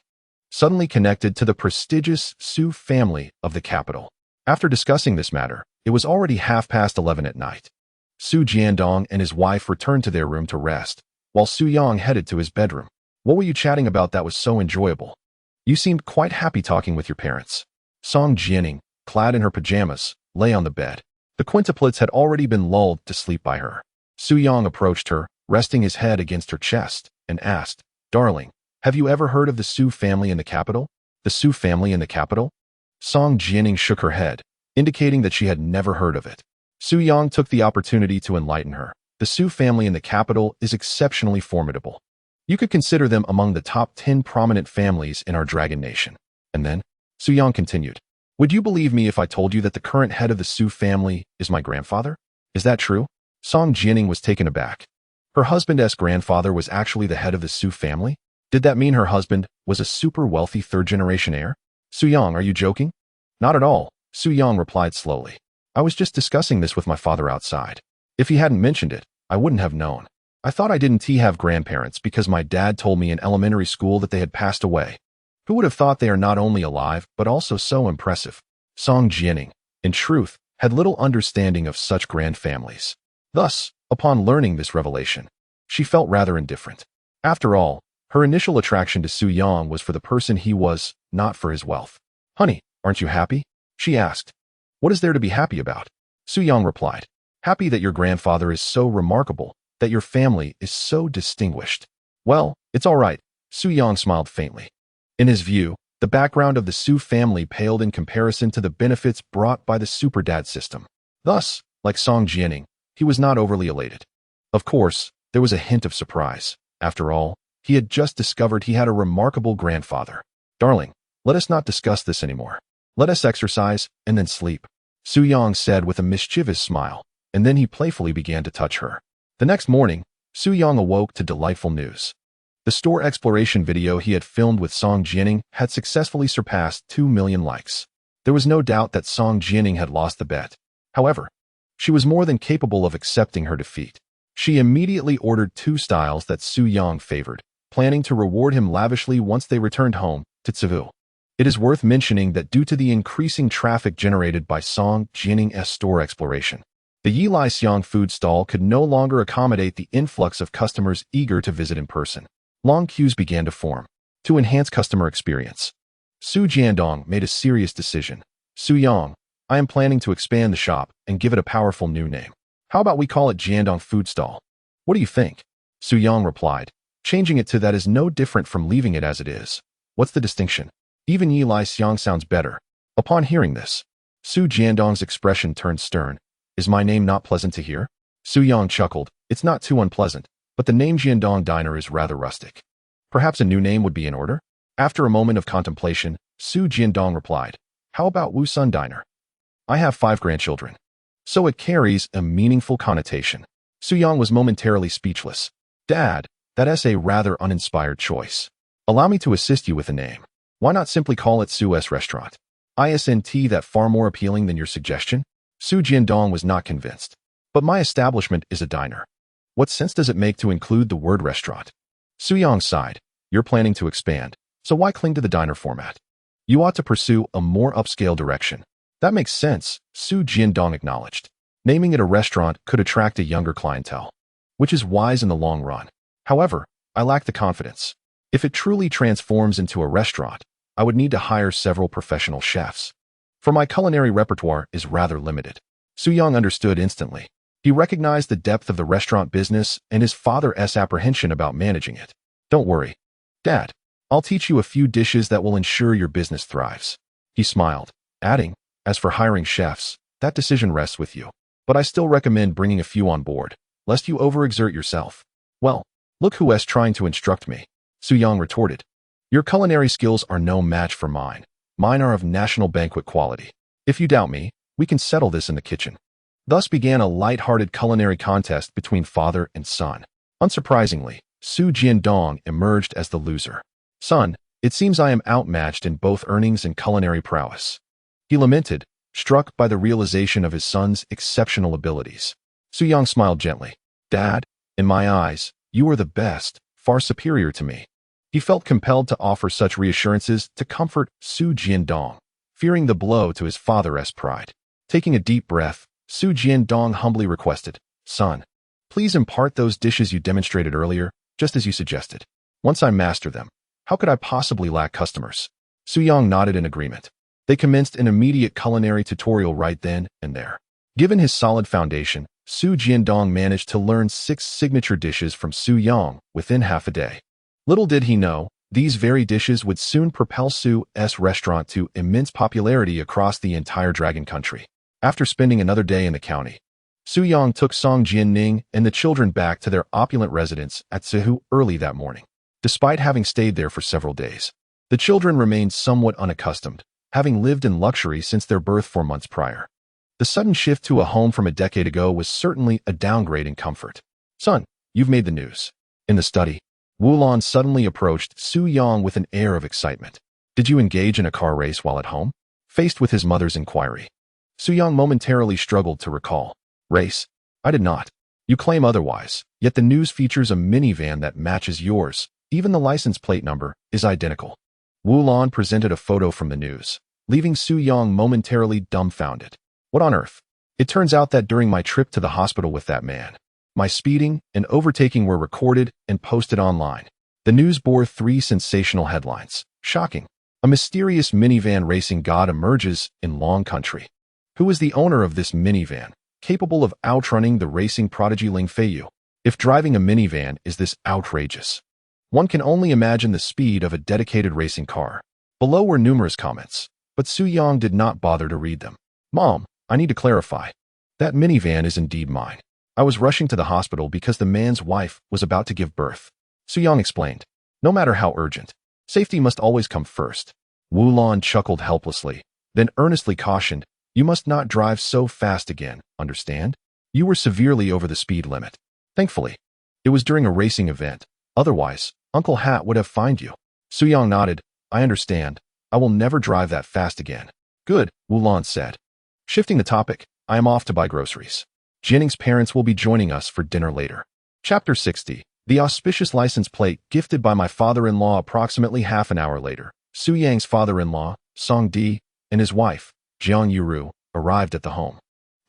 suddenly connected to the prestigious Su family of the capital. After discussing this matter, it was already 11:30 at night. Su Jiandong and his wife returned to their room to rest, while Su Yang headed to his bedroom. What were you chatting about that was so enjoyable? You seemed quite happy talking with your parents. Song Jianing, clad in her pajamas, lay on the bed. The quintuplets had already been lulled to sleep by her. Su Yang approached her, resting his head against her chest, and asked, "Darling, have you ever heard of the Su family in the capital?" The Su family in the capital? Song Jianing shook her head, indicating that she had never heard of it. Su Yang took the opportunity to enlighten her. The Su family in the capital is exceptionally formidable. You could consider them among the top 10 prominent families in our Dragon Nation. And then, Su Yang continued, "Would you believe me if I told you that the current head of the Su family is my grandfather? Is that true?" Song Jianing was taken aback. Her husband's grandfather was actually the head of the Su family? Did that mean her husband was a super wealthy third-generation heir? "Su Yang, are you joking?" "Not at all," Su Yang replied slowly. "I was just discussing this with my father outside. If he hadn't mentioned it, I wouldn't have known. I thought I didn't have grandparents because my dad told me in elementary school that they had passed away. Who would have thought they are not only alive, but also so impressive?" Song Jianing, in truth, had little understanding of such grand families. Thus, upon learning this revelation, she felt rather indifferent. After all, her initial attraction to Su Yang was for the person he was, not for his wealth. "Honey, aren't you happy?" she asked. "What is there to be happy about?" Su Yang replied, "Happy that your grandfather is so remarkable, that your family is so distinguished." "Well, it's all right," Su Yang smiled faintly. In his view, the background of the Su family paled in comparison to the benefits brought by the super dad system. Thus, like Song Jianing, he was not overly elated. Of course, there was a hint of surprise. After all, he had just discovered he had a remarkable grandfather. "Darling, let us not discuss this anymore. Let us exercise and then sleep," Su Yang said with a mischievous smile, and then he playfully began to touch her. The next morning, Su Yang awoke to delightful news. The store exploration video he had filmed with Song Jianing had successfully surpassed 2 million likes. There was no doubt that Song Jianing had lost the bet. However, she was more than capable of accepting her defeat. She immediately ordered 2 styles that Su Yang favored, planning to reward him lavishly once they returned home to Tzivu. It is worth mentioning that due to the increasing traffic generated by Song Jianing's store exploration, the Yilai Xiang food stall could no longer accommodate the influx of customers eager to visit in person. Long queues began to form. To enhance customer experience, Su Jiandong made a serious decision. "Su Yang, I am planning to expand the shop and give it a powerful new name. How about we call it Jiandong Food Stall? What do you think?" Su Yang replied, "Changing it to that is no different from leaving it as it is. What's the distinction? Even Yilai Xiang sounds better." Upon hearing this, Su Jiandong's expression turned stern. "Is my name not pleasant to hear?" Su Yang chuckled. "It's not too unpleasant, but the name Jiandong Diner is rather rustic. Perhaps a new name would be in order?" After a moment of contemplation, Su Jiandong replied, "How about Wu Sun Diner? I have 5 grandchildren, so it carries a meaningful connotation." Su Yang was momentarily speechless. "Dad, that's a rather uninspired choice. Allow me to assist you with a name. Why not simply call it Su's Restaurant? Isn't that far more appealing than your suggestion?" Su Jiandong was not convinced. "But my establishment is a diner. What sense does it make to include the word restaurant?" Su Yang sighed. "You're planning to expand, so why cling to the diner format? You ought to pursue a more upscale direction." "That makes sense," Su Jiandong acknowledged. "Naming it a restaurant could attract a younger clientele, which is wise in the long run. However, I lack the confidence. If it truly transforms into a restaurant, I would need to hire several professional chefs. For my culinary repertoire is rather limited." Su Yang understood instantly. He recognized the depth of the restaurant business and his father's apprehension about managing it. "Don't worry, Dad. I'll teach you a few dishes that will ensure your business thrives." He smiled, adding, "As for hiring chefs, that decision rests with you. But I still recommend bringing a few on board, lest you overexert yourself." "Well, look who's trying to instruct me," Su Yang retorted. "Your culinary skills are no match for mine. Mine are of national banquet quality. If you doubt me, we can settle this in the kitchen." Thus began a light-hearted culinary contest between father and son. Unsurprisingly, Su Jiandong emerged as the loser. "Son, it seems I am outmatched in both earnings and culinary prowess," he lamented, struck by the realization of his son's exceptional abilities. Su Yang smiled gently. "Dad, in my eyes, you are the best, far superior to me. He felt compelled to offer such reassurances to comfort Su Jiandong, fearing the blow to his father's pride. Taking a deep breath, Su Jiandong humbly requested, "Son, please impart those dishes you demonstrated earlier, just as you suggested. Once I master them, how could I possibly lack customers?" Su Yang nodded in agreement. They commenced an immediate culinary tutorial right then and there. Given his solid foundation, Su Jiandong managed to learn 6 signature dishes from Su Yang within half a day. Little did he know, these very dishes would soon propel Su's restaurant to immense popularity across the entire Dragon Country. After spending another day in the county, Su Yang took Song Jianning and the children back to their opulent residence at Sihu early that morning. Despite having stayed there for several days, the children remained somewhat unaccustomed, having lived in luxury since their birth 4 months prior. The sudden shift to a home from a decade ago was certainly a downgrade in comfort. "Son, you've made the news." In the study, Wulan suddenly approached Su Yang with an air of excitement. "Did you engage in a car race while at home?" Faced with his mother's inquiry, Su Yang momentarily struggled to recall. "Race? I did not. You claim otherwise, yet the news features a minivan that matches yours. Even the license plate number is identical." Wulan presented a photo from the news, leaving Su Yang momentarily dumbfounded. "What on earth?" "It turns out that during my trip to the hospital with that man, my speeding and overtaking were recorded and posted online. The news bore 3 sensational headlines. Shocking. A mysterious minivan racing god emerges in Long Country. Who is the owner of this minivan, capable of outrunning the racing prodigy Ling Feiyu? If driving a minivan is this outrageous, one can only imagine the speed of a dedicated racing car." Below were numerous comments, but Su Yang did not bother to read them. "Mom, I need to clarify. That minivan is indeed mine. I was rushing to the hospital because the man's wife was about to give birth." Su Yang explained. "No matter how urgent, safety must always come first." Wulan chuckled helplessly, then earnestly cautioned, "You must not drive so fast again, understand? You were severely over the speed limit. Thankfully, it was during a racing event. Otherwise, Uncle Hat would have fined you." Su Yang nodded. "I understand. I will never drive that fast again." "Good," Wulan said. Shifting the topic, I am off to buy groceries. Jinning's parents will be joining us for dinner later. Chapter 60. The auspicious license plate gifted by my father-in-law. Approximately half an hour later, Su Yang's father-in-law, Song Di, and his wife, Jiang Yuru, arrived at the home.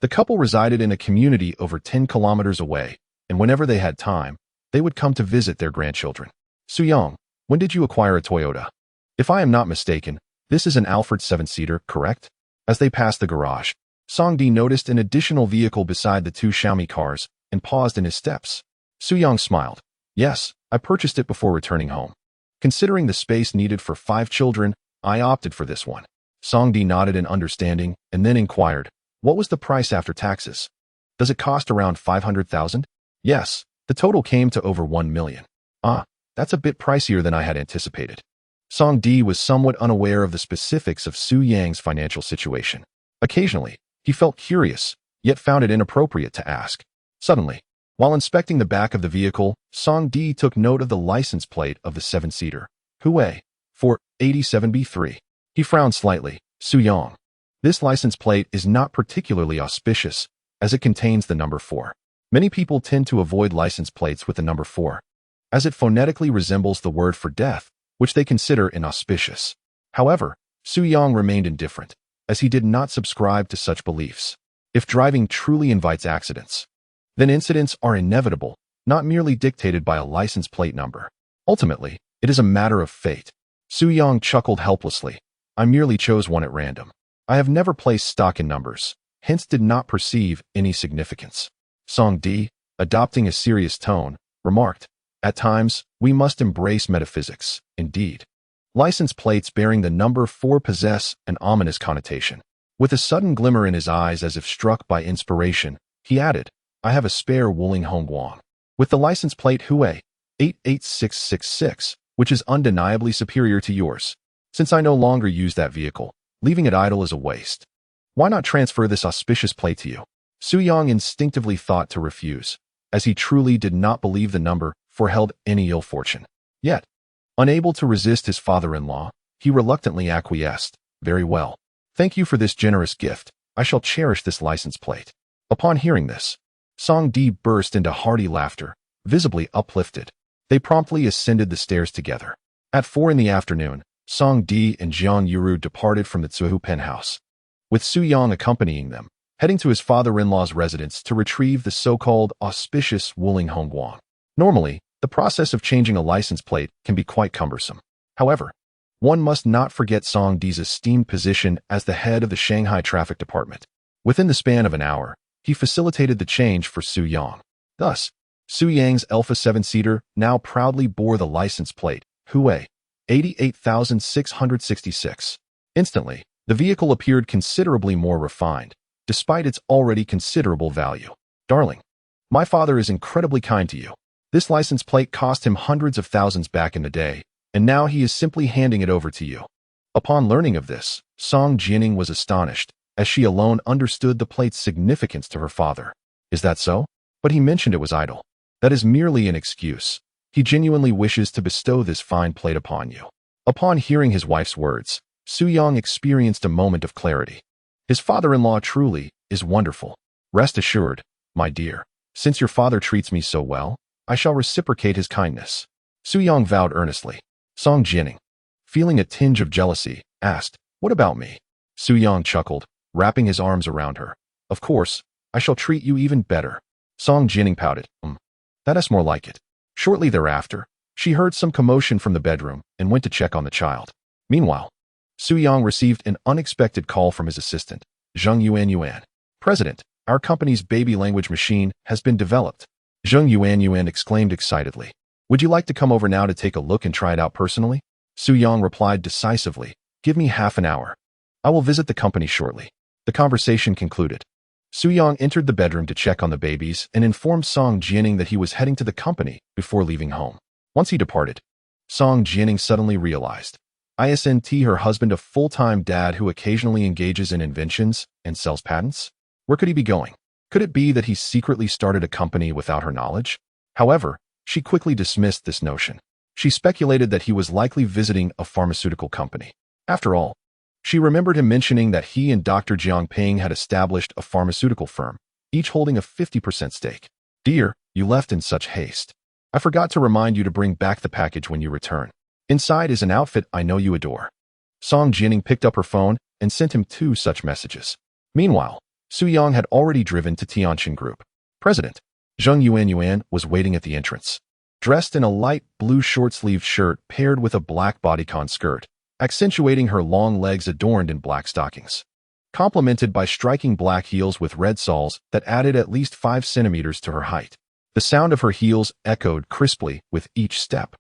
The couple resided in a community over 10 kilometers away, and whenever they had time, they would come to visit their grandchildren. "Su Yang, when did you acquire a Toyota? If I am not mistaken, this is an Alphard 7-seater, correct?" As they passed the garage, Song Di noticed an additional vehicle beside the 2 Xiaomi cars and paused in his steps. Su Yang smiled. "Yes, I purchased it before returning home. Considering the space needed for 5 children, I opted for this one." Song Di nodded in understanding and then inquired, "What was the price after taxes? Does it cost around 500,000? "Yes, the total came to over 1 million. "Ah, that's a bit pricier than I had anticipated." Song Di was somewhat unaware of the specifics of Su Yang's financial situation. Occasionally, he felt curious, yet found it inappropriate to ask. Suddenly, while inspecting the back of the vehicle, Song Di took note of the license plate of the 7-seater, Hue 487B3. He frowned slightly. "Su Yang, this license plate is not particularly auspicious, as it contains the number 4. Many people tend to avoid license plates with the number 4, as it phonetically resembles the word for death, which they consider inauspicious." However, Su Yang remained indifferent, as he did not subscribe to such beliefs. If driving truly invites accidents, then incidents are inevitable, not merely dictated by a license plate number. Ultimately, it is a matter of fate. Su Yang chuckled helplessly. "I merely chose one at random. I have never placed stock in numbers, hence did not perceive any significance." Song Di, adopting a serious tone, remarked, "At times, we must embrace metaphysics. Indeed, license plates bearing the number 4 possess an ominous connotation." With a sudden glimmer in his eyes as if struck by inspiration, he added, "I have a spare Wuling Hongguang with the license plate Hue 88666, which is undeniably superior to yours. Since I no longer use that vehicle, leaving it idle is a waste. Why not transfer this auspicious plate to you?" Su Yang instinctively thought to refuse, as he truly did not believe the number foreheld any ill fortune. Yet, unable to resist his father-in-law, he reluctantly acquiesced. "Very well. Thank you for this generous gift. I shall cherish this license plate." Upon hearing this, Song Di burst into hearty laughter, visibly uplifted. They promptly ascended the stairs together. At 4 in the afternoon, Song Di and Jiang Yuru departed from the Tsuhu penthouse, with Su Yang accompanying them, heading to his father-in-law's residence to retrieve the so-called auspicious Wuling Hongguang. Normally, the process of changing a license plate can be quite cumbersome. However, one must not forget Song Di's esteemed position as the head of the Shanghai Traffic Department. Within the span of an hour, he facilitated the change for Su Yang. Thus, Su Yang's Alpha 7-seater now proudly bore the license plate, Hue, 88,666. Instantly, the vehicle appeared considerably more refined, despite its already considerable value. Darling, my father is incredibly kind to you. This license plate cost him hundreds of thousands back in the day, and now he is simply handing it over to you. Upon learning of this, Song Jianing was astonished, as she alone understood the plate's significance to her father. Is that so? But he mentioned it was idle. That is merely an excuse. He genuinely wishes to bestow this fine plate upon you. Upon hearing his wife's words, Su Yang experienced a moment of clarity. His father-in-law truly is wonderful. Rest assured, my dear, since your father treats me so well, I shall reciprocate his kindness. Su Yang vowed earnestly. Song Jianing, feeling a tinge of jealousy, asked, what about me? Su Yang chuckled, wrapping his arms around her. Of course, I shall treat you even better. Song Jianing pouted. That's more like it. Shortly thereafter, she heard some commotion from the bedroom and went to check on the child. Meanwhile, Su Yang received an unexpected call from his assistant, Zheng Yuan. President, our company's baby language machine has been developed. Zheng Yuan exclaimed excitedly. Would you like to come over now to take a look and try it out personally? Su Yang replied decisively, give me half an hour. I will visit the company shortly. The conversation concluded. Su Yang entered the bedroom to check on the babies and informed Song Jianing that he was heading to the company before leaving home. Once he departed, Song Jianing suddenly realized, isn't her husband a full-time dad who occasionally engages in inventions and sells patents? Where could he be going? Could it be that he secretly started a company without her knowledge? However, she quickly dismissed this notion. She speculated that he was likely visiting a pharmaceutical company. After all, she remembered him mentioning that he and Dr. Jiang Ping had established a pharmaceutical firm, each holding a 50% stake. Dear, you left in such haste. I forgot to remind you to bring back the package when you return. Inside is an outfit I know you adore. Song Jianing picked up her phone and sent him 2 such messages. Meanwhile, Su Yang had already driven to Tianjin Group. President Zheng Yuan was waiting at the entrance. Dressed in a light blue short-sleeved shirt paired with a black bodycon skirt, accentuating her long legs adorned in black stockings. Complemented by striking black heels with red soles that added at least 5 centimeters to her height. The sound of her heels echoed crisply with each step.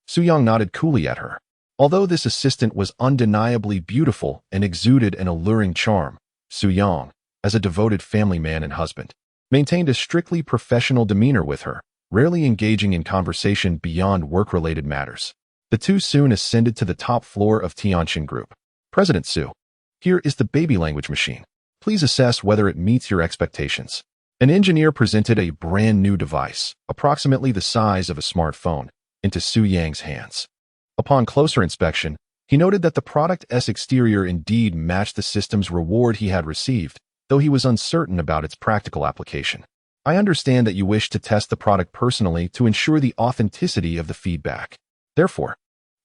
Su Yang nodded coolly at her. Although this assistant was undeniably beautiful and exuded an alluring charm, Su Yang, as a devoted family man and husband, maintained a strictly professional demeanor with her, rarely engaging in conversation beyond work-related matters. The two soon ascended to the top floor of Tianjin Group. President Su, here is the baby language machine. Please assess whether it meets your expectations. An engineer presented a brand new device, approximately the size of a smartphone, into Su Yang's hands. Upon closer inspection, he noted that the product's exterior indeed matched the system's reward he had received, though he was uncertain about its practical application. I understand that you wish to test the product personally to ensure the authenticity of the feedback. Therefore,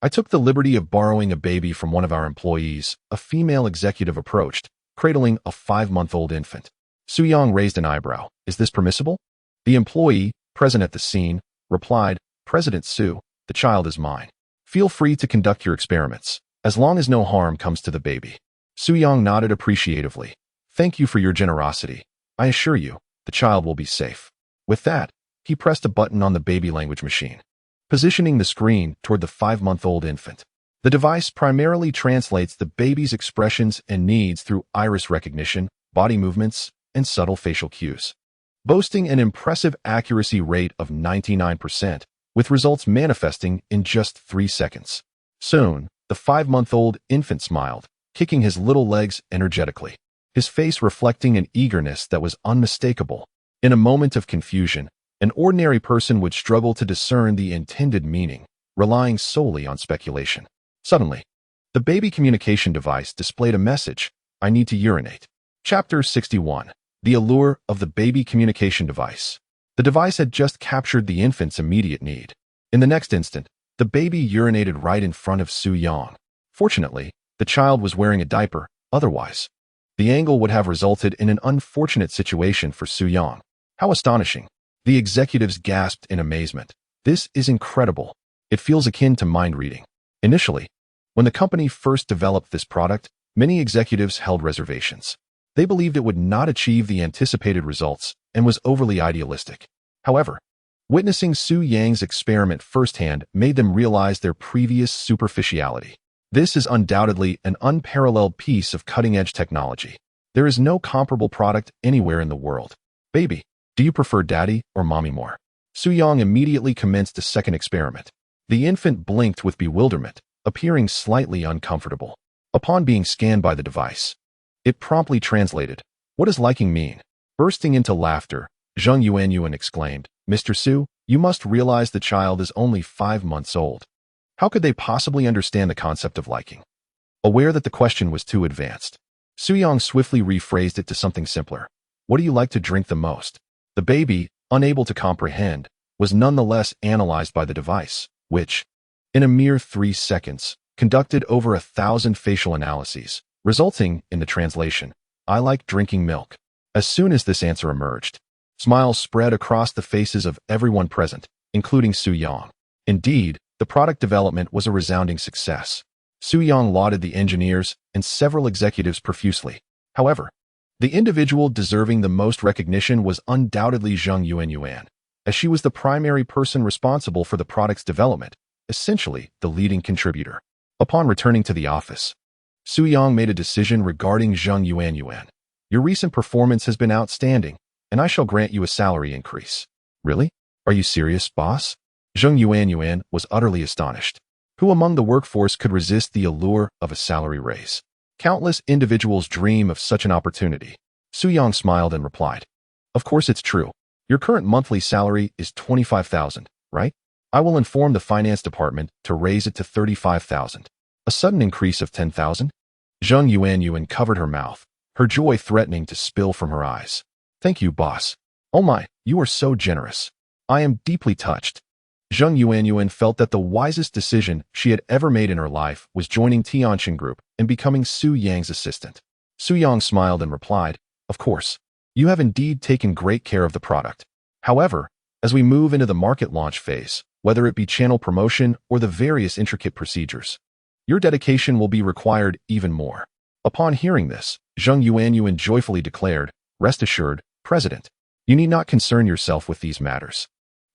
I took the liberty of borrowing a baby from one of our employees, a female executive approached, cradling a 5-month-old infant. Su Yang raised an eyebrow. Is this permissible? The employee, present at the scene, replied, President Su, the child is mine. Feel free to conduct your experiments, as long as no harm comes to the baby. Su Yang nodded appreciatively. Thank you for your generosity. I assure you, the child will be safe. With that, he pressed a button on the baby language machine, positioning the screen toward the 5-month-old infant. The device primarily translates the baby's expressions and needs through iris recognition, body movements, and subtle facial cues, boasting an impressive accuracy rate of 99%, with results manifesting in just 3 seconds. Soon, the 5-month-old infant smiled, kicking his little legs energetically, his face reflecting an eagerness that was unmistakable. In a moment of confusion, an ordinary person would struggle to discern the intended meaning, relying solely on speculation. Suddenly, the baby communication device displayed a message, I need to urinate. Chapter 61. The Allure of the Baby Communication Device. The device had just captured the infant's immediate need. In the next instant, The baby urinated right in front of Su Yang. Fortunately, the child was wearing a diaper, otherwise, the angle would have resulted in an unfortunate situation for Su Yang. How astonishing! The executives gasped in amazement. This is incredible. It feels akin to mind reading. Initially, when the company first developed this product, many executives held reservations. They believed it would not achieve the anticipated results and was overly idealistic. However, witnessing Su Yang's experiment firsthand made them realize their previous superficiality. This is undoubtedly an unparalleled piece of cutting-edge technology. There is no comparable product anywhere in the world. Baby, do you prefer daddy or mommy more? Su Yang immediately commenced a second experiment. The infant blinked with bewilderment, appearing slightly uncomfortable. Upon being scanned by the device, it promptly translated, "What does liking mean?" Bursting into laughter, Zheng Yuanyuan exclaimed, "Mr. Su, you must realize the child is only 5 months old. How could they possibly understand the concept of liking?" Aware that the question was too advanced, Su Yang swiftly rephrased it to something simpler. "What do you like to drink the most?" The baby, unable to comprehend, was nonetheless analyzed by the device, which, in a mere 3 seconds, conducted over 1,000 facial analyses, resulting in the translation, "I like drinking milk." As soon as this answer emerged, smiles spread across the faces of everyone present, including Su Yang. Indeed, the product development was a resounding success. Su Yang lauded the engineers and several executives profusely. However, the individual deserving the most recognition was undoubtedly Zheng Yuanyuan, as she was the primary person responsible for the product's development, essentially the leading contributor. Upon returning to the office, Su Yang made a decision regarding Zheng Yuanyuan. "Your recent performance has been outstanding, and I shall grant you a salary increase." "Really? Are you serious, boss?" Zheng Yuanyuan was utterly astonished. Who among the workforce could resist the allure of a salary raise? Countless individuals dream of such an opportunity. Su Yang smiled and replied, "Of course it's true. Your current monthly salary is 25,000, right? I will inform the finance department to raise it to 35,000. A sudden increase of 10,000? Zheng Yuanyuan covered her mouth, her joy threatening to spill from her eyes. "Thank you, boss. Oh my, you are so generous. I am deeply touched." Zheng Yuanyuan felt that the wisest decision she had ever made in her life was joining Tianxin Group and becoming Su Yang's assistant. Su Yang smiled and replied, "Of course, you have indeed taken great care of the product. However, as we move into the market launch phase, whether it be channel promotion or the various intricate procedures, your dedication will be required even more." Upon hearing this, Zheng Yuanyuan joyfully declared, "Rest assured, President, you need not concern yourself with these matters.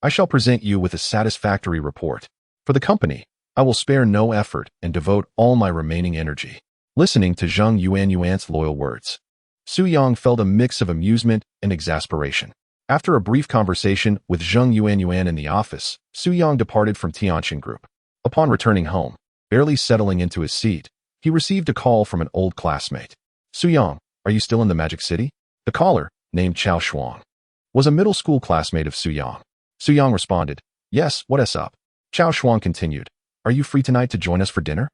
I shall present you with a satisfactory report. For the company, I will spare no effort and devote all my remaining energy." Listening to Zheng Yuanyuan's loyal words, Su Yang felt a mix of amusement and exasperation. After a brief conversation with Zheng Yuanyuan in the office, Su Yang departed from Tianxin Group. Upon returning home, barely settling into his seat, he received a call from an old classmate. "Su Yang, are you still in the Magic City?" The caller, named Chao Shuang, was a middle school classmate of Su Yang. Su Yang responded, "Yes, what's up?" Chao Shuang continued, "Are you free tonight to join us for dinner?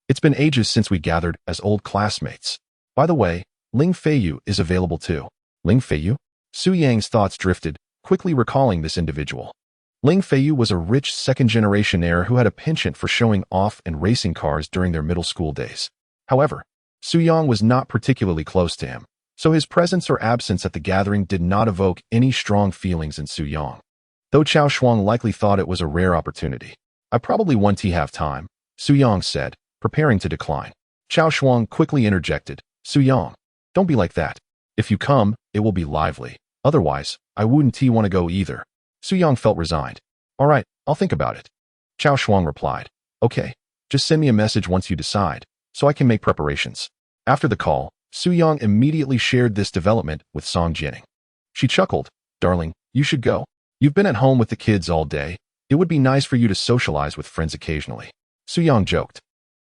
It's been ages since we gathered as old classmates. By the way, Ling Feiyu is available too." Ling Feiyu? Su Yang's thoughts drifted, quickly recalling this individual. Ling Feiyu was a rich second-generation heir who had a penchant for showing off and racing cars during their middle school days. However, Su Yang was not particularly close to him, so his presence or absence at the gathering did not evoke any strong feelings in Su Yang. Though Chao Shuang likely thought it was a rare opportunity. "I probably won't have time," Su Yang said, preparing to decline. Chao Shuang quickly interjected, "Su Yang, don't be like that. If you come, it will be lively. Otherwise, I wouldn't want to go either." Su Yang felt resigned. "All right, I'll think about it." Chao Shuang replied, "Okay, just send me a message once you decide, so I can make preparations." After the call, Su Yang immediately shared this development with Song Jianing. She chuckled, "Darling, you should go. You've been at home with the kids all day. It would be nice for you to socialize with friends occasionally." Su Yang joked,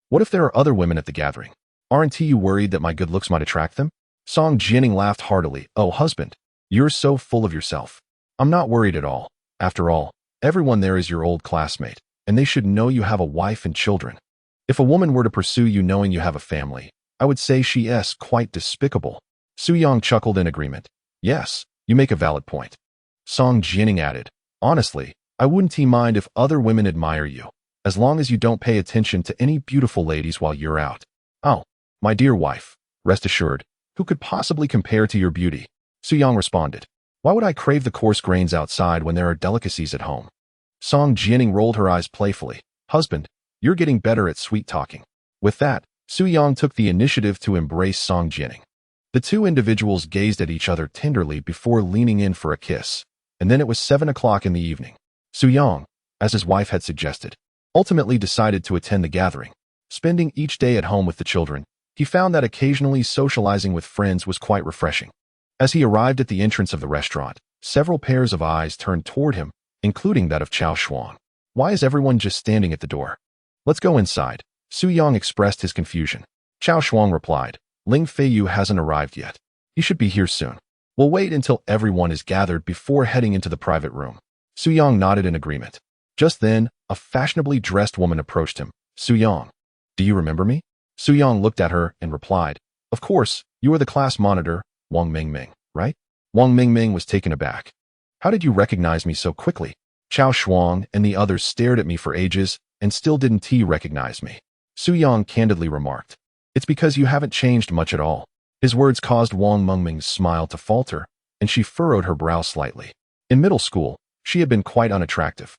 "What if there are other women at the gathering? Aren't you worried that my good looks might attract them?" Song Jianing laughed heartily. "Oh, husband, you're so full of yourself. I'm not worried at all. After all, everyone there is your old classmate, and they should know you have a wife and children. If a woman were to pursue you knowing you have a family, I would say she is quite despicable." Su Yang chuckled in agreement. "Yes, you make a valid point." Song Jianing added, "Honestly, I wouldn't mind if other women admire you, as long as you don't pay attention to any beautiful ladies while you're out. Oh, my dear wife, rest assured, who could possibly compare to your beauty? Soo-young responded. Why would I crave the coarse grains outside when there are delicacies at home? Song Jianing rolled her eyes playfully. Husband, you're getting better at sweet-talking. With that, Soo-young took the initiative to embrace Song Jianing. The two individuals gazed at each other tenderly before leaning in for a kiss, and then it was 7 o'clock in the evening. Soo-young, as his wife had suggested, ultimately decided to attend the gathering. Spending each day at home with the children, he found that occasionally socializing with friends was quite refreshing. As he arrived at the entrance of the restaurant, several pairs of eyes turned toward him, including that of Chao Shuang. Why is everyone just standing at the door? Let's go inside. Soo-young expressed his confusion. Chao Shuang replied, Ling Feiyu hasn't arrived yet. He should be here soon. We'll wait until everyone is gathered before heading into the private room. Soo-young nodded in agreement. Just then, a fashionably dressed woman approached him. Soo-young, do you remember me? Soo-young looked at her and replied, Of course, you are the class monitor, Wang Mingming, right? Wang Mingming was taken aback. How did you recognize me so quickly? Chao Shuang and the others stared at me for ages and still didn't recognize me. Soo-young candidly remarked, It's because you haven't changed much at all. His words caused Wang Mingming's smile to falter, and she furrowed her brow slightly. In middle school, she had been quite unattractive.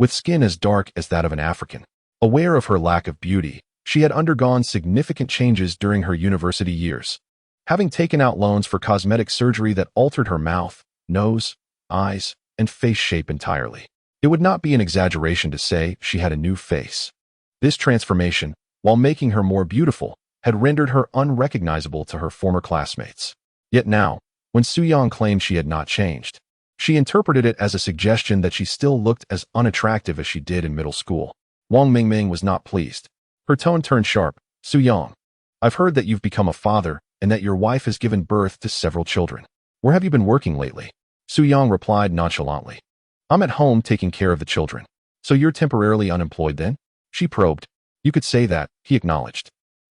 With skin as dark as that of an African. Aware of her lack of beauty, she had undergone significant changes during her university years. Having taken out loans for cosmetic surgery that altered her mouth, nose, eyes, and face shape entirely. It would not be an exaggeration to say she had a new face. This transformation, while making her more beautiful, had rendered her unrecognizable to her former classmates. Yet now, when Soo-young claimed she had not changed, she interpreted it as a suggestion that she still looked as unattractive as she did in middle school. Wang Mingming was not pleased. Her tone turned sharp. Soo-young, I've heard that you've become a father and that your wife has given birth to several children. Where have you been working lately? Soo-young replied nonchalantly. I'm at home taking care of the children. So you're temporarily unemployed then? She probed. You could say that, he acknowledged.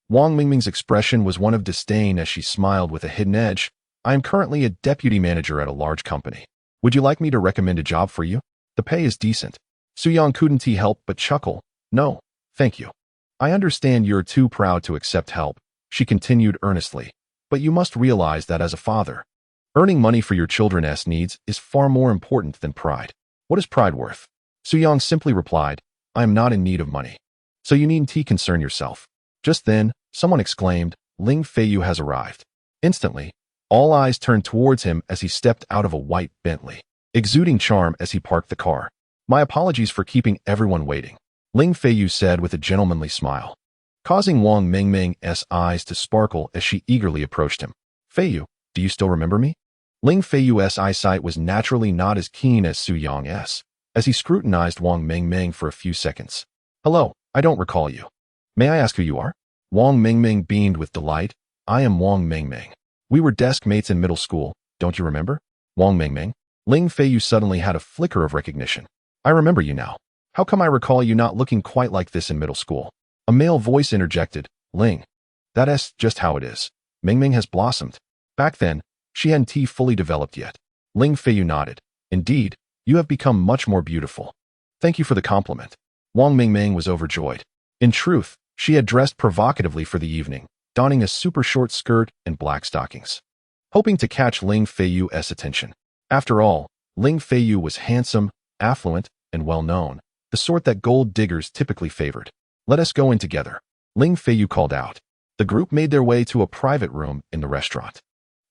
Wang Mingming's expression was one of disdain as she smiled with a hidden edge. I am currently a deputy manager at a large company. Would you like me to recommend a job for you? The pay is decent. Soo-young couldn't help but chuckle. No, thank you. I understand you're too proud to accept help, she continued earnestly. But you must realize that as a father, earning money for your children's needs is far more important than pride. What is pride worth? Soo-young simply replied, I am not in need of money. So you needn't concern yourself. Just then, someone exclaimed, Ling Feiyu has arrived. Instantly, all eyes turned towards him as he stepped out of a white Bentley, exuding charm as he parked the car. My apologies for keeping everyone waiting, Ling Feiyu said with a gentlemanly smile, causing Wang Mingming's eyes to sparkle as she eagerly approached him. Feiyu, do you still remember me? Ling Feiyu's eyesight was naturally not as keen as Soo-young's, as he scrutinized Wang Mingming for a few seconds. Hello, I don't recall you. May I ask who you are? Wang Mingming beamed with delight. I am Wang Mingming. We were desk mates in middle school, don't you remember? Wang Mingming. Ling Feiyu suddenly had a flicker of recognition. I remember you now. How come I recall you not looking quite like this in middle school? A male voice interjected, Ling. That's just how it is. Mingming has blossomed. Back then, she hadn't fully developed yet. Ling Feiyu nodded. Indeed, you have become much more beautiful. Thank you for the compliment. Wang Mingming was overjoyed. In truth, she had dressed provocatively for the evening, donning a super short skirt and black stockings, hoping to catch Ling Feiyu's attention. After all, Ling Feiyu was handsome, affluent, and well-known, the sort that gold diggers typically favored. Let us go in together, Ling Feiyu called out. The group made their way to a private room in the restaurant.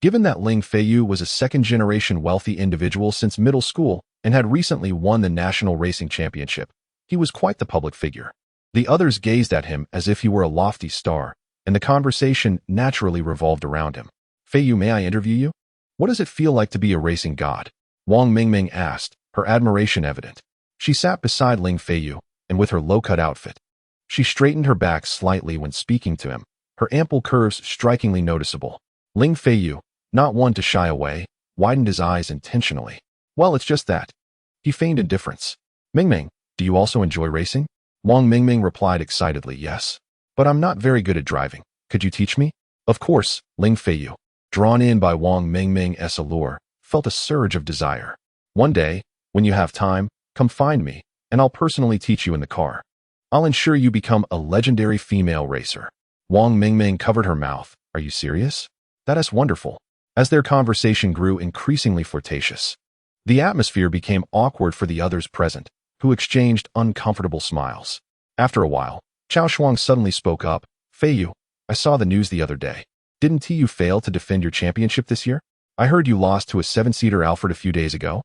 Given that Ling Feiyu was a second-generation wealthy individual since middle school and had recently won the National Racing Championship, he was quite the public figure. The others gazed at him as if he were a lofty star, and the conversation naturally revolved around him. Feiyu, may I interview you? What does it feel like to be a racing god? Wang Mingming asked, her admiration evident. She sat beside Ling Feiyu, and with her low-cut outfit, she straightened her back slightly when speaking to him, her ample curves strikingly noticeable. Ling Feiyu, not one to shy away, widened his eyes intentionally. Well, it's just that. He feigned indifference. Mingming, do you also enjoy racing? Wang Mingming replied excitedly, yes. But I'm not very good at driving. Could you teach me? Of course, Ling Feiyu, drawn in by Wang Mingming's allure, felt a surge of desire. One day, when you have time, come find me, and I'll personally teach you in the car. I'll ensure you become a legendary female racer. Wang Mingming covered her mouth. Are you serious? That is wonderful. As their conversation grew increasingly flirtatious, the atmosphere became awkward for the others present, who exchanged uncomfortable smiles. After a while, Chao Shuang suddenly spoke up. Fei Yu, I saw the news the other day. Didn't you fail to defend your championship this year? I heard you lost to a 7-seater Alfred a few days ago.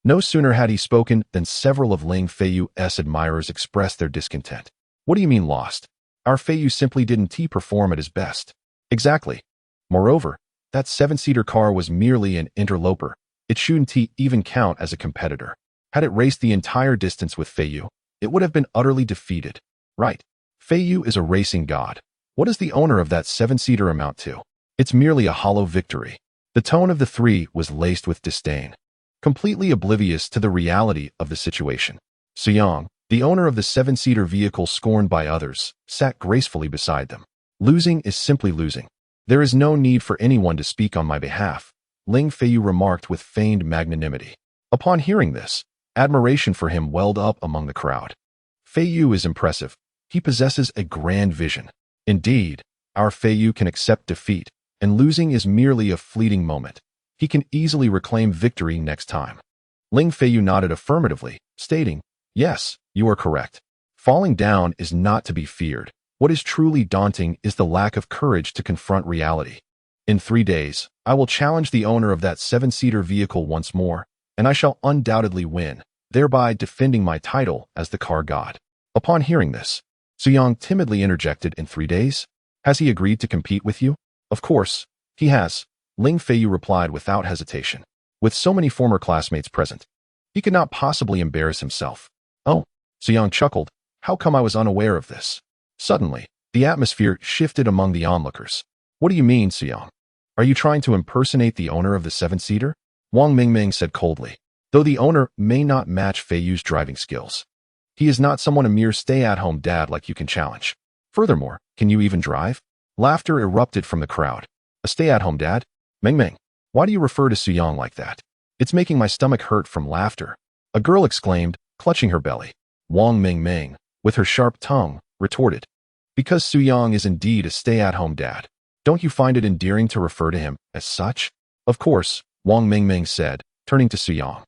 No sooner had he spoken than several of Ling Feiyu's admirers expressed their discontent. What do you mean lost? Our Feiyu simply didn't perform at his best. Exactly. Moreover, that 7-seater car was merely an interloper. It shouldn't even count as a competitor. Had it raced the entire distance with Feiyu, it would have been utterly defeated. Right. Feiyu is a racing god. What does the owner of that 7-seater amount to? It's merely a hollow victory. The tone of the three was laced with disdain, completely oblivious to the reality of the situation. Suyang, the owner of the 7-seater vehicle scorned by others, sat gracefully beside them. Losing is simply losing. There is no need for anyone to speak on my behalf, Ling Feiyu remarked with feigned magnanimity. Upon hearing this, admiration for him welled up among the crowd. Feiyu is impressive. He possesses a grand vision. Indeed, our Feiyu can accept defeat, and losing is merely a fleeting moment. He can easily reclaim victory next time. Ling Feiyu nodded affirmatively, stating, Yes, you are correct. Falling down is not to be feared. What is truly daunting is the lack of courage to confront reality. In 3 days, I will challenge the owner of that 7-seater vehicle once more, and I shall undoubtedly win, thereby defending my title as the car god. Upon hearing this, Suyang timidly interjected, In 3 days? Has he agreed to compete with you? Of course, he has, Ling Feiyu replied without hesitation. With so many former classmates present, he could not possibly embarrass himself. Oh, Suyang chuckled. How come I was unaware of this? Suddenly, the atmosphere shifted among the onlookers. What do you mean, Suyang? Are you trying to impersonate the owner of the 7-seater? Wang Mingming said coldly. Though the owner may not match Feiyu's driving skills, he is not someone a mere stay-at-home dad like you can challenge. Furthermore, can you even drive? Laughter erupted from the crowd. A stay-at-home dad? Mingming, why do you refer to Suyang like that? It's making my stomach hurt from laughter. A girl exclaimed, clutching her belly. Wang Mingming, with her sharp tongue, retorted. Because Suyang is indeed a stay-at-home dad. Don't you find it endearing to refer to him as such? Of course, Wang Mingming said, turning to Suyang.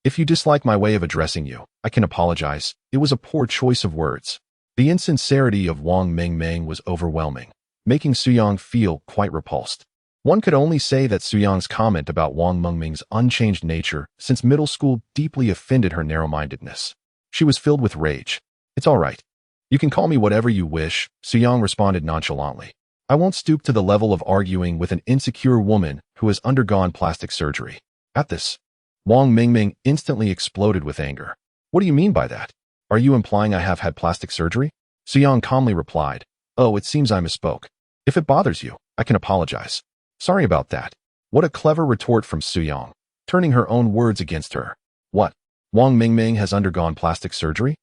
If you dislike my way of addressing you, I can apologize. It was a poor choice of words. The insincerity of Wang Mingming was overwhelming, making Suyang feel quite repulsed. One could only say that Suyang's comment about Wang Mingming's unchanged nature since middle school deeply offended her narrow-mindedness. She was filled with rage. It's all right. You can call me whatever you wish, Suyang responded nonchalantly. I won't stoop to the level of arguing with an insecure woman who has undergone plastic surgery. At this, Wang Mingming instantly exploded with anger. What do you mean by that? Are you implying I have had plastic surgery? Suyang calmly replied. Oh, it seems I misspoke. If it bothers you, I can apologize. Sorry about that. What a clever retort from Suyang, turning her own words against her. What? Wang Mingming has undergone plastic surgery?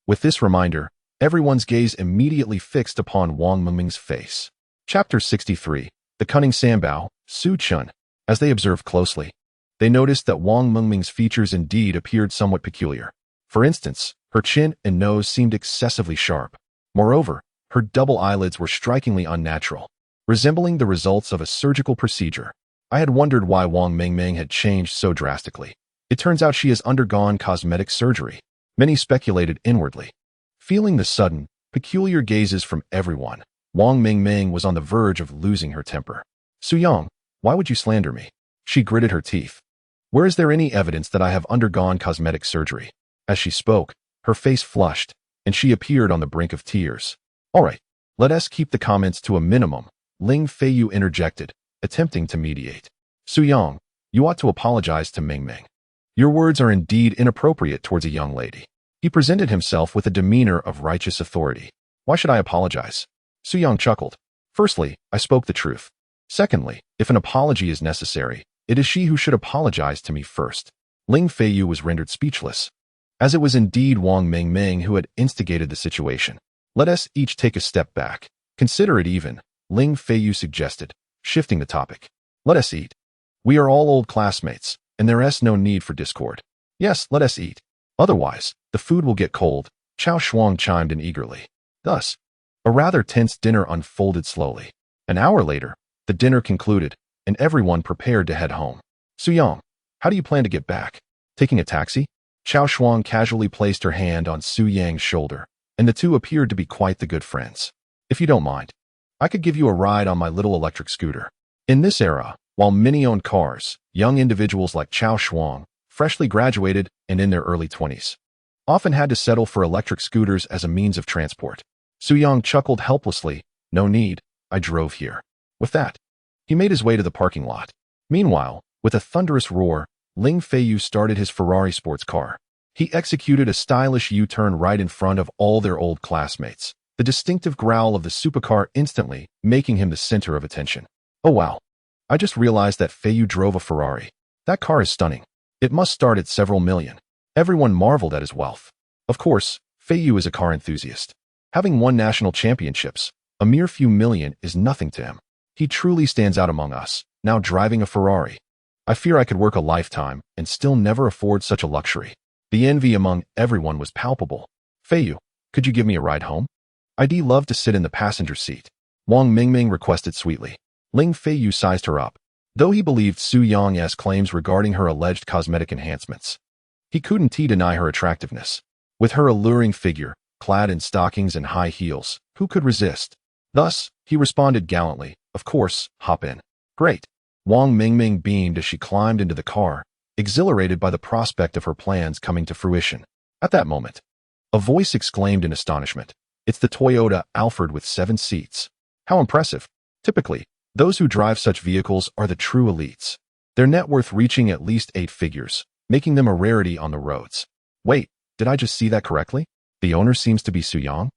With this reminder, everyone's gaze immediately fixed upon Wang Mingming's face. Chapter 63. The Cunning Sambao, Su Chun. As they observed closely, they noticed that Wang Mingming's features indeed appeared somewhat peculiar. For instance, her chin and nose seemed excessively sharp. Moreover, her double eyelids were strikingly unnatural, resembling the results of a surgical procedure. I had wondered why Wang Mingming had changed so drastically. It turns out she has undergone cosmetic surgery. Many speculated inwardly. Feeling the sudden, peculiar gazes from everyone, Wang Mingming was on the verge of losing her temper. Suyang, why would you slander me? She gritted her teeth. Where is there any evidence that I have undergone cosmetic surgery? As she spoke, her face flushed, and she appeared on the brink of tears. All right, let us keep the comments to a minimum, Ling Feiyu interjected, attempting to mediate. Suyang, you ought to apologize to Mingming. Your words are indeed inappropriate towards a young lady. He presented himself with a demeanor of righteous authority. Why should I apologize? Suyang chuckled. Firstly, I spoke the truth. Secondly, if an apology is necessary, it is she who should apologize to me first. Ling Feiyu was rendered speechless, as it was indeed Wang Mingming who had instigated the situation. Let us each take a step back. Consider it even, Ling Feiyu suggested, shifting the topic. Let us eat. We are all old classmates, and there is no need for discord. Yes, let us eat. Otherwise, the food will get cold, Chao Shuang chimed in eagerly. Thus, a rather tense dinner unfolded slowly. An hour later, the dinner concluded, and everyone prepared to head home. Su-yang, how do you plan to get back? Taking a taxi? Chao Shuang casually placed her hand on Su-yang's shoulder, and the two appeared to be quite the good friends. If you don't mind, I could give you a ride on my little electric scooter. In this era, while many owned cars, young individuals like Chao Shuang, freshly graduated and in their early 20s, often had to settle for electric scooters as a means of transport. Su-yang chuckled helplessly. No need, I drove here. With that, he made his way to the parking lot. Meanwhile, with a thunderous roar, Ling Feiyu started his Ferrari sports car. He executed a stylish U-turn right in front of all their old classmates, the distinctive growl of the supercar instantly making him the center of attention. Oh wow, I just realized that Feiyu drove a Ferrari. That car is stunning. It must start at several million. Everyone marveled at his wealth. Of course, Feiyu is a car enthusiast. Having won national championships, a mere few million is nothing to him. He truly stands out among us, now driving a Ferrari. I fear I could work a lifetime and still never afford such a luxury. The envy among everyone was palpable. Feiyu, could you give me a ride home? I'd love to sit in the passenger seat. Wang Mingming requested sweetly. Ling Feiyu sized her up, though he believed Su Yang's claims regarding her alleged cosmetic enhancements. He couldn't deny her attractiveness. With her alluring figure, clad in stockings and high heels, who could resist? Thus, he responded gallantly, of course, hop in. Great. Wang Mingming beamed as she climbed into the car, exhilarated by the prospect of her plans coming to fruition. At that moment, a voice exclaimed in astonishment. It's the Toyota Alphard with 7 seats. How impressive. Typically, those who drive such vehicles are the true elites, their net worth reaching at least 8 figures, making them a rarity on the roads. Wait, did I just see that correctly? The owner seems to be Su Yang.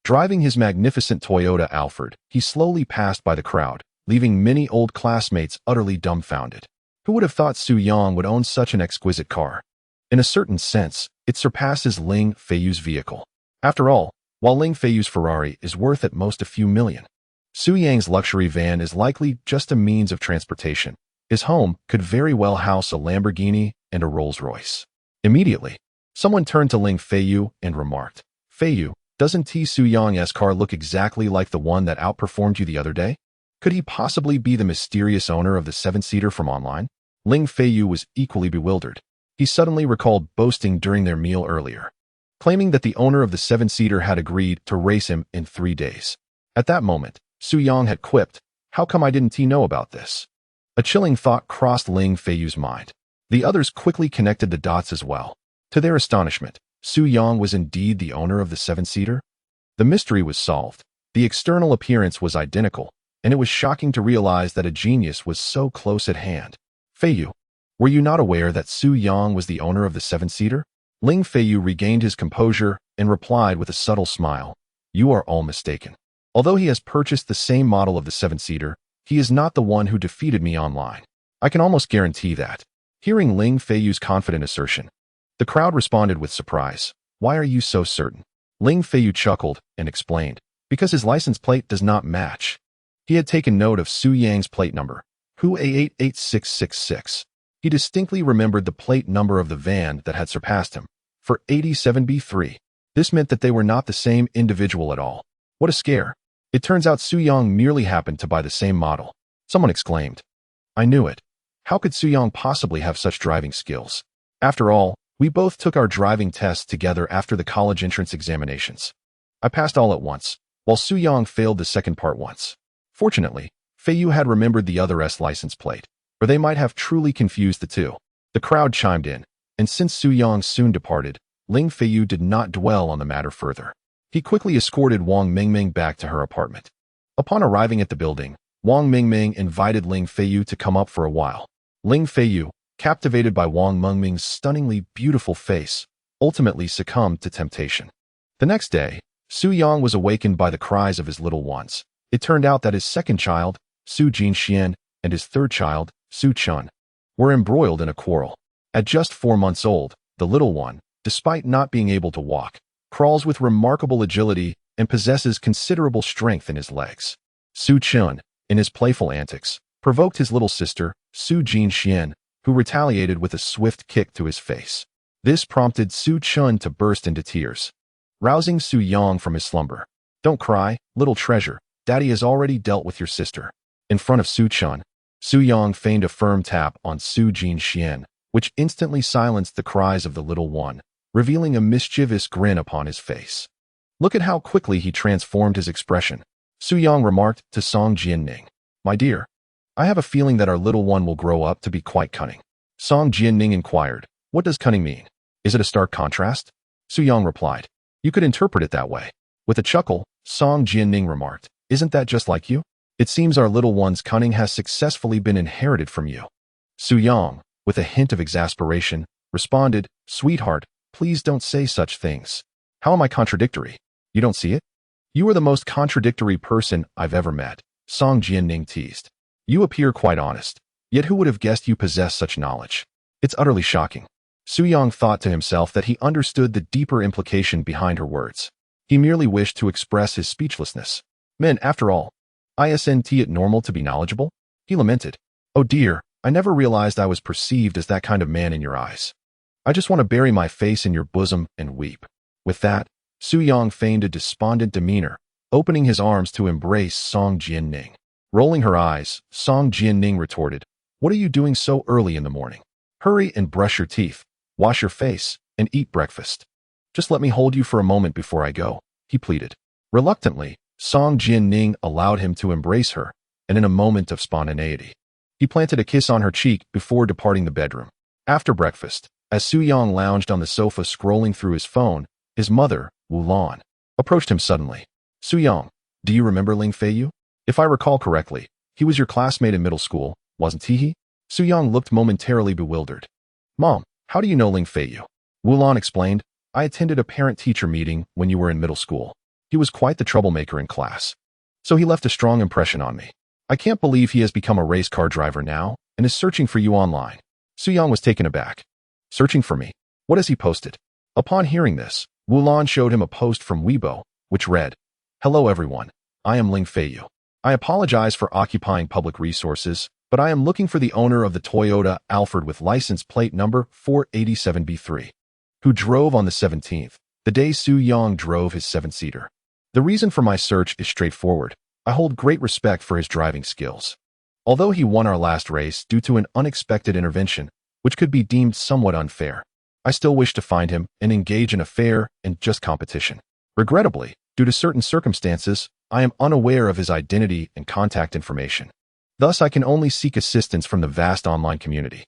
Driving his magnificent Toyota Alphard, he slowly passed by the crowd, leaving many old classmates utterly dumbfounded. Who would have thought Su Yang would own such an exquisite car? In a certain sense, it surpasses Ling Feiyu's vehicle. After all, while Ling Feiyu's Ferrari is worth at most a few million, Su Yang's luxury van is likely just a means of transportation. His home could very well house a Lamborghini and a Rolls-Royce. Immediately, someone turned to Ling Feiyu and remarked, Feiyu, doesn't Su Yang's car look exactly like the one that outperformed you the other day? Could he possibly be the mysterious owner of the 7-seater from online? Ling Feiyu was equally bewildered. He suddenly recalled boasting during their meal earlier, claiming that the owner of the 7-seater had agreed to race him in 3 days. At that moment, Su Yang had quipped, how come I didn't know about this? A chilling thought crossed Ling Feiyu's mind. The others quickly connected the dots as well. To their astonishment, Su Yang was indeed the owner of the 7-seater. The mystery was solved. The external appearance was identical, and it was shocking to realize that a genius was so close at hand. Feiyu, were you not aware that Su Yang was the owner of the 7-seater? Ling Feiyu regained his composure and replied with a subtle smile, you are all mistaken. Although he has purchased the same model of the 7-seater, he is not the one who defeated me online. I can almost guarantee that. Hearing Ling Feiyu's confident assertion, the crowd responded with surprise. Why are you so certain? Ling Feiyu chuckled and explained, because his license plate does not match. He had taken note of Su Yang's plate number, Hu A886666. He distinctly remembered the plate number of the van that had surpassed him, for 87B3. This meant that they were not the same individual at all. What a scare. It turns out Su Yang merely happened to buy the same model. Someone exclaimed. I knew it. How could Su Yang possibly have such driving skills? After all, we both took our driving tests together after the college entrance examinations. I passed all at once, while Su Yang failed the second part once. Fortunately, Feiyu had remembered the other's license plate, or they might have truly confused the two. The crowd chimed in, and since Su Yang soon departed, Ling Feiyu did not dwell on the matter further. He quickly escorted Wang Mingming back to her apartment. Upon arriving at the building, Wang Mingming invited Ling Feiyu to come up for a while. Ling Feiyu, captivated by Wang Mingming's stunningly beautiful face, ultimately succumbed to temptation. The next day, Su Yang was awakened by the cries of his little ones. It turned out that his second child, Su Jinxian, and his third child, Su Chun, were embroiled in a quarrel. At just 4 months old, the little one, despite not being able to walk, crawls with remarkable agility and possesses considerable strength in his legs. Su Chun, in his playful antics, provoked his little sister, Su Jinxian, who retaliated with a swift kick to his face. This prompted Su Chun to burst into tears. rousing Su Yang from his slumber. Don't cry, little treasure. Daddy has already dealt with your sister. In front of Su Chun, Su Yang feigned a firm tap on Su Jin's shin, which instantly silenced the cries of the little one, revealing a mischievous grin upon his face. Look at how quickly he transformed his expression. Su Yang remarked to Song Jianning. My dear, I have a feeling that our little one will grow up to be quite cunning. Song Jianning inquired, what does cunning mean? Is it a stark contrast? Su Yang replied, you could interpret it that way. With a chuckle, Song Jianning remarked, isn't that just like you? It seems our little one's cunning has successfully been inherited from you. Su Yang, with a hint of exasperation, responded, sweetheart, please don't say such things. How am I contradictory? You don't see it? You are the most contradictory person I've ever met, Song Jianning teased. You appear quite honest, yet who would have guessed you possess such knowledge? It's utterly shocking. Su Yang thought to himself that he understood the deeper implication behind her words. He merely wished to express his speechlessness. Men, after all, isn't it normal to be knowledgeable? He lamented. Oh dear, I never realized I was perceived as that kind of man in your eyes. I just want to bury my face in your bosom and weep. With that, Su Yang feigned a despondent demeanor, opening his arms to embrace Song Jianning. Rolling her eyes, Song Jianning retorted, what are you doing so early in the morning? Hurry and brush your teeth, wash your face, and eat breakfast. Just let me hold you for a moment before I go, he pleaded. Reluctantly, Song Jianning allowed him to embrace her, and in a moment of spontaneity, he planted a kiss on her cheek before departing the bedroom. After breakfast, as Su Yang lounged on the sofa scrolling through his phone, his mother, Wu Lan, approached him suddenly. Su Yang, do you remember Ling Feiyu? If I recall correctly, he was your classmate in middle school, wasn't he? Su Yang looked momentarily bewildered. Mom, how do you know Ling Feiyu? Wu Lan explained, I attended a parent-teacher meeting when you were in middle school. He was quite the troublemaker in class. So he left a strong impression on me. I can't believe he has become a race car driver now and is searching for you online. Su Yang was taken aback. Searching for me? What has he posted? Upon hearing this, Wu Lan showed him a post from Weibo, which read, Hello everyone, I am Ling Feiyu. I apologize for occupying public resources, but I am looking for the owner of the Toyota Alphard with license plate number 487B3, who drove on the 17th, the day Su Yang drove his 7-seater. The reason for my search is straightforward. I hold great respect for his driving skills. Although he won our last race due to an unexpected intervention, which could be deemed somewhat unfair, I still wish to find him and engage in a fair and just competition. Regrettably, due to certain circumstances, I am unaware of his identity and contact information. Thus, I can only seek assistance from the vast online community.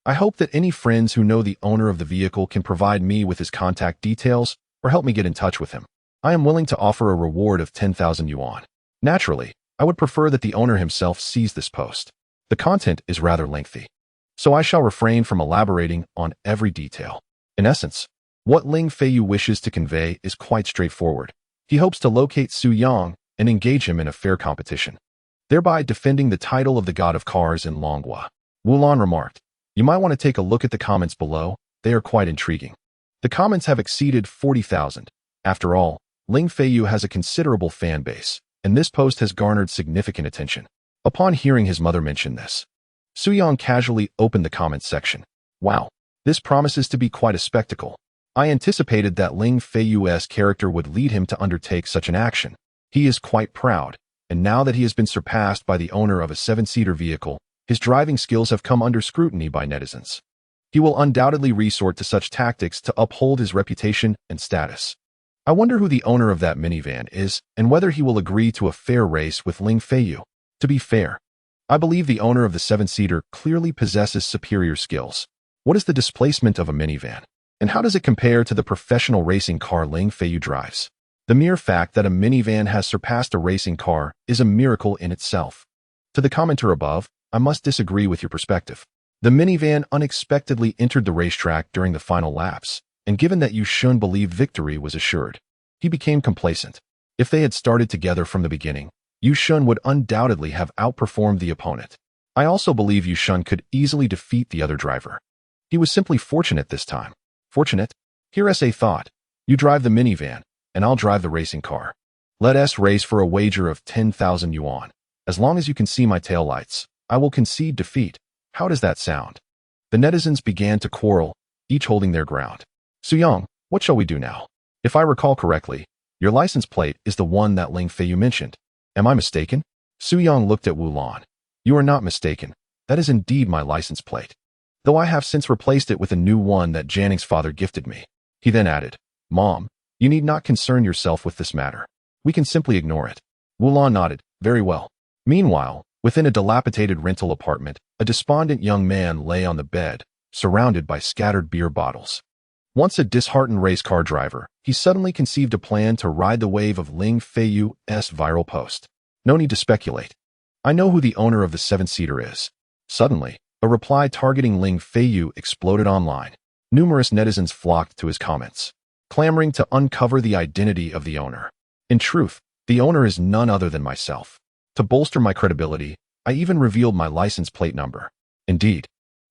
I hope that any friends who know the owner of the vehicle can provide me with his contact details or help me get in touch with him. I am willing to offer a reward of 10,000 yuan. Naturally, I would prefer that the owner himself sees this post. The content is rather lengthy, so I shall refrain from elaborating on every detail. In essence, what Ling Feiyu wishes to convey is quite straightforward. He hopes to locate Su Yang and engage him in a fair competition, thereby defending the title of the god of cars in Longhua. Wu Lan remarked, you might want to take a look at the comments below, they are quite intriguing. The comments have exceeded 40,000. After all, Ling Feiyu has a considerable fan base, and this post has garnered significant attention. Upon hearing his mother mention this, Su Yang casually opened the comments section. Wow, this promises to be quite a spectacle. I anticipated that Ling Feiyu's character would lead him to undertake such an action. He is quite proud, and now that he has been surpassed by the owner of a 7-seater vehicle, his driving skills have come under scrutiny by netizens. He will undoubtedly resort to such tactics to uphold his reputation and status. I wonder who the owner of that minivan is and whether he will agree to a fair race with Ling Feiyu. To be fair, I believe the owner of the 7-seater clearly possesses superior skills. What is the displacement of a minivan? And how does it compare to the professional racing car Ling Feiyu drives? The mere fact that a minivan has surpassed a racing car is a miracle in itself. To the commenter above, I must disagree with your perspective. The minivan unexpectedly entered the racetrack during the final laps, and given that Yu Shun believed victory was assured, he became complacent. If they had started together from the beginning, Yu Shun would undoubtedly have outperformed the opponent. I also believe Yu Shun could easily defeat the other driver. He was simply fortunate this time. Fortunate? Here is a thought. You drive the minivan, and I'll drive the racing car. Let us race for a wager of 10,000 yuan. As long as you can see my taillights, I will concede defeat. How does that sound? The netizens began to quarrel, each holding their ground. Su Yang, what shall we do now? If I recall correctly, your license plate is the one that Ling Feiyu mentioned. Am I mistaken? Su Yang looked at Wu Lan. You are not mistaken. That is indeed my license plate, though I have since replaced it with a new one that Janning's father gifted me. He then added, Mom, you need not concern yourself with this matter. We can simply ignore it. Wu Lan nodded, very well. Meanwhile, within a dilapidated rental apartment, a despondent young man lay on the bed, surrounded by scattered beer bottles. Once a disheartened race car driver, he suddenly conceived a plan to ride the wave of Ling Feiyu's viral post. No need to speculate. I know who the owner of the 7-seater is. Suddenly, a reply targeting Ling Feiyu exploded online. Numerous netizens flocked to his comments, clamoring to uncover the identity of the owner. In truth, the owner is none other than myself. To bolster my credibility, I even revealed my license plate number. Indeed,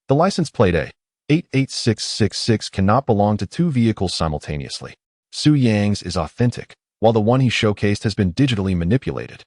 the license plate A88666 cannot belong to two vehicles simultaneously. Su Yang's is authentic, while the one he showcased has been digitally manipulated.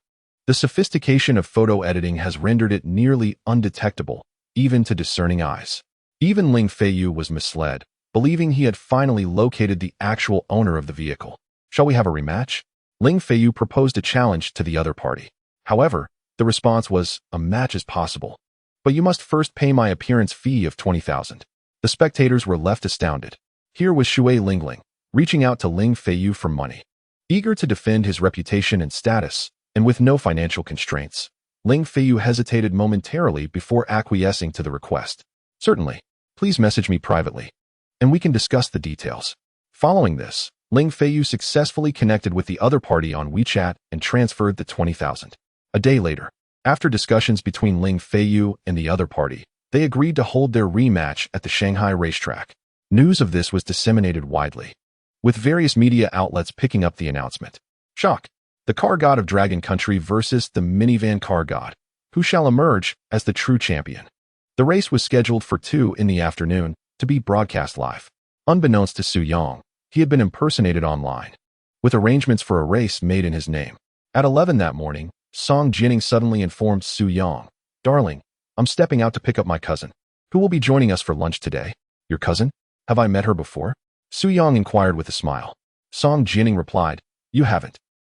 The sophistication of photo editing has rendered it nearly undetectable, even to discerning eyes. Even Ling Feiyu was misled, believing he had finally located the actual owner of the vehicle. Shall we have a rematch? Ling Feiyu proposed a challenge to the other party. However, the response was, a match is possible, but you must first pay my appearance fee of 20,000. The spectators were left astounded. Here was Shui Lingling, reaching out to Ling Feiyu for money. Eager to defend his reputation and status, and with no financial constraints, Ling Feiyu hesitated momentarily before acquiescing to the request. Certainly, please message me privately, and we can discuss the details. Following this, Ling Feiyu successfully connected with the other party on WeChat and transferred the 20,000. A day later, after discussions between Ling Feiyu and the other party, they agreed to hold their rematch at the Shanghai racetrack. News of this was disseminated widely, with various media outlets picking up the announcement. Shock! The car god of Dragon Country versus the minivan car god. Who shall emerge as the true champion? The race was scheduled for 2 in the afternoon to be broadcast live. Unbeknownst to Su Yang, he had been impersonated online, with arrangements for a race made in his name. At 11 that morning, Song Jining suddenly informed Su Yang, Darling, I'm stepping out to pick up my cousin. Who will be joining us for lunch today? Your cousin? Have I met her before? Su Yang inquired with a smile. Song Jining replied, You haven't.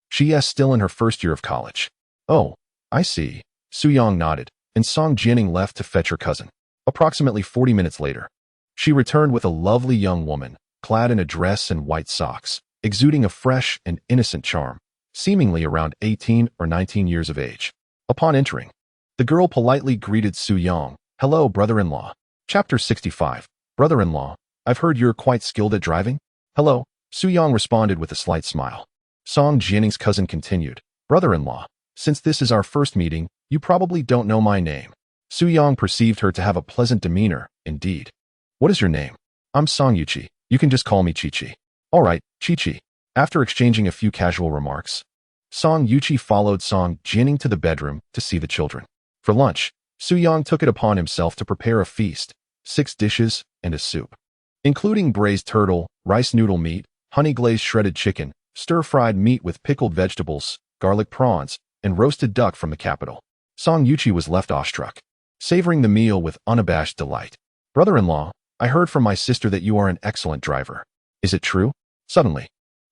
She is still in her first year of college. Oh, I see. Su Yang nodded, and Song Jining left to fetch her cousin. Approximately 40 minutes later, she returned with a lovely young woman, clad in a dress and white socks, exuding a fresh and innocent charm, seemingly around 18 or 19 years of age. Upon entering, the girl politely greeted Su Yang. Hello, brother-in-law. Chapter 65. Brother-in-law, I've heard you're quite skilled at driving? Hello, Su Yang responded with a slight smile. Song Jianing's cousin continued, Brother-in-law, since this is our first meeting, you probably don't know my name. Su Yang perceived her to have a pleasant demeanor, indeed. What is your name? I'm Song Yuchi. You can just call me Chi-Chi. All right, Chi-Chi. After exchanging a few casual remarks, Song Yuchi followed Song Jianing to the bedroom to see the children. For lunch, Su Yang took it upon himself to prepare a feast, 6 dishes, and a soup, including braised turtle, rice noodle meat, honey-glazed shredded chicken, stir-fried meat with pickled vegetables, garlic prawns, and roasted duck from the capital. Song Yuchi was left awestruck, savoring the meal with unabashed delight. Brother-in-law, I heard from my sister that you are an excellent driver. Is it true? Suddenly,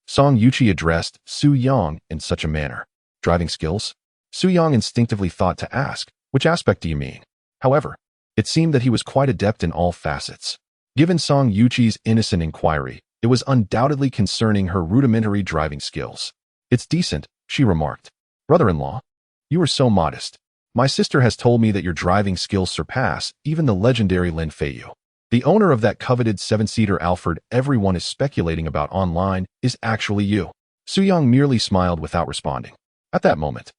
Song Yuchi addressed Su Yang in such a manner. Driving skills? Su Yang instinctively thought to ask, which aspect do you mean? However, it seemed that he was quite adept in all facets. Given Song Yuchi's innocent inquiry, it was undoubtedly concerning her rudimentary driving skills. It's decent, she remarked. Brother-in-law, you are so modest. My sister has told me that your driving skills surpass even the legendary Lin Feiyu. The owner of that coveted 7-seater Alfred everyone is speculating about online is actually you. Su Yang merely smiled without responding. At that moment,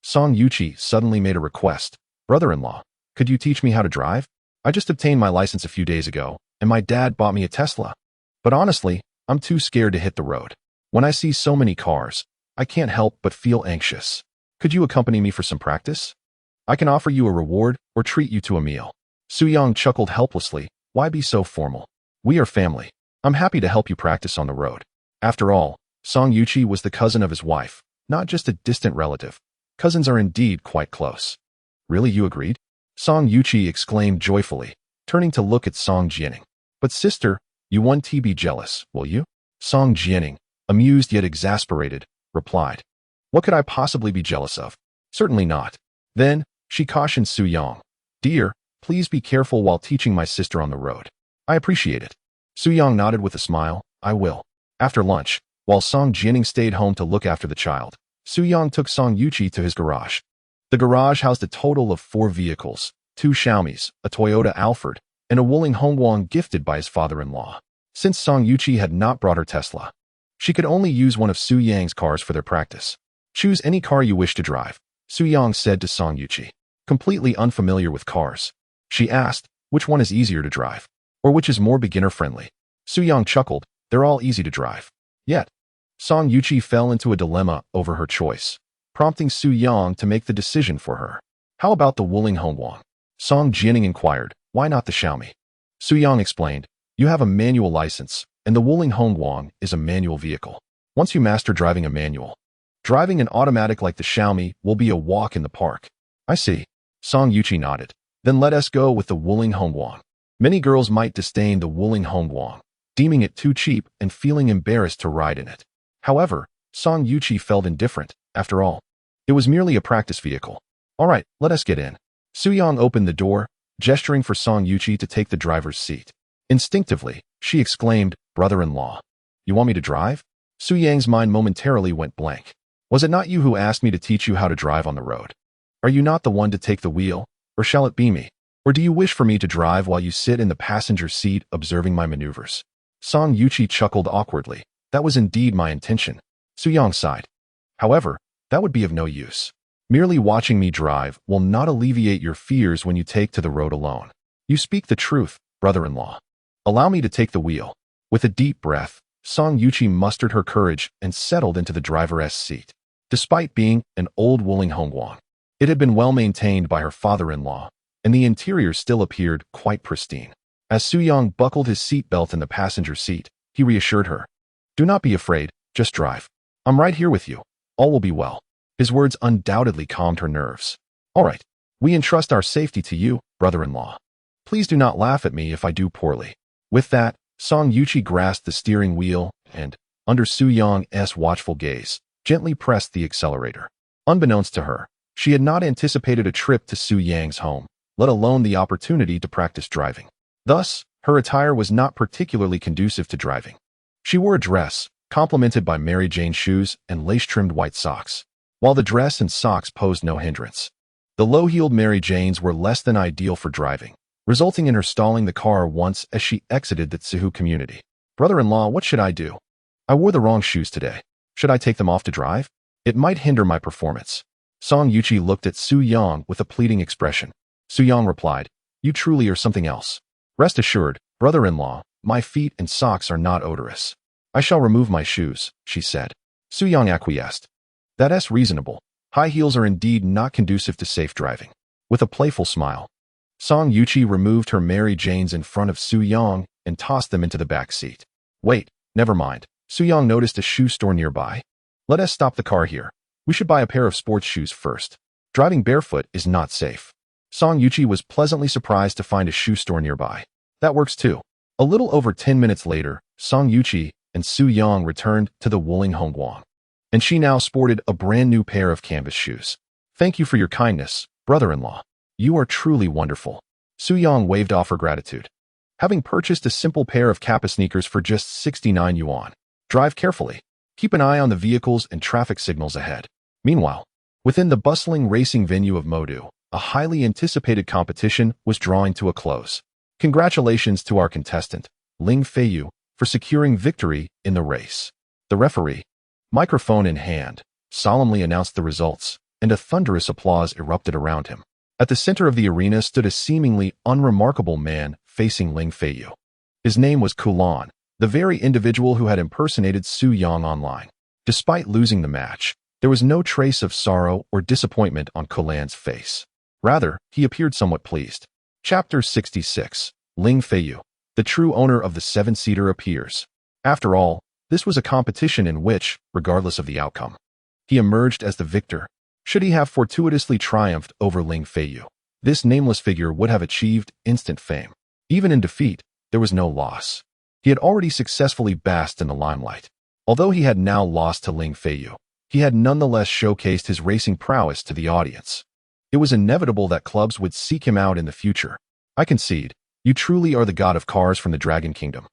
Song Yuchi suddenly made a request. Brother-in-law, could you teach me how to drive? I just obtained my license a few days ago, and my dad bought me a Tesla. But honestly, I'm too scared to hit the road. When I see so many cars, I can't help but feel anxious. Could you accompany me for some practice? I can offer you a reward or treat you to a meal. Su Yang chuckled helplessly. Why be so formal? We are family. I'm happy to help you practice on the road. After all, Song Yuchi was the cousin of his wife, not just a distant relative. Cousins are indeed quite close. Really, you agreed? Song Yuchi exclaimed joyfully, turning to look at Song Jianing. But sister, you won't be jealous, will you? Song Jianing, amused yet exasperated, replied, "What could I possibly be jealous of? Certainly not." Then, she cautioned Su Yang, "Dear, please be careful while teaching my sister on the road." "I appreciate it." Su Yang nodded with a smile, "I will." After lunch, while Song Jianing stayed home to look after the child, Su Yang took Song Yuqi to his garage. The garage housed a total of 4 vehicles, 2 Xiaomis, a Toyota Alphard, and a Wuling Hongguang gifted by his father-in-law. Since Song Yuqi had not brought her Tesla, she could only use one of Su Yang's cars for their practice. "Choose any car you wish to drive," Su Yang said to Song Yuqi. Completely unfamiliar with cars, she asked, "Which one is easier to drive? Or which is more beginner-friendly?" Su Yang chuckled, "They're all easy to drive." Yet, Song Yuqi fell into a dilemma over her choice, prompting Su Yang to make the decision for her. "How about the Wuling Hongguang?" Song Jianing inquired, "Why not the Xiaomi?" Su Yang explained, "You have a manual license, and the Wuling Hongguang is a manual vehicle. Once you master driving a manual, driving an automatic like the Xiaomi will be a walk in the park." "I see." Song Yuqi nodded. "Then let us go with the Wuling Hongguang." Many girls might disdain the Wuling Hongguang, deeming it too cheap and feeling embarrassed to ride in it. However, Song Yuqi felt indifferent. After all, it was merely a practice vehicle. "All right, let us get in." Su Yang opened the door, gesturing for Song Yuqi to take the driver's seat. Instinctively, she exclaimed, "Brother-in-law, you want me to drive?" Su Yang's mind momentarily went blank. "Was it not you who asked me to teach you how to drive on the road? Are you not the one to take the wheel, or shall it be me? Or do you wish for me to drive while you sit in the passenger seat observing my maneuvers?" Song Yuqi chuckled awkwardly. "That was indeed my intention." Su Yang sighed. "However, that would be of no use. Merely watching me drive will not alleviate your fears when you take to the road alone. You speak the truth, brother-in-law. Allow me to take the wheel." With a deep breath, Song Yuqi mustered her courage and settled into the driver's seat. Despite being an old Wuling Hongguang, it had been well maintained by her father-in-law, and the interior still appeared quite pristine. As Su Yang buckled his seatbelt in the passenger seat, he reassured her, "Do not be afraid, just drive. I'm right here with you. All will be well." His words undoubtedly calmed her nerves. "All right, we entrust our safety to you, brother-in-law. Please do not laugh at me if I do poorly." With that, Song Yuqi grasped the steering wheel and, under Su Yang's watchful gaze, gently pressed the accelerator. Unbeknownst to her, she had not anticipated a trip to Su Yang's home, let alone the opportunity to practice driving. Thus, her attire was not particularly conducive to driving. She wore a dress, complemented by Mary Jane shoes and lace-trimmed white socks. While the dress and socks posed no hindrance, the low-heeled Mary Janes were less than ideal for driving, resulting in her stalling the car once as she exited the Tsihu community. "Brother-in-law, what should I do? I wore the wrong shoes today. Should I take them off to drive? It might hinder my performance." Song Yuqi looked at Su Yang with a pleading expression. Su Yang replied, "You truly are something else. Rest assured, brother-in-law, my feet and socks are not odorous." "I shall remove my shoes," she said. Su Yang acquiesced. "That's reasonable. High heels are indeed not conducive to safe driving." With a playful smile, Song Yuqi removed her Mary Janes in front of Su Yang and tossed them into the back seat. "Wait, never mind." Su Yang noticed a shoe store nearby. "Let us stop the car here. We should buy a pair of sports shoes first. Driving barefoot is not safe." Song Yuqi was pleasantly surprised to find a shoe store nearby. "That works too." A little over 10 minutes later, Song Yuqi and Su Yang returned to the Wuling Hongguang, and she now sported a brand new pair of canvas shoes. "Thank you for your kindness, brother-in-law. You are truly wonderful." Su Yang waved off her gratitude. Having purchased a simple pair of Kappa sneakers for just 69 yuan. Drive carefully. Keep an eye on the vehicles and traffic signals ahead. Meanwhile, within the bustling racing venue of Modu, a highly anticipated competition was drawing to a close. Congratulations to our contestant, Ling Feiyu, for securing victory in the race. The referee, microphone in hand, solemnly announced the results, and a thunderous applause erupted around him. At the center of the arena stood a seemingly unremarkable man facing Ling Feiyu. His name was Kulan, the very individual who had impersonated Su Yang online. Despite losing the match, there was no trace of sorrow or disappointment on Kulan's face. Rather, he appeared somewhat pleased. Chapter 66. Ling Feiyu, the true owner of the 7-seater, appears. After all, this was a competition in which, regardless of the outcome, he emerged as the victor. Should he have fortuitously triumphed over Ling Feiyu, this nameless figure would have achieved instant fame. Even in defeat, there was no loss. He had already successfully basked in the limelight. Although he had now lost to Ling Feiyu, he had nonetheless showcased his racing prowess to the audience. It was inevitable that clubs would seek him out in the future. I concede, you truly are the god of cars from the Dragon Kingdom.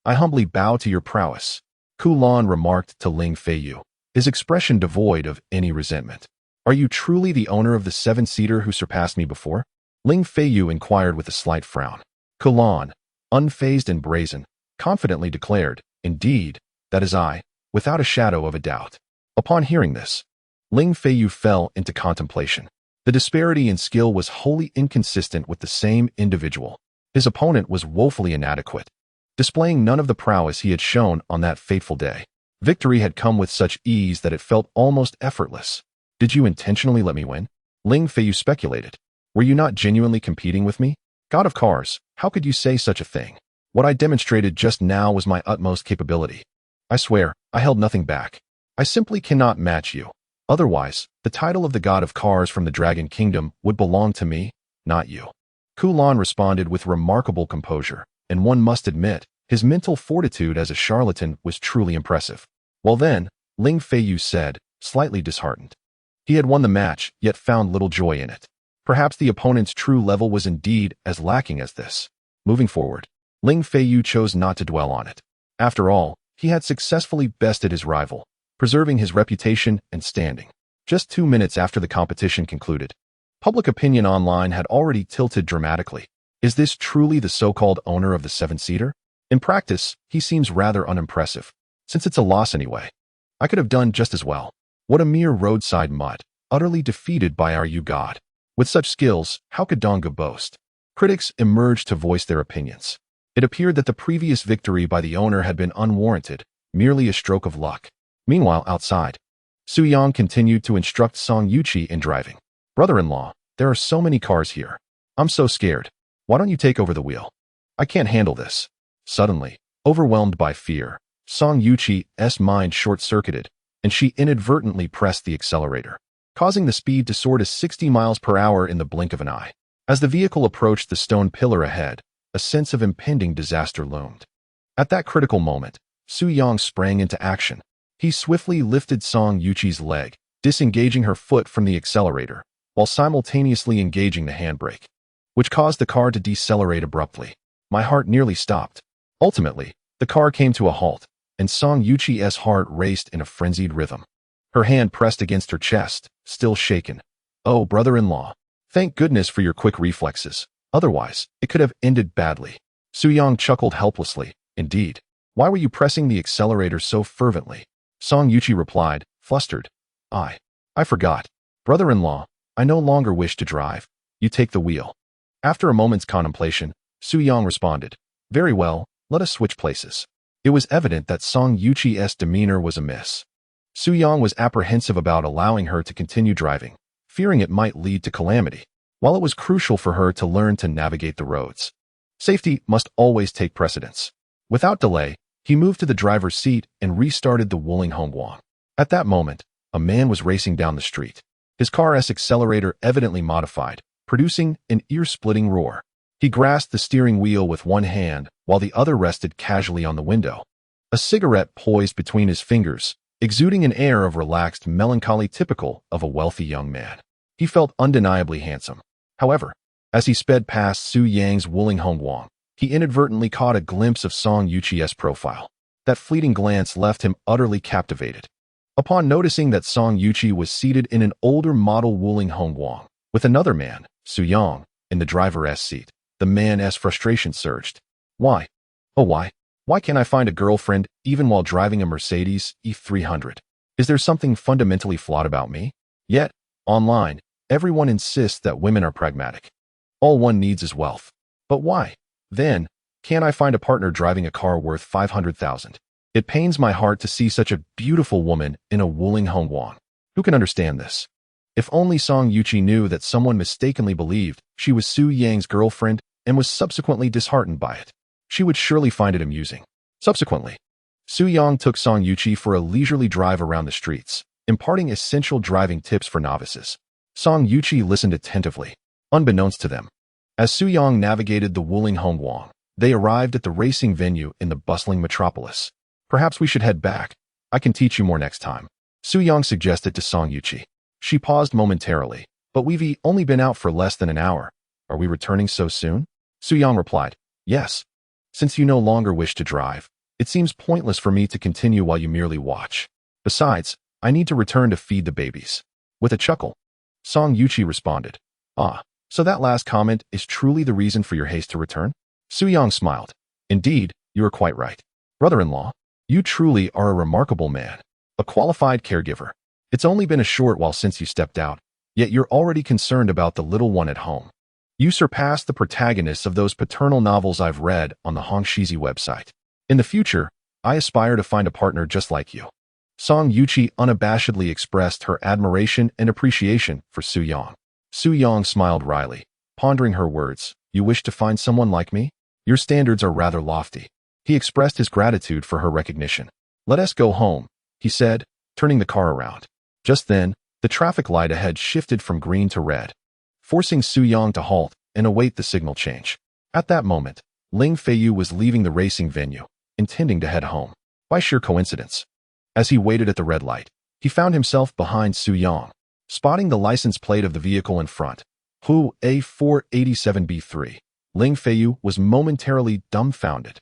I humbly bow to your prowess, Kulan remarked to Ling Feiyu, his expression devoid of any resentment. Are you truly the owner of the seven-seater who surpassed me before? Ling Feiyu inquired with a slight frown. Kulan, unfazed and brazen, confidently declared, indeed, that is I, without a shadow of a doubt. Upon hearing this, Ling Feiyu fell into contemplation. The disparity in skill was wholly inconsistent with the same individual. His opponent was woefully inadequate, displaying none of the prowess he had shown on that fateful day. Victory had come with such ease that it felt almost effortless. Did you intentionally let me win? Ling Feiyu speculated. Were you not genuinely competing with me? God of cars, how could you say such a thing? What I demonstrated just now was my utmost capability. I swear, I held nothing back. I simply cannot match you. Otherwise, the title of the god of cars from the Dragon Kingdom would belong to me, not you. Kulan responded with remarkable composure, and one must admit, his mental fortitude as a charlatan was truly impressive. Well then, Ling Feiyu said, slightly disheartened. He had won the match, yet found little joy in it. Perhaps the opponent's true level was indeed as lacking as this. Moving forward, Ling Feiyu chose not to dwell on it. After all, he had successfully bested his rival, preserving his reputation and standing. Just 2 minutes after the competition concluded, public opinion online had already tilted dramatically. Is this truly the so-called owner of the seven-seater? In practice, he seems rather unimpressive, since it's a loss anyway. I could have done just as well. What a mere roadside mutt, utterly defeated by our god. With such skills, how could Donga boast? Critics emerged to voice their opinions. It appeared that the previous victory by the owner had been unwarranted, merely a stroke of luck. Meanwhile, outside, Su Yang continued to instruct Song Yuqi in driving. Brother-in-law, there are so many cars here. I'm so scared. Why don't you take over the wheel? I can't handle this. Suddenly, overwhelmed by fear, Song Yuqi's mind short-circuited, and she inadvertently pressed the accelerator, causing the speed to soar to 60 miles per hour in the blink of an eye. As the vehicle approached the stone pillar ahead, a sense of impending disaster loomed. At that critical moment, Su Yang sprang into action. He swiftly lifted Song Yuqi's leg, disengaging her foot from the accelerator, while simultaneously engaging the handbrake, which caused the car to decelerate abruptly. My heart nearly stopped. Ultimately, the car came to a halt, and Song Yuqi's heart raced in a frenzied rhythm. Her hand pressed against her chest, still shaken. Oh, brother-in-law, thank goodness for your quick reflexes. Otherwise, it could have ended badly. Su Yang chuckled helplessly. Indeed. Why were you pressing the accelerator so fervently? Song Yuqi replied, flustered. I forgot. Brother-in-law, I no longer wish to drive. You take the wheel. After a moment's contemplation, Su Yang responded, very well, let us switch places. It was evident that Song Yuqi's demeanor was amiss. Su Yang was apprehensive about allowing her to continue driving, fearing it might lead to calamity, while it was crucial for her to learn to navigate the roads. Safety must always take precedence. Without delay, he moved to the driver's seat and restarted the Wuling Hongguang. At that moment, a man was racing down the street, his car's accelerator evidently modified, producing an ear-splitting roar. He grasped the steering wheel with one hand while the other rested casually on the window. A cigarette poised between his fingers, exuding an air of relaxed melancholy typical of a wealthy young man. He felt undeniably handsome. However, as he sped past Su Yang's Wuling Hongguang, he inadvertently caught a glimpse of Song Yuqi's profile. That fleeting glance left him utterly captivated. Upon noticing that Song Yuqi was seated in an older model Wuling Hongguang, with another man, Su Yang, in the driver's seat, the man's frustration surged. Why? Oh why? Why can't I find a girlfriend even while driving a Mercedes E300? Is there something fundamentally flawed about me? Yet, online, everyone insists that women are pragmatic. All one needs is wealth. But why? Then, can't I find a partner driving a car worth 500,000? It pains my heart to see such a beautiful woman in a Wuling Hongguang. Who can understand this? If only Song Yuqi knew that someone mistakenly believed she was Su Yang's girlfriend and was subsequently disheartened by it, she would surely find it amusing. Subsequently, Su Yang took Song Yuqi for a leisurely drive around the streets, imparting essential driving tips for novices. Song Yuqi listened attentively, unbeknownst to them. As Su Yang navigated the Wuling Hongguang, they arrived at the racing venue in the bustling metropolis. Perhaps we should head back, I can teach you more next time, Su Yang suggested to Song Yuqi. She paused momentarily. But we've only been out for less than an hour. Are we returning so soon? Su Yang replied, yes. Since you no longer wish to drive, it seems pointless for me to continue while you merely watch. Besides, I need to return to feed the babies. With a chuckle, Song Yuqi responded, ah, so that last comment is truly the reason for your haste to return? Su Yang smiled. Indeed, you are quite right. Brother-in-law, you truly are a remarkable man, a qualified caregiver. It's only been a short while since you stepped out, yet you're already concerned about the little one at home. You surpass the protagonists of those paternal novels I've read on the Hongshizi website. In the future, I aspire to find a partner just like you. Song Yuqi unabashedly expressed her admiration and appreciation for Su Yang. Su Yang smiled wryly, pondering her words. You wish to find someone like me? Your standards are rather lofty. He expressed his gratitude for her recognition. Let us go home, he said, turning the car around. Just then, the traffic light ahead shifted from green to red, forcing Su Yang to halt and await the signal change. At that moment, Ling Feiyu was leaving the racing venue, intending to head home. By sheer coincidence, as he waited at the red light, he found himself behind Su Yang. Spotting the license plate of the vehicle in front, Hu A487B3, Ling Feiyu was momentarily dumbfounded.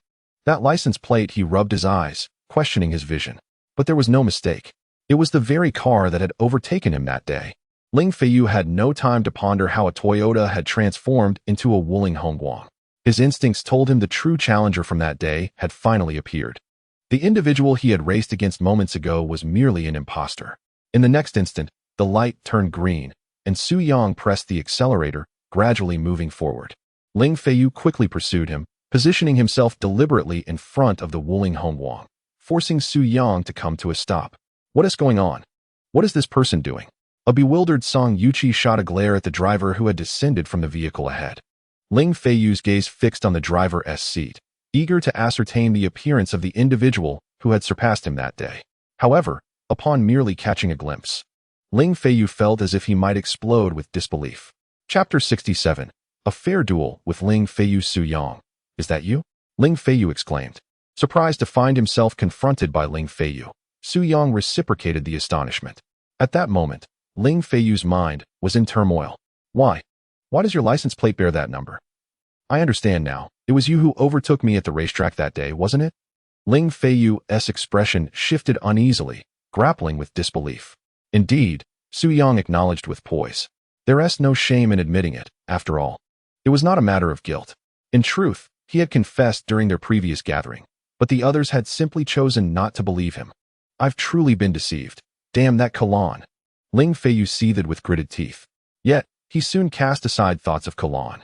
That license plate, he rubbed his eyes, questioning his vision. But there was no mistake. It was the very car that had overtaken him that day. Ling Feiyu had no time to ponder how a Toyota had transformed into a Wuling Hongguang. His instincts told him the true challenger from that day had finally appeared. The individual he had raced against moments ago was merely an imposter. In the next instant, the light turned green, and Su Yang pressed the accelerator, gradually moving forward. Ling Feiyu quickly pursued him, positioning himself deliberately in front of the Wuling Hongguang, forcing Su Yang to come to a stop. What is going on? What is this person doing? A bewildered Song Yuqi shot a glare at the driver who had descended from the vehicle ahead. Ling Feiyu's gaze fixed on the driver's seat, eager to ascertain the appearance of the individual who had surpassed him that day. However, upon merely catching a glimpse, Ling Feiyu felt as if he might explode with disbelief. Chapter 67. A fair duel with Ling Feiyu. Su Yang. Is that you? Ling Feiyu exclaimed. Surprised to find himself confronted by Ling Feiyu, Su Yang reciprocated the astonishment. At that moment, Ling Feiyu's mind was in turmoil. Why? Why does your license plate bear that number? I understand now. It was you who overtook me at the racetrack that day, wasn't it? Ling Feiyu's expression shifted uneasily, grappling with disbelief. Indeed, Su Yang acknowledged with poise. There's no shame in admitting it, after all. It was not a matter of guilt. In truth, he had confessed during their previous gathering, but the others had simply chosen not to believe him. I've truly been deceived. Damn that Kalan. Ling Feiyu seethed with gritted teeth. Yet, he soon cast aside thoughts of Kalan,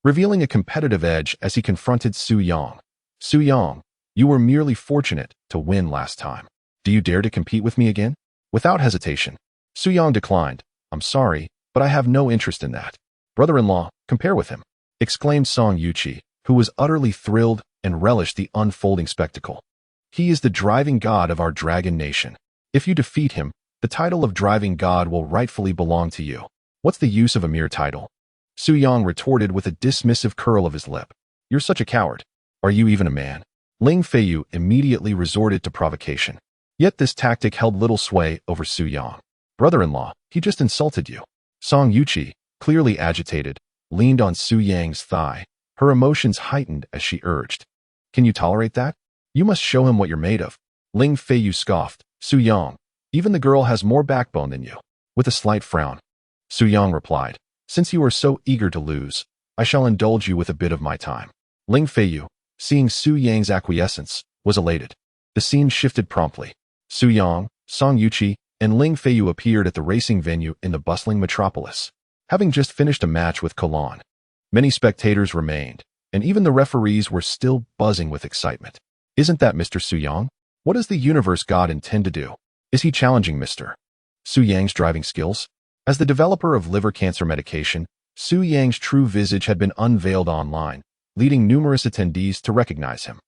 revealing a competitive edge as he confronted Su Yang. Su Yang, you were merely fortunate to win last time. Do you dare to compete with me again? Without hesitation, Su Yang declined. I'm sorry, but I have no interest in that. Brother-in-law, compare with him, exclaimed Song Yuqi, who was utterly thrilled and relished the unfolding spectacle. He is the driving god of our dragon nation. If you defeat him, the title of driving god will rightfully belong to you. What's the use of a mere title? Su Yang retorted with a dismissive curl of his lip. You're such a coward. Are you even a man? Ling Feiyu immediately resorted to provocation. Yet this tactic held little sway over Su Yang. Brother-in-law, he just insulted you. Song Yuqi, clearly agitated, leaned on Su Yang's thigh, her emotions heightened as she urged. Can you tolerate that? You must show him what you're made of. Ling Feiyu scoffed. Su Yang, even the girl has more backbone than you. With a slight frown, Su Yang replied, since you are so eager to lose, I shall indulge you with a bit of my time. Ling Feiyu, seeing Su Yang's acquiescence, was elated. The scene shifted promptly. Su Yang, Song Yuqi, and Ling Feiyu appeared at the racing venue in the bustling metropolis, having just finished a match with Kalan. Many spectators remained, and even the referees were still buzzing with excitement. Isn't that Mr. Su Yang? What does the universe god intend to do? Is he challenging Mr. Su Yang's driving skills? As the developer of liver cancer medication, Su Yang's true visage had been unveiled online, leading numerous attendees to recognize him.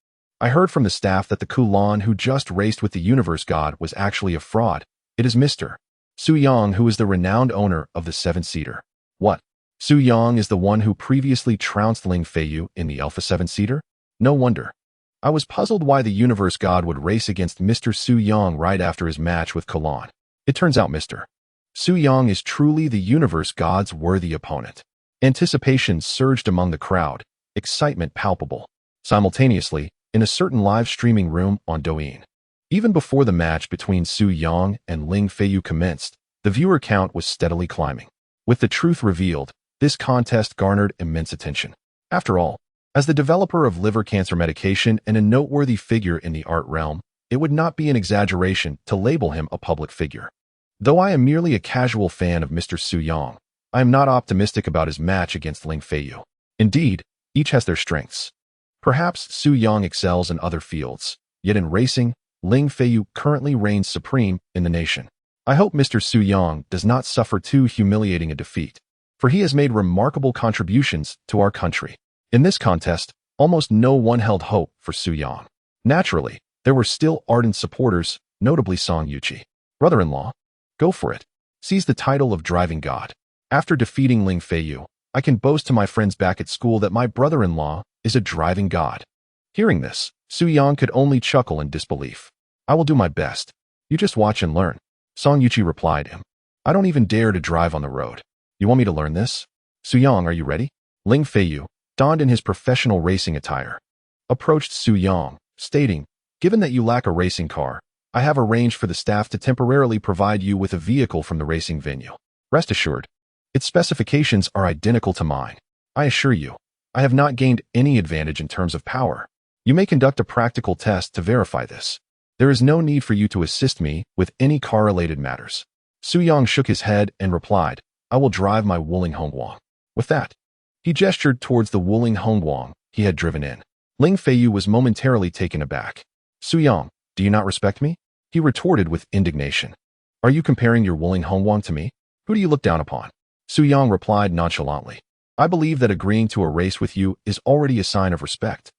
I heard from the staff that the Kulan who just raced with the universe god was actually a fraud. It is Mr. Su Yang who is the renowned owner of the 7-seater. What? Su Yang is the one who previously trounced Ling Feiyu in the Alpha 7-seater? No wonder. I was puzzled why the universe god would race against Mr. Su Yang right after his match with Kalan. It turns out Mr. Su Yang is truly the universe god's worthy opponent. Anticipation surged among the crowd, excitement palpable. Simultaneously, in a certain live streaming room on Douyin. Even before the match between Su Yang and Ling Feiyu commenced, the viewer count was steadily climbing. With the truth revealed, this contest garnered immense attention. After all, as the developer of liver cancer medication and a noteworthy figure in the art realm, it would not be an exaggeration to label him a public figure. Though I am merely a casual fan of Mr. Su Yang, I am not optimistic about his match against Ling Feiyu. Indeed, each has their strengths. Perhaps Su Yang excels in other fields, yet in racing, Ling Feiyu currently reigns supreme in the nation. I hope Mr. Su Yang does not suffer too humiliating a defeat, for he has made remarkable contributions to our country. In this contest, almost no one held hope for Su Yang. Naturally, there were still ardent supporters, notably Song Yuqi. Brother-in-law, go for it. Seize the title of driving god. After defeating Ling Feiyu, I can boast to my friends back at school that my brother-in-law is a driving god. Hearing this, Su Yang could only chuckle in disbelief. I will do my best. You just watch and learn. Song Yuqi replied him. I don't even dare to drive on the road. You want me to learn this? Su Yang, are you ready? Ling Feiyu, donned in his professional racing attire, approached Su Yang, stating, given that you lack a racing car, I have arranged for the staff to temporarily provide you with a vehicle from the racing venue. Rest assured, its specifications are identical to mine. I assure you, I have not gained any advantage in terms of power. You may conduct a practical test to verify this. There is no need for you to assist me with any car-related matters. Su Yang shook his head and replied, I will drive my Wuling Hongguang. With that, he gestured towards the Wuling Hongguang he had driven in. Ling Feiyu was momentarily taken aback. Su Yang, do you not respect me? He retorted with indignation. Are you comparing your Wuling Hongguang to me? Who do you look down upon? Su Yang replied nonchalantly. I believe that agreeing to a race with you is already a sign of respect.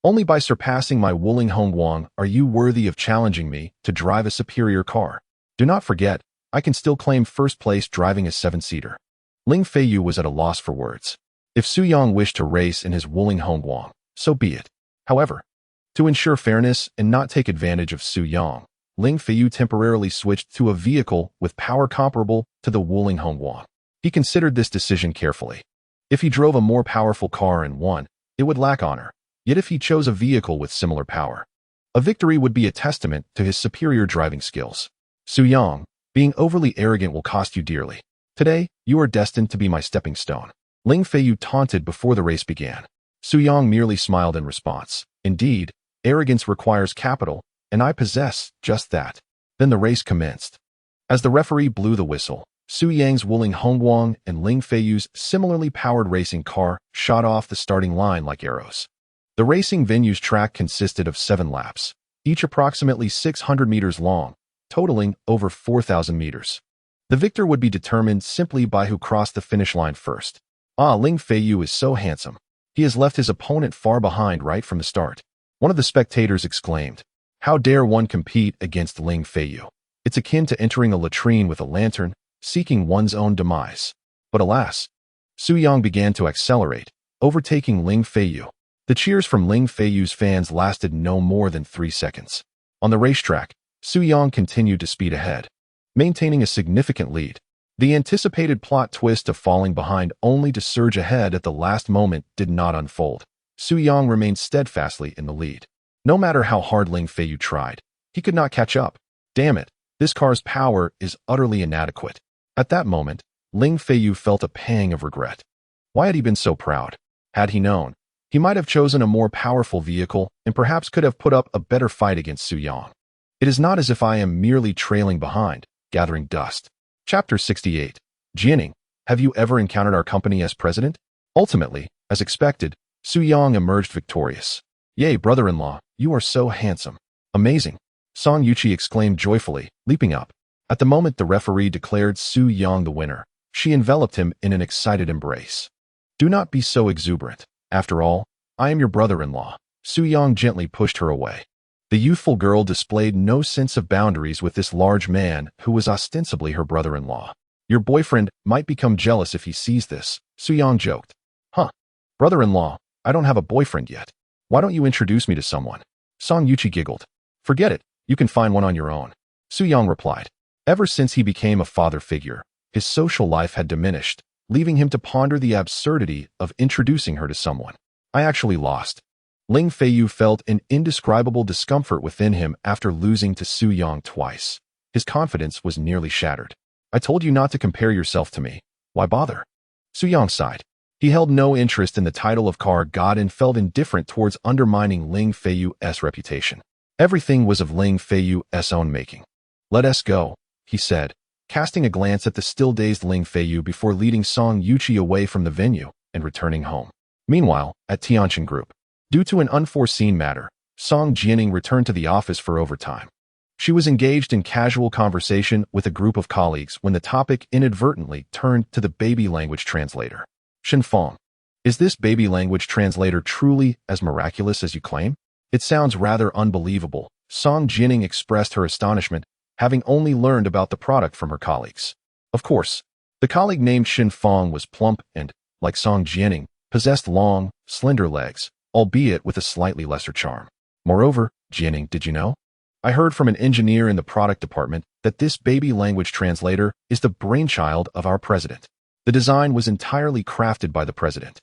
Only by surpassing my Wuling Hongguang are you worthy of challenging me to drive a superior car. Do not forget, I can still claim first place driving a 7-seater. Ling Feiyu was at a loss for words. If Su Yang wished to race in his Wuling Hongguang, so be it. However, to ensure fairness and not take advantage of Su Yang, Ling Feiyu temporarily switched to a vehicle with power comparable to the Wuling Hongguang. He considered this decision carefully. If he drove a more powerful car and won, it would lack honor. Yet if he chose a vehicle with similar power, a victory would be a testament to his superior driving skills. Su Yang, being overly arrogant will cost you dearly. Today, you are destined to be my stepping stone. Ling Feiyu taunted before the race began. Su Yang merely smiled in response. Indeed, arrogance requires capital, and I possess just that. Then the race commenced. As the referee blew the whistle, Su Yang's Wuling Hongguang and Ling Feiyu's similarly powered racing car shot off the starting line like arrows. The racing venue's track consisted of 7 laps, each approximately 600 meters long, totaling over 4,000 meters. The victor would be determined simply by who crossed the finish line first. Ah, Ling Feiyu is so handsome. He has left his opponent far behind right from the start. One of the spectators exclaimed, how dare one compete against Ling Feiyu? It's akin to entering a latrine with a lantern, seeking one's own demise. But alas, Su Yang began to accelerate, overtaking Ling Feiyu. The cheers from Ling Feiyu's fans lasted no more than 3 seconds. On the racetrack, Su Yang continued to speed ahead, maintaining a significant lead. The anticipated plot twist of falling behind only to surge ahead at the last moment did not unfold. Su Yang remained steadfastly in the lead. No matter how hard Ling Feiyu tried, he could not catch up. Damn it, this car's power is utterly inadequate. At that moment, Ling Feiyu felt a pang of regret. Why had he been so proud? Had he known, he might have chosen a more powerful vehicle and perhaps could have put up a better fight against Su Yang. It is not as if I am merely trailing behind, gathering dust. Chapter 68. Jianing, have you ever encountered our company as president? Ultimately, as expected, Su Yang emerged victorious. Yay, brother-in-law, you are so handsome. Amazing. Song Yuqi exclaimed joyfully, leaping up. At the moment the referee declared Su Yang the winner, she enveloped him in an excited embrace. Do not be so exuberant. After all, I am your brother-in-law. Su Yang gently pushed her away. The youthful girl displayed no sense of boundaries with this large man who was ostensibly her brother-in-law. Your boyfriend might become jealous if he sees this, Su Yang joked. Huh. Brother-in-law, I don't have a boyfriend yet. Why don't you introduce me to someone? Song Yuchi giggled. Forget it, you can find one on your own. Su-young replied. Ever since he became a father figure, his social life had diminished, leaving him to ponder the absurdity of introducing her to someone. I actually lost. Ling Feiyu felt an indescribable discomfort within him after losing to Su-young twice. His confidence was nearly shattered. I told you not to compare yourself to me. Why bother? Su-young sighed. He held no interest in the title of car god and felt indifferent towards undermining Ling Feiyu's reputation. Everything was of Ling Feiyu's own making. Let us go, he said, casting a glance at the still-dazed Ling Feiyu before leading Song Yuchi away from the venue and returning home. Meanwhile, at Tianjin Group, due to an unforeseen matter, Song Jianing returned to the office for overtime. She was engaged in casual conversation with a group of colleagues when the topic inadvertently turned to the baby language translator. Shenfeng, is this baby language translator truly as miraculous as you claim? It sounds rather unbelievable. Song Jianing expressed her astonishment, having only learned about the product from her colleagues. Of course, the colleague named Shenfeng was plump and, like Song Jianing, possessed long, slender legs, albeit with a slightly lesser charm. Moreover, Jianing, did you know? I heard from an engineer in the product department that this baby language translator is the brainchild of our president. The design was entirely crafted by the president,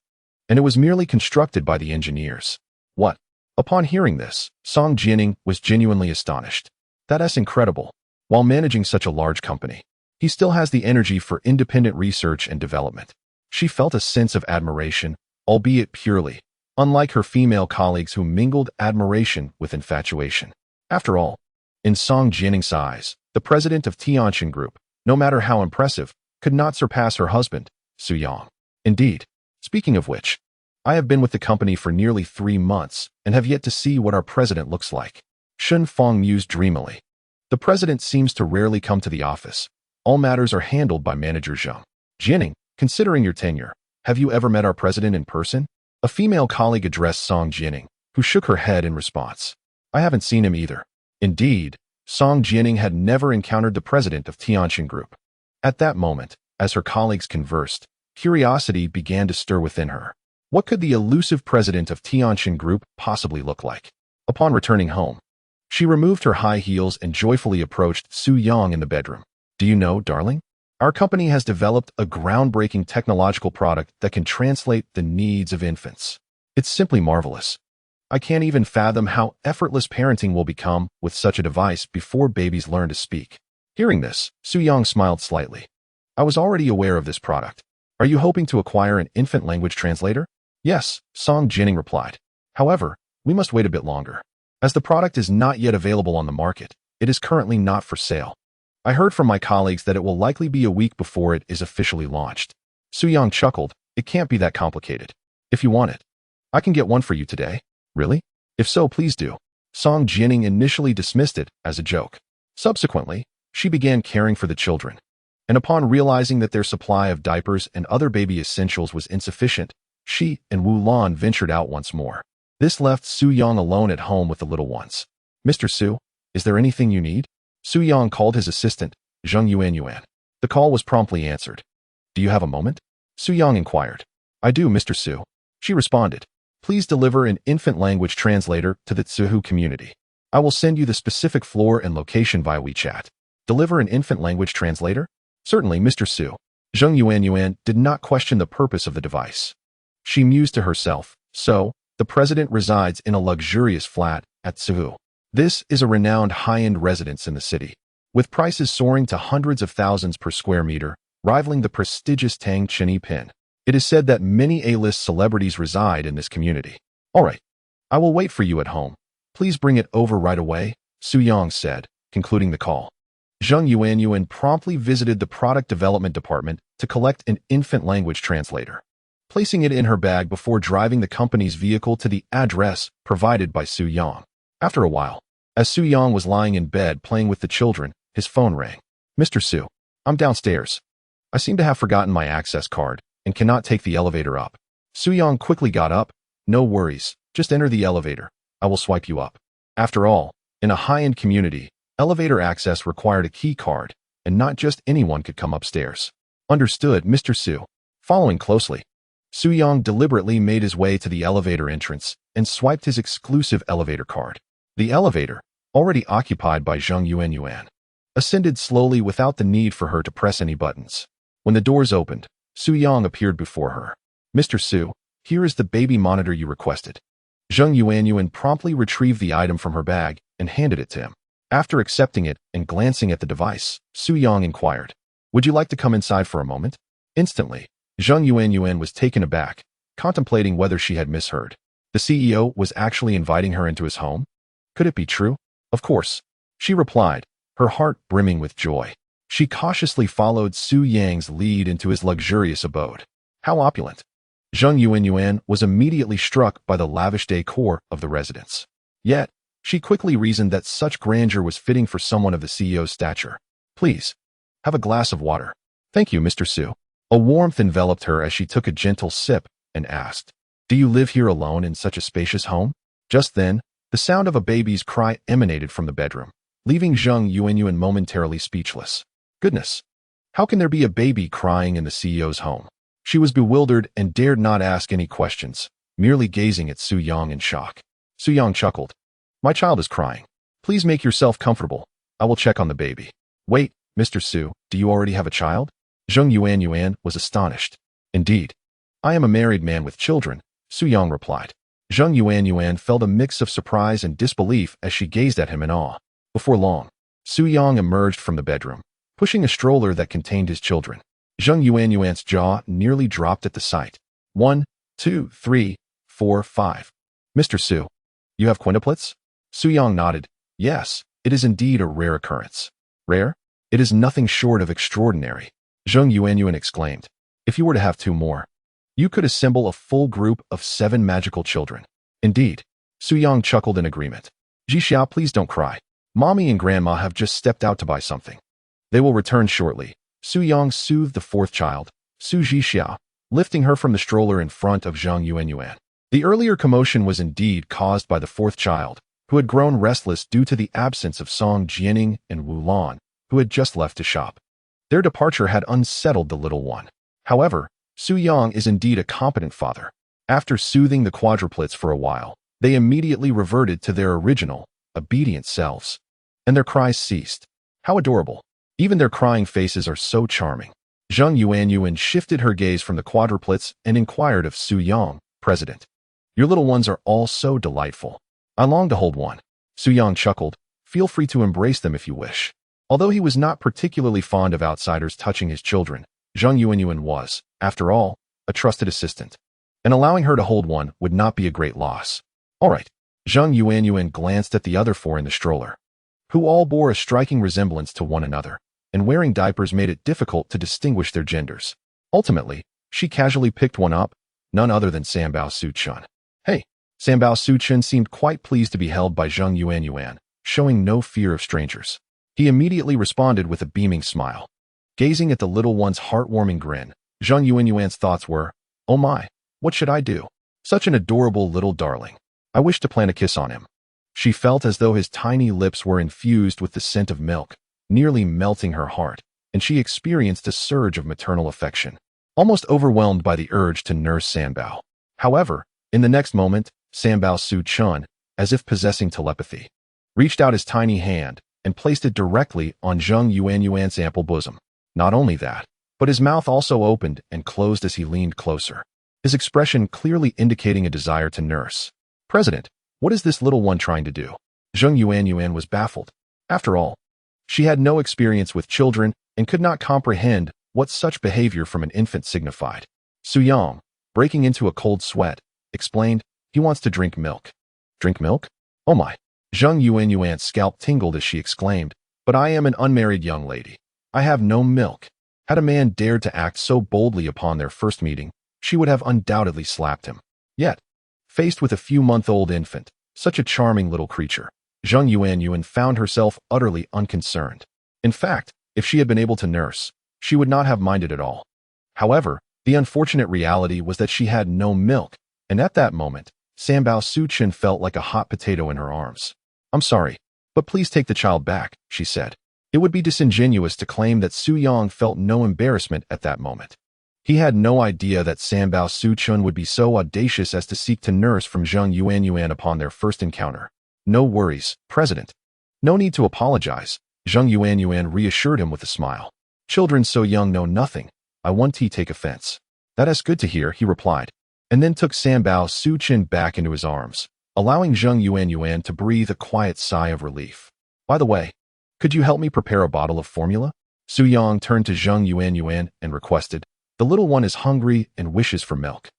and it was merely constructed by the engineers. What? Upon hearing this, Song Jianing was genuinely astonished. That's incredible. While managing such a large company, he still has the energy for independent research and development. She felt a sense of admiration, albeit purely, unlike her female colleagues who mingled admiration with infatuation. After all, in Song Jianing's eyes, the president of Tianjin Group, no matter how impressive, could not surpass her husband, Su-young. Indeed, speaking of which, I have been with the company for nearly 3 months and have yet to see what our president looks like. Shenfeng mused dreamily. The president seems to rarely come to the office. All matters are handled by Manager Zheng. Jianing, considering your tenure, have you ever met our president in person? A female colleague addressed Song Jianing, who shook her head in response. I haven't seen him either. Indeed, Song Jianing had never encountered the president of Tianjin Group. At that moment, as her colleagues conversed, curiosity began to stir within her. What could the elusive president of Tianjin Group possibly look like? Upon returning home, she removed her high heels and joyfully approached Su-young in the bedroom. Do you know, darling? Our company has developed a groundbreaking technological product that can translate the needs of infants. It's simply marvelous. I can't even fathom how effortless parenting will become with such a device before babies learn to speak. Hearing this, Su-young smiled slightly. I was already aware of this product. Are you hoping to acquire an infant language translator? Yes, Song Jianing replied. However, we must wait a bit longer. As the product is not yet available on the market, it is currently not for sale. I heard from my colleagues that it will likely be a week before it is officially launched. Su-young chuckled. It can't be that complicated. If you want it, I can get one for you today. Really? If so, please do. Song Jianing initially dismissed it as a joke. Subsequently, she began caring for the children. And upon realizing that their supply of diapers and other baby essentials was insufficient, she and Wu Lan ventured out once more. This left Su-young alone at home with the little ones. Mr. Su, is there anything you need? Su-young called his assistant, Zheng Yuan. The call was promptly answered. Do you have a moment? Su-young inquired. I do, Mr. Su. She responded. Please deliver an infant language translator to the Tsuhu community. I will send you the specific floor and location via WeChat. Deliver an infant language translator? Certainly, Mr. Su. Zheng Yuan did not question the purpose of the device. She mused to herself, so, the president resides in a luxurious flat at Tsuhu. This is a renowned high-end residence in the city, with prices soaring to hundreds of thousands per square meter, rivaling the prestigious Tang Chini Pin. It is said that many A-list celebrities reside in this community. All right, I will wait for you at home. Please bring it over right away, Su-young said, concluding the call. Zheng Yuan promptly visited the product development department to collect an infant language translator, placing it in her bag before driving the company's vehicle to the address provided by Su-young. After a while, as Su-young was lying in bed playing with the children, his phone rang. Mr. Su, I'm downstairs. I seem to have forgotten my access card and cannot take the elevator up. Su-young quickly got up. No worries, just enter the elevator. I will swipe you up. After all, in a high-end community, elevator access required a key card, and not just anyone could come upstairs. Understood, Mr. Su. Following closely, Su-young deliberately made his way to the elevator entrance and swiped his exclusive elevator card. The elevator, already occupied by Zheng Yuanyuan, ascended slowly without the need for her to press any buttons. When the doors opened, Su Yang appeared before her. "Mr. Su, here is the baby monitor you requested." Zheng Yuanyuan promptly retrieved the item from her bag and handed it to him. After accepting it and glancing at the device, Su Yang inquired, "Would you like to come inside for a moment?" Instantly, Zheng Yuanyuan was taken aback, contemplating whether she had misheard. The CEO was actually inviting her into his home? Could it be true? Of course, she replied, her heart brimming with joy. She cautiously followed Su Yang's lead into his luxurious abode. How opulent! Zheng Yuanyuan was immediately struck by the lavish decor of the residence. Yet, she quickly reasoned that such grandeur was fitting for someone of the CEO's stature. "Please, have a glass of water." "Thank you, Mr. Su." A warmth enveloped her as she took a gentle sip and asked, "Do you live here alone in such a spacious home?" Just then, the sound of a baby's cry emanated from the bedroom, leaving Zheng Yuanyuan momentarily speechless. Goodness! How can there be a baby crying in the CEO's home? She was bewildered and dared not ask any questions, merely gazing at Su Yang in shock. Su Yang chuckled. "My child is crying. Please make yourself comfortable. I will check on the baby." "Wait, Mr. Su, do you already have a child?" Zheng Yuanyuan was astonished. "Indeed. I am a married man with children," Su Yang replied. Zheng Yuanyuan felt a mix of surprise and disbelief as she gazed at him in awe. Before long, Su Yang emerged from the bedroom, pushing a stroller that contained his children. Zheng Yuanyuan's jaw nearly dropped at the sight. 1, 2, 3, 4, 5. "Mr. Su, you have quintuplets?" Su Yang nodded. "Yes, it is indeed a rare occurrence." "Rare? It is nothing short of extraordinary," Zheng Yuanyuan exclaimed. "If you were to have 2 more, you could assemble a full group of 7 magical children." "Indeed," Su Yang chuckled in agreement. "Jixia, please don't cry. Mommy and Grandma have just stepped out to buy something. They will return shortly." Su Yang soothed the 4th child, Su Jixia, lifting her from the stroller in front of Zheng Yuanyuan. The earlier commotion was indeed caused by the 4th child, who had grown restless due to the absence of Song Jianing and Wu Lan, who had just left to shop. Their departure had unsettled the little one. However, Su Yang is indeed a competent father. After soothing the quadruplets for a while, they immediately reverted to their original, obedient selves. And their cries ceased. How adorable! Even their crying faces are so charming. Zheng Yuanyuan shifted her gaze from the quadruplets and inquired of Su Yang, "President, your little ones are all so delightful. I long to hold one." Su Yang chuckled. "Feel free to embrace them if you wish." Although he was not particularly fond of outsiders touching his children, Zheng Yuanyuan was, after all, a trusted assistant, and allowing her to hold one would not be a great loss. "All right." Zheng Yuanyuan glanced at the other 4 in the stroller, who all bore a striking resemblance to one another, and wearing diapers made it difficult to distinguish their genders. Ultimately, she casually picked one up, none other than Sanbao Su-chun. "Hey!" Sanbao Su-chun seemed quite pleased to be held by Zheng Yuanyuan, showing no fear of strangers. He immediately responded with a beaming smile. Gazing at the little one's heartwarming grin, Zheng Yuanyuan's thoughts were, "Oh my, what should I do? Such an adorable little darling. I wish to plant a kiss on him." She felt as though his tiny lips were infused with the scent of milk, nearly melting her heart, and she experienced a surge of maternal affection, almost overwhelmed by the urge to nurse Sanbao. However, in the next moment, Sanbao Su-chun, as if possessing telepathy, reached out his tiny hand and placed it directly on Zheng Yuanyuan's ample bosom. Not only that, but his mouth also opened and closed as he leaned closer, his expression clearly indicating a desire to nurse. "President, what is this little one trying to do?" Zheng Yuanyuan was baffled. After all, she had no experience with children and could not comprehend what such behavior from an infant signified. Su Yang, breaking into a cold sweat, explained, "He wants to drink milk." "Drink milk? Oh my!" Zheng Yuanyuan's scalp tingled as she exclaimed, "But I am an unmarried young lady. I have no milk." Had a man dared to act so boldly upon their first meeting, she would have undoubtedly slapped him. Yet, faced with a few-month-old infant, such a charming little creature, Zheng Yuanyuan found herself utterly unconcerned. In fact, if she had been able to nurse, she would not have minded at all. However, the unfortunate reality was that she had no milk, and at that moment, Sanbao Su-chun felt like a hot potato in her arms. "I'm sorry, but please take the child back," she said. It would be disingenuous to claim that Su Yang felt no embarrassment at that moment. He had no idea that Sanbao Su-chun would be so audacious as to seek to nurse from Zheng Yuanyuan upon their first encounter. No worries, President. No need to apologize, Zheng Yuanyuan reassured him with a smile. Children so young know nothing. I won't take offense. That is good to hear, he replied, and then took Sanbao Suchin back into his arms, allowing Zheng Yuanyuan to breathe a quiet sigh of relief. By the way, could you help me prepare a bottle of formula? Su Yang turned to Zheng Yuanyuan and requested. The little one is hungry and wishes for milk.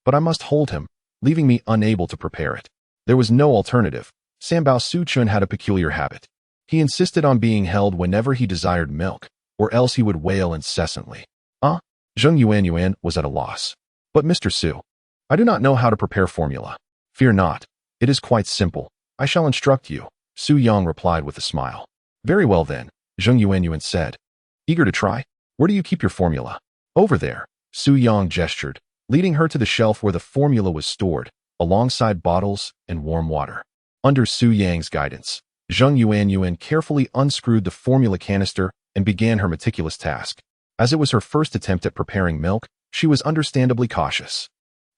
But I must hold him, leaving me unable to prepare it. There was no alternative. Sanbao Suchun had a peculiar habit. He insisted on being held whenever he desired milk, or else he would wail incessantly. Zheng Yuanyuan was at a loss. But Mr. Su, I do not know how to prepare formula. Fear not. It is quite simple. I shall instruct you, Su Yang replied with a smile. Very well then, Zheng Yuanyuan said. Eager to try? Where do you keep your formula? Over there, Su Yang gestured, leading her to the shelf where the formula was stored, alongside bottles and warm water. Under Su Yang's guidance, Zheng Yuanyuan carefully unscrewed the formula canister and began her meticulous task. As it was her first attempt at preparing milk, she was understandably cautious.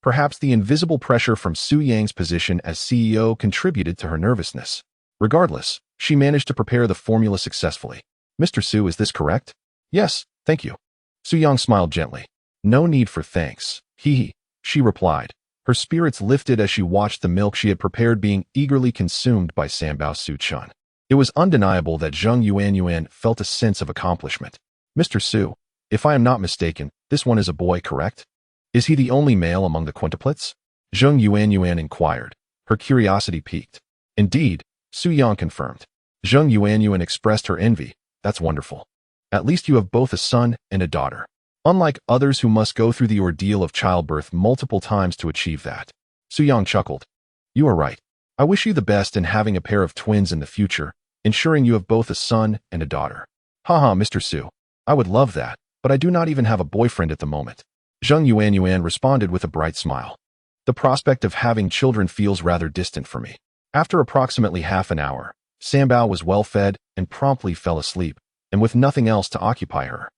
Perhaps the invisible pressure from Su Yang's position as CEO contributed to her nervousness. Regardless, she managed to prepare the formula successfully. Mr. Su, is this correct? Yes, thank you. Su Yang smiled gently. No need for thanks. Hee, she replied. Her spirits lifted as she watched the milk she had prepared being eagerly consumed by Sanbao Suchun. It was undeniable that Zheng Yuanyuan felt a sense of accomplishment. Mr. Su, if I am not mistaken, this one is a boy, correct? Is he the only male among the quintuplets? Zheng Yuanyuan inquired, her curiosity piqued. Indeed, Su Yang confirmed. Zheng Yuanyuan expressed her envy. That's wonderful. At least you have both a son and a daughter. Unlike others who must go through the ordeal of childbirth multiple times to achieve that. Su Yang chuckled. You are right. I wish you the best in having a pair of twins in the future, ensuring you have both a son and a daughter. Haha, Mr. Su. I would love that, but I do not even have a boyfriend at the moment. Zheng Yuanyuan responded with a bright smile. The prospect of having children feels rather distant for me. After approximately half an hour, Sanbao was well fed and promptly fell asleep, and with nothing else to occupy her.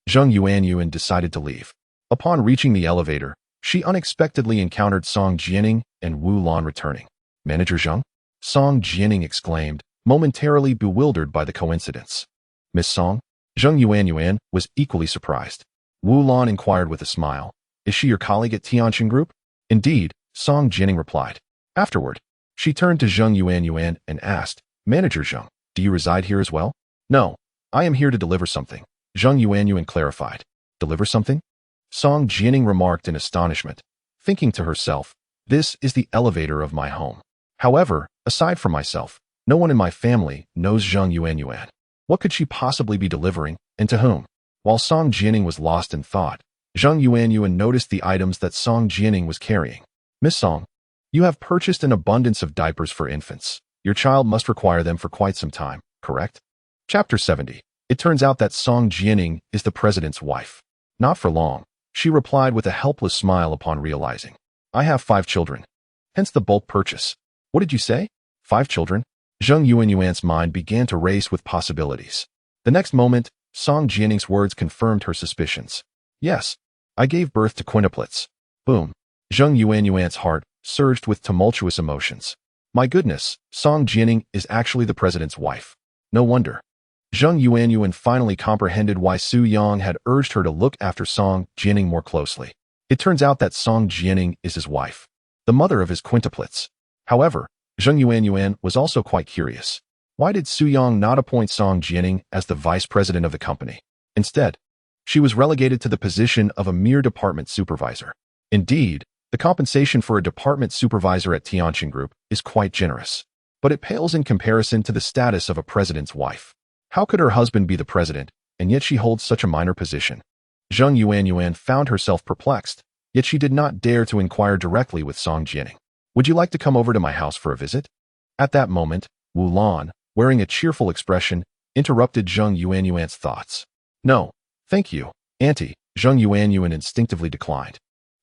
Zheng Yuanyuan decided to leave. Upon reaching the elevator, she unexpectedly encountered Song Jianing and Wu Lan returning. Manager Zheng? Song Jianing exclaimed, momentarily bewildered by the coincidence. Miss Song? Zheng Yuanyuan was equally surprised. Wu Lan inquired with a smile. Is she your colleague at Tianqin Group? Indeed, Song Jianing replied. Afterward, she turned to Zheng Yuanyuan and asked, Manager Zheng, do you reside here as well? No, I am here to deliver something, Zheng Yuanyuan clarified. Deliver something? Song Jianing remarked in astonishment, thinking to herself, this is the elevator of my home. However, aside from myself, no one in my family knows Zheng Yuanyuan. What could she possibly be delivering, and to whom? While Song Jianing was lost in thought, Zheng Yuanyuan noticed the items that Song Jianing was carrying. Miss Song, you have purchased an abundance of diapers for infants. Your child must require them for quite some time, correct? Chapter 70. It turns out that Song Jianing is the president's wife. Not for long, she replied with a helpless smile upon realizing. I have 5 children. Hence the bulk purchase. What did you say? 5 children? Zheng Yuanyuan's mind began to race with possibilities. The next moment, Song Jianing's words confirmed her suspicions. Yes, I gave birth to quintuplets. Boom. Zheng Yuanyuan's heart surged with tumultuous emotions. My goodness, Song Jianing is actually the president's wife. No wonder. Zheng Yuanyuan finally comprehended why Su Yang had urged her to look after Song Jianing more closely. It turns out that Song Jianing is his wife, the mother of his quintuplets. However, Zheng Yuanyuan was also quite curious. Why did Su Yang not appoint Song Jianing as the vice president of the company? Instead, she was relegated to the position of a mere department supervisor. Indeed, the compensation for a department supervisor at Tianqin Group is quite generous, but it pales in comparison to the status of a president's wife. How could her husband be the president, and yet she holds such a minor position? Zheng Yuanyuan found herself perplexed, yet she did not dare to inquire directly with Song Jianing. Would you like to come over to my house for a visit? At that moment, Wu Lan, wearing a cheerful expression, interrupted Zheng Yuanyuan's thoughts. No, thank you, Auntie, Zheng Yuanyuan instinctively declined.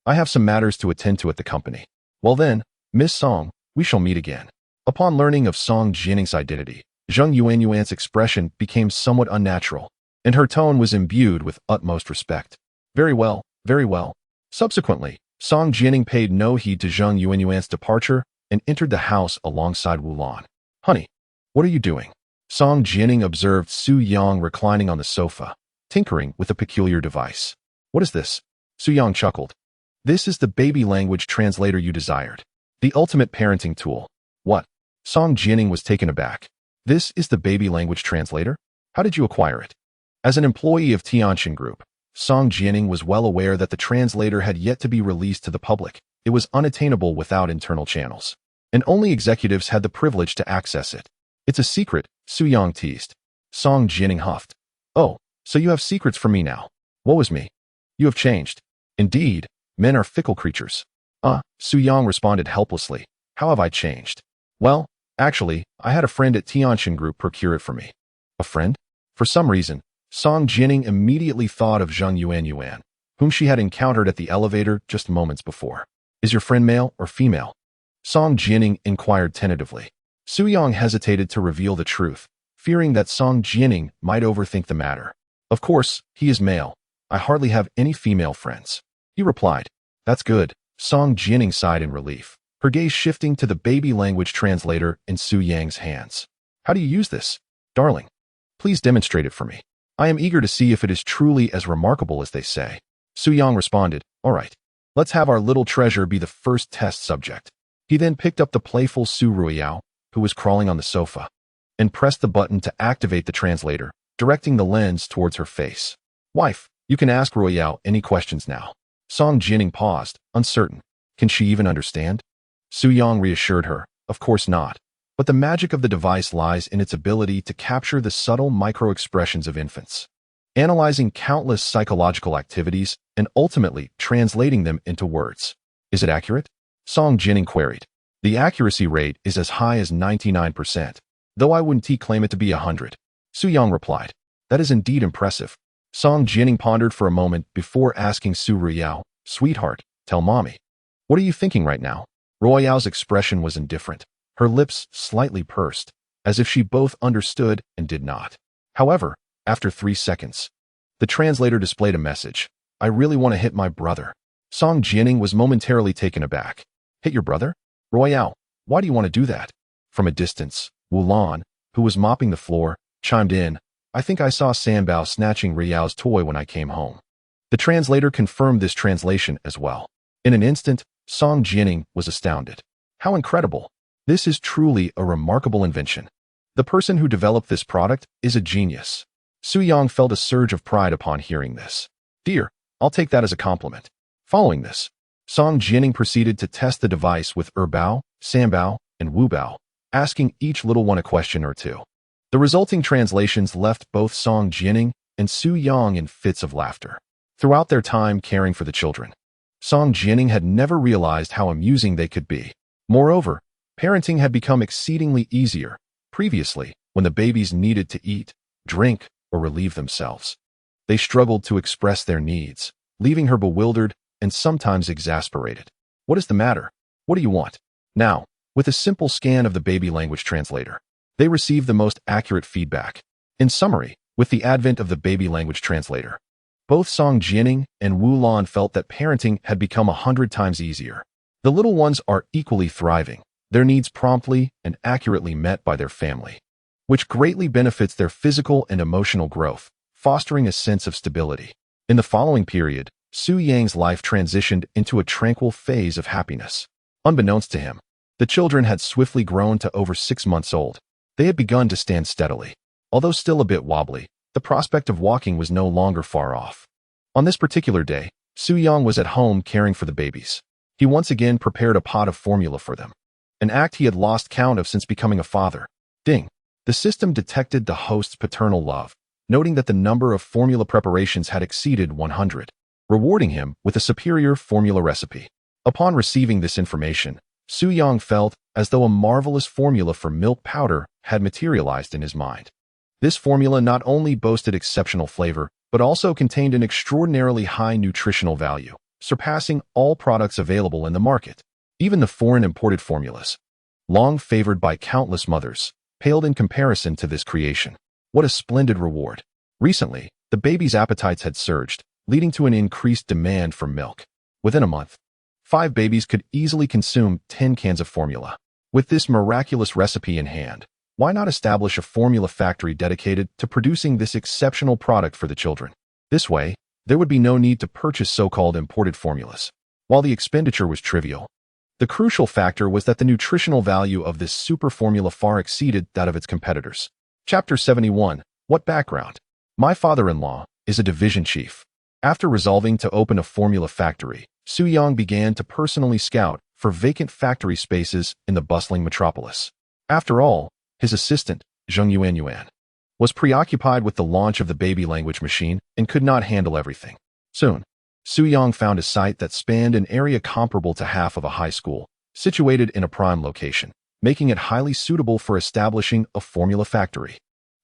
I have some matters to attend to at the company. Well then, Miss Song, we shall meet again. Upon learning of Song Jianing's identity, Zheng Yuanyuan's expression became somewhat unnatural, and her tone was imbued with utmost respect. Very well, very well. Subsequently, Song Jianing paid no heed to Zheng Yuanyuan's departure and entered the house alongside Wu Lan. Honey, what are you doing? Song Jianing observed Su Yang reclining on the sofa, tinkering with a peculiar device. What is this? Su Yang chuckled. This is the baby language translator you desired. The ultimate parenting tool. What? Song Jianing was taken aback. This is the baby language translator? How did you acquire it? As an employee of Tianxin Group, Song Jianing was well aware that the translator had yet to be released to the public. It was unattainable without internal channels, and only executives had the privilege to access it. It's a secret, Su Yang teased. Song Jianing huffed. Oh, so you have secrets from me now. Woe is me. You have changed. Indeed, men are fickle creatures. Su Yang responded helplessly. How have I changed? Well, actually, I had a friend at Tianxin Group procure it for me. A friend? For some reason, Song Jianing immediately thought of Zheng Yuan, whom she had encountered at the elevator just moments before. Is your friend male or female? Song Jianing inquired tentatively. Su Yang hesitated to reveal the truth, fearing that Song Jianing might overthink the matter. Of course, he is male. I hardly have any female friends. He replied. That's good. Song Jianing sighed in relief, her gaze shifting to the baby language translator in Su Yang's hands. How do you use this? Darling, please demonstrate it for me. I am eager to see if it is truly as remarkable as they say. Su Yang responded, all right, let's have our little treasure be the first test subject. He then picked up the playful Su Ruiyao, who was crawling on the sofa, and pressed the button to activate the translator, directing the lens towards her face. Wife, you can ask Ruiyao any questions now. Song Jianing paused, uncertain. Can she even understand? Su Yang reassured her, of course not. But the magic of the device lies in its ability to capture the subtle micro-expressions of infants, analyzing countless psychological activities and ultimately translating them into words. Is it accurate? Song Jianing queried. The accuracy rate is as high as 99%, though I wouldn't claim it to be 100. Su Yang replied. That is indeed impressive. Song Jianing pondered for a moment before asking Su Ruiyao, sweetheart, tell mommy. What are you thinking right now? Ruiyao's expression was indifferent. Her lips slightly pursed, as if she both understood and did not. However, after 3 seconds, the translator displayed a message. I really want to hit my brother. Song Jianing was momentarily taken aback. Hit your brother? Ruiyao, why do you want to do that? From a distance, Wulan, who was mopping the floor, chimed in. I think I saw Sanbao snatching Ruiyao's toy when I came home. The translator confirmed this translation as well. In an instant, Song Jianing was astounded. How incredible! This is truly a remarkable invention. The person who developed this product is a genius. Su Yang felt a surge of pride upon hearing this. Dear, I'll take that as a compliment. Following this, Song Jianing proceeded to test the device with Bao, Sanbao, and Wu Bao, asking each little one a question or two. The resulting translations left both Song Jianing and Su Yang in fits of laughter. Throughout their time caring for the children, Song Jianing had never realized how amusing they could be. Moreover, parenting had become exceedingly easier. Previously, when the babies needed to eat, drink, or relieve themselves, they struggled to express their needs, leaving her bewildered and sometimes exasperated. What is the matter? What do you want? Now, with a simple scan of the baby language translator, they received the most accurate feedback. In summary, with the advent of the baby language translator, both Song Jianing and Wu Lan felt that parenting had become 100 times easier. The little ones are equally thriving, their needs promptly and accurately met by their family, which greatly benefits their physical and emotional growth, fostering a sense of stability. In the following period, Su Yang's life transitioned into a tranquil phase of happiness. Unbeknownst to him, the children had swiftly grown to over 6 months old. They had begun to stand steadily. Although still a bit wobbly, the prospect of walking was no longer far off. On this particular day, Su Yang was at home caring for the babies. He once again prepared a pot of formula for them, an act he had lost count of since becoming a father. Ding! The system detected the host's paternal love, noting that the number of formula preparations had exceeded 100, rewarding him with a superior formula recipe. Upon receiving this information, Su Yang felt as though a marvelous formula for milk powder had materialized in his mind. This formula not only boasted exceptional flavor, but also contained an extraordinarily high nutritional value, surpassing all products available in the market. Even the foreign imported formulas, long favored by countless mothers, paled in comparison to this creation. What a splendid reward! Recently, the babies' appetites had surged, leading to an increased demand for milk. Within a month, 5 babies could easily consume 10 cans of formula. With this miraculous recipe in hand, Why not establish a formula factory dedicated to producing this exceptional product for the children? This way, there would be no need to purchase so-called imported formulas. While the expenditure was trivial, the crucial factor was that the nutritional value of this super formula far exceeded that of its competitors. Chapter 71. What background? My father-in-law is a division chief. After resolving to open a formula factory, Su Yang began to personally scout for vacant factory spaces in the bustling metropolis. After all, his assistant, Zheng Yuanyuan, was preoccupied with the launch of the baby language machine and could not handle everything. Soon, Su Yang found a site that spanned an area comparable to half of a high school, situated in a prime location, making it highly suitable for establishing a formula factory.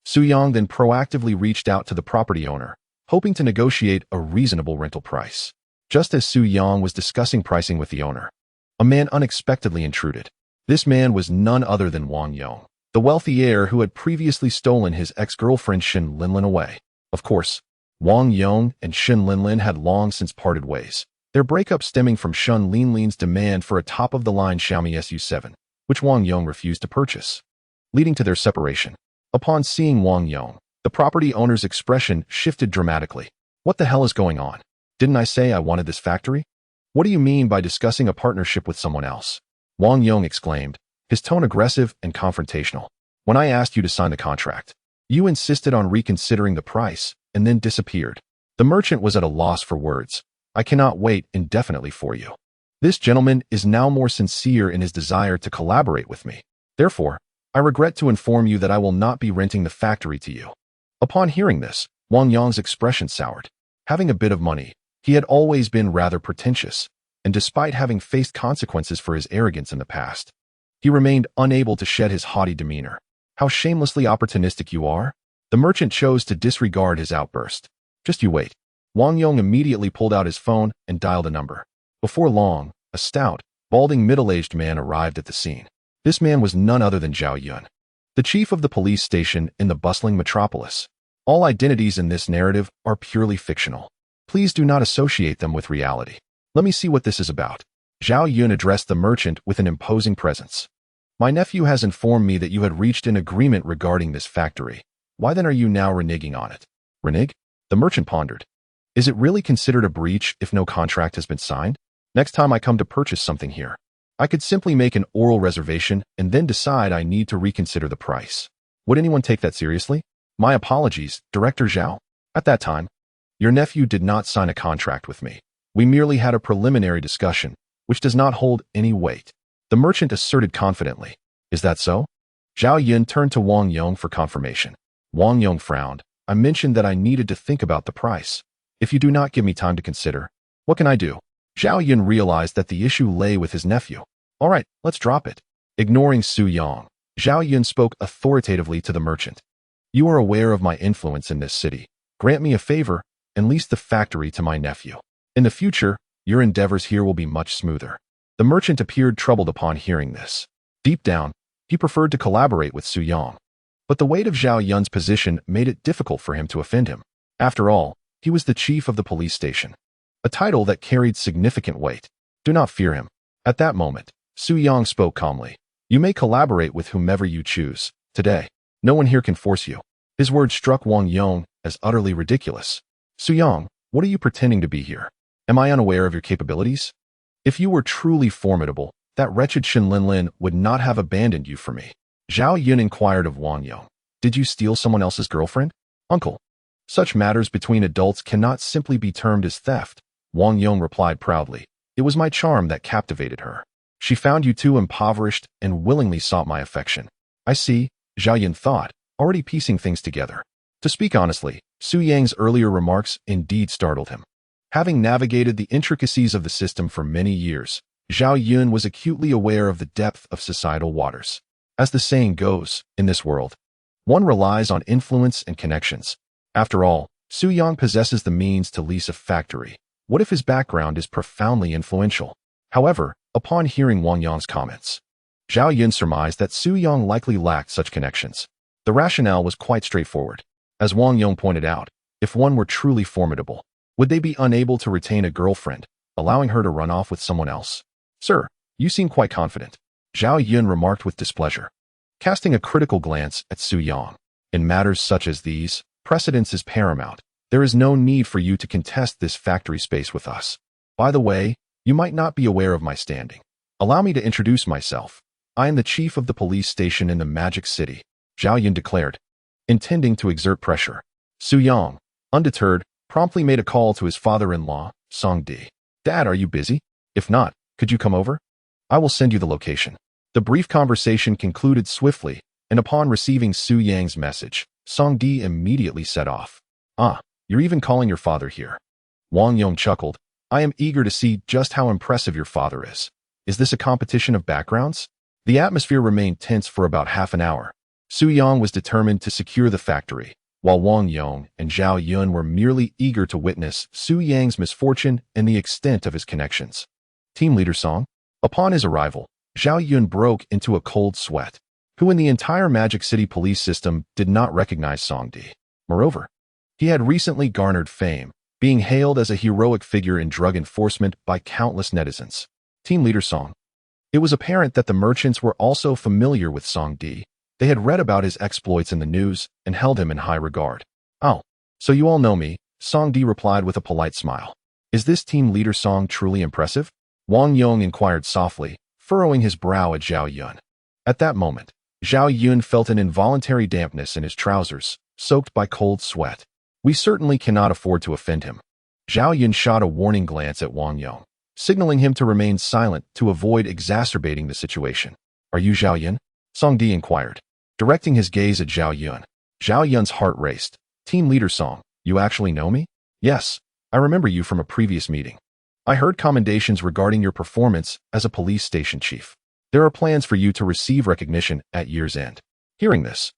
Su Yang then proactively reached out to the property owner, hoping to negotiate a reasonable rental price. Just as Su Yang was discussing pricing with the owner, a man unexpectedly intruded. This man was none other than Wang Yong, the wealthy heir who had previously stolen his ex-girlfriend Shin Linlin away. Of course, Wang Yong and Shin Linlin had long since parted ways, their breakup stemming from Shin Linlin's demand for a top-of-the-line Xiaomi SU7, which Wang Yong refused to purchase, leading to their separation. Upon seeing Wang Yong, the property owner's expression shifted dramatically. What the hell is going on? Didn't I say I wanted this factory? What do you mean by discussing a partnership with someone else? Wang Yong exclaimed, his tone aggressive and confrontational. When I asked you to sign the contract, you insisted on reconsidering the price and then disappeared. The merchant was at a loss for words. I cannot wait indefinitely for you. This gentleman is now more sincere in his desire to collaborate with me. Therefore, I regret to inform you that I will not be renting the factory to you. Upon hearing this, Wang Yong's expression soured. Having a bit of money, he had always been rather pretentious, and despite having faced consequences for his arrogance in the past, he remained unable to shed his haughty demeanor. How shamelessly opportunistic you are? The merchant chose to disregard his outburst. Just you wait. Wang Yong immediately pulled out his phone and dialed a number. Before long, a stout, balding middle-aged man arrived at the scene. This man was none other than Zhao Yun, the chief of the police station in the bustling metropolis. All identities in this narrative are purely fictional. Please do not associate them with reality. Let me see what this is about. Zhao Yun addressed the merchant with an imposing presence. My nephew has informed me that you had reached an agreement regarding this factory. Why then are you now reneging on it? Renege? The merchant pondered. Is it really considered a breach if no contract has been signed? Next time I come to purchase something here, I could simply make an oral reservation and then decide I need to reconsider the price. Would anyone take that seriously? My apologies, Director Zhao. At that time, your nephew did not sign a contract with me. We merely had a preliminary discussion, which does not hold any weight. The merchant asserted confidently. Is that so? Zhao Yun turned to Wang Yong for confirmation. Wang Yong frowned. I mentioned that I needed to think about the price. If you do not give me time to consider, what can I do? Zhao Yun realized that the issue lay with his nephew. All right, let's drop it. Ignoring Su Yang, Zhao Yun spoke authoritatively to the merchant. You are aware of my influence in this city. Grant me a favor and lease the factory to my nephew. In the future, your endeavors here will be much smoother. The merchant appeared troubled upon hearing this. Deep down, he preferred to collaborate with Su Yang. But the weight of Zhao Yun's position made it difficult for him to offend him. After all, he was the chief of the police station, a title that carried significant weight. Do not fear him. At that moment, Su Yang spoke calmly. You may collaborate with whomever you choose. Today, no one here can force you. His words struck Wang Yong as utterly ridiculous. Su Yang, what are you pretending to be here? Am I unaware of your capabilities? If you were truly formidable, that wretched Shin Linlin would not have abandoned you for me. Zhao Yun inquired of Wang Yong. Did you steal someone else's girlfriend? Uncle. Such matters between adults cannot simply be termed as theft. Wang Yong replied proudly. It was my charm that captivated her. She found you too impoverished and willingly sought my affection. I see, Zhao Yun thought, already piecing things together. To speak honestly, Su Yang's earlier remarks indeed startled him. Having navigated the intricacies of the system for many years, Zhao Yun was acutely aware of the depth of societal waters. As the saying goes, in this world, one relies on influence and connections. After all, Su Yang possesses the means to lease a factory. What if his background is profoundly influential? However, upon hearing Wang Yong's comments, Zhao Yun surmised that Su Yang likely lacked such connections. The rationale was quite straightforward. As Wang Yong pointed out, if one were truly formidable, would they be unable to retain a girlfriend, allowing her to run off with someone else? Sir, you seem quite confident. Zhao Yun remarked with displeasure. casting a critical glance at Su Yang. In matters such as these, precedence is paramount. There is no need for you to contest this factory space with us. By the way, you might not be aware of my standing. Allow me to introduce myself. I am the chief of the police station in the Magic City, Zhao Yun declared, intending to exert pressure. Su Yang, undeterred, promptly made a call to his father-in-law, Song Di. Dad, are you busy? If not, could you come over? I will send you the location. The brief conversation concluded swiftly, and upon receiving Su Yang's message, Song Di immediately set off. Ah, you're even calling your father here. Wang Yong chuckled. I am eager to see just how impressive your father is. Is this a competition of backgrounds? The atmosphere remained tense for about half an hour. Su Yang was determined to secure the factory, while Wang Yong and Zhao Yun were merely eager to witness Su Yang's misfortune and the extent of his connections. Team Leader Song? Upon his arrival, Zhao Yun broke into a cold sweat, who in the entire Magic City police system did not recognize Song Di. Moreover, he had recently garnered fame, being hailed as a heroic figure in drug enforcement by countless netizens. Team Leader Song. It was apparent that the merchants were also familiar with Song Di. They had read about his exploits in the news and held him in high regard. Oh, so you all know me, Song Di replied with a polite smile. Is this Team Leader Song truly impressive? Wang Yong inquired softly, furrowing his brow at Zhao Yun. At that moment, Zhao Yun felt an involuntary dampness in his trousers, soaked by cold sweat. We certainly cannot afford to offend him. Zhao Yun shot a warning glance at Wang Yong, signaling him to remain silent to avoid exacerbating the situation. Are you Zhao Yun? Song Di inquired, directing his gaze at Zhao Yun. Zhao Yun's heart raced. Team Leader Song, you actually know me? Yes, I remember you from a previous meeting. I heard commendations regarding your performance as a police station chief. There are plans for you to receive recognition at year's end. Hearing this,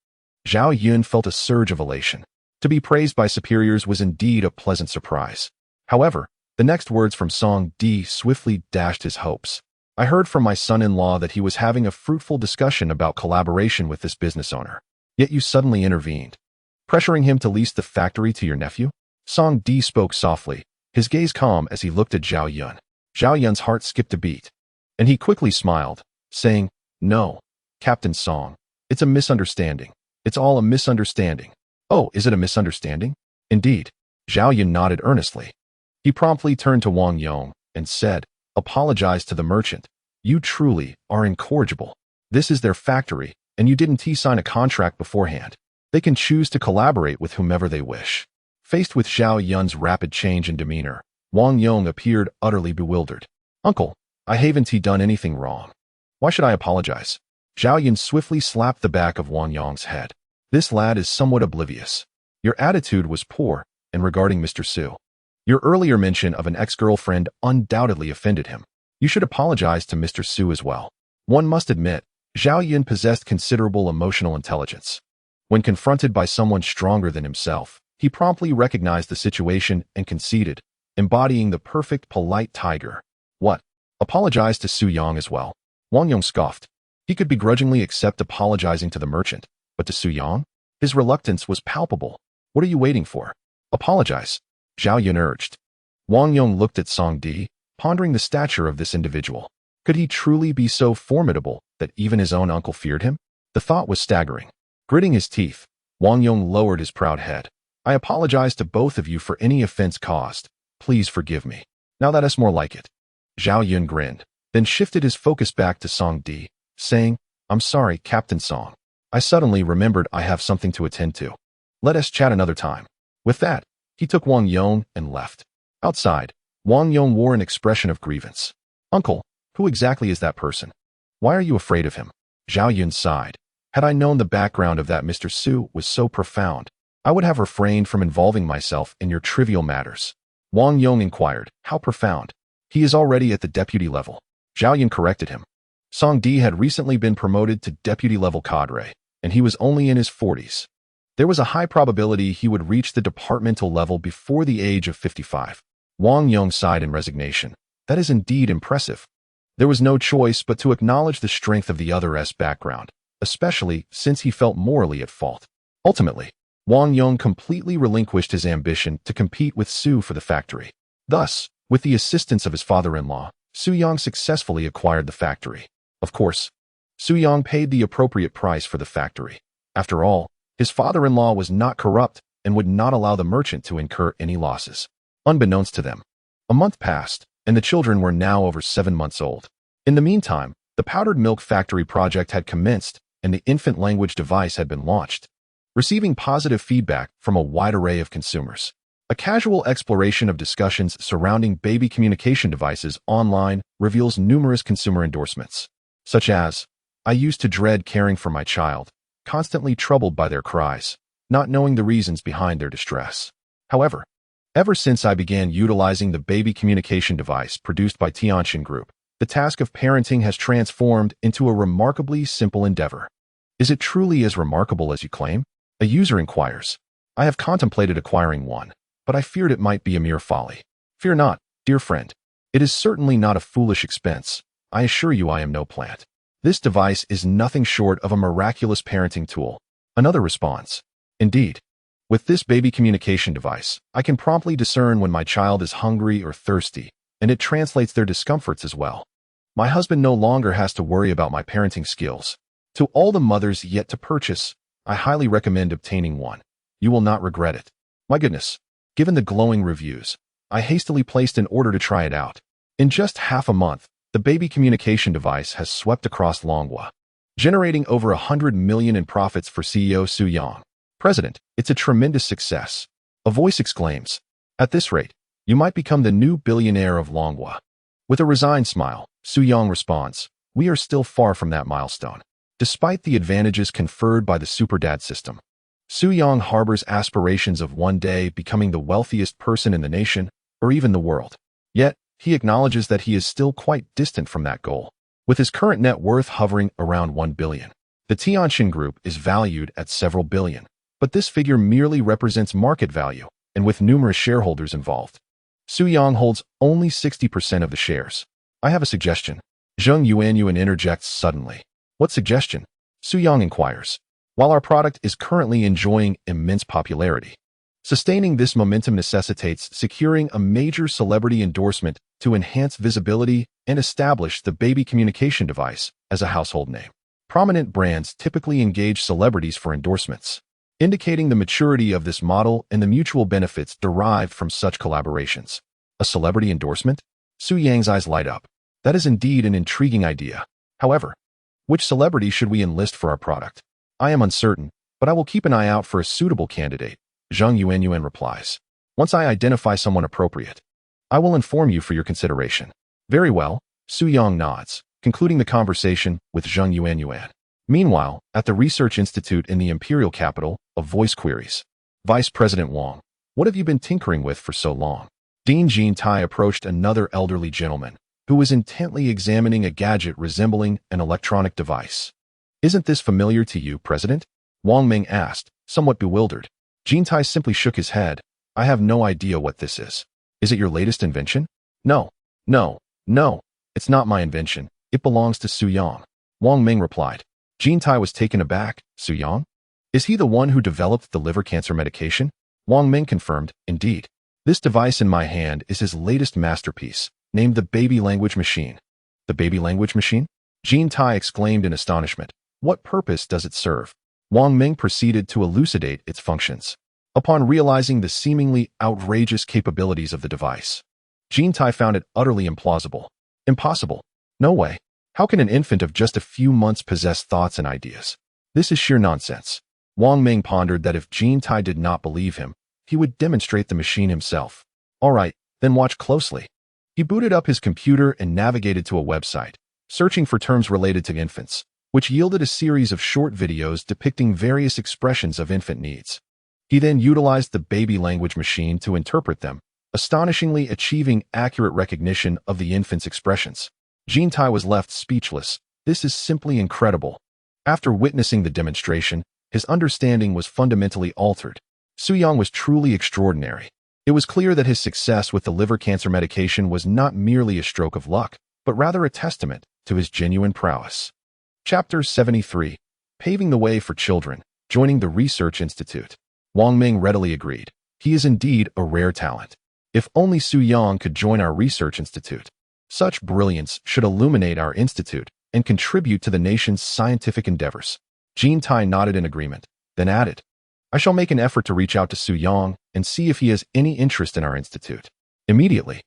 Zhao Yun felt a surge of elation. To be praised by superiors was indeed a pleasant surprise. However, the next words from Song Di swiftly dashed his hopes. I heard from my son-in-law that he was having a fruitful discussion about collaboration with this business owner. Yet you suddenly intervened, pressuring him to lease the factory to your nephew? Song Di spoke softly, his gaze calm as he looked at Zhao Yun. Zhao Yun's heart skipped a beat, and he quickly smiled, saying, No, Captain Song, it's a misunderstanding. It's all a misunderstanding. Oh, is it a misunderstanding? Indeed. Zhao Yun nodded earnestly. He promptly turned to Wang Yong and said, Apologize to the merchant. You truly are incorrigible. This is their factory, and you didn't sign a contract beforehand. They can choose to collaborate with whomever they wish. Faced with Zhao Yun's rapid change in demeanor, Wang Yong appeared utterly bewildered. Uncle, I haven't done anything wrong. Why should I apologize? Zhao Yun swiftly slapped the back of Wang Yong's head. This lad is somewhat oblivious. Your attitude was poor, and regarding Mr. Su. Your earlier mention of an ex-girlfriend undoubtedly offended him. You should apologize to Mr. Su as well. One must admit, Zhao Yun possessed considerable emotional intelligence. When confronted by someone stronger than himself, he promptly recognized the situation and conceded, embodying the perfect polite tiger. What? Apologize to Su Yang as well? Wang Yong scoffed. He could begrudgingly accept apologizing to the merchant, but to Su Yang? His reluctance was palpable. What are you waiting for? Apologize, Zhao Yun urged. Wang Yong looked at Song Di, pondering the stature of this individual. Could he truly be so formidable that even his own uncle feared him? The thought was staggering. Gritting his teeth, Wang Yong lowered his proud head. I apologize to both of you for any offense caused. Please forgive me. Now that's more like it. Zhao Yun grinned, then shifted his focus back to Song Di, saying, I'm sorry, Captain Song. I suddenly remembered I have something to attend to. Let us chat another time. With that, he took Wang Yong and left. Outside, Wang Yong wore an expression of grievance. Uncle, who exactly is that person? Why are you afraid of him? Zhao Yun sighed. Had I known the background of that Mr. Su was so profound, I would have refrained from involving myself in your trivial matters. Wang Yong inquired, how profound? He is already at the deputy level. Zhao Yun corrected him. Song Di had recently been promoted to deputy-level cadre, and he was only in his 40s. There was a high probability he would reach the departmental level before the age of 55. Wang Yong sighed in resignation. That is indeed impressive. There was no choice but to acknowledge the strength of the other's background, especially since he felt morally at fault. Ultimately, Wang Yong completely relinquished his ambition to compete with Su for the factory. Thus, with the assistance of his father-in-law, Su Yang successfully acquired the factory. Of course, Su Yang paid the appropriate price for the factory. After all, his father-in-law was not corrupt and would not allow the merchant to incur any losses. Unbeknownst to them, a month passed, and the children were now over 7 months old. In the meantime, the powdered milk factory project had commenced, and the infant language device had been launched, receiving positive feedback from a wide array of consumers. A casual exploration of discussions surrounding baby communication devices online reveals numerous consumer endorsements, such as, "I used to dread caring for my child, constantly troubled by their cries, not knowing the reasons behind their distress. However, ever since I began utilizing the baby communication device produced by Tianxin Group, the task of parenting has transformed into a remarkably simple endeavor." Is it truly as remarkable as you claim? A user inquires. "I have contemplated acquiring one, but I feared it might be a mere folly." Fear not, dear friend. It is certainly not a foolish expense. I assure you I am no plant. This device is nothing short of a miraculous parenting tool. Another responds. Indeed. With this baby communication device, I can promptly discern when my child is hungry or thirsty, and it translates their discomforts as well. My husband no longer has to worry about my parenting skills. To all the mothers yet to purchase, I highly recommend obtaining one. You will not regret it. My goodness. Given the glowing reviews, I hastily placed an order to try it out. In just half a month, the baby communication device has swept across Longhua, generating over 100 million in profits for CEO Su Yang. "President, it's a tremendous success," a voice exclaims. "At this rate, you might become the new billionaire of Longhua." With a resigned smile, Su Yang responds, "We are still far from that milestone." Despite the advantages conferred by the Super Dad system, Su Yang harbors aspirations of one day becoming the wealthiest person in the nation, or even the world. Yet, he acknowledges that he is still quite distant from that goal. With his current net worth hovering around 1 billion, the Tianxin Group is valued at several billion, but this figure merely represents market value, and with numerous shareholders involved, Su Yang holds only 60% of the shares. "I have a suggestion." Zheng Yuanyuan interjects suddenly. "What suggestion?" Su Yang inquires. "While our product is currently enjoying immense popularity, sustaining this momentum necessitates securing a major celebrity endorsement to enhance visibility and establish the baby communication device as a household name. Prominent brands typically engage celebrities for endorsements, indicating the maturity of this model and the mutual benefits derived from such collaborations." A celebrity endorsement? Su Yang's eyes light up. That is indeed an intriguing idea. However, which celebrity should we enlist for our product? I am uncertain, but I will keep an eye out for a suitable candidate, Zheng Yuanyuan replies. "Once I identify someone appropriate, I will inform you for your consideration." "Very well," Su Yang nods, concluding the conversation with Zheng Yuanyuan. Meanwhile, at the research institute in the imperial capital, a voice queries. "Vice President Wang, what have you been tinkering with for so long?" Dean Jin Tai approached another elderly gentleman, who was intently examining a gadget resembling an electronic device. "Isn't this familiar to you, President?" Wang Ming asked, somewhat bewildered. Jin Tai simply shook his head. "I have no idea what this is. Is it your latest invention?" No, it's not my invention. It belongs to Su Yang," Wang Ming replied. Jin Tai was taken aback. "Su Yang? Is he the one who developed the liver cancer medication?" Wang Ming confirmed, "Indeed. This device in my hand is his latest masterpiece, named the Baby Language Machine." "The Baby Language Machine?" Jin Tai exclaimed in astonishment. "What purpose does it serve?" Wang Ming proceeded to elucidate its functions. Upon realizing the seemingly outrageous capabilities of the device, Jin Tai found it utterly implausible. Impossible. No way. How can an infant of just a few months possess thoughts and ideas? This is sheer nonsense. Wang Ming pondered that if Jin Tai did not believe him, he would demonstrate the machine himself. "All right, then watch closely." He booted up his computer and navigated to a website, searching for terms related to infants, which yielded a series of short videos depicting various expressions of infant needs. He then utilized the baby language machine to interpret them, astonishingly achieving accurate recognition of the infant's expressions. Jin Tai was left speechless. This is simply incredible. After witnessing the demonstration, his understanding was fundamentally altered. Su Yang was truly extraordinary. It was clear that his success with the liver cancer medication was not merely a stroke of luck, but rather a testament to his genuine prowess. Chapter 73. Paving the Way for Children, Joining the Research Institute. Wang Ming readily agreed. He is indeed a rare talent. If only Su Yang could join our research institute. Such brilliance should illuminate our institute, and contribute to the nation's scientific endeavors. Jean Tai nodded in agreement, then added, I shall make an effort to reach out to Su Yang and see if he has any interest in our institute. Immediately,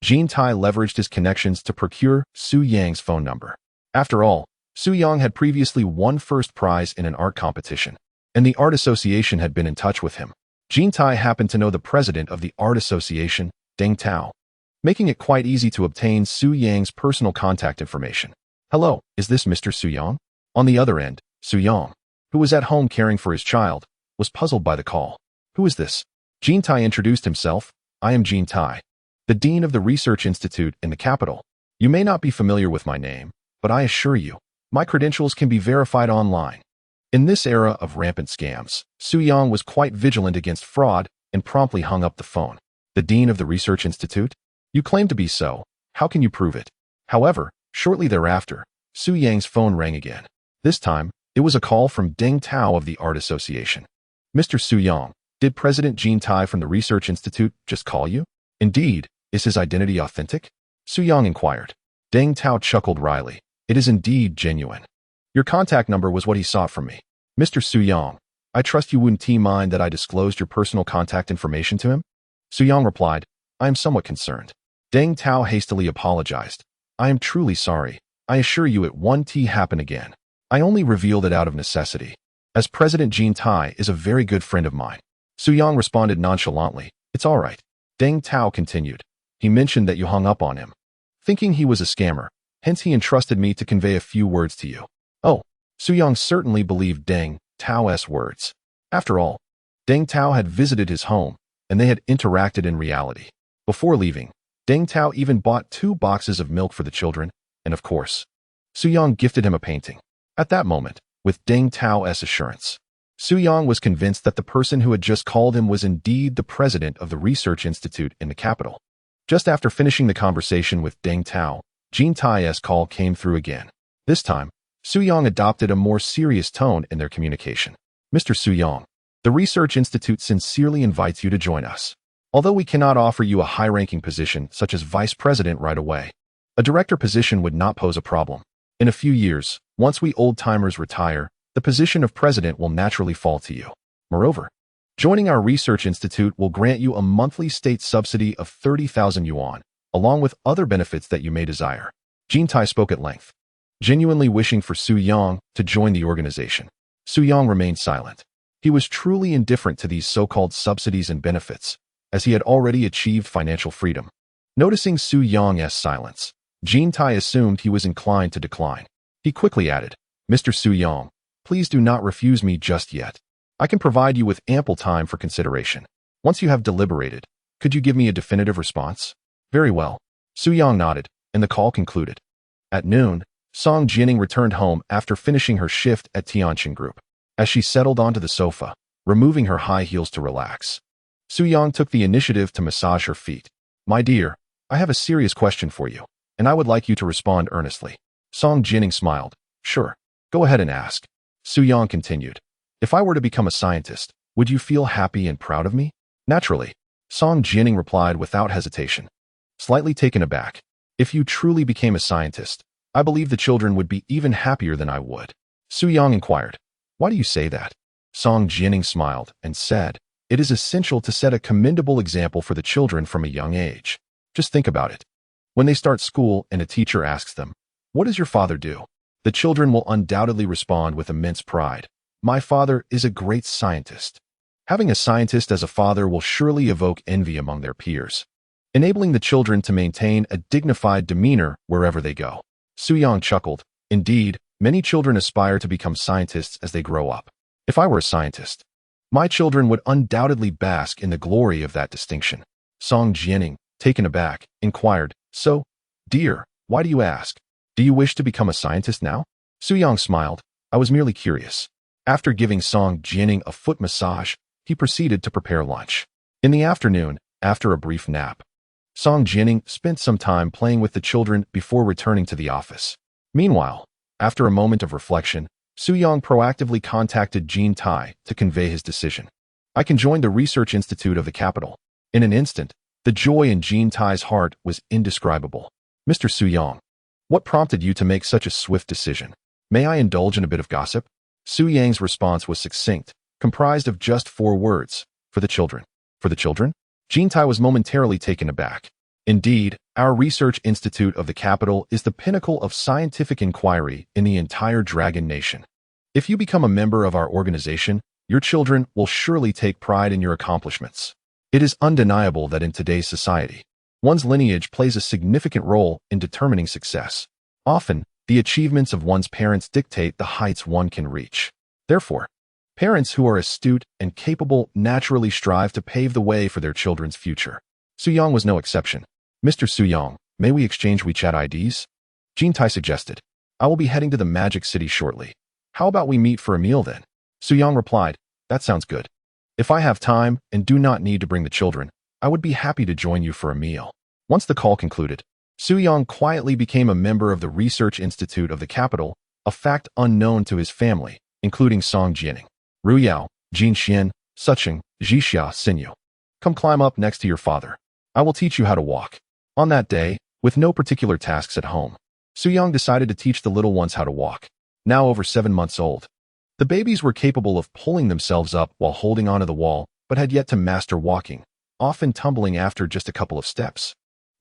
Jean Tai leveraged his connections to procure Su Yang's phone number. After all, Su Yang had previously won first prize in an art competition, and the Art Association had been in touch with him. Jean Tai happened to know the president of the Art Association, Deng Tao, making it quite easy to obtain Su Yang's personal contact information. Hello, is this Mr. Su Yang? On the other end, Su Yang, who was at home caring for his child, was puzzled by the call. Who is this? Jean Tai introduced himself. I am Jean Tai, the dean of the Research Institute in the capital. You may not be familiar with my name, but I assure you, my credentials can be verified online. In this era of rampant scams, Su Yang was quite vigilant against fraud and promptly hung up the phone. The dean of the Research Institute? You claim to be so. How can you prove it? However, shortly thereafter, Su Yang's phone rang again. This time, it was a call from Deng Tao of the Art Association. Mr. Su Yang, did President Jean Tai from the Research Institute just call you? Indeed, is his identity authentic? Su Yang inquired. Deng Tao chuckled wryly. It is indeed genuine. Your contact number was what he sought from me. Mr. Su Yang, I trust you wouldn't mind that I disclosed your personal contact information to him? Su Yang replied, I am somewhat concerned. Deng Tao hastily apologized. I am truly sorry. I assure you it won't happen again. I only revealed it out of necessity, as President Jean Tai is a very good friend of mine. Su Yang responded nonchalantly, It's all right. Deng Tao continued. He mentioned that you hung up on him, thinking he was a scammer, hence he entrusted me to convey a few words to you. Oh, Su Yang certainly believed Deng Tao's words. After all, Deng Tao had visited his home, and they had interacted in reality. Before leaving, Deng Tao even bought 2 boxes of milk for the children, and of course, Su Yang gifted him a painting. At that moment, with Deng Tao's assurance, Su Yang was convinced that the person who had just called him was indeed the president of the Research Institute in the capital. Just after finishing the conversation with Deng Tao, Jean Tai's call came through again. This time, Su Yang adopted a more serious tone in their communication. Mr. Su Yang, the Research Institute sincerely invites you to join us. Although we cannot offer you a high-ranking position such as vice president right away, a director position would not pose a problem. In a few years, once we old-timers retire, the position of president will naturally fall to you. Moreover, joining our research institute will grant you a monthly state subsidy of 30,000 yuan, along with other benefits that you may desire. Jean Tai spoke at length, genuinely wishing for Su Yang to join the organization. Su Yang remained silent. He was truly indifferent to these so-called subsidies and benefits, as he had already achieved financial freedom. Noticing Su Yang's silence, Jean Tai assumed he was inclined to decline. He quickly added, Mr. Su Yang, please do not refuse me just yet. I can provide you with ample time for consideration. Once you have deliberated, could you give me a definitive response? Very well. Su Yang nodded, and the call concluded. At noon, Song Jining returned home after finishing her shift at Tianqin Group. As she settled onto the sofa, removing her high heels to relax, Su Yang took the initiative to massage her feet. My dear, I have a serious question for you, and I would like you to respond earnestly. Song Jining smiled. Sure. Go ahead and ask. Su Yang continued. If I were to become a scientist, would you feel happy and proud of me? Naturally. Song Jining replied without hesitation. Slightly taken aback. If you truly became a scientist, I believe the children would be even happier than I would. Su Yang inquired. Why do you say that? Song Jining smiled and said, It is essential to set a commendable example for the children from a young age. Just think about it. When they start school and a teacher asks them, What does your father do? The children will undoubtedly respond with immense pride. My father is a great scientist. Having a scientist as a father will surely evoke envy among their peers, enabling the children to maintain a dignified demeanor wherever they go. Su Yang chuckled. Indeed, many children aspire to become scientists as they grow up. If I were a scientist, my children would undoubtedly bask in the glory of that distinction. Song Jining, taken aback, inquired, So, dear, why do you ask? Do you wish to become a scientist now? Su Yang smiled. I was merely curious. After giving Song Jining a foot massage, he proceeded to prepare lunch. In the afternoon, after a brief nap, Song Jining spent some time playing with the children before returning to the office. Meanwhile, after a moment of reflection, Su Yang proactively contacted Jean Tai to convey his decision. I can join the Research Institute of the capital. In an instant, the joy in Jean Tai's heart was indescribable. Mr. Su Yang, What prompted you to make such a swift decision? May I indulge in a bit of gossip? Su Yang's response was succinct, comprised of just 4 words. For the children. For the children? Jintai was momentarily taken aback. Indeed, our research institute of the capital is the pinnacle of scientific inquiry in the entire Dragon Nation. If you become a member of our organization, your children will surely take pride in your accomplishments. It is undeniable that in today's society, one's lineage plays a significant role in determining success. Often, the achievements of one's parents dictate the heights one can reach. Therefore, parents who are astute and capable naturally strive to pave the way for their children's future. Su Yang was no exception. Mr. Su Yang, may we exchange WeChat IDs? Jintai suggested. I will be heading to the Magic City shortly. How about we meet for a meal then? Su Yang replied, that sounds good. If I have time and do not need to bring the children, I would be happy to join you for a meal. Once the call concluded, Su Yang quietly became a member of the Research Institute of the capital, a fact unknown to his family, including Song Jianing, Ru Yao, Jin Xian, Sucheng, Zhixia, Xinyu. Come climb up next to your father. I will teach you how to walk. On that day, with no particular tasks at home, Su Yang decided to teach the little ones how to walk. Now over 7 months old, the babies were capable of pulling themselves up while holding onto the wall, but had yet to master walking, often tumbling after just a couple of steps.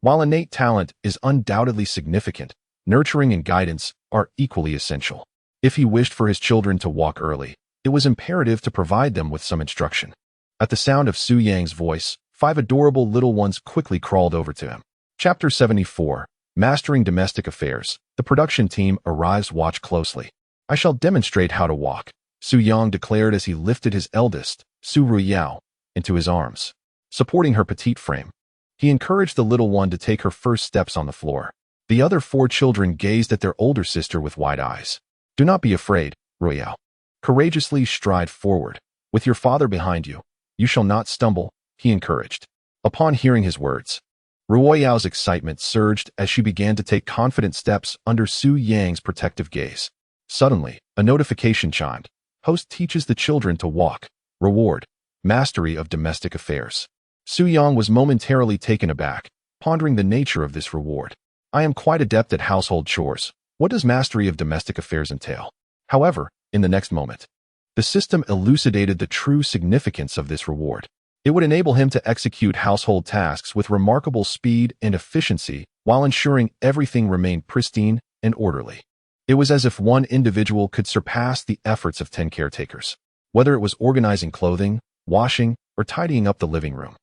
While innate talent is undoubtedly significant, nurturing and guidance are equally essential. If he wished for his children to walk early, it was imperative to provide them with some instruction. At the sound of Su Yang's voice, 5 adorable little ones quickly crawled over to him. Chapter 74, Mastering Domestic Affairs. The production team arrives. Watch closely. I shall demonstrate how to walk, Su Yang declared as he lifted his eldest, Su Ruyao, into his arms. Supporting her petite frame, he encouraged the little one to take her first steps on the floor. The other 4 children gazed at their older sister with wide eyes. Do not be afraid, Ruyao. Courageously stride forward. With your father behind you, you shall not stumble, he encouraged. Upon hearing his words, Ruoyao's excitement surged as she began to take confident steps under Su Yang's protective gaze. Suddenly, a notification chimed. Host teaches the children to walk. Reward: mastery of domestic affairs. Su Yang was momentarily taken aback, pondering the nature of this reward. I am quite adept at household chores. What does mastery of domestic affairs entail? However, in the next moment, the system elucidated the true significance of this reward. It would enable him to execute household tasks with remarkable speed and efficiency while ensuring everything remained pristine and orderly. It was as if one individual could surpass the efforts of 10 caretakers, whether it was organizing clothing, washing, or tidying up the living room.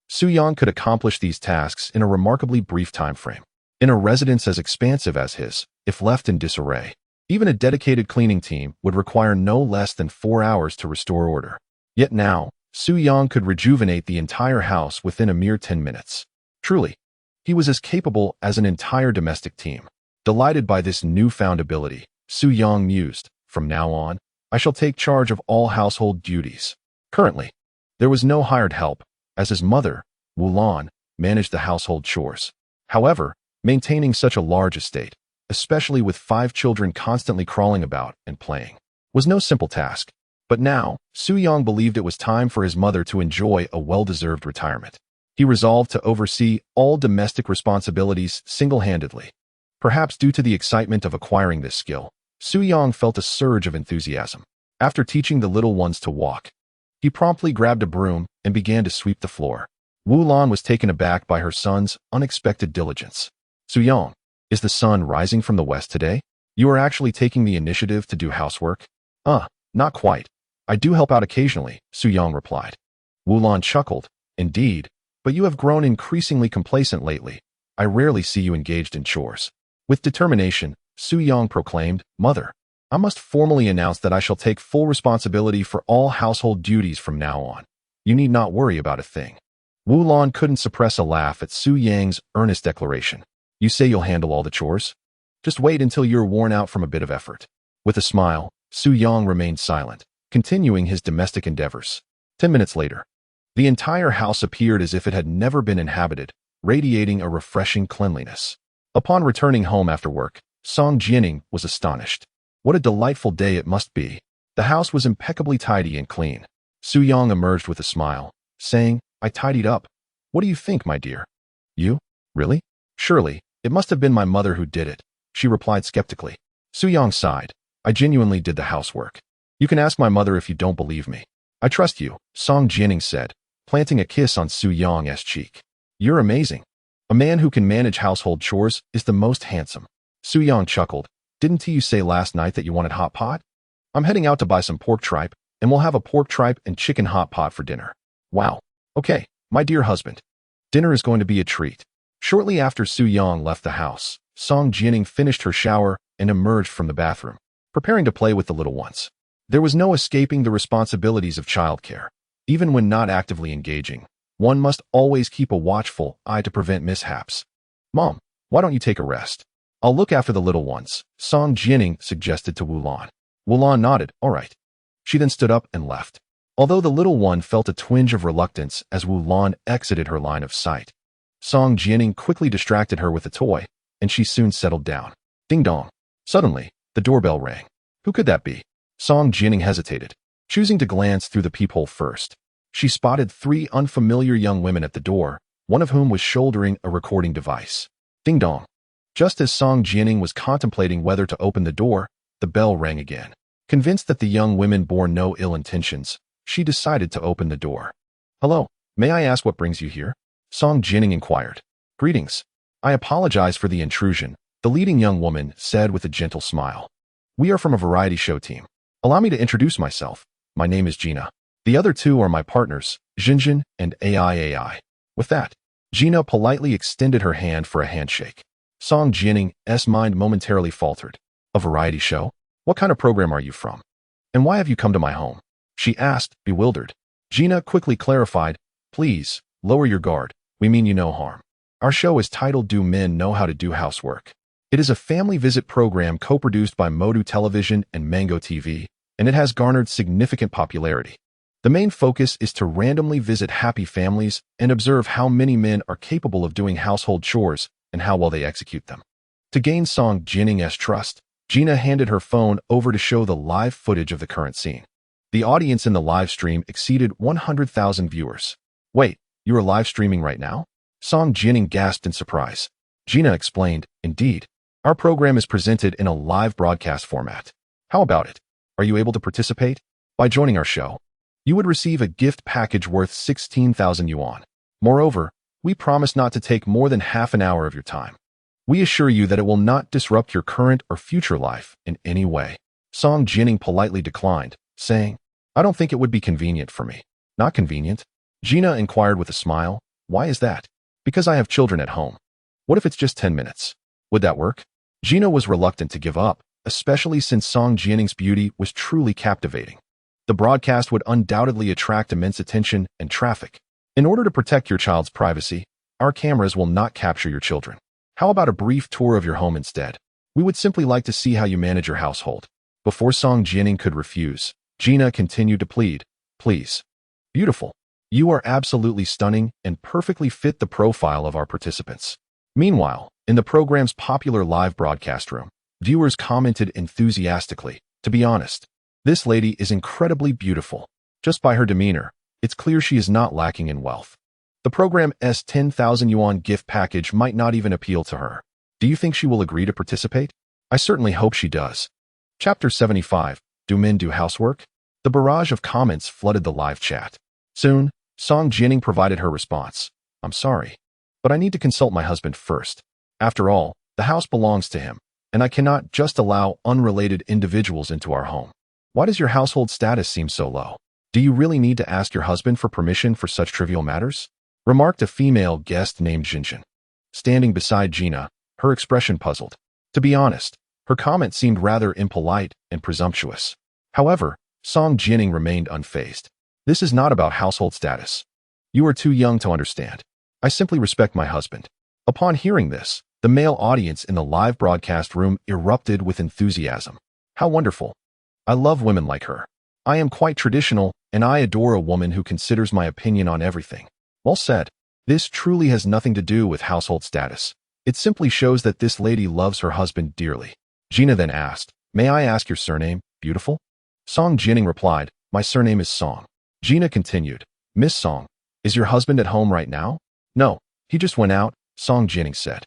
Su Yang could accomplish these tasks in a remarkably brief time frame. In a residence as expansive as his, if left in disarray, even a dedicated cleaning team would require no less than 4 hours to restore order. Yet now, Su Yang could rejuvenate the entire house within a mere 10 minutes. Truly, he was as capable as an entire domestic team. Delighted by this newfound ability, Su Yang mused, from now on, I shall take charge of all household duties. Currently, there was no hired help, as his mother, Wulan, managed the household chores. However, maintaining such a large estate, especially with 5 children constantly crawling about and playing, was no simple task. But now, Su Yang believed it was time for his mother to enjoy a well-deserved retirement. He resolved to oversee all domestic responsibilities single-handedly. Perhaps due to the excitement of acquiring this skill, Su Yang felt a surge of enthusiasm. After teaching the little ones to walk, he promptly grabbed a broom and began to sweep the floor. Wulan was taken aback by her son's unexpected diligence. Su Yang, is the sun rising from the west today? You are actually taking the initiative to do housework? Not quite. I do help out occasionally, Su Yang replied. Wulan chuckled. Indeed, but you have grown increasingly complacent lately. I rarely see you engaged in chores. With determination, Su Yang proclaimed, Mother, I must formally announce that I shall take full responsibility for all household duties from now on. You need not worry about a thing. Wulan couldn't suppress a laugh at Su Yang's earnest declaration. You say you'll handle all the chores? Just wait until you're worn out from a bit of effort. With a smile, Su Yang remained silent, continuing his domestic endeavors. 10 minutes later, the entire house appeared as if it had never been inhabited, radiating a refreshing cleanliness. Upon returning home after work, Song Jianing was astonished. What a delightful day it must be. The house was impeccably tidy and clean. Su Yang emerged with a smile, saying, I tidied up. What do you think, my dear? You? Really? Surely, it must have been my mother who did it. she replied skeptically. Su Yang sighed. I genuinely did the housework. You can ask my mother if you don't believe me. I trust you, Song Jianing said, planting a kiss on Su Yang's cheek. You're amazing. A man who can manage household chores is the most handsome. Su Yang chuckled. Didn't you say last night that you wanted hot pot? I'm heading out to buy some pork tripe, and we'll have a pork tripe and chicken hot pot for dinner. Wow. Okay, my dear husband. Dinner is going to be a treat. Shortly after Su Yang left the house, Song Jianing finished her shower and emerged from the bathroom, preparing to play with the little ones. There was no escaping the responsibilities of childcare. Even when not actively engaging, one must always keep a watchful eye to prevent mishaps. Mom, why don't you take a rest? I'll look after the little ones, Song Jianing suggested to Wulan. Wulan nodded, all right. She then stood up and left. Although the little one felt a twinge of reluctance as Wulan exited her line of sight, Song Jianing quickly distracted her with a toy, and she soon settled down. Ding dong. Suddenly, the doorbell rang. Who could that be? Song Jianing hesitated, choosing to glance through the peephole first. She spotted 3 unfamiliar young women at the door, one of whom was shouldering a recording device. Ding dong. Just as Song Jianing was contemplating whether to open the door, the bell rang again. Convinced that the young women bore no ill intentions, she decided to open the door. Hello, may I ask what brings you here? Song Jianing inquired. Greetings. I apologize for the intrusion, the leading young woman said with a gentle smile. We are from a variety show team. Allow me to introduce myself. My name is Gina. The other 2 are my partners, Jinjin and AI. With that, Gina politely extended her hand for a handshake. Song Jianing's mind momentarily faltered. A variety show? What kind of program are you from? And why have you come to my home? She asked, bewildered. Gina quickly clarified, please, lower your guard. We mean you no harm. Our show is titled Do Men Know How to Do Housework? It is a family visit program co-produced by Modu Television and Mango TV, and it has garnered significant popularity. The main focus is to randomly visit happy families and observe how many men are capable of doing household chores and how well they execute them. To gain Song Jianing's trust, Gina handed her phone over to show the live footage of the current scene. The audience in the live stream exceeded 100,000 viewers. Wait, you are live streaming right now? Song Jianing gasped in surprise. Gina explained, indeed. Our program is presented in a live broadcast format. How about it? Are you able to participate? By joining our show, you would receive a gift package worth 16,000 yuan. Moreover, we promise not to take more than half an hour of your time. We assure you that it will not disrupt your current or future life in any way. Song Jianing politely declined, saying, I don't think it would be convenient for me. Not convenient? Gina inquired with a smile. Why is that? Because I have children at home. What if it's just 10 minutes? Would that work? Gina was reluctant to give up, especially since Song Jianing's beauty was truly captivating. The broadcast would undoubtedly attract immense attention and traffic. In order to protect your child's privacy, our cameras will not capture your children. How about a brief tour of your home instead? We would simply like to see how you manage your household. Before Song Jianing could refuse, Gina continued to plead, please. Beautiful. You are absolutely stunning and perfectly fit the profile of our participants. Meanwhile, in the program's popular live broadcast room, viewers commented enthusiastically, to be honest, this lady is incredibly beautiful. Just by her demeanor, it's clear she is not lacking in wealth. The program's 10,000 yuan gift package might not even appeal to her. Do you think she will agree to participate? I certainly hope she does. Chapter 75. Do Men Do Housework? The barrage of comments flooded the live chat. Soon, Song Jianing provided her response. I'm sorry, but I need to consult my husband first. After all, the house belongs to him, and I cannot just allow unrelated individuals into our home. Why does your household status seem so low? Do you really need to ask your husband for permission for such trivial matters? Remarked a female guest named Jinjin. Standing beside Gina, her expression puzzled. To be honest, her comment seemed rather impolite and presumptuous. However, Song Jianing remained unfazed. This is not about household status. You are too young to understand. I simply respect my husband. Upon hearing this, the male audience in the live broadcast room erupted with enthusiasm. How wonderful. I love women like her. I am quite traditional, and I adore a woman who considers my opinion on everything. Well said. This truly has nothing to do with household status. It simply shows that this lady loves her husband dearly. Gina then asked, may I ask your surname, beautiful? Song Jianing replied, my surname is Song. Gina continued, Miss Song, is your husband at home right now? No, he just went out, Song Jianing said.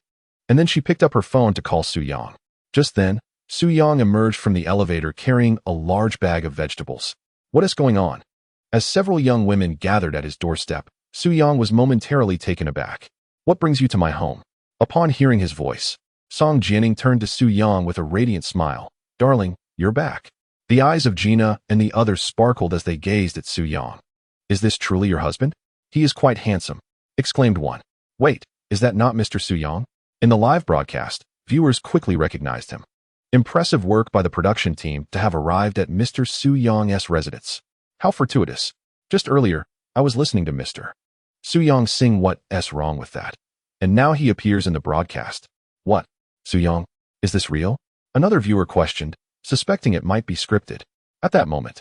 And then she picked up her phone to call Su Yang. Just then, Su Yang emerged from the elevator carrying a large bag of vegetables. What is going on? As several young women gathered at his doorstep, Su Yang was momentarily taken aback. What brings you to my home? Upon hearing his voice, Song Jianing turned to Su Yang with a radiant smile. Darling, you're back. The eyes of Gina and the others sparkled as they gazed at Su Yang. Is this truly your husband? He is quite handsome, exclaimed one. Wait, is that not Mr. Su Yang? In the live broadcast, viewers quickly recognized him. Impressive work by the production team to have arrived at Mr. Su Yang's residence. How fortuitous. Just earlier, I was listening to Mr. Su Yang sing what's wrong with that. And now he appears in the broadcast. What? Su Yang, is this real? Another viewer questioned, suspecting it might be scripted. At that moment,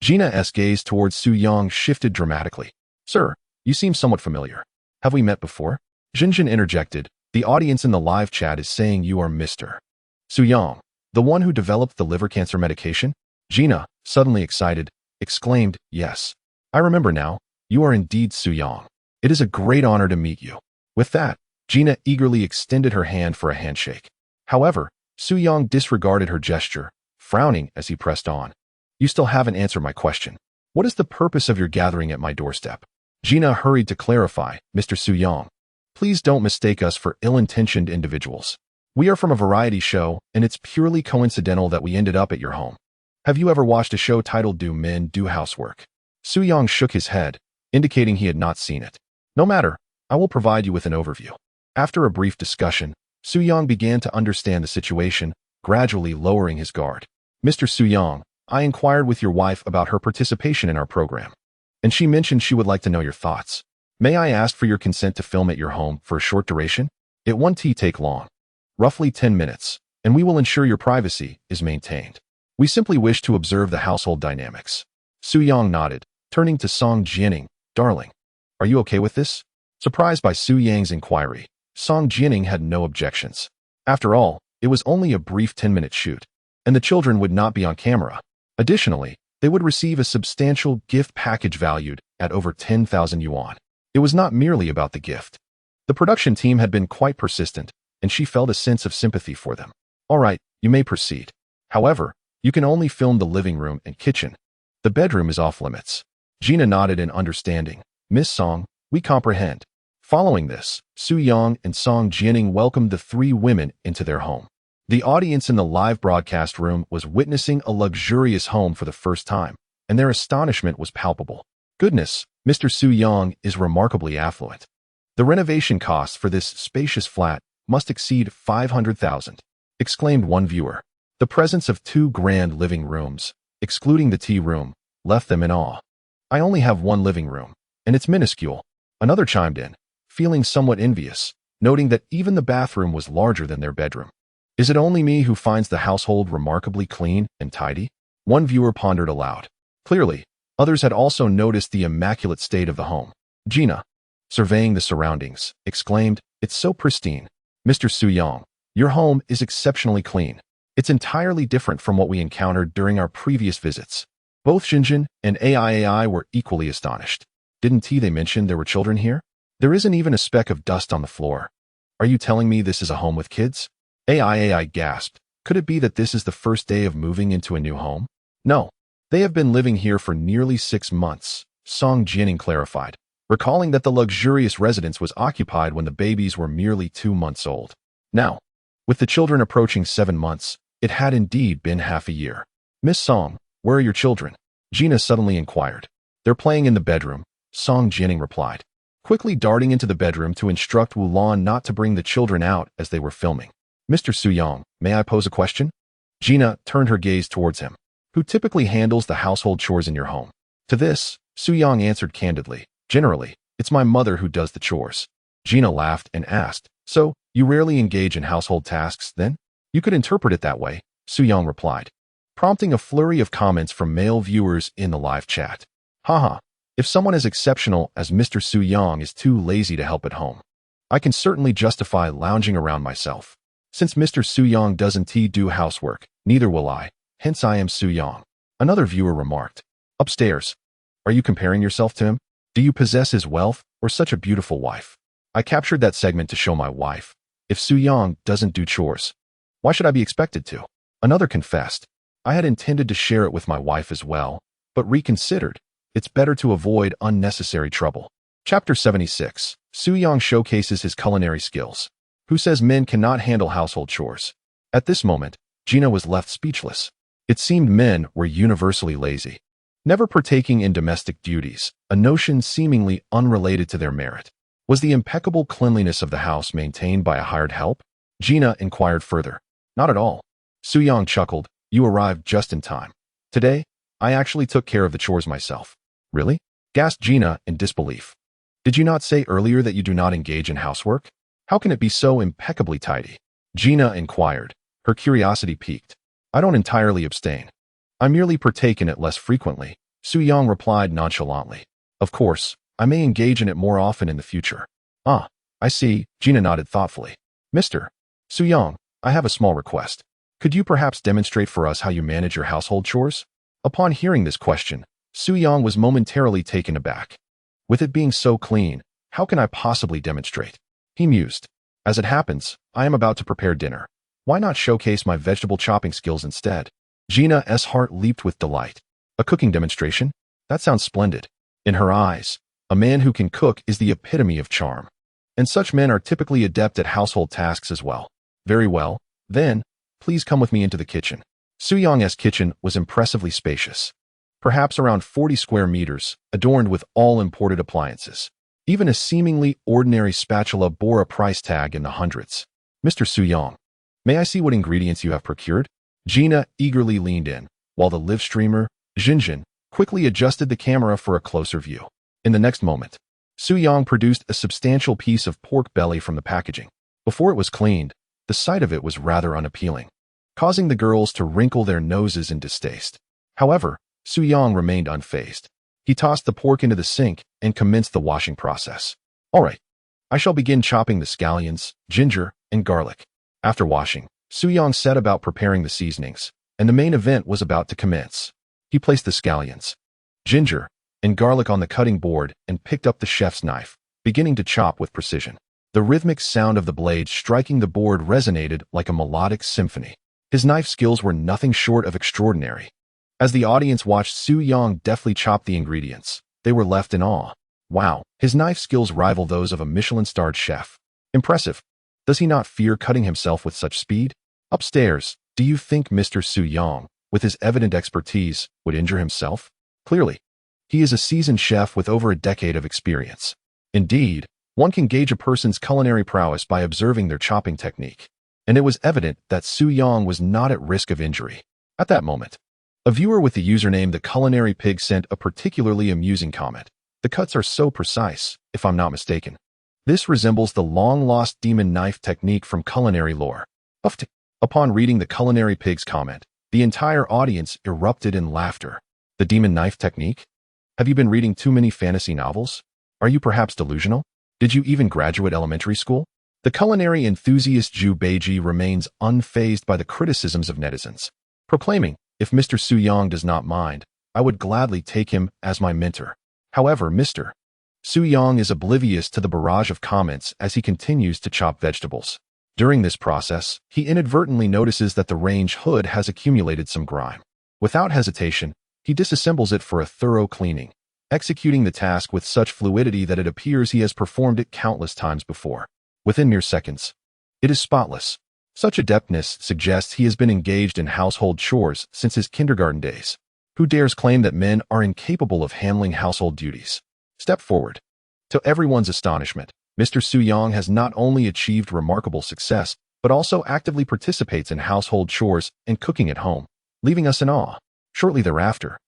Gina's gaze towards Su Yang shifted dramatically. Sir, you seem somewhat familiar. Have we met before? Jinjin interjected. The audience in the live chat is saying you are Mr. Su Yang, the one who developed the liver cancer medication? Gina, suddenly excited, exclaimed, Yes. I remember now. You are indeed Su Yang. It is a great honor to meet you. With that, Gina eagerly extended her hand for a handshake. However, Su Yang disregarded her gesture, frowning as he pressed on. You still haven't answered my question. What is the purpose of your gathering at my doorstep? Gina hurried to clarify, Mr. Su Yang. Please don't mistake us for ill-intentioned individuals. We are from a variety show, and it's purely coincidental that we ended up at your home. Have you ever watched a show titled Do Men Do Housework? Su Yang shook his head, indicating he had not seen it. No matter, I will provide you with an overview. After a brief discussion, Su Yang began to understand the situation, gradually lowering his guard. Mr. Su Yang, I inquired with your wife about her participation in our program, and she mentioned she would like to know your thoughts. May I ask for your consent to film at your home for a short duration? It won't take long. Roughly 10 minutes, and we will ensure your privacy is maintained. We simply wish to observe the household dynamics. Su Yang nodded, turning to Song Jianing. Darling, are you okay with this? Surprised by Su Yang's inquiry, Song Jianing had no objections. After all, it was only a brief 10-minute shoot, and the children would not be on camera. Additionally, they would receive a substantial gift package valued at over 10,000 yuan. It was not merely about the gift. The production team had been quite persistent, and she felt a sense of sympathy for them. All right, you may proceed. However, you can only film the living room and kitchen. The bedroom is off limits. Gina nodded in understanding. Miss Song, we comprehend. Following this, Su Yang and Song Jianing welcomed the three women into their home. The audience in the live broadcast room was witnessing a luxurious home for the first time, and their astonishment was palpable. Goodness, Mr. Su Yang is remarkably affluent. The renovation costs for this spacious flat must exceed 500,000, exclaimed one viewer. The presence of two grand living rooms, excluding the tea room, left them in awe. I only have one living room, and it's minuscule. Another chimed in, feeling somewhat envious, noting that even the bathroom was larger than their bedroom. Is it only me who finds the household remarkably clean and tidy? One viewer pondered aloud. Clearly, others had also noticed the immaculate state of the home. Gina, surveying the surroundings, exclaimed, It's so pristine. Mr. Su Yang, your home is exceptionally clean. It's entirely different from what we encountered during our previous visits. Both Jinjin and AI were equally astonished. Didn't they mention there were children here? There isn't even a speck of dust on the floor. Are you telling me this is a home with kids? AI gasped. Could it be that this is the first day of moving into a new home? No. They have been living here for nearly 6 months, Song Jianing clarified, recalling that the luxurious residence was occupied when the babies were merely 2 months old. Now, with the children approaching 7 months, it had indeed been half a year. Miss Song, where are your children? Gina suddenly inquired. They're playing in the bedroom, Song Jianing replied, quickly darting into the bedroom to instruct Wulan not to bring the children out as they were filming. Mr. Su Yang, may I pose a question? Gina turned her gaze towards him. Who typically handles the household chores in your home? To this, Su Yang answered candidly. Generally, it's my mother who does the chores. Gina laughed and asked, So, you rarely engage in household tasks, then? You could interpret it that way, Su Yang replied, prompting a flurry of comments from male viewers in the live chat. Haha, if someone as exceptional as Mr. Su Yang is too lazy to help at home, I can certainly justify lounging around myself. Since Mr. Su Yang doesn't do housework, neither will I, hence I am Su Yang. Another viewer remarked. Upstairs. Are you comparing yourself to him? Do you possess his wealth or such a beautiful wife? I captured that segment to show my wife. If Su Yang doesn't do chores, Why should I be expected to? Another confessed. I had intended to share it with my wife as well, but reconsidered. It's better to avoid unnecessary trouble. Chapter 76. Soo-young showcases his culinary skills. Who says men cannot handle household chores? At this moment, Gina was left speechless. It seemed men were universally lazy, never partaking in domestic duties, a notion seemingly unrelated to their merit. Was the impeccable cleanliness of the house maintained by a hired help? Gina inquired further. Not at all. Soo-young chuckled. You arrived just in time. Today, I actually took care of the chores myself. Really? Gasped Gina in disbelief. Did you not say earlier that you do not engage in housework? How can it be so impeccably tidy? Gina inquired, her curiosity piqued. I don't entirely abstain. I merely partake in it less frequently, Soo-young replied nonchalantly. Of course, I may engage in it more often in the future. Ah, I see, Gina nodded thoughtfully. Mr. Soo-young, I have a small request. Could you perhaps demonstrate for us how you manage your household chores? Upon hearing this question, Soo-young was momentarily taken aback. With it being so clean, how can I possibly demonstrate? He mused. As it happens, I am about to prepare dinner. Why not showcase my vegetable chopping skills instead? Gina's heart leaped with delight. A cooking demonstration? That sounds splendid. In her eyes, a man who can cook is the epitome of charm. And such men are typically adept at household tasks as well. Very well, then, please come with me into the kitchen. Soo-young's kitchen was impressively spacious. Perhaps around 40 square meters, adorned with all imported appliances. Even a seemingly ordinary spatula bore a price tag in the hundreds. Mr. Soo-young, may I see what ingredients you have procured? Gina eagerly leaned in, while the live streamer, Jinjin, quickly adjusted the camera for a closer view. In the next moment, Soo-young produced a substantial piece of pork belly from the packaging. Before it was cleaned, the sight of it was rather unappealing, causing the girls to wrinkle their noses in distaste. However, Soo-young remained unfazed. He tossed the pork into the sink and commenced the washing process. All right, I shall begin chopping the scallions, ginger, and garlic. After washing, Soo-young set about preparing the seasonings, and the main event was about to commence. He placed the scallions, ginger, and garlic on the cutting board and picked up the chef's knife, beginning to chop with precision. The rhythmic sound of the blade striking the board resonated like a melodic symphony. His knife skills were nothing short of extraordinary. As the audience watched Soo-young deftly chop the ingredients, they were left in awe. Wow, his knife skills rival those of a Michelin-starred chef. Impressive. Does he not fear cutting himself with such speed? Upstairs, do you think Mr. Soo-young, with his evident expertise, would injure himself? Clearly, he is a seasoned chef with over a decade of experience. Indeed, one can gauge a person's culinary prowess by observing their chopping technique. And it was evident that Soo-young was not at risk of injury. At that moment, a viewer with the username The Culinary Pig sent a particularly amusing comment. The cuts are so precise, if I'm not mistaken. This resembles the long-lost demon knife technique from culinary lore. Upon reading the Culinary Pig's comment, the entire audience erupted in laughter. The demon knife technique? Have you been reading too many fantasy novels? Are you perhaps delusional? Did you even graduate elementary school? The culinary enthusiast Ju Beiji remains unfazed by the criticisms of netizens, proclaiming, if Mr. Soo-young does not mind, I would gladly take him as my mentor. However, Mr. Soo-young is oblivious to the barrage of comments as he continues to chop vegetables. During this process, he inadvertently notices that the range hood has accumulated some grime. Without hesitation, he disassembles it for a thorough cleaning, executing the task with such fluidity that it appears he has performed it countless times before. Within mere seconds, it is spotless. Such adeptness suggests he has been engaged in household chores since his kindergarten days. Who dares claim that men are incapable of handling household duties? Step forward. To everyone's astonishment, Mr. Soo-young has not only achieved remarkable success, but also actively participates in household chores and cooking at home, leaving us in awe. Shortly thereafter,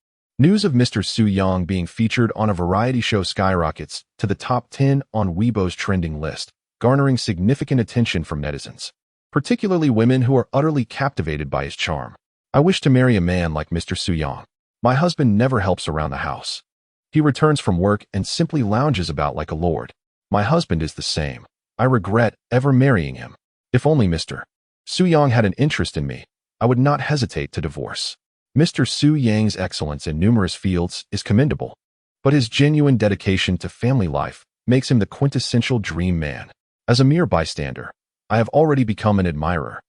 news of Mr. Soo-young being featured on a variety show skyrockets to the top 10 on Weibo's trending list, garnering significant attention from netizens, particularly women who are utterly captivated by his charm. I wish to marry a man like Mr. Soo-young. My husband never helps around the house. He returns from work and simply lounges about like a lord. My husband is the same. I regret ever marrying him. If only Mr. Soo-young had an interest in me, I would not hesitate to divorce. Mr. Soo-young's excellence in numerous fields is commendable, but his genuine dedication to family life makes him the quintessential dream man. As a mere bystander, I have already become an admirer.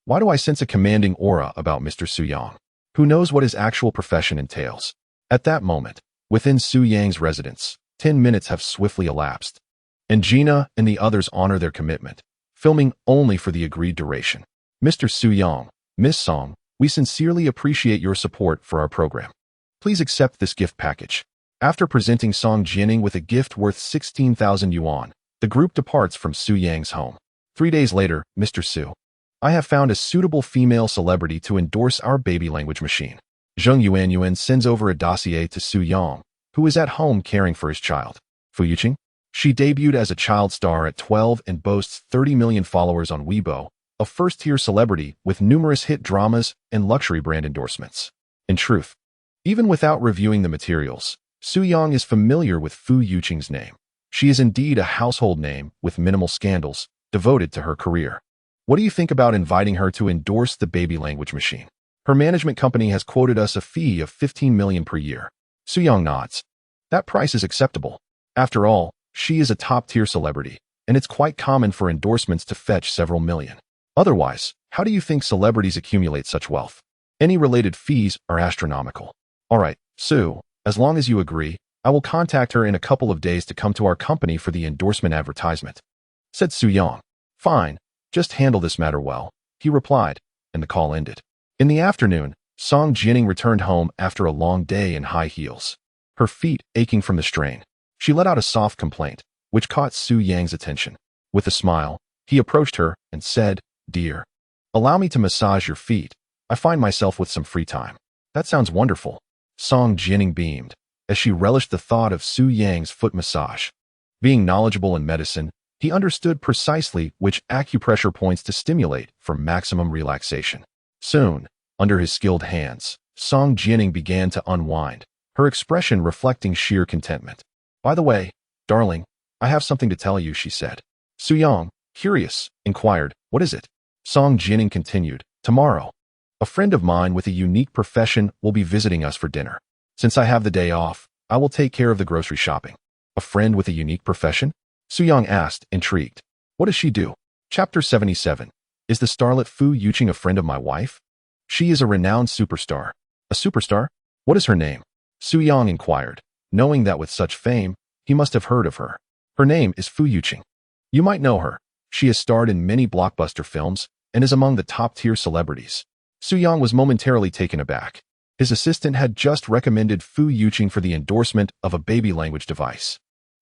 Why do I sense a commanding aura about Mr. Su Yang? Who knows what his actual profession entails? At that moment, within Su Yang's residence, 10 minutes have swiftly elapsed, and Gina and the others honor their commitment, filming only for the agreed duration. Mr. Su Yang, Miss Song, we sincerely appreciate your support for our program. Please accept this gift package. After presenting Song Jianing with a gift worth 16,000 yuan, the group departs from Su Yang's home. 3 days later, Mr. Su, I have found a suitable female celebrity to endorse our baby language machine. Zheng Yuanyuan sends over a dossier to Su Yang, who is at home caring for his child. Fu Yuqing? She debuted as a child star at 12 and boasts 30 million followers on Weibo, a first-tier celebrity with numerous hit dramas and luxury brand endorsements. In truth, even without reviewing the materials, Su Yang is familiar with Fu Yuqing's name. She is indeed a household name with minimal scandals, devoted to her career. What do you think about inviting her to endorse the baby language machine? Her management company has quoted us a fee of 15 million per year. Su Yang nods. That price is acceptable. After all, she is a top-tier celebrity, and it's quite common for endorsements to fetch several million. Otherwise, how do you think celebrities accumulate such wealth? Any related fees are astronomical. All right, Su, as long as you agree, I will contact her in a couple of days to come to our company for the endorsement advertisement, said Su Yang. Fine, just handle this matter well, he replied, and the call ended. In the afternoon, Song Jianing returned home after a long day in high heels, her feet aching from the strain. She let out a soft complaint, which caught Su Yang's attention. With a smile, he approached her and said, "Dear, allow me to massage your feet. I find myself with some free time." That sounds wonderful. Song Jianing beamed, as she relished the thought of Su Yang's foot massage. Being knowledgeable in medicine, he understood precisely which acupressure points to stimulate for maximum relaxation. Soon, under his skilled hands, Song Jianing began to unwind, her expression reflecting sheer contentment. "By the way, darling, I have something to tell you," she said. Su Yang, curious, inquired, "What is it?" Song Jianing continued, "Tomorrow, a friend of mine with a unique profession will be visiting us for dinner. Since I have the day off, I will take care of the grocery shopping." "A friend with a unique profession?" Su Yang asked, intrigued. "What does she do?" Chapter 77. Is the starlet Fu Yuqing a friend of my wife? She is a renowned superstar. A superstar? What is her name? Su Yang inquired, knowing that with such fame, he must have heard of her. Her name is Fu Yuqing. You might know her. She has starred in many blockbuster films and is among the top-tier celebrities. Su Yang was momentarily taken aback. His assistant had just recommended Fu Yuqing for the endorsement of a baby language device.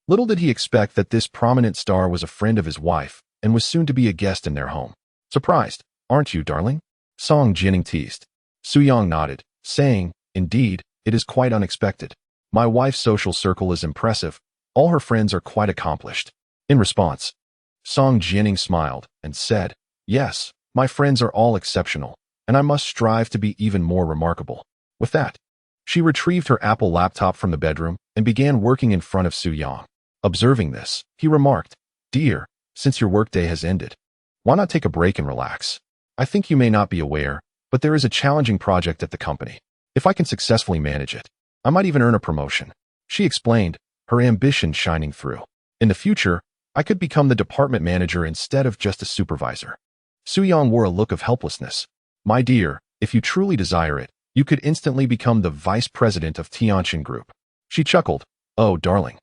Little did he expect that this prominent star was a friend of his wife and was soon to be a guest in their home. "Surprised, aren't you, darling?" Song Jianing teased. Su Yang nodded, saying, "Indeed, it is quite unexpected. My wife's social circle is impressive. All her friends are quite accomplished." In response, Song Jianing smiled and said, "Yes, my friends are all exceptional, and I must strive to be even more remarkable." With that, she retrieved her Apple laptop from the bedroom and began working in front of Su Yang. Observing this, he remarked, "Dear, since your workday has ended, why not take a break and relax? I think you may not be aware, but there is a challenging project at the company. If I can successfully manage it, I might even earn a promotion." She explained, her ambition shining through. "In the future, I could become the department manager instead of just a supervisor." Su Yang wore a look of helplessness. "My dear, if you truly desire it, you could instantly become the vice president of Tianqin Group." She chuckled. "Oh, darling,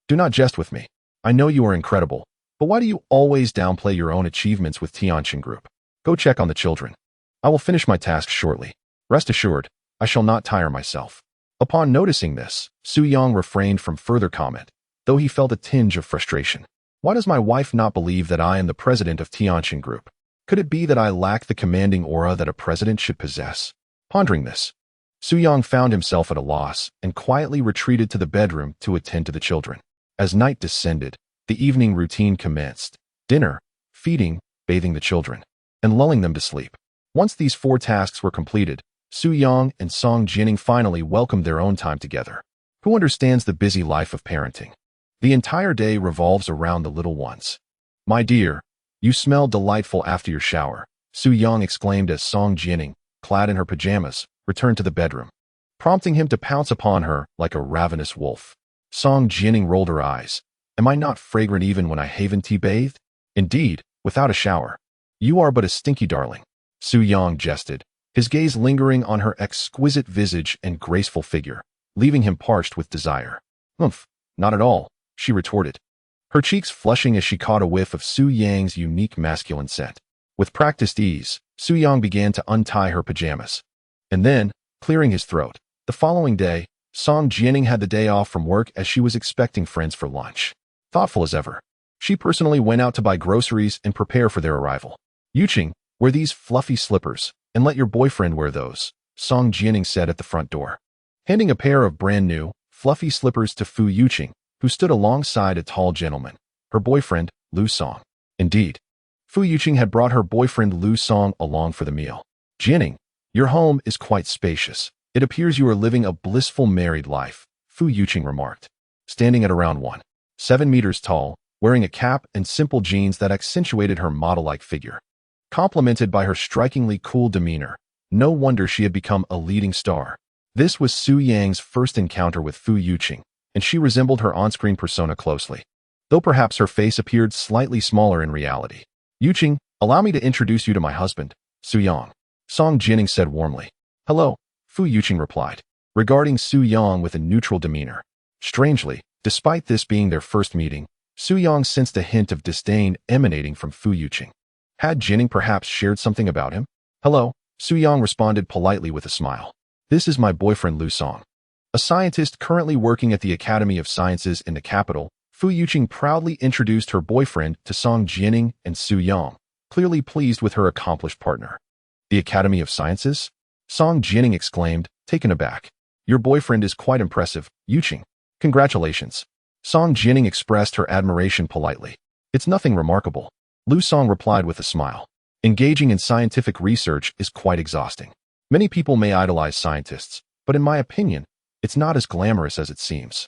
do not jest with me. I know you are incredible, but why do you always downplay your own achievements with Tianqin Group? Go check on the children. I will finish my task shortly. Rest assured, I shall not tire myself." Upon noticing this, Su Yang refrained from further comment, though he felt a tinge of frustration. Why does my wife not believe that I am the president of Tianqin Group? Could it be that I lack the commanding aura that a president should possess? Pondering this, Su Yang found himself at a loss and quietly retreated to the bedroom to attend to the children. As night descended, the evening routine commenced: dinner, feeding, bathing the children, and lulling them to sleep. Once these 4 tasks were completed, Su Yang and Song Jianing finally welcomed their own time together. Who understands the busy life of parenting? The entire day revolves around the little ones. "My dear, you smell delightful after your shower," Su Yang exclaimed as Song Jianing, clad in her pajamas, returned to the bedroom, prompting him to pounce upon her like a ravenous wolf. Song Jianing rolled her eyes. "Am I not fragrant even when I haven't tea-bathed? Indeed, without a shower. You are but a stinky darling." Su Yang jested, his gaze lingering on her exquisite visage and graceful figure, leaving him parched with desire. Umph, not at all, she retorted, her cheeks flushing as she caught a whiff of Su Yang's unique masculine scent. With practiced ease, Su Yang began to untie her pajamas. And then, clearing his throat, the following day, Song Jianing had the day off from work as she was expecting friends for lunch. Thoughtful as ever, she personally went out to buy groceries and prepare for their arrival. Yuqing, wear these fluffy slippers, and let your boyfriend wear those, Song Jianing said at the front door, handing a pair of brand-new, fluffy slippers to Fu Yuqing, who stood alongside a tall gentleman, her boyfriend, Lu Song. Indeed, Fu Yuqing had brought her boyfriend Lu Song along for the meal. Jianing, your home is quite spacious. It appears you are living a blissful married life, Fu Yuqing remarked, standing at around 1.7 meters tall, wearing a cap and simple jeans that accentuated her model-like figure. Complemented by her strikingly cool demeanor, no wonder she had become a leading star. This was Su Yang's first encounter with Fu Yuqing, and she resembled her on-screen persona closely, though perhaps her face appeared slightly smaller in reality. Yuqing, allow me to introduce you to my husband, Su Yang, Song Jianing said warmly. Hello, Fu Yuqing replied, regarding Su Yang with a neutral demeanor. Strangely, despite this being their first meeting, Su Yang sensed a hint of disdain emanating from Fu Yuqing. Had Jianing perhaps shared something about him? Hello, Su Yang responded politely with a smile. This is my boyfriend Lu Song. A scientist currently working at the Academy of Sciences in the capital, Fu Yuqing proudly introduced her boyfriend to Song Jianing and Su Yang, clearly pleased with her accomplished partner. The Academy of Sciences? Song Jianing exclaimed, taken aback. Your boyfriend is quite impressive, Yuqing. Congratulations. Song Jianing expressed her admiration politely. It's nothing remarkable, Lu Song replied with a smile. Engaging in scientific research is quite exhausting. Many people may idolize scientists, but in my opinion, it's not as glamorous as it seems.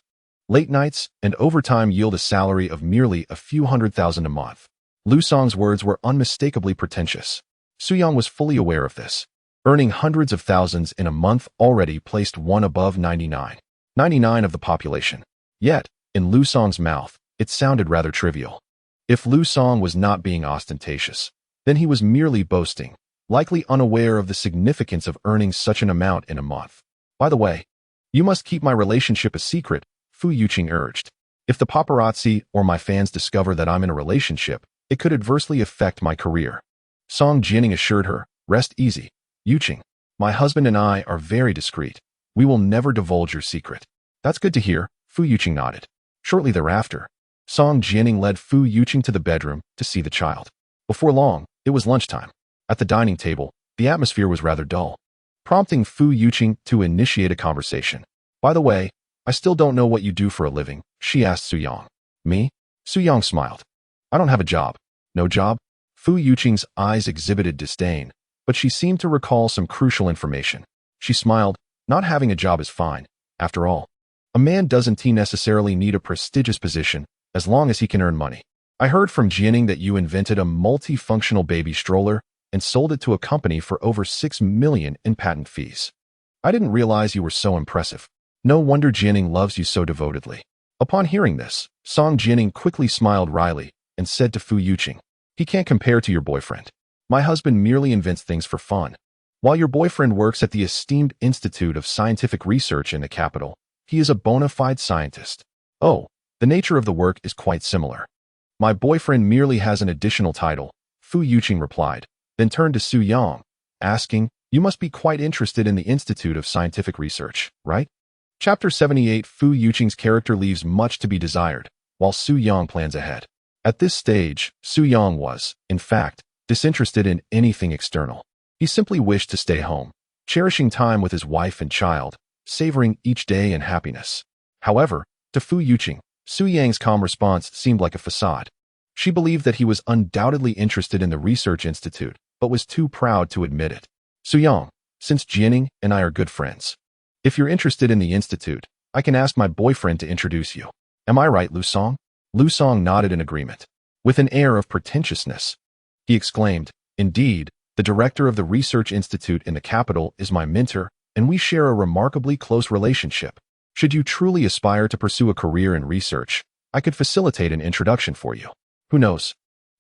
Late nights and overtime yield a salary of merely a few $100,000 a month. Lu Song's words were unmistakably pretentious. Su Yang was fully aware of this. Earning hundreds of thousands in a month already placed one above 99 of the population. Yet, in Lu Song's mouth, it sounded rather trivial. If Lu Song was not being ostentatious, then he was merely boasting, likely unaware of the significance of earning such an amount in a month. By the way, you must keep my relationship a secret, Fu Yuqing urged. If the paparazzi or my fans discover that I'm in a relationship, it could adversely affect my career. Song Jianing assured her, rest easy, Yuqing. My husband and I are very discreet. We will never divulge your secret. That's good to hear, Fu Yuqing nodded. Shortly thereafter, Song Jianing led Fu Yuqing to the bedroom to see the child. Before long, it was lunchtime. At the dining table, the atmosphere was rather dull, prompting Fu Yuqing to initiate a conversation. By the way, I still don't know what you do for a living, she asked Su Yang. Me? Su Yang smiled. I don't have a job. No job? Fu Yuqing's eyes exhibited disdain, but she seemed to recall some crucial information. She smiled. Not having a job is fine. After all, a man doesn't necessarily need a prestigious position as long as he can earn money. I heard from Jianing that you invented a multifunctional baby stroller and sold it to a company for over $6 million in patent fees. I didn't realize you were so impressive. No wonder Jianing loves you so devotedly. Upon hearing this, Song Jianing quickly smiled wryly and said to Fu Yuqing, he can't compare to your boyfriend. My husband merely invents things for fun. While your boyfriend works at the esteemed Institute of Scientific Research in the capital, he is a bona fide scientist. Oh, the nature of the work is quite similar. My boyfriend merely has an additional title, Fu Yuqing replied, then turned to Su Yang, asking, you must be quite interested in the Institute of Scientific Research, right? Chapter 78. Fu Yuqing's character leaves much to be desired, while Su Yang plans ahead. At this stage, Su Yang was, in fact, disinterested in anything external. He simply wished to stay home, cherishing time with his wife and child, savoring each day in happiness. However, to Fu Yuqing, Su Yang's calm response seemed like a facade. She believed that he was undoubtedly interested in the research institute, but was too proud to admit it. Su Yang, since Jianing and I are good friends, if you're interested in the institute, I can ask my boyfriend to introduce you. Am I right, Lu Song? Lu Song nodded in agreement. With an air of pretentiousness, he exclaimed, indeed, the director of the research institute in the capital is my mentor, and we share a remarkably close relationship. Should you truly aspire to pursue a career in research, I could facilitate an introduction for you. Who knows?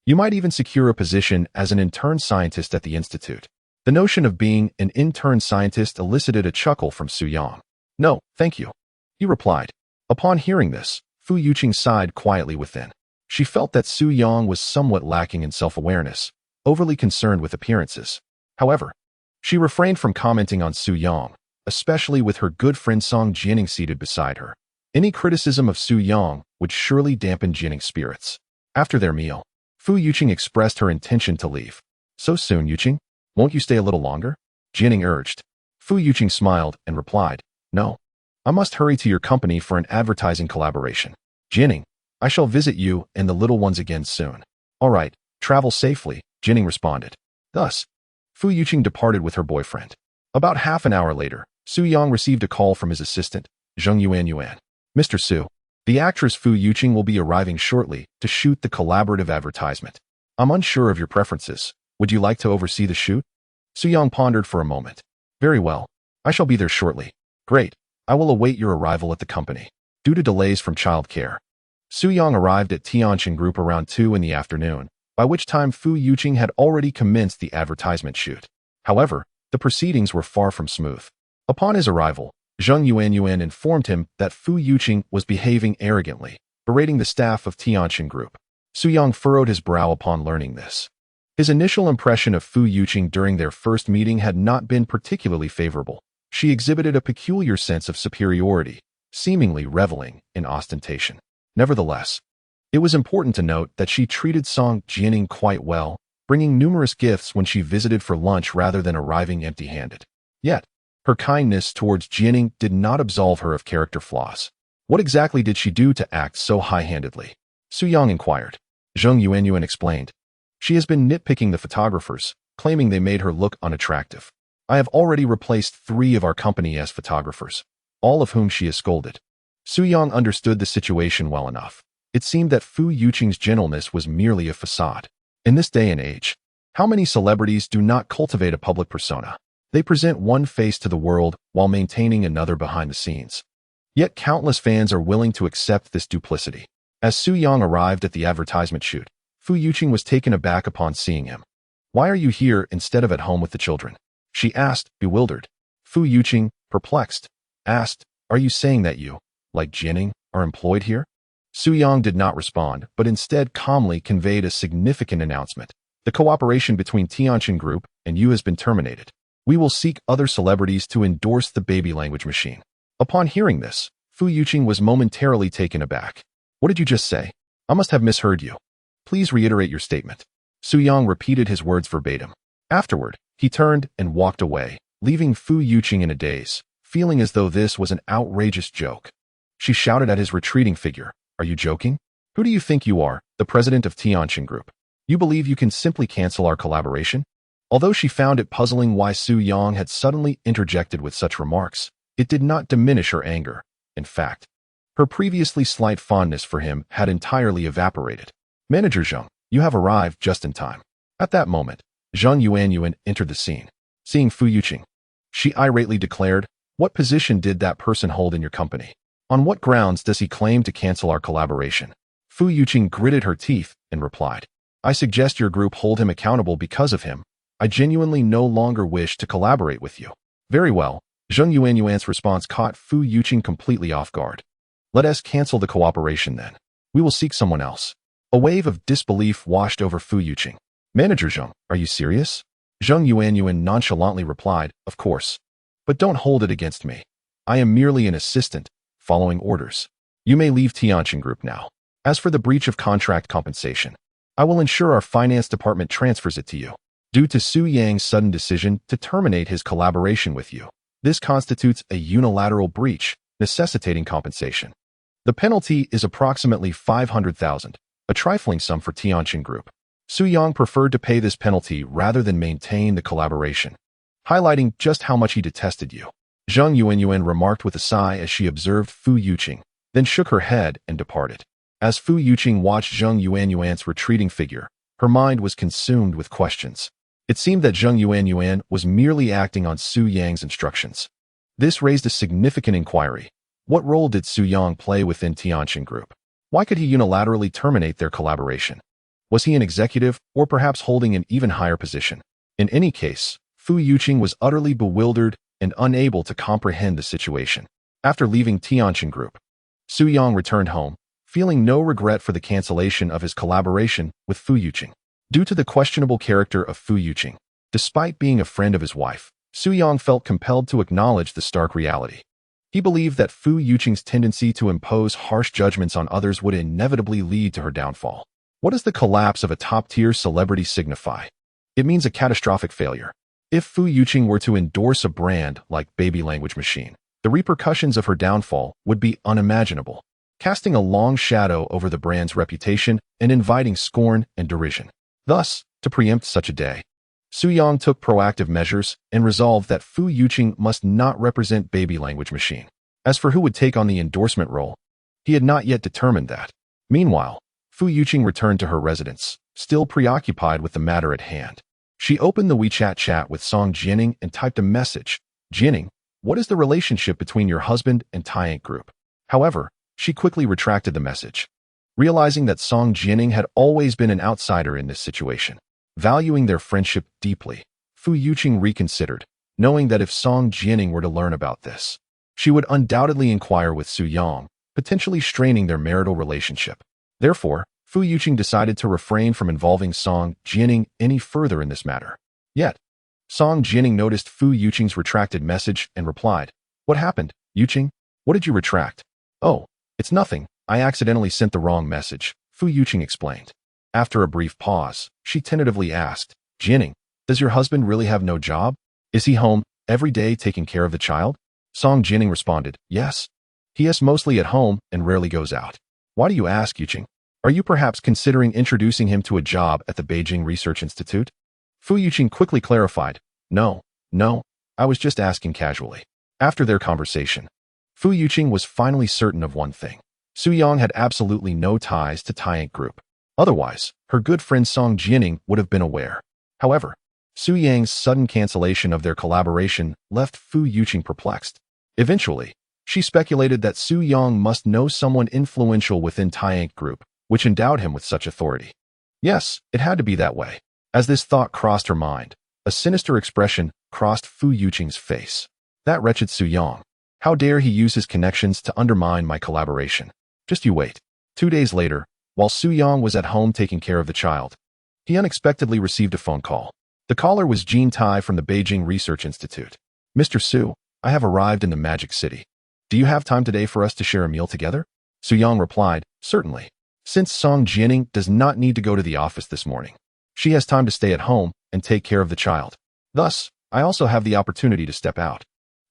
You might even secure a position as an intern scientist at the institute. The notion of being an intern scientist elicited a chuckle from Su Yang. "No, thank you," he replied. Upon hearing this, Fu Yuqing sighed quietly within. She felt that Su Yang was somewhat lacking in self-awareness, overly concerned with appearances. However, she refrained from commenting on Su Yang, especially with her good friend Song Jianing seated beside her. Any criticism of Su Yang would surely dampen Jianing's spirits. After their meal, Fu Yuqing expressed her intention to leave. "So soon, Yuqing? Won't you stay a little longer?" Jianing urged. Fu Yuqing smiled and replied, "No. I must hurry to your company for an advertising collaboration. Jianing, I shall visit you and the little ones again soon." "All right, travel safely," Jianing responded. Thus, Fu Yuqing departed with her boyfriend. About half an hour later, Su Yang received a call from his assistant, Zheng Yuan. "Mr. Su, the actress Fu Yuqing will be arriving shortly to shoot the collaborative advertisement. I'm unsure of your preferences. Would you like to oversee the shoot?" Su Yang pondered for a moment. "Very well. I shall be there shortly." "Great. I will await your arrival at the company." Due to delays from childcare, Su Yang arrived at Tianqin Group around 2 in the afternoon, by which time Fu Yuqing had already commenced the advertisement shoot. However, the proceedings were far from smooth. Upon his arrival, Zheng Yuan informed him that Fu Yuqing was behaving arrogantly, berating the staff of Tianqin Group. Su Yang furrowed his brow upon learning this. His initial impression of Fu Yuqing during their first meeting had not been particularly favorable. She exhibited a peculiar sense of superiority, seemingly reveling in ostentation. Nevertheless, it was important to note that she treated Song Jianing quite well, bringing numerous gifts when she visited for lunch rather than arriving empty-handed. Yet, her kindness towards Jianing did not absolve her of character flaws. What exactly did she do to act so high-handedly? Su Yang inquired. Zheng Yuan explained. "She has been nitpicking the photographers, claiming they made her look unattractive. I have already replaced 3 of our company as photographers, all of whom she has scolded." Su Yang understood the situation well enough. It seemed that Fu Yuqing's gentleness was merely a facade. In this day and age, how many celebrities do not cultivate a public persona? They present one face to the world while maintaining another behind the scenes. Yet countless fans are willing to accept this duplicity. As Su Yang arrived at the advertisement shoot, Fu Yuqing was taken aback upon seeing him. "Why are you here instead of at home with the children?" she asked, bewildered. Fu Yuqing, perplexed, asked, "Are you saying that you, like Jianing, are employed here?" Su Yang did not respond, but instead calmly conveyed a significant announcement. "The cooperation between Tianqin Group and you has been terminated. We will seek other celebrities to endorse the baby language machine." Upon hearing this, Fu Yuqing was momentarily taken aback. "What did you just say? I must have misheard you. Please reiterate your statement." Su Yang repeated his words verbatim. Afterward, he turned and walked away, leaving Fu Yuqing in a daze, feeling as though this was an outrageous joke. She shouted at his retreating figure, "Are you joking? Who do you think you are, the president of Tianqin Group? You believe you can simply cancel our collaboration?" Although she found it puzzling why Su Yang had suddenly interjected with such remarks, it did not diminish her anger. In fact, her previously slight fondness for him had entirely evaporated. "Manager Zheng, you have arrived just in time." At that moment, Zheng Yuan entered the scene. Seeing Fu Yuqing, she irately declared, "What position did that person hold in your company? On what grounds does he claim to cancel our collaboration?" Fu Yuqing gritted her teeth and replied, "I suggest your group hold him accountable because of him. I genuinely no longer wish to collaborate with you." "Very well." Zheng Yuan's response caught Fu Yuqing completely off guard. "Let us cancel the cooperation then. We will seek someone else." A wave of disbelief washed over Fu Yuqing. "Manager Zheng, are you serious?" Zheng Yuan nonchalantly replied, "Of course. But don't hold it against me. I am merely an assistant, following orders. You may leave Tianqin Group now. As for the breach of contract compensation, I will ensure our finance department transfers it to you. Due to Su Yang's sudden decision to terminate his collaboration with you, this constitutes a unilateral breach, necessitating compensation. The penalty is approximately 500,000, a trifling sum for Tianqin Group. Su Yang preferred to pay this penalty rather than maintain the collaboration, highlighting just how much he detested you. Zheng Yuan remarked with a sigh as she observed Fu Yuqing, then shook her head and departed. As Fu Yuqing watched Zheng Yuan's retreating figure, her mind was consumed with questions. It seemed that Zheng Yuan was merely acting on Su Yang's instructions. This raised a significant inquiry. What role did Su Yang play within Tianqin Group? Why could he unilaterally terminate their collaboration? Was he an executive or perhaps holding an even higher position? In any case, Fu Yuqing was utterly bewildered and unable to comprehend the situation. After leaving Tianqin Group, Su Yang returned home, feeling no regret for the cancellation of his collaboration with Fu Yuqing. Due to the questionable character of Fu Yuqing, despite being a friend of his wife, Su Yang felt compelled to acknowledge the stark reality. He believed that Fu Yuqing's tendency to impose harsh judgments on others would inevitably lead to her downfall. What does the collapse of a top-tier celebrity signify? It means a catastrophic failure. If Fu Yuqing were to endorse a brand like Baby Language Machine, the repercussions of her downfall would be unimaginable, casting a long shadow over the brand's reputation and inviting scorn and derision. Thus, to preempt such a day, Su Yang took proactive measures and resolved that Fu Yuqing must not represent Baby Language Machine. As for who would take on the endorsement role, he had not yet determined that. Meanwhile, Fu Yuqing returned to her residence, still preoccupied with the matter at hand. She opened the WeChat chat with Song Jianing and typed a message. Jianing, what is the relationship between your husband and Tianqin Group? However, she quickly retracted the message, realizing that Song Jianing had always been an outsider in this situation. Valuing their friendship deeply, Fu Yuqing reconsidered, knowing that if Song Jianing were to learn about this, she would undoubtedly inquire with Su Yang, potentially straining their marital relationship. Therefore, Fu Yuqing decided to refrain from involving Song Jianing any further in this matter. Yet, Song Jianing noticed Fu Yuqing's retracted message and replied, "What happened, Yuqing? What did you retract?" "Oh, it's nothing. I accidentally sent the wrong message," Fu Yuqing explained. After a brief pause, she tentatively asked, "Jianing, does your husband really have no job? Is he home every day taking care of the child?" Song Jianing responded, "Yes. He is mostly at home and rarely goes out." "Why do you ask, Yuqing? Are you perhaps considering introducing him to a job at the Beijing Research Institute?" Fu Yuqing quickly clarified, No, I was just asking casually." After their conversation, Fu Yuqing was finally certain of one thing. Su Yang had absolutely no ties to Tianqin Group. Otherwise, her good friend Song Jianing would have been aware. However, Su Yang's sudden cancellation of their collaboration left Fu Yuqing perplexed. Eventually, she speculated that Su Yang must know someone influential within Tianqin Group, which endowed him with such authority. Yes, it had to be that way. As this thought crossed her mind, a sinister expression crossed Fu Yuqing's face. That wretched Su Yang. How dare he use his connections to undermine my collaboration? Just you wait. 2 days later, while Su Yang was at home taking care of the child, he unexpectedly received a phone call. The caller was Jean Tai from the Beijing Research Institute. "Mr. Su, I have arrived in the Magic City. Do you have time today for us to share a meal together?" Su Yang replied, "Certainly. Since Song Jianing does not need to go to the office this morning, she has time to stay at home and take care of the child. Thus, I also have the opportunity to step out.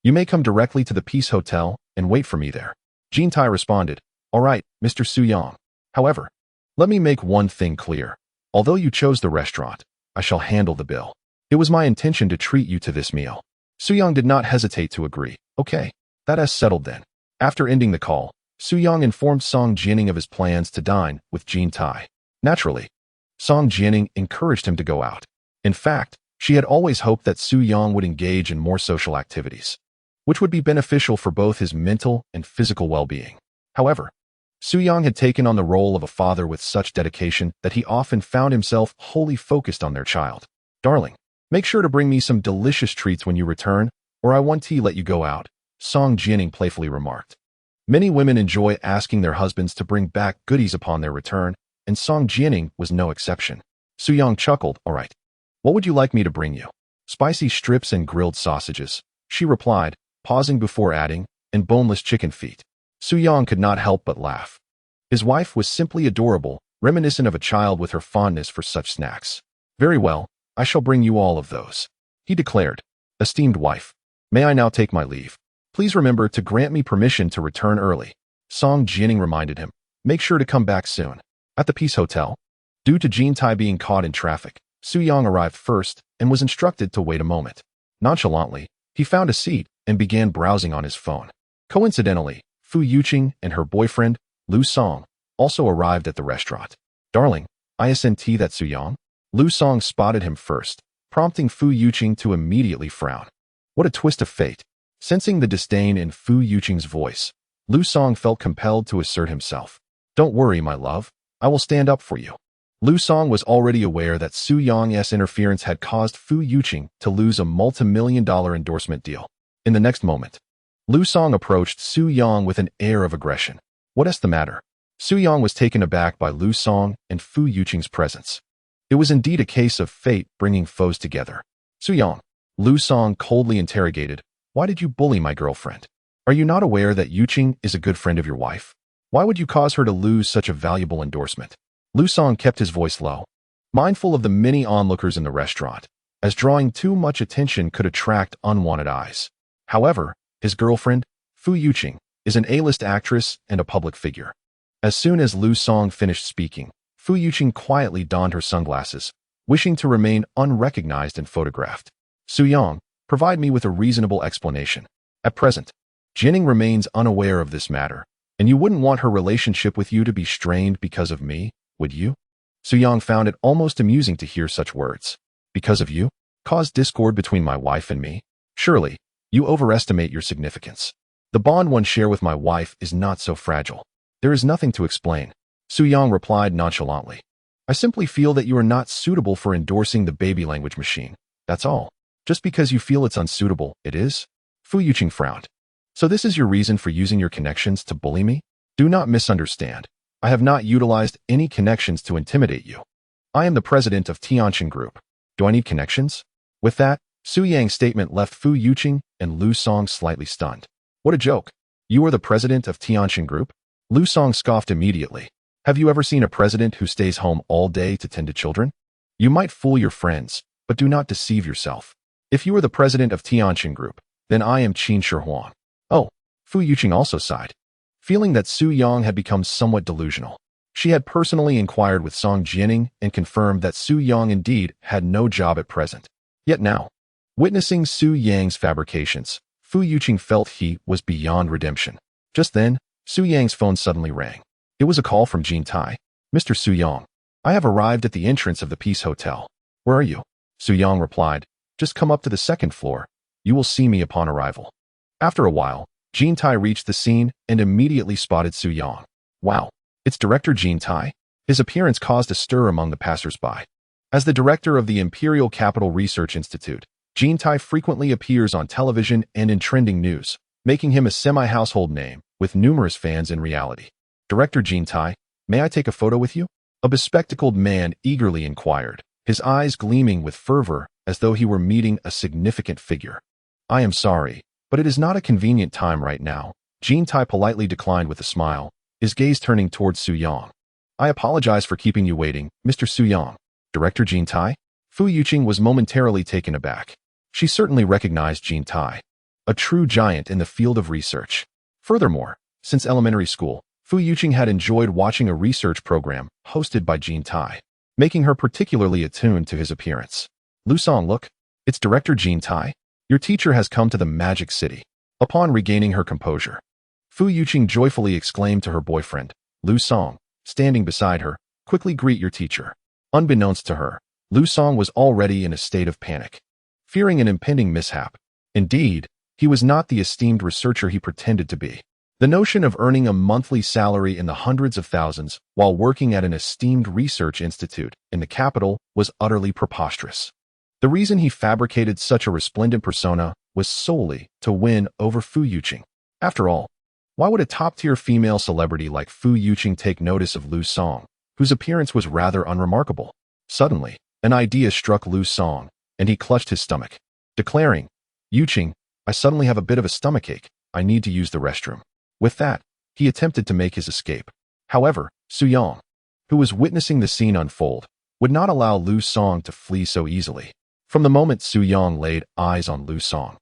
You may come directly to the Peace Hotel and wait for me there." Jean Tai responded, "All right, Mr. Su Yang. However, let me make one thing clear. Although you chose the restaurant, I shall handle the bill. It was my intention to treat you to this meal." Su Yang did not hesitate to agree. "Okay, that is settled then." After ending the call, Su Yang informed Song Jianing of his plans to dine with Jean Tai. Naturally, Song Jianing encouraged him to go out. In fact, she had always hoped that Su Yang would engage in more social activities, which would be beneficial for both his mental and physical well-being. However, Su Yang had taken on the role of a father with such dedication that he often found himself wholly focused on their child. "Darling, make sure to bring me some delicious treats when you return, or I won't let you go out," Song Jianing playfully remarked. Many women enjoy asking their husbands to bring back goodies upon their return, and Song Jianing was no exception. Su Yang chuckled, "All right. What would you like me to bring you?" "Spicy strips and grilled sausages," she replied, pausing before adding, "and boneless chicken feet." Su Yang could not help but laugh. His wife was simply adorable, reminiscent of a child with her fondness for such snacks. "Very well, I shall bring you all of those," he declared. "Esteemed wife, may I now take my leave? Please remember to grant me permission to return early." Song Jianing reminded him, "Make sure to come back soon." At the Peace Hotel, due to Jean Tai being caught in traffic, Su Yang arrived first and was instructed to wait a moment. Nonchalantly, he found a seat and began browsing on his phone. Coincidentally, Fu Yuqing and her boyfriend, Lu Song, also arrived at the restaurant. "Darling, isn't that Su Yang?" Lu Song spotted him first, prompting Fu Yuqing to immediately frown. What a twist of fate. Sensing the disdain in Fu Yuqing's voice, Lu Song felt compelled to assert himself. "Don't worry, my love. I will stand up for you." Lu Song was already aware that Su Yang's interference had caused Fu Yuqing to lose a multi-million-dollar endorsement deal. In the next moment, Lu Song approached Su Yang with an air of aggression. "What is the matter?" Su Yang was taken aback by Lu Song and Fu Yuqing's presence. It was indeed a case of fate bringing foes together. "Su Yang," Lu Song coldly interrogated, "why did you bully my girlfriend? Are you not aware that Yuqing is a good friend of your wife? Why would you cause her to lose such a valuable endorsement?" Lu Song kept his voice low, mindful of the many onlookers in the restaurant, as drawing too much attention could attract unwanted eyes. However, his girlfriend, Fu Yuqing, is an A-list actress and a public figure. As soon as Lu Song finished speaking, Fu Yuqing quietly donned her sunglasses, wishing to remain unrecognized and photographed. "Su Yang, provide me with a reasonable explanation. At present, Jining remains unaware of this matter, and you wouldn't want her relationship with you to be strained because of me, would you?" Su Yang found it almost amusing to hear such words. "Because of you? Cause discord between my wife and me? Surely, you overestimate your significance. The bond one share with my wife is not so fragile. There is nothing to explain," Su Yang replied nonchalantly. "I simply feel that you are not suitable for endorsing the baby language machine. That's all. Just because you feel it's unsuitable, it is?" Fu Yuqing frowned. "So this is your reason for using your connections to bully me? Do not misunderstand. I have not utilized any connections to intimidate you. I am the president of Tianqin Group. Do I need connections?" With that, Su Yang's statement left Fu Yuqing and Lu Song slightly stunned. "What a joke. You are the president of Tianqin Group?" Lu Song scoffed immediately. "Have you ever seen a president who stays home all day to tend to children? You might fool your friends, but do not deceive yourself. If you are the president of Tianqin Group, then I am Qin Shihuang." "Oh," Fu Yuqing also sighed, feeling that Su Yang had become somewhat delusional. She had personally inquired with Song Jining and confirmed that Su Yang indeed had no job at present. Yet now, witnessing Su Yang's fabrications, Fu Yuqing felt he was beyond redemption. Just then, Su Yang's phone suddenly rang. It was a call from Jin Tai. "Mr. Su Yang, I have arrived at the entrance of the Peace Hotel. Where are you?" Su Yang replied, "Just come up to the second floor. You will see me upon arrival." After a while, Jin Tai reached the scene and immediately spotted Su Yang. "Wow, it's Director Jin Tai?" His appearance caused a stir among the passers-by. As the director of the Imperial Capital Research Institute, Jin Tai frequently appears on television and in trending news, making him a semi-household name with numerous fans in reality. "Director Jin Tai, may I take a photo with you?" A bespectacled man eagerly inquired, his eyes gleaming with fervor as though he were meeting a significant figure. "I am sorry, but it is not a convenient time right now," Jin Tai politely declined with a smile, his gaze turning towards Su Yang. "I apologize for keeping you waiting, Mr. Su Yang." "Director Jin Tai?" Fu Yuqing was momentarily taken aback. She certainly recognized Jin Tai, a true giant in the field of research. Furthermore, since elementary school, Fu Yuqing had enjoyed watching a research program hosted by Jin Tai, making her particularly attuned to his appearance. "Lu Song, look, it's Director Jin Tai. Your teacher has come to the Magic City." Upon regaining her composure, Fu Yuqing joyfully exclaimed to her boyfriend, Lu Song, standing beside her, "Quickly greet your teacher." Unbeknownst to her, Lu Song was already in a state of panic, fearing an impending mishap. Indeed, he was not the esteemed researcher he pretended to be. The notion of earning a monthly salary in the hundreds of thousands while working at an esteemed research institute in the capital was utterly preposterous. The reason he fabricated such a resplendent persona was solely to win over Fu Yuqing. After all, why would a top-tier female celebrity like Fu Yuqing take notice of Lu Song, whose appearance was rather unremarkable? Suddenly, an idea struck Lu Song, and he clutched his stomach, declaring, "Yuqing, I suddenly have a bit of a stomachache. I need to use the restroom." With that, he attempted to make his escape. However, Su Yang, who was witnessing the scene unfold, would not allow Lu Song to flee so easily. From the moment Su Yang laid eyes on Lu Song,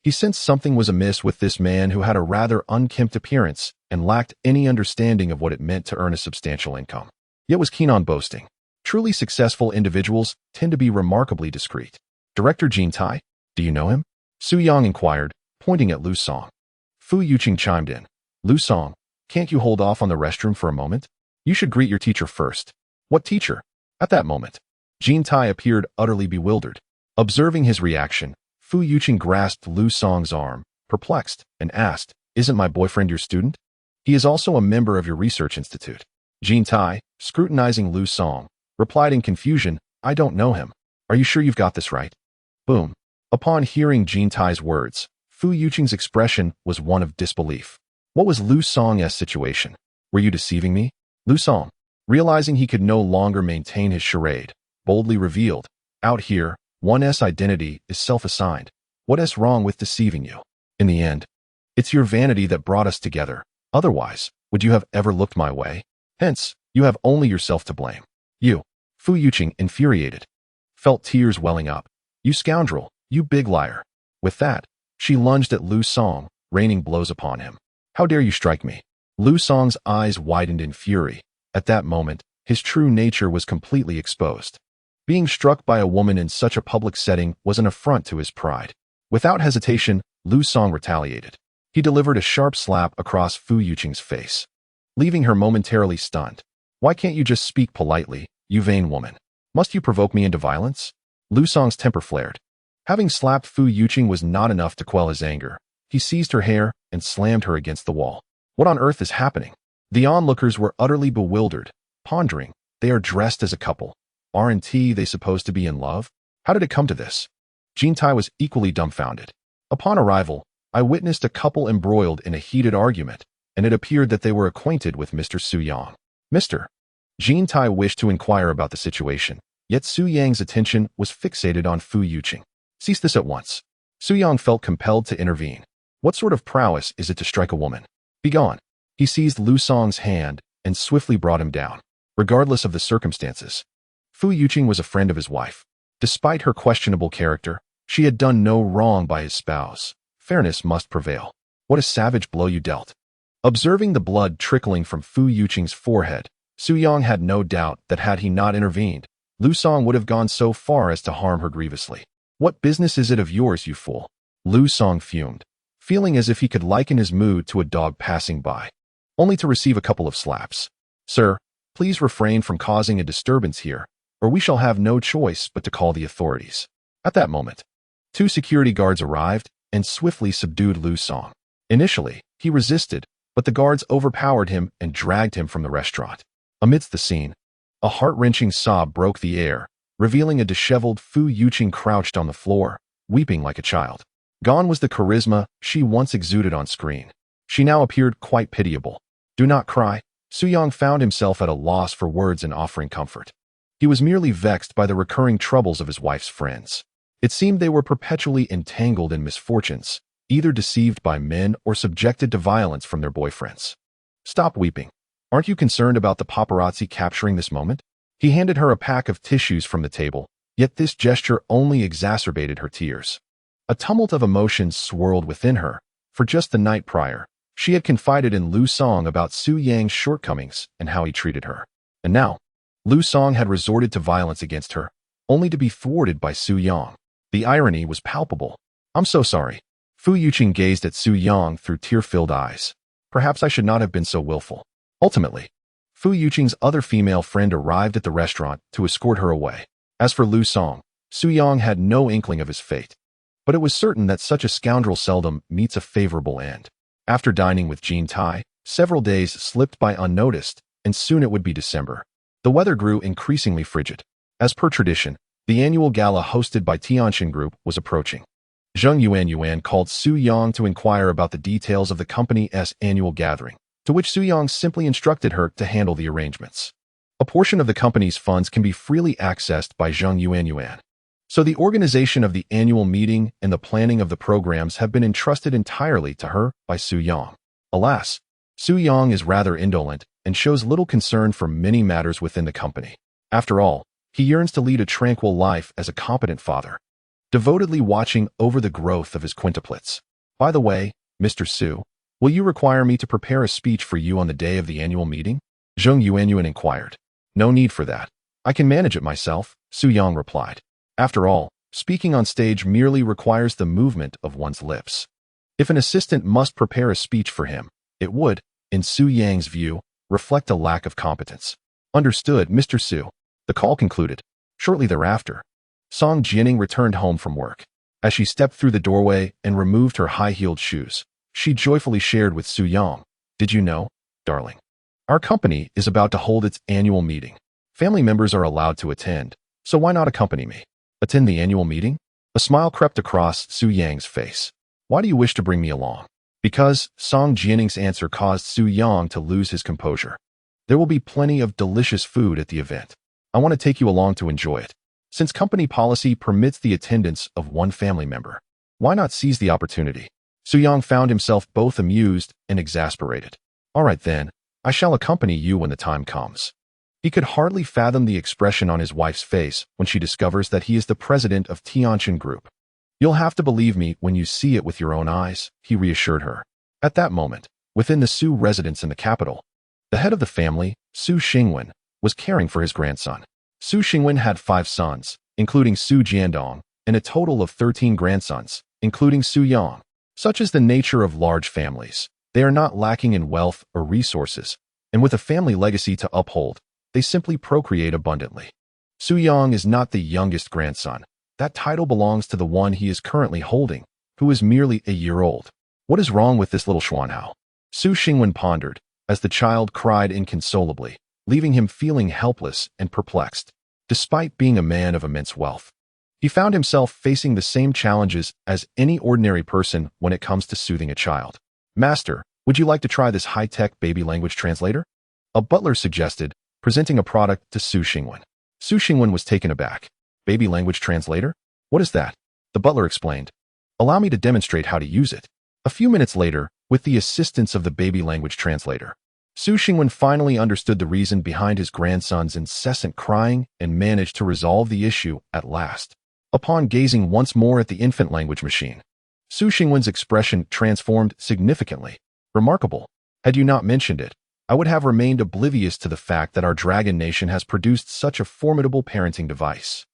he sensed something was amiss with this man who had a rather unkempt appearance and lacked any understanding of what it meant to earn a substantial income, yet was keen on boasting. Truly successful individuals tend to be remarkably discreet. "Director Jin Tai, do you know him?" Su Yang inquired, pointing at Lu Song. Fu Yuqing chimed in, "Lu Song, can't you hold off on the restroom for a moment? You should greet your teacher first." "What teacher?" At that moment, Jin Tai appeared utterly bewildered. Observing his reaction, Fu Yuqing grasped Lu Song's arm, perplexed, and asked, "Isn't my boyfriend your student? He is also a member of your research institute." Jin Tai, scrutinizing Lu Song, replied in confusion, I don't know him. Are you sure you've got this right? Boom. Upon hearing Jin Tai's words, Fu Yuqing's expression was one of disbelief. What was Lu Song's situation? Were you deceiving me? Lu Song, realizing he could no longer maintain his charade, boldly revealed, out here, one's identity is self-assigned. What's wrong with deceiving you? In the end, it's your vanity that brought us together. Otherwise, would you have ever looked my way? Hence, you have only yourself to blame. You, Fu Yuqing, infuriated, felt tears welling up. You scoundrel, you big liar. With that, she lunged at Lu Song, raining blows upon him. How dare you strike me? Lu Song's eyes widened in fury. At that moment, his true nature was completely exposed. Being struck by a woman in such a public setting was an affront to his pride. Without hesitation, Lu Song retaliated. He delivered a sharp slap across Fu Yuqing's face, leaving her momentarily stunned. Why can't you just speak politely, you vain woman? Must you provoke me into violence? Lu Song's temper flared. Having slapped Fu Yuqing was not enough to quell his anger. He seized her hair and slammed her against the wall. What on earth is happening? The onlookers were utterly bewildered, pondering. They are dressed as a couple. Aren't they supposed to be in love? How did it come to this? Jin Tai was equally dumbfounded. Upon arrival, I witnessed a couple embroiled in a heated argument, and it appeared that they were acquainted with Mr. Su Yang. Mr. Jin Tai wished to inquire about the situation, yet Su Yang's attention was fixated on Fu Yuqing. Cease this at once. Su Yang felt compelled to intervene. What sort of prowess is it to strike a woman? Begone. He seized Lu Song's hand and swiftly brought him down. Regardless of the circumstances, Fu Yuqing was a friend of his wife. Despite her questionable character, she had done no wrong by his spouse. Fairness must prevail. What a savage blow you dealt. Observing the blood trickling from Fu Yuqing's forehead, Su Yang had no doubt that had he not intervened, Lu Song would have gone so far as to harm her grievously. What business is it of yours, you fool? Lu Song fumed, feeling as if he could liken his mood to a dog passing by, only to receive a couple of slaps. Sir, please refrain from causing a disturbance here, or we shall have no choice but to call the authorities. At that moment, 2 security guards arrived and swiftly subdued Lu Song. Initially, he resisted, but the guards overpowered him and dragged him from the restaurant. Amidst the scene, a heart-wrenching sob broke the air, revealing a disheveled Fu Yuqing crouched on the floor, weeping like a child. Gone was the charisma she once exuded on screen. She now appeared quite pitiable. Do not cry. Su Yang found himself at a loss for words in offering comfort. He was merely vexed by the recurring troubles of his wife's friends. It seemed they were perpetually entangled in misfortunes, either deceived by men or subjected to violence from their boyfriends. Stop weeping. Aren't you concerned about the paparazzi capturing this moment? He handed her a pack of tissues from the table, yet this gesture only exacerbated her tears. A tumult of emotions swirled within her. For just the night prior, she had confided in Lu Song about Su Yang's shortcomings and how he treated her. And now, Lu Song had resorted to violence against her, only to be thwarted by Su Yang. The irony was palpable. I'm so sorry. Fu Yuqing gazed at Su Yang through tear-filled eyes. Perhaps I should not have been so willful. Ultimately, Fu Yuqing's other female friend arrived at the restaurant to escort her away. As for Lu Song, Su Yang had no inkling of his fate. But it was certain that such a scoundrel seldom meets a favorable end. After dining with Jin Tai, several days slipped by unnoticed, and soon it would be December. The weather grew increasingly frigid. As per tradition, the annual gala hosted by Tianxin Group was approaching. Zheng Yuan called Su Yang to inquire about the details of the company's annual gathering, to which Su Yang simply instructed her to handle the arrangements. A portion of the company's funds can be freely accessed by Zheng Yuan. So the organization of the annual meeting and the planning of the programs have been entrusted entirely to her by Su Yang. Alas, Su Yang is rather indolent and shows little concern for many matters within the company. After all, he yearns to lead a tranquil life as a competent father, devotedly watching over the growth of his quintuplets. By the way, Mr. Su, will you require me to prepare a speech for you on the day of the annual meeting? Zheng Yuan inquired. No need for that. I can manage it myself, Su Yang replied. After all, speaking on stage merely requires the movement of one's lips. If an assistant must prepare a speech for him, it would, in Su Yang's view, reflect a lack of competence. Understood, Mr. Su. The call concluded. Shortly thereafter, Song Jianing returned home from work. As she stepped through the doorway and removed her high-heeled shoes, she joyfully shared with Su Yang, "Did you know, darling? Our company is about to hold its annual meeting. Family members are allowed to attend, so why not accompany me? Attend the annual meeting? A smile crept across Su Yang's face. Why do you wish to bring me along? Because Song Jianning's answer caused Su Yang to lose his composure. There will be plenty of delicious food at the event. I want to take you along to enjoy it. Since company policy permits the attendance of one family member, why not seize the opportunity? Su Yang found himself both amused and exasperated. All right then, I shall accompany you when the time comes. He could hardly fathom the expression on his wife's face when she discovers that he is the president of Tianjin Group. You'll have to believe me when you see it with your own eyes, he reassured her. At that moment, within the Su residence in the capital, the head of the family, Su Xingwen, was caring for his grandson. Su Xingwen had 5 sons, including Su Jiandong, and a total of 13 grandsons, including Su Yang. Such is the nature of large families. They are not lacking in wealth or resources, and with a family legacy to uphold, they simply procreate abundantly. Su Yang is not the youngest grandson. That title belongs to the one he is currently holding, who is merely a year old. What is wrong with this little Xuanhao? Su Xingwen pondered, as the child cried inconsolably, leaving him feeling helpless and perplexed. Despite being a man of immense wealth, he found himself facing the same challenges as any ordinary person when it comes to soothing a child. Master, would you like to try this high-tech baby language translator? A butler suggested, presenting a product to Su Xingwen. Su Xingwen was taken aback. Baby language translator? What is that? The butler explained. Allow me to demonstrate how to use it. A few minutes later, with the assistance of the baby language translator, Su Xingwen finally understood the reason behind his grandson's incessant crying and managed to resolve the issue at last. Upon gazing once more at the infant language machine, Su Xingwen's expression transformed significantly. Remarkable. Had you not mentioned it, I would have remained oblivious to the fact that our dragon nation has produced such a formidable parenting device.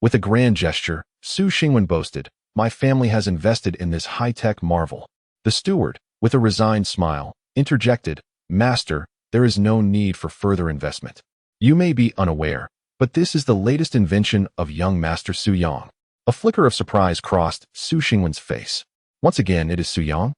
With a grand gesture, Su Xingwen boasted, my family has invested in this high-tech marvel. The steward, with a resigned smile, interjected, Master, there is no need for further investment. You may be unaware, but this is the latest invention of young Master Su Yang. A flicker of surprise crossed Su Xingwen's face. Once again, it is Su Yang?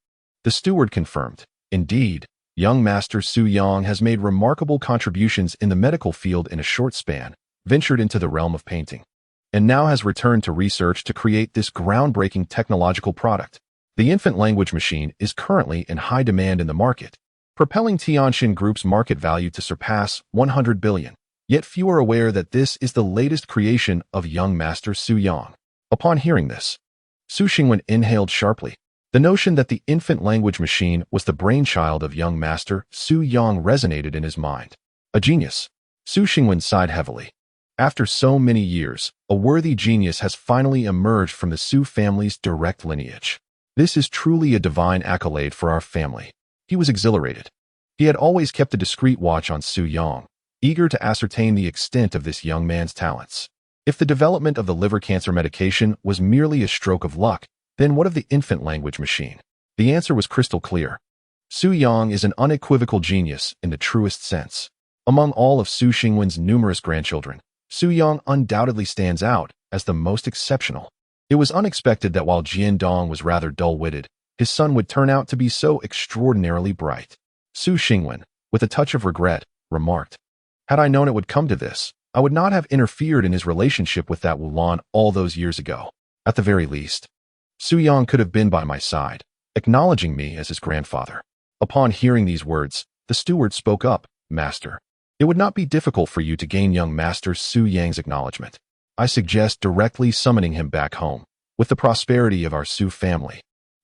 The steward confirmed. Indeed, young Master Su Yang has made remarkable contributions in the medical field in a short span, ventured into the realm of painting, and now has returned to research to create this groundbreaking technological product. The infant language machine is currently in high demand in the market, propelling Tianjin Group's market value to surpass 100 billion. Yet few are aware that this is the latest creation of young Master Su Yang. Upon hearing this, Su Xingwen inhaled sharply. The notion that the infant language machine was the brainchild of young Master Su Yang resonated in his mind. A genius. Su Xingwen sighed heavily. After so many years, a worthy genius has finally emerged from the Su family's direct lineage. This is truly a divine accolade for our family. He was exhilarated. He had always kept a discreet watch on Su Yang, eager to ascertain the extent of this young man's talents. If the development of the liver cancer medication was merely a stroke of luck, then what of the infant language machine? The answer was crystal clear. Su Yang is an unequivocal genius in the truest sense. Among all of Su Xingwen's numerous grandchildren, Su Yang undoubtedly stands out as the most exceptional. It was unexpected that while Jiandong was rather dull-witted, his son would turn out to be so extraordinarily bright. Su Xingwen, with a touch of regret, remarked, had I known it would come to this, I would not have interfered in his relationship with that Wulan all those years ago. At the very least, Su Yang could have been by my side, acknowledging me as his grandfather. Upon hearing these words, the steward spoke up, Master. It would not be difficult for you to gain young Master Su Yang's acknowledgement. I suggest directly summoning him back home. With the prosperity of our Su family,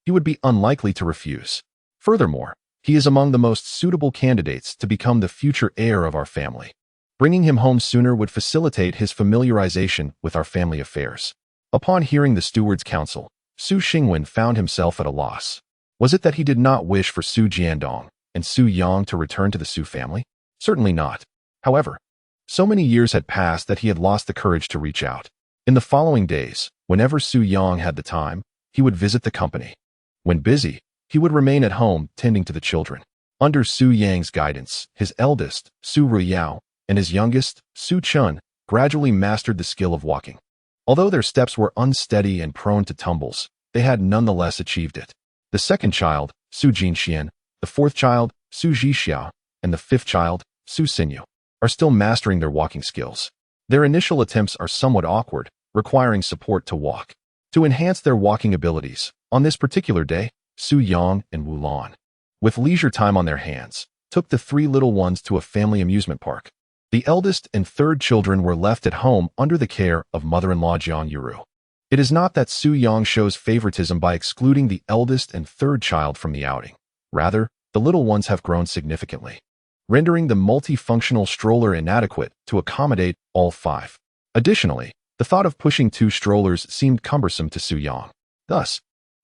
he would be unlikely to refuse. Furthermore, he is among the most suitable candidates to become the future heir of our family. Bringing him home sooner would facilitate his familiarization with our family affairs. Upon hearing the steward's counsel, Su Xingwen found himself at a loss. Was it that he did not wish for Su Jiandong and Su Yang to return to the Su family? Certainly not. However, so many years had passed that he had lost the courage to reach out. In the following days, whenever Su Yang had the time, he would visit the company. When busy, he would remain at home tending to the children. Under Su Yang's guidance, his eldest, Su Ruyao, and his youngest, Su Chun, gradually mastered the skill of walking. Although their steps were unsteady and prone to tumbles, they had nonetheless achieved it. The second child, Su Jinxian, the fourth child, Su Jixiao, and the fifth child, Su Xinyu, are still mastering their walking skills. Their initial attempts are somewhat awkward, requiring support to walk. To enhance their walking abilities, on this particular day, Su Yang and Wu Lan, with leisure time on their hands, took the three little ones to a family amusement park. The eldest and third children were left at home under the care of mother-in-law Jiang Yuru. It is not that Su Yang shows favoritism by excluding the eldest and third child from the outing. Rather, the little ones have grown significantly, rendering the multifunctional stroller inadequate to accommodate all five. Additionally, the thought of pushing two strollers seemed cumbersome to Su Yang. Thus,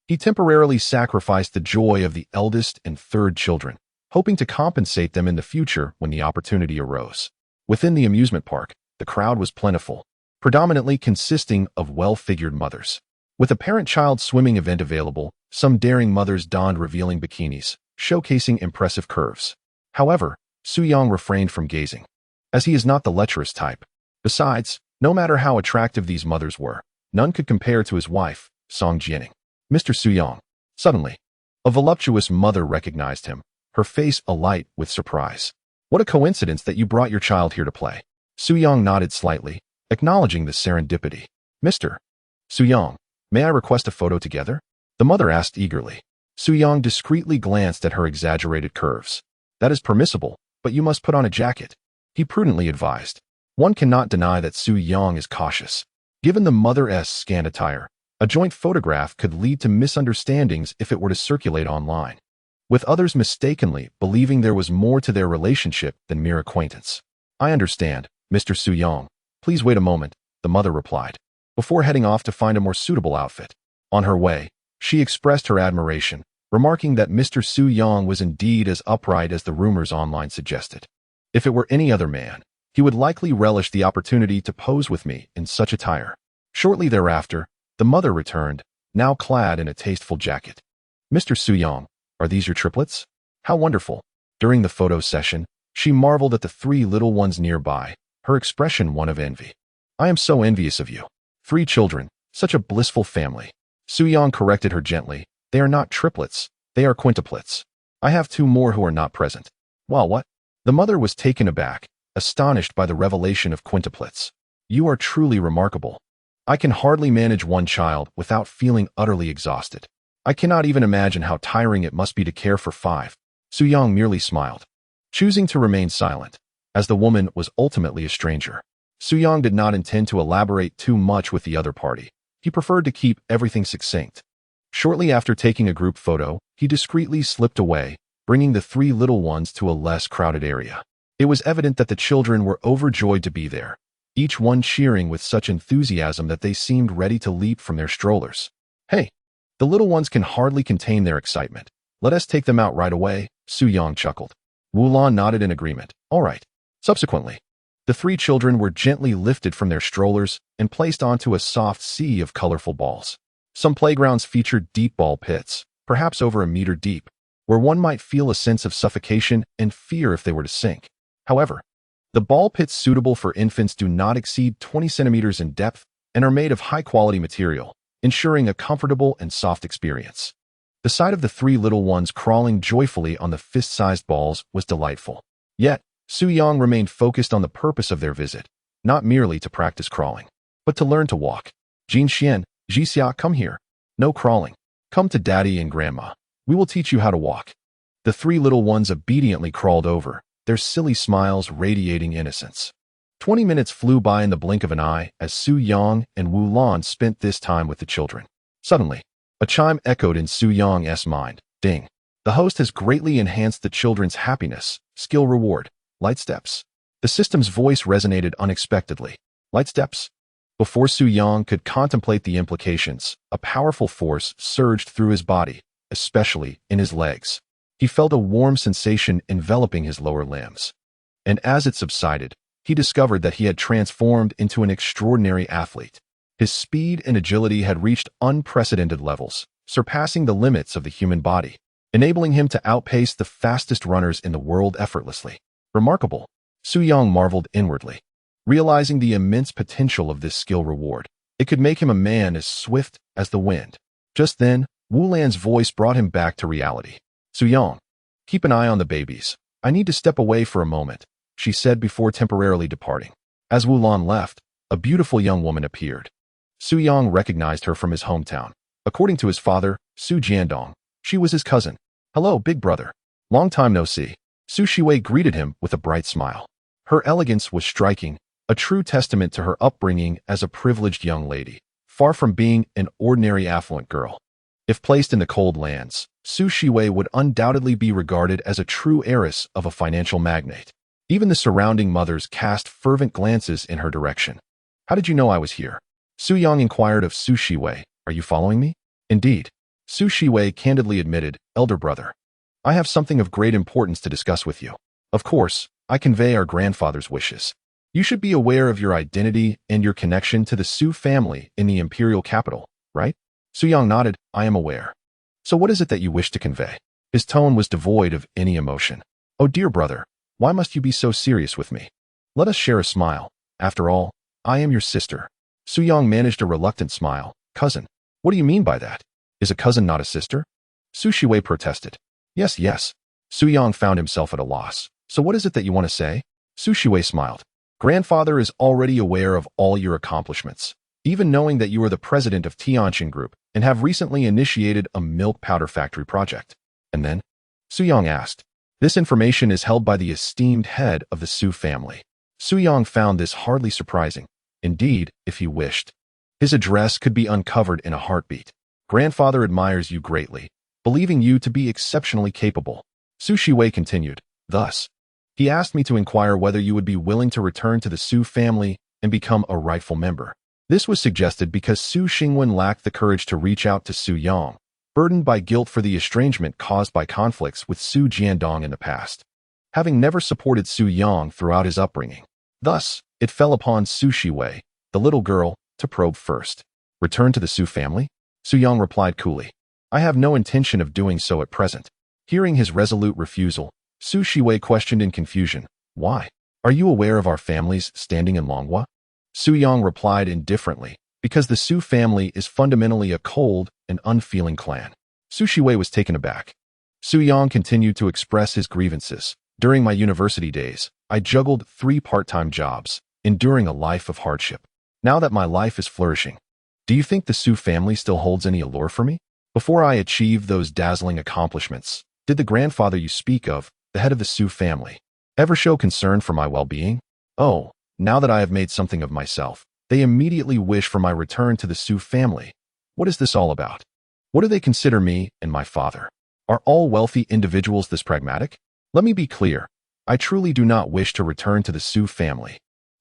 he temporarily sacrificed the joy of the eldest and third children, hoping to compensate them in the future when the opportunity arose. Within the amusement park, the crowd was plentiful, predominantly consisting of well-figured mothers. With a parent-child swimming event available, some daring mothers donned revealing bikinis, showcasing impressive curves. However, Su Yang refrained from gazing, as he is not the lecherous type. Besides, no matter how attractive these mothers were, none could compare to his wife, Song Jianing. Mr. Su Yang. Suddenly, a voluptuous mother recognized him, her face alight with surprise. What a coincidence that you brought your child here to play. Su Yang nodded slightly, acknowledging the serendipity. Mr. Su Yang, may I request a photo together? The mother asked eagerly. Su Yang discreetly glanced at her exaggerated curves. That is permissible, but you must put on a jacket, he prudently advised. One cannot deny that Su Yang is cautious. Given the mother's scant attire, a joint photograph could lead to misunderstandings if it were to circulate online, with others mistakenly believing there was more to their relationship than mere acquaintance. I understand, Mr. Su Yang. Please wait a moment, the mother replied, before heading off to find a more suitable outfit. On her way, she expressed her admiration, remarking that Mr. Su Yang was indeed as upright as the rumors online suggested. If it were any other man, he would likely relish the opportunity to pose with me in such attire. Shortly thereafter, the mother returned, now clad in a tasteful jacket. Mr. Su Yang, are these your triplets? How wonderful. During the photo session, she marveled at the three little ones nearby, her expression one of envy. I am so envious of you. 3 children, such a blissful family. Su Yang corrected her gently. They are not triplets, they are quintuplets. I have 2 more who are not present. Well, what? The mother was taken aback, astonished by the revelation of quintuplets. You are truly remarkable. I can hardly manage 1 child without feeling utterly exhausted. I cannot even imagine how tiring it must be to care for 5. Su Yang merely smiled, choosing to remain silent, as the woman was ultimately a stranger. Su Yang did not intend to elaborate too much with the other party. He preferred to keep everything succinct. Shortly after taking a group photo, he discreetly slipped away, bringing the 3 little ones to a less crowded area. It was evident that the children were overjoyed to be there, each one cheering with such enthusiasm that they seemed ready to leap from their strollers. Hey, the little ones can hardly contain their excitement. Let us take them out right away, Su Yang chuckled. Wu Lan nodded in agreement. All right. Subsequently, the 3 children were gently lifted from their strollers and placed onto a soft sea of colorful balls. Some playgrounds featured deep ball pits, perhaps over a meter deep, where one might feel a sense of suffocation and fear if they were to sink. However, the ball pits suitable for infants do not exceed 20 centimeters in depth and are made of high-quality material, ensuring a comfortable and soft experience. The sight of the 3 little ones crawling joyfully on the fist-sized balls was delightful. Yet, Su Yang remained focused on the purpose of their visit, not merely to practice crawling, but to learn to walk. Jin Xian, Jixia, come here. No crawling. Come to Daddy and Grandma. We will teach you how to walk. The 3 little ones obediently crawled over, their silly smiles radiating innocence. 20 minutes flew by in the blink of an eye as Su Yang and Wu Lan spent this time with the children. Suddenly, a chime echoed in Su Yang's mind. Ding. The host has greatly enhanced the children's happiness. Skill reward. Light steps. The system's voice resonated unexpectedly. Light steps? Before Su Yang could contemplate the implications, a powerful force surged through his body, especially in his legs. He felt a warm sensation enveloping his lower limbs. And as it subsided, he discovered that he had transformed into an extraordinary athlete. His speed and agility had reached unprecedented levels, surpassing the limits of the human body, enabling him to outpace the fastest runners in the world effortlessly. Remarkable, Su Yang marveled inwardly, realizing the immense potential of this skill reward. It could make him a man as swift as the wind. Just then, Wu Lan's voice brought him back to reality. Su Yang, keep an eye on the babies. I need to step away for a moment. she said before temporarily departing. As Wulan left, a beautiful young woman appeared. Su Yang recognized her from his hometown. According to his father, Su Jiandong, she was his cousin. "Hello, big brother. Long time no see." Su Shiwei greeted him with a bright smile. Her elegance was striking, a true testament to her upbringing as a privileged young lady, far from being an ordinary affluent girl. If placed in the cold lands, Su Shiwei would undoubtedly be regarded as a true heiress of a financial magnate. Even the surrounding mothers cast fervent glances in her direction. "How did you know I was here?" Su Yang inquired of Su Shiwei. "Are you following me?" "Indeed." Su Shiwei candidly admitted, "Elder brother, I have something of great importance to discuss with you. Of course, I convey our grandfather's wishes. You should be aware of your identity and your connection to the Su family in the imperial capital, right?" Su Yang nodded. "I am aware." "So what is it that you wish to convey?" His tone was devoid of any emotion. "Oh dear brother, why must you be so serious with me? Let us share a smile. After all, I am your sister." Su Yang managed a reluctant smile. "Cousin, what do you mean by that? Is a cousin not a sister?" Su Shiwei protested. Yes. Su Yang found himself at a loss. "So what is it that you want to say?" Su Shiwei smiled. "Grandfather is already aware of all your accomplishments, even knowing that you are the president of Tianqin Group and have recently initiated a milk powder factory project." "And then?" Su Yang asked. "This information is held by the esteemed head of the Su family." Su Yang found this hardly surprising. Indeed, if he wished, his address could be uncovered in a heartbeat. "Grandfather admires you greatly, believing you to be exceptionally capable." Su Shiwei continued. "Thus, he asked me to inquire whether you would be willing to return to the Su family and become a rightful member." This was suggested because Su Xingwen lacked the courage to reach out to Su Yang, burdened by guilt for the estrangement caused by conflicts with Su Jiandong in the past, having never supported Su Yang throughout his upbringing. Thus, it fell upon Su Shiwei, the little girl, to probe first. "Return to the Su family?" Su Yang replied coolly. "I have no intention of doing so at present." Hearing his resolute refusal, Su Shiwei questioned in confusion, "Why? Are you aware of our family's standing in Longhua?" Su Yang replied indifferently, "Because the Su family is fundamentally a cold and unfeeling clan." Su Shiwei was taken aback. Su Yang continued to express his grievances. "During my university days, I juggled 3 part-time jobs, enduring a life of hardship. Now that my life is flourishing, do you think the Su family still holds any allure for me? Before I achieved those dazzling accomplishments, did the grandfather you speak of, the head of the Su family, ever show concern for my well-being? Oh, now that I have made something of myself, they immediately wish for my return to the Su family. What is this all about? What do they consider me and my father? Are all wealthy individuals this pragmatic? Let me be clear. I truly do not wish to return to the Su family."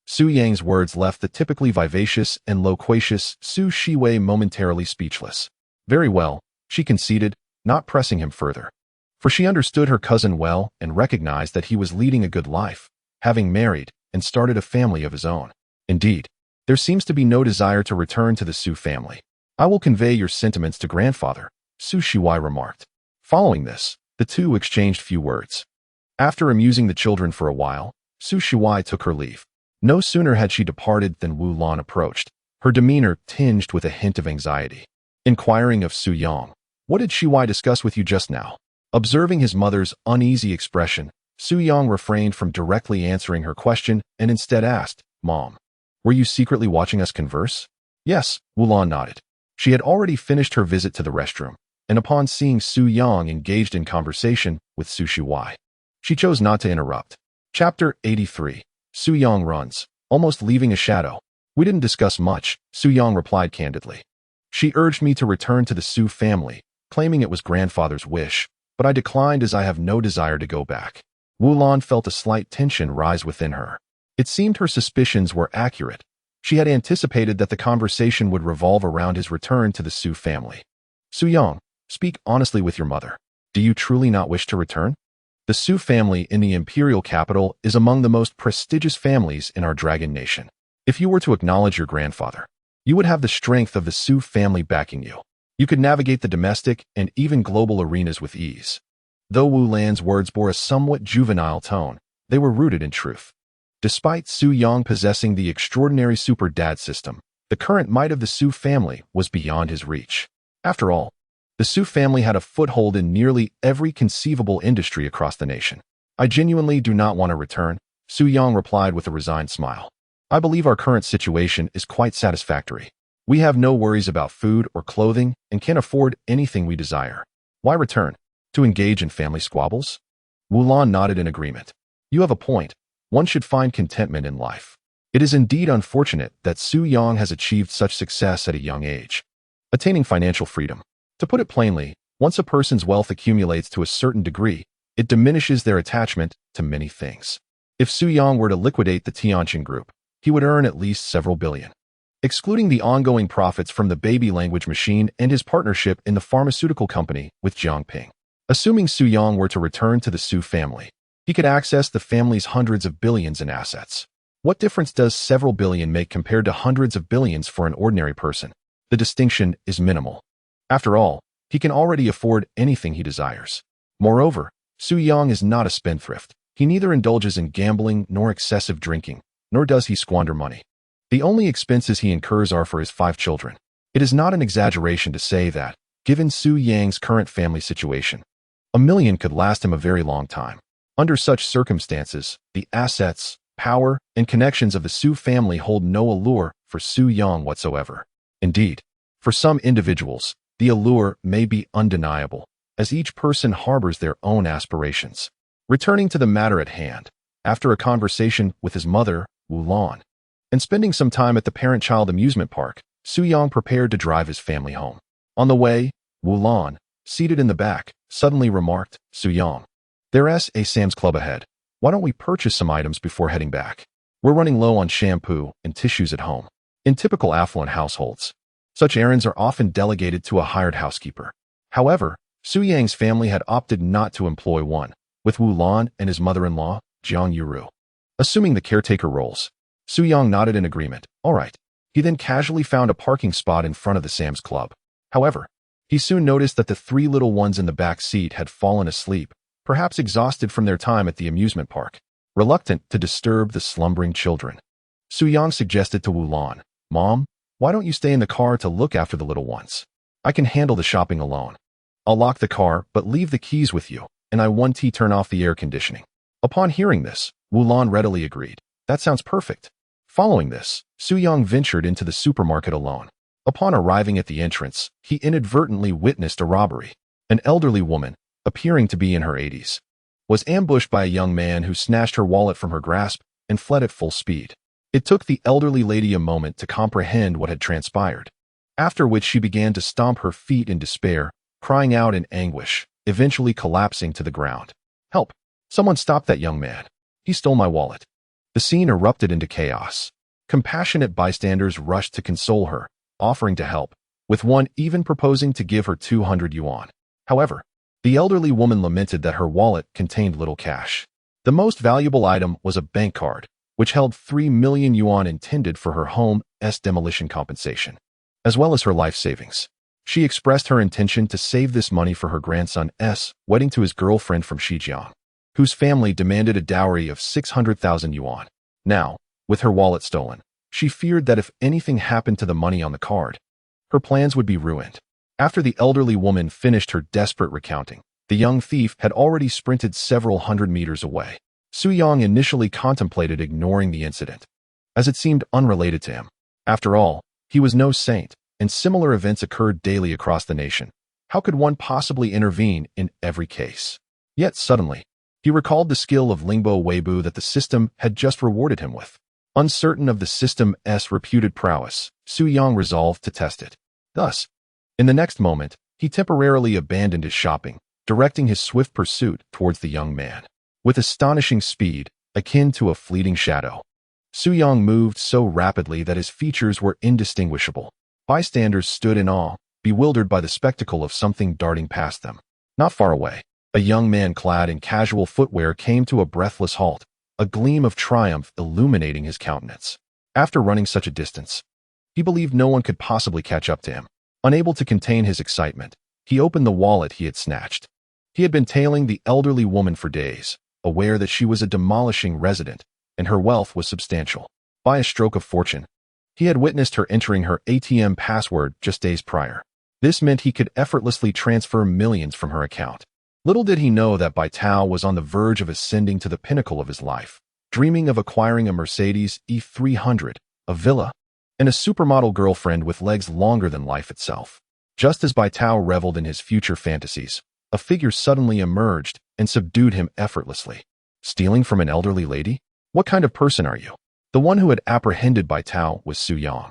Su Yang's words left the typically vivacious and loquacious Su Shiwei momentarily speechless. "Very well," she conceded, not pressing him further. For she understood her cousin well and recognized that he was leading a good life, having married and started a family of his own. "Indeed, there seems to be no desire to return to the Su family. I will convey your sentiments to grandfather," Su Shiwei remarked. Following this, the two exchanged few words. After amusing the children for a while, Su Shiwei took her leave. No sooner had she departed than Wu Lan approached, her demeanor tinged with a hint of anxiety. Inquiring of Su Yang, "What did Shiwei discuss with you just now?" Observing his mother's uneasy expression, Su Yang refrained from directly answering her question and instead asked, "Mom, were you secretly watching us converse?" "Yes," Wu Lan nodded. She had already finished her visit to the restroom, and upon seeing Su Yang engaged in conversation with Su Shiwei, she chose not to interrupt. Chapter 83. Su Yang runs, almost leaving a shadow. "We didn't discuss much," Su Yang replied candidly. "She urged me to return to the Su family, claiming it was grandfather's wish, but I declined as I have no desire to go back." Wu Lan felt a slight tension rise within her. It seemed her suspicions were accurate. She had anticipated that the conversation would revolve around his return to the Su family. "Su Yang, speak honestly with your mother. Do you truly not wish to return? The Su family in the imperial capital is among the most prestigious families in our dragon nation. If you were to acknowledge your grandfather, you would have the strength of the Su family backing you. You could navigate the domestic and even global arenas with ease." Though Wu Lan's words bore a somewhat juvenile tone, they were rooted in truth. Despite Su Yang possessing the extraordinary super dad system, the current might of the Su family was beyond his reach. After all, the Su family had a foothold in nearly every conceivable industry across the nation. "I genuinely do not want to return," Su Yang replied with a resigned smile. I believe our current situation is quite satisfactory. We have no worries about food or clothing and can afford anything we desire. Why return? To engage in family squabbles? Wulan nodded in agreement. You have a point. One should find contentment in life. It is indeed unfortunate that Su Yang has achieved such success at a young age. Attaining financial freedom. To put it plainly, once a person's wealth accumulates to a certain degree, it diminishes their attachment to many things. If Su Yang were to liquidate the Tianjin Group, he would earn at least several billion. Excluding the ongoing profits from the baby language machine and his partnership in the pharmaceutical company with Jiangping. Assuming Su Yang were to return to the Su family, he could access the family's hundreds of billions in assets. What difference does several billion make compared to hundreds of billions for an ordinary person? The distinction is minimal. After all, he can already afford anything he desires. Moreover, Su Yang is not a spendthrift. He neither indulges in gambling nor excessive drinking, nor does he squander money. The only expenses he incurs are for his 5 children. It is not an exaggeration to say that, given Su Yang's current family situation, $1 million could last him a very long time. Under such circumstances, the assets, power, and connections of the Su family hold no allure for Su Yang whatsoever. Indeed, for some individuals, the allure may be undeniable, as each person harbors their own aspirations. Returning to the matter at hand, after a conversation with his mother, Wulan, and spending some time at the parent-child amusement park, Su Yang prepared to drive his family home. On the way, Wulan, seated in the back, suddenly remarked, Su Yang, there's a Sam's Club ahead. Why don't we purchase some items before heading back? We're running low on shampoo and tissues at home. In typical affluent households, such errands are often delegated to a hired housekeeper. However, Su Yang's family had opted not to employ one, with Wulan and his mother-in-law, Jiang Yuru. Assuming the caretaker roles, Su Yang nodded in agreement. All right. He then casually found a parking spot in front of the Sam's Club. However, he soon noticed that the 3 little ones in the back seat had fallen asleep, perhaps exhausted from their time at the amusement park. Reluctant to disturb the slumbering children, Su Yang suggested to Wulan, Mom, why don't you stay in the car to look after the little ones? I can handle the shopping alone. I'll lock the car but leave the keys with you, and I want to turn off the air conditioning. Upon hearing this, Wulan readily agreed. That sounds perfect. Following this, Su Yang ventured into the supermarket alone. Upon arriving at the entrance, he inadvertently witnessed a robbery. An elderly woman, appearing to be in her 80s, was ambushed by a young man who snatched her wallet from her grasp and fled at full speed. It took the elderly lady a moment to comprehend what had transpired, after which she began to stomp her feet in despair, crying out in anguish, eventually collapsing to the ground. Help! Someone stop that young man. He stole my wallet. The scene erupted into chaos. Compassionate bystanders rushed to console her, offering to help, with one even proposing to give her 200 yuan. However, the elderly woman lamented that her wallet contained little cash. The most valuable item was a bank card, which held 3 million yuan intended for her home's demolition compensation, as well as her life savings. She expressed her intention to save this money for her grandson's wedding to his girlfriend from Shijiang, whose family demanded a dowry of 600,000 yuan. Now, with her wallet stolen, she feared that if anything happened to the money on the card, her plans would be ruined. After the elderly woman finished her desperate recounting, the young thief had already sprinted several hundred meters away. Su Yang initially contemplated ignoring the incident, as it seemed unrelated to him. After all, he was no saint, and similar events occurred daily across the nation. How could one possibly intervene in every case? Yet suddenly, he recalled the skill of Lingbo Weibo that the system had just rewarded him with. Uncertain of the system's reputed prowess, Su Yang resolved to test it. Thus, in the next moment, he temporarily abandoned his shopping, directing his swift pursuit towards the young man. With astonishing speed, akin to a fleeting shadow, Su Yang moved so rapidly that his features were indistinguishable. Bystanders stood in awe, bewildered by the spectacle of something darting past them. Not far away, a young man clad in casual footwear came to a breathless halt, a gleam of triumph illuminating his countenance. After running such a distance, he believed no one could possibly catch up to him. Unable to contain his excitement, he opened the wallet he had snatched. He had been tailing the elderly woman for days, aware that she was a demolishing resident, and her wealth was substantial. By a stroke of fortune, he had witnessed her entering her ATM password just days prior. This meant he could effortlessly transfer millions from her account. Little did he know that Bai Tao was on the verge of ascending to the pinnacle of his life, dreaming of acquiring a Mercedes E300, a villa, and a supermodel girlfriend with legs longer than life itself. Just as Bai Tao reveled in his future fantasies, a figure suddenly emerged and subdued him effortlessly. Stealing from an elderly lady? What kind of person are you? The one who had apprehended Bai Tao was Su Yang.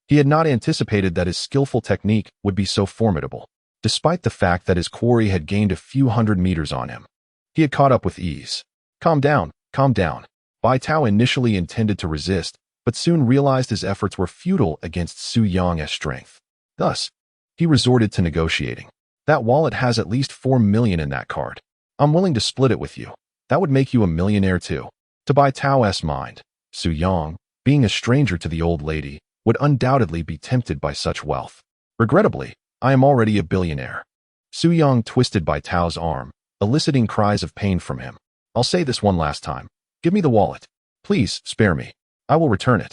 He had not anticipated that his skillful technique would be so formidable, despite the fact that his quarry had gained a few hundred meters on him. He had caught up with ease. Calm down, calm down. Bai Tao initially intended to resist, but soon realized his efforts were futile against Su Yang's strength. Thus, he resorted to negotiating. That wallet has at least 4 million in that card. I'm willing to split it with you. That would make you a millionaire too. To Bai Tao's mind, Su Yang, being a stranger to the old lady, would undoubtedly be tempted by such wealth. Regrettably, I am already a billionaire. Su Yang twisted Bai Tao's arm, eliciting cries of pain from him. I'll say this one last time. Give me the wallet. Please, spare me. I will return it.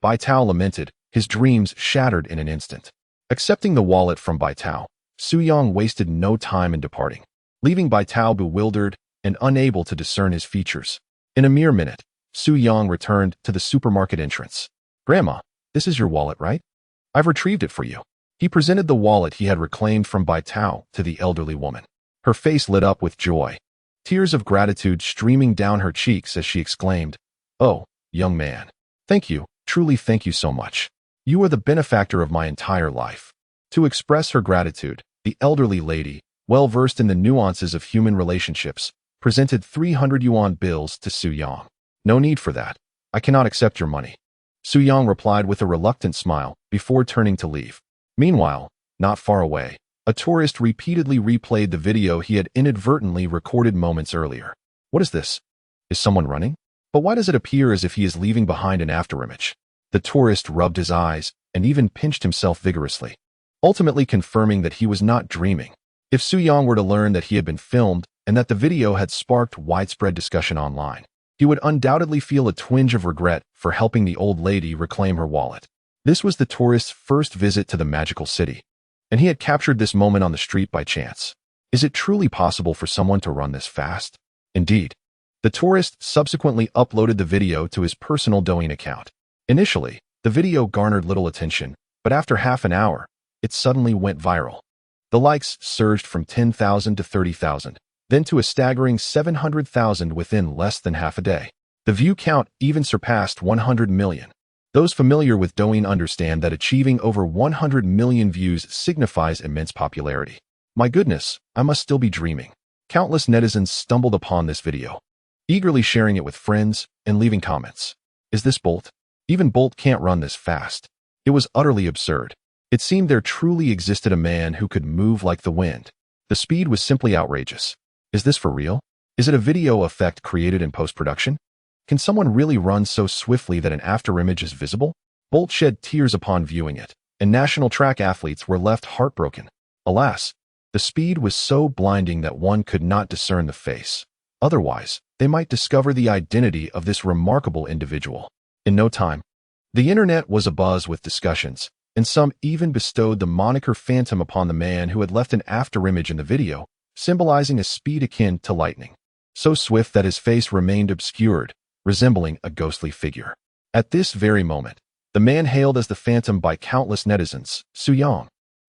Bai Tao lamented, his dreams shattered in an instant. Accepting the wallet from Bai Tao, Su Yang wasted no time in departing, leaving Bai Tao bewildered and unable to discern his features. In a mere minute, Su Yang returned to the supermarket entrance. Grandma, this is your wallet, right? I've retrieved it for you. He presented the wallet he had reclaimed from Bai Tao to the elderly woman. Her face lit up with joy, tears of gratitude streaming down her cheeks as she exclaimed, "Oh, young man. Thank you, truly thank you so much. You are the benefactor of my entire life." To express her gratitude, the elderly lady, well versed in the nuances of human relationships, presented 300 yuan bills to Su Yang. "No need for that. I cannot accept your money." Su Yang replied with a reluctant smile before turning to leave. Meanwhile, not far away, a tourist repeatedly replayed the video he had inadvertently recorded moments earlier. What is this? Is someone running? But why does it appear as if he is leaving behind an afterimage? The tourist rubbed his eyes and even pinched himself vigorously, ultimately confirming that he was not dreaming. If Su Yang were to learn that he had been filmed and that the video had sparked widespread discussion online, he would undoubtedly feel a twinge of regret for helping the old lady reclaim her wallet. This was the tourist's first visit to the magical city, and he had captured this moment on the street by chance. Is it truly possible for someone to run this fast? Indeed. The tourist subsequently uploaded the video to his personal Douyin account. Initially, the video garnered little attention, but after half an hour, it suddenly went viral. The likes surged from 10,000 to 30,000, then to a staggering 700,000 within less than half a day. The view count even surpassed 100 million. Those familiar with Douyin understand that achieving over 100 million views signifies immense popularity. My goodness, I must still be dreaming. Countless netizens stumbled upon this video, eagerly sharing it with friends and leaving comments. Is this Bolt? Even Bolt can't run this fast. It was utterly absurd. It seemed there truly existed a man who could move like the wind. The speed was simply outrageous. Is this for real? Is it a video effect created in post-production? Can someone really run so swiftly that an afterimage is visible? Bolt shed tears upon viewing it, and national track athletes were left heartbroken. Alas, the speed was so blinding that one could not discern the face. Otherwise, they might discover the identity of this remarkable individual. In no time, the internet was abuzz with discussions, and some even bestowed the moniker Phantom upon the man who had left an afterimage in the video, symbolizing a speed akin to lightning, so swift that his face remained obscured, resembling a ghostly figure. At this very moment, the man hailed as the Phantom by countless netizens, Su Yang,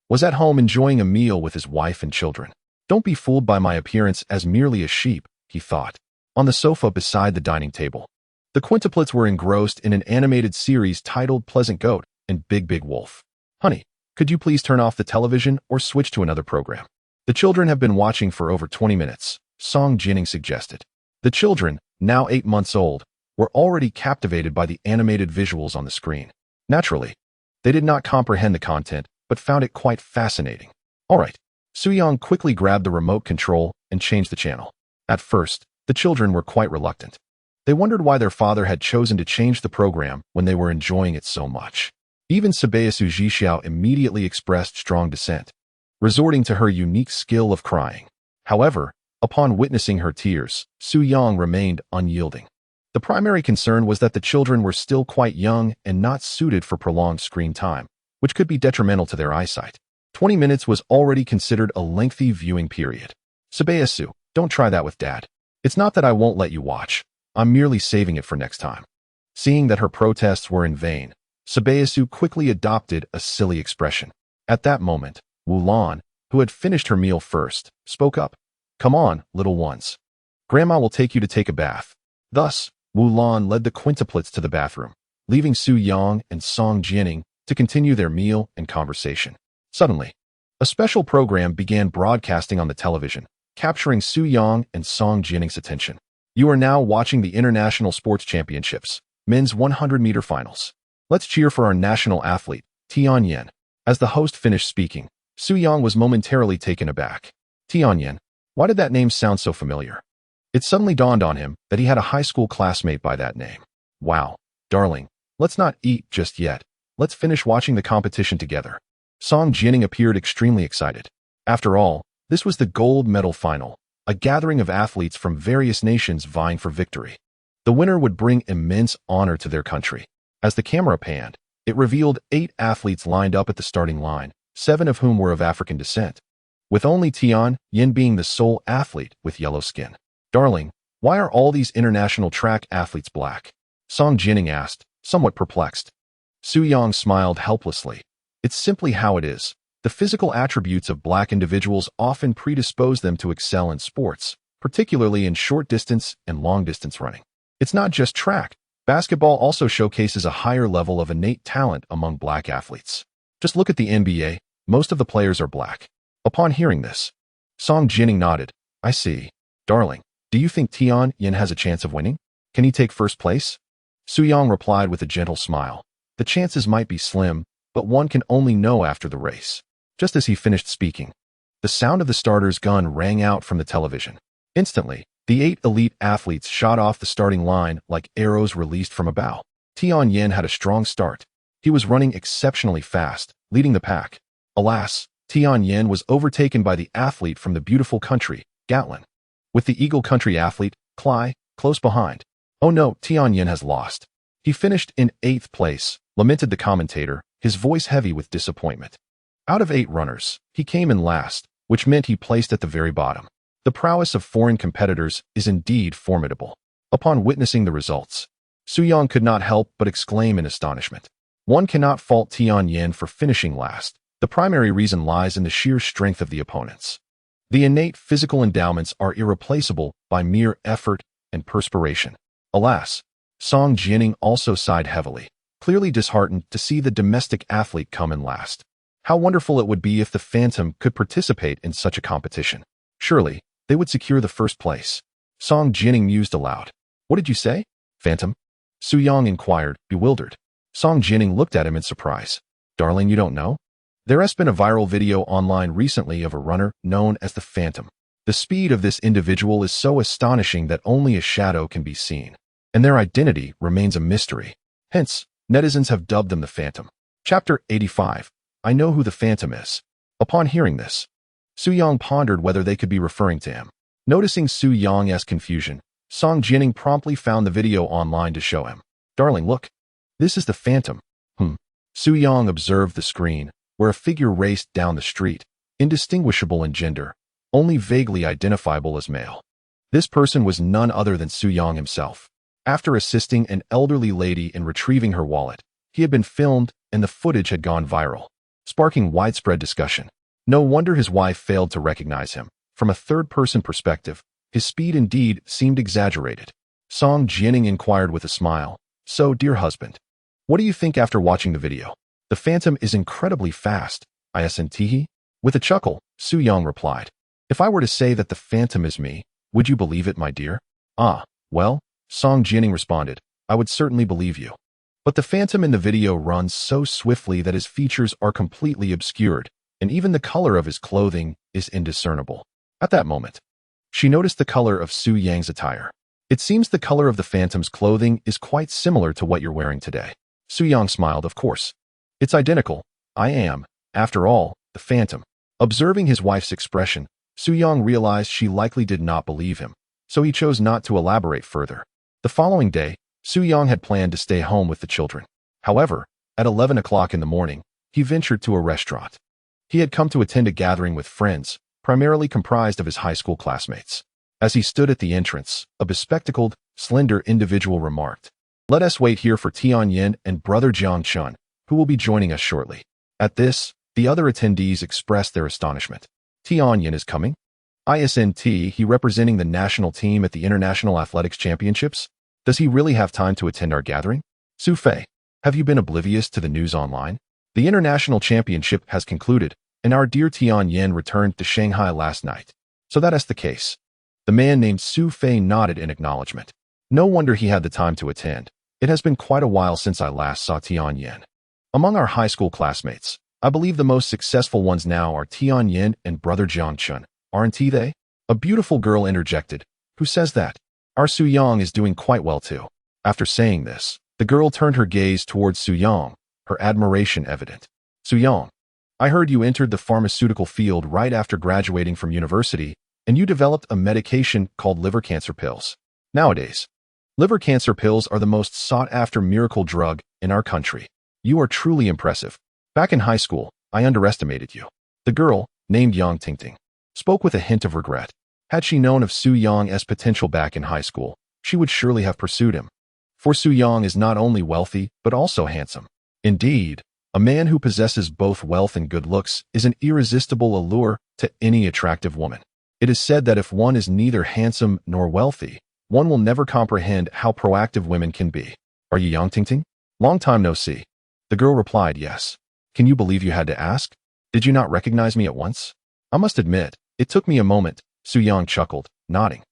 was at home enjoying a meal with his wife and children. Don't be fooled by my appearance as merely a sheep, he thought, on the sofa beside the dining table. The quintuplets were engrossed in an animated series titled Pleasant Goat and Big Wolf. Honey, could you please turn off the television or switch to another program? The children have been watching for over 20 minutes, Song Jining suggested. The children, now 8 months old, were already captivated by the animated visuals on the screen. Naturally, they did not comprehend the content, but found it quite fascinating. All right, Su Yang quickly grabbed the remote control and changed the channel. At first, the children were quite reluctant. They wondered why their father had chosen to change the program when they were enjoying it so much. Even Sabayasu Jixiao immediately expressed strong dissent, resorting to her unique skill of crying. However, upon witnessing her tears, Su Yang remained unyielding. The primary concern was that the children were still quite young and not suited for prolonged screen time, which could be detrimental to their eyesight. 20 minutes was already considered a lengthy viewing period. Sabayasu, don't try that with Dad. It's not that I won't let you watch. I'm merely saving it for next time. Seeing that her protests were in vain, Sabayasu quickly adopted a silly expression. At that moment, Wulan, who had finished her meal first, spoke up. Come on, little ones. Grandma will take you to take a bath. Thus, Wulan led the quintuplets to the bathroom, leaving Su Yang and Song Jianing to continue their meal and conversation. Suddenly, a special program began broadcasting on the television, capturing Su Yang and Song Jianing's attention. You are now watching the International Sports Championships, men's 100-meter finals. Let's cheer for our national athlete, Tianyan. As the host finished speaking, Su Yang was momentarily taken aback. Tianyan, why did that name sound so familiar? It suddenly dawned on him that he had a high school classmate by that name. Wow, darling, let's not eat just yet. Let's finish watching the competition together. Song Jianing appeared extremely excited. After all, this was the gold medal final, a gathering of athletes from various nations vying for victory. The winner would bring immense honor to their country. As the camera panned, it revealed 8 athletes lined up at the starting line, 7 of whom were of African descent, with only Tian Yin being the sole athlete with yellow skin. Darling, why are all these international track athletes black? Song Jianing asked, somewhat perplexed. Su Yang smiled helplessly. It's simply how it is. The physical attributes of black individuals often predispose them to excel in sports, particularly in short distance and long distance running. It's not just track. Basketball also showcases a higher level of innate talent among black athletes. Just look at the NBA. Most of the players are black. Upon hearing this, Song Jianing nodded. I see. Darling, do you think Tian Yin has a chance of winning? Can he take first place? Su Yang replied with a gentle smile. The chances might be slim, but one can only know after the race. Just as he finished speaking, the sound of the starter's gun rang out from the television. Instantly, the 8 elite athletes shot off the starting line like arrows released from a bow. Tian Yin had a strong start. He was running exceptionally fast, leading the pack. Alas, Tian Yin was overtaken by the athlete from the beautiful country, Gatlin, with the Eagle Country athlete, Cly, close behind. Oh no, Tian Yin has lost. He finished in 8th place, lamented the commentator, his voice heavy with disappointment. Out of 8 runners, he came in last, which meant he placed at the very bottom. The prowess of foreign competitors is indeed formidable. Upon witnessing the results, Su Yang could not help but exclaim in astonishment. One cannot fault Tian Yin for finishing last. The primary reason lies in the sheer strength of the opponents. The innate physical endowments are irreplaceable by mere effort and perspiration. Alas, Song Jianing also sighed heavily, clearly disheartened to see the domestic athlete come in last. How wonderful it would be if the Phantom could participate in such a competition. Surely, they would secure the first place. Song Jianing mused aloud. What did you say? Phantom? Su Yang inquired, bewildered. Song Jianing looked at him in surprise. Darling, you don't know? There has been a viral video online recently of a runner known as the Phantom. The speed of this individual is so astonishing that only a shadow can be seen, and their identity remains a mystery. Hence, netizens have dubbed them the Phantom. Chapter 85. I know who the Phantom is. Upon hearing this, Su Yang pondered whether they could be referring to him. Noticing Su Yang's confusion, Song Jianing promptly found the video online to show him. Darling, look. This is the Phantom. Su Yang observed the screen, where a figure raced down the street, indistinguishable in gender, only vaguely identifiable as male. This person was none other than Su Yang himself. After assisting an elderly lady in retrieving her wallet, he had been filmed and the footage had gone viral, sparking widespread discussion. No wonder his wife failed to recognize him. From a third-person perspective, his speed indeed seemed exaggerated. Song Jianing inquired with a smile. So, dear husband, what do you think after watching the video? The Phantom is incredibly fast, isn't? With a chuckle, Su Yang replied. If I were to say that the Phantom is me, would you believe it, my dear? Ah, well, Song Jianing responded, I would certainly believe you. But the Phantom in the video runs so swiftly that his features are completely obscured, and even the color of his clothing is indiscernible. At that moment, she noticed the color of Su Yang's attire. It seems the color of the Phantom's clothing is quite similar to what you're wearing today. Su Yang smiled, of course. It's identical. I am, after all, the Phantom. Observing his wife's expression, Su Yang realized she likely did not believe him, so he chose not to elaborate further. The following day, Su Yang had planned to stay home with the children. However, at 11 o'clock in the morning, he ventured to a restaurant. He had come to attend a gathering with friends, primarily comprised of his high school classmates. As he stood at the entrance, a bespectacled, slender individual remarked. Let us wait here for Tianyin and brother Jiang Chun, who will be joining us shortly. At this, the other attendees expressed their astonishment. Tianyin is coming? Isn't he representing the national team at the International Athletics Championships? Does he really have time to attend our gathering? Su Fei, have you been oblivious to the news online? The International Championship has concluded, and our dear Tianyin returned to Shanghai last night. So that is the case. The man named Su Fei nodded in acknowledgement. No wonder he had the time to attend. It has been quite a while since I last saw Tianyin. Among our high school classmates, I believe the most successful ones now are Tianyin and brother Jiang Chun, aren't they? A beautiful girl interjected. Who says that? Our Su Yang is doing quite well too. After saying this, the girl turned her gaze towards Su Yang, her admiration evident. Su Yang, I heard you entered the pharmaceutical field right after graduating from university, and you developed a medication called liver cancer pills. Nowadays, liver cancer pills are the most sought-after miracle drug in our country. You are truly impressive. Back in high school, I underestimated you. The girl, named Yang Tingting, spoke with a hint of regret. Had she known of Su Yang's potential back in high school, she would surely have pursued him. For Su Yang is not only wealthy, but also handsome. Indeed, a man who possesses both wealth and good looks is an irresistible allure to any attractive woman. It is said that if one is neither handsome nor wealthy, one will never comprehend how proactive women can be. Are you Yang Tingting? Long time no see. The girl replied, yes. Can you believe you had to ask? Did you not recognize me at once? I must admit, it took me a moment, Su Yang chuckled, nodding.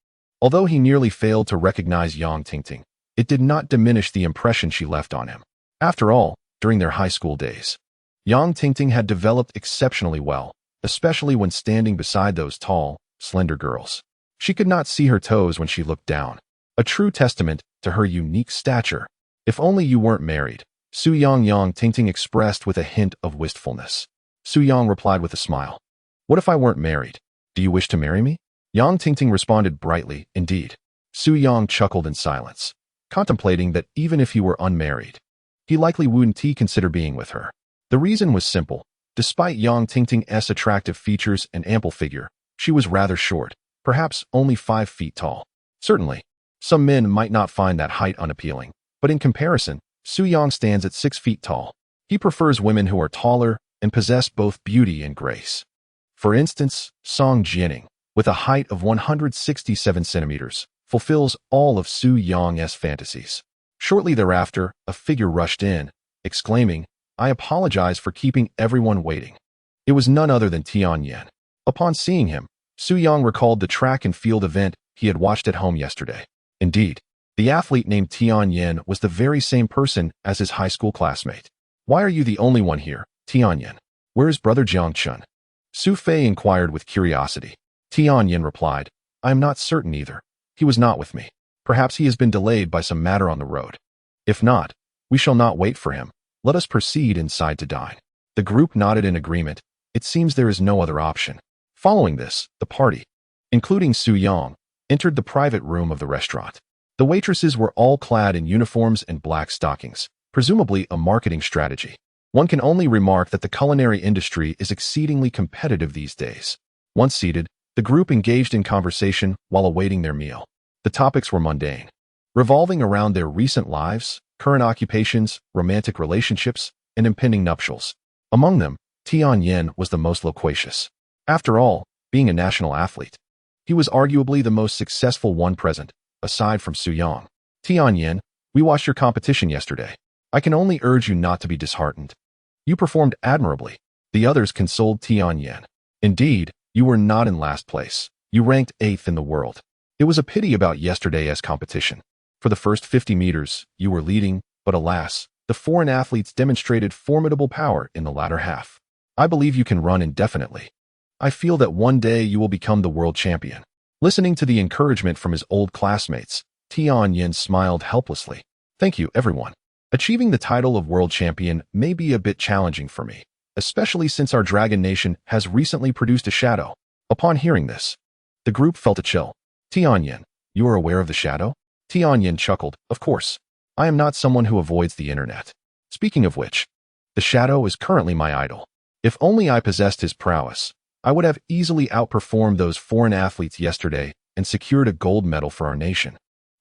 Although he nearly failed to recognize Yang Tingting, it did not diminish the impression she left on him. After all, during their high school days, Yang Tingting had developed exceptionally well, especially when standing beside those tall, slender girls. She could not see her toes when she looked down, a true testament to her unique stature. If only you weren't married, Yang Tingting expressed with a hint of wistfulness. Su Yang replied with a smile. What if I weren't married? Do you wish to marry me? Yang Tingting responded brightly, indeed. Su Yang chuckled in silence, contemplating that even if he were unmarried, he likely wouldn't consider being with her. The reason was simple. Despite Yang Tingting's attractive features and ample figure, she was rather short, perhaps only 5 feet tall. Certainly, some men might not find that height unappealing, but in comparison, Su Yang stands at 6 feet tall. He prefers women who are taller and possess both beauty and grace. For instance, Song Jianing, with a height of 167 centimeters, fulfills all of Su Yang's fantasies. Shortly thereafter, a figure rushed in, exclaiming, I apologize for keeping everyone waiting. It was none other than Tianyin. Upon seeing him, Su Yang recalled the track and field event he had watched at home yesterday. Indeed, the athlete named Tianyin was the very same person as his high school classmate. Why are you the only one here, Tianyin? Where is brother Jiang Chun? Su Fei inquired with curiosity. Tianyin replied, I am not certain either. He was not with me. Perhaps he has been delayed by some matter on the road. If not, we shall not wait for him. Let us proceed inside to dine. The group nodded in agreement. It seems there is no other option. Following this, the party, including Su Yang, entered the private room of the restaurant. The waitresses were all clad in uniforms and black stockings, presumably a marketing strategy. One can only remark that the culinary industry is exceedingly competitive these days. Once seated, the group engaged in conversation while awaiting their meal. The topics were mundane, revolving around their recent lives, current occupations, romantic relationships, and impending nuptials. Among them, Tianyin was the most loquacious. After all, being a national athlete, he was arguably the most successful one present, aside from Su Yang. Tianyin, we watched your competition yesterday. I can only urge you not to be disheartened. You performed admirably. The others consoled Tianyin. Indeed, you were not in last place. You ranked 8th in the world. It was a pity about yesterday's competition. For the first 50 meters, you were leading, but alas, the foreign athletes demonstrated formidable power in the latter half. I believe you can run indefinitely. I feel that one day you will become the world champion. Listening to the encouragement from his old classmates, Tianyin smiled helplessly. Thank you, everyone. Achieving the title of world champion may be a bit challenging for me, especially since our Dragon Nation has recently produced a shadow. Upon hearing this, the group felt a chill. Tianyin, you are aware of the shadow? Tianyin chuckled. Of course. I am not someone who avoids the internet. Speaking of which, the shadow is currently my idol. If only I possessed his prowess, I would have easily outperformed those foreign athletes yesterday and secured a gold medal for our nation.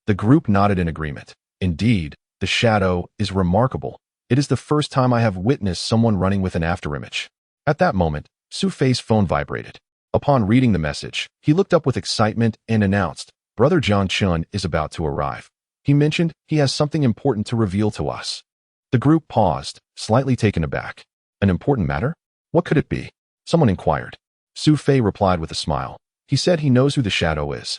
The group nodded in agreement. Indeed, the shadow is remarkable. It is the first time I have witnessed someone running with an afterimage. At that moment, Su Fei's phone vibrated. Upon reading the message, he looked up with excitement and announced, "Brother Jiang Chun is about to arrive. He mentioned he has something important to reveal to us." The group paused, slightly taken aback. An important matter? What could it be? Someone inquired. Su Fei replied with a smile. He said he knows who the shadow is.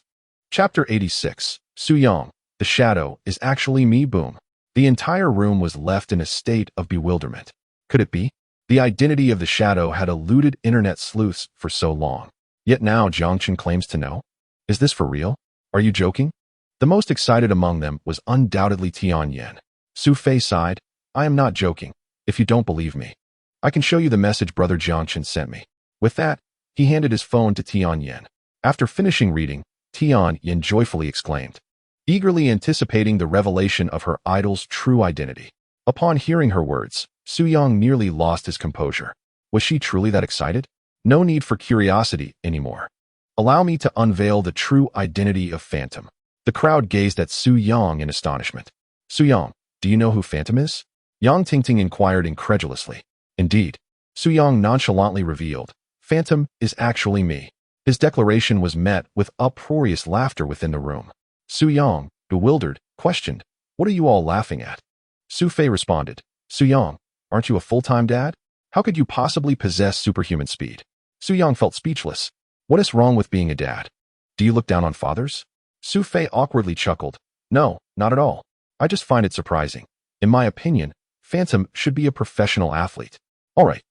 Chapter 86. Su Yang. The shadow is actually me. Boom. The entire room was left in a state of bewilderment. Could it be? The identity of the shadow had eluded internet sleuths for so long. Yet now Jiang Chun claims to know? Is this for real? Are you joking? The most excited among them was undoubtedly Tianyan. Su Fei sighed. I am not joking. If you don't believe me, I can show you the message Brother Jiang Chun sent me. With that, he handed his phone to Tianyan. After finishing reading, Tianyan joyfully exclaimed, eagerly anticipating the revelation of her idol's true identity. Upon hearing her words, Su Yang nearly lost his composure. Was she truly that excited? No need for curiosity anymore. Allow me to unveil the true identity of Phantom. The crowd gazed at Su Yang in astonishment. Su Yang, do you know who Phantom is? Yang Tingting inquired incredulously. Indeed, Su Yang nonchalantly revealed, Phantom is actually me. His declaration was met with uproarious laughter within the room. Su Yang, bewildered, questioned, what are you all laughing at? Su Fei responded, Su Yang, aren't you a full-time dad? How could you possibly possess superhuman speed? Su Yang felt speechless. What is wrong with being a dad? Do you look down on fathers? Su Fei awkwardly chuckled. No, not at all. I just find it surprising. In my opinion, Phantom should be a professional athlete. All right.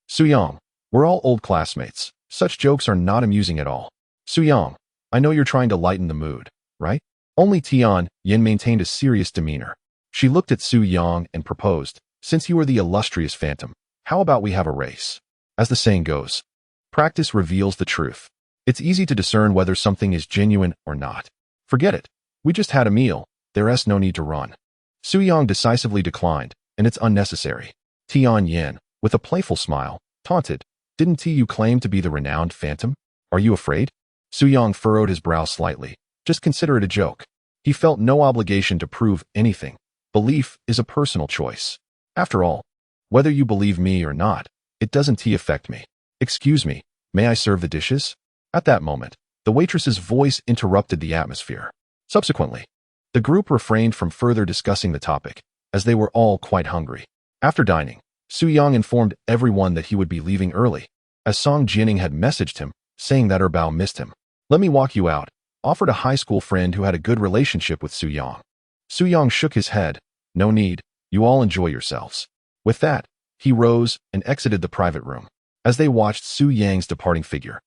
Su Yang, we're all old classmates. Such jokes are not amusing at all. Su Yang, I know you're trying to lighten the mood, right? Only Tian Yin maintained a serious demeanor. She looked at Su Yang and proposed, since you are the illustrious Phantom, how about we have a race? As the saying goes, practice reveals the truth. It's easy to discern whether something is genuine or not. Forget it. We just had a meal. There's no need to run. Su Yang decisively declined, and it's unnecessary. Tian Yin, with a playful smile, taunted, didn't you claim to be the renowned Phantom? Are you afraid? Su Yang furrowed his brow slightly. Just consider it a joke. He felt no obligation to prove anything. Belief is a personal choice. After all, whether you believe me or not, it doesn't affect me. Excuse me, may I serve the dishes? At that moment, the waitress's voice interrupted the atmosphere. Subsequently, the group refrained from further discussing the topic, as they were all quite hungry. After dining, Su Yang informed everyone that he would be leaving early, as Song Jianing had messaged him, saying that Bao missed him. Let me walk you out, offered a high school friend who had a good relationship with Su Yang. Su Yang shook his head. No need, you all enjoy yourselves. With that, he rose and exited the private room. As they watched Su Yang's departing figure,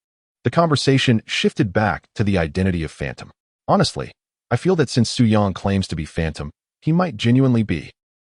the conversation shifted back to the identity of Phantom. Honestly, I feel that since Su Yang claims to be Phantom, he might genuinely be,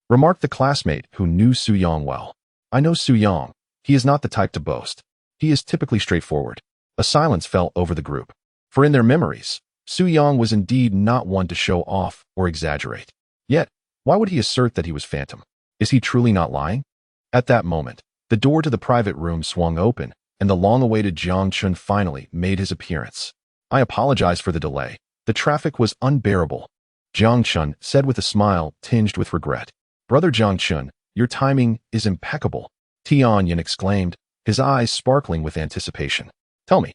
remarked the classmate who knew Su Yang well. I know Su Yang. He is not the type to boast. He is typically straightforward. A silence fell over the group. For in their memories, Su Yang was indeed not one to show off or exaggerate. Yet, why would he assert that he was Phantom? Is he truly not lying? At that moment, the door to the private room swung open, and the long-awaited Jiang Chun finally made his appearance. I apologize for the delay. The traffic was unbearable, Jiang Chun said with a smile tinged with regret. Brother Jiang Chun, your timing is impeccable, Tianyan exclaimed, his eyes sparkling with anticipation. Tell me,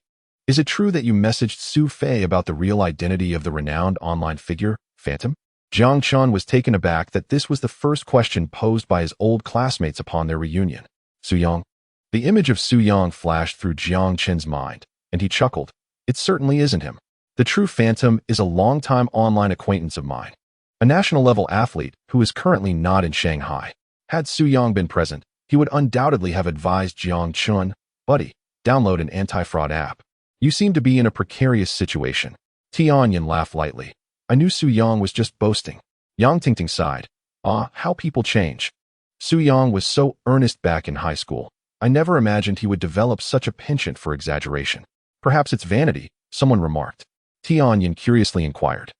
is it true that you messaged Su Fei about the real identity of the renowned online figure, Phantom? Jiang Chun was taken aback that this was the first question posed by his old classmates upon their reunion. Su Yang? The image of Su Yang flashed through Jiang Chun's mind, and he chuckled. It certainly isn't him. The true Phantom is a longtime online acquaintance of mine, a national-level athlete who is currently not in Shanghai. Had Su Yang been present, he would undoubtedly have advised Jiang Chun, buddy, download an anti-fraud app. You seem to be in a precarious situation. Tianyan laughed lightly. I knew Su Yang was just boasting. Yang Tingting sighed. Ah, how people change. Su Yang was so earnest back in high school. I never imagined he would develop such a penchant for exaggeration. Perhaps it's vanity, someone remarked. Tianyan curiously inquired.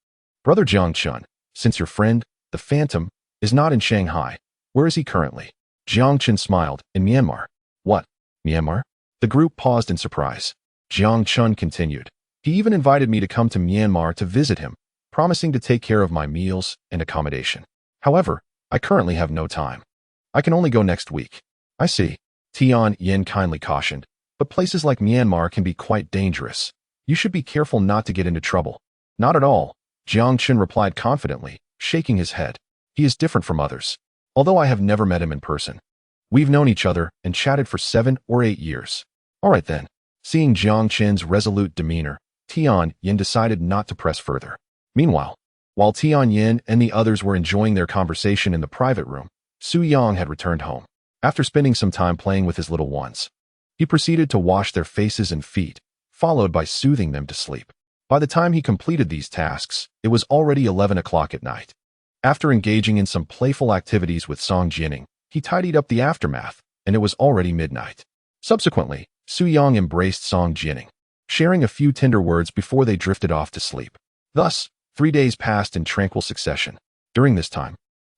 Brother Jiang Chun, since your friend, the Phantom, is not in Shanghai, where is he currently? Jiang Chun smiled. In Myanmar. What? Myanmar? The group paused in surprise. Jiang Chun continued. He even invited me to come to Myanmar to visit him, promising to take care of my meals and accommodation. However, I currently have no time. I can only go next week. I see, Tian Yin kindly cautioned, but places like Myanmar can be quite dangerous. You should be careful not to get into trouble. Not at all, Jiang Chen replied confidently, shaking his head. He is different from others, although I have never met him in person. We've known each other and chatted for 7 or 8 years. All right then. Seeing Jiang Chen's resolute demeanor, Tian Yin decided not to press further. Meanwhile, while Tian Yin and the others were enjoying their conversation in the private room, Su Yang had returned home. After spending some time playing with his little ones, he proceeded to wash their faces and feet, followed by soothing them to sleep. By the time he completed these tasks, it was already 11 o'clock at night. After engaging in some playful activities with Song Jianing, he tidied up the aftermath, and it was already midnight. Subsequently, Su Yang embraced Song Jianing, sharing a few tender words before they drifted off to sleep. Thus, 3 days passed in tranquil succession. During this time,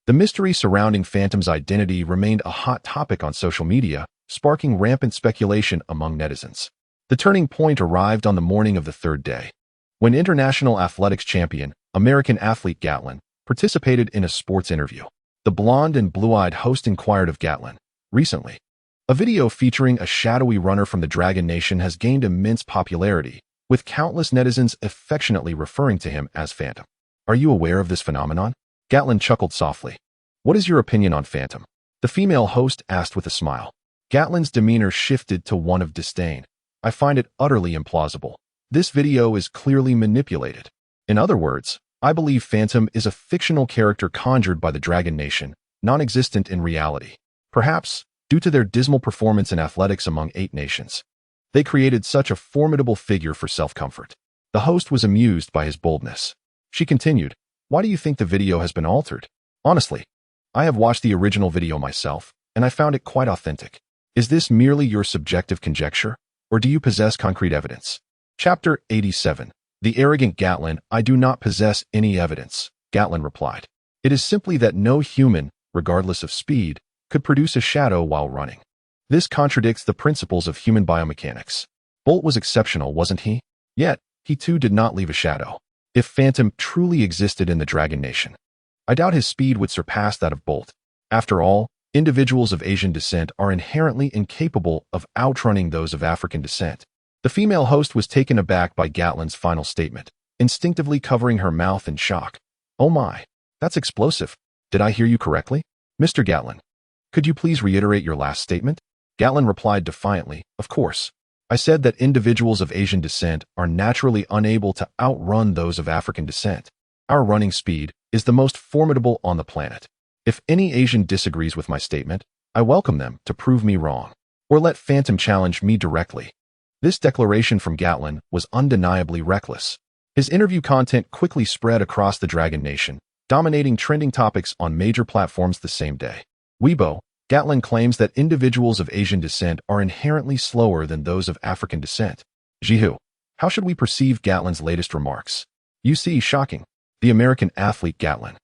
the mystery surrounding Phantom's identity remained a hot topic on social media, sparking rampant speculation among netizens. The turning point arrived on the morning of the third day, when international athletics champion, American athlete Gatlin, participated in a sports interview. The blonde and blue-eyed host inquired of Gatlin, recently, a video featuring a shadowy runner from the Dragon Nation has gained immense popularity, with countless netizens affectionately referring to him as Phantom. Are you aware of this phenomenon? Gatlin chuckled softly. What is your opinion on Phantom? The female host asked with a smile. Gatlin's demeanor shifted to one of disdain. I find it utterly implausible. This video is clearly manipulated. In other words, I believe Phantom is a fictional character conjured by the Dragon Nation, non-existent in reality. Perhaps, due to their dismal performance in athletics among 8 nations, they created such a formidable figure for self-comfort. The host was amused by his boldness. She continued, why do you think the video has been altered? Honestly, I have watched the original video myself, and I found it quite authentic. Is this merely your subjective conjecture, or do you possess concrete evidence? Chapter 87. The arrogant Gatlin. I do not possess any evidence, Gatlin replied. It is simply that no human, regardless of speed, could produce a shadow while running. This contradicts the principles of human biomechanics. Bolt was exceptional, wasn't he? Yet, he too did not leave a shadow. If Phantom truly existed in the Dragon Nation, I doubt his speed would surpass that of Bolt. After all, individuals of Asian descent are inherently incapable of outrunning those of African descent. The female host was taken aback by Gatlin's final statement, instinctively covering her mouth in shock. Oh my, that's explosive. Did I hear you correctly? Mr. Gatlin, could you please reiterate your last statement? Gatlin replied defiantly, of course. I said that individuals of Asian descent are naturally unable to outrun those of African descent. Our running speed is the most formidable on the planet. If any Asian disagrees with my statement, I welcome them to prove me wrong, or let Phantom challenge me directly. This declaration from Gatlin was undeniably reckless. His interview content quickly spread across the Dragon Nation, dominating trending topics on major platforms the same day. Weibo, Gatlin claims that individuals of Asian descent are inherently slower than those of African descent. Jihu, how should we perceive Gatlin's latest remarks? You see, shocking. The American athlete Gatlin,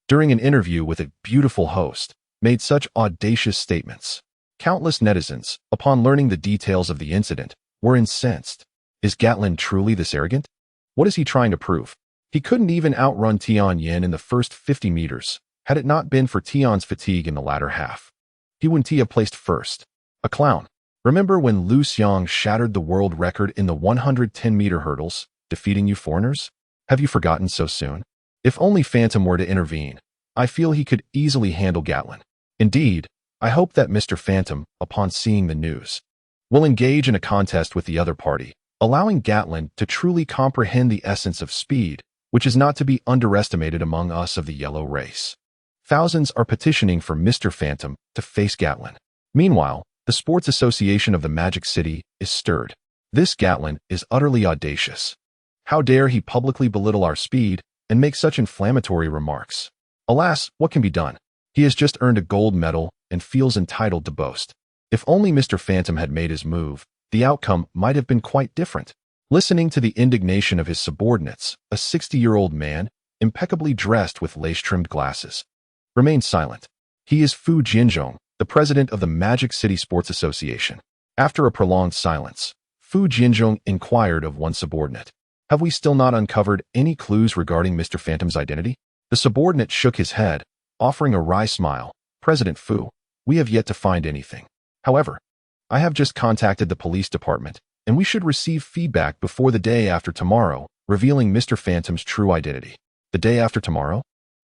during an interview with a beautiful host, made such audacious statements. Countless netizens, upon learning the details of the incident, were incensed. Is Gatlin truly this arrogant? What is he trying to prove? He couldn't even outrun Tian Yin in the first 50 meters, had it not been for Tian's fatigue in the latter half. He wouldn't have placed first. A clown. Remember when Lu Xiang shattered the world record in the 110-meter hurdles, defeating you foreigners? Have you forgotten so soon? If only Phantom were to intervene, I feel he could easily handle Gatlin. Indeed, I hope that Mr. Phantom, upon seeing the news, will engage in a contest with the other party, allowing Gatlin to truly comprehend the essence of speed, which is not to be underestimated among us of the yellow race. Thousands are petitioning for Mr. Phantom to face Gatlin. Meanwhile, the Sports Association of the Magic City is stirred. This Gatlin is utterly audacious. How dare he publicly belittle our speed and make such inflammatory remarks? Alas, what can be done? He has just earned a gold medal and feels entitled to boast. If only Mr. Phantom had made his move, the outcome might have been quite different. Listening to the indignation of his subordinates, a 60-year-old man, impeccably dressed with lace-trimmed glasses, remained silent. He is Fu Jinzhong, the president of the Magic City Sports Association. After a prolonged silence, Fu Jinzhong inquired of one subordinate, Have we still not uncovered any clues regarding Mr. Phantom's identity? The subordinate shook his head, offering a wry smile. President Fu, we have yet to find anything. However, I have just contacted the police department, and we should receive feedback before the day after tomorrow, revealing Mr. Phantom's true identity. The day after tomorrow?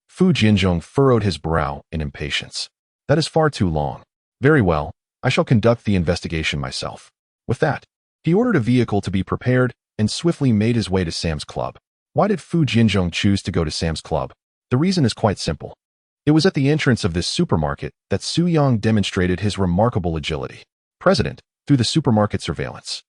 Fu Jinzhong furrowed his brow in impatience. That is far too long. Very well, I shall conduct the investigation myself. With that, he ordered a vehicle to be prepared and swiftly made his way to Sam's Club. Why did Fu Jinzhong choose to go to Sam's Club? The reason is quite simple. It was at the entrance of this supermarket that Su Yang demonstrated his remarkable agility. President, through the supermarket surveillance,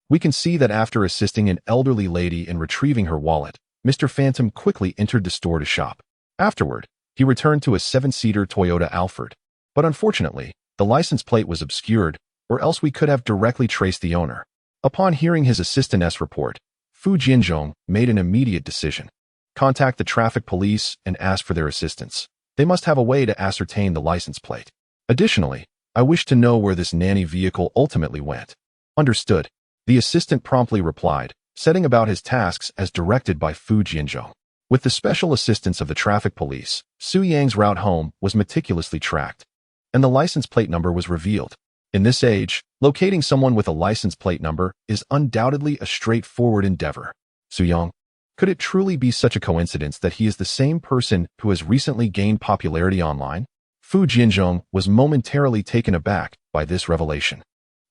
we can see that after assisting an elderly lady in retrieving her wallet, Mr. Phantom quickly entered the store to shop. Afterward, he returned to a 7-seater Toyota Alphard. But unfortunately, the license plate was obscured, or else we could have directly traced the owner. Upon hearing his assistant's report, Fu Jinzhong made an immediate decision. Contact the traffic police and ask for their assistance. They must have a way to ascertain the license plate. Additionally, I wish to know where this nanny vehicle ultimately went. Understood. The assistant promptly replied, setting about his tasks as directed by Fu Jinzhong. With the special assistance of the traffic police, Su Yang's route home was meticulously tracked, and the license plate number was revealed. In this age, locating someone with a license plate number is undoubtedly a straightforward endeavor. Su Yang, could it truly be such a coincidence that he is the same person who has recently gained popularity online? Fu Jinzhong was momentarily taken aback by this revelation.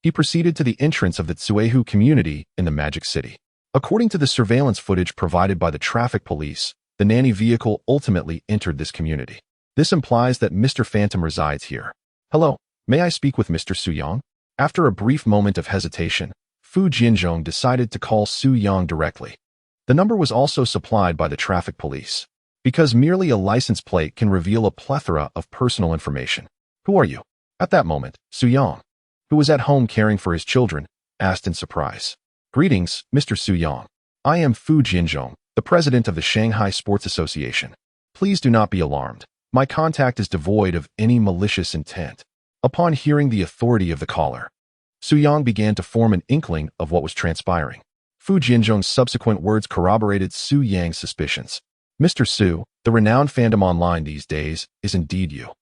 He proceeded to the entrance of the Tsuehu community in the Magic City. According to the surveillance footage provided by the traffic police, the nanny vehicle ultimately entered this community. This implies that Mr. Phantom resides here. Hello, may I speak with Mr. Su Yang? After a brief moment of hesitation, Fu Jinzhong decided to call Su Yang directly. The number was also supplied by the traffic police, because merely a license plate can reveal a plethora of personal information. Who are you? At that moment, Su Yang, who was at home caring for his children, asked in surprise. Greetings, Mr. Su Yang. I am Fu Jinzhong, the president of the Shanghai Sports Association. Please do not be alarmed. My contact is devoid of any malicious intent. Upon hearing the authority of the caller, Su Yang began to form an inkling of what was transpiring. Fu Jinzhong's subsequent words corroborated Su Yang's suspicions. Mr. Su, the renowned fandom online these days, is indeed you.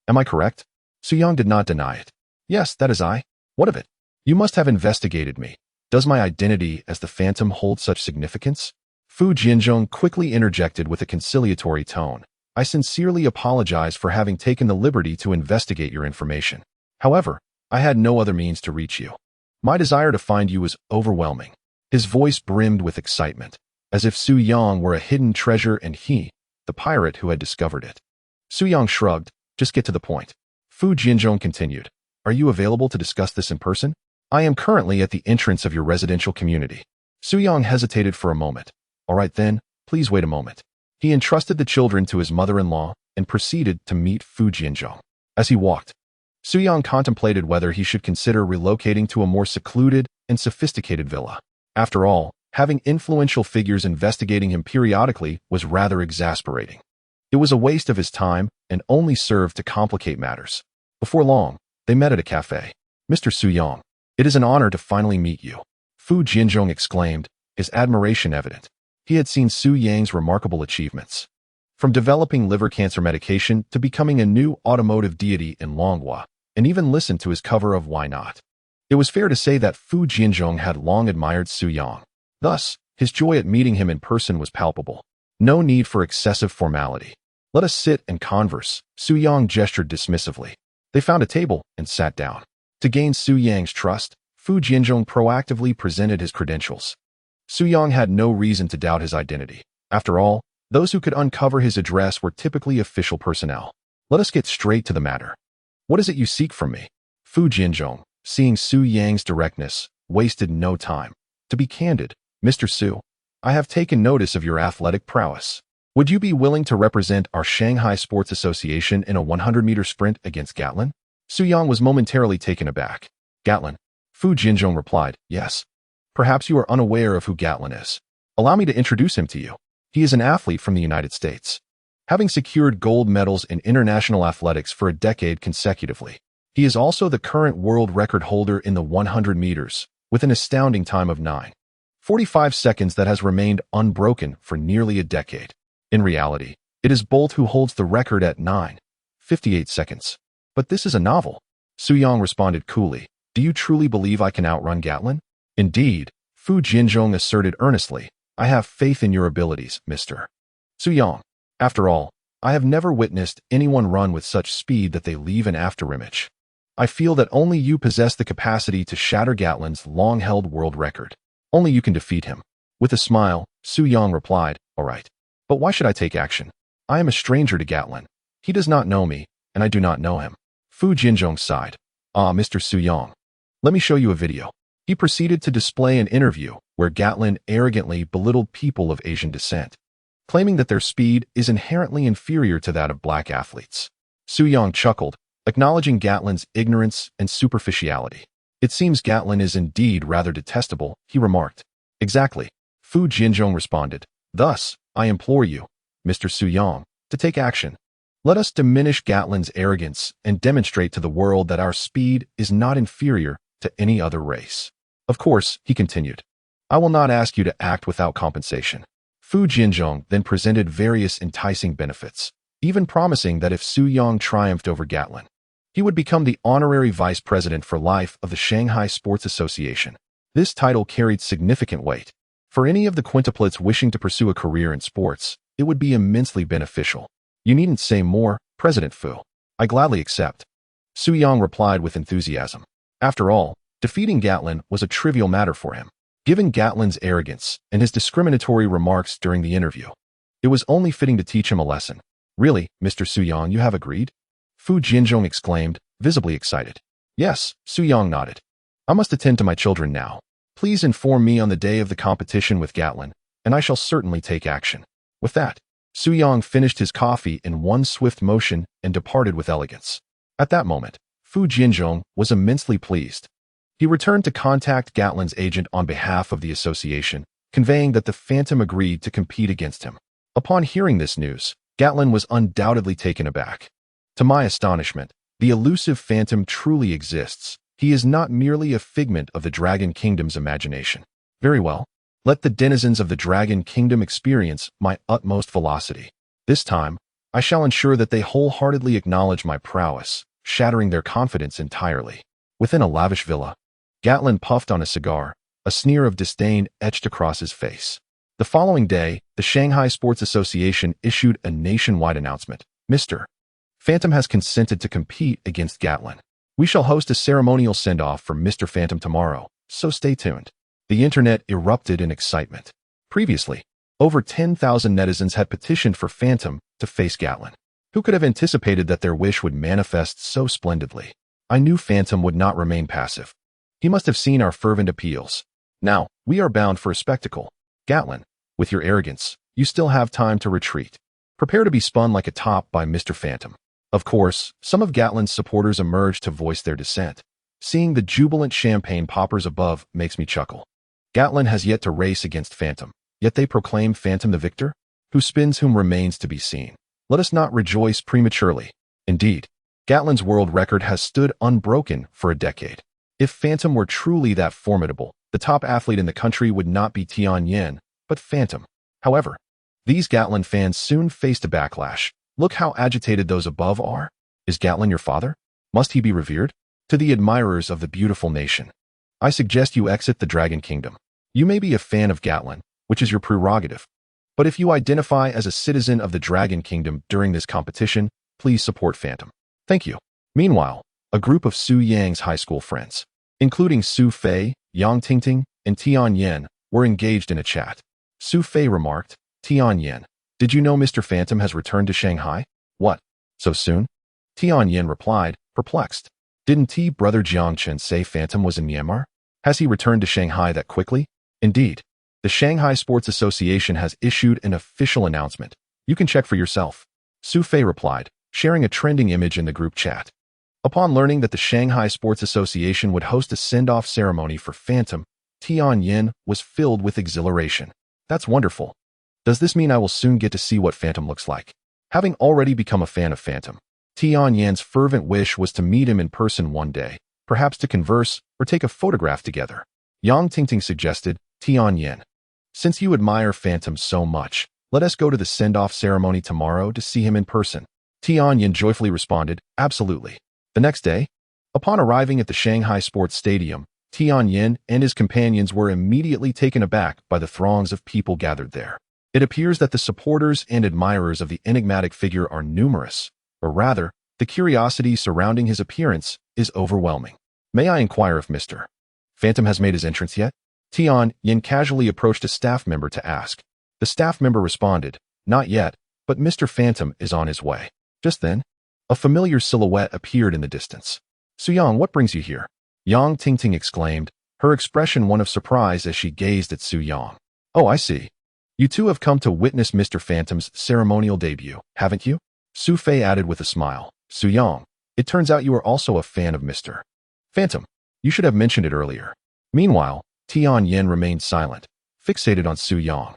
Am I correct? Su Yang did not deny it. Yes, that is I. What of it? You must have investigated me. Does my identity as the Phantom hold such significance? Fu Jinzhong quickly interjected with a conciliatory tone. I sincerely apologize for having taken the liberty to investigate your information. However, I had no other means to reach you. My desire to find you was overwhelming. His voice brimmed with excitement, as if Su Yang were a hidden treasure and he, the pirate who had discovered it. Su Yang shrugged. Just get to the point. Fu Jinzhong continued. Are you available to discuss this in person? I am currently at the entrance of your residential community. Su Yang hesitated for a moment. All right then, please wait a moment. He entrusted the children to his mother-in-law and proceeded to meet Fu Jinzhong. As he walked, Su Yang contemplated whether he should consider relocating to a more secluded and sophisticated villa. After all, having influential figures investigating him periodically was rather exasperating. It was a waste of his time and only served to complicate matters. Before long, they met at a cafe. Mr. Su Yang, it is an honor to finally meet you, Fu Jinzhong exclaimed, his admiration evident. He had seen Su Yang's remarkable achievements, from developing liver cancer medication to becoming a new automotive deity in Longhua, and even listened to his cover of Why Not. It was fair to say that Fu Jinzhong had long admired Su Yang. Thus, his joy at meeting him in person was palpable. No need for excessive formality. Let us sit and converse, Su Yang gestured dismissively. They found a table and sat down. To gain Su Yang's trust, Fu Jinzhong proactively presented his credentials. Su Yang had no reason to doubt his identity. After all, those who could uncover his address were typically official personnel. Let us get straight to the matter. What is it you seek from me? Fu Jinzhong, seeing Su Yang's directness, wasted no time. To be candid, Mr. Su, I have taken notice of your athletic prowess. Would you be willing to represent our Shanghai Sports Association in a 100-meter sprint against Gatlin? Su Yang was momentarily taken aback. Gatlin? Fu Jinzhong replied, yes. Perhaps you are unaware of who Gatlin is. Allow me to introduce him to you. He is an athlete from the United States, having secured gold medals in international athletics for a decade consecutively. He is also the current world record holder in the 100 meters, with an astounding time of 9:14.6. 45 seconds that has remained unbroken for nearly a decade. In reality, it is Bolt who holds the record at 9:58 seconds. But this is a novel. Su Yang responded coolly. Do you truly believe I can outrun Gatlin? Indeed, Fu Jinzhong asserted earnestly. I have faith in your abilities, Mr. Su Yang. After all, I have never witnessed anyone run with such speed that they leave an afterimage. I feel that only you possess the capacity to shatter Gatlin's long-held world record. Only you can defeat him. With a smile, Su Yang replied, all right. But why should I take action? I am a stranger to Gatlin. He does not know me, and I do not know him. Fu Jinzhong sighed. Ah, Mr. Su Yang. Let me show you a video. He proceeded to display an interview where Gatlin arrogantly belittled people of Asian descent, claiming that their speed is inherently inferior to that of black athletes. Su Yang chuckled, acknowledging Gatlin's ignorance and superficiality. It seems Gatlin is indeed rather detestable, he remarked. Exactly, Fu Jinzhong responded. Thus, I implore you, Mr. Su Yang, to take action. Let us diminish Gatlin's arrogance and demonstrate to the world that our speed is not inferior to any other race. Of course, he continued, I will not ask you to act without compensation. Fu Jinzhong then presented various enticing benefits, even promising that if Su Yang triumphed over Gatlin, he would become the honorary vice president for life of the Shanghai Sports Association. This title carried significant weight. For any of the quintuplets wishing to pursue a career in sports, it would be immensely beneficial. You needn't say more, President Fu. I gladly accept. Su Yang replied with enthusiasm. After all, defeating Gatlin was a trivial matter for him. Given Gatlin's arrogance and his discriminatory remarks during the interview, it was only fitting to teach him a lesson. Really, Mr. Su Yang, you have agreed? Fu Jinzhong exclaimed, visibly excited. Yes, Su Yang nodded. I must attend to my children now. Please inform me on the day of the competition with Gatlin, and I shall certainly take action. With that, Su Yang finished his coffee in one swift motion and departed with elegance. At that moment, Fu Jinzhong was immensely pleased. He returned to contact Gatlin's agent on behalf of the association, conveying that the Phantom agreed to compete against him. Upon hearing this news, Gatlin was undoubtedly taken aback. To my astonishment, the elusive Phantom truly exists. He is not merely a figment of the Dragon Kingdom's imagination. Very well. Let the denizens of the Dragon Kingdom experience my utmost velocity. This time, I shall ensure that they wholeheartedly acknowledge my prowess, shattering their confidence entirely. Within a lavish villa, Gatlin puffed on a cigar, a sneer of disdain etched across his face. The following day, the Shanghai Sports Association issued a nationwide announcement. Mr. Phantom has consented to compete against Gatlin. We shall host a ceremonial send-off for Mr. Phantom tomorrow, so stay tuned. The internet erupted in excitement. Previously, over 10,000 netizens had petitioned for Phantom to face Gatlin. Who could have anticipated that their wish would manifest so splendidly? I knew Phantom would not remain passive. He must have seen our fervent appeals. Now, we are bound for a spectacle. Gatlin, with your arrogance, you still have time to retreat. Prepare to be spun like a top by Mr. Phantom. Of course, some of Gatlin's supporters emerged to voice their dissent. Seeing the jubilant champagne poppers above makes me chuckle. Gatlin has yet to race against Phantom, yet they proclaim Phantom the victor? Who spins whom remains to be seen. Let us not rejoice prematurely. Indeed, Gatlin's world record has stood unbroken for a decade. If Phantom were truly that formidable, the top athlete in the country would not be Tianyan, but Phantom. However, these Gatlin fans soon faced a backlash. Look how agitated those above are. Is Gatlin your father? Must he be revered? To the admirers of the beautiful nation, I suggest you exit the Dragon Kingdom. You may be a fan of Gatlin, which is your prerogative. But if you identify as a citizen of the Dragon Kingdom during this competition, please support Phantom. Thank you. Meanwhile, a group of Su Yang's high school friends, including Su Fei, Yang Tingting, and Tian Yen, were engaged in a chat. Su Fei remarked, Tian Yen, did you know Mr. Phantom has returned to Shanghai? What? So soon? Tian Yen replied, perplexed. Didn't T brother Jiangchen say Phantom was in Myanmar? Has he returned to Shanghai that quickly? Indeed. The Shanghai Sports Association has issued an official announcement. You can check for yourself. Su Fei replied, sharing a trending image in the group chat. Upon learning that the Shanghai Sports Association would host a send-off ceremony for Phantom, Tian Yin was filled with exhilaration. That's wonderful. Does this mean I will soon get to see what Phantom looks like? Having already become a fan of Phantom, Tian Yan's fervent wish was to meet him in person one day, perhaps to converse or take a photograph together. Yang Tingting suggested, Tianyin. Since you admire Phantom so much, let us go to the send-off ceremony tomorrow to see him in person. Tianyin joyfully responded, absolutely. The next day, upon arriving at the Shanghai Sports Stadium, Tianyin and his companions were immediately taken aback by the throngs of people gathered there. It appears that the supporters and admirers of the enigmatic figure are numerous, or rather, the curiosity surrounding his appearance is overwhelming. May I inquire if Mr. Phantom has made his entrance yet? Tianyin casually approached a staff member to ask. The staff member responded, not yet, but Mr. Phantom is on his way. Just then, a familiar silhouette appeared in the distance. Suyang, what brings you here? Yang Tingting exclaimed, her expression one of surprise as she gazed at Su Yang. Oh, I see. You two have come to witness Mr. Phantom's ceremonial debut, haven't you? Su Fei added with a smile. Su Yang, it turns out you are also a fan of Mr. Phantom. You should have mentioned it earlier. Meanwhile, Tianyin remained silent, fixated on Su Yang.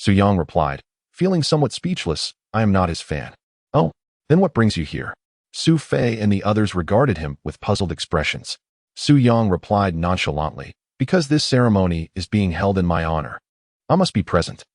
Su Yang replied, feeling somewhat speechless, I am not his fan. Oh, then what brings you here? Su Fei and the others regarded him with puzzled expressions. Su Yang replied nonchalantly, because this ceremony is being held in my honor. I must be present.